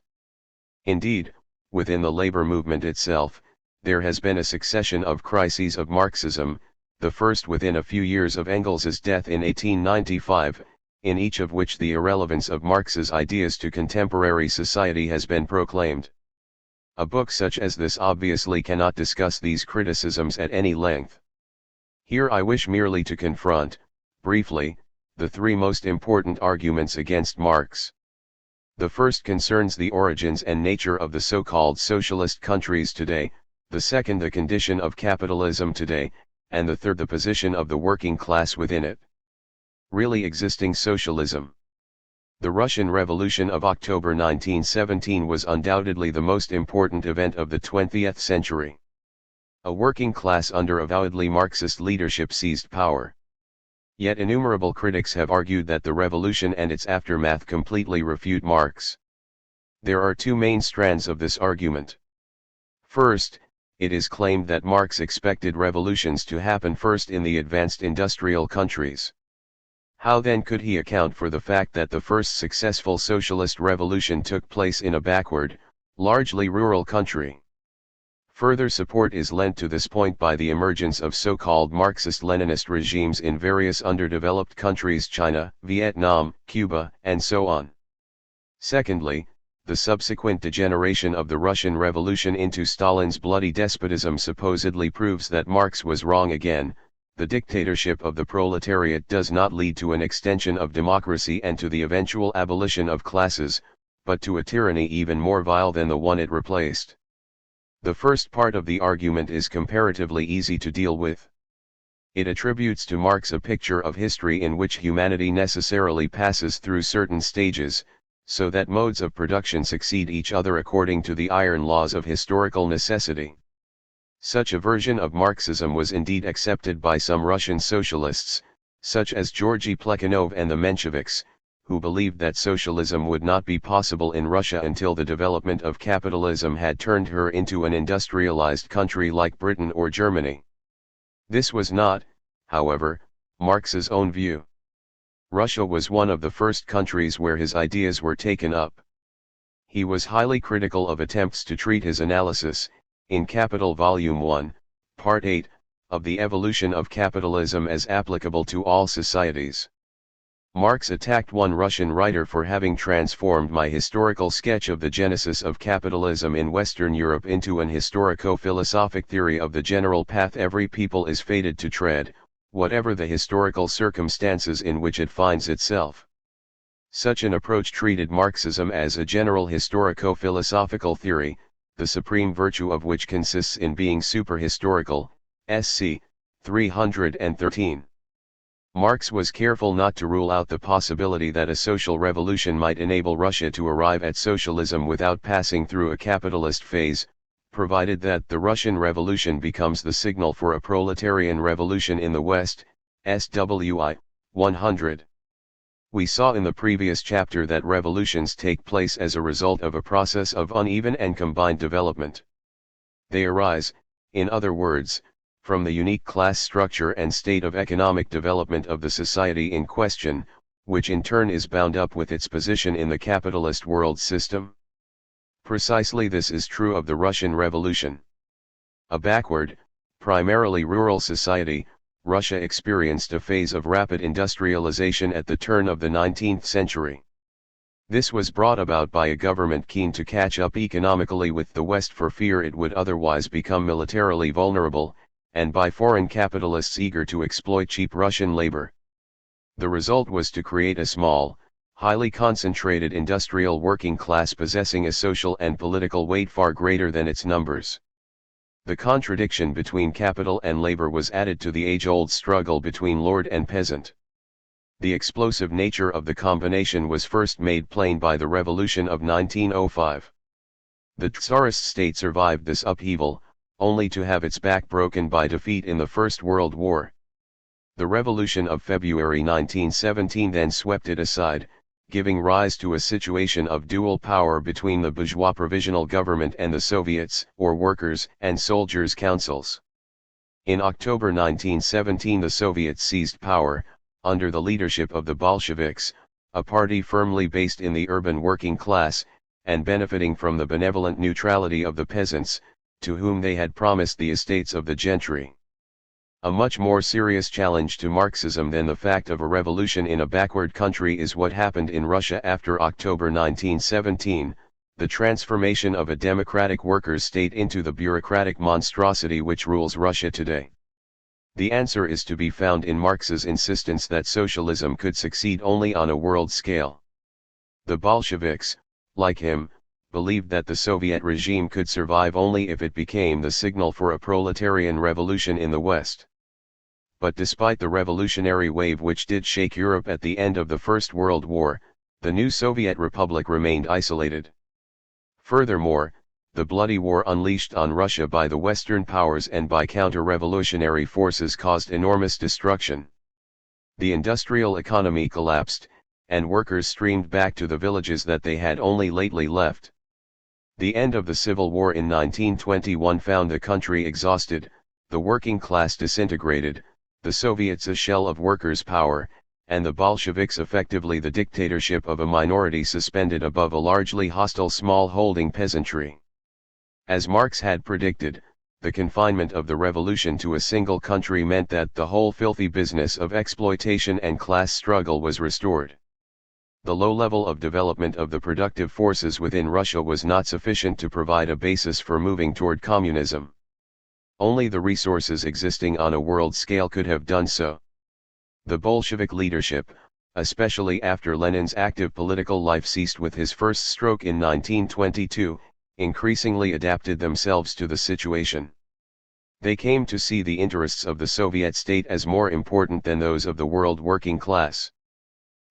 Indeed, within the labor movement itself, there has been a succession of crises of Marxism, the first within a few years of Engels's death in 1895, in each of which the irrelevance of Marx's ideas to contemporary society has been proclaimed. A book such as this obviously cannot discuss these criticisms at any length. Here I wish merely to confront, briefly, the three most important arguments against Marx. The first concerns the origins and nature of the so-called socialist countries today, the second the condition of capitalism today, and the third the position of the working class within it. Really existing socialism. The Russian Revolution of October 1917 was undoubtedly the most important event of the 20th century. A working class under avowedly Marxist leadership seized power. Yet innumerable critics have argued that the revolution and its aftermath completely refute Marx. There are two main strands of this argument. First, it is claimed that Marx expected revolutions to happen first in the advanced industrial countries. How then could he account for the fact that the first successful socialist revolution took place in a backward, largely rural country? Further support is lent to this point by the emergence of so-called Marxist-Leninist regimes in various underdeveloped countries, China, Vietnam, Cuba, and so on. Secondly, the subsequent degeneration of the Russian Revolution into Stalin's bloody despotism supposedly proves that Marx was wrong again. The dictatorship of the proletariat does not lead to an extension of democracy and to the eventual abolition of classes, but to a tyranny even more vile than the one it replaced. The first part of the argument is comparatively easy to deal with. It attributes to Marx a picture of history in which humanity necessarily passes through certain stages, so that modes of production succeed each other according to the iron laws of historical necessity. Such a version of Marxism was indeed accepted by some Russian socialists, such as Georgy Plekhanov and the Mensheviks, who believed that socialism would not be possible in Russia until the development of capitalism had turned her into an industrialized country like Britain or Germany. This was not, however, Marx's own view. Russia was one of the first countries where his ideas were taken up. He was highly critical of attempts to treat his analysis, in Capital Volume 1, Part 8, of the evolution of capitalism as applicable to all societies. Marx attacked one Russian writer for having transformed my historical sketch of the genesis of capitalism in Western Europe into an historico-philosophic theory of the general path every people is fated to tread, whatever the historical circumstances in which it finds itself. Such an approach treated Marxism as a general historico-philosophical theory, the supreme virtue of which consists in being superhistorical, SC 313. Marx was careful not to rule out the possibility that a social revolution might enable Russia to arrive at socialism without passing through a capitalist phase, provided that the Russian Revolution becomes the signal for a proletarian revolution in the West, SWI 100. We saw in the previous chapter that revolutions take place as a result of a process of uneven and combined development. They arise, in other words, from the unique class structure and state of economic development of the society in question, which in turn is bound up with its position in the capitalist world system. Precisely this is true of the Russian Revolution. A backward, primarily rural society, Russia experienced a phase of rapid industrialization at the turn of the 19th century. This was brought about by a government keen to catch up economically with the West for fear it would otherwise become militarily vulnerable, and by foreign capitalists eager to exploit cheap Russian labor. The result was to create a small, highly concentrated industrial working class possessing a social and political weight far greater than its numbers. The contradiction between capital and labor was added to the age-old struggle between lord and peasant. The explosive nature of the combination was first made plain by the Revolution of 1905. The Tsarist state survived this upheaval, only to have its back broken by defeat in the First World War. The Revolution of February 1917 then swept it aside, giving rise to a situation of dual power between the bourgeois provisional government and the Soviets, or workers' and soldiers' councils. In October 1917 the Soviets seized power, under the leadership of the Bolsheviks, a party firmly based in the urban working class, and benefiting from the benevolent neutrality of the peasants, to whom they had promised the estates of the gentry. A much more serious challenge to Marxism than the fact of a revolution in a backward country is what happened in Russia after October 1917, the transformation of a democratic workers' state into the bureaucratic monstrosity which rules Russia today? The answer is to be found in Marx's insistence that socialism could succeed only on a world scale. The Bolsheviks, like him, believed that the Soviet regime could survive only if it became the signal for a proletarian revolution in the West. But despite the revolutionary wave which did shake Europe at the end of the First World War, the new Soviet Republic remained isolated. Furthermore, the bloody war unleashed on Russia by the Western powers and by counter-revolutionary forces caused enormous destruction. The industrial economy collapsed, and workers streamed back to the villages that they had only lately left. The end of the Civil War in 1921 found the country exhausted, the working class disintegrated, the Soviets a shell of workers' power, and the Bolsheviks effectively the dictatorship of a minority suspended above a largely hostile small-holding peasantry. As Marx had predicted, the confinement of the revolution to a single country meant that the whole filthy business of exploitation and class struggle was restored. The low level of development of the productive forces within Russia was not sufficient to provide a basis for moving toward communism. Only the resources existing on a world scale could have done so. The Bolshevik leadership, especially after Lenin's active political life ceased with his first stroke in 1922, increasingly adapted themselves to the situation. They came to see the interests of the Soviet state as more important than those of the world working class.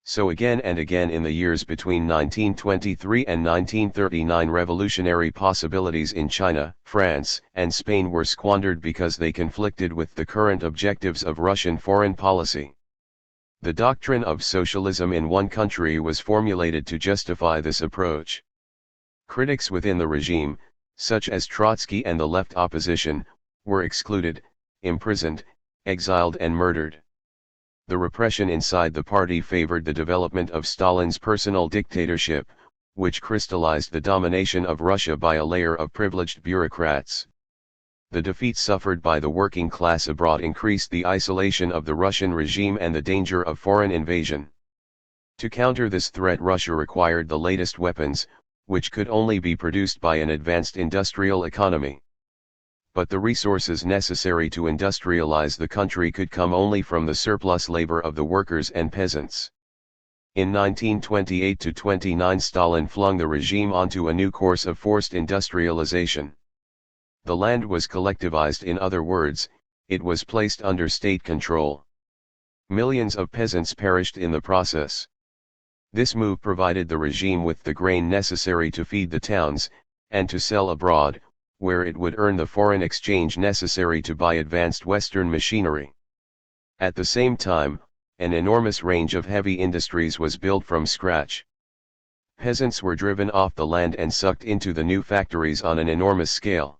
So again and again in the years between 1923 and 1939 revolutionary possibilities in China, France, and Spain were squandered because they conflicted with the current objectives of Russian foreign policy. The doctrine of socialism in one country was formulated to justify this approach. Critics within the regime, such as Trotsky and the left opposition, were excluded, imprisoned, exiled and murdered. The repression inside the party favored the development of Stalin's personal dictatorship, which crystallized the domination of Russia by a layer of privileged bureaucrats. The defeat suffered by the working class abroad increased the isolation of the Russian regime and the danger of foreign invasion. To counter this threat, Russia required the latest weapons, which could only be produced by an advanced industrial economy. But the resources necessary to industrialize the country could come only from the surplus labor of the workers and peasants. In 1928-29 Stalin flung the regime onto a new course of forced industrialization. The land was collectivized, in other words, it was placed under state control. Millions of peasants perished in the process. This move provided the regime with the grain necessary to feed the towns, and to sell abroad, where it would earn the foreign exchange necessary to buy advanced Western machinery. At the same time, an enormous range of heavy industries was built from scratch. Peasants were driven off the land and sucked into the new factories on an enormous scale.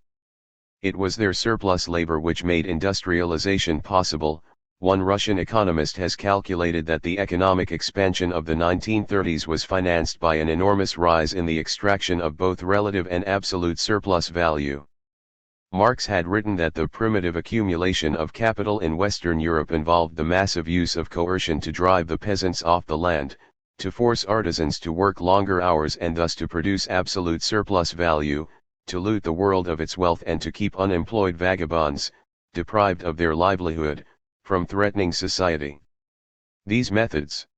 It was their surplus labor which made industrialization possible. One Russian economist has calculated that the economic expansion of the 1930s was financed by an enormous rise in the extraction of both relative and absolute surplus value. Marx had written that the primitive accumulation of capital in Western Europe involved the massive use of coercion to drive the peasants off the land, to force artisans to work longer hours and thus to produce absolute surplus value, to loot the world of its wealth and to keep unemployed vagabonds, deprived of their livelihood, from threatening society. These methods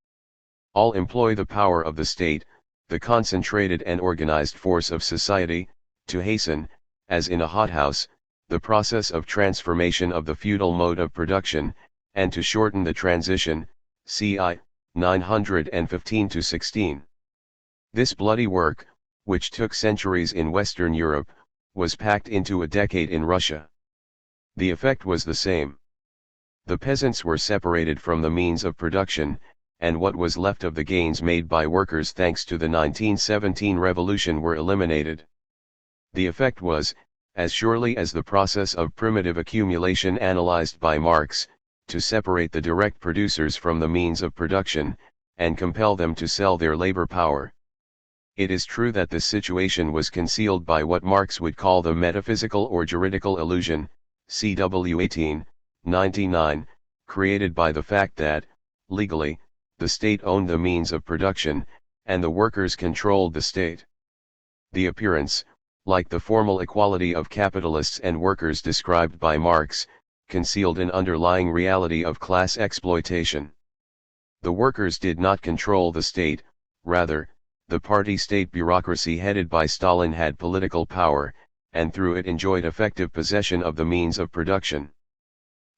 all employ the power of the state, the concentrated and organized force of society, to hasten, as in a hothouse, the process of transformation of the feudal mode of production, and to shorten the transition, c.i. 915-16. This bloody work, which took centuries in Western Europe, was packed into a decade in Russia. The effect was the same. The peasants were separated from the means of production, and what was left of the gains made by workers thanks to the 1917 revolution were eliminated. The effect was, as surely as the process of primitive accumulation analyzed by Marx, to separate the direct producers from the means of production, and compel them to sell their labor power. It is true that this situation was concealed by what Marx would call the metaphysical or juridical illusion, CW 1899, created by the fact that, legally, the state owned the means of production, and the workers controlled the state. The appearance, like the formal equality of capitalists and workers described by Marx, concealed an underlying reality of class exploitation. The workers did not control the state, rather, the party-state bureaucracy headed by Stalin had political power, and through it enjoyed effective possession of the means of production.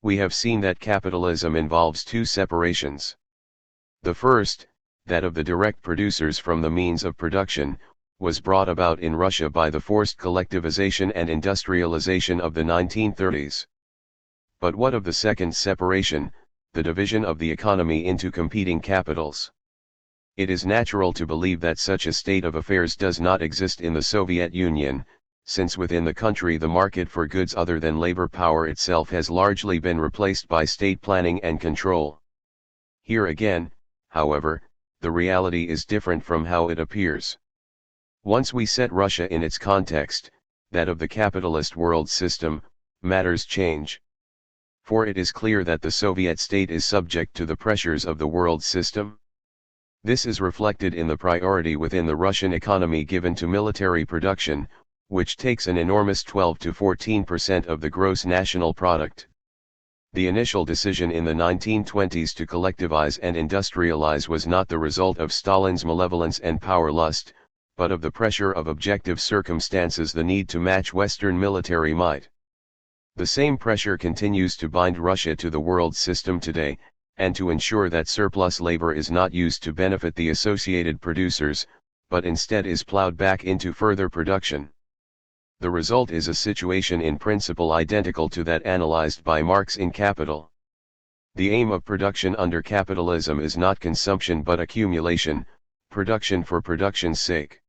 We have seen that capitalism involves two separations. The first, that of the direct producers from the means of production, was brought about in Russia by the forced collectivization and industrialization of the 1930s. But what of the second separation, the division of the economy into competing capitals? It is natural to believe that such a state of affairs does not exist in the Soviet Union, since within the country the market for goods other than labor power itself has largely been replaced by state planning and control. Here again, however, the reality is different from how it appears. Once we set Russia in its context, that of the capitalist world system, matters change. For it is clear that the Soviet state is subject to the pressures of the world system. This is reflected in the priority within the Russian economy given to military production, which takes an enormous 12 to 14% of the gross national product. The initial decision in the 1920s to collectivize and industrialize was not the result of Stalin's malevolence and power lust, but of the pressure of objective circumstances, the need to match Western military might. The same pressure continues to bind Russia to the world system today, and to ensure that surplus labor is not used to benefit the associated producers, but instead is plowed back into further production. The result is a situation in principle identical to that analyzed by Marx in Capital. The aim of production under capitalism is not consumption but accumulation, production for production's sake.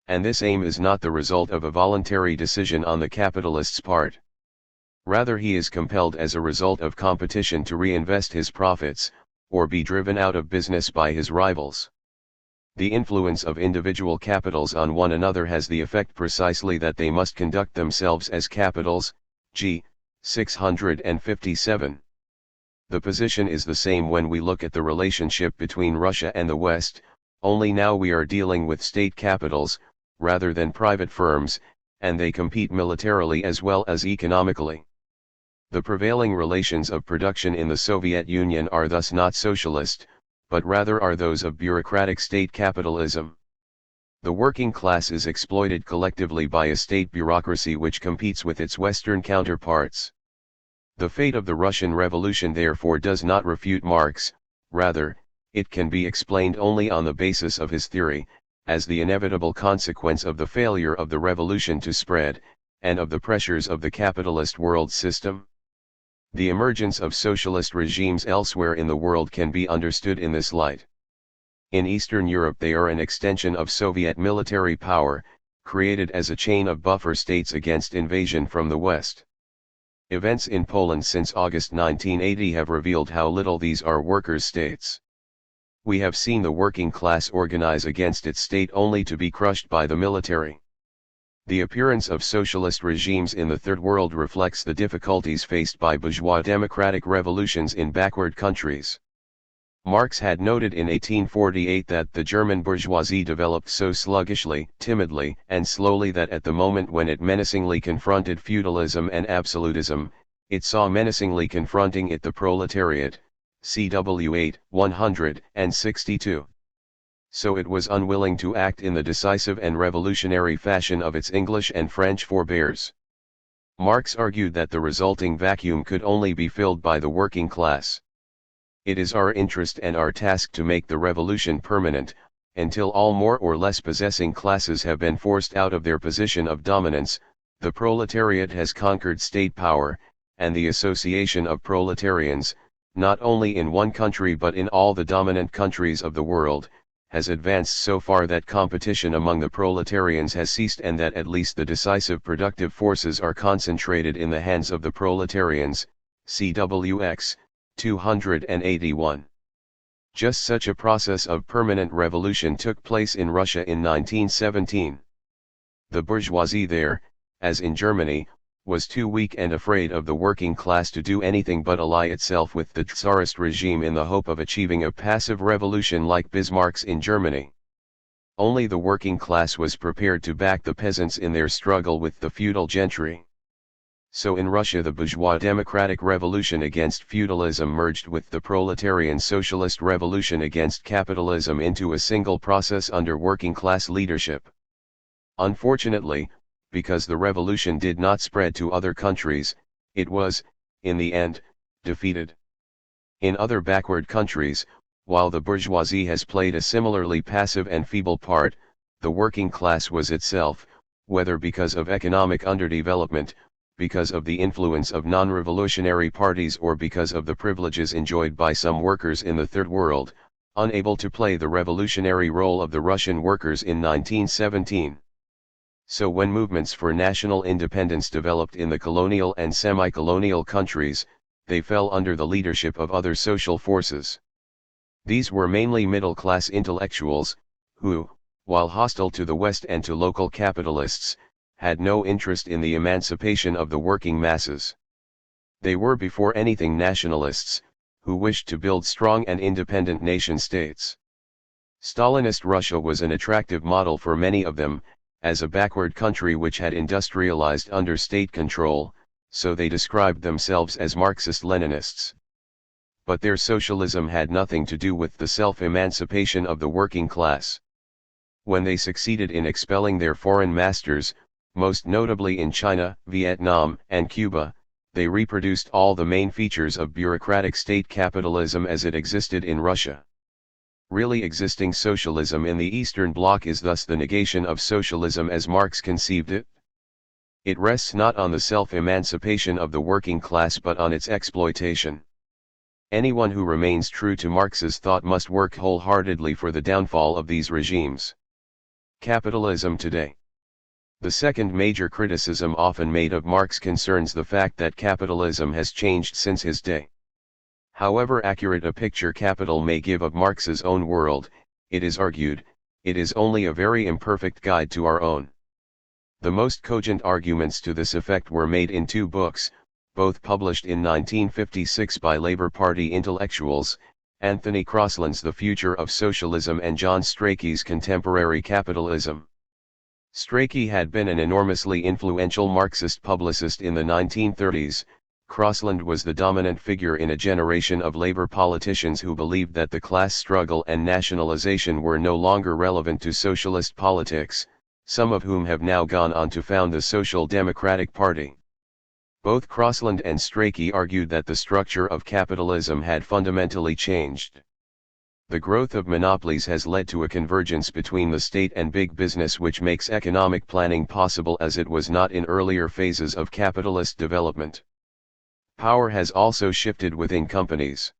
And this aim is not the result of a voluntary decision on the capitalist's part. Rather, he is compelled as a result of competition to reinvest his profits, or be driven out of business by his rivals. The influence of individual capitals on one another has the effect precisely that they must conduct themselves as capitals, g. 657. The position is the same when we look at the relationship between Russia and the West, only now we are dealing with state capitals, rather than private firms, and they compete militarily as well as economically. The prevailing relations of production in the Soviet Union are thus not socialist, but rather are those of bureaucratic state capitalism. The working class is exploited collectively by a state bureaucracy which competes with its Western counterparts. The fate of the Russian Revolution therefore does not refute Marx, rather, it can be explained only on the basis of his theory, as the inevitable consequence of the failure of the revolution to spread, and of the pressures of the capitalist world system. The emergence of socialist regimes elsewhere in the world can be understood in this light. In Eastern Europe they are an extension of Soviet military power, created as a chain of buffer states against invasion from the West. Events in Poland since August 1980 have revealed how little these are workers' states. We have seen the working class organize against its state only to be crushed by the military. The appearance of socialist regimes in the Third World reflects the difficulties faced by bourgeois democratic revolutions in backward countries. Marx had noted in 1848 that the German bourgeoisie developed so sluggishly, timidly, and slowly that at the moment when it menacingly confronted feudalism and absolutism, it saw menacingly confronting it the proletariat, CW 8, 162. So it was unwilling to act in the decisive and revolutionary fashion of its English and French forebears. Marx argued that the resulting vacuum could only be filled by the working class. It is our interest and our task to make the revolution permanent, until all more or less possessing classes have been forced out of their position of dominance, the proletariat has conquered state power, and the association of proletarians, not only in one country but in all the dominant countries of the world, has advanced so far that competition among the proletarians has ceased and that at least the decisive productive forces are concentrated in the hands of the proletarians, CWX 281. Just such a process of permanent revolution took place in Russia in 1917. The bourgeoisie there, as in Germany, was too weak and afraid of the working class to do anything but ally itself with the Tsarist regime in the hope of achieving a passive revolution like Bismarck's in Germany. Only the working class was prepared to back the peasants in their struggle with the feudal gentry. So in Russia the bourgeois democratic revolution against feudalism merged with the proletarian socialist revolution against capitalism into a single process under working class leadership. Unfortunately, because the revolution did not spread to other countries, it was, in the end, defeated. In other backward countries, while the bourgeoisie has played a similarly passive and feeble part, the working class was itself, whether because of economic underdevelopment, because of the influence of non-revolutionary parties or because of the privileges enjoyed by some workers in the Third World, unable to play the revolutionary role of the Russian workers in 1917. So when movements for national independence developed in the colonial and semi-colonial countries, they fell under the leadership of other social forces. These were mainly middle-class intellectuals, who, while hostile to the West and to local capitalists, had no interest in the emancipation of the working masses. They were before anything nationalists, who wished to build strong and independent nation-states. Stalinist Russia was an attractive model for many of them, as a backward country which had industrialized under state control, so they described themselves as Marxist-Leninists. But their socialism had nothing to do with the self-emancipation of the working class. When they succeeded in expelling their foreign masters, most notably in China, Vietnam, and Cuba, they reproduced all the main features of bureaucratic state capitalism as it existed in Russia. Really existing socialism in the Eastern Bloc is thus the negation of socialism as Marx conceived it. It rests not on the self-emancipation of the working class but on its exploitation. Anyone who remains true to Marx's thought must work wholeheartedly for the downfall of these regimes. Capitalism today. The second major criticism often made of Marx concerns the fact that capitalism has changed since his day. However accurate a picture capital may give of Marx's own world, it is argued, it is only a very imperfect guide to our own. The most cogent arguments to this effect were made in two books, both published in 1956 by Labour Party intellectuals, Anthony Crosland's The Future of Socialism and John Strachey's Contemporary Capitalism. Strachey had been an enormously influential Marxist publicist in the 1930s. Crosland was the dominant figure in a generation of labor politicians who believed that the class struggle and nationalization were no longer relevant to socialist politics, some of whom have now gone on to found the Social Democratic Party. Both Crosland and Strachey argued that the structure of capitalism had fundamentally changed. The growth of monopolies has led to a convergence between the state and big business which makes economic planning possible as it was not in earlier phases of capitalist development. Power has also shifted within companies.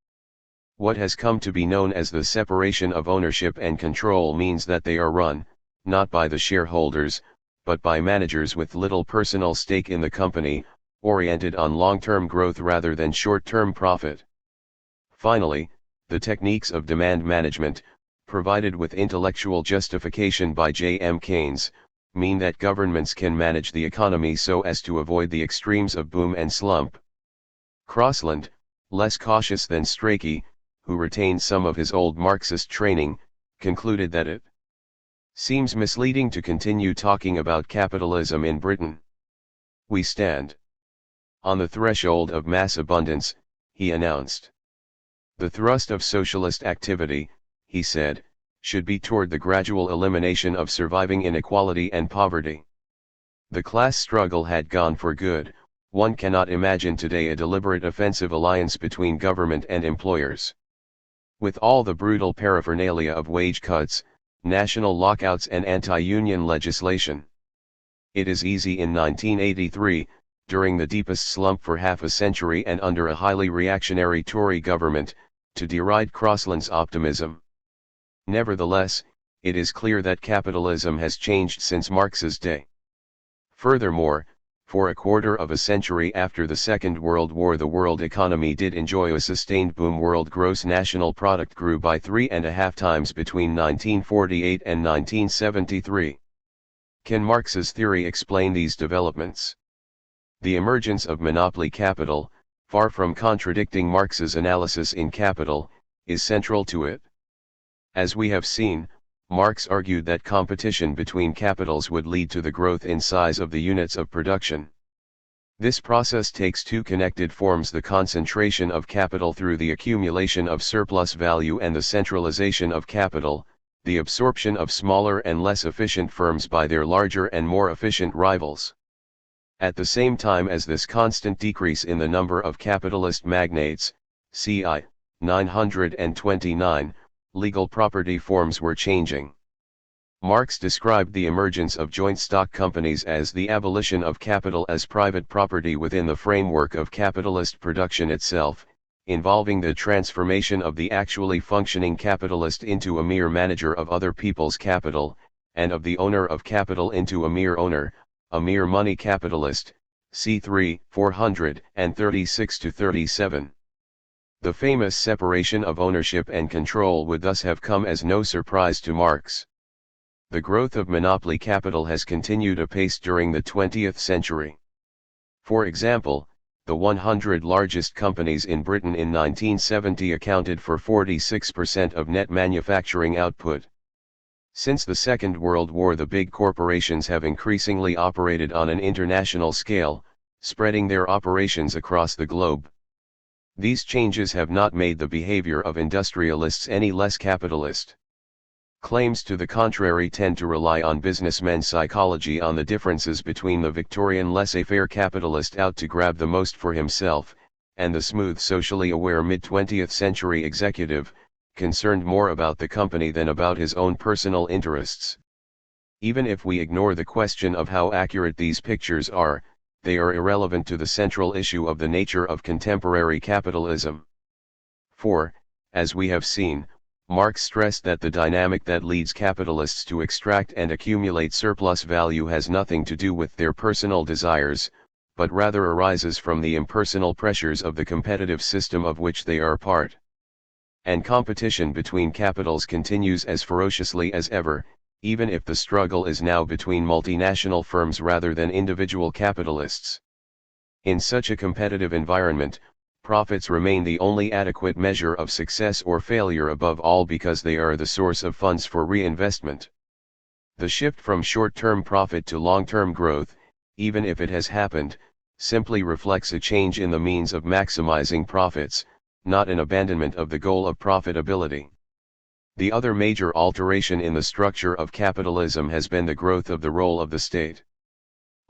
What has come to be known as the separation of ownership and control means that they are run, not by the shareholders, but by managers with little personal stake in the company, oriented on long-term growth rather than short-term profit. Finally, the techniques of demand management, provided with intellectual justification by J.M. Keynes, mean that governments can manage the economy so as to avoid the extremes of boom and slump. Crosland, less cautious than Strachey, who retained some of his old Marxist training, concluded that it seems misleading to continue talking about capitalism in Britain. We stand on the threshold of mass abundance, he announced. The thrust of socialist activity, he said, should be toward the gradual elimination of surviving inequality and poverty. The class struggle had gone for good. One cannot imagine today a deliberate offensive alliance between government and employers. With all the brutal paraphernalia of wage cuts, national lockouts and anti-union legislation. It is easy in 1983, during the deepest slump for half a century and under a highly reactionary Tory government, to deride Crosland's optimism. Nevertheless, it is clear that capitalism has changed since Marx's day. Furthermore, for a quarter of a century after the Second World War the world economy did enjoy a sustained boom. World gross national product grew by 3.5 times between 1948 and 1973. Can Marx's theory explain these developments? The emergence of monopoly capital, far from contradicting Marx's analysis in Capital, is central to it. As we have seen, Marx argued that competition between capitals would lead to the growth in size of the units of production. This process takes two connected forms: the concentration of capital through the accumulation of surplus value and the centralization of capital, the absorption of smaller and less efficient firms by their larger and more efficient rivals. At the same time as this constant decrease in the number of capitalist magnates, c.i. 929, legal property forms were changing. Marx described the emergence of joint stock companies as the abolition of capital as private property within the framework of capitalist production itself, involving the transformation of the actually functioning capitalist into a mere manager of other people's capital, and of the owner of capital into a mere owner, a mere money capitalist, c. 436-37. The famous separation of ownership and control would thus have come as no surprise to Marx. The growth of monopoly capital has continued apace during the 20th century. For example, the 100 largest companies in Britain in 1970 accounted for 46% of net manufacturing output. Since the Second World War, the big corporations have increasingly operated on an international scale, spreading their operations across the globe. These changes have not made the behavior of industrialists any less capitalist. Claims to the contrary tend to rely on businessmen's psychology, on the differences between the Victorian laissez-faire capitalist out to grab the most for himself, and the smooth, socially aware mid-20th century executive, concerned more about the company than about his own personal interests. Even if we ignore the question of how accurate these pictures are, they are irrelevant to the central issue of the nature of contemporary capitalism. For, as we have seen, Marx stressed that the dynamic that leads capitalists to extract and accumulate surplus value has nothing to do with their personal desires, but rather arises from the impersonal pressures of the competitive system of which they are part. And competition between capitals continues as ferociously as ever, even if the struggle is now between multinational firms rather than individual capitalists. In such a competitive environment, profits remain the only adequate measure of success or failure, above all because they are the source of funds for reinvestment. The shift from short-term profit to long-term growth, even if it has happened, simply reflects a change in the means of maximizing profits, not an abandonment of the goal of profitability. The other major alteration in the structure of capitalism has been the growth of the role of the state.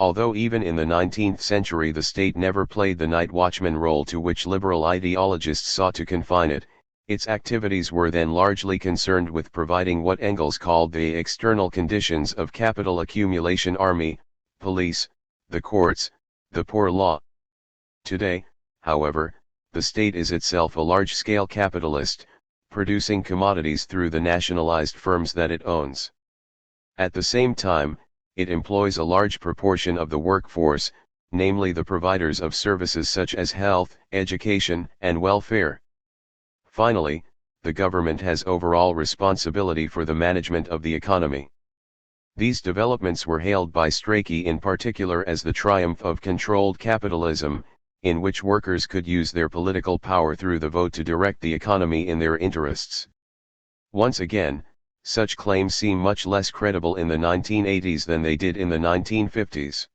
Although even in the 19th century the state never played the night watchman role to which liberal ideologists sought to confine it, its activities were then largely concerned with providing what Engels called the external conditions of capital accumulation: army, police, the courts, the poor law. Today, however, the state is itself a large-scale capitalist, producing commodities through the nationalized firms that it owns. At the same time, it employs a large proportion of the workforce, namely the providers of services such as health, education, and welfare. Finally, the government has overall responsibility for the management of the economy. These developments were hailed by Strachey in particular as the triumph of controlled capitalism, in which workers could use their political power through the vote to direct the economy in their interests. Once again, such claims seem much less credible in the 1980s than they did in the 1950s.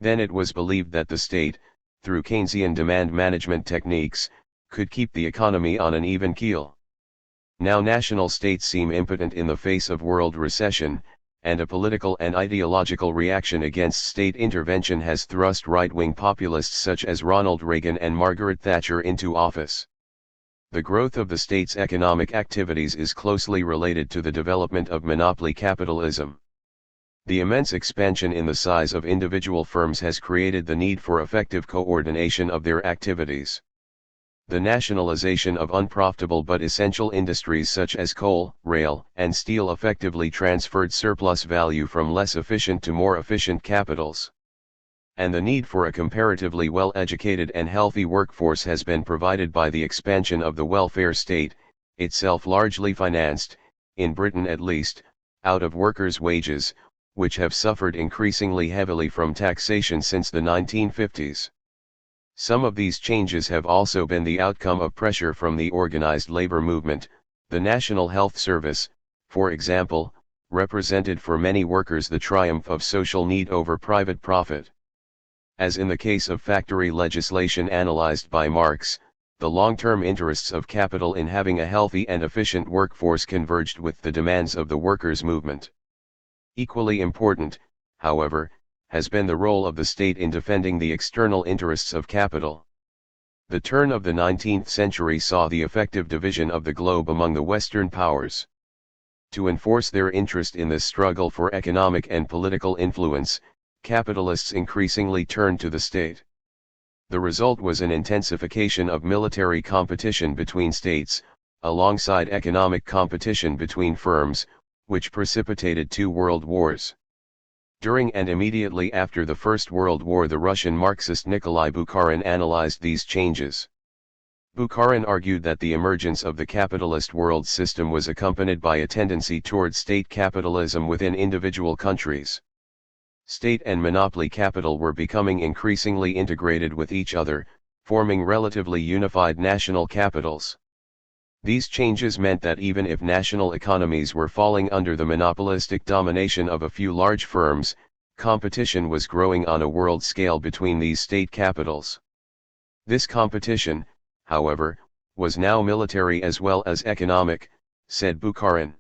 Then it was believed that the state, through Keynesian demand management techniques, could keep the economy on an even keel. Now national states seem impotent in the face of world recession, and a political and ideological reaction against state intervention has thrust right-wing populists such as Ronald Reagan and Margaret Thatcher into office. The growth of the state's economic activities is closely related to the development of monopoly capitalism. The immense expansion in the size of individual firms has created the need for effective coordination of their activities. The nationalization of unprofitable but essential industries such as coal, rail, and steel effectively transferred surplus value from less efficient to more efficient capitals. And the need for a comparatively well-educated and healthy workforce has been provided by the expansion of the welfare state, itself largely financed, in Britain at least, out of workers' wages, which have suffered increasingly heavily from taxation since the 1950s. Some of these changes have also been the outcome of pressure from the organized labor movement, the National Health Service, for example, represented for many workers the triumph of social need over private profit. As in the case of factory legislation analyzed by Marx, the long-term interests of capital in having a healthy and efficient workforce converged with the demands of the workers' movement. Equally important, however, has been the role of the state in defending the external interests of capital. The turn of the 19th century saw the effective division of the globe among the Western powers. To enforce their interest in this struggle for economic and political influence, capitalists increasingly turned to the state. The result was an intensification of military competition between states, alongside economic competition between firms, which precipitated two world wars. During and immediately after the First World War, the Russian Marxist Nikolai Bukharin analyzed these changes. Bukharin argued that the emergence of the capitalist world system was accompanied by a tendency toward state capitalism within individual countries. State and monopoly capital were becoming increasingly integrated with each other, forming relatively unified national capitals. These changes meant that even if national economies were falling under the monopolistic domination of a few large firms, competition was growing on a world scale between these state capitals. This competition, however, was now military as well as economic, said Bukharin.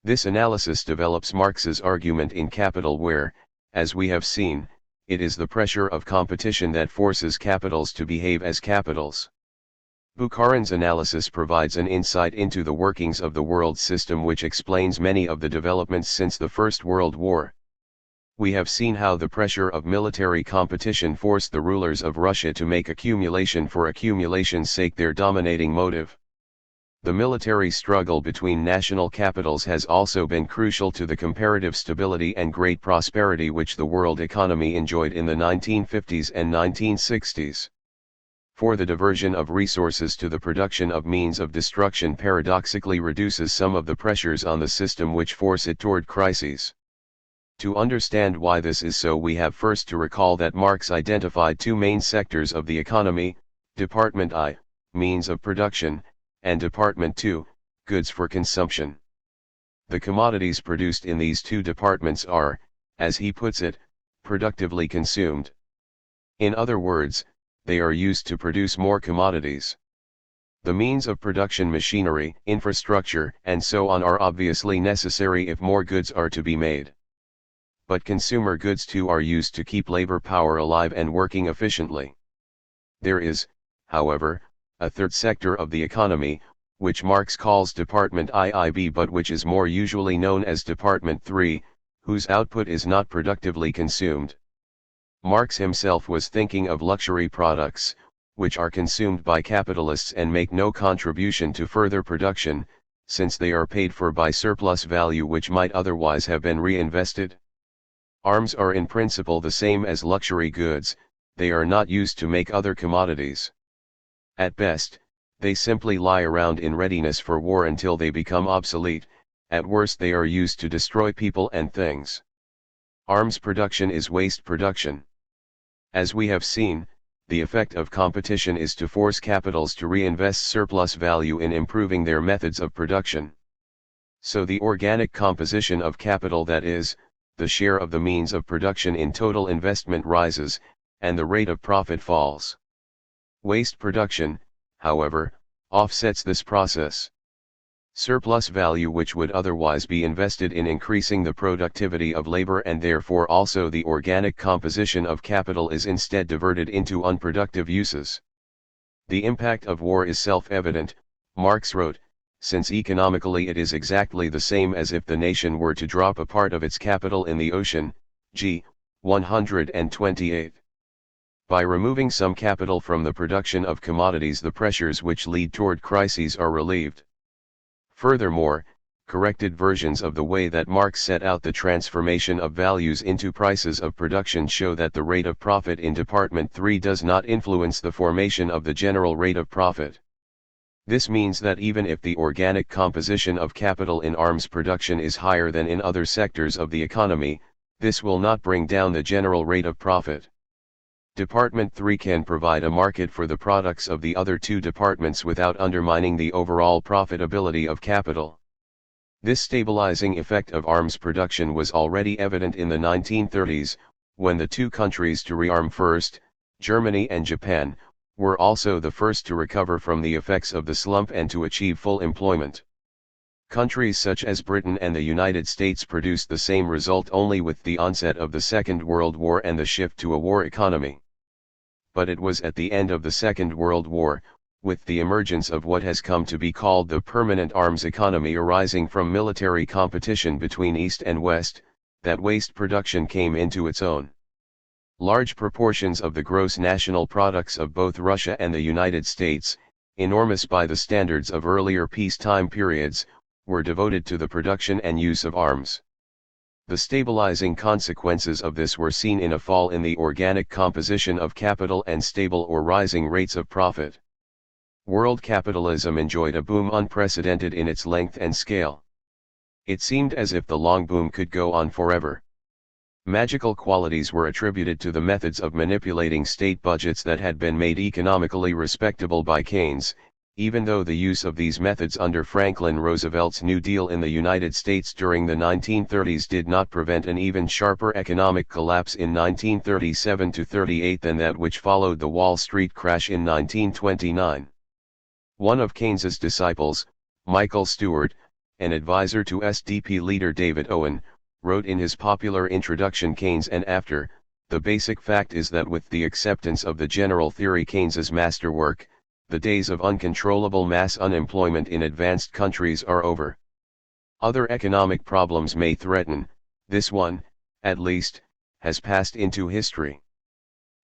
This analysis develops Marx's argument in Capital where, as we have seen, it is the pressure of competition that forces capitals to behave as capitals. Bukharin's analysis provides an insight into the workings of the world system which explains many of the developments since the First World War. We have seen how the pressure of military competition forced the rulers of Russia to make accumulation for accumulation's sake their dominating motive. The military struggle between national capitals has also been crucial to the comparative stability and great prosperity which the world economy enjoyed in the 1950s and 1960s. For the diversion of resources to the production of means of destruction paradoxically reduces some of the pressures on the system which force it toward crises. To understand why this is so, we have first to recall that Marx identified two main sectors of the economy, Department I, means of production, and Department II, goods for consumption. The commodities produced in these two departments are, as he puts it, productively consumed. In other words, they are used to produce more commodities. The means of production, machinery, infrastructure, and so on are obviously necessary if more goods are to be made. But consumer goods too are used to keep labor power alive and working efficiently. There is, however, a third sector of the economy, which Marx calls Department IIB but which is more usually known as Department III, whose output is not productively consumed. Marx himself was thinking of luxury products, which are consumed by capitalists and make no contribution to further production, since they are paid for by surplus value which might otherwise have been reinvested. Arms are in principle the same as luxury goods, they are not used to make other commodities. At best, they simply lie around in readiness for war until they become obsolete, at worst they are used to destroy people and things. Arms production is waste production. As we have seen, the effect of competition is to force capitals to reinvest surplus value in improving their methods of production. So the organic composition of capital, that is, the share of the means of production in total investment, rises, and the rate of profit falls. Waste production, however, offsets this process. Surplus value which would otherwise be invested in increasing the productivity of labor and therefore also the organic composition of capital is instead diverted into unproductive uses. The impact of war is self-evident, Marx wrote, since economically it is exactly the same as if the nation were to drop a part of its capital in the ocean, g. 128. By removing some capital from the production of commodities, the pressures which lead toward crises are relieved. Furthermore, corrected versions of the way that Marx set out the transformation of values into prices of production show that the rate of profit in Department III does not influence the formation of the general rate of profit. This means that even if the organic composition of capital in arms production is higher than in other sectors of the economy, this will not bring down the general rate of profit. Department III can provide a market for the products of the other two departments without undermining the overall profitability of capital. This stabilizing effect of arms production was already evident in the 1930s, when the two countries to rearm first, Germany and Japan, were also the first to recover from the effects of the slump and to achieve full employment. Countries such as Britain and the United States produced the same result only with the onset of the Second World War and the shift to a war economy. But it was at the end of the Second World War, with the emergence of what has come to be called the permanent arms economy arising from military competition between East and West, that waste production came into its own. Large proportions of the gross national products of both Russia and the United States, enormous by the standards of earlier peacetime periods, were devoted to the production and use of arms. The stabilizing consequences of this were seen in a fall in the organic composition of capital and stable or rising rates of profit. World capitalism enjoyed a boom unprecedented in its length and scale. It seemed as if the long boom could go on forever. Magical qualities were attributed to the methods of manipulating state budgets that had been made economically respectable by Keynes, even though the use of these methods under Franklin Roosevelt's New Deal in the United States during the 1930s did not prevent an even sharper economic collapse in 1937–38 than that which followed the Wall Street crash in 1929. One of Keynes's disciples, Michael Stewart, an advisor to SDP leader David Owen, wrote in his popular introduction Keynes and After, "The basic fact is that with the acceptance of the general theory Keynes's masterwork, the days of uncontrollable mass unemployment in advanced countries are over. Other economic problems may threaten, this one, at least, has passed into history.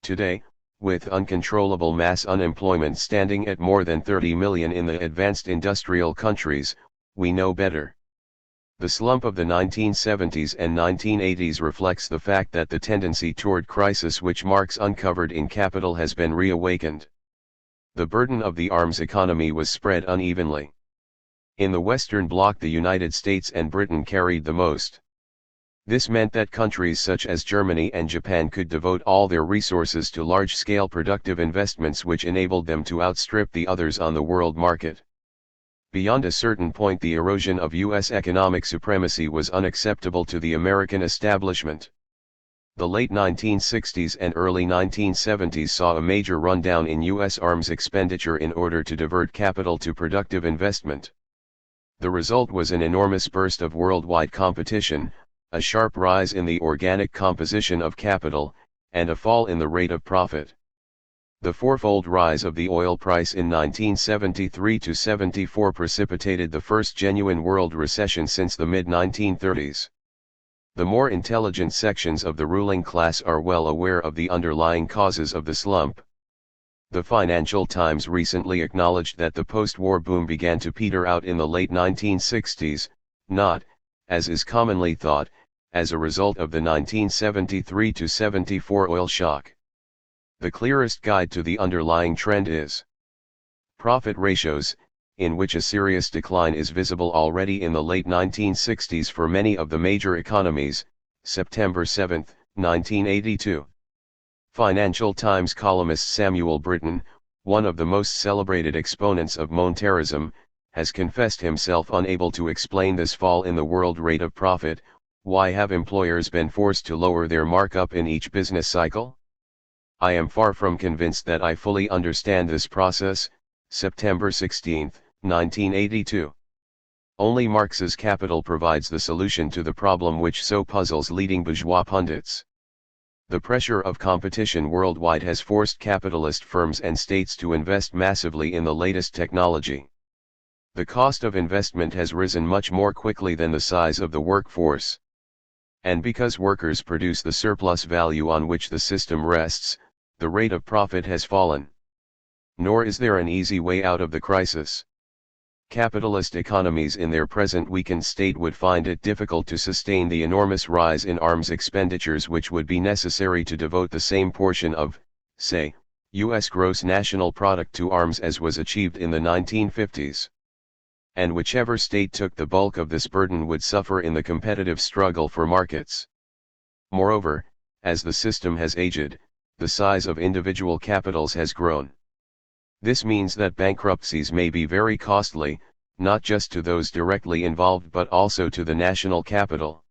Today, with uncontrollable mass unemployment standing at more than 30 million in the advanced industrial countries, we know better. The slump of the 1970s and 1980s reflects the fact that the tendency toward crisis which Marx uncovered in Capital has been reawakened. The burden of the arms economy was spread unevenly. In the Western Bloc the United States and Britain carried the most. This meant that countries such as Germany and Japan could devote all their resources to large-scale productive investments which enabled them to outstrip the others on the world market. Beyond a certain point the erosion of U.S. economic supremacy was unacceptable to the American establishment. The late 1960s and early 1970s saw a major rundown in U.S. arms expenditure in order to divert capital to productive investment. The result was an enormous burst of worldwide competition, a sharp rise in the organic composition of capital, and a fall in the rate of profit. The fourfold rise of the oil price in 1973–74 precipitated the first genuine world recession since the mid-1930s. The more intelligent sections of the ruling class are well aware of the underlying causes of the slump. The Financial Times recently acknowledged that the post-war boom began to peter out in the late 1960s, not, as is commonly thought, as a result of the 1973–74 oil shock. The clearest guide to the underlying trend is profit ratios, in which a serious decline is visible already in the late 1960s for many of the major economies, September 7, 1982. Financial Times columnist Samuel Britton, one of the most celebrated exponents of monetarism, has confessed himself unable to explain this fall in the world rate of profit. Why have employers been forced to lower their markup in each business cycle? I am far from convinced that I fully understand this process. September 16, 1982. Only Marx's Capital provides the solution to the problem which so puzzles leading bourgeois pundits. The pressure of competition worldwide has forced capitalist firms and states to invest massively in the latest technology. The cost of investment has risen much more quickly than the size of the workforce. And because workers produce the surplus value on which the system rests, the rate of profit has fallen. Nor is there an easy way out of the crisis. Capitalist economies in their present weakened state would find it difficult to sustain the enormous rise in arms expenditures which would be necessary to devote the same portion of, say, U.S. gross national product to arms as was achieved in the 1950s. And whichever state took the bulk of this burden would suffer in the competitive struggle for markets. Moreover, as the system has aged, the size of individual capitals has grown. This means that bankruptcies may be very costly, not just to those directly involved but also to the national capital.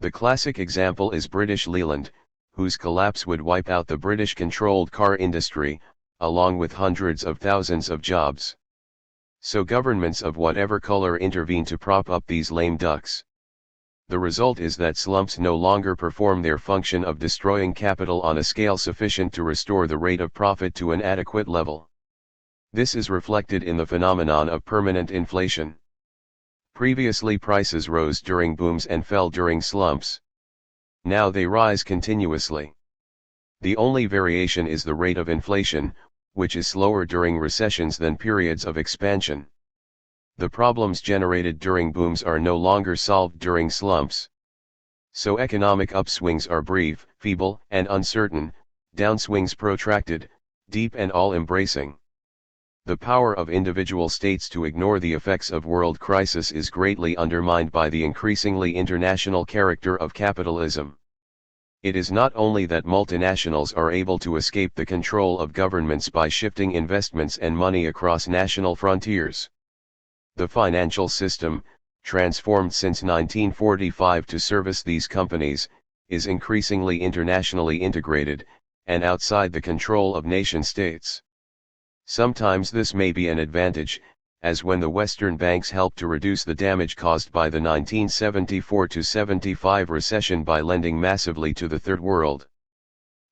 The classic example is British Leland, whose collapse would wipe out the British-controlled car industry, along with hundreds of thousands of jobs. So governments of whatever color intervene to prop up these lame ducks. The result is that slumps no longer perform their function of destroying capital on a scale sufficient to restore the rate of profit to an adequate level. This is reflected in the phenomenon of permanent inflation. Previously prices rose during booms and fell during slumps. Now they rise continuously. The only variation is the rate of inflation, which is slower during recessions than periods of expansion. The problems generated during booms are no longer solved during slumps. So economic upswings are brief, feeble, and uncertain, downswings protracted, deep and all-embracing. The power of individual states to ignore the effects of world crisis is greatly undermined by the increasingly international character of capitalism. It is not only that multinationals are able to escape the control of governments by shifting investments and money across national frontiers. The financial system, transformed since 1945 to service these companies, is increasingly internationally integrated, and outside the control of nation-states. Sometimes this may be an advantage, as when the Western banks helped to reduce the damage caused by the 1974-75 recession by lending massively to the Third World.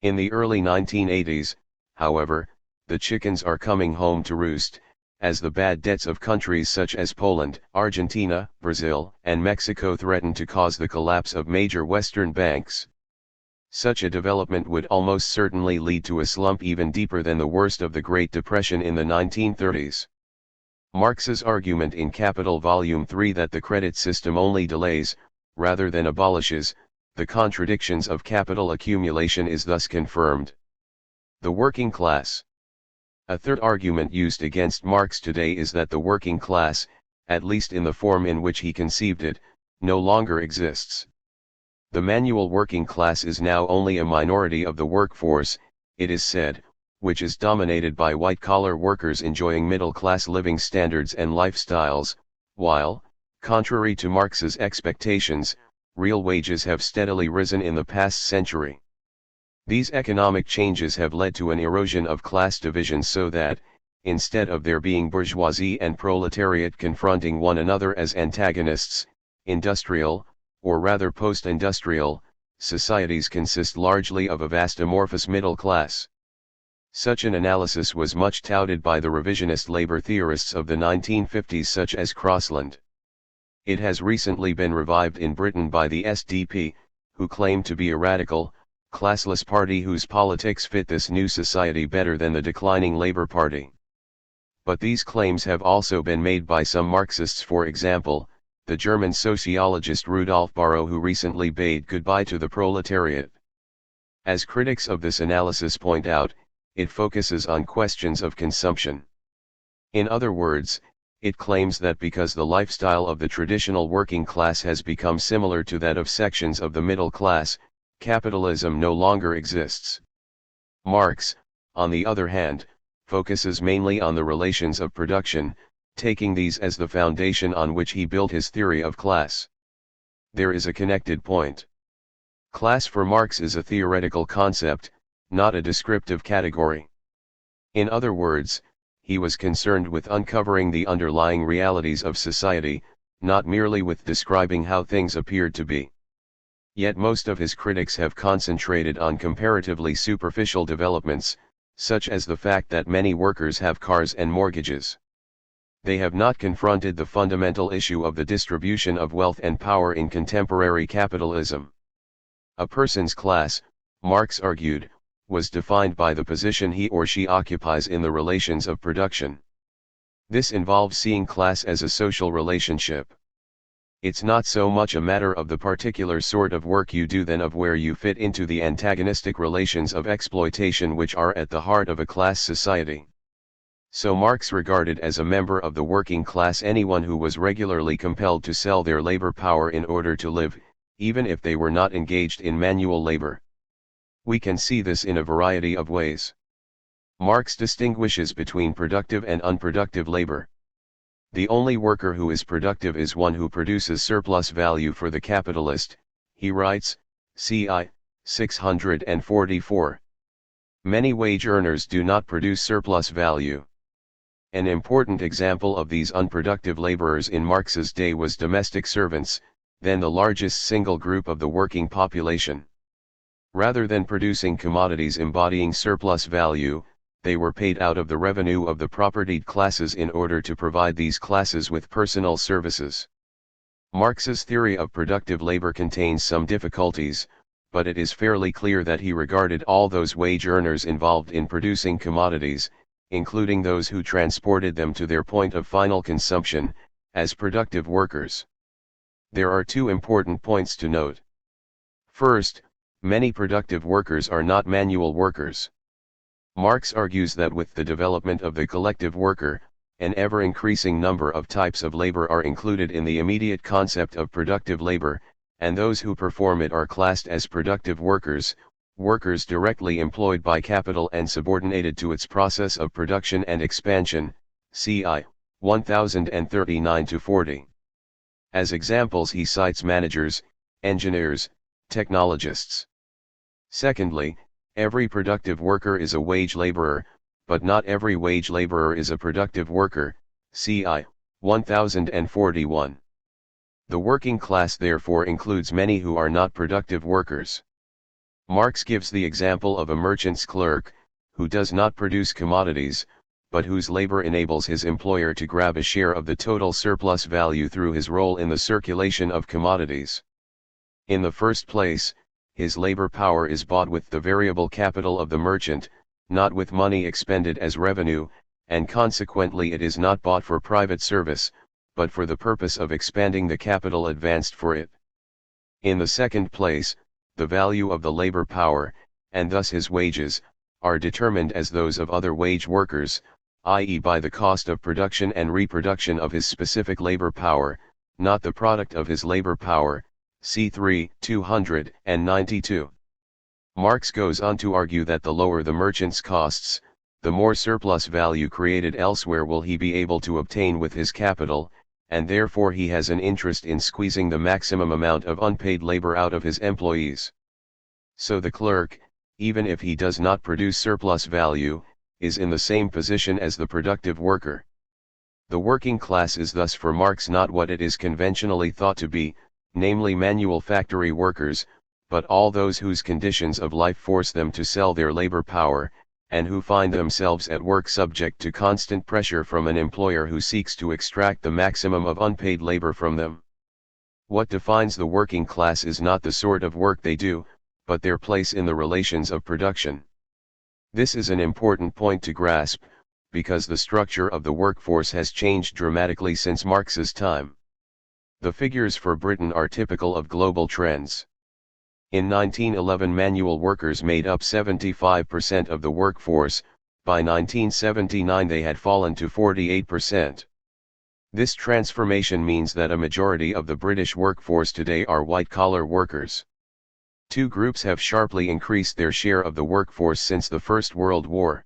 In the early 1980s, however, the chickens are coming home to roost, as the bad debts of countries such as Poland, Argentina, Brazil, and Mexico threaten to cause the collapse of major Western banks. Such a development would almost certainly lead to a slump even deeper than the worst of the Great Depression in the 1930s. Marx's argument in Capital Volume 3 that the credit system only delays, rather than abolishes, the contradictions of capital accumulation is thus confirmed. The working class. A third argument used against Marx today is that the working class, at least in the form in which he conceived it, no longer exists. The manual working class is now only a minority of the workforce, it is said, which is dominated by white-collar workers enjoying middle-class living standards and lifestyles, while, contrary to Marx's expectations, real wages have steadily risen in the past century. These economic changes have led to an erosion of class divisions so that, instead of there being bourgeoisie and proletariat confronting one another as antagonists, industrial, or rather post-industrial, societies consist largely of a vast amorphous middle class. Such an analysis was much touted by the revisionist labor theorists of the 1950s such as Crossland. It has recently been revived in Britain by the SDP, who claim to be a radical, classless party whose politics fit this new society better than the declining Labour Party. But these claims have also been made by some Marxists, for example, the German sociologist Rudolf Barrow, who recently bade goodbye to the proletariat. As critics of this analysis point out, it focuses on questions of consumption. In other words, it claims that because the lifestyle of the traditional working class has become similar to that of sections of the middle class, capitalism no longer exists. Marx, on the other hand, focuses mainly on the relations of production, taking these as the foundation on which he built his theory of class. There is a connected point. Class for Marx is a theoretical concept, not a descriptive category. In other words, he was concerned with uncovering the underlying realities of society, not merely with describing how things appeared to be. Yet most of his critics have concentrated on comparatively superficial developments, such as the fact that many workers have cars and mortgages. They have not confronted the fundamental issue of the distribution of wealth and power in contemporary capitalism. A person's class, Marx argued, was defined by the position he or she occupies in the relations of production. This involves seeing class as a social relationship. It's not so much a matter of the particular sort of work you do than of where you fit into the antagonistic relations of exploitation which are at the heart of a class society. So Marx regarded as a member of the working class anyone who was regularly compelled to sell their labor power in order to live, even if they were not engaged in manual labor. We can see this in a variety of ways. Marx distinguishes between productive and unproductive labor. The only worker who is productive is one who produces surplus value for the capitalist, he writes, CI 644. Many wage earners do not produce surplus value. An important example of these unproductive laborers in Marx's day was domestic servants, then the largest single group of the working population. Rather than producing commodities embodying surplus value, they were paid out of the revenue of the propertied classes in order to provide these classes with personal services. Marx's theory of productive labor contains some difficulties, but it is fairly clear that he regarded all those wage earners involved in producing commodities, including those who transported them to their point of final consumption, as productive workers. There are two important points to note. First, many productive workers are not manual workers. Marx argues that with the development of the collective worker, an ever-increasing number of types of labor are included in the immediate concept of productive labor, and those who perform it are classed as productive workers, workers directly employed by capital and subordinated to its process of production and expansion, CI 1039-40. As examples he cites managers, engineers, technologists. Secondly, every productive worker is a wage laborer, but not every wage laborer is a productive worker, CI 1041. The working class therefore includes many who are not productive workers. Marx gives the example of a merchant's clerk, who does not produce commodities, but whose labor enables his employer to grab a share of the total surplus value through his role in the circulation of commodities. In the first place, his labor power is bought with the variable capital of the merchant, not with money expended as revenue, and consequently it is not bought for private service, but for the purpose of expanding the capital advanced for it. In the second place, the value of the labor power, and thus his wages, are determined as those of other wage workers, i.e. by the cost of production and reproduction of his specific labor power, not the product of his labor power, C3 292. Marx goes on to argue that the lower the merchant's costs, the more surplus value created elsewhere will he be able to obtain with his capital, and therefore he has an interest in squeezing the maximum amount of unpaid labor out of his employees. So the clerk, even if he does not produce surplus value, is in the same position as the productive worker. The working class is thus for Marx not what it is conventionally thought to be, namely manual factory workers, but all those whose conditions of life force them to sell their labor power, and who find themselves at work subject to constant pressure from an employer who seeks to extract the maximum of unpaid labor from them. What defines the working class is not the sort of work they do, but their place in the relations of production. This is an important point to grasp, because the structure of the workforce has changed dramatically since Marx's time. The figures for Britain are typical of global trends. In 1911 manual workers made up 75% of the workforce, by 1979 they had fallen to 48%. This transformation means that a majority of the British workforce today are white-collar workers. Two groups have sharply increased their share of the workforce since the First World War.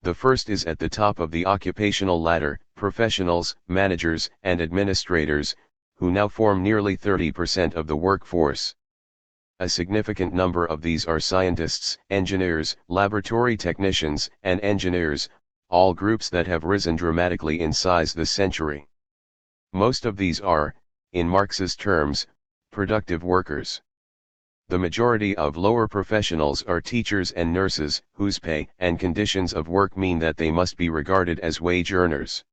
The first is at the top of the occupational ladder, professionals, managers, and administrators, who now form nearly 30% of the workforce. A significant number of these are scientists, engineers, laboratory technicians, and engineers, all groups that have risen dramatically in size this century. Most of these are, in Marx's terms, productive workers. The majority of lower professionals are teachers and nurses, whose pay and conditions of work mean that they must be regarded as wage earners.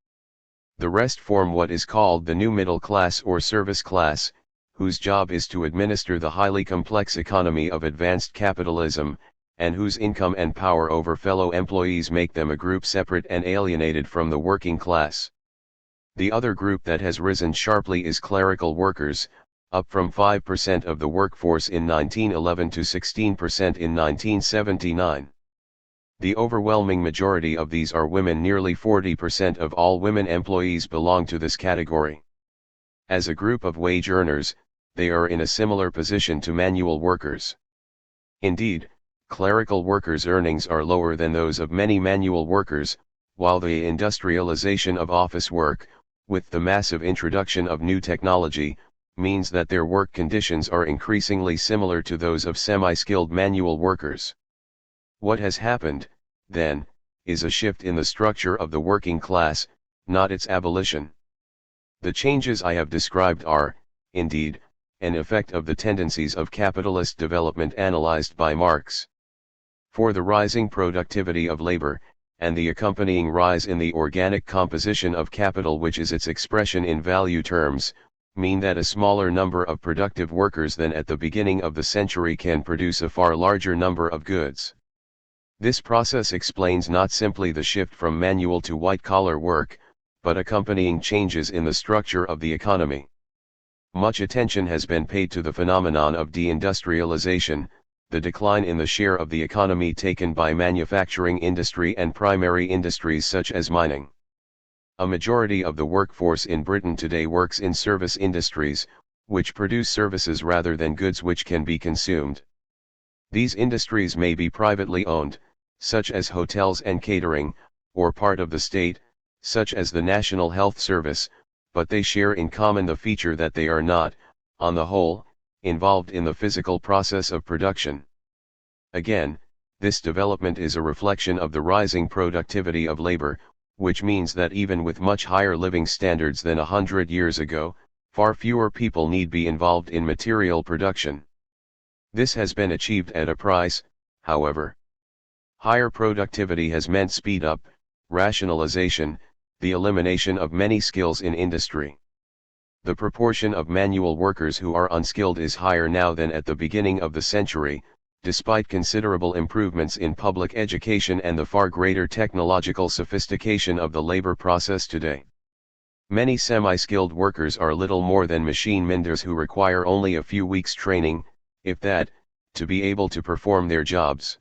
The rest form what is called the new middle class or service class, whose job is to administer the highly complex economy of advanced capitalism, and whose income and power over fellow employees make them a group separate and alienated from the working class. The other group that has risen sharply is clerical workers, up from 5% of the workforce in 1911 to 16% in 1979. The overwhelming majority of these are women. Nearly 40% of all women employees belong to this category. As a group of wage earners, they are in a similar position to manual workers. Indeed, clerical workers' earnings are lower than those of many manual workers, while the industrialization of office work, with the massive introduction of new technology, means that their work conditions are increasingly similar to those of semi-skilled manual workers. What has happened, then, is a shift in the structure of the working class, not its abolition. The changes I have described are, indeed, an effect of the tendencies of capitalist development analyzed by Marx. For the rising productivity of labor, and the accompanying rise in the organic composition of capital, which is its expression in value terms, mean that a smaller number of productive workers than at the beginning of the century can produce a far larger number of goods. This process explains not simply the shift from manual to white-collar work, but accompanying changes in the structure of the economy. Much attention has been paid to the phenomenon of deindustrialization, the decline in the share of the economy taken by manufacturing industry and primary industries such as mining. A majority of the workforce in Britain today works in service industries, which produce services rather than goods which can be consumed. These industries may be privately owned, such as hotels and catering, or part of the state, such as the National Health Service, but they share in common the feature that they are not, on the whole, involved in the physical process of production. Again, this development is a reflection of the rising productivity of labor, which means that even with much higher living standards than 100 years ago, far fewer people need be involved in material production. This has been achieved at a price, however. Higher productivity has meant speed up, rationalization, the elimination of many skills in industry. The proportion of manual workers who are unskilled is higher now than at the beginning of the century, despite considerable improvements in public education and the far greater technological sophistication of the labor process today. Many semi-skilled workers are little more than machine menders who require only a few weeks' training, if that, to be able to perform their jobs.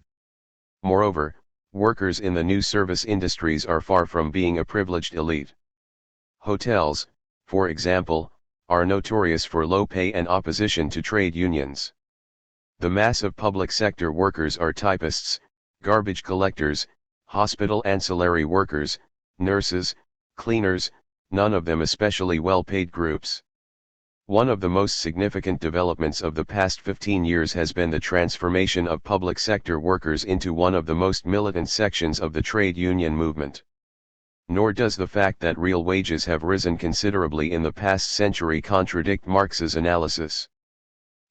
Moreover, workers in the new service industries are far from being a privileged elite. Hotels, for example, are notorious for low pay and opposition to trade unions. The mass of public sector workers are typists, garbage collectors, hospital ancillary workers, nurses, cleaners, none of them especially well-paid groups. One of the most significant developments of the past 15 years has been the transformation of public sector workers into one of the most militant sections of the trade union movement. Nor does the fact that real wages have risen considerably in the past century contradict Marx's analysis.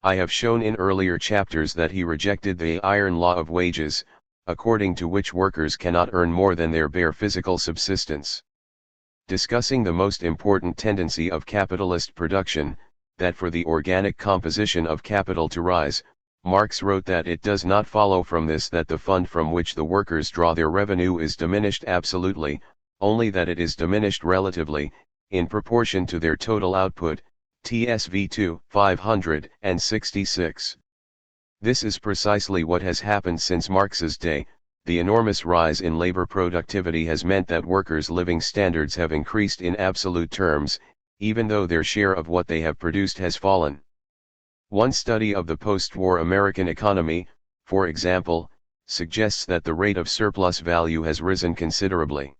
I have shown in earlier chapters that he rejected the iron law of wages, according to which workers cannot earn more than their bare physical subsistence. Discussing the most important tendency of capitalist production, that for the organic composition of capital to rise, Marx wrote that it does not follow from this that the fund from which the workers draw their revenue is diminished absolutely, only that it is diminished relatively, in proportion to their total output, TSV 2, 566. This is precisely what has happened since Marx's day. The enormous rise in labor productivity has meant that workers' living standards have increased in absolute terms, even though their share of what they have produced has fallen. One study of the post-war American economy, for example, suggests that the rate of surplus value has risen considerably.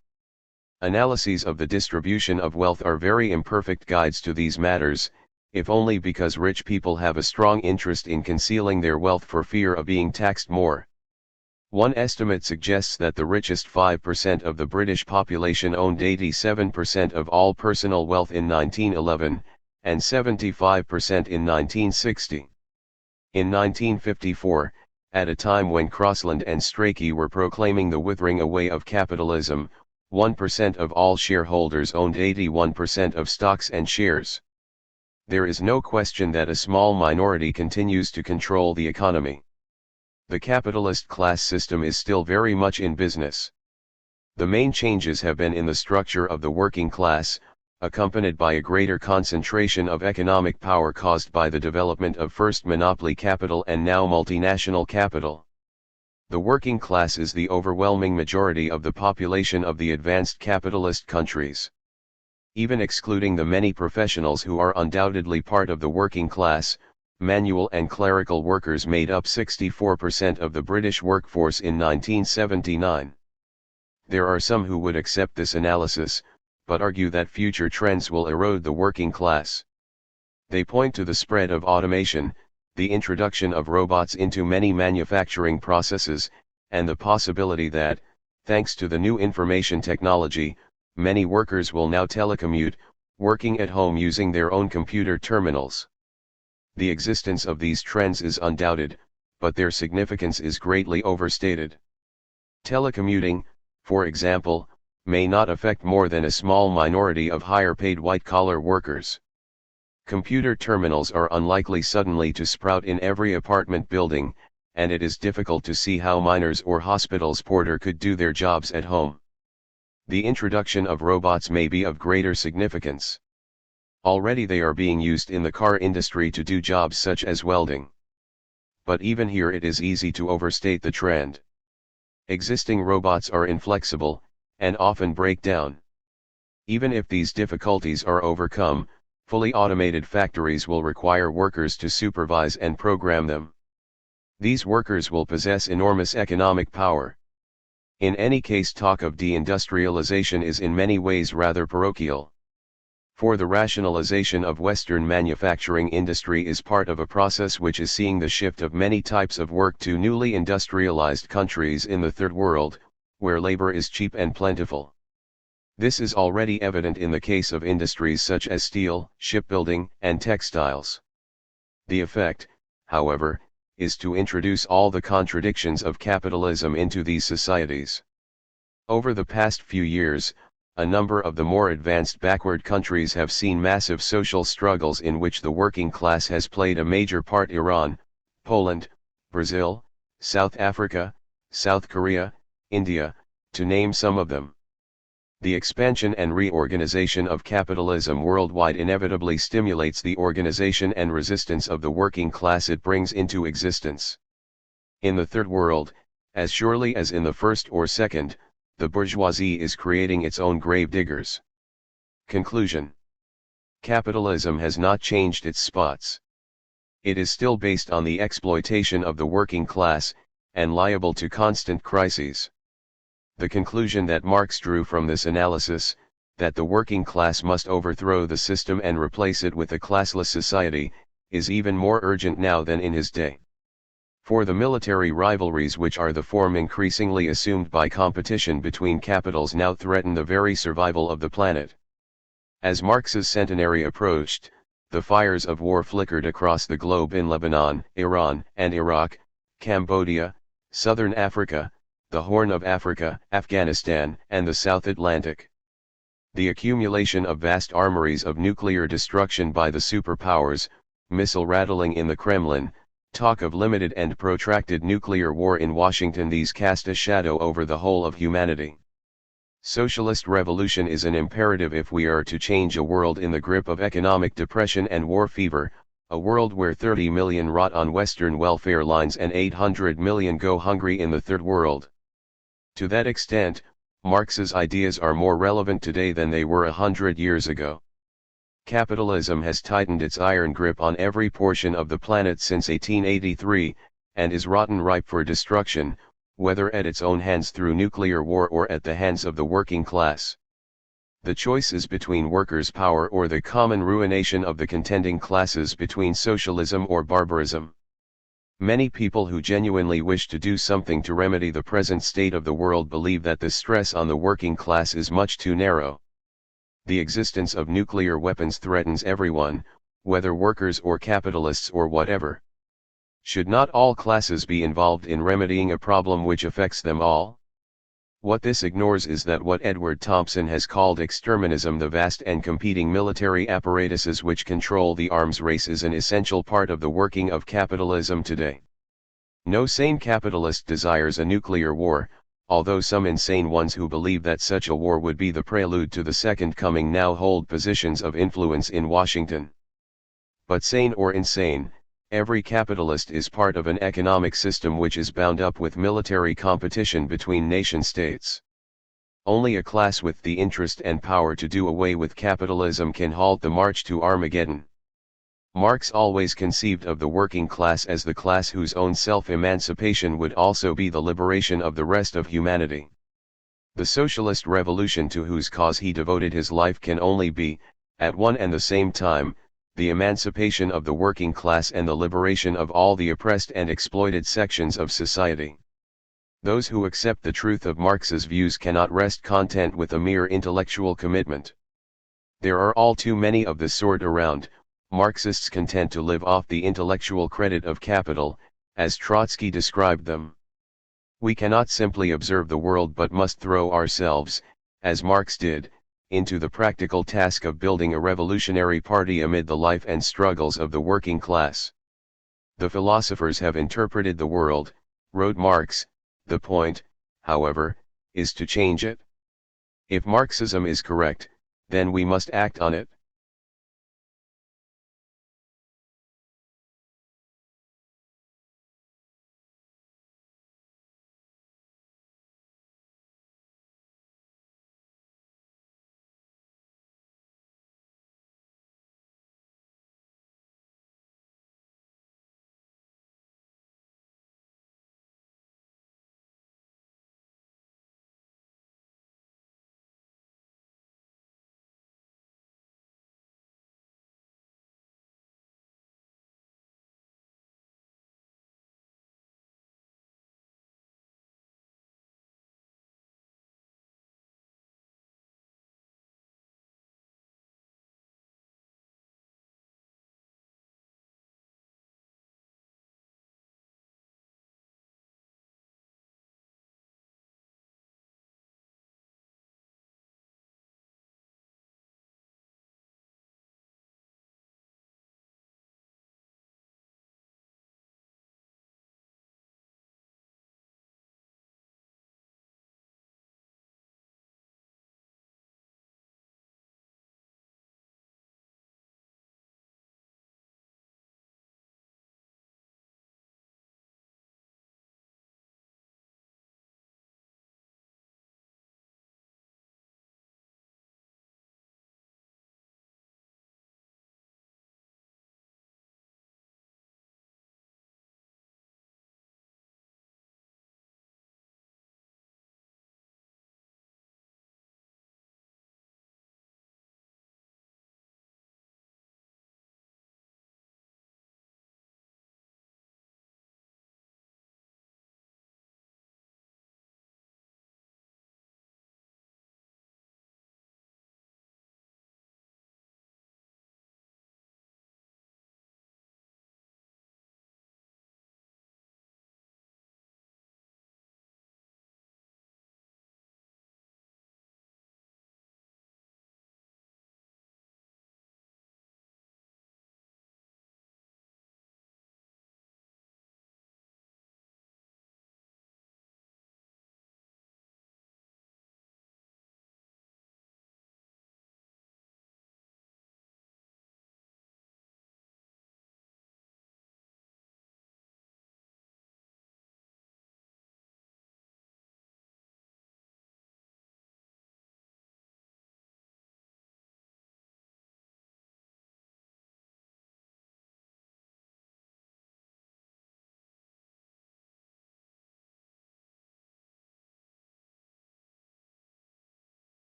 Analyses of the distribution of wealth are very imperfect guides to these matters, if only because rich people have a strong interest in concealing their wealth for fear of being taxed more. One estimate suggests that the richest 5% of the British population owned 87% of all personal wealth in 1911, and 75% in 1960. In 1954, at a time when Crossland and Strachey were proclaiming the withering away of capitalism, 1% of all shareholders owned 81% of stocks and shares. There is no question that a small minority continues to control the economy. The capitalist class system is still very much in business. The main changes have been in the structure of the working class, accompanied by a greater concentration of economic power caused by the development of first monopoly capital and now multinational capital. The working class is the overwhelming majority of the population of the advanced capitalist countries. Even excluding the many professionals who are undoubtedly part of the working class, manual and clerical workers made up 64% of the British workforce in 1979. There are some who would accept this analysis, but argue that future trends will erode the working class. They point to the spread of automation, the introduction of robots into many manufacturing processes, and the possibility that, thanks to the new information technology, many workers will now telecommute, working at home using their own computer terminals. The existence of these trends is undoubted, but their significance is greatly overstated. Telecommuting, for example, may not affect more than a small minority of higher-paid white-collar workers. Computer terminals are unlikely suddenly to sprout in every apartment building, and it is difficult to see how miners or hospitals porter could do their jobs at home. The introduction of robots may be of greater significance. Already they are being used in the car industry to do jobs such as welding. But even here it is easy to overstate the trend. Existing robots are inflexible, and often break down. Even if these difficulties are overcome, fully automated factories will require workers to supervise and program them. These workers will possess enormous economic power. In any case, talk of deindustrialization is in many ways rather parochial. For the rationalization of Western manufacturing industry is part of a process which is seeing the shift of many types of work to newly industrialized countries in the Third World, where labor is cheap and plentiful. This is already evident in the case of industries such as steel, shipbuilding, and textiles. The effect, however, is to introduce all the contradictions of capitalism into these societies. Over the past few years, a number of the more advanced backward countries have seen massive social struggles in which the working class has played a major part: Iran, Poland, Brazil, South Africa, South Korea, India, to name some of them. The expansion and reorganization of capitalism worldwide inevitably stimulates the organization and resistance of the working class it brings into existence. In the Third World, as surely as in the first or second, the bourgeoisie is creating its own grave diggers. Conclusion. Capitalism has not changed its spots. It is still based on the exploitation of the working class, and liable to constant crises. The conclusion that Marx drew from this analysis, that the working class must overthrow the system and replace it with a classless society, is even more urgent now than in his day. For the military rivalries which are the form increasingly assumed by competition between capitals now threaten the very survival of the planet. As Marx's centenary approached, the fires of war flickered across the globe in Lebanon, Iran and Iraq, Cambodia, Southern Africa, the Horn of Africa, Afghanistan, and the South Atlantic. The accumulation of vast armories of nuclear destruction by the superpowers, missile rattling in the Kremlin, talk of limited and protracted nuclear war in Washington, these cast a shadow over the whole of humanity. Socialist revolution is an imperative if we are to change a world in the grip of economic depression and war fever, a world where 30 million rot on Western welfare lines and 800 million go hungry in the Third World. To that extent, Marx's ideas are more relevant today than they were 100 years ago. Capitalism has tightened its iron grip on every portion of the planet since 1883, and is rotten ripe for destruction, whether at its own hands through nuclear war or at the hands of the working class. The choice is between workers' power or the common ruination of the contending classes, between socialism or barbarism. Many people who genuinely wish to do something to remedy the present state of the world believe that the stress on the working class is much too narrow. The existence of nuclear weapons threatens everyone, whether workers or capitalists or whatever. Should not all classes be involved in remedying a problem which affects them all? What this ignores is that what Edward Thompson has called exterminism, the vast and competing military apparatuses which control the arms race, is an essential part of the working of capitalism today. No sane capitalist desires a nuclear war, although some insane ones who believe that such a war would be the prelude to the second coming now hold positions of influence in Washington. But sane or insane, every capitalist is part of an economic system which is bound up with military competition between nation-states. Only a class with the interest and power to do away with capitalism can halt the march to Armageddon. Marx always conceived of the working class as the class whose own self-emancipation would also be the liberation of the rest of humanity. The socialist revolution to whose cause he devoted his life can only be, at one and the same time, the emancipation of the working class and the liberation of all the oppressed and exploited sections of society. Those who accept the truth of Marx's views cannot rest content with a mere intellectual commitment. There are all too many of the sort around, Marxists content to live off the intellectual credit of capital, as Trotsky described them. We cannot simply observe the world but must throw ourselves, as Marx did, into the practical task of building a revolutionary party amid the life and struggles of the working class. The philosophers have interpreted the world, wrote Marx, the point, however, is to change it. If Marxism is correct, then we must act on it.